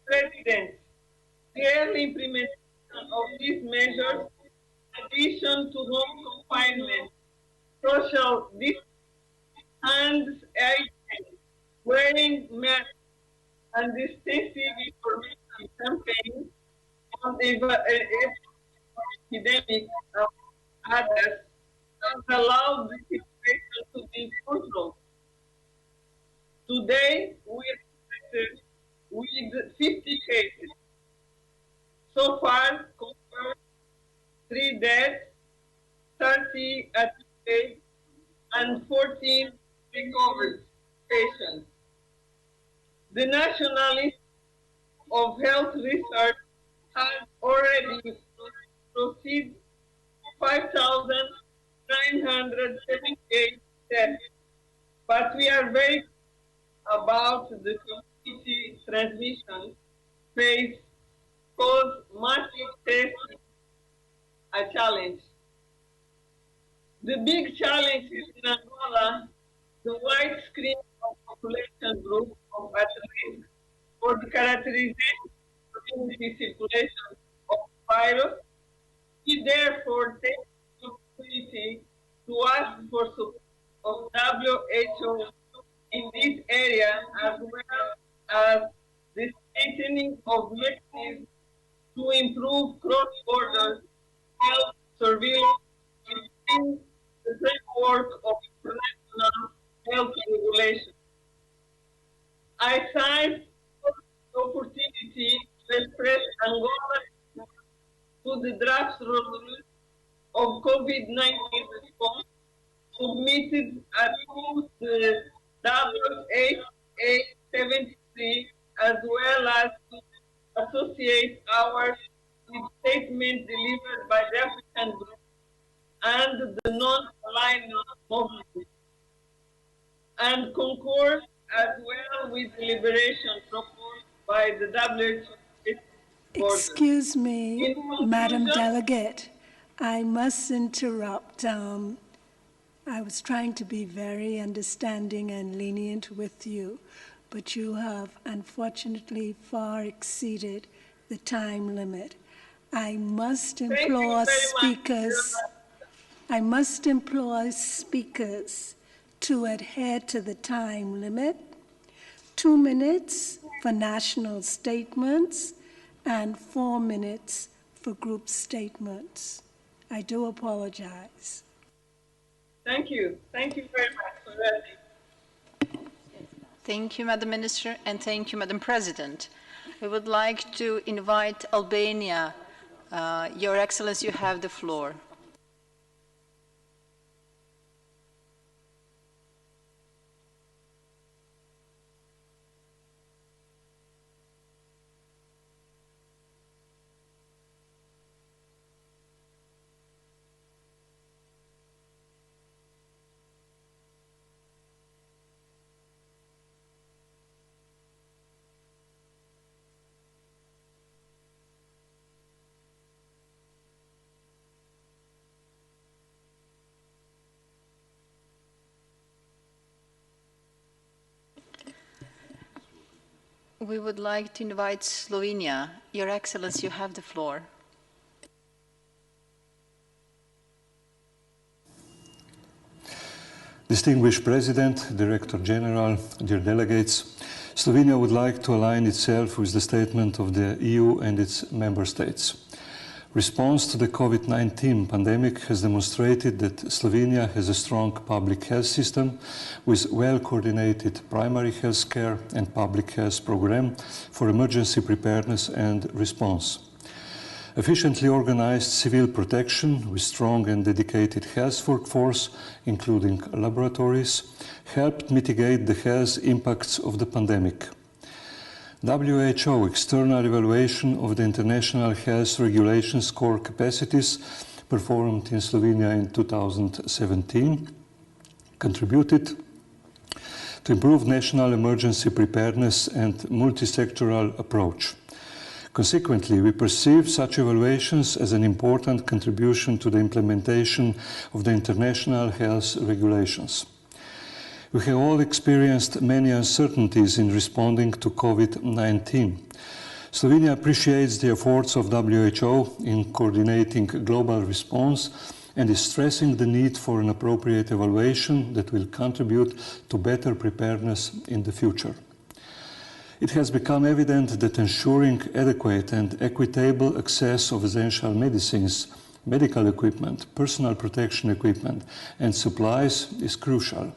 President, the early implementation of these measures, in addition to home confinement, social distancing, hands hygiene, wearing masks, and extensive information campaigns on the epidemic of others has allowed the situation to be controlled. Today, we are with 50 cases. So far, confirmed 3 deaths, 30 admitted, and 14 recovered patients. The National Institute of Health Research has already proceeded 5,978 tests, but we are very about the community transmission phase because massive testing a challenge. The big challenge is in Angola, the wide screen of population group of at risk for the characterization of community circulation of virus. We therefore take the opportunity to ask for support of WHO in this area as well as the strengthening of mechanisms to improve cross-border health surveillance within the framework of international health regulation. I cite the opportunity to express Angola to the draft resolution of COVID-19 response submitted at the WHA-73, as well as to associate ours with statements delivered by the African group and the non-aligned movement, and concur as well with deliberations proposed by the WHO. Excuse me, Madam Delegate, I must interrupt. I was trying to be very understanding and lenient with you, but you have unfortunately far exceeded the time limit. I must implore speakers to adhere to the time limit. 2 minutes for national statements and 4 minutes for group statements. I do apologize. Thank you. Thank you very much for that. Thank you, Madam Minister, and thank you, Madam President. We would like to invite Albania. Your Excellency, you have the floor. We would like to invite Slovenia. Your Excellency, you have the floor. Distinguished President, Director General, dear delegates, Slovenia would like to align itself with the statement of the EU and its member states. Response to the COVID-19 pandemic has demonstrated that Slovenia has a strong public health system with well-coordinated primary health care and public health program for emergency preparedness and response. Efficiently organized civil protection with strong and dedicated health workforce, including laboratories, helped mitigate the health impacts of the pandemic. WHO external evaluation of the international health regulations core capacities performed in Slovenia in 2017 contributed to improve national emergency preparedness and multi-sectoral approach. Consequently, we perceive such evaluations as an important contribution to the implementation of the international health regulations. We have all experienced many uncertainties in responding to COVID-19. Slovenia appreciates the efforts of WHO in coordinating global response and is stressing the need for an appropriate evaluation that will contribute to better preparedness in the future. It has become evident that ensuring adequate and equitable access of essential medicines, medical equipment, personal protection equipment, and supplies is crucial.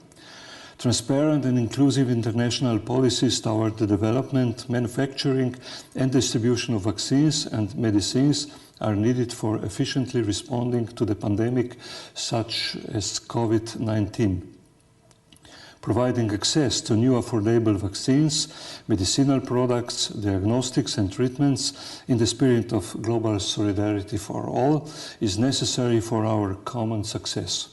Transparent and inclusive international policies toward the development, manufacturing, and distribution of vaccines and medicines are needed for efficiently responding to the pandemic such as COVID-19. Providing access to new affordable vaccines, medicinal products, diagnostics and treatments in the spirit of global solidarity for all is necessary for our common success.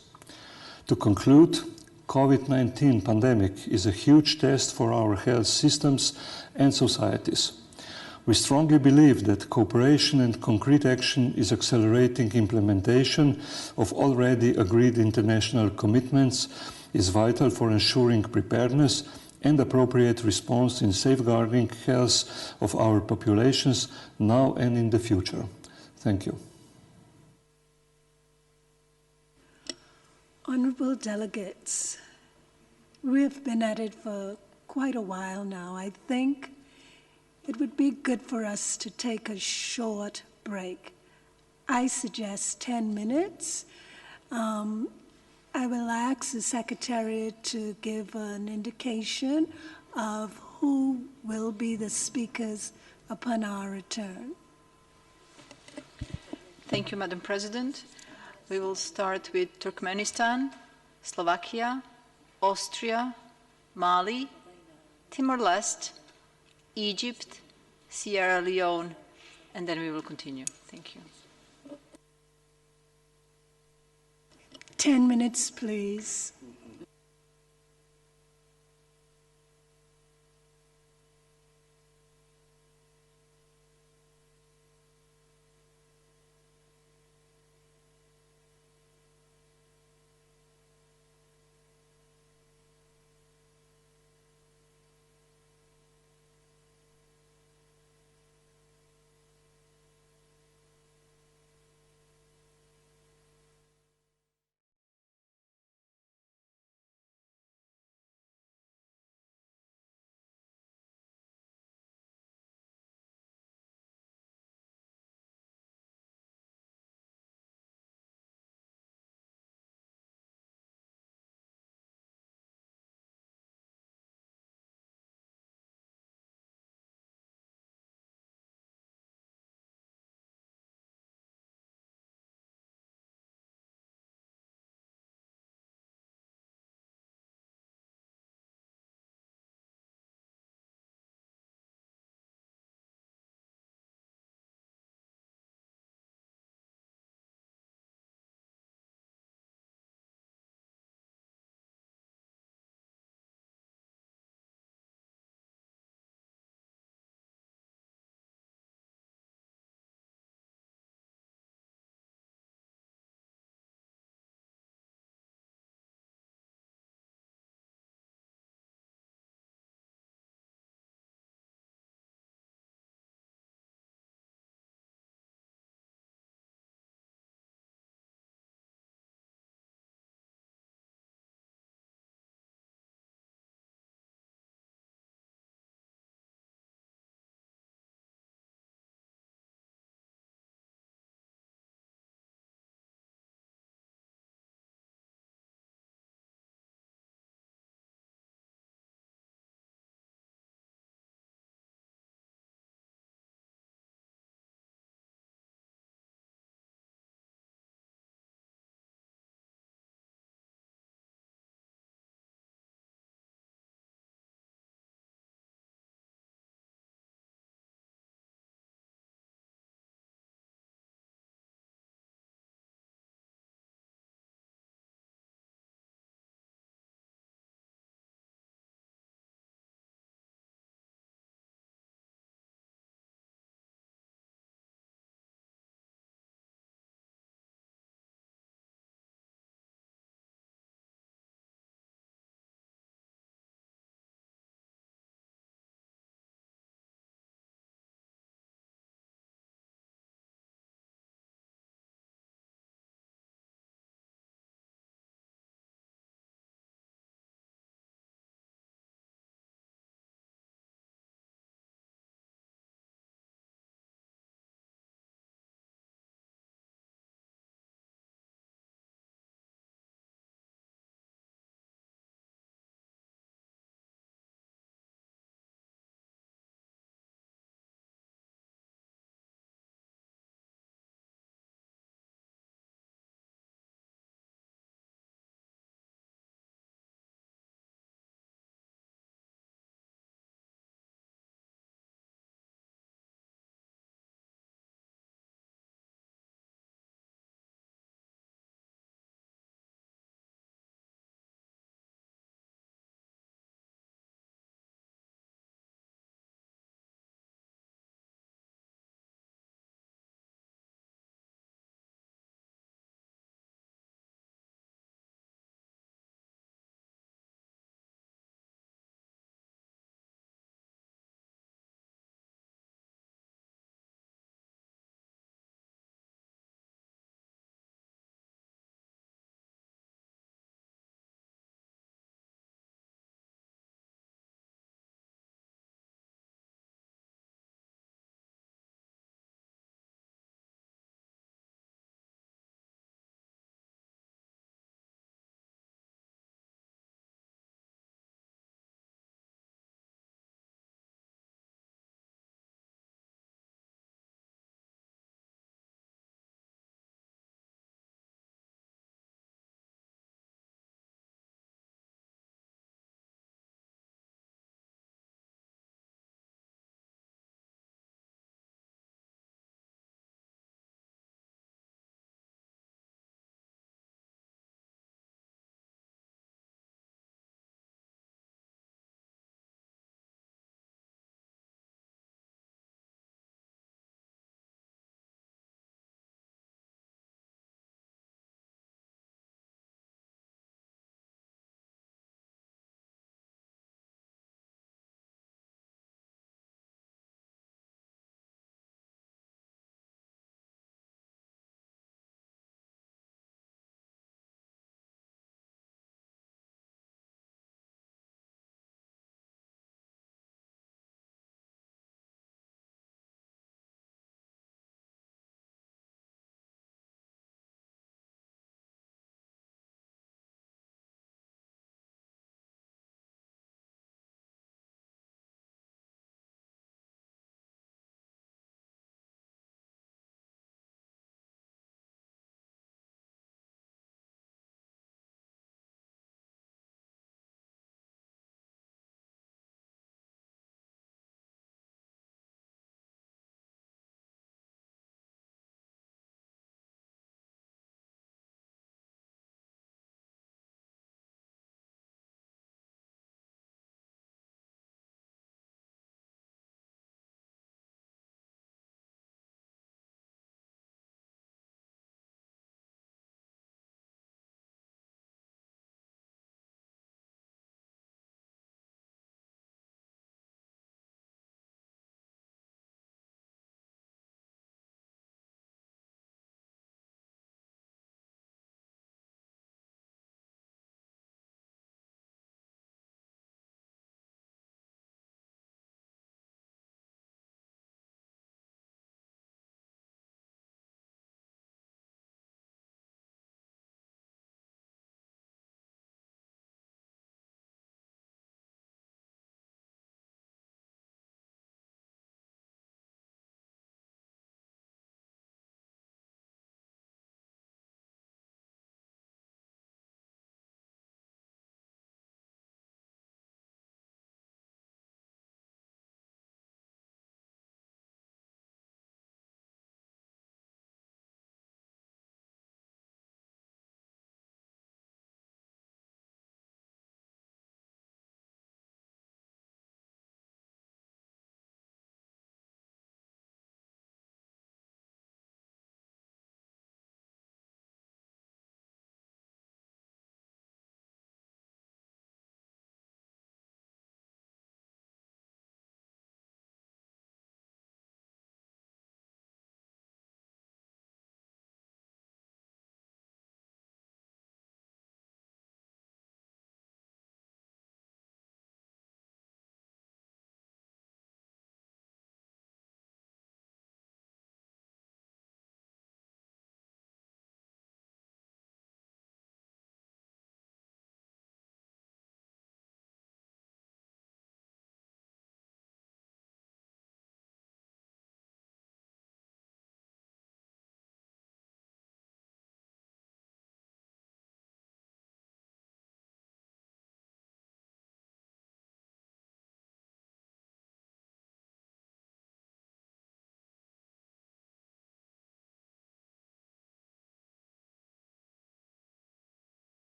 To conclude, COVID-19 pandemic is a huge test for our health systems and societies. We strongly believe that cooperation and concrete action is accelerating implementation of already agreed international commitments is vital for ensuring preparedness and appropriate response in safeguarding health of our populations now and in the future. Thank you. Honorable delegates, we have been at it for quite a while now. I think it would be good for us to take a short break. I suggest 10 minutes. I will ask the Secretariat to give an indication of who will be the speakers upon our return. Thank you, Madam President. We will start with Turkmenistan, Slovakia, Austria, Mali, Timor-Leste, Egypt, Sierra Leone, and then we will continue. Thank you. 10 minutes, please.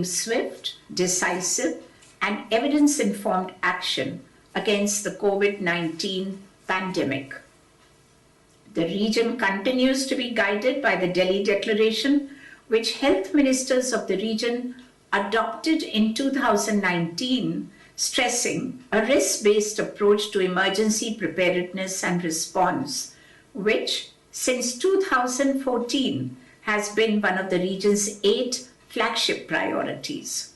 swift, decisive, and evidence-informed action against the COVID-19 pandemic. The region continues to be guided by the Delhi Declaration, which health ministers of the region adopted in 2019, stressing a risk-based approach to emergency preparedness and response, which since 2014 has been one of the region's 8 flagship priorities.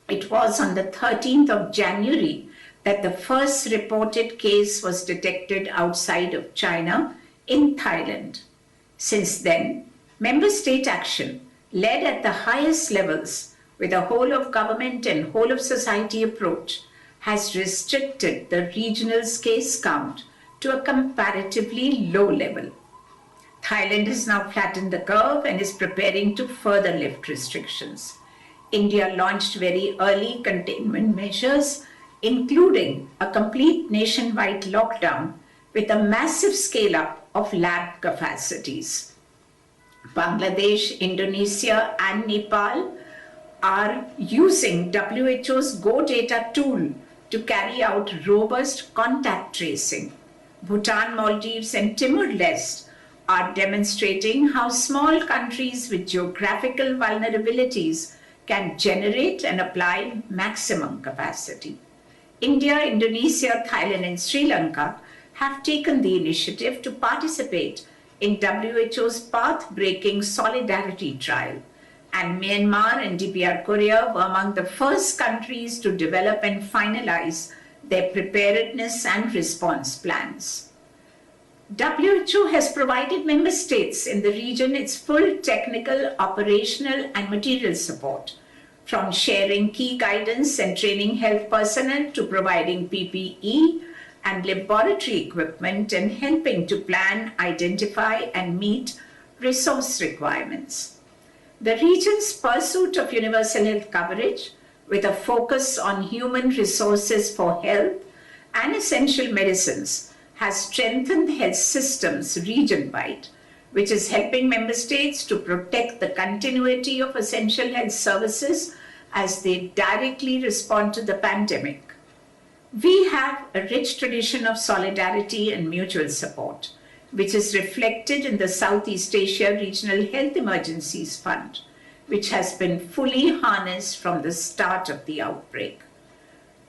It was on the 13th of January that the first reported case was detected outside of China in Thailand. Since then, member state action, led at the highest levels with a whole of government and whole of society approach, has restricted the regional's case count to a comparatively low level. Thailand has now flattened the curve and is preparing to further lift restrictions. India launched very early containment measures, including a complete nationwide lockdown with a massive scale-up of lab capacities. Bangladesh, Indonesia, and Nepal are using WHO's Go Data tool to carry out robust contact tracing. Bhutan, Maldives, and Timor-Leste are demonstrating how small countries with geographical vulnerabilities can generate and apply maximum capacity. India, Indonesia, Thailand, and Sri Lanka have taken the initiative to participate in WHO's path-breaking solidarity trial, and Myanmar and DPR Korea were among the first countries to develop and finalize their preparedness and response plans. WHO has provided member states in the region its full technical, operational, and material support, from sharing key guidance and training health personnel to providing PPE and laboratory equipment and helping to plan, identify, and meet resource requirements. The region's pursuit of universal health coverage, with a focus on human resources for health and essential medicines, has strengthened health systems region-wide, which is helping member states to protect the continuity of essential health services as they directly respond to the pandemic. We have a rich tradition of solidarity and mutual support, which is reflected in the Southeast Asia Regional Health Emergencies Fund, which has been fully harnessed from the start of the outbreak.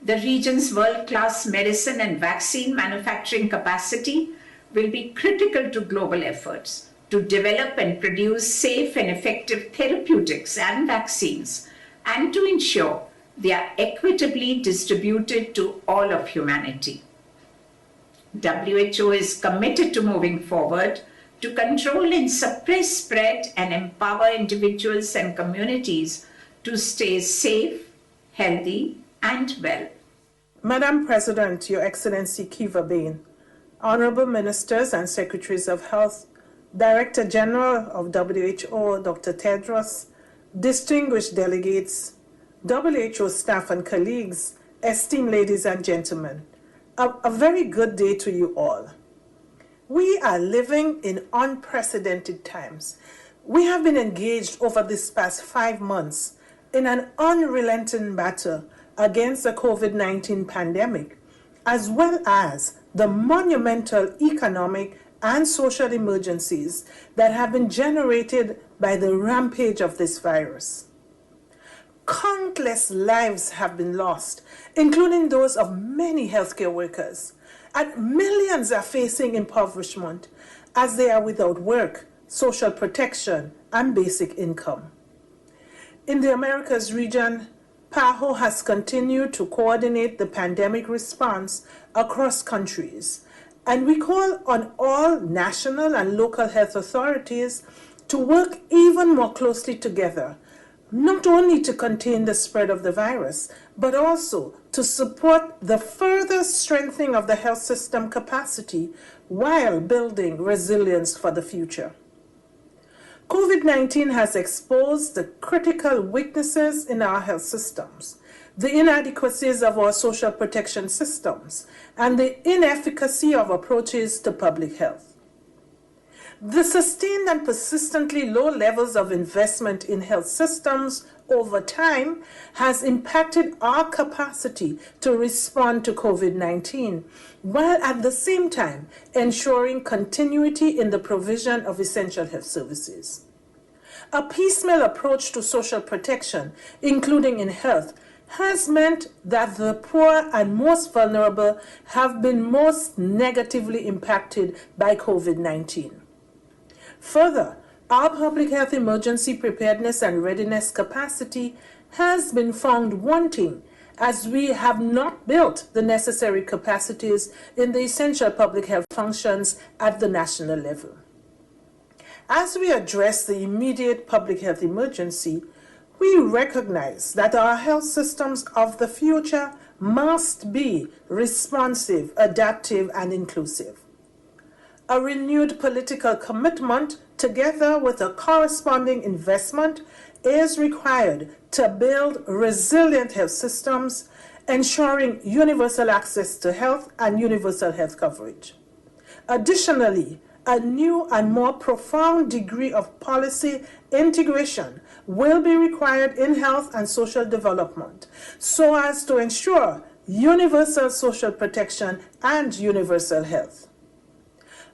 The region's world-class medicine and vaccine manufacturing capacity will be critical to global efforts to develop and produce safe and effective therapeutics and vaccines, and to ensure they are equitably distributed to all of humanity. WHO is committed to moving forward to control and suppress spread and empower individuals and communities to stay safe, healthy, and well. Madam President, Your Excellency Kiva Bain, Honorable Ministers and Secretaries of Health, Director General of WHO, Dr. Tedros, distinguished delegates, WHO staff and colleagues, esteemed ladies and gentlemen, a very good day to you all. We are living in unprecedented times. We have been engaged over this past 5 months in an unrelenting battle against the COVID-19 pandemic, as well as the monumental economic and social emergencies that have been generated by the rampage of this virus. Countless lives have been lost, including those of many healthcare workers, and millions are facing impoverishment as they are without work, social protection, and basic income. In the Americas region, PAHO has continued to coordinate the pandemic response across countries, and we call on all national and local health authorities to work even more closely together, not only to contain the spread of the virus, but also to support the further strengthening of the health system capacity while building resilience for the future. COVID-19 has exposed the critical weaknesses in our health systems, the inadequacies of our social protection systems, and the inefficacy of approaches to public health. The sustained and persistently low levels of investment in health systems over time has impacted our capacity to respond to COVID-19, while at the same time ensuring continuity in the provision of essential health services. A piecemeal approach to social protection, including in health, has meant that the poor and most vulnerable have been most negatively impacted by COVID-19. Further, our public health emergency preparedness and readiness capacity has been found wanting, as we have not built the necessary capacities in the essential public health functions at the national level. As we address the immediate public health emergency, we recognize that our health systems of the future must be responsive, adaptive, and inclusive. A renewed political commitment, together with a corresponding investment, is required to build resilient health systems, ensuring universal access to health and universal health coverage. Additionally, a new and more profound degree of policy integration will be required in health and social development, so as to ensure universal social protection and universal health.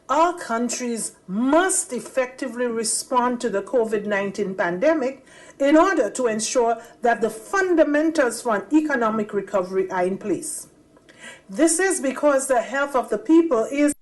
Our countries must effectively respond to the COVID-19 pandemic in order to ensure that the fundamentals for an economic recovery are in place. This is because the health of the people is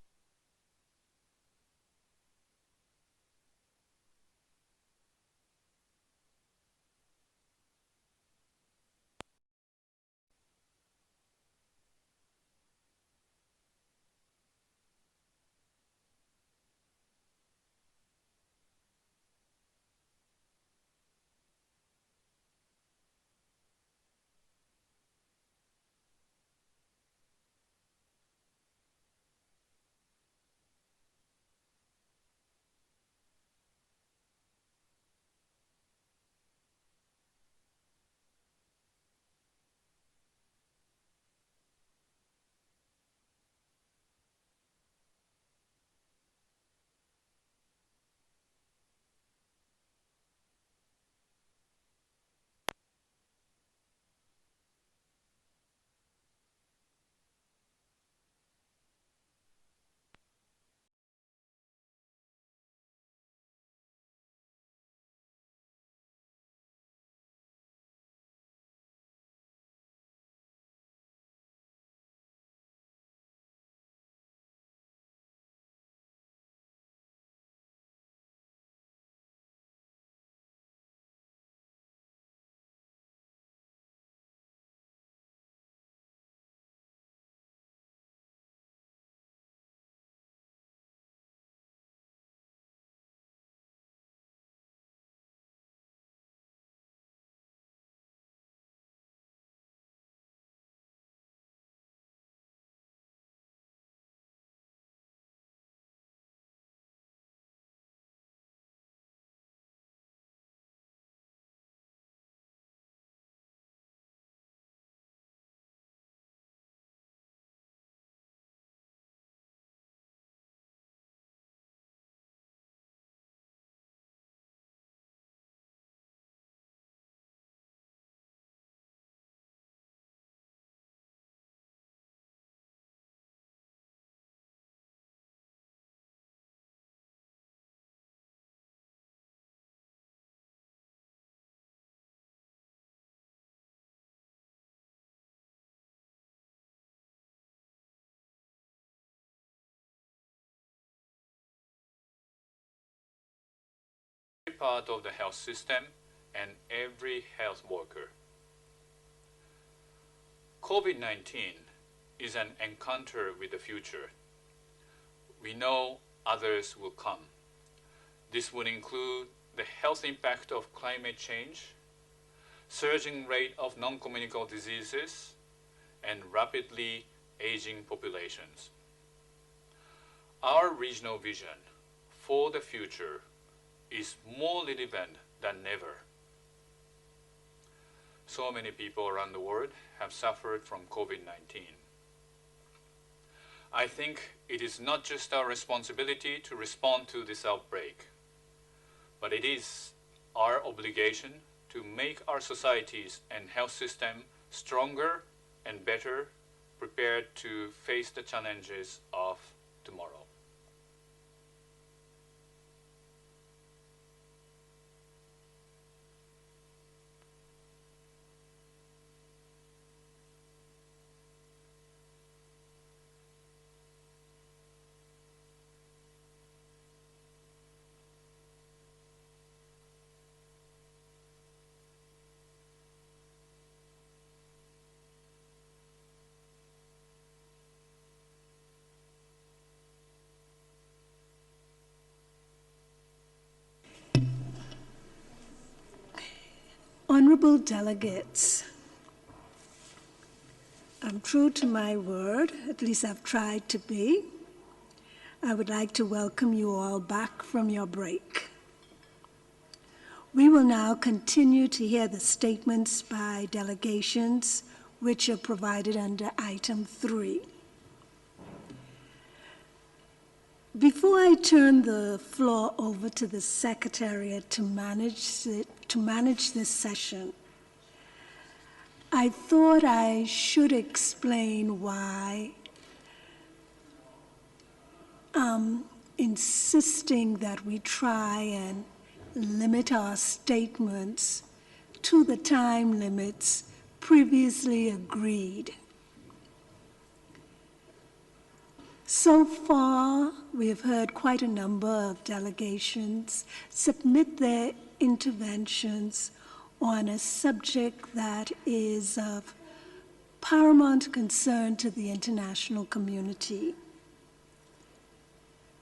part of the health system and every health worker. COVID-19 is an encounter with the future. We know others will come. This would include the health impact of climate change, surging rate of non-communicable diseases, and rapidly aging populations. Our regional vision for the future is more relevant than ever. So many people around the world have suffered from COVID-19. I think it is not just our responsibility to respond to this outbreak, but it is our obligation to make our societies and health system stronger and better prepared to face the challenges of tomorrow. Honorable delegates, I'm true to my word, at least I've tried to be. I would like to welcome you all back from your break. We will now continue to hear the statements by delegations which are provided under item 3. Before I turn the floor over to the Secretariat to manage this session, I thought I should explain why I'm insisting that we try and limit our statements to the time limits previously agreed. So far, we have heard quite a number of delegations submit their interventions on a subject that is of paramount concern to the international community.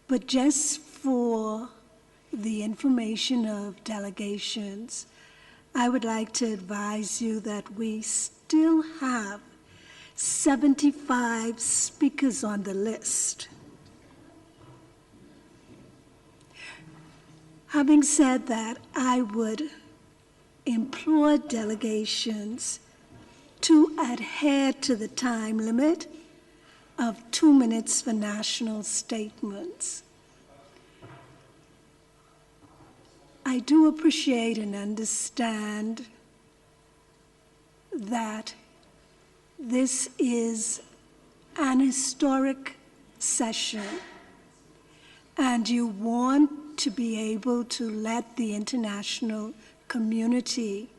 But just for the information of delegations, I would like to advise you that we still have 75 speakers on the list. Having said that, I would implore delegations to adhere to the time limit of 2 minutes for national statements. I do appreciate and understand that this is an historic session, and you want to be able to let the international community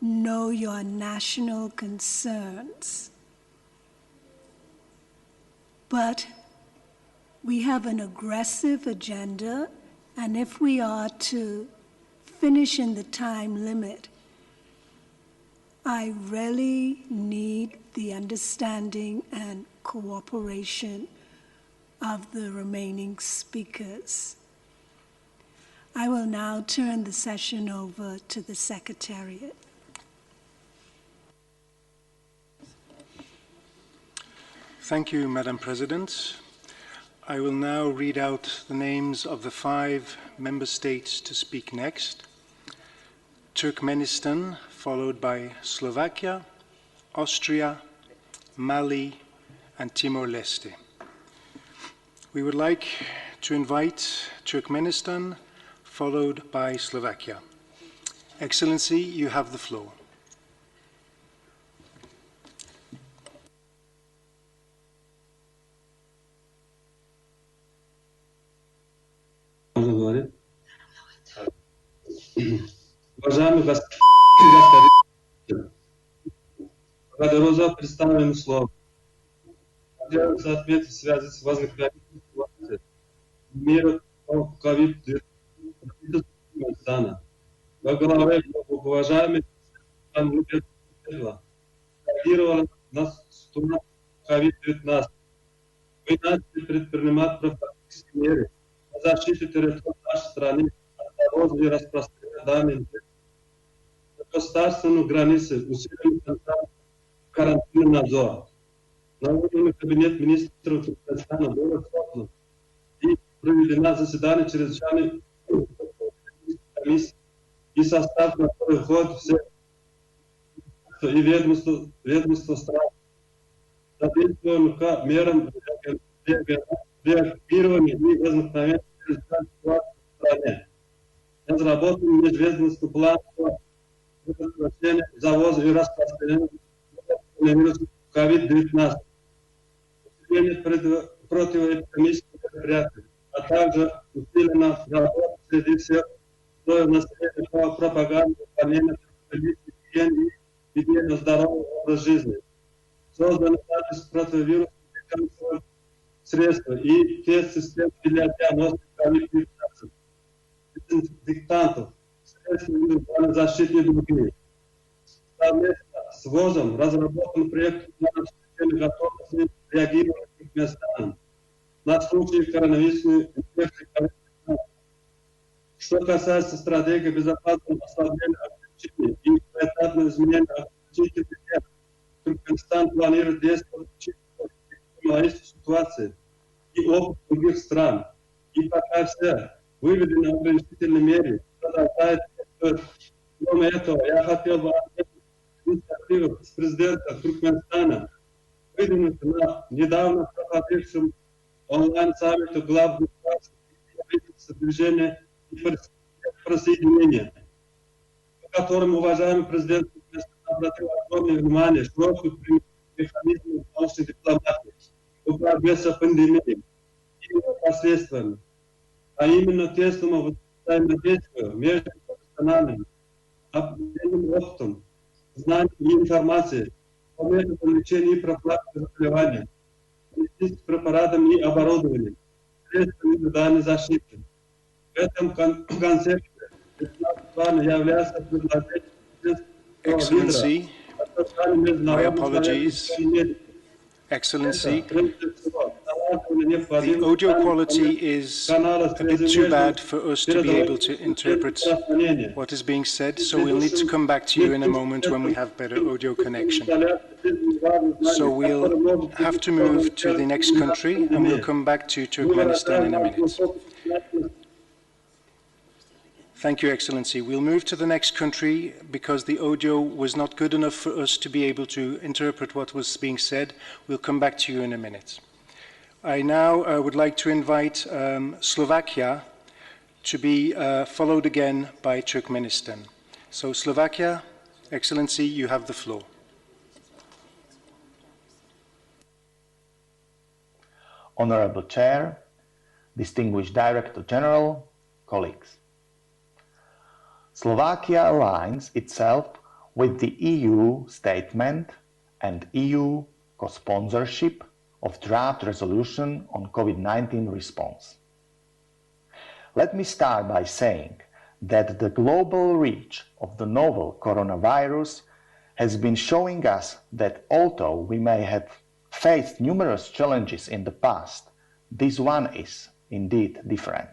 know your national concerns. But we have an aggressive agenda, and if we are to finish in the time limit, I really need the understanding and cooperation of the remaining speakers. I will now turn the session over to the Secretariat. Thank you, Madam President. I will now read out the names of the 5 member states to speak next. Turkmenistan, followed by Slovakia, Austria, Mali, and Timor-Leste. We would like to invite Turkmenistan, followed by Slovakia. Excellency, you have the floor. Уважаемый господин, благодарю за представленное слово. Хотел бы отметить в связи с возникновением ситуации мира COVID-19 во главе уважаемый реагировала на ситуацию COVID-19. Вы начали предпринимать профилактические меры по защите территории нашей страны от того же распространения данной инфекции. Государственную границу усилили контроль, карантинный надзор. На уровне Кабинета министров Туркменистана было создано и проведено заседание чрезвычайной комиссии и состав, на который входят все и ведомства стран. Соответственно, к мерам реагирования и возникновения чрезвычайной ситуации в стране. Разработан межведомственный план по предотвращению завоза и распространения коронавируса COVID-19, усиление противоэпидемических мероприятий, а также усилена работа среди всех слоев населения по пропаганде выполнения гигиены и ведения здорового образа жизни. Созданы также противовирусные средства и тест-системы для диагностики COVID-19, дезинфектантов, средств индивидуальной защиты и другие. Совместно с ВОЗом разработан проект плана готовности реагирования к Туркменстану на случай коронавирусной инфекции COVID-19. Что касается стратегии безопасного ослабления ограничений и поэтапного изменения ограничительных мер, Туркменстан планирует действовать в ситуации и опыт других стран. И пока все выведены ограничительные меры продолжают. Кроме этого, я хотел бы отметить инициативу с президента Туркменстана, выдвинутую на недавно проходившем онлайн-саммите глав государств и правительств движения и присоединения, по которым уважаемый президент Туркменстана обратил огромное внимание широкую механизму научной дипломатии по борьбе с пандемией и его последствиями, а именно тесному взаимодействию между профессиональным обменным опытом, знанием и информацией по методам лечения и профилактики заболеваний, медицинским препаратам и оборудованием, средствами индивидуальной защиты. В этом концепте является предложение Excellency, my apologies. Excellency, the audio quality is a bit too bad for us to be able to interpret what is being said, so we'll need to come back to you in a moment when we have better audio connection. So we'll have to move to the next country, and we'll come back to Turkmenistan in a minute. Thank you, Excellency. We'll move to the next country because the audio was not good enough for us to be able to interpret what was being said. We'll come back to you in a minute. I now would like to invite Slovakia to be followed again by Turkmenistan. So Slovakia, Excellency, you have the floor. Honorable Chair, distinguished Director General, colleagues. Slovakia aligns itself with the EU statement and EU co-sponsorship of draft resolution on COVID-19 response. Let me start by saying that the global reach of the novel coronavirus has been showing us that although we may have faced numerous challenges in the past, this one is indeed different.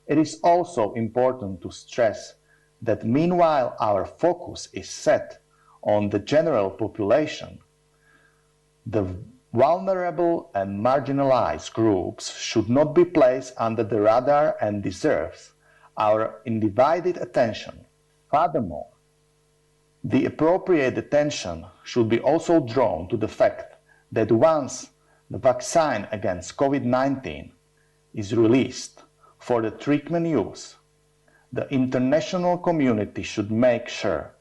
It is also important to stress that meanwhile our focus is set on the general population, the vulnerable and marginalized groups should not be placed under the radar and deserves our undivided attention. Furthermore, the appropriate attention should be also drawn to the fact that once the vaccine against COVID-19 is released for the treatment use, the international community should make sure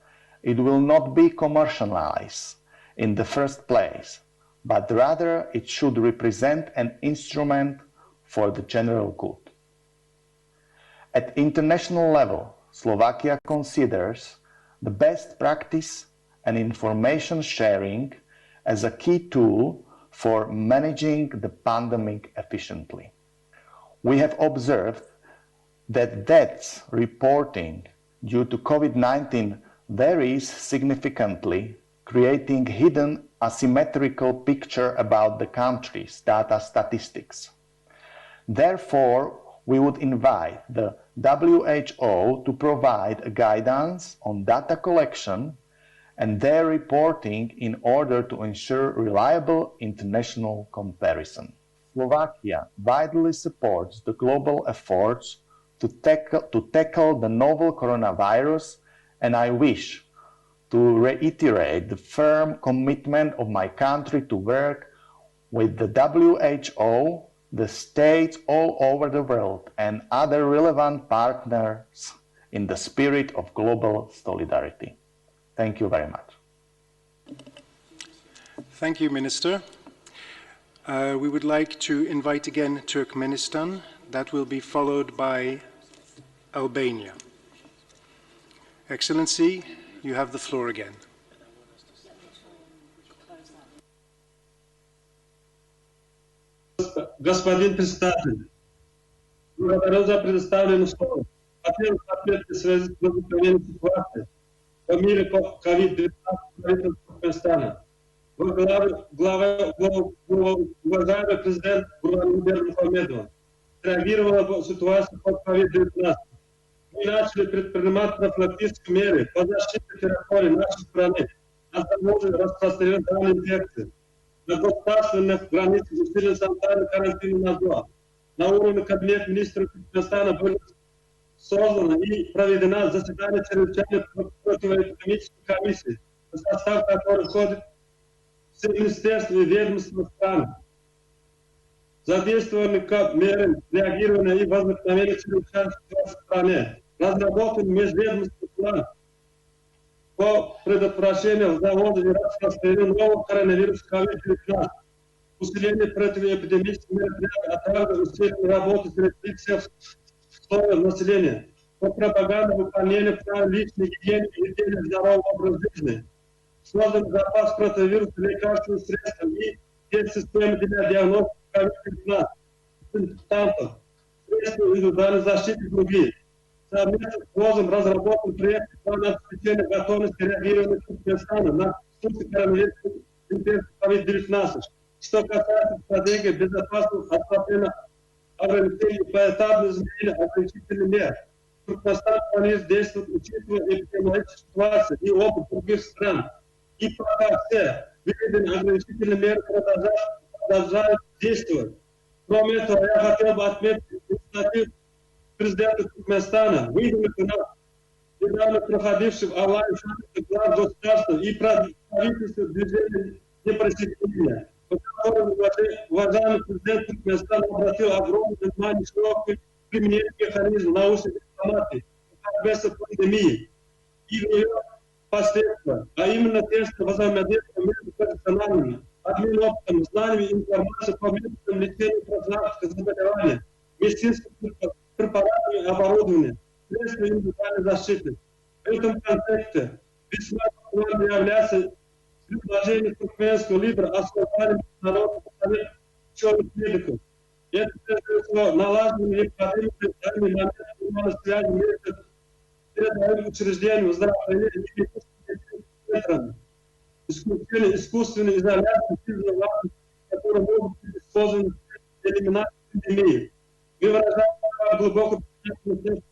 it will not be commercialized in the first place, but rather it should represent an instrument for the general good. At international level, Slovakia considers the best practice and information sharing as a key tool for managing the pandemic efficiently. We have observed that deaths reporting due to COVID-19 varies significantly, creating hidden asymmetrical picture about the country's data statistics. Therefore, we would invite the WHO to provide a guidance on data collection and their reporting in order to ensure reliable international comparison. Slovakia widely supports the global efforts to tackle the novel coronavirus, and I wish to reiterate the firm commitment of my country to work with the WHO, the states all over the world, and other relevant partners in the spirit of global solidarity. Thank you very much. Thank you, Minister. We would like to invite again Turkmenistan. That will be followed by Albania. Excellency, you have the floor again. Господин председатель, благодарю за предоставленное слово. Хотел ответить в связи с возникновением ситуации по мире по COVID-19 правительства Туркменистана. Уважаемый президент Гурбангулбек Мухаммедов реагировала на ситуацию по COVID-19. Мы начали предпринимать профилактические меры по защите территории нашей страны от распространения данной инфекции. На государственных границах усилен санитарный карантин и надзор. На уровне Кабинета министров Туркменистана были созданы и проведено заседание чрезвычайной противоэпидемической комиссии, в состав которой входит все министерства и ведомства страны. Задействованы меры реагирования и возникновения чрезвычайной ситуации в стране. Разработан межведомственный план по предотвращению завода и распространению нового коронавируса COVID-19, усиление противоэпидемических мероприятий, а также усиление работы среди всех слоев населения по пропаганде выполнения правил личной гигиены и ведения здорового образа жизни. Создан запас противовирусных лекарственных средств и системы для диагностики COVID-19, консультантов, средств индивидуальной защиты и другие. Совместно с ВОЗом разработан проект плана обеспечения готовности реагирования Туркменистана на случай коронавирусной инфекции COVID-19. Что касается стратегии безопасного отступления ограничений и поэтапного изменения ограничительных мер, Туркменистан планирует действовать, учитывая эпидемиологическую ситуацию и опыт других стран. И пока все введенные ограничительные меры продолжают действовать. Кроме этого, я хотел бы отметить инициативу президента Туркменистана, выдвинутую на недавно проходившем онлайн-саммите глав государства и правительства движения неприсоединения, по которому уважаемый президент Туркменистана обратил огромное внимание широкому применению механизма научной дипломатии в борьбе с пандемией и ее последствия, а именно тесное взаимодействие между профессиональными, обмен опытом, знаниями и информацией по методам лечения и профилактики заболеваний, медицинским препаратами и оборудованием, средствами индивидуальной защиты. В этом контексте весьма актуальным является предложение туркменского лидера о создании Международного совета ученых медиков. Это, прежде всего, налаживание необходимых в данный момент связи между передовыми учреждениями здравоохранения и медицинскими центрами, исключение искусственной изоляции физической власти, которые могут быть использованы для элиминации пандемии. Мы выражаем глубокое признание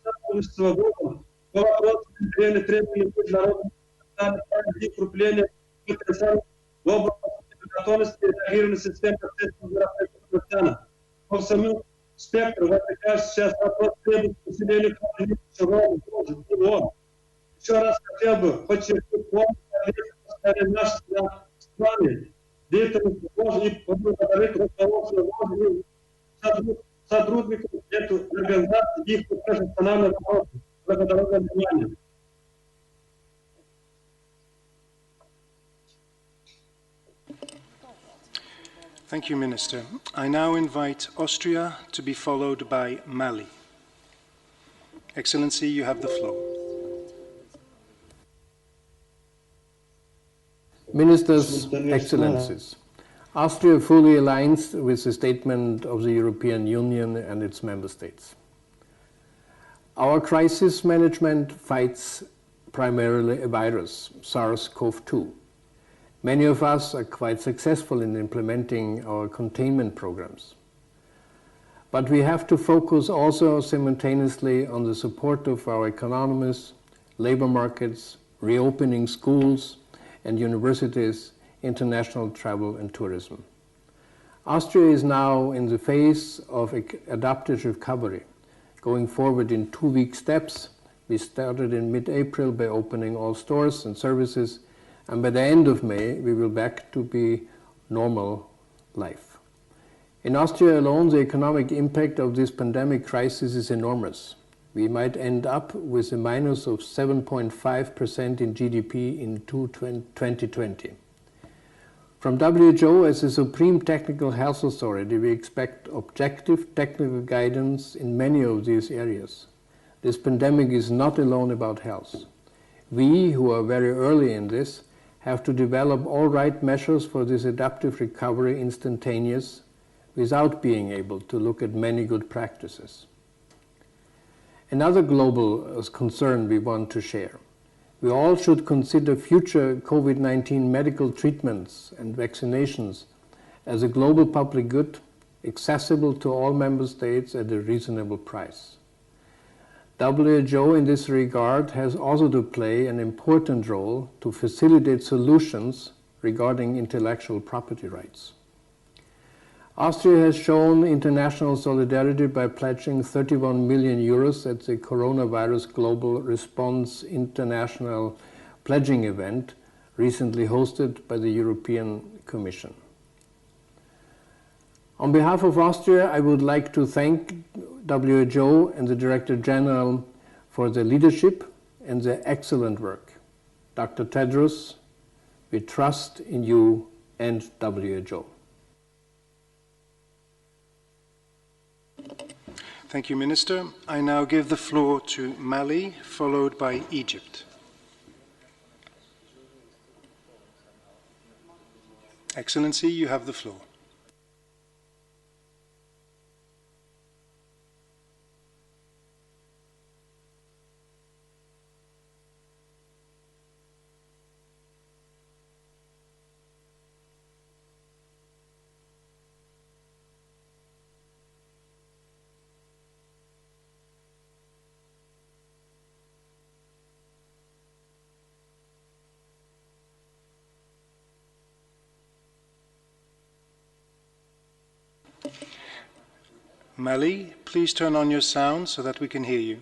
сотрудничества ВОЗом по вопросу внедрения требований международных и укрепления потенциала в области готовности и реагирования системы общественного здравоохранения Туркменистана. По всему спектру возникает сейчас вопрос требует усиления координации ООН. Еще раз хотел бы подчеркнуть нашей страны, деятельность ВОЗ и поблагодарить руководство ВОЗ и сотрудников этой организации и их профессиональной работы. Благодарю за внимание. Thank you, Minister. I now invite Austria to be followed by Mali. Excellency, you have the floor. Ministers, Excellencies, Austria fully aligns with the statement of the European Union and its member states. Our crisis management fights primarily a virus, SARS-CoV-2. Many of us are quite successful in implementing our containment programs. But we have to focus also simultaneously on the support of our economies, labor markets, reopening schools and universities, international travel and tourism. Austria is now in the phase of adaptive recovery, going forward in 2-week steps. We started in mid-April by opening all stores and services, and by the end of May we will back to be normal life. In Austria alone, the economic impact of this pandemic crisis is enormous. We might end up with a minus of 7.5% in GDP in 2020. From WHO, as a supreme technical health authority, we expect objective technical guidance in many of these areas. This pandemic is not alone about health. We, who are very early in this, have to develop all right measures for this adaptive recovery instantaneous without being able to look at many good practices. Another global concern we want to share. We all should consider future COVID-19 medical treatments and vaccinations as a global public good, accessible to all member states at a reasonable price. WHO in this regard has also to play an important role to facilitate solutions regarding intellectual property rights. Austria has shown international solidarity by pledging 31 million euros at the Coronavirus Global Response International Pledging event recently hosted by the European Commission. On behalf of Austria, I would like to thank WHO and the Director General for their leadership and their excellent work. Dr. Tedros, we trust in you and WHO. Thank you, Minister. I now give the floor to Mali, followed by Egypt. Excellency, you have the floor. Mali, please turn on your sound so that we can hear you.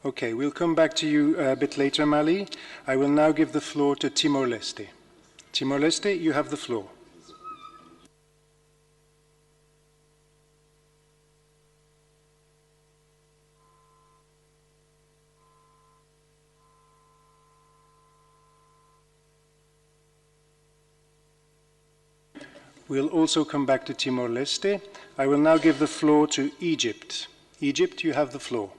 Okay, we'll come back to you a bit later, Mali. I will now give the floor to Timor-Leste. Timor-Leste, you have the floor. We'll also come back to Timor-Leste. I will now give the floor to Egypt. Egypt, you have the floor.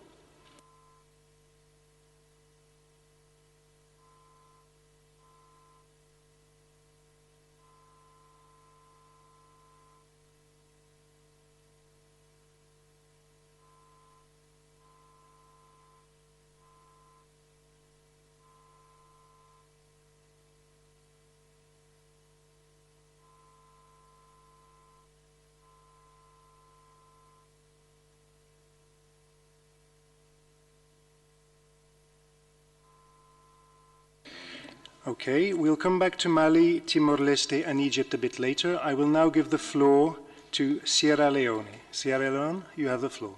Okay, we'll come back to Mali, Timor-Leste, and Egypt a bit later. I will now give the floor to Sierra Leone. Sierra Leone, you have the floor.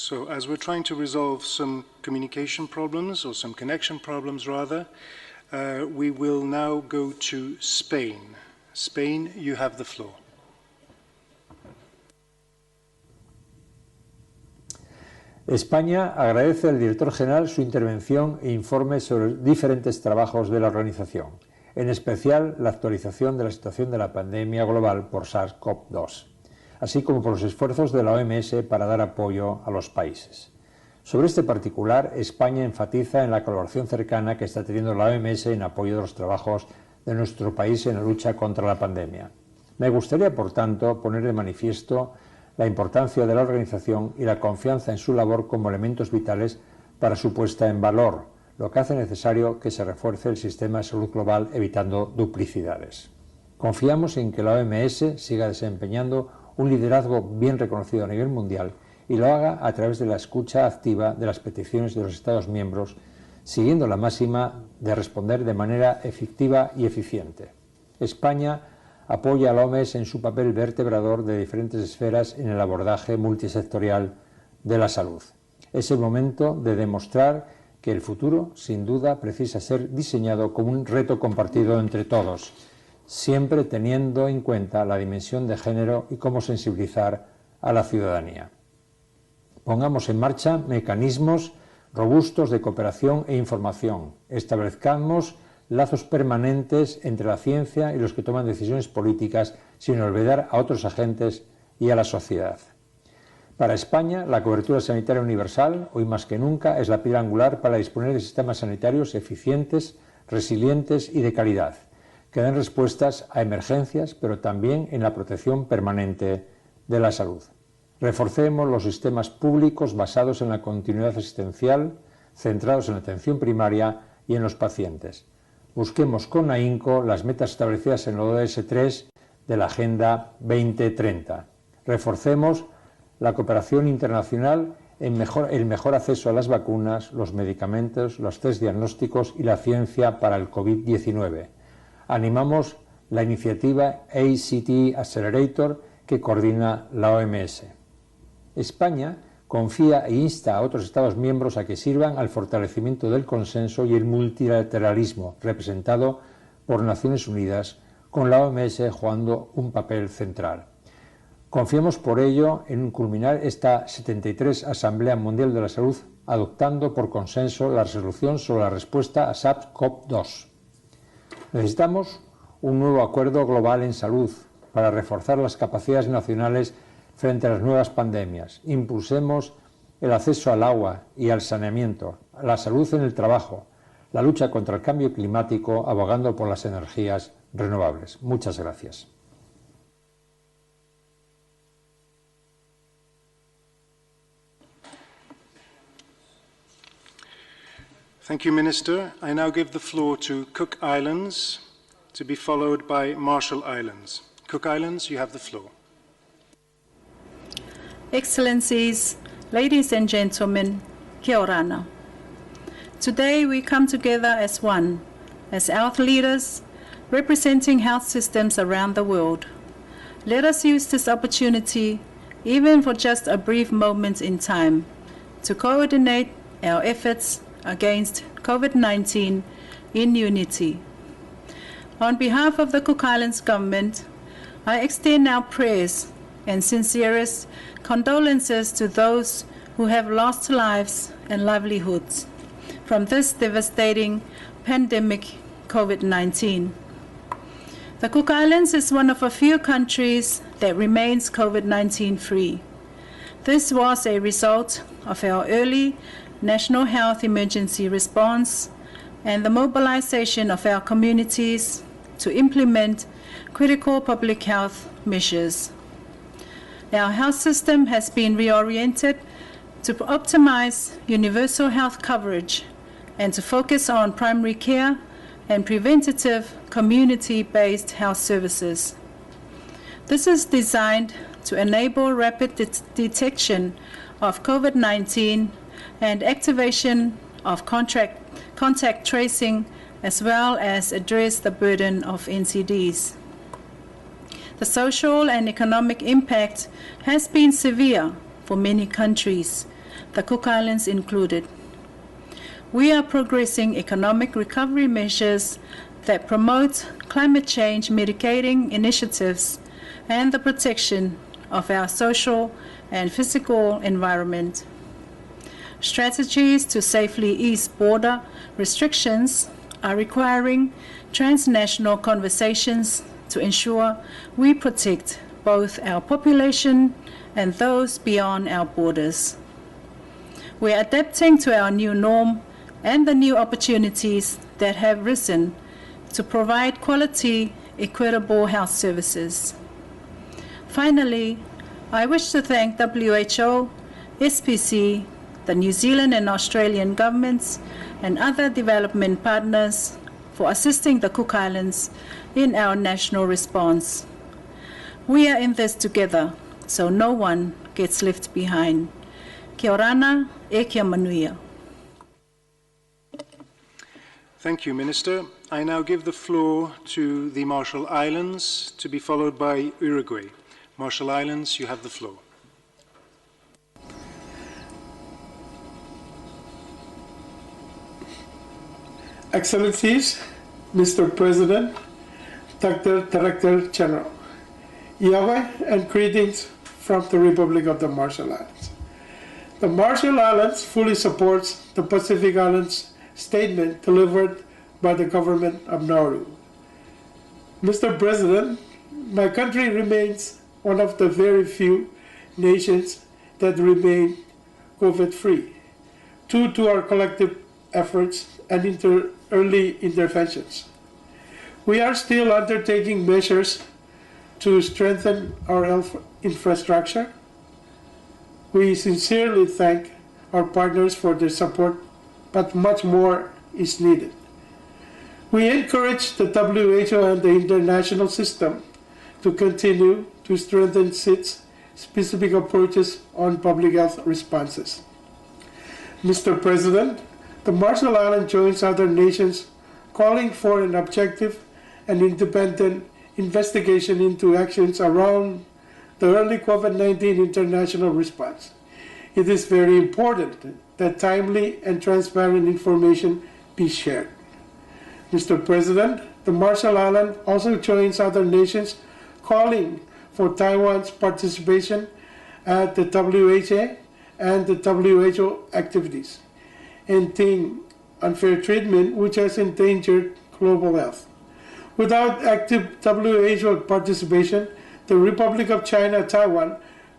So as we're trying to resolve some communication problems, or some connection problems rather, we will now go to Spain. Spain, you have the floor. España agradece al director general su intervención e informe sobre diferentes trabajos de la organización, en especial la actualización de la situación de la pandemia global por SARS-CoV-2, así como por los esfuerzos de la OMS para dar apoyo a los países. Sobre este particular, España enfatiza en la colaboración cercana que está teniendo la OMS en apoyo de los trabajos de nuestro país en la lucha contra la pandemia. Me gustaría, por tanto, poner de manifiesto la importancia de la organización y la confianza en su labor como elementos vitales para su puesta en valor, lo que hace necesario que se refuerce el sistema de salud global evitando duplicidades. Confiamos en que la OMS siga desempeñando un liderazgo bien reconocido a nivel mundial y lo haga a través de la escucha activa de las peticiones de los Estados miembros, siguiendo la máxima de responder de manera efectiva y eficiente. España apoya a la OMS en su papel vertebrador de diferentes esferas en el abordaje multisectorial de la salud. Es el momento de demostrar que el futuro, sin duda, precisa ser diseñado como un reto compartido entre todos, siempre teniendo en cuenta la dimensión de género y cómo sensibilizar a la ciudadanía. Pongamos en marcha mecanismos robustos de cooperación e información. Establezcamos lazos permanentes entre la ciencia y los que toman decisiones políticas, sin olvidar a otros agentes y a la sociedad. Para España, la cobertura sanitaria universal, hoy más que nunca, es la piedra angular para disponer de sistemas sanitarios eficientes, resilientes y de calidad, que den respuestas a emergencias, pero también en la protección permanente de la salud. Reforcemos los sistemas públicos basados en la continuidad asistencial, centrados en la atención primaria y en los pacientes. Busquemos con ahínco las metas establecidas en la ODS 3 de la Agenda 2030. Reforcemos la cooperación internacional en el mejor acceso a las vacunas, los medicamentos, los test diagnósticos y la ciencia para el COVID-19. Animamos la iniciativa ACT Accelerator que coordina la OMS. España confía e insta a otros Estados miembros a que sirvan al fortalecimiento del consenso y el multilateralismo representado por Naciones Unidas, con la OMS jugando un papel central. Confiamos por ello en culminar esta 73 Asamblea Mundial de la Salud adoptando por consenso la resolución sobre la respuesta a SARS-CoV-2. Necesitamos un nuevo acuerdo global en salud para reforzar las capacidades nacionales frente a las nuevas pandemias. Impulsemos el acceso al agua y al saneamiento, la salud en el trabajo, la lucha contra el cambio climático, abogando por las energías renovables. Muchas gracias. Thank you, Minister. I now give the floor to Cook Islands, to be followed by Marshall Islands. Cook Islands, you have the floor. Excellencies, ladies and gentlemen, kia orana. Today we come together as one, as health leaders, representing health systems around the world. Let us use this opportunity, even for just a brief moment in time, to coordinate our efforts against COVID-19 in unity. On behalf of the Cook Islands government, I extend our prayers and sincerest condolences to those who have lost lives and livelihoods from this devastating pandemic, COVID-19. The Cook Islands is one of a few countries that remains COVID-19 free. This was a result of our early national health emergency response and the mobilization of our communities to implement critical public health measures. Our health system has been reoriented to optimize universal health coverage and to focus on primary care and preventative community-based health services. This is designed to enable rapid detection of COVID-19 and activation of contact tracing, as well as address the burden of NCDs. The social and economic impact has been severe for many countries, the Cook Islands included. We are progressing economic recovery measures that promote climate change mitigating initiatives and the protection of our social and physical environment. Strategies to safely ease border restrictions are requiring transnational conversations to ensure we protect both our population and those beyond our borders. We are adapting to our new norm and the new opportunities that have risen to provide quality, equitable health services. Finally, I wish to thank WHO, SPC, the New Zealand and Australian governments, and other development partners for assisting the Cook Islands in our national response. We are in this together, so no one gets left behind. Kia orana, e kia manuia. Thank you, Minister. I now give the floor to the Marshall Islands, to be followed by Uruguay. Marshall Islands, you have the floor. Excellencies, Mr. President, Dr. Director General, Yahweh and greetings from the Republic of the Marshall Islands. The Marshall Islands fully supports the Pacific Islands statement delivered by the government of Nauru. Mr. President, my country remains one of the very few nations that remain COVID-free due to our collective efforts and early interventions. We are still undertaking measures to strengthen our health infrastructure. We sincerely thank our partners for their support, but much more is needed. We encourage the WHO and the international system to continue to strengthen its specific approaches on public health responses. Mr. President, the Marshall Islands joins other nations calling for an objective and independent investigation into actions around the early COVID-19 international response. It is very important that timely and transparent information be shared. Mr. President, the Marshall Islands also joins other nations calling for Taiwan's participation at the WHO and the WHO activities, ending unfair treatment which has endangered global health. Without active WHO participation, the Republic of China, Taiwan,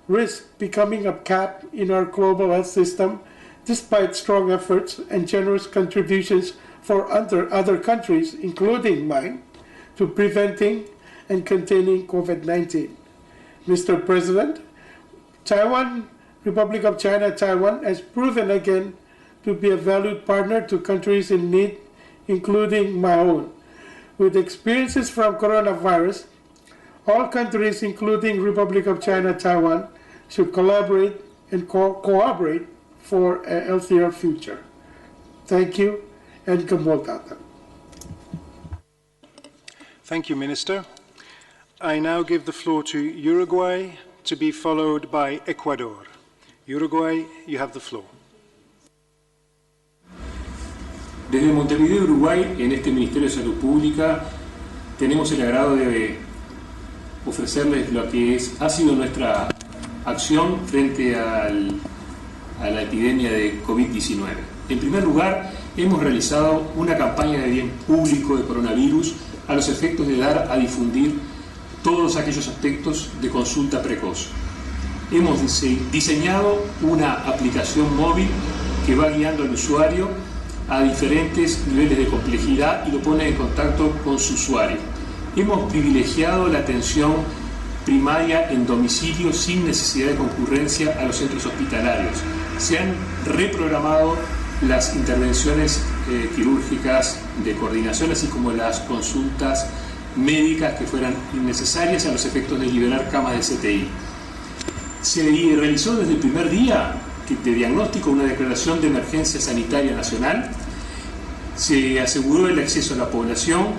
risks becoming a cap in our global health system, despite strong efforts and generous contributions for other countries, including mine, to preventing and containing COVID-19. Mr. President, Republic of China, Taiwan has proven again to be a valued partner to countries in need, including my own. With experiences from coronavirus, all countries, including Republic of China, Taiwan, should collaborate and cooperate for a healthier future. Thank you, and Kamoltata. Thank you, Minister. I now give the floor to Uruguay, to be followed by Ecuador. Uruguay, you have the floor. Desde Montevideo, Uruguay, en este Ministerio de Salud Pública, tenemos el agrado de ofrecerles lo que ha sido nuestra acción frente a la epidemia de COVID-19. En primer lugar, hemos realizado una campaña de bien público de coronavirus a los efectos de dar a difundir todos aquellos aspectos de consulta precoz. Hemos diseñado una aplicación móvil que va guiando al usuario a diferentes niveles de complejidad y lo pone en contacto con su usuario. Hemos privilegiado la atención primaria en domicilio sin necesidad de concurrencia a los centros hospitalarios. Se han reprogramado las intervenciones quirúrgicas de coordinación, así como las consultas médicas que fueran innecesarias a los efectos de liberar camas de CTI. Se realizó desde el primer día de diagnóstico una declaración de emergencia sanitaria nacional, se aseguró el acceso a la población,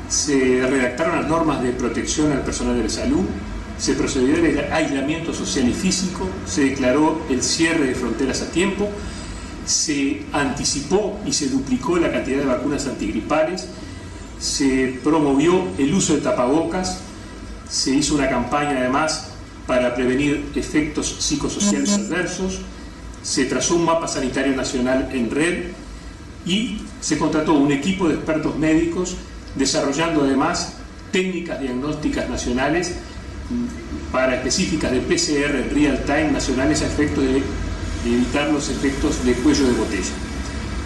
se redactaron las normas de protección al personal de la salud, se procedió al aislamiento social y físico, se declaró el cierre de fronteras a tiempo, se anticipó y se duplicó la cantidad de vacunas antigripales, se promovió el uso de tapabocas, se hizo una campaña además para prevenir efectos psicosociales adversos, se trazó un mapa sanitario nacional en red y se contrató un equipo de expertos médicos desarrollando además técnicas diagnósticas nacionales específicas de PCR en real time nacionales a efectos de evitar los efectos de cuello de botella.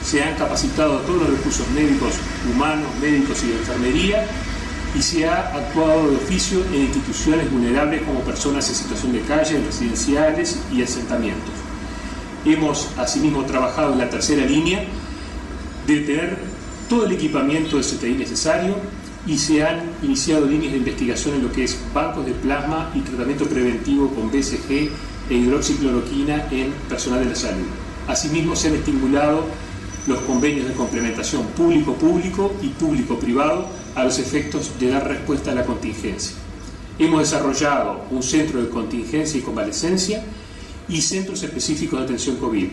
Se han capacitado todos los recursos médicos humanos, médicos y de enfermería, y se ha actuado de oficio en instituciones vulnerables como personas en situación de calle, residenciales y asentamientos. Hemos asimismo trabajado en la tercera línea de tener todo el equipamiento de CTI necesario y se han iniciado líneas de investigación en lo que es bancos de plasma y tratamiento preventivo con BCG e hidroxicloroquina en personal de la salud. Asimismo se han estimulado los convenios de complementación público-público y público-privado a los efectos de dar respuesta a la contingencia. Hemos desarrollado un centro de contingencia y convalescencia y centros específicos de atención COVID.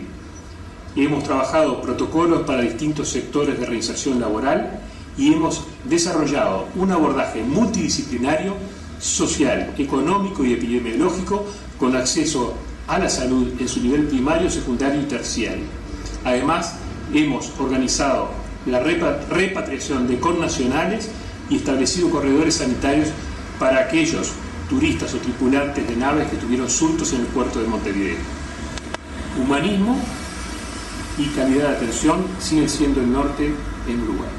Hemos trabajado protocolos para distintos sectores de reinserción laboral y hemos desarrollado un abordaje multidisciplinario, social, económico y epidemiológico con acceso a la salud en su nivel primario, secundario y terciario. Además, hemos organizado la repatriación de connacionales y establecido corredores sanitarios para aquellos turistas o tripulantes de naves que tuvieron surtos en el puerto de Montevideo. Humanismo y calidad de atención siguen siendo el norte en Uruguay.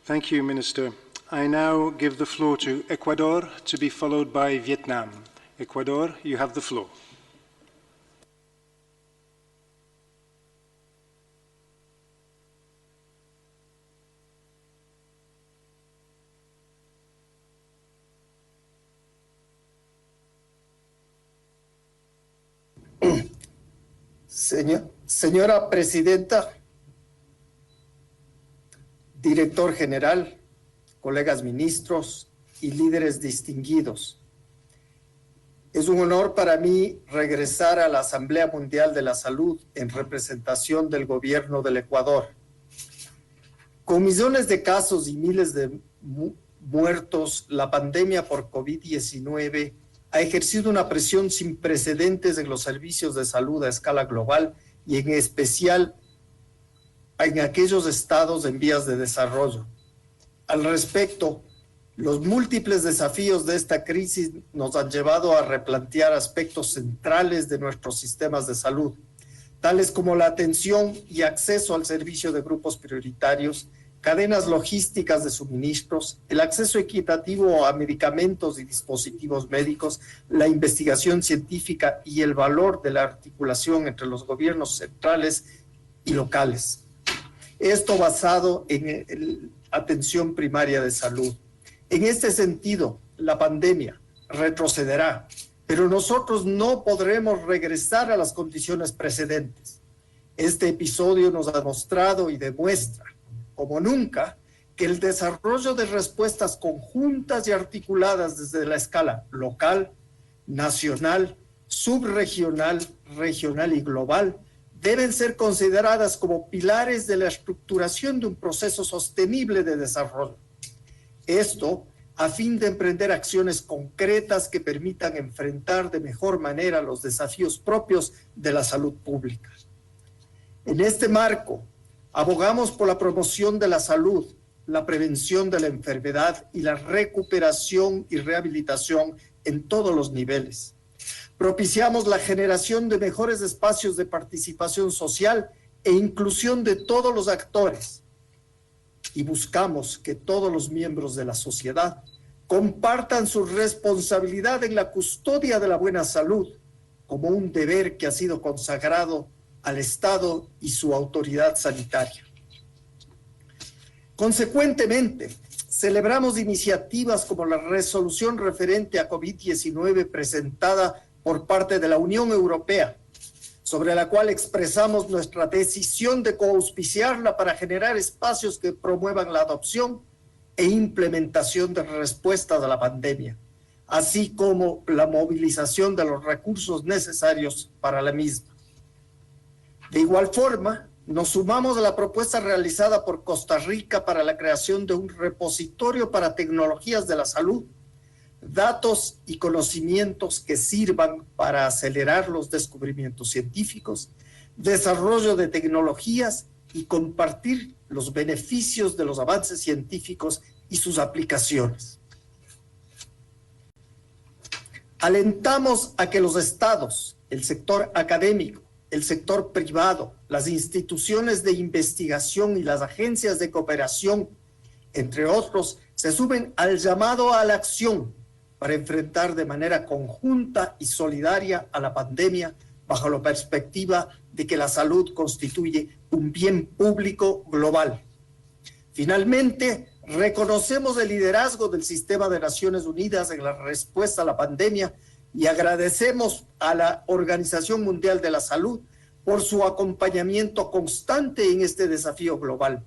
Thank you, Minister. I now give the floor to Ecuador, to be followed by Vietnam. Ecuador, you have the floor. Señora Presidenta, Director General, colegas ministros y líderes distinguidos, es un honor para mí regresar a la Asamblea Mundial de la Salud en representación del gobierno del Ecuador. Con millones de casos y miles de muertos, la pandemia por COVID-19 ha ejercido una presión sin precedentes en los servicios de salud a escala global y en especial en aquellos estados en vías de desarrollo. Al respecto, los múltiples desafíos de esta crisis nos han llevado a replantear aspectos centrales de nuestros sistemas de salud, tales como la atención y acceso al servicio de grupos prioritarios, cadenas logísticas de suministros, el acceso equitativo a medicamentos y dispositivos médicos, la investigación científica y el valor de la articulación entre los gobiernos centrales y locales. Esto basado en atención primaria de salud. En este sentido, la pandemia retrocederá, pero nosotros no podremos regresar a las condiciones precedentes. Este episodio nos ha mostrado y demuestra, como nunca, que el desarrollo de respuestas conjuntas y articuladas desde la escala local, nacional, subregional, regional y global deben ser consideradas como pilares de la estructuración de un proceso sostenible de desarrollo. Esto a fin de emprender acciones concretas que permitan enfrentar de mejor manera los desafíos propios de la salud pública. En este marco, abogamos por la promoción de la salud, la prevención de la enfermedad y la recuperación y rehabilitación en todos los niveles. Propiciamos la generación de mejores espacios de participación social e inclusión de todos los actores. Y buscamos que todos los miembros de la sociedad compartan su responsabilidad en la custodia de la buena salud como un deber que ha sido consagrado al Estado y su autoridad sanitaria. Consecuentemente, celebramos iniciativas como la resolución referente a COVID-19 presentada por parte de la Unión Europea, sobre la cual expresamos nuestra decisión de coauspiciarla para generar espacios que promuevan la adopción e implementación de respuestas a la pandemia, así como la movilización de los recursos necesarios para la misma. De igual forma, nos sumamos a la propuesta realizada por Costa Rica para la creación de un repositorio para tecnologías de la salud, datos y conocimientos que sirvan para acelerar los descubrimientos científicos, desarrollo de tecnologías y compartir los beneficios de los avances científicos y sus aplicaciones. Alentamos a que los estados, el sector académico, el sector privado, las instituciones de investigación y las agencias de cooperación, entre otros, se sumen al llamado a la acción para enfrentar de manera conjunta y solidaria a la pandemia bajo la perspectiva de que la salud constituye un bien público global. Finalmente, reconocemos el liderazgo del Sistema de Naciones Unidas en la respuesta a la pandemia y agradecemos a la Organización Mundial de la Salud por su acompañamiento constante en este desafío global,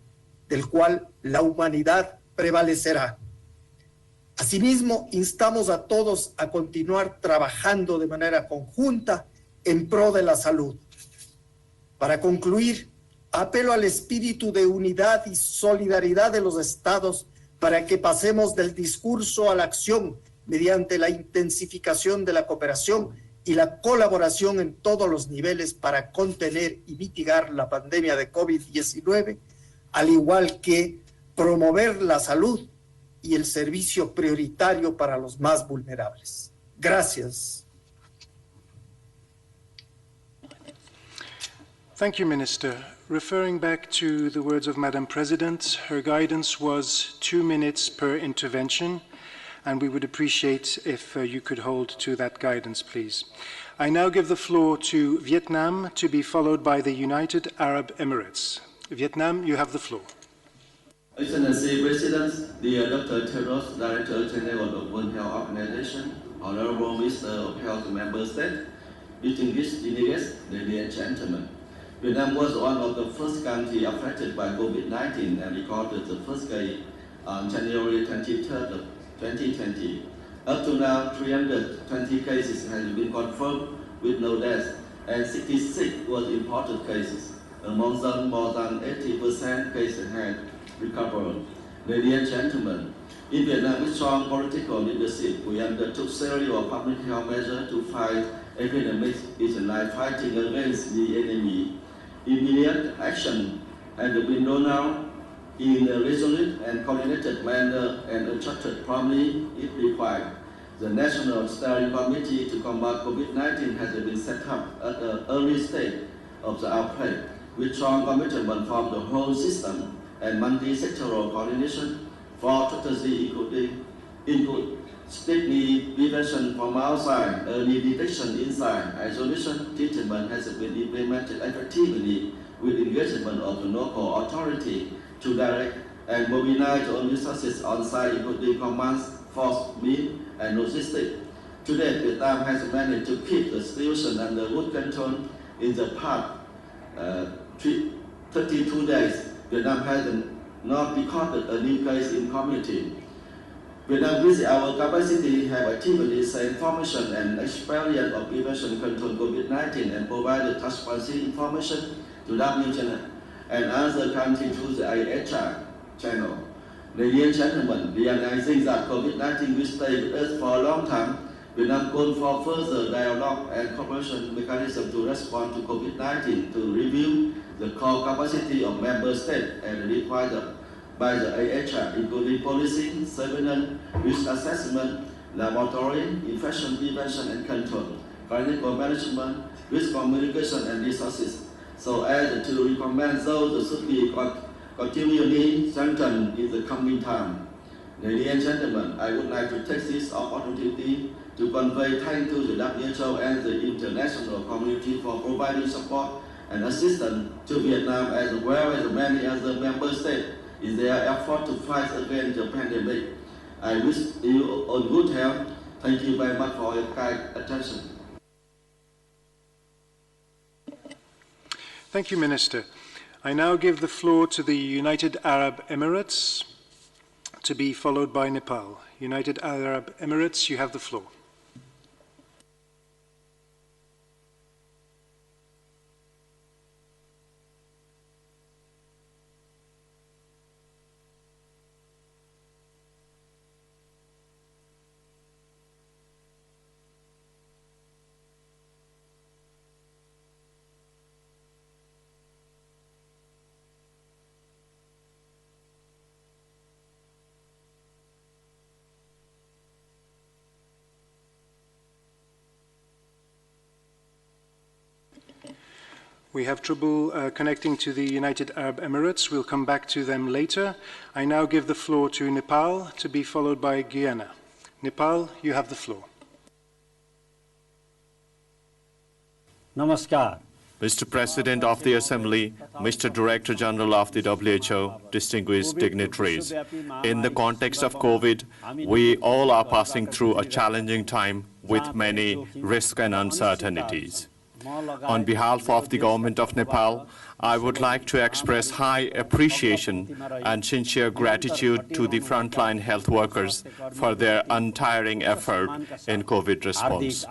del cual la humanidad prevalecerá. Asimismo, instamos a todos a continuar trabajando de manera conjunta en pro de la salud. Para concluir, apelo al espíritu de unidad y solidaridad de los estados para que pasemos del discurso a la acción mediante la intensificación de la cooperación y la colaboración en todos los niveles para contener y mitigar la pandemia de COVID-19, al igual que promover la salud y el servicio prioritario para los más vulnerables. Gracias. Thank you, Minister. Referring back to the words of Madam President, her guidance was 2 minutes per intervention, and we would appreciate if you could hold to that guidance, please. I now give the floor to Vietnam, to be followed by the United Arab Emirates. Vietnam, you have the floor. Excellency President, dear Dr. Tedros, Director General of World Health Organization, Honorable Minister of Health Member State, distinguished delegates, ladies and gentlemen. Vietnam was one of the first countries affected by COVID-19 and recorded the first case on January 23rd of 2020. Up to now, 320 cases have been confirmed with no deaths, and 66 were imported cases. Among them, more than 80% cases had recovered. Ladies and gentlemen, in Vietnam, with strong political leadership, we undertook series of public health measures to fight epidemics. It's like fighting against the enemy. Immediate action has been done now in a resolute and coordinated manner and adjusted promptly if required. The National Steering Committee to combat COVID-19 has been set up at the early stage of the outbreak, with strong commitment from the whole system and multi-sectoral coordination for strategy including input, strictly prevention from outside, early detection inside, isolation treatment has been implemented effectively with engagement of the local authority to direct and mobilize all resources on site, including commands, force, means, and logistics. Today, Vietnam has managed to keep the situation under good control in the past 32 days. Vietnam has not recorded a new case in community. Vietnam, with our capacity, have actively sent information and experience of prevention control COVID-19 and provided transparency information to WHO and other countries through the IHR channel. Ladies and gentlemen, realizing that COVID-19 will stay with us for a long time, Vietnam called for further dialogue and cooperation mechanism to respond to COVID-19 to review the core capacity of member states and required by the IHR, including policy, surveillance, risk assessment, laboratory, infection prevention and control, clinical management, risk communication and resources, so as to recommend those that should be continually strengthened in the coming time. Ladies and gentlemen, I would like to take this opportunity to convey thanks to the WHO and the international community for providing support and assistance to Vietnam as well as many other member states in their effort to fight against the pandemic. I wish you all good health. Thank you very much for your kind attention. Thank you, Minister. I now give the floor to the United Arab Emirates, to be followed by Nepal. United Arab Emirates, you have the floor. We have trouble connecting to the United Arab Emirates. We'll come back to them later. I now give the floor to Nepal, to be followed by Guyana. Nepal, you have the floor. Namaskar. Mr. President of the Assembly, Mr. Director General of the WHO, distinguished dignitaries. In the context of COVID, we all are passing through a challenging time with many risks and uncertainties. On behalf of the Government of Nepal, I would like to express high appreciation and sincere gratitude to the frontline health workers for their untiring effort in COVID response.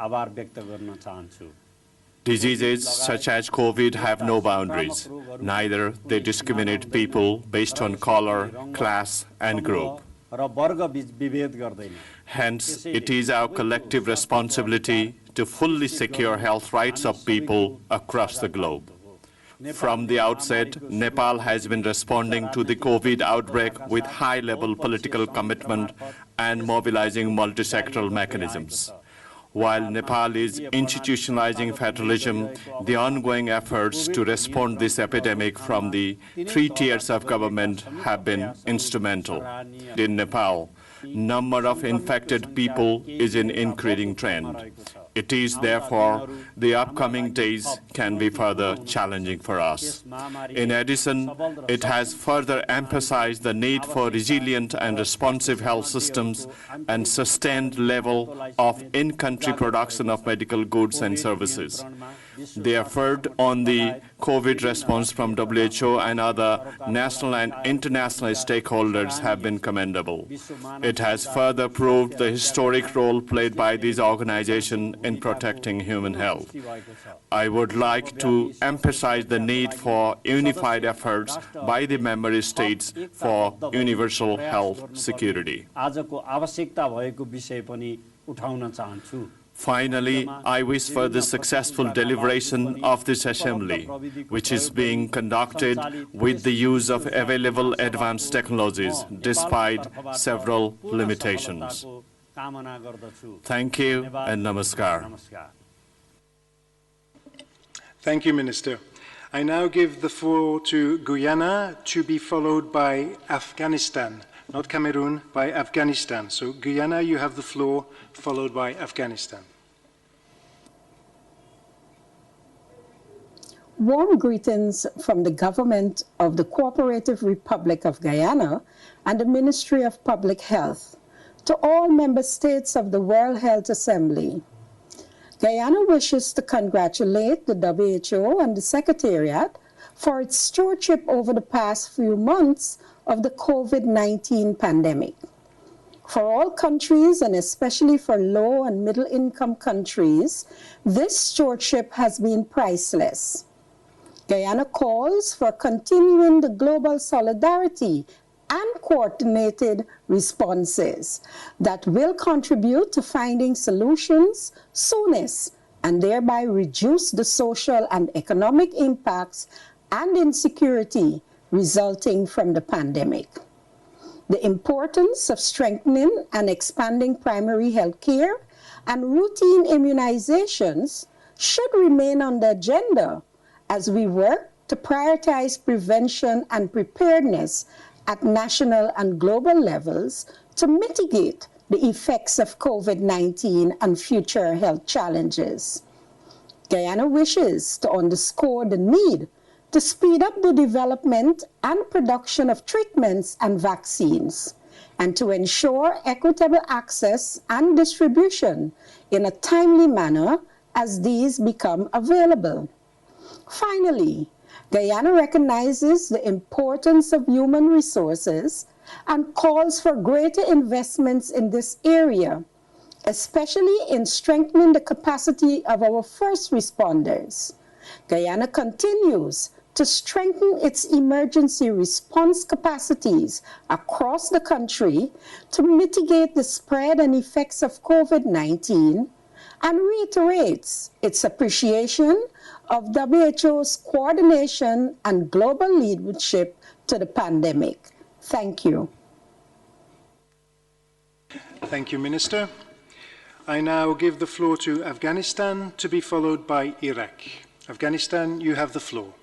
Diseases such as COVID have no boundaries. Neither they discriminate people based on color, class, and group. Hence, it is our collective responsibility to fully secure health rights of people across the globe. From the outset, Nepal has been responding to the COVID outbreak with high-level political commitment and mobilizing multi-sectoral mechanisms. While Nepal is institutionalizing federalism, the ongoing efforts to respond to this epidemic from the three tiers of government have been instrumental. In Nepal, number of infected people is in increasing trend. It is therefore the upcoming days can be further challenging for us. In addition, it has further emphasized the need for resilient and responsive health systems and sustained level of in-country production of medical goods and services. The effort on the COVID response from WHO and other national and international stakeholders have been commendable. It has further proved the historic role played by these organizations in protecting human health. I would like to emphasize the need for unified efforts by the member states for universal health security. Finally, I wish for the successful deliberation of this Assembly, which is being conducted with the use of available advanced technologies, despite several limitations. Thank you and namaskar. Thank you, Minister. I now give the floor to Guyana, to be followed by Afghanistan. Not Cameroon, by Afghanistan. So Guyana, you have the floor, followed by Afghanistan. Warm greetings from the government of the Cooperative Republic of Guyana and the Ministry of Public Health to all member states of the World Health Assembly. Guyana wishes to congratulate the WHO and the Secretariat for its stewardship over the past few months of the COVID-19 pandemic. For all countries, and especially for low and middle income countries, this stewardship has been priceless. Guyana calls for continuing the global solidarity and coordinated responses that will contribute to finding solutions soonest and thereby reduce the social and economic impacts and insecurity resulting from the pandemic. The importance of strengthening and expanding primary health care and routine immunizations should remain on the agenda as we work to prioritize prevention and preparedness at national and global levels to mitigate the effects of COVID-19 and future health challenges. Guyana wishes to underscore the need to speed up the development and production of treatments and vaccines, and to ensure equitable access and distribution in a timely manner as these become available. Finally, Guyana recognizes the importance of human resources and calls for greater investments in this area, especially in strengthening the capacity of our first responders. Guyana continues to strengthen its emergency response capacities across the country to mitigate the spread and effects of COVID-19 and reiterates its appreciation of WHO's coordination and global leadership to the pandemic. Thank you. Thank you, Minister. I now give the floor to Afghanistan, to be followed by Iraq. Afghanistan, you have the floor.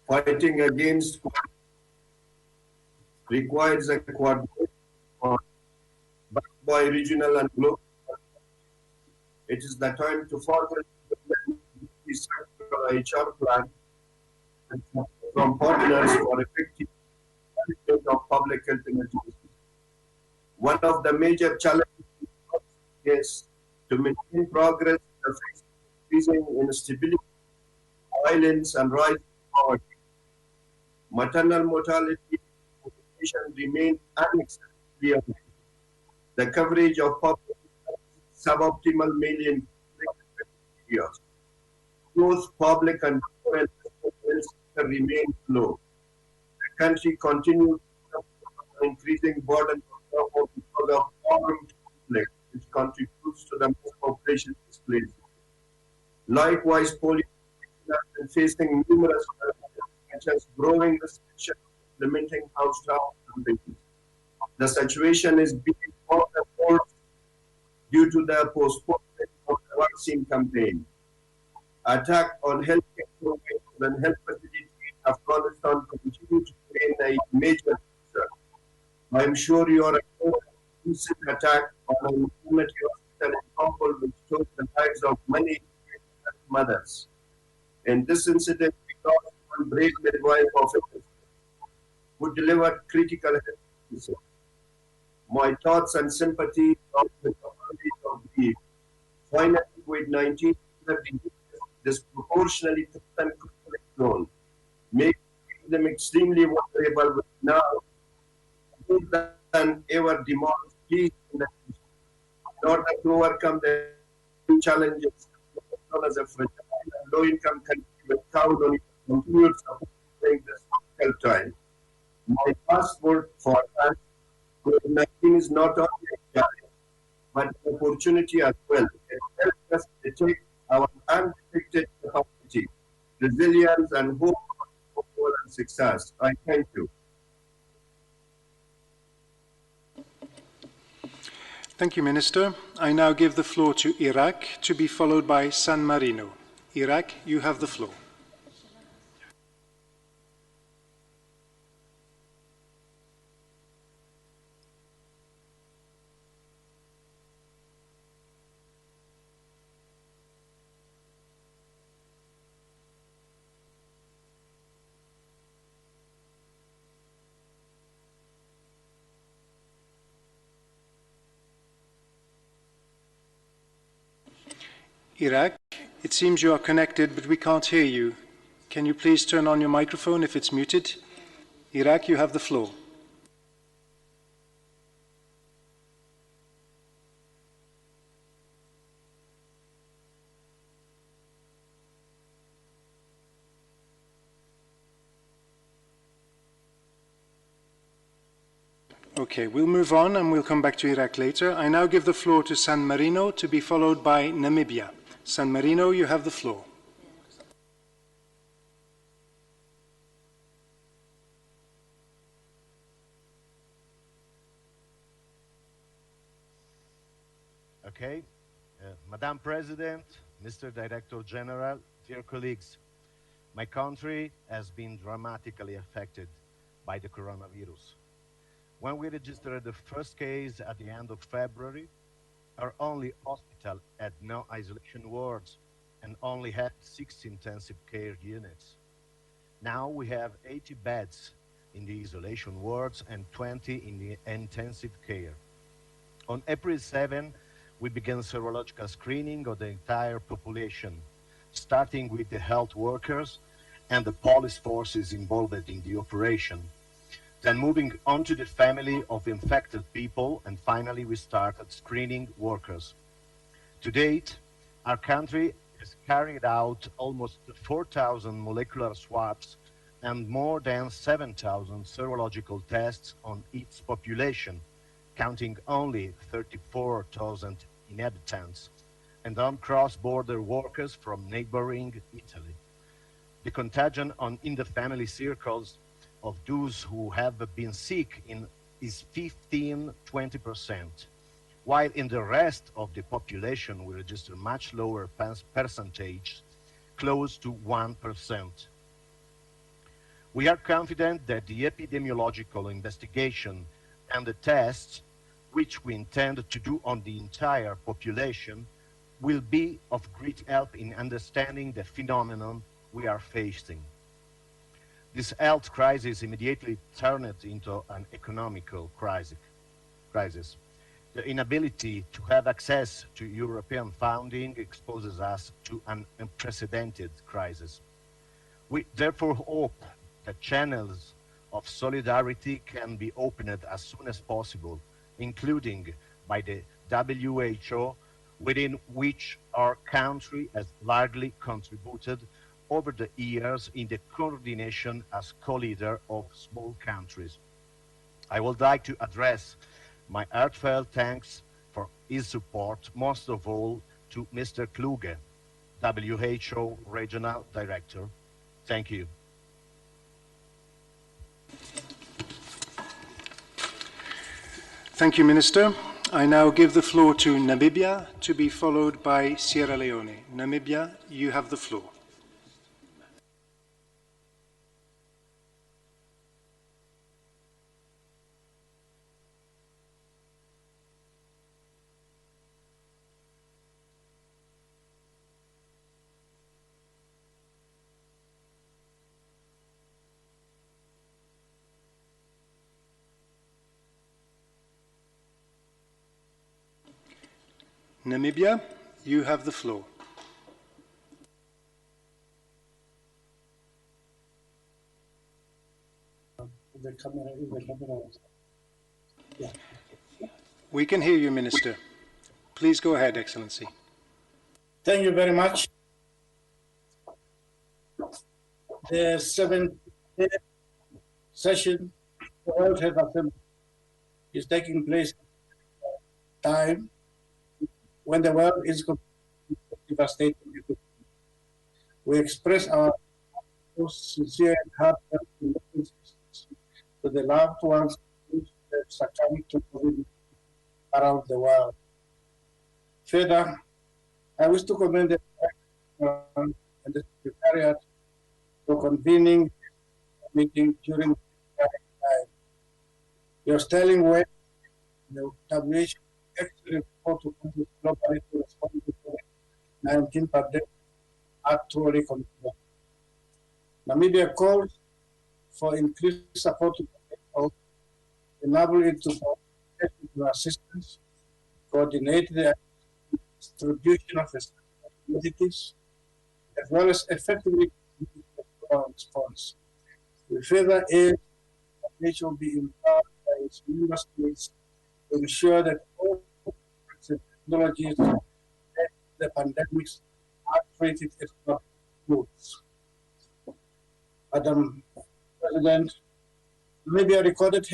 Fighting against requires a coordination by regional and global. It is the time to further this HR plan from partners for effective management of public health emergencies. One of the major challenges is to maintain progress in the face of increasing instability, violence, and rising poverty. Maternal mortality remain unacceptably high. The coverage of population suboptimal million areas. Both public and government remain low. The country continues to increasing burden because of armed conflict, which contributes to the mass population displaced. Likewise, police have been facing numerous challenges, such as growing restrictions implementing house-to-house campaigns. The situation is being more and worse due to the postponement of the vaccine campaign. Attack on healthcare programs and health facilities in Afghanistan continue to remain a major concern. I am sure you are aware of the recent attack on a maternity hospital in Kabul, which took the lives of many mothers. In this incident, we lost one brave midwife of who delivered critical health care. My thoughts and sympathy are with the families of the final COVID-19 have been disproportionately and critically known, making them extremely vulnerable now more than ever demands peace in the region. In order to overcome the challenges as a fragile and low-income country with count on continued support during this difficult time. My last word for us, COVID-19 is not only a challenge, but an opportunity as well. It helps us detect our undetected capacity, resilience, and hope for and success. I thank you. Thank you, Minister. I now give the floor to Iraq, to be followed by San Marino. Iraq, you have the floor. Iraq, it seems you are connected, but we can't hear you. Can you please turn on your microphone if it's muted? Iraq, you have the floor. Okay, we'll move on and we'll come back to Iraq later. I now give the floor to San Marino, to be followed by Namibia. San Marino, you have the floor. Okay. Madam President, Mr. Director General, dear colleagues, my country has been dramatically affected by the coronavirus. When we registered the first case at the end of February, our only hospital had no isolation wards and only had 6 intensive care units. Now we have 80 beds in the isolation wards and 20 in the intensive care. On April 7, we began serological screening of the entire population, starting with the health workers and the police forces involved in the operation. Then moving on to the family of infected people, and finally we started screening workers. To date, our country has carried out almost 4,000 molecular swabs and more than 7,000 serological tests on its population, counting only 34,000 inhabitants, and on cross-border workers from neighboring Italy. The contagion in the family circles of those who have been sick is 15–20%, while in the rest of the population we register much lower percentage, close to 1%. We are confident that the epidemiological investigation and the tests, which we intend to do on the entire population, will be of great help in understanding the phenomenon we are facing. This health crisis immediately turned into an economical crisis. The inability to have access to European funding exposes us to an unprecedented crisis. We therefore hope that channels of solidarity can be opened as soon as possible, including by the WHO, within which our country has largely contributed over the years in the coordination as co-leader of small countries. I would like to address my heartfelt thanks for his support, most of all to Mr. Kluge, WHO Regional Director. Thank you. Thank you, Minister. I now give the floor to Namibia, to be followed by Sierra Leone. Namibia, you have the floor. Namibia, you have the floor. The camera. Yeah. We can hear you, Minister. Please go ahead, Excellency. Thank you very much. The 7th session of the World Health Assembly is taking place at a time when the world is devastated. We express our most sincere and heartfelt condolences to the loved ones who have succumbed to COVID around the world. Further, I wish to commend the and the Secretariat for convening a meeting during the time. Your sterling work, the WHO excellent protocol globally to respond to COVID-19 pandemic actually confirmed. Namibia calls for increased support to health, enable it to provide assistance, coordinate the distribution of commodities, as well as effectively response. We further aid that it will be empowered by its member states to ensure that all technologies that the pandemics are treated as not goods. Madam President, Namibia recorded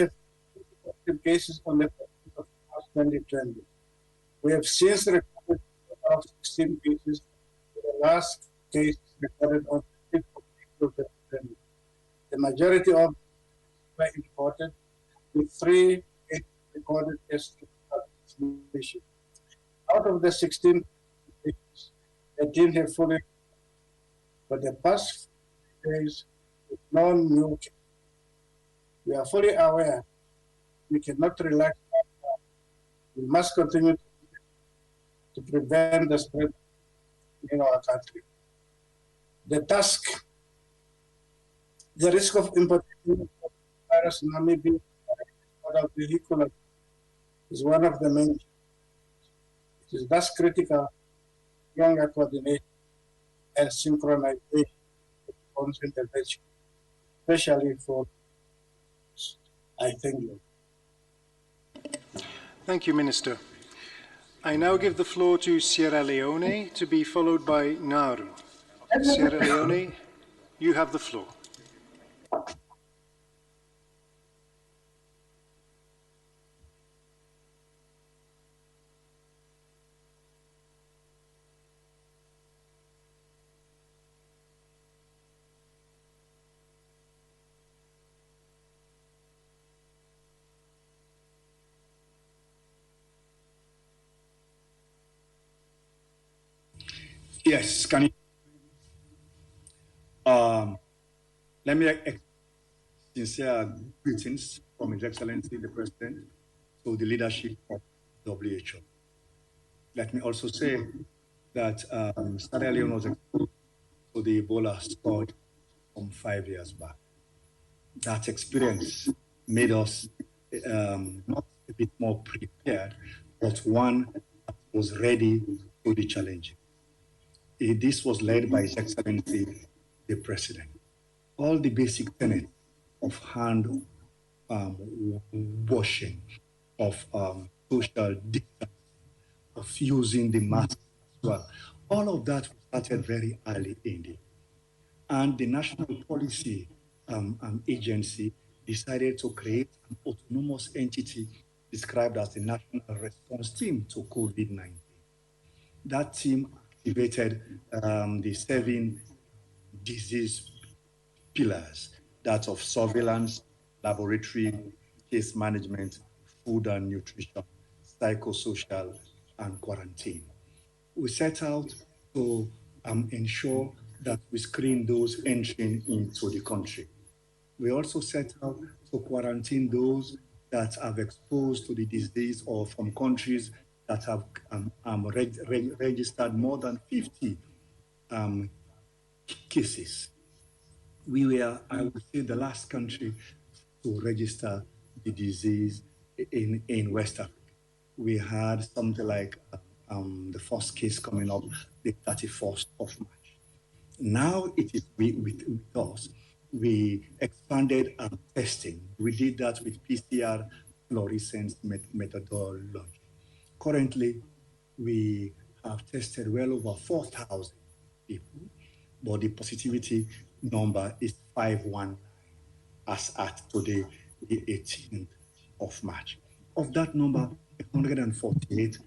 cases on the 1st of March 2020. We have since recorded 16 cases, the last case recorded on the 5th of April 2020. The majority of were imported, with 3 cases recorded as transmission. Out of the 16 cases, 18 have fully, but the past days, with no new cases. We are fully aware we cannot relax. We must continue to prevent the spread. in our country. The risk of importation of virus may be vehicular is one of the main. It is thus critical stronger coordination and synchronization of intervention, especially for. I thank you. Thank you, Minister. I now give the floor to Sierra Leone, to be followed by Nauru. Sierra Leone, you have the floor. Yes, can you? Let me sincere greetings from His Excellency the President to the leadership of WHO. Let me also say that Sierra Leone was exposed to the Ebola scourge from 5 years back. That experience made us not a bit more prepared, but one that was ready to the challenge. This was led by His Excellency the President. All the basic tenets of hand washing, of social distancing, of using the mask as well, all of that started very early in the. And the National Policy Agency decided to create an autonomous entity described as the National Response Team to COVID-19. That team activated the 7 disease pillars, that of surveillance, laboratory, case management, food and nutrition, psychosocial, and quarantine. We set out to ensure that we screen those entering into the country. We also set out to quarantine those that have exposed to the disease or from countries that have registered more than 50 cases. We were, I would say, the last country to register the disease in West Africa. We had something like the first case coming up the 31st of March. Now it is with us. We expanded our testing. We did that with PCR fluorescence methodology. Currently, we have tested well over 4,000 people, but the positivity number is 519 as at today, the 18th of March. Of that number, 148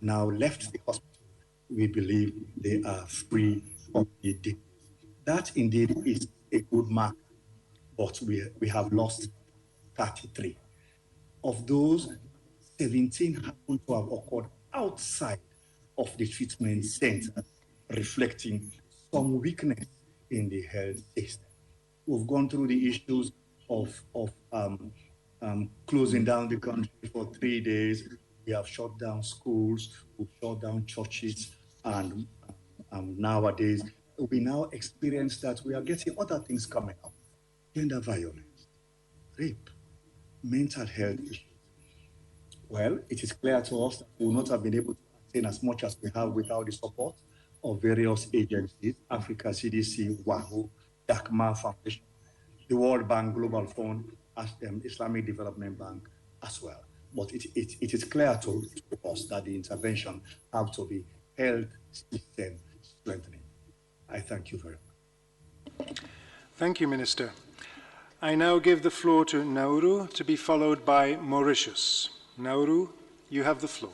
now left the hospital. We believe they are free of the disease. That indeed is a good mark, but we have lost 33. Of those, 17 happen to have occurred outside of the treatment center, reflecting some weakness in the health system. We've gone through the issues of closing down the country for 3 days. We have shut down schools, we've shut down churches, and nowadays, we now experience that we are getting other things coming up. Gender violence, rape, mental health issues. Well, it is clear to us that we will not have been able to attain as much as we have without the support of various agencies, Africa CDC, WAHO, DACMA Foundation, the World Bank, Global Fund, Islamic Development Bank as well. But it is clear to us that the intervention have to be health system strengthening. I thank you very much. Thank you, Minister. I now give the floor to Nauru, to be followed by Mauritius. Nauru, you have the floor.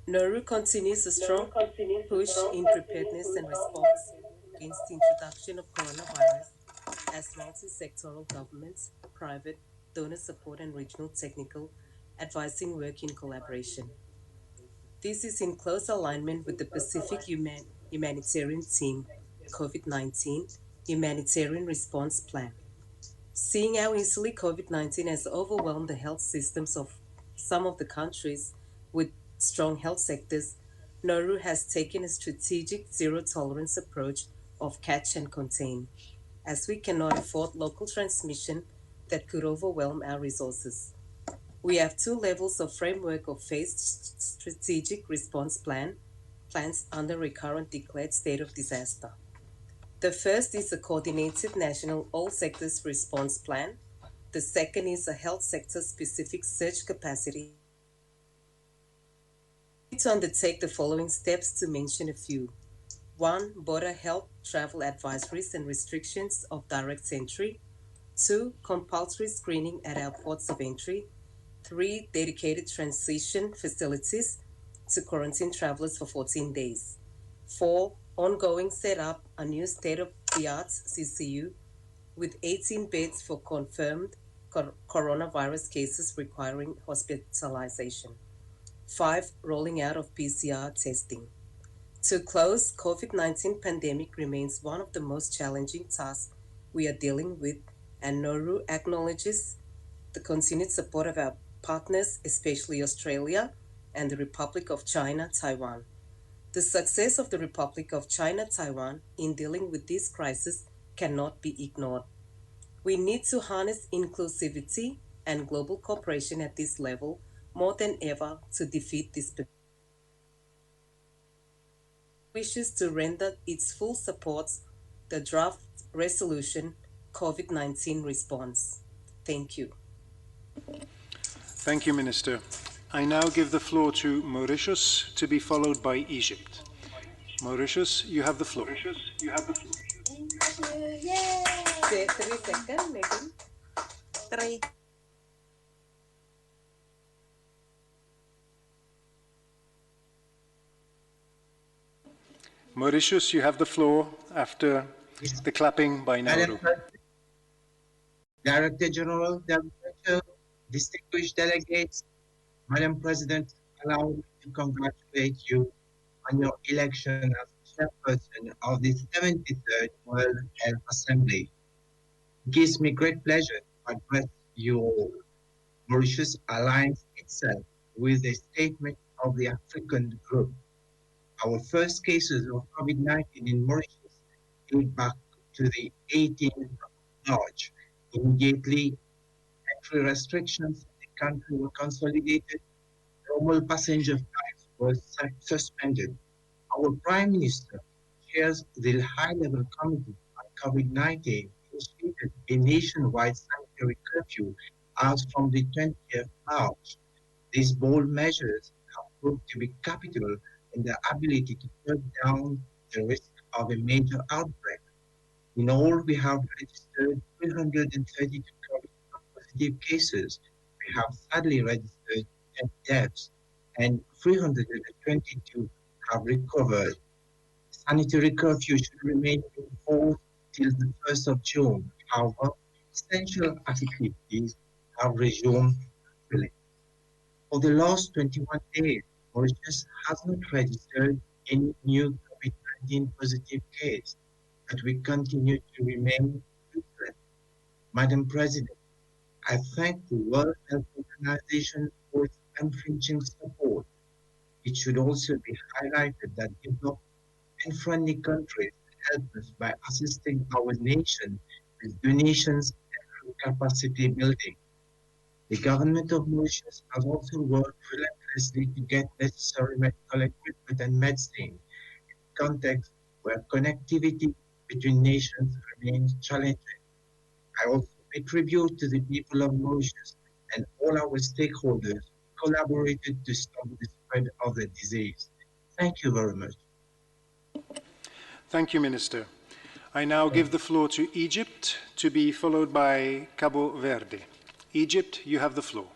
Nauru continues a strong push in preparedness and response against the introduction of coronavirus as multi-sectoral governments, private, donor support and regional technical advising work in collaboration. This is in close alignment with the Pacific Humanitarian Team COVID-19 Humanitarian Response Plan. Seeing how easily COVID-19 has overwhelmed the health systems of some of the countries with strong health sectors, Nauru has taken a strategic zero-tolerance approach of catch and contain, as we cannot afford local transmission that could overwhelm our resources. We have two levels of framework of phased strategic response plans under recurrent declared state of disaster. The first is a coordinated national all sectors response plan. The second is a health sector specific surge capacity. We need to undertake the following steps to mention a few. 1. Border health travel advisories and restrictions of direct entry. 2. Compulsory screening at our ports of entry. 3. Dedicated transition facilities to quarantine travelers for 14 days. 4. Ongoing setup a new state-of-the-art CCU with 18 beds for confirmed coronavirus cases requiring hospitalization. 5. Rolling out of PCR testing. To close, COVID-19 pandemic remains one of the most challenging tasks we are dealing with, and Nauru acknowledges the continued support of our partners, especially Australia and the Republic of China, Taiwan. The success of the Republic of China, Taiwan in dealing with this crisis cannot be ignored. We need to harness inclusivity and global cooperation at this level more than ever to defeat this pandemic. Wishes to render its full support the draft resolution COVID-19 response. Thank you. Thank you, Minister. I now give the floor to Mauritius, to be followed by Egypt. Mauritius, you have the floor. Say 3 seconds, maybe. 3. Mauritius, you have the floor after the clapping by Nauru. Director General, distinguished delegates, Madam President, allow me to congratulate you on your election as chairperson of the 73rd World Health Assembly. It gives me great pleasure to address you all. Mauritius aligns itself with the statement of the African group. Our first cases of COVID-19 in Mauritius date back to the 18th of March. Immediately, entry restrictions in the country were consolidated. Normal passenger flights were suspended. Our Prime Minister chairs the high-level committee on COVID-19, initiated a nationwide sanitary curfew as from the 20th March. These bold measures have proved to be capital in their ability to curb down the risk of a major outbreak. In all, we have registered 332 COVID-positive cases. We have sadly registered 10 deaths, and 322 have recovered. Sanitary curfew should remain in force till the 1st of June. However, essential activities have resumed. For the last 21 days, Mauritius has not registered any new COVID-19 positive case, but we continue to remain vigilant. Madam President, I thank the World Health Organization for its unflinching support. It should also be highlighted that developed and friendly countries help us by assisting our nation with donations and capacity building. The government of Mauritius has also worked relentlessly to get necessary medical equipment and medicine in a context where connectivity between nations remains challenging. I also pay tribute to the people of Mauritius and all our stakeholders who collaborated to stop the spread of the disease. Thank you very much. Thank you, Minister. I now give the floor to Egypt, to be followed by Cabo Verde. Egypt, you have the floor.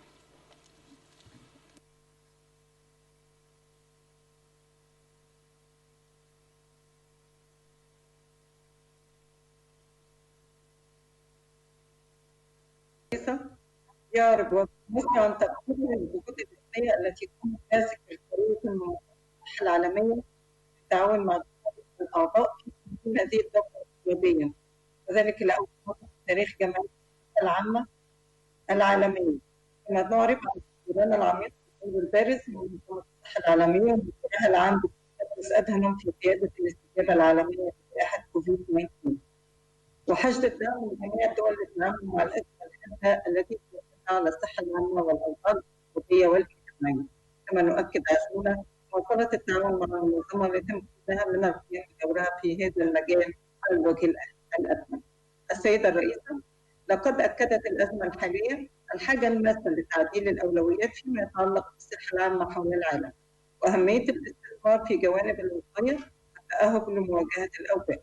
يارب ومسعى عن تقديم الجهود الإنسانية التي تقوم بها سكرتارية المنظمة العالمية بالتعاون مع أعضاء في هذه الدورة اقتصاديا، وذلك لأول مرة في تاريخ جمعية العامة العالمية. كما نعرف عن دورنا العميق والبارز من منظمة الصحة العالمية ومديرها العام تدرس أدهم في قيادة الاستجابة العالمية لجائحة كوفيد-19 وحشد الدعم من جميع الدول للتعامل مع الأزمة الهامة التي تؤثر على الصحة العامة والأوضاع الاقتصادية والاجتماعية. كما نؤكد عزمنا مواصلة التعاون مع المنظمة التي يمكنها من القيام بدورها في هذا المجال على الوجه الأكمل. السيدة الرئيسة، لقد أكدت الأزمة الحالية الحاجة الماسة لتعديل الأولويات فيما يتعلق بالصحة العامة حول العالم، وأهمية الاستثمار في جوانب الوقاية والتأهب لمواجهة الأوبئة،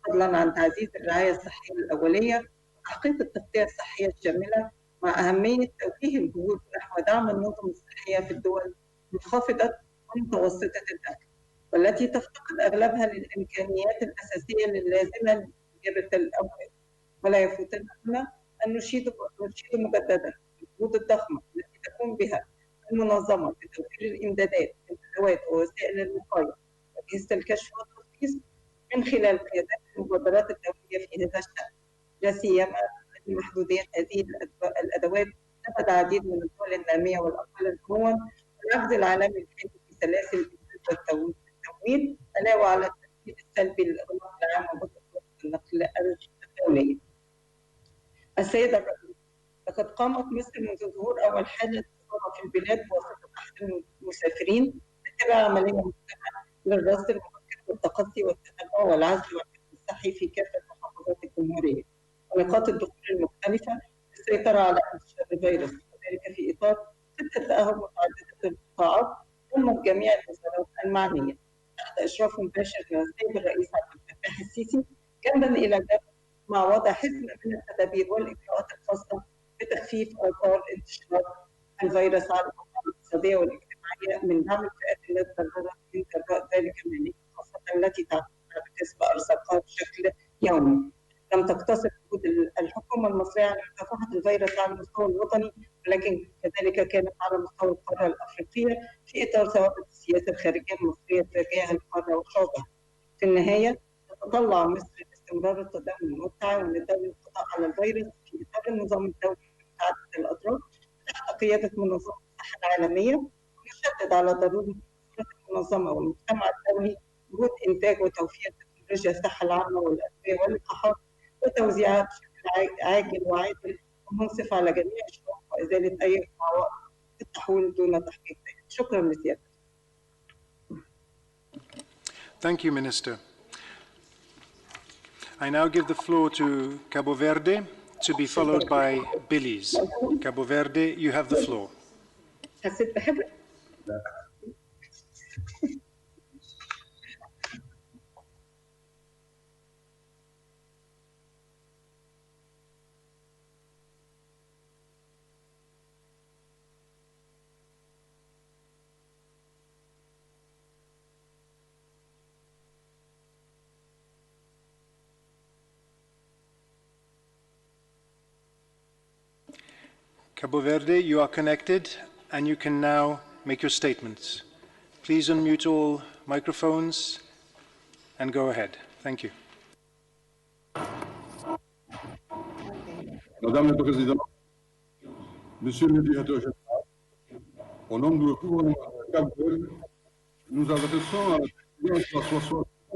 فضلاً عن تعزيز الرعاية الصحية الأولية وتحقيق التغطية الصحية الشاملة، مع أهمية توجيه الجهود نحو دعم النظم الصحية في الدول منخفضة ومتوسطة الدخل، والتي تفتقد أغلبها للإمكانيات الأساسية اللازمة لاستجابة الأوبئة. ولا يفوتنا أن نشيد مجددا الجهود الضخمة التي تقوم بها المنظمة بتوفير الإمدادات والأدوات ووسائل الوقاية وأجهزة الكشف والتشخيص من خلال قيادات المبادرات الدولية في هذا الشأن، لا سيما محدودية هذه الأدوات لدى العديد من الدول النامية والأقل نمواً والعجز العالمي الحالي في سلاسل الإنتاج والتمويل، علاوة على التأثير السلبي للإغلاق العام وخطوط النقل الدولية. السيدة الرئيسة، لقد قامت مصر منذ ظهور أول حالة إصابة في البلاد بواسطة أحد المسافرين باتباع عملية مجتمعة للرصد المبكر والتقصي والتتبع والعزل والحفظ الصحي في كافة محافظات الجمهورية ونقاط الدخول المختلفة للسيطرة على انتشار الفيروس، وذلك في إطار خطة تأهب متعددة القطاعات ضمن جميع الوزارات المعنية تحت إشراف مباشر من السيد الرئيس عبد الفتاح السيسي، جنبا إلى جنب مع وضع حزمة من التدابير والإجراءات الخاصة بتخفيف آثار انتشار الفيروس على الأوضاع الاقتصادية والاجتماعية، من دعم الفئات التي تضررت من جراء ذلك المناخ، خاصة التي تعتمد على كسب أرزاقها بشكل يومي. لم تقتصر جهود الحكومة المصرية على مكافحة الفيروس على المستوى الوطني، ولكن كذلك كانت على مستوى القارة الأفريقية في إطار ثوابت السياسة الخارجية المصرية تجاه القارة وشعوبها. في النهاية، تتطلع مصر لاستمرار التضامن والتعاون الدولي للقضاء على الفيروس في إطار النظام الدولي متعدد الأطراف تحت قيادة منظمة الصحة العالمية، ونشدد على ضرورة المنظمة والمجتمع الدولي جهود إنتاج وتوفير تكنولوجيا الصحة العامة والأدوية واللقاحات وتوزيعها بشكل عاجل وعادل ومنصف على جميع الشعوب وإزالة أي عوائق التحويل دون تحقيق ذلك. شكرا لسيادتك. Thank you, Minister. I now give the floor to Cabo Verde, to be followed by Belize. Cabo Verde, you have the floor. Cabo Verde, you are connected and you can now make your statements. Please unmute all microphones and go ahead. Thank you. Madame la Présidente, Monsieur le Directeur Général, au nom du gouvernement de Cap-Vert, nous adressons à la présidence de la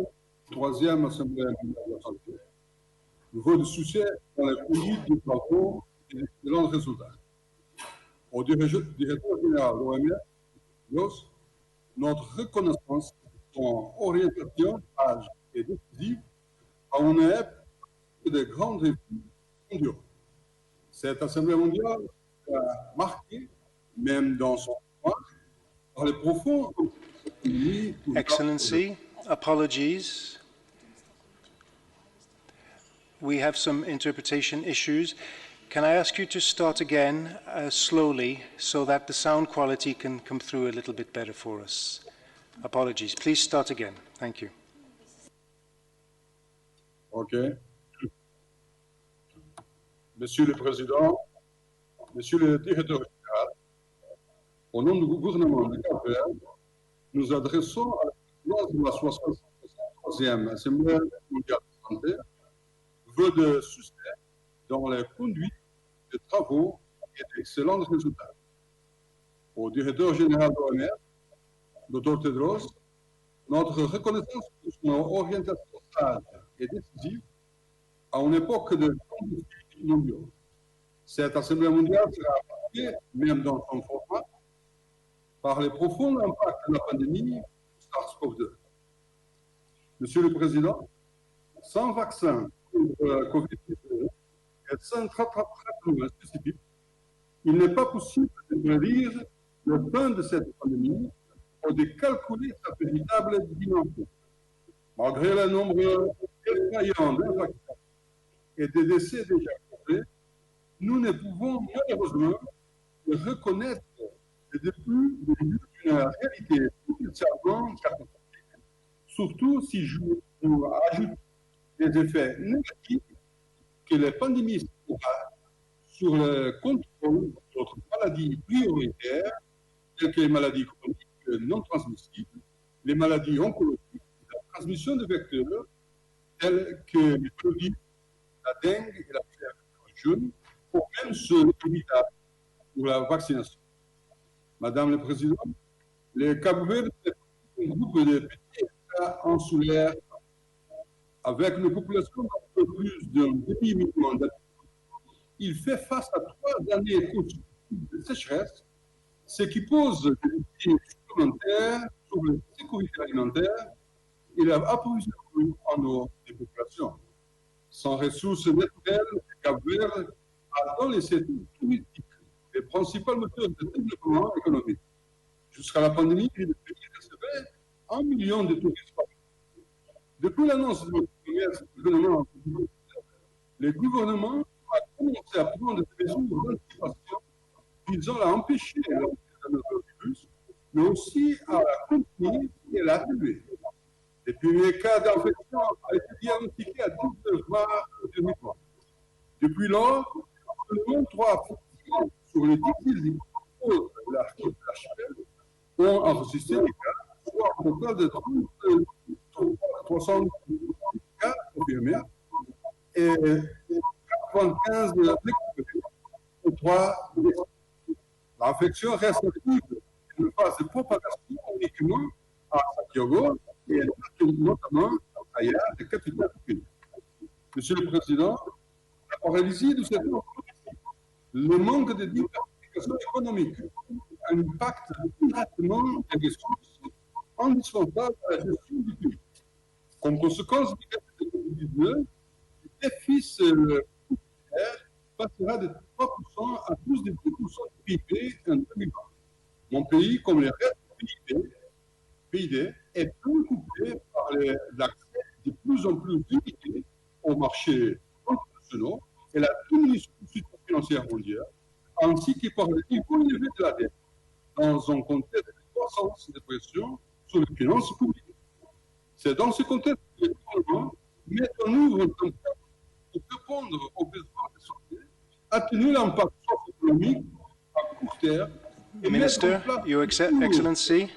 63e Assemblée mondiale de la santé votre soutien dans la conduite des travaux et des excellents résultats. Au directeur général de l'OMS, notre reconnaissance en orientation âge et décisive à une époque de grands défis mondiaux. Cette Assemblée mondiale a marqué, même dans son point, par les profonds. Excellency, apologies. We have some interpretation issues. Can I ask you to start again slowly so that the sound quality can come through a little bit better for us? Apologies. Please start again. Thank you. OK. Monsieur le Président, Monsieur le Directeur général, au nom du gouvernement de Cap-Vert, nous adressons à la présidence de la troisième Assemblée mondiale de santé veut de succès dans la conduite des travaux et d'excellents résultats. Au directeur général de l'OMS, Dr Tedros, notre reconnaissance pour son orientation sage et décisive à une époque de conflits mondiaux. Cette Assemblée mondiale sera marquée, même dans son format, par les profonds impacts de la pandémie SARS-CoV-2. Monsieur le Président, sans vaccin contre la COVID-19 et sans traitement spécifique, il n'est pas possible de prédire le fin de cette pandémie ou de calculer sa véritable dimension. Malgré le nombre effrayant d'infections et de décès déjà causés, nous ne pouvons malheureusement reconnaître que depuis le début d'une réalité potentiellement catastrophique, surtout si nous ajoutons les effets négatifs que la pandémie aura sur le contrôle d'autres maladies prioritaires, telles que les maladies chroniques non transmissibles, les maladies oncologiques, la transmission de vecteurs, tels que les maladies, la dengue et la fièvre jaune, ou même ceux évitables pour la vaccination. Madame la Présidente, le Cap-Vert est un groupe de petits États insulaires avec une population d'un peu plus d'un demi-million d'habitants. Il fait face à 3 années consécutives de sécheresse, ce qui pose des défis supplémentaires sur la sécurité alimentaire et l'approvisionnement en eau des populations. Sans ressources naturelles, le Cap-Vert a dans les secteurs touristiques les principaux moteurs de développement économique. Jusqu'à la pandémie, le pays recevait 1 million de touristes par an. Depuis l'annonce de notre gouvernement, le gouvernement a commencé à prendre des mesures d'anticipation visant à empêcher la montée de virus, mais aussi à la contenir et l'atténuer. Les premiers cas d'infection ont été diagnostiqués à 19 mars 2020. Depuis lors, seulement 3% sur les 10 îles de l'archipel ont enregistré des cas, soit un total de 300 cas confirmés et 95 récupérés et 3 décès. L'infection reste active et une phase de propagation uniquement à Santiago et notamment à Cayenne, la capitale du pays. Monsieur le Président, la paralysie du secteur touristique, le manque de diversification économique impacte directement les ressources indispensables à la gestion du pays. Comme conséquence de COVID-19, le déficit budgétaire passera de 3% à plus de 10% du PIB en 2020. Mon pays, comme le reste du PIB, est préoccupé par l'accès de plus en plus limité aux marchés internationaux et la diminution du système financier mondial, ainsi que par le niveau élevé de la dette, dans un contexte de croissance et de pression sur les finances publiques. C'est dans ce contexte que le gouvernement met en œuvre un plan pour répondre aux besoins de santé, atténuer l'impact socio-économique à court terme. Minister, Your Excellency,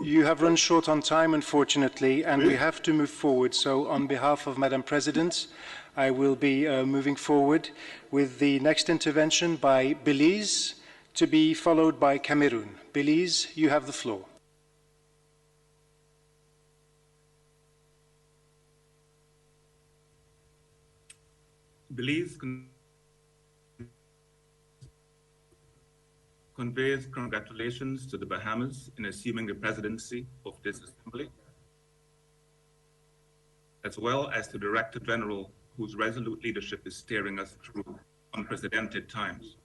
you have run short on time, unfortunately, and we have to move forward. So on behalf of Madam President, I will be moving forward with the next intervention by Belize, to be followed by Cameroon. Belize, you have the floor. Belize conveys congratulations to the Bahamas in assuming the presidency of this assembly, as well as to the Director General, whose resolute leadership is steering us through unprecedented times.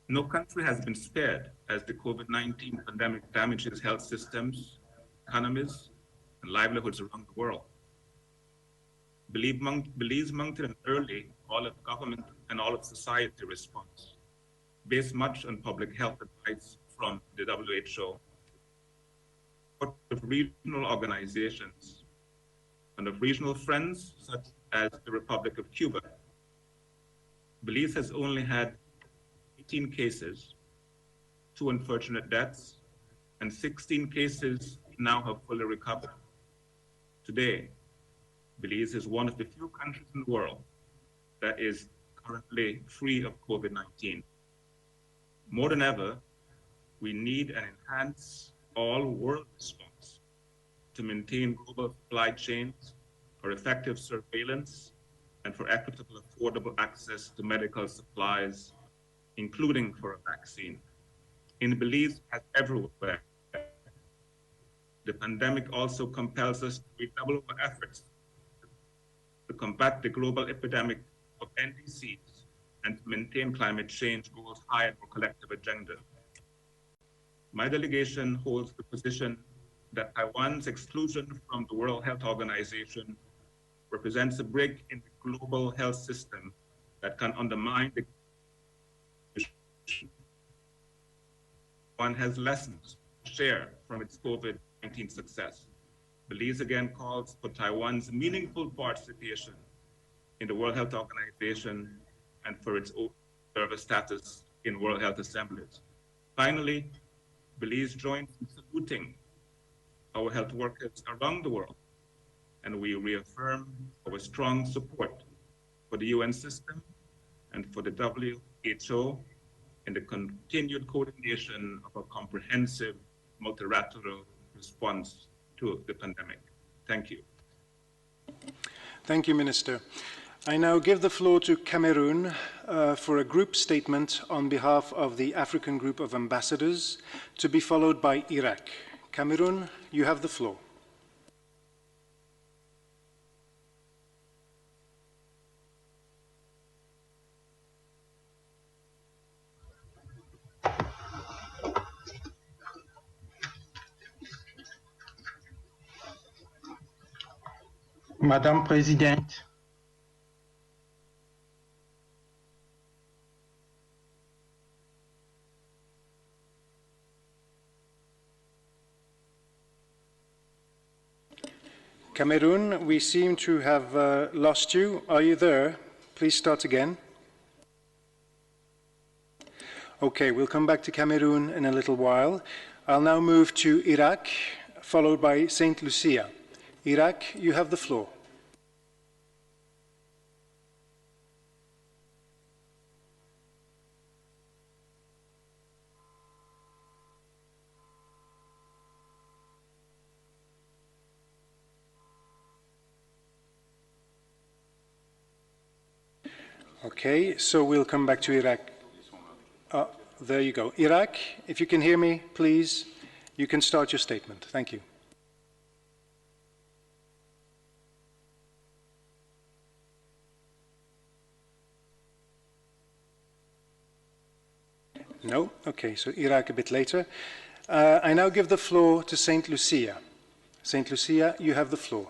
No country has been spared as the COVID-19 pandemic damages health systems, economies, and livelihoods around the world. Belize mounted an early all-of-government and all-of-society response, based much on public health advice from the WHO, of regional organizations, and of regional friends such as the Republic of Cuba. Belize has only had 18 cases, 2 unfortunate deaths, and 16 cases now have fully recovered. Today, Belize is one of the few countries in the world that is currently free of COVID-19. More than ever, we need an enhanced all-world response to maintain global supply chains for effective surveillance and for equitable, affordable access to medical supplies, including for a vaccine. In Belize, as everywhere, the pandemic also compels us to redouble our efforts to combat the global epidemic of NDCs and to maintain climate change goals high on our collective agenda. My delegation holds the position that Taiwan's exclusion from the World Health Organization represents a break in the global health system that can undermine the Taiwan has lessons to share from its COVID-19 success. Belize again calls for Taiwan's meaningful participation in the World Health Organization and for its observer status in World Health Assemblies. Finally, Belize joins in saluting our health workers around the world, and we reaffirm our strong support for the UN system and for the WHO in the continued coordination of a comprehensive multilateral response to the pandemic. Thank you. Thank you, Minister. I now give the floor to Cameroon for a group statement on behalf of the African Group of Ambassadors, to be followed by Iraq. Cameroon, you have the floor. Madame Présidente, Cameroon, we seem to have lost you. Are you there? Please start again. Okay, we'll come back to Cameroon in a little while. I'll now move to Iraq, followed by St. Lucia. Iraq, you have the floor. Okay, so we'll come back to Iraq. There you go. Iraq, if you can hear me, please, you can start your statement. Thank you. No? Okay, so Iraq a bit later. I now give the floor to St. Lucia. St. Lucia, you have the floor.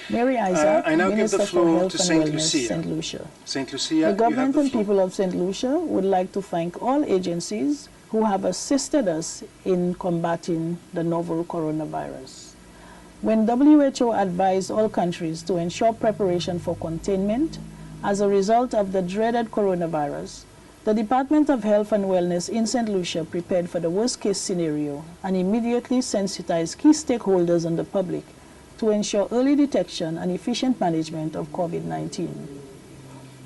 Mary Isaac, I now Minister give the floor for Health to and St. Wellness, Lucia. St. Lucia. St. Lucia, The government and people of St. Lucia would like to thank all agencies who have assisted us in combating the novel coronavirus. When WHO advised all countries to ensure preparation for containment as a result of the dreaded coronavirus, the Department of Health and Wellness in St. Lucia prepared for the worst-case scenario and immediately sensitized key stakeholders and the public to ensure early detection and efficient management of COVID-19.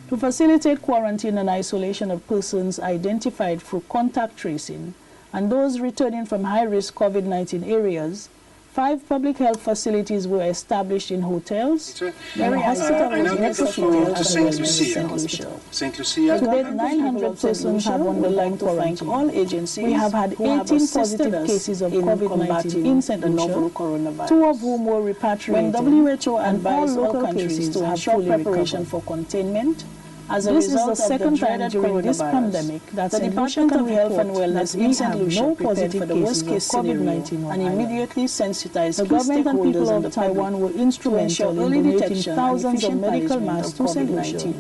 To facilitate quarantine and isolation of persons identified through contact tracing and those returning from high-risk COVID-19 areas, 5 public health facilities were established in hotels. I now give the floor to St. Lucia. St. Lucia. To date, 900 persons have undergone quarantine. All agencies. We have had 18 positive cases of COVID-19 in St. Lucia, 2 of whom were repatriated. When WHO advised all countries to ensure preparation for containment, As a result of the second time during this pandemic that the Department of Health and Wellness in St. Lucia prepared for the worst-case COVID-19 and immediately sensitized the government and people of Taiwan were instrumental in donating thousands of medical masks to St. Lucia.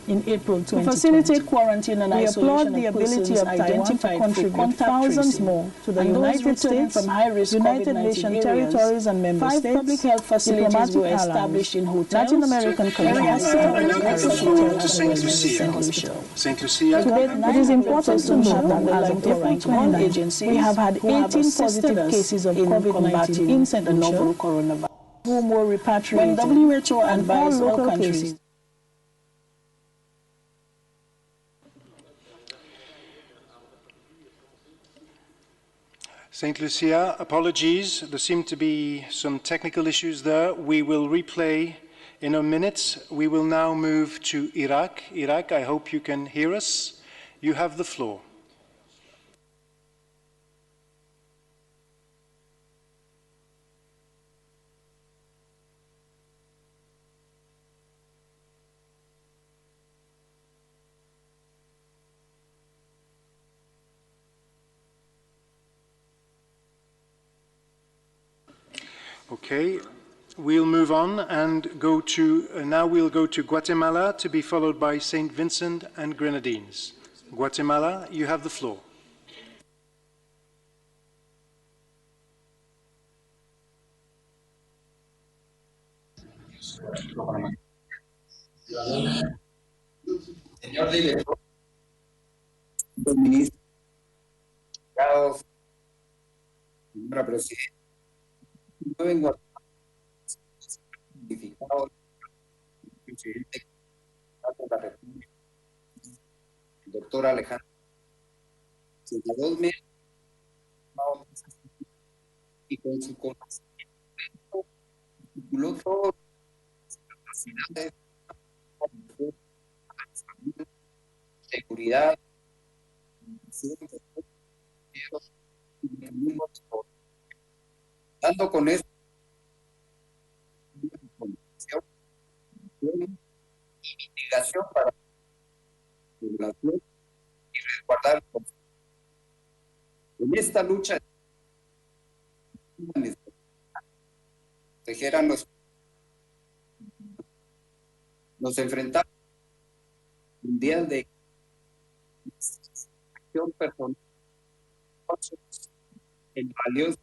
In April 2020. To facilitate quarantine and isolation, we applaud the ability of Taiwan to contribute thousands more to the United States, from high-risk United Nations territories and member states. 5 public health facilities were established in hotels, Latin American countries, St. Lucia. It is important to note that as of different all agencies, we have had 18 positive cases of COVID-19 in St. Lucia, novel coronavirus, whom were repatriated. When WHO advised all countries. St. Lucia, apologies. There seem to be some technical issues there. We will replay in a minute. We will now move to Iraq. Iraq, I hope you can hear us. You have the floor. Okay, we'll move on and go to, now we'll go to Guatemala to be followed by St. Vincent and Grenadines. Guatemala, you have the floor. Señor director, ministro, señora presidenta, yo vengo a certificado del presidente de la República, el doctor Alejandro, hace 2 meses, y con su conocimiento, articuló todas las capacidades, seguridad, dando con esto y mitigación para la población y resguardar. En esta lucha nos enfrentamos mundial de acción personal en valioso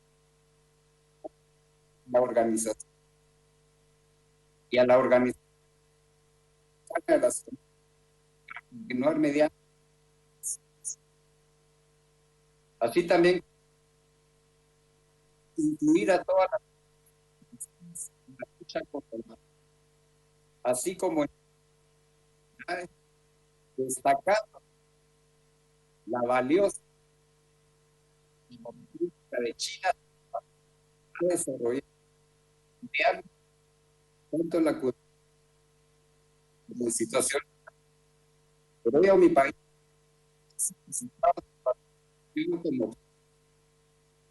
la organización y a la organización continuar mediante así también incluir a todas la lucha contra la, así como destacando la valiosa política de China a desarrollar mundial, tanto en la situación, pero yo mi país como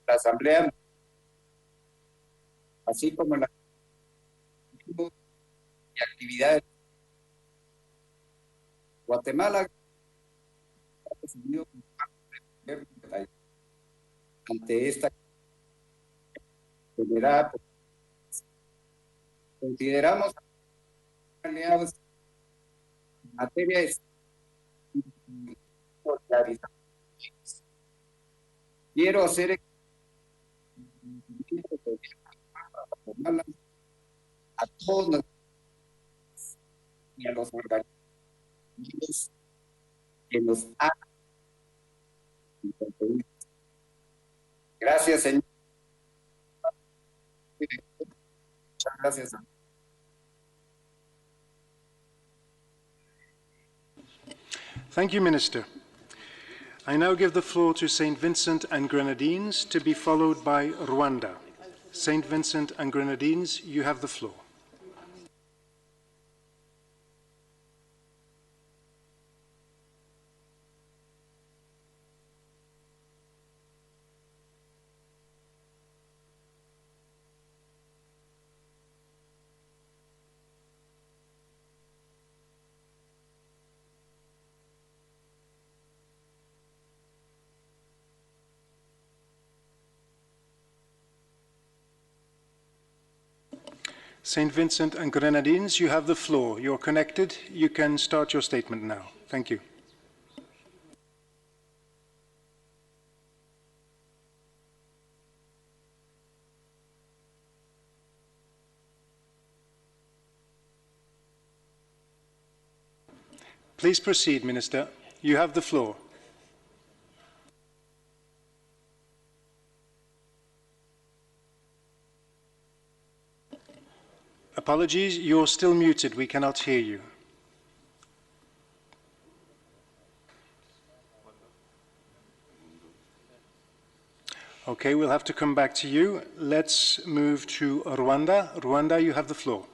la asamblea, así como la y actividades. Guatemala ha recibido ante esta generada. Consideramos aliados en materia de solidaridad. Quiero hacer a todos y a los organismos que nos han. Gracias, señor. Muchas gracias. Thank you, Minister. I now give the floor to St. Vincent and Grenadines to be followed by Rwanda. St. Vincent and Grenadines, you have the floor. St. Vincent and Grenadines, you have the floor. You're connected. You can start your statement now. Thank you. Please proceed, Minister. You have the floor. Apologies, you're still muted. We cannot hear you. Okay, we'll have to come back to you. Let's move to Rwanda. Rwanda, you have the floor.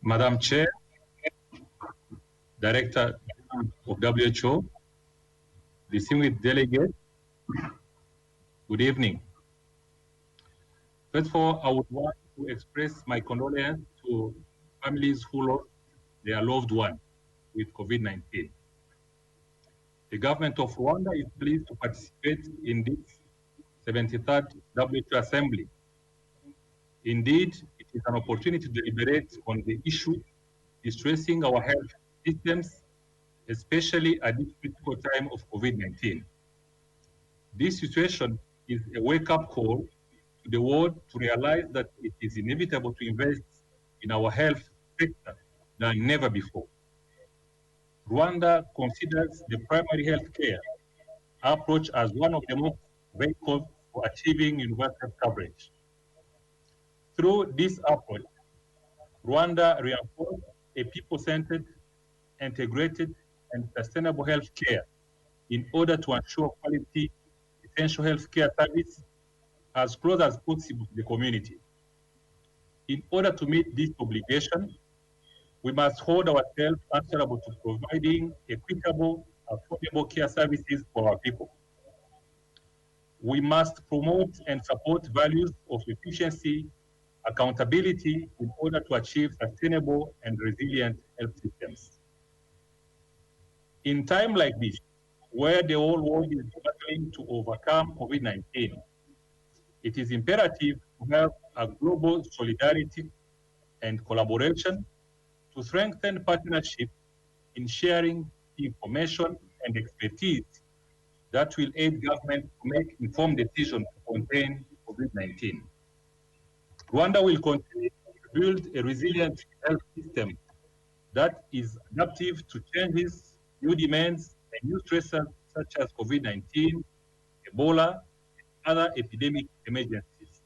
Madam Chair, Director of WHO, distinguished delegates, good evening. First of all, I would want to express my condolence to families who lost their loved one with COVID-19. The government of Rwanda is pleased to participate in this 73rd WHO Assembly. Indeed, it is an opportunity to deliberate on the issue distressing our health systems, especially at this critical time of COVID-19. This situation is a wake-up call to the world to realize that it is inevitable to invest in our health sector than never before. Rwanda considers the primary health care approach as one of the most vehicles for achieving universal coverage. Through this approach, Rwanda reinforced a people-centered, integrated, and sustainable health care in order to ensure quality, essential health care service as close as possible to the community. In order to meet this obligation, we must hold ourselves answerable to providing equitable, affordable care services for our people. We must promote and support values of efficiency, accountability in order to achieve sustainable and resilient health systems. In time like this, where the whole world is battling to overcome COVID-19, it is imperative to have a global solidarity and collaboration to strengthen partnership in sharing information and expertise that will aid government to make informed decisions to contain COVID-19. Rwanda will continue to build a resilient health system that is adaptive to changes, new demands, and new stressors such as COVID-19, Ebola, and other epidemic emergencies.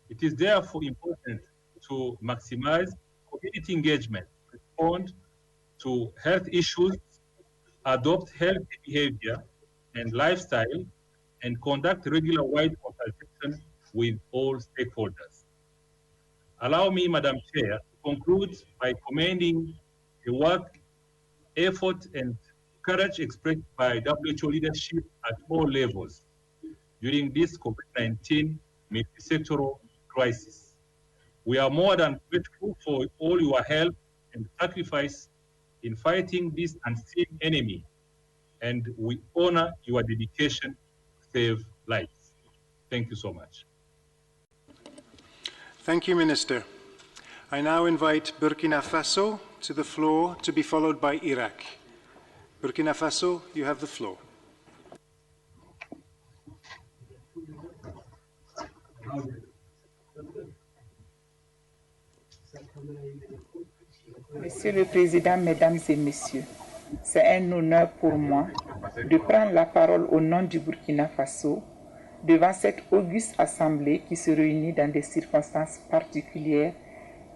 It is therefore important to maximize community engagement, respond to health issues, adopt healthy behavior and lifestyle, and conduct regular wide consultation with all stakeholders. Allow me, Madam Chair, to conclude by commending the work, effort, and courage expressed by WHO leadership at all levels during this COVID-19 multi-sectoral crisis. We are more than grateful for all your help and sacrifice in fighting this unseen enemy, and we honor your dedication to save lives. Thank you so much. Thank you, Minister. I now invite Burkina Faso to the floor, to be followed by Iraq. Burkina Faso, you have the floor. Monsieur le Président, Mesdames et Messieurs, c'est un honneur pour moi de prendre la parole au nom du Burkina Faso devant cette auguste assemblée qui se réunit dans des circonstances particulières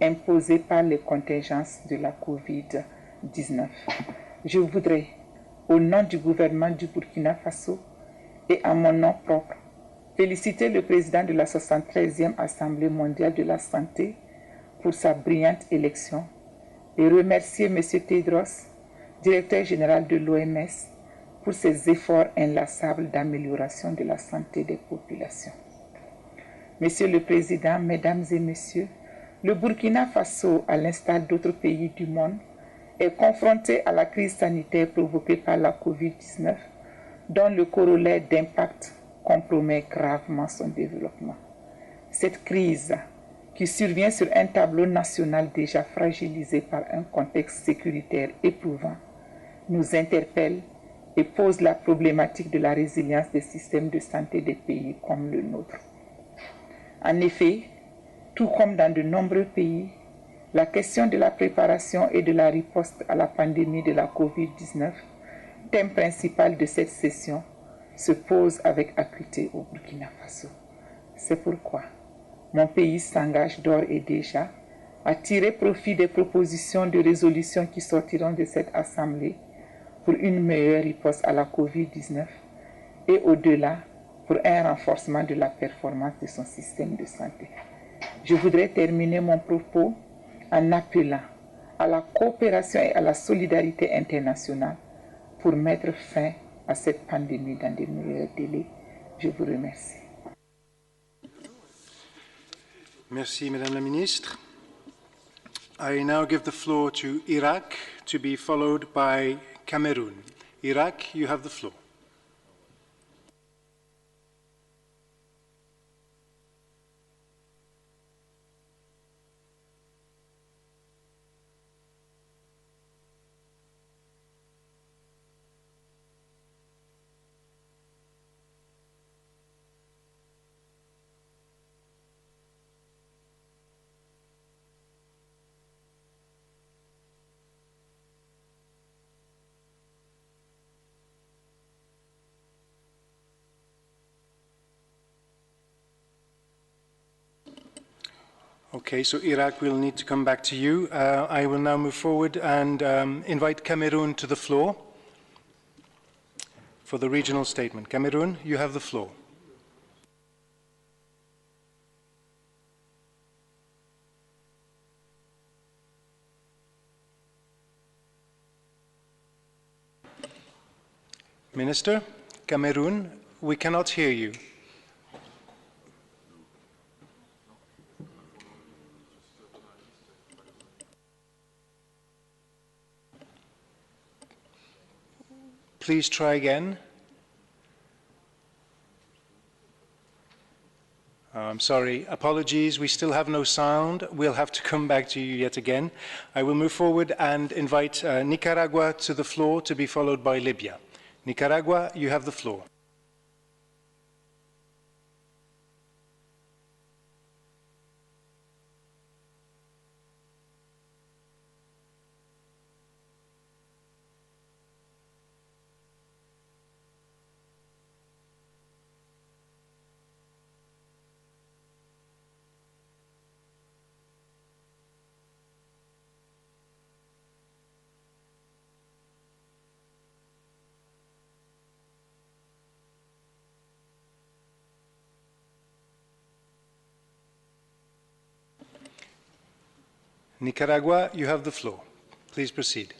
imposées par les contingences de la COVID-19. Je voudrais, au nom du gouvernement du Burkina Faso et à mon nom propre, féliciter le président de la 73e Assemblée mondiale de la santé pour sa brillante élection et remercier M. Tedros, directeur général de l'OMS, pour ses efforts inlassables d'amélioration de la santé des populations. Monsieur le Président, Mesdames et Messieurs, le Burkina Faso, à l'instar d'autres pays du monde, est confronté à la crise sanitaire provoquée par la COVID-19 dont le corollaire d'impact compromet gravement son développement. Cette crise, qui survient sur un tableau national déjà fragilisé par un contexte sécuritaire éprouvant, nous interpelle et pose la problématique de la résilience des systèmes de santé des pays comme le nôtre. En effet, tout comme dans de nombreux pays, la question de la préparation et de la riposte à la pandémie de la COVID-19, thème principal de cette session, se pose avec acuité au Burkina Faso. C'est pourquoi mon pays s'engage d'ores et déjà à tirer profit des propositions de résolution qui sortiront de cette Assemblée pour une meilleure riposte à la COVID-19 et au-delà pour un renforcement de la performance de son système de santé. Je voudrais terminer mon propos en appelant à la coopération et à la solidarité internationale pour mettre fin à cette pandémie dans de meilleurs délais. Je vous remercie. Merci, Madame la Ministre. I now give the floor to Iraq, to be followed by Cameroon. Iraq, you have the floor. Okay, so Iraq will need to come back to you. I will now move forward and invite Cameroon to the floor for the regional statement. Cameroon, you have the floor. Minister, Cameroon, we cannot hear you. Please try again. I'm sorry, apologies, we still have no sound. We'll have to come back to you yet again. I will move forward and invite Nicaragua to the floor, to be followed by Libya. Nicaragua, you have the floor. Nicaragua, you have the floor. Please proceed.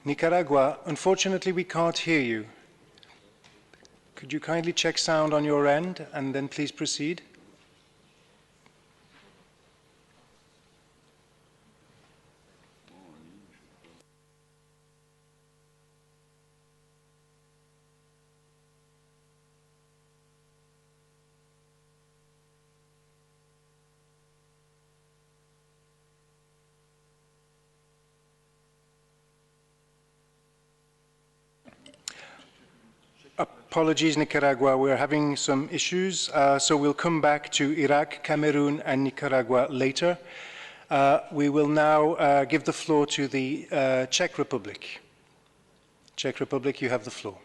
Nicaragua, unfortunately we can't hear you. Could you kindly check sound on your end and then please proceed? Apologies, Nicaragua, we're having some issues, so we'll come back to Iraq, Cameroon, and Nicaragua later. We will now give the floor to the Czech Republic. Czech Republic, you have the floor.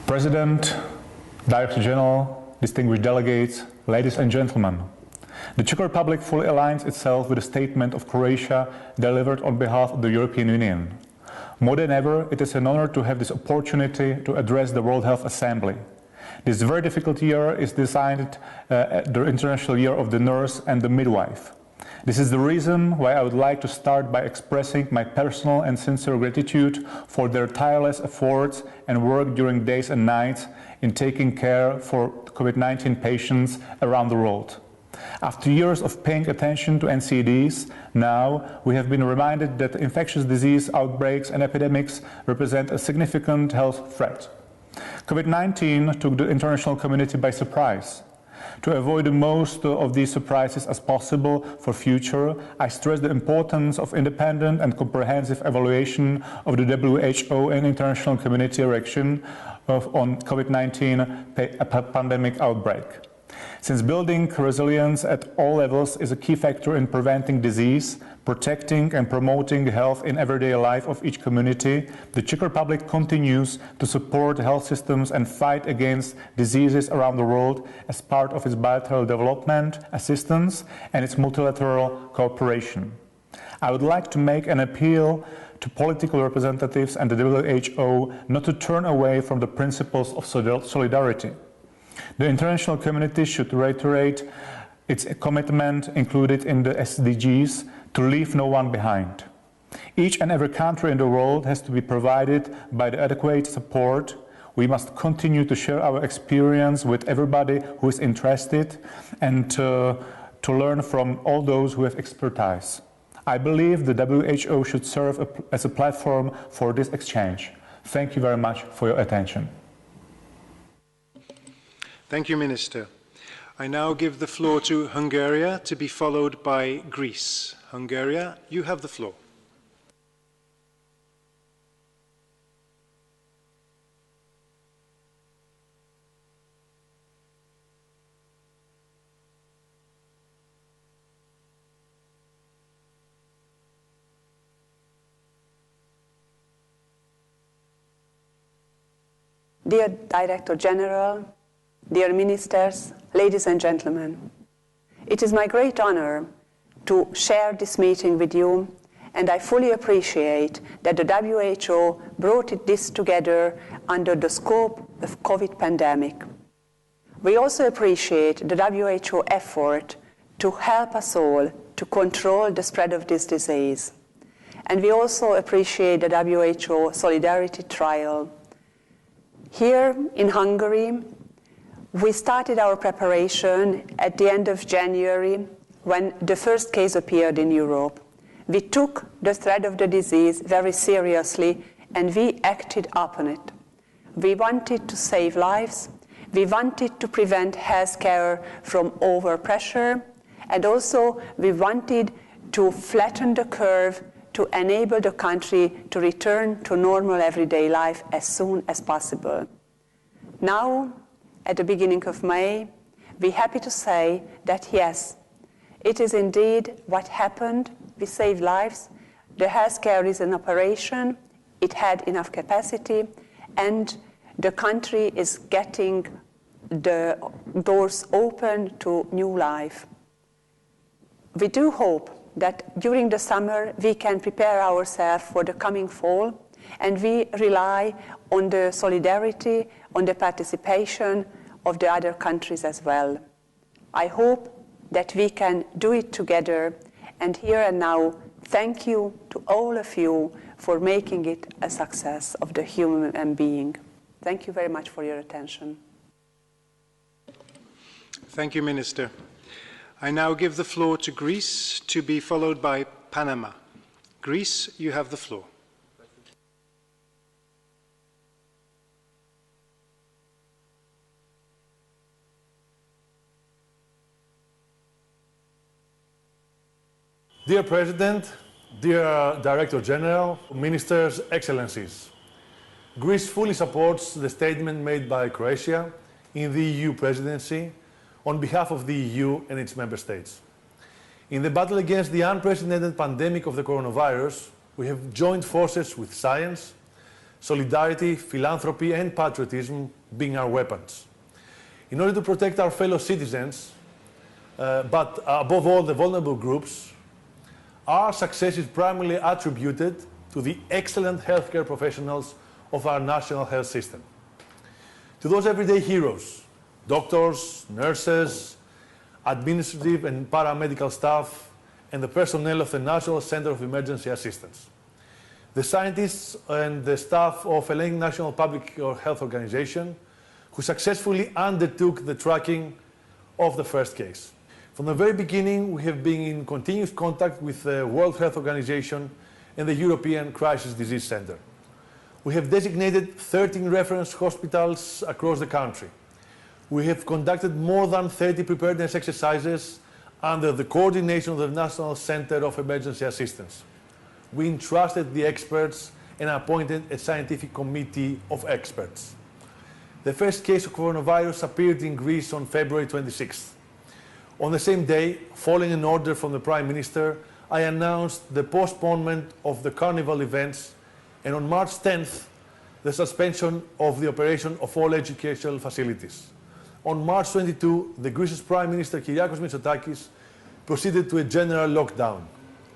President, Director General, distinguished delegates, ladies and gentlemen. The Czech Republic fully aligns itself with the statement of Croatia delivered on behalf of the European Union. More than ever, it is an honor to have this opportunity to address the World Health Assembly. This very difficult year is designed the International Year of the Nurse and the Midwife. This is the reason why I would like to start by expressing my personal and sincere gratitude for their tireless efforts and work during days and nights in taking care for COVID-19 patients around the world. After years of paying attention to NCDs, now we have been reminded that infectious disease outbreaks and epidemics represent a significant health threat. COVID-19 took the international community by surprise. To avoid the most of these surprises as possible for future, I stress the importance of independent and comprehensive evaluation of the WHO and international community reaction on COVID-19 pandemic outbreak. Since building resilience at all levels is a key factor in preventing disease, protecting and promoting health in everyday life of each community, the Czech Republic continues to support health systems and fight against diseases around the world as part of its bilateral development assistance and its multilateral cooperation. I would like to make an appeal to political representatives and the WHO not to turn away from the principles of solidarity. The international community should reiterate its commitment included in the SDGs to leave no one behind. Each and every country in the world has to be provided by the adequate support. We must continue to share our experience with everybody who is interested and to learn from all those who have expertise. I believe the WHO should serve as a platform for this exchange. Thank you very much for your attention. Thank you, Minister. I now give the floor to Hungary, to be followed by Greece. Hungary, you have the floor. Dear Director General, dear ministers, ladies and gentlemen, it is my great honor to share this meeting with you, and I fully appreciate that the WHO brought this together under the scope of COVID pandemic. We also appreciate the WHO effort to help us all to control the spread of this disease. And we also appreciate the WHO Solidarity Trial. Here in Hungary, we started our preparation at the end of January when the first case appeared in Europe. We took the threat of the disease very seriously and we acted upon it. We wanted to save lives, we wanted to prevent healthcare from overpressure, and also we wanted to flatten the curve to enable the country to return to normal everyday life as soon as possible. Now, at the beginning of May, we're happy to say that yes, it is indeed what happened. We saved lives. The healthcare is in operation. It had enough capacity, and the country is getting the doors open to new life. We do hope that during the summer we can prepare ourselves for the coming fall, and we rely on the solidarity, on the participation of the other countries as well. I hope that we can do it together, and here and now, thank you to all of you for making it a success of the human being. Thank you very much for your attention. Thank you, Minister. I now give the floor to Greece, to be followed by Panama. Greece, you have the floor. Dear President, dear Director General, Ministers, Excellencies, Greece fully supports the statement made by Croatia in the EU presidency on behalf of the EU and its member states. In the battle against the unprecedented pandemic of the coronavirus, we have joined forces with science, solidarity, philanthropy and patriotism being our weapons. In order to protect our fellow citizens, but above all the vulnerable groups, our success is primarily attributed to the excellent healthcare professionals of our national health system. To those everyday heroes, doctors, nurses, administrative and paramedical staff, and the personnel of the National Center of Emergency Assistance, the scientists and the staff of Hellenic National Public Health Organization, who successfully undertook the tracking of the first case. From the very beginning, we have been in continuous contact with the World Health Organization and the European Crisis Disease Center. We have designated 13 reference hospitals across the country. We have conducted more than 30 preparedness exercises under the coordination of the National Center of Emergency Assistance. We entrusted the experts and appointed a scientific committee of experts. The first case of coronavirus appeared in Greece on February 26th. On the same day, following an order from the Prime Minister, I announced the postponement of the carnival events, and on March 10th, the suspension of the operation of all educational facilities. On March 22, the Greece's Prime Minister Kyriakos Mitsotakis proceeded to a general lockdown.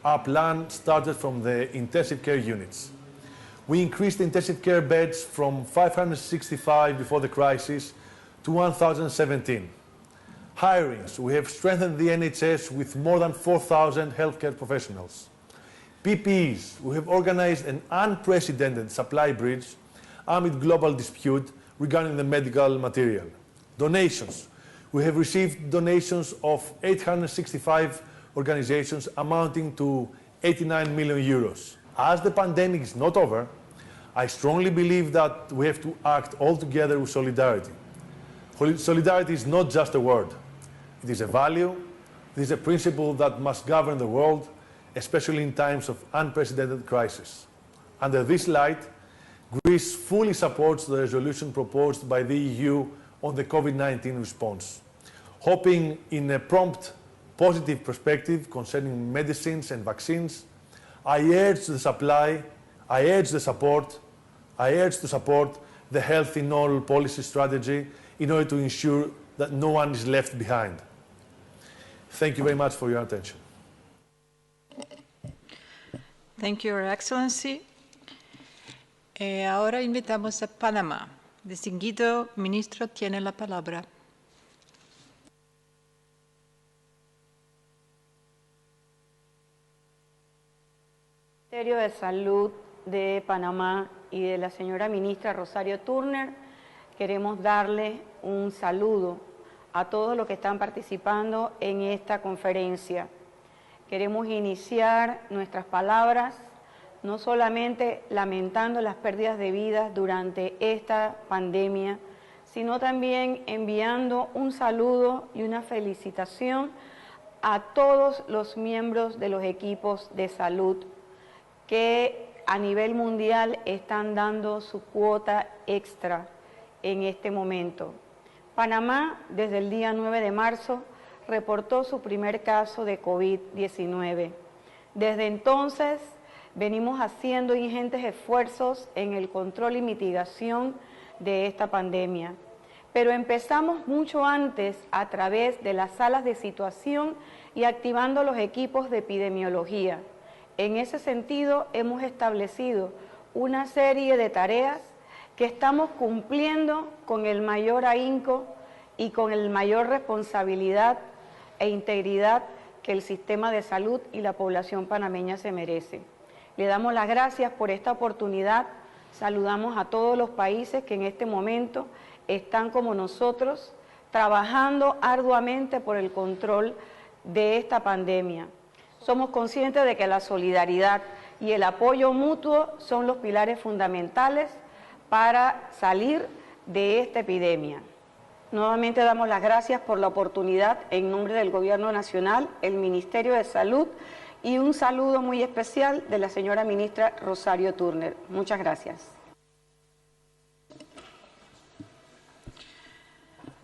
Our plan started from the intensive care units. We increased intensive care beds from 565 before the crisis to 1,017. Hirings. We have strengthened the NHS with more than 4,000 healthcare professionals. PPEs. We have organized an unprecedented supply bridge amid global dispute regarding the medical material. Donations. We have received donations of 865 organizations amounting to 89 million euros. As the pandemic is not over, I strongly believe that we have to act all together with solidarity. Solidarity is not just a word. It is a value, it is a principle that must govern the world, especially in times of unprecedented crisis. Under this light, Greece fully supports the resolution proposed by the EU on the COVID-19 response, hoping in a prompt, positive perspective concerning medicines and vaccines. I urge to support the health in all policy strategy in order to ensure that no one is left behind. Thank you very much for your attention. Thank you, Your Excellency. Ahora invitamos a Panamá. Distinguido ministro, tiene la palabra. Ministerio de Salud de Panamá y de la señora ministra Rosario Turner, queremos darle un saludo a todos los que están participando en esta conferencia. Queremos iniciar nuestras palabras no solamente lamentando las pérdidas de vidas durante esta pandemia, sino también enviando un saludo y una felicitación a todos los miembros de los equipos de salud que a nivel mundial están dando su cuota extra en este momento. Panamá, desde el día 9 de marzo, reportó su primer caso de COVID-19. Desde entonces, venimos haciendo ingentes esfuerzos en el control y mitigación de esta pandemia. Pero empezamos mucho antes a través de las salas de situación y activando los equipos de epidemiología. En ese sentido, hemos establecido una serie de tareas que estamos cumpliendo con el mayor ahínco y con el mayor responsabilidad e integridad que el sistema de salud y la población panameña se merece. Le damos las gracias por esta oportunidad, saludamos a todos los países que en este momento están como nosotros, trabajando arduamente por el control de esta pandemia. Somos conscientes de que la solidaridad y el apoyo mutuo son los pilares fundamentales para salir de esta epidemia. Nuevamente damos las gracias por la oportunidad en nombre del Gobierno Nacional, el Ministerio de Salud y un saludo muy especial de la señora ministra Rosario Turner. Muchas gracias.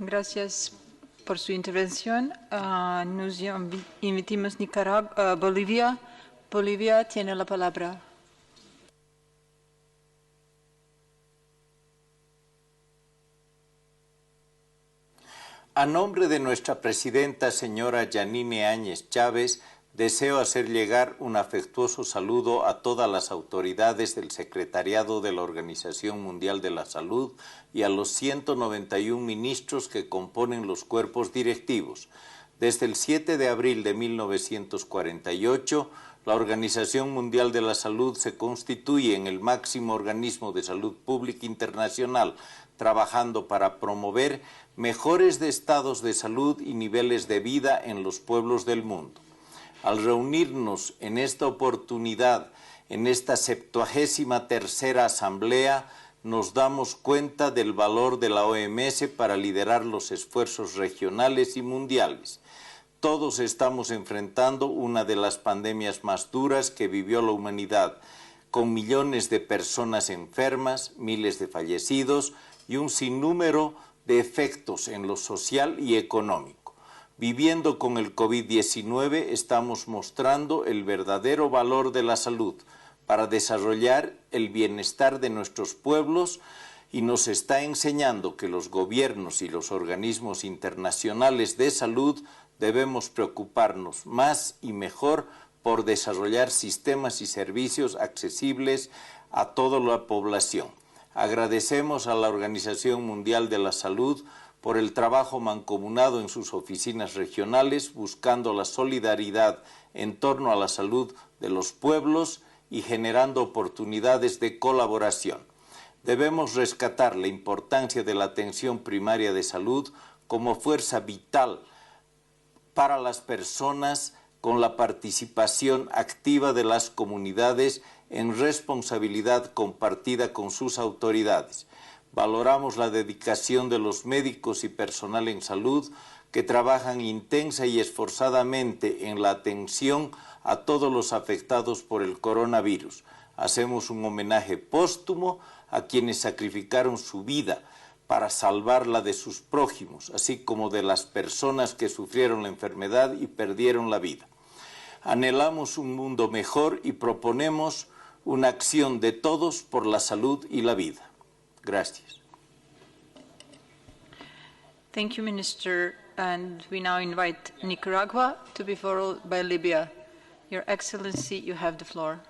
Gracias por su intervención. Nos invitamos Nicaragua, Bolivia. Bolivia tiene la palabra. A nombre de nuestra presidenta, señora Yanine Áñez Chávez, deseo hacer llegar un afectuoso saludo a todas las autoridades del Secretariado de la Organización Mundial de la Salud y a los 191 ministros que componen los cuerpos directivos. Desde el 7 de abril de 1948, la Organización Mundial de la Salud se constituye en el máximo organismo de salud pública internacional, trabajando para promover mejores estados de salud y niveles de vida en los pueblos del mundo. Al reunirnos en esta oportunidad, en esta 73ª Asamblea, nos damos cuenta del valor de la OMS para liderar los esfuerzos regionales y mundiales. Todos estamos enfrentando una de las pandemias más duras que vivió la humanidad, con millones de personas enfermas, miles de fallecidos y un sinnúmero de efectos en lo social y económico. Viviendo con el COVID-19 estamos mostrando el verdadero valor de la salud para desarrollar el bienestar de nuestros pueblos y nos está enseñando que los gobiernos y los organismos internacionales de salud debemos preocuparnos más y mejor por desarrollar sistemas y servicios accesibles a toda la población. Agradecemos a la Organización Mundial de la Salud por el trabajo mancomunado en sus oficinas regionales, buscando la solidaridad en torno a la salud de los pueblos y generando oportunidades de colaboración. Debemos rescatar la importancia de la atención primaria de salud como fuerza vital para las personas con la participación activa de las comunidades en responsabilidad compartida con sus autoridades. Valoramos la dedicación de los médicos y personal en salud que trabajan intensa y esforzadamente en la atención a todos los afectados por el coronavirus. Hacemos un homenaje póstumo a quienes sacrificaron su vida para salvarla de sus prójimos, así como de las personas que sufrieron la enfermedad y perdieron la vida. Anhelamos un mundo mejor y proponemos una acción de todos por la salud y la vida. Gracias. Thank you, Minister. And we now invite Nicaragua to be followed by Libya. Your Excellency, you have the floor.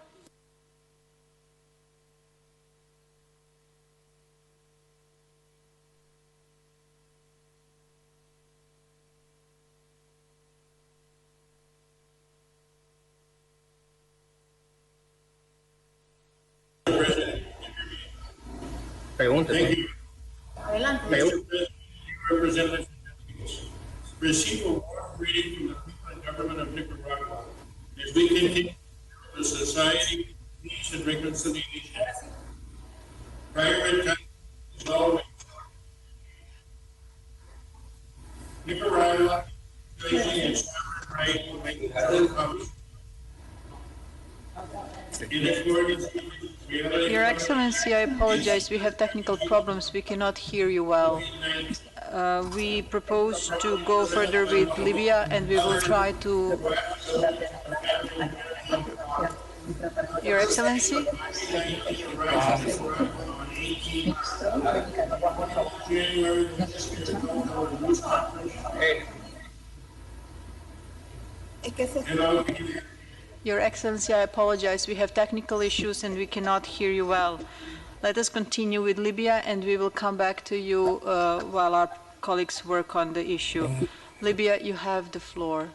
Thank you. Mr. President, representatives, receive a warm greeting from the people and government of Nicaragua as we continue the society, peace, and reconciliation. Prioritize is always Nicaragua facing its sovereign right to make its own country. In accordance with Your Excellency, I apologize. We have technical problems. We cannot hear you well. We propose to go further with Libya, and we will try to... Your Excellency? Your Excellency, I apologize. We have technical issues and we cannot hear you well. Let us continue with Libya and we will come back to you while our colleagues work on the issue. Libya, you have the floor.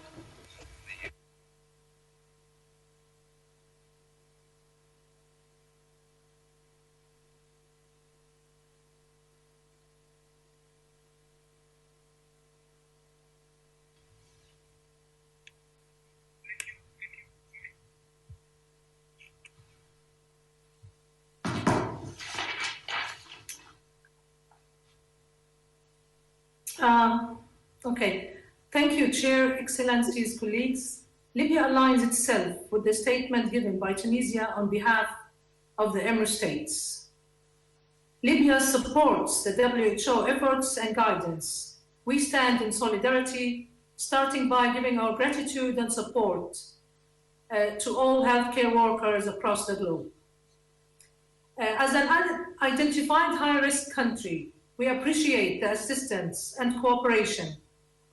Okay. Thank you, Chair, Excellencies, colleagues. Libya aligns itself with the statement given by Tunisia on behalf of the Emir States. Libya supports the WHO efforts and guidance. We stand in solidarity, starting by giving our gratitude and support to all healthcare workers across the globe. As an identified high-risk country, we appreciate the assistance and cooperation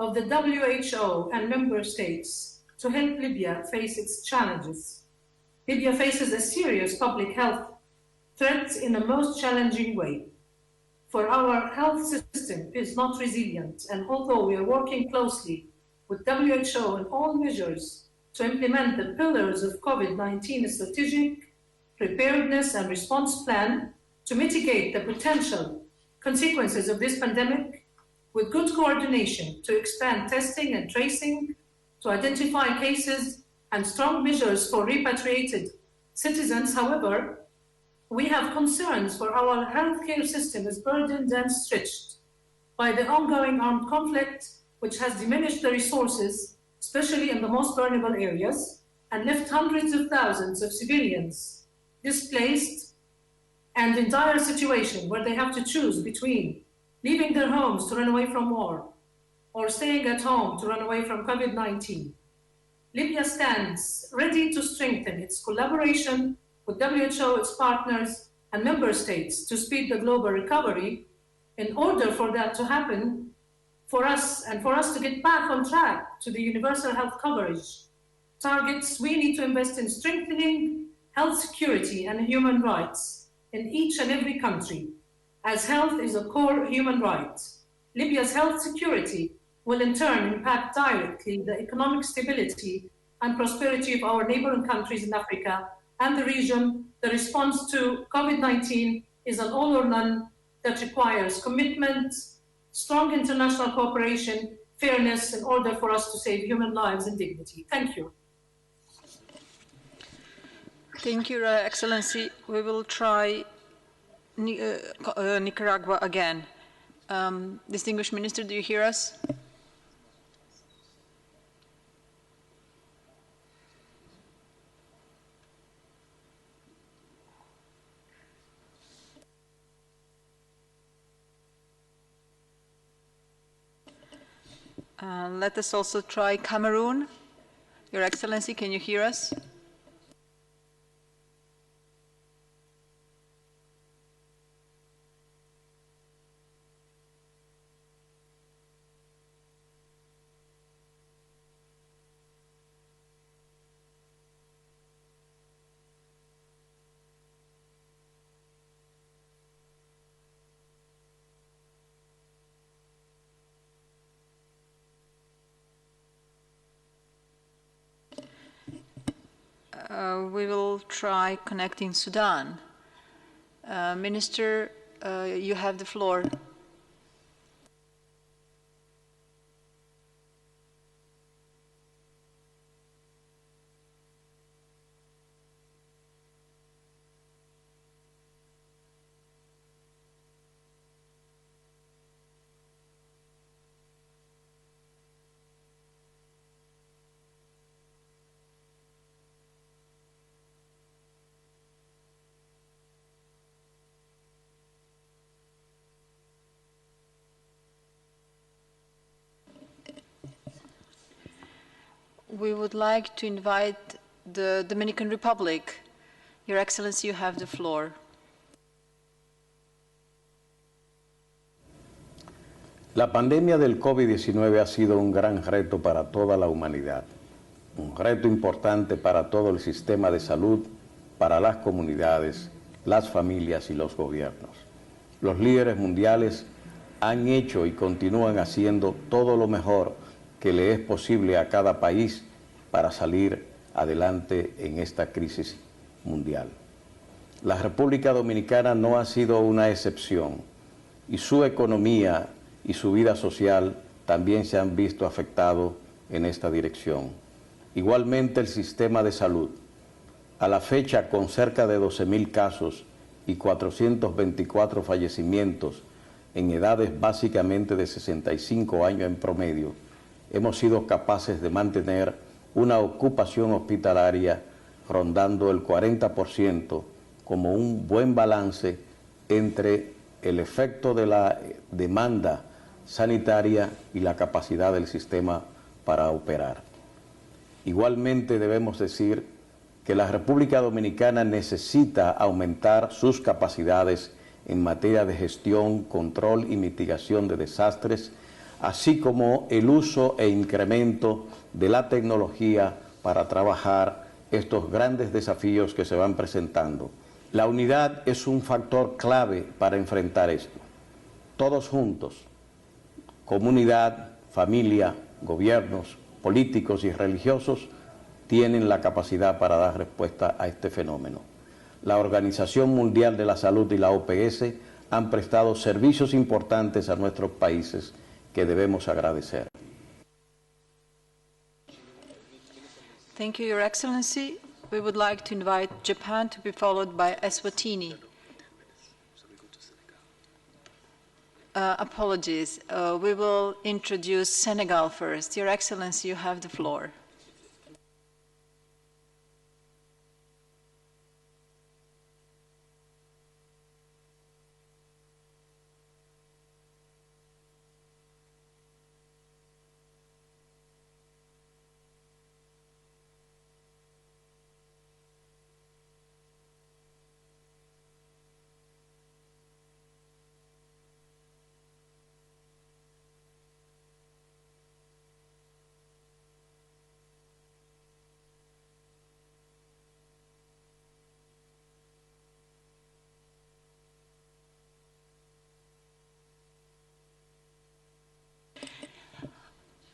of the WHO and member states to help Libya face its challenges. Libya faces a serious public health threat in a most challenging way. For our health system is not resilient, and although we are working closely with WHO on all measures to implement the pillars of COVID-19 strategic preparedness and response plan to mitigate the potential consequences of this pandemic, with good coordination to expand testing and tracing, to identify cases and strong measures for repatriated citizens. However, we have concerns for our healthcare system is burdened and stretched by the ongoing armed conflict, which has diminished the resources, especially in the most vulnerable areas, and left hundreds of thousands of civilians displaced and in dire situation where they have to choose between leaving their homes to run away from war or staying at home to run away from COVID-19. Libya stands ready to strengthen its collaboration with WHO, its partners, and member states to speed the global recovery. In order for that to happen, for us to get back on track to the universal health coverage targets, we need to invest in strengthening health security and human rights in each and every country, as health is a core human right. Libya's health security will in turn impact directly the economic stability and prosperity of our neighboring countries in Africa and the region. The response to COVID-19 is an all or none that requires commitment, strong international cooperation, fairness, in order for us to save human lives and dignity. Thank you. Thank you, Your Excellency. We will try Nicaragua again. Distinguished Minister, do you hear us? Let us also try Cameroon. Your Excellency, can you hear us? We will try connecting Sudan. Minister, you have the floor. We would like to invite the Dominican Republic. Your Excellency, you have the floor. La pandemia del COVID-19 ha sido un gran reto para toda la humanidad, un reto importante para todo el sistema de salud, para las comunidades, las familias y los gobiernos. Los líderes mundiales han hecho y continúan haciendo todo lo mejor que le es posible a cada país para salir adelante en esta crisis mundial. La República Dominicana no ha sido una excepción y su economía y su vida social también se han visto afectados en esta dirección. Igualmente el sistema de salud, a la fecha con cerca de 12.000 casos y 424 fallecimientos en edades básicamente de 65 años en promedio, hemos sido capaces de mantener una ocupación hospitalaria rondando el 40% como un buen balance entre el efecto de la demanda sanitaria y la capacidad del sistema para operar. Igualmente debemos decir que la República Dominicana necesita aumentar sus capacidades en materia de gestión, control y mitigación de desastres, así como el uso e incremento de la tecnología para trabajar estos grandes desafíos que se van presentando. La unidad es un factor clave para enfrentar esto. Todos juntos, comunidad, familia, gobiernos, políticos y religiosos, tienen la capacidad para dar respuesta a este fenómeno. La Organización Mundial de la Salud y la OPS han prestado servicios importantes a nuestros países que debemos agradecer. Thank you, Your Excellency. We would like to invite Japan to be followed by Eswatini. Apologies. We will introduce Senegal first. Your Excellency, you have the floor.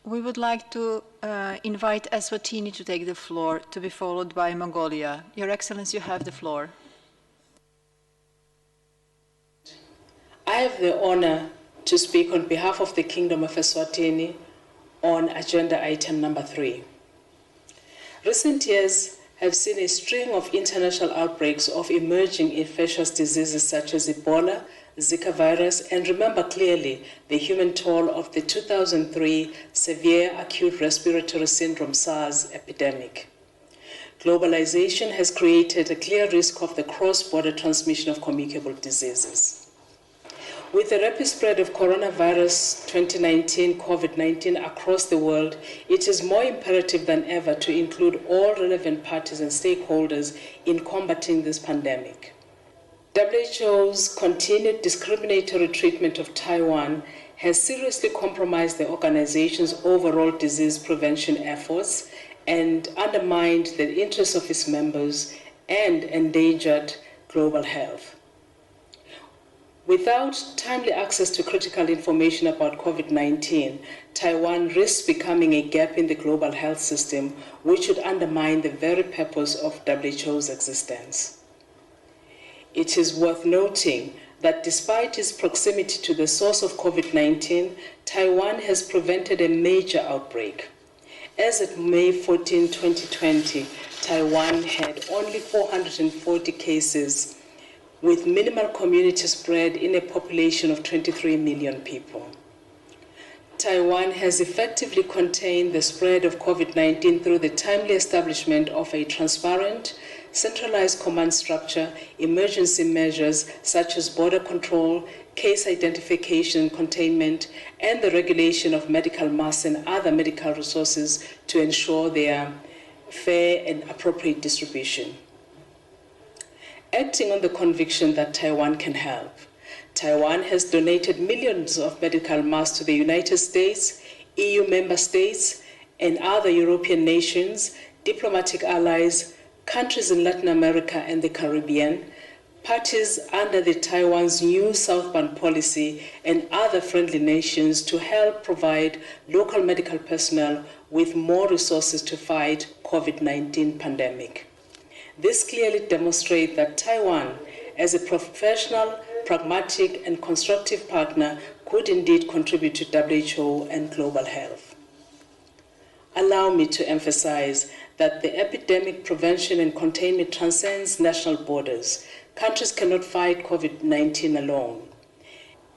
We would like to invite Eswatini to take the floor, to be followed by Mongolia. Your Excellency, you have the floor. I have the honor to speak on behalf of the Kingdom of Eswatini on agenda item number 3. Recent years have seen a string of international outbreaks of emerging infectious diseases such as Ebola, Zika virus, and remember clearly the human toll of the 2003 severe acute respiratory syndrome SARS epidemic. Globalization has created a clear risk of the cross-border transmission of communicable diseases. With the rapid spread of coronavirus 2019 COVID-19 across the world, it is more imperative than ever to include all relevant parties and stakeholders in combating this pandemic. WHO's continued discriminatory treatment of Taiwan has seriously compromised the organization's overall disease prevention efforts and undermined the interests of its members and endangered global health. Without timely access to critical information about COVID-19, Taiwan risks becoming a gap in the global health system, which would undermine the very purpose of WHO's existence. It is worth noting that despite its proximity to the source of COVID-19, Taiwan has prevented a major outbreak. As of May 14, 2020, Taiwan had only 440 cases with minimal community spread in a population of 23 million people. Taiwan has effectively contained the spread of COVID-19 through the timely establishment of a transparent, centralized command structure, emergency measures such as border control, case identification and containment, and the regulation of medical masks and other medical resources to ensure their fair and appropriate distribution. Acting on the conviction that Taiwan can help, Taiwan has donated millions of medical masks to the United States, EU member states, and other European nations, diplomatic allies, countries in Latin America and the Caribbean, parties under the Taiwan's new southbound policy, and other friendly nations to help provide local medical personnel with more resources to fight COVID-19 pandemic. This clearly demonstrates that Taiwan, as a professional, pragmatic, and constructive partner, could indeed contribute to WHO and global health. Allow me to emphasize that the epidemic prevention and containment transcends national borders. Countries cannot fight COVID-19 alone.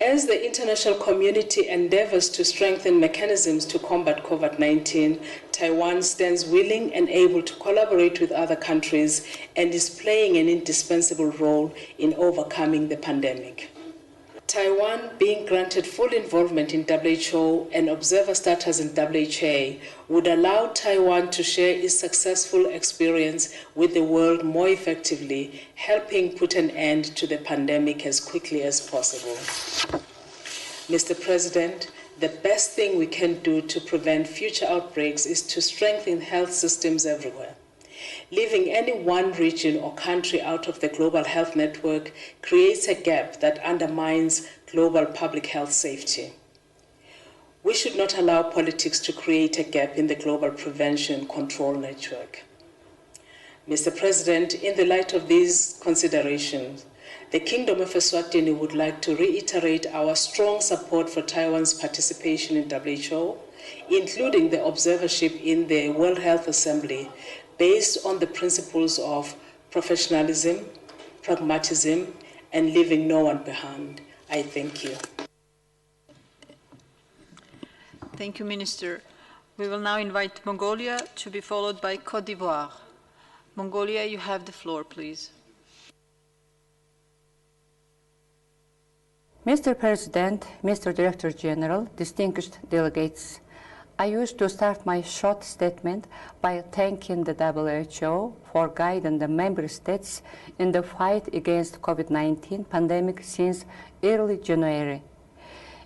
As the international community endeavors to strengthen mechanisms to combat COVID-19, Taiwan stands willing and able to collaborate with other countries and is playing an indispensable role in overcoming the pandemic. Taiwan, being granted full involvement in WHO and observer status in WHA, would allow Taiwan to share its successful experience with the world more effectively, helping put an end to the pandemic as quickly as possible. Mr. President, The best thing we can do to prevent future outbreaks is to strengthen health systems everywhere. Leaving any one region or country out of the global health network creates a gap that undermines global public health safety. We should not allow politics to create a gap in the global prevention control network. Mr. President, in the light of these considerations, the Kingdom of Eswatini would like to reiterate our strong support for Taiwan's participation in WHO, including the observership in the World Health Assembly, based on the principles of professionalism, pragmatism, and leaving no one behind. I thank you. Thank you, Minister. We will now invite Mongolia to be followed by Côte d'Ivoire. Mongolia, you have the floor, please. Mr. President, Mr. Director General, distinguished delegates, I wish to start my short statement by thanking the WHO for guiding the member states in the fight against COVID-19 pandemic since early January.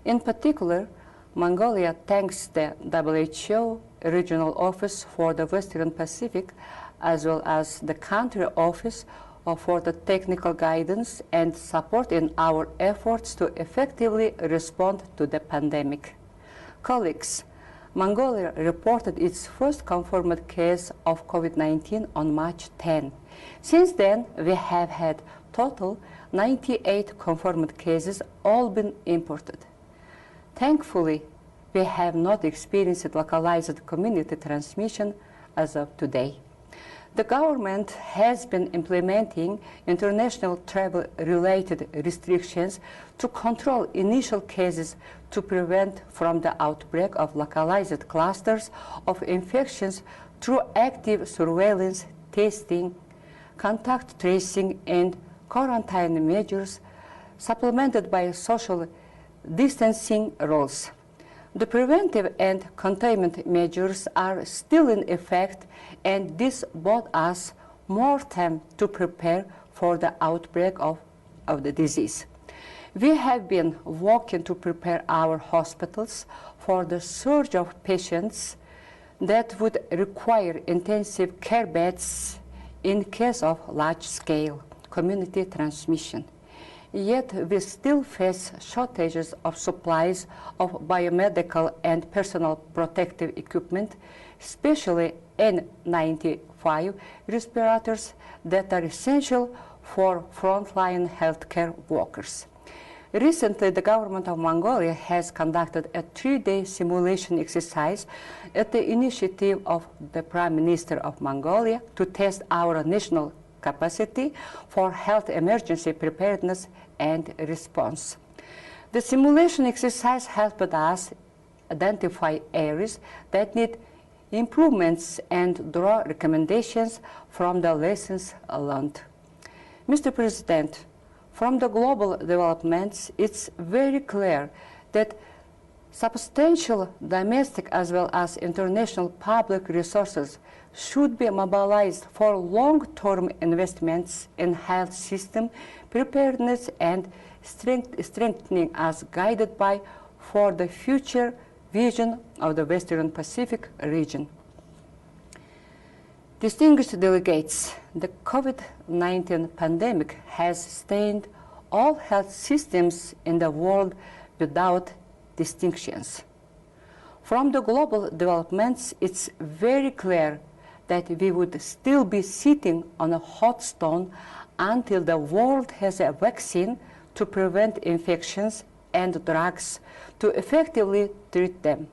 In particular, Mongolia thanks the WHO Regional Office for the Western Pacific, as well as the Country Office for the technical guidance and support in our efforts to effectively respond to the pandemic. Colleagues, Mongolia reported its first confirmed case of COVID-19 on March 10. Since then, we have had total 98 confirmed cases, all been imported. Thankfully, we have not experienced localized community transmission as of today. The government has been implementing international travel-related restrictions to control initial cases to prevent from the outbreak of localized clusters of infections through active surveillance, testing, contact tracing, and quarantine measures, supplemented by social distancing rules. The preventive and containment measures are still in effect, and this bought us more time to prepare for the outbreak of the disease. We have been working to prepare our hospitals for the surge of patients that would require intensive care beds in case of large-scale community transmission. Yet we still face shortages of supplies of biomedical and personal protective equipment, especially N95 respirators that are essential for frontline healthcare workers. Recently, the government of Mongolia has conducted a 3-day simulation exercise at the initiative of the Prime Minister of Mongolia to test our national capacity for health emergency preparedness and response. The simulation exercise helped us identify areas that need improvements and draw recommendations from the lessons learned. Mr. President, from the global developments, it's very clear that substantial domestic as well as international public resources should be mobilized for long-term investments in health system preparedness and strengthening as guided by for the future vision of the Western Pacific region. Distinguished delegates, the COVID-19 pandemic has stained all health systems in the world without distinctions. From the global developments, it's very clear that we would still be sitting on a hot stone until the world has a vaccine to prevent infections and drugs to effectively treat them.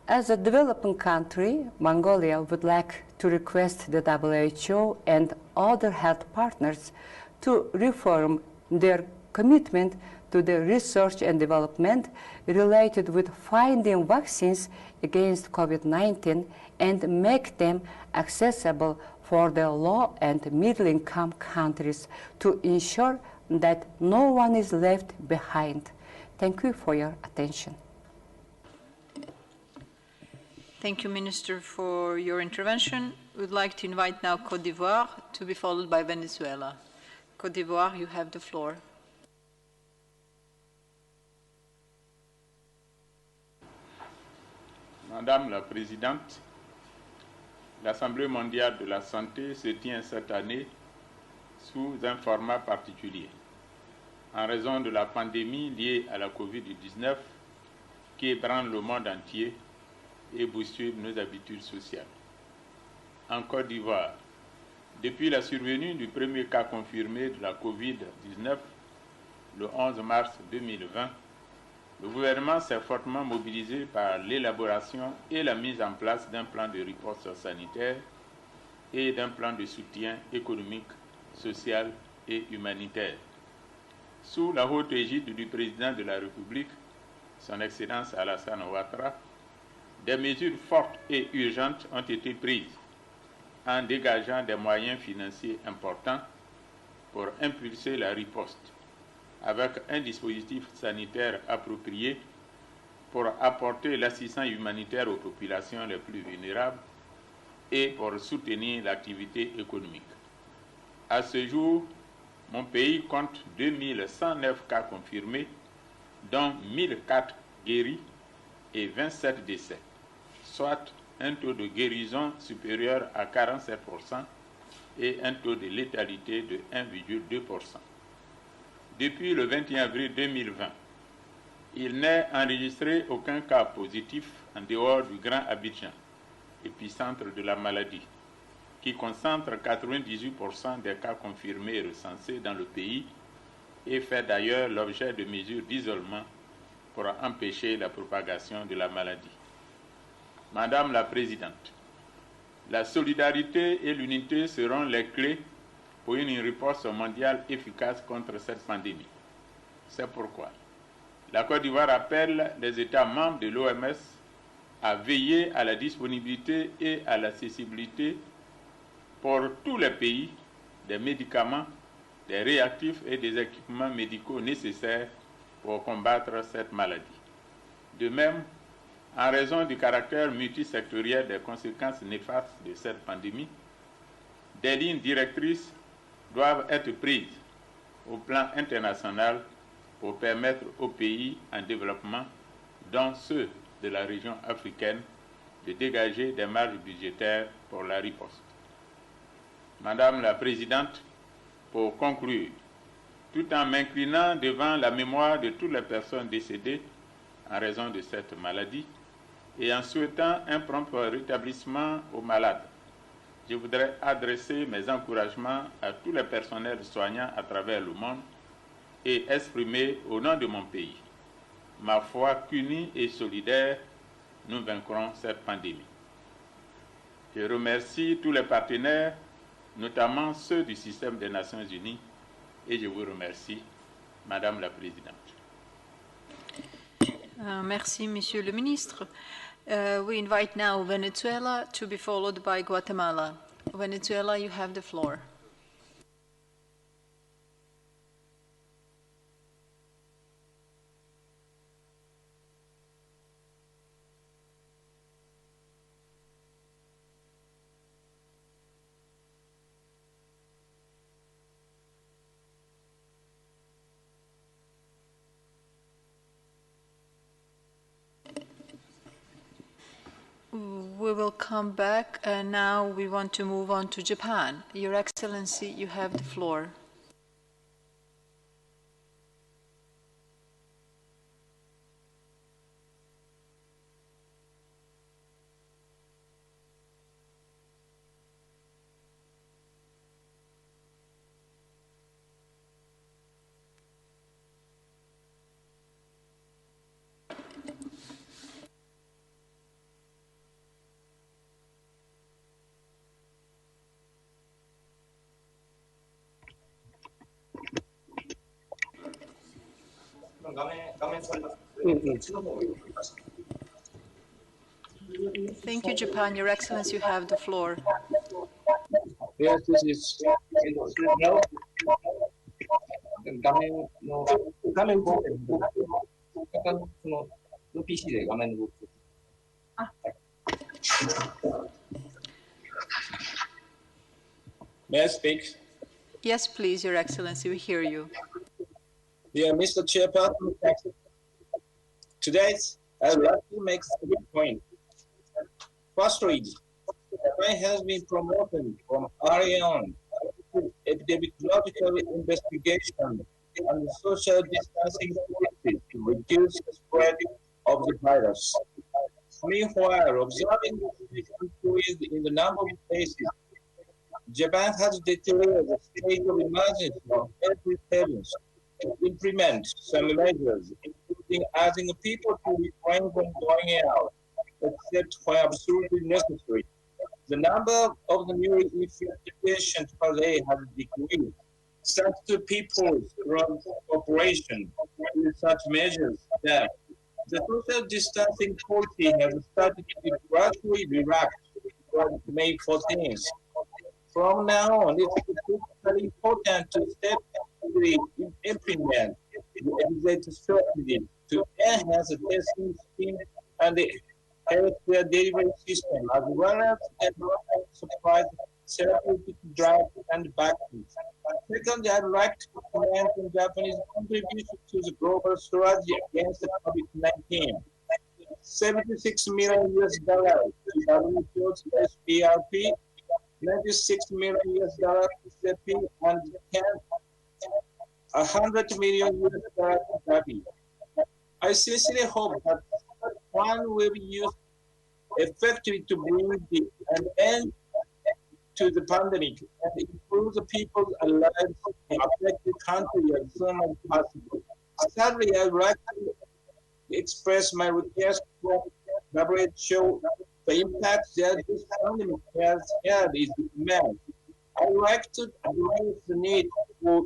As a developing country, Mongolia would like to request the WHO and other health partners to reform their commitment to the research and development related with finding vaccines against COVID-19 and make them accessible for the low and middle-income countries to ensure that no one is left behind. Thank you for your attention. Thank you, Minister, for your intervention. We'd like to invite now Côte d'Ivoire to be followed by Venezuela. Côte d'Ivoire, you have the floor. Madame la Présidente, l'Assemblée mondiale de la santé se tient cette année sous un format particulier, en raison de la pandémie liée à la COVID-19 qui ébranle le monde entier et bouscule nos habitudes sociales. En Côte d'Ivoire, depuis la survenue du premier cas confirmé de la COVID-19, le 11 mars 2020, le gouvernement s'est fortement mobilisé par l'élaboration et la mise en place d'un plan de riposte sanitaire et d'un plan de soutien économique, social et humanitaire. Sous la haute égide du président de la République, son Excellence Alassane Ouattara, des mesures fortes et urgentes ont été prises en dégageant des moyens financiers importants pour impulser la riposte, avec un dispositif sanitaire approprié pour apporter l'assistance humanitaire aux populations les plus vulnérables et pour soutenir l'activité économique. À ce jour, mon pays compte 2109 cas confirmés, dont 1004 guéris et 27 décès, soit un taux de guérison supérieur à 47% et un taux de létalité de 1,2%. Depuis le 21 avril 2020, il n'est enregistré aucun cas positif en dehors du Grand Abidjan, épicentre de la maladie, qui concentre 98% des cas confirmés recensés dans le pays et fait d'ailleurs l'objet de mesures d'isolement pour empêcher la propagation de la maladie. Madame la Présidente, la solidarité et l'unité seront les clés pour une riposte mondiale efficace contre cette pandémie. C'est pourquoi la Côte d'Ivoire appelle les États membres de l'OMS à veiller à la disponibilité et à l'accessibilité pour tous les pays des médicaments, des réactifs et des équipements médicaux nécessaires pour combattre cette maladie. De même, en raison du caractère multisectoriel des conséquences néfastes de cette pandémie, des lignes directrices doivent être prises au plan international pour permettre aux pays en développement, dont ceux de la région africaine, de dégager des marges budgétaires pour la riposte. Madame la Présidente, pour conclure, tout en m'inclinant devant la mémoire de toutes les personnes décédées en raison de cette maladie et en souhaitant un prompt rétablissement aux malades, je voudrais adresser mes encouragements à tous les personnels soignants à travers le monde et exprimer au nom de mon pays ma foi qu'unis et solidaires, nous vaincrons cette pandémie. Je remercie tous les partenaires, notamment ceux du système des Nations Unies, et je vous remercie, Madame la Présidente. Merci, Monsieur le Ministre. We invite now Venezuela to be followed by Guatemala. Venezuela, you have the floor. We will come back, and now we want to move on to Japan. Your Excellency, you have the floor. Thank you, Japan. Your Excellency, you have the floor. Yes, this is May I speak? Yes, please, Your Excellency, we hear you. Dear Mr. Chairperson, today I would like to make 3 points. First read, Japan has been promoted from early on epidemiological investigation and social distancing policies to reduce the spread of the virus. Meanwhile, observing the increase in the number of cases, Japan has declared a state of emergency on every province to implement some measures, including asking people to refrain from going out, except when absolutely necessary. The number of the newly infected patients per day has decreased, thanks to people's strong cooperation with such measures that the social distancing policy has started to be gradually relaxed from May 14th. From now on, it's critically important to step implement the exit strategy to enhance the testing scheme and the healthcare delivery system, as well as developing supplies, therapeutic drugs, and vaccines. Second, I'd like to commend the Japanese contribution to the global strategy against COVID-19. $76 million to WHO's SPRP, $96 million to CEPI, and $100 million to Gavi. I sincerely hope that one will be used effectively to bring an end to the pandemic and improve the people's lives in affected countries as soon as possible. Sadly, I would like to express my request from WHO. The impact that this pandemic has had is immense. I would like to address the need for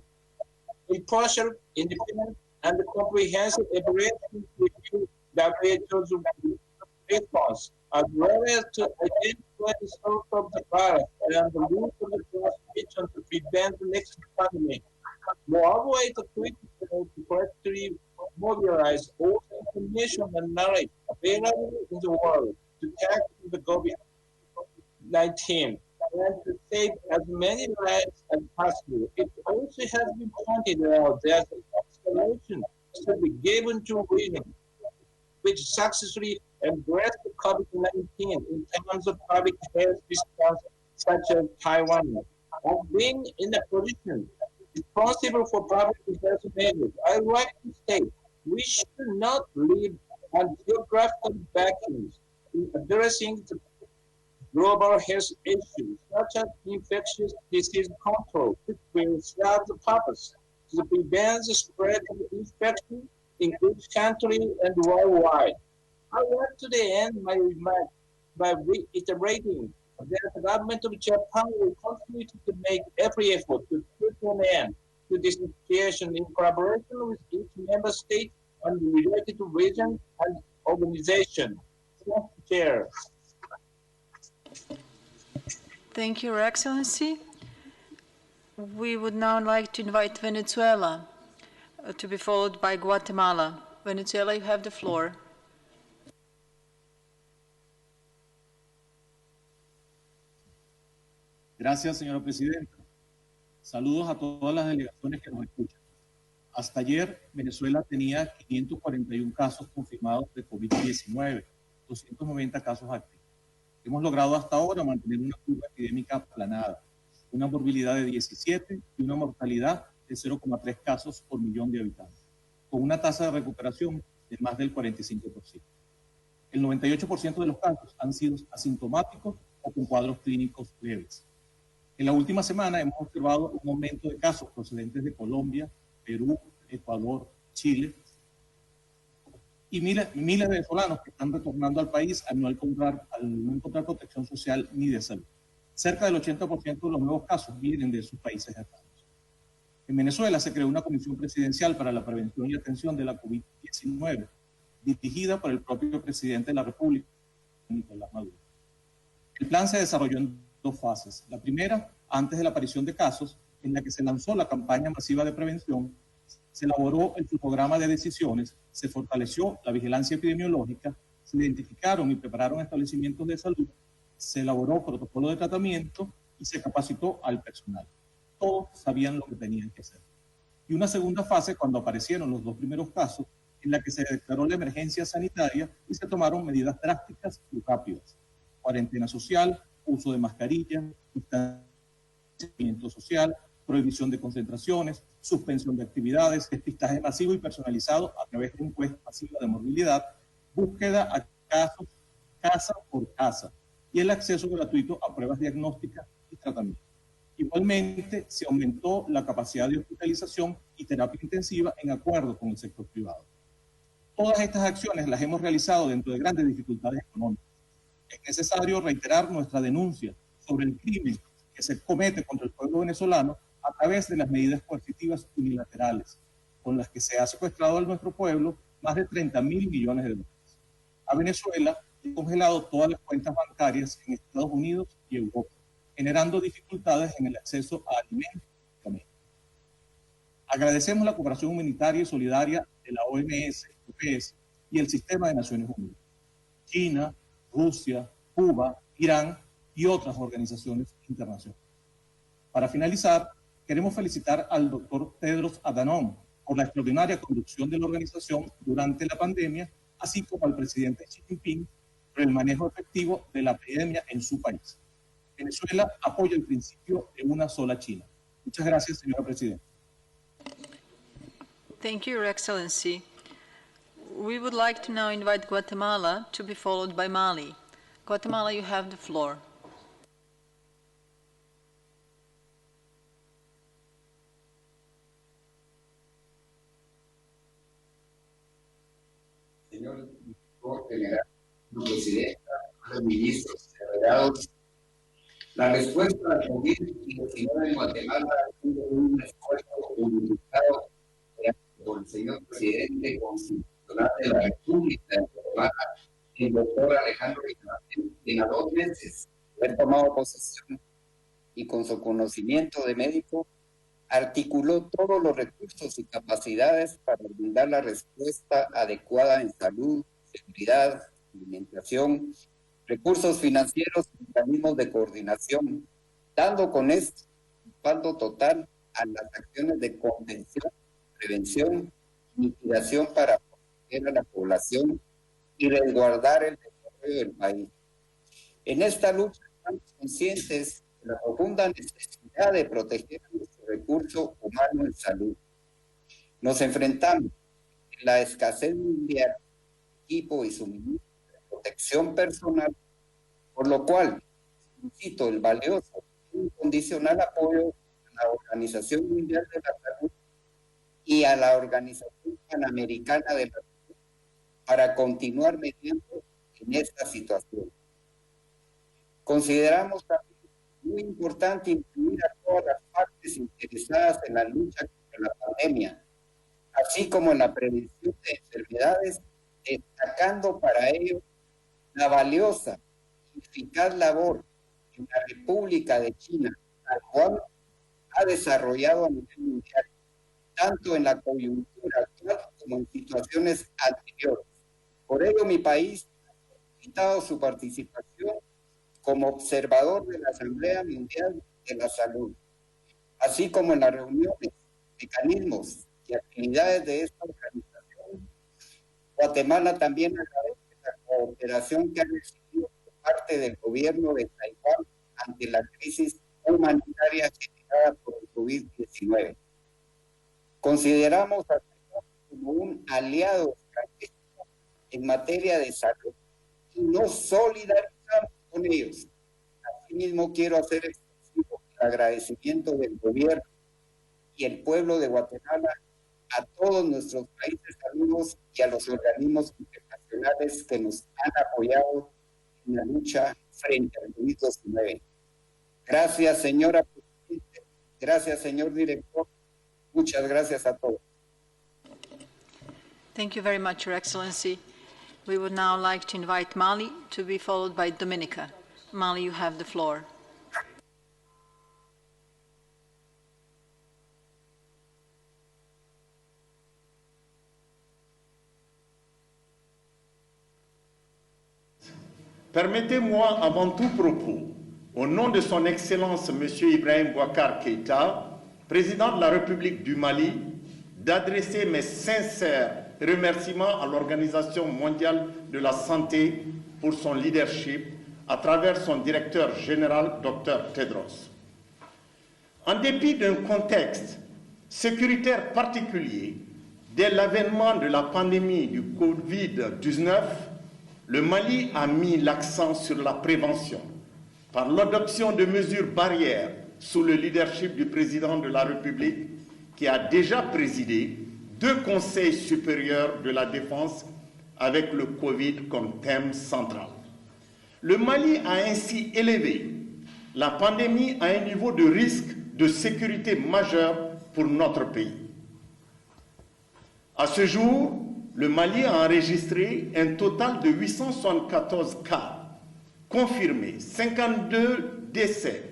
impartial, independent, and comprehensive evaluation to review WHO's response, as well as to identify the source of the virus and the root of the transmission to prevent the next pandemic. Moreover, it is critical to correctly mobilize all the information and knowledge available in the world to tackle the COVID-19 and to save as many lives as possible. It also has been pointed out that the solution should be given to regions which successfully embraced COVID-19 in terms of public health response, such as Taiwan. As being in a position responsible for public health measures, I would like to state we should not live on geographical vacuums in addressing the global health issues, such as infectious disease control, which will serve the purpose to prevent the spread of infection in each country and worldwide. I want to end my remarks by reiterating that the government of Japan will continue to make every effort to put an end to this situation in collaboration with each member state and related region and organization. Thank you, Chair. Thank you, Your Excellency. We would now like to invite Venezuela to be followed by Guatemala. Venezuela, you have the floor. Gracias, señora presidenta. Saludos a todas las delegaciones que nos escuchan. Hasta ayer, Venezuela tenía 541 casos confirmados de COVID-19, 290 casos activos. Hemos logrado hasta ahora mantener una curva epidémica aplanada, una morbilidad de 17 y una mortalidad de 0,3 casos por millón de habitantes, con una tasa de recuperación de más del 45%. El 98% de los casos han sido asintomáticos o con cuadros clínicos leves. En la última semana hemos observado un aumento de casos procedentes de Colombia, Perú, Ecuador, Chile, y miles de venezolanos que están retornando al país al no encontrar protección social ni de salud. Cerca del 80% de los nuevos casos vienen de sus países hermanos. En Venezuela se creó una comisión presidencial para la prevención y atención de la COVID-19, dirigida por el propio presidente de la República, Nicolás Maduro. El plan se desarrolló en dos fases. La primera, antes de la aparición de casos, en la que se lanzó la campaña masiva de prevención, se elaboró el programa de decisiones, se fortaleció la vigilancia epidemiológica, se identificaron y prepararon establecimientos de salud, se elaboró protocolo de tratamiento y se capacitó al personal. Todos sabían lo que tenían que hacer. Y una segunda fase, cuando aparecieron los dos primeros casos, en la que se declaró la emergencia sanitaria y se tomaron medidas drásticas y rápidas. cuarentena social, uso de mascarilla, distanciamiento social, prohibición de concentraciones, suspensión de actividades, despistaje masivo y personalizado a través de encuesta masiva de movilidad, búsqueda a casos casa por casa y el acceso gratuito a pruebas diagnósticas y tratamiento. Igualmente, se aumentó la capacidad de hospitalización y terapia intensiva en acuerdo con el sector privado. Todas estas acciones las hemos realizado dentro de grandes dificultades económicas. Es necesario reiterar nuestra denuncia sobre el crimen que se comete contra el pueblo venezolano a través de las medidas coercitivas unilaterales, con las que se ha secuestrado a nuestro pueblo más de 30.000 millones de dólares. A Venezuela ha congelado todas las cuentas bancarias en Estados Unidos y Europa, generando dificultades en el acceso a alimentos y medicamentos. Agradecemos la cooperación humanitaria y solidaria de la OMS, OPS y el Sistema de Naciones Unidas, China, Rusia, Cuba, Irán y otras organizaciones internacionales. Para finalizar, queremos felicitar al doctor Tedros Adhanom por la extraordinaria conducción de la organización durante la pandemia, así como al presidente Xi Jinping por el manejo efectivo de la epidemia en su país. Venezuela apoya el principio de una sola China. Muchas gracias, señora presidenta. Thank you, Your Excellency. We would like to now invite Guatemala to be followed by Mali. Guatemala, you have the floor. Señor director general, presidenta, ministros, delegados, la respuesta a la COVID-19 en Guatemala ha sido un esfuerzo unificado por el señor presidente constitucional de la República de Guatemala, el doctor Alejandro Villanueva, quien a 2 meses de haber tomado posesión y con su conocimiento de médico, articuló todos los recursos y capacidades para brindar la respuesta adecuada en salud, seguridad, alimentación, recursos financieros y mecanismos de coordinación, dando con esto un respaldo total a las acciones de contención, prevención y mitigación para proteger a la población y resguardar el desarrollo del país. En esta lucha estamos conscientes de la profunda necesidad de proteger nuestro recurso humano en salud. Nos enfrentamos a la escasez mundial de equipo y suministro de protección personal, por lo cual solicito el valioso e incondicional apoyo a la Organización Mundial de la Salud y a la Organización Panamericana de la Salud para continuar mediando en esta situación. Consideramos también muy importante incluir a todas las partes interesadas en la lucha contra la pandemia, así como en la prevención de enfermedades, destacando para ello la valiosa y eficaz labor que la República de China, Taiwán, ha desarrollado a nivel mundial, tanto en la coyuntura actual como en situaciones anteriores. Por ello, mi país ha solicitado su participación como observador de la Asamblea Mundial de la Salud, así como en las reuniones, mecanismos y actividades de esta organización. Guatemala también agradece la cooperación que ha recibido por parte del gobierno de Taiwán ante la crisis humanitaria generada por el COVID-19. Consideramos a Taiwán como un aliado estratégico en materia de salud y nos solidarizamos con ellos. Asimismo, quiero hacer extensivo el agradecimiento del gobierno y el pueblo de Guatemala a todos nuestros países amigos y a los organismos internacionales que nos han apoyado en la lucha frente al COVID-19. Gracias, señora presidenta. Gracias, señor director. Muchas gracias a todos. Thank you very much, Your Excellency. We would now like to invite Mali to be followed by Dominica. Mali, you have the floor. Permettez-moi, avant tout propos, au nom de son Excellence M. Ibrahim Boubacar Keïta, président de la République du Mali, d'adresser mes sincères remerciements à l'Organisation mondiale de la santé pour son leadership à travers son directeur général, Dr Tedros. En dépit d'un contexte sécuritaire particulier, dès l'avènement de la pandémie du Covid-19, le Mali a mis l'accent sur la prévention par l'adoption de mesures barrières sous le leadership du président de la République qui a déjà présidé 2 conseils supérieurs de la défense avec le Covid comme thème central. Le Mali a ainsi élevé la pandémie à un niveau de risque de sécurité majeur pour notre pays. À ce jour, le Mali a enregistré un total de 874 cas confirmés, 52 décès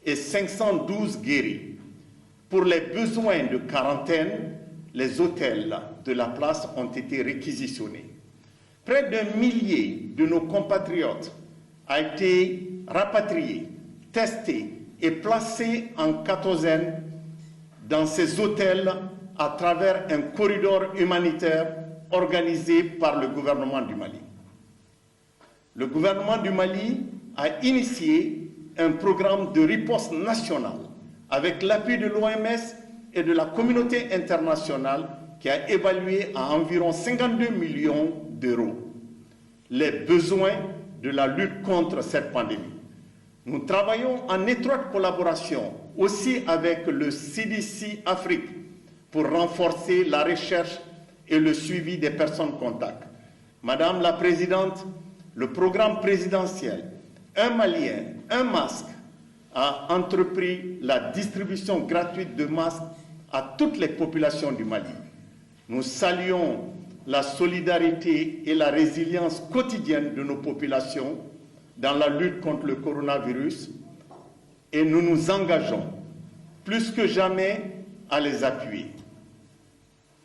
et 512 guéris. Pour les besoins de quarantaine, les hôtels de la place ont été réquisitionnés. Près d'1 millier de nos compatriotes a été rapatriés, testés et placés en quatorzaine dans ces hôtels à travers un corridor humanitaire organisé par le gouvernement du Mali. Le gouvernement du Mali a initié un programme de riposte nationale avec l'appui de l'OMS et de la communauté internationale qui a évalué à environ 52 millions d'euros les besoins de la lutte contre cette pandémie. Nous travaillons en étroite collaboration aussi avec le CDC Afrique pour renforcer la recherche et le suivi des personnes contacts. Madame la Présidente, le programme présidentiel « Un Malien, un masque » a entrepris la distribution gratuite de masques à toutes les populations du Mali. Nous saluons la solidarité et la résilience quotidienne de nos populations dans la lutte contre le coronavirus et nous nous engageons plus que jamais à les appuyer.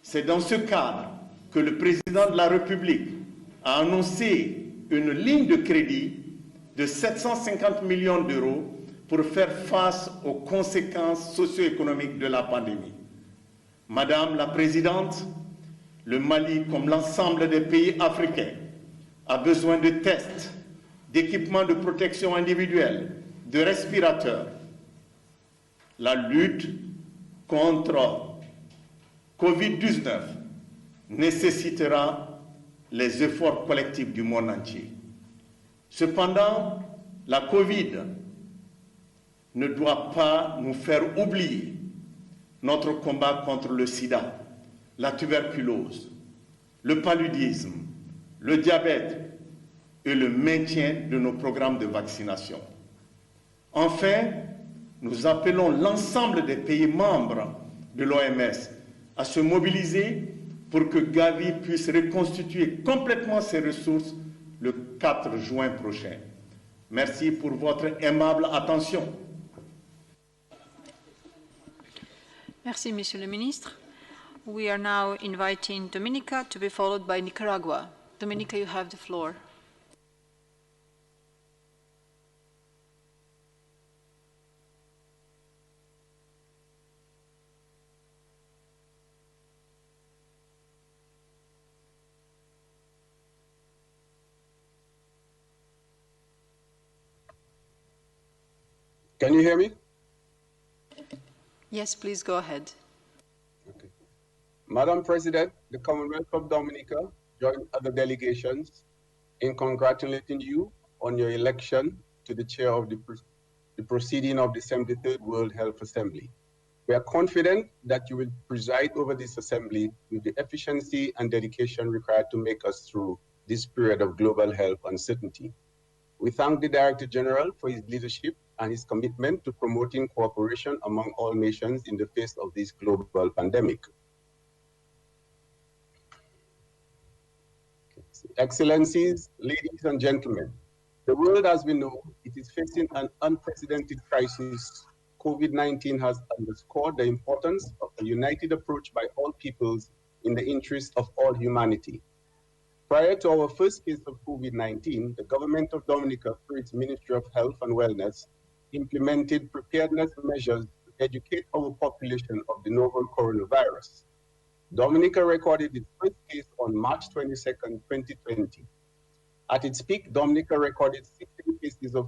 C'est dans ce cadre que le président de la République a annoncé une ligne de crédit de 750 millions d'euros pour faire face aux conséquences socio-économiques de la pandémie. Madame la Présidente, le Mali, comme l'ensemble des pays africains, a besoin de tests, d'équipements de protection individuelle, de respirateurs. La lutte contre Covid-19 nécessitera les efforts collectifs du monde entier. Cependant, la Covid ne doit pas nous faire oublier notre combat contre le sida, la tuberculose, le paludisme, le diabète et le maintien de nos programmes de vaccination. Enfin, nous appelons l'ensemble des pays membres de l'OMS à se mobiliser pour que Gavi puisse reconstituer complètement ses ressources le 4 juin prochain. Merci pour votre aimable attention. Merci, Monsieur le Ministre. We are now inviting Dominica to be followed by Nicaragua. Dominica, you have the floor. Can you hear me? Yes, please go ahead. Okay. Madam President, the Commonwealth of Dominica joined other delegations in congratulating you on your election to the chair of the proceeding of the 73rd World Health Assembly. We are confident that you will preside over this assembly with the efficiency and dedication required to make us through this period of global health uncertainty. We thank the Director General for his leadership and his commitment to promoting cooperation among all nations in the face of this global pandemic. Excellencies, ladies and gentlemen, the world as we know, it is facing an unprecedented crisis. COVID-19 has underscored the importance of a united approach by all peoples in the interest of all humanity. Prior to our first case of COVID-19, the government of Dominica, through its Ministry of Health and Wellness, implemented preparedness measures to educate our population of the novel coronavirus. Dominica recorded its first case on March 22nd, 2020. At its peak, Dominica recorded 16 cases of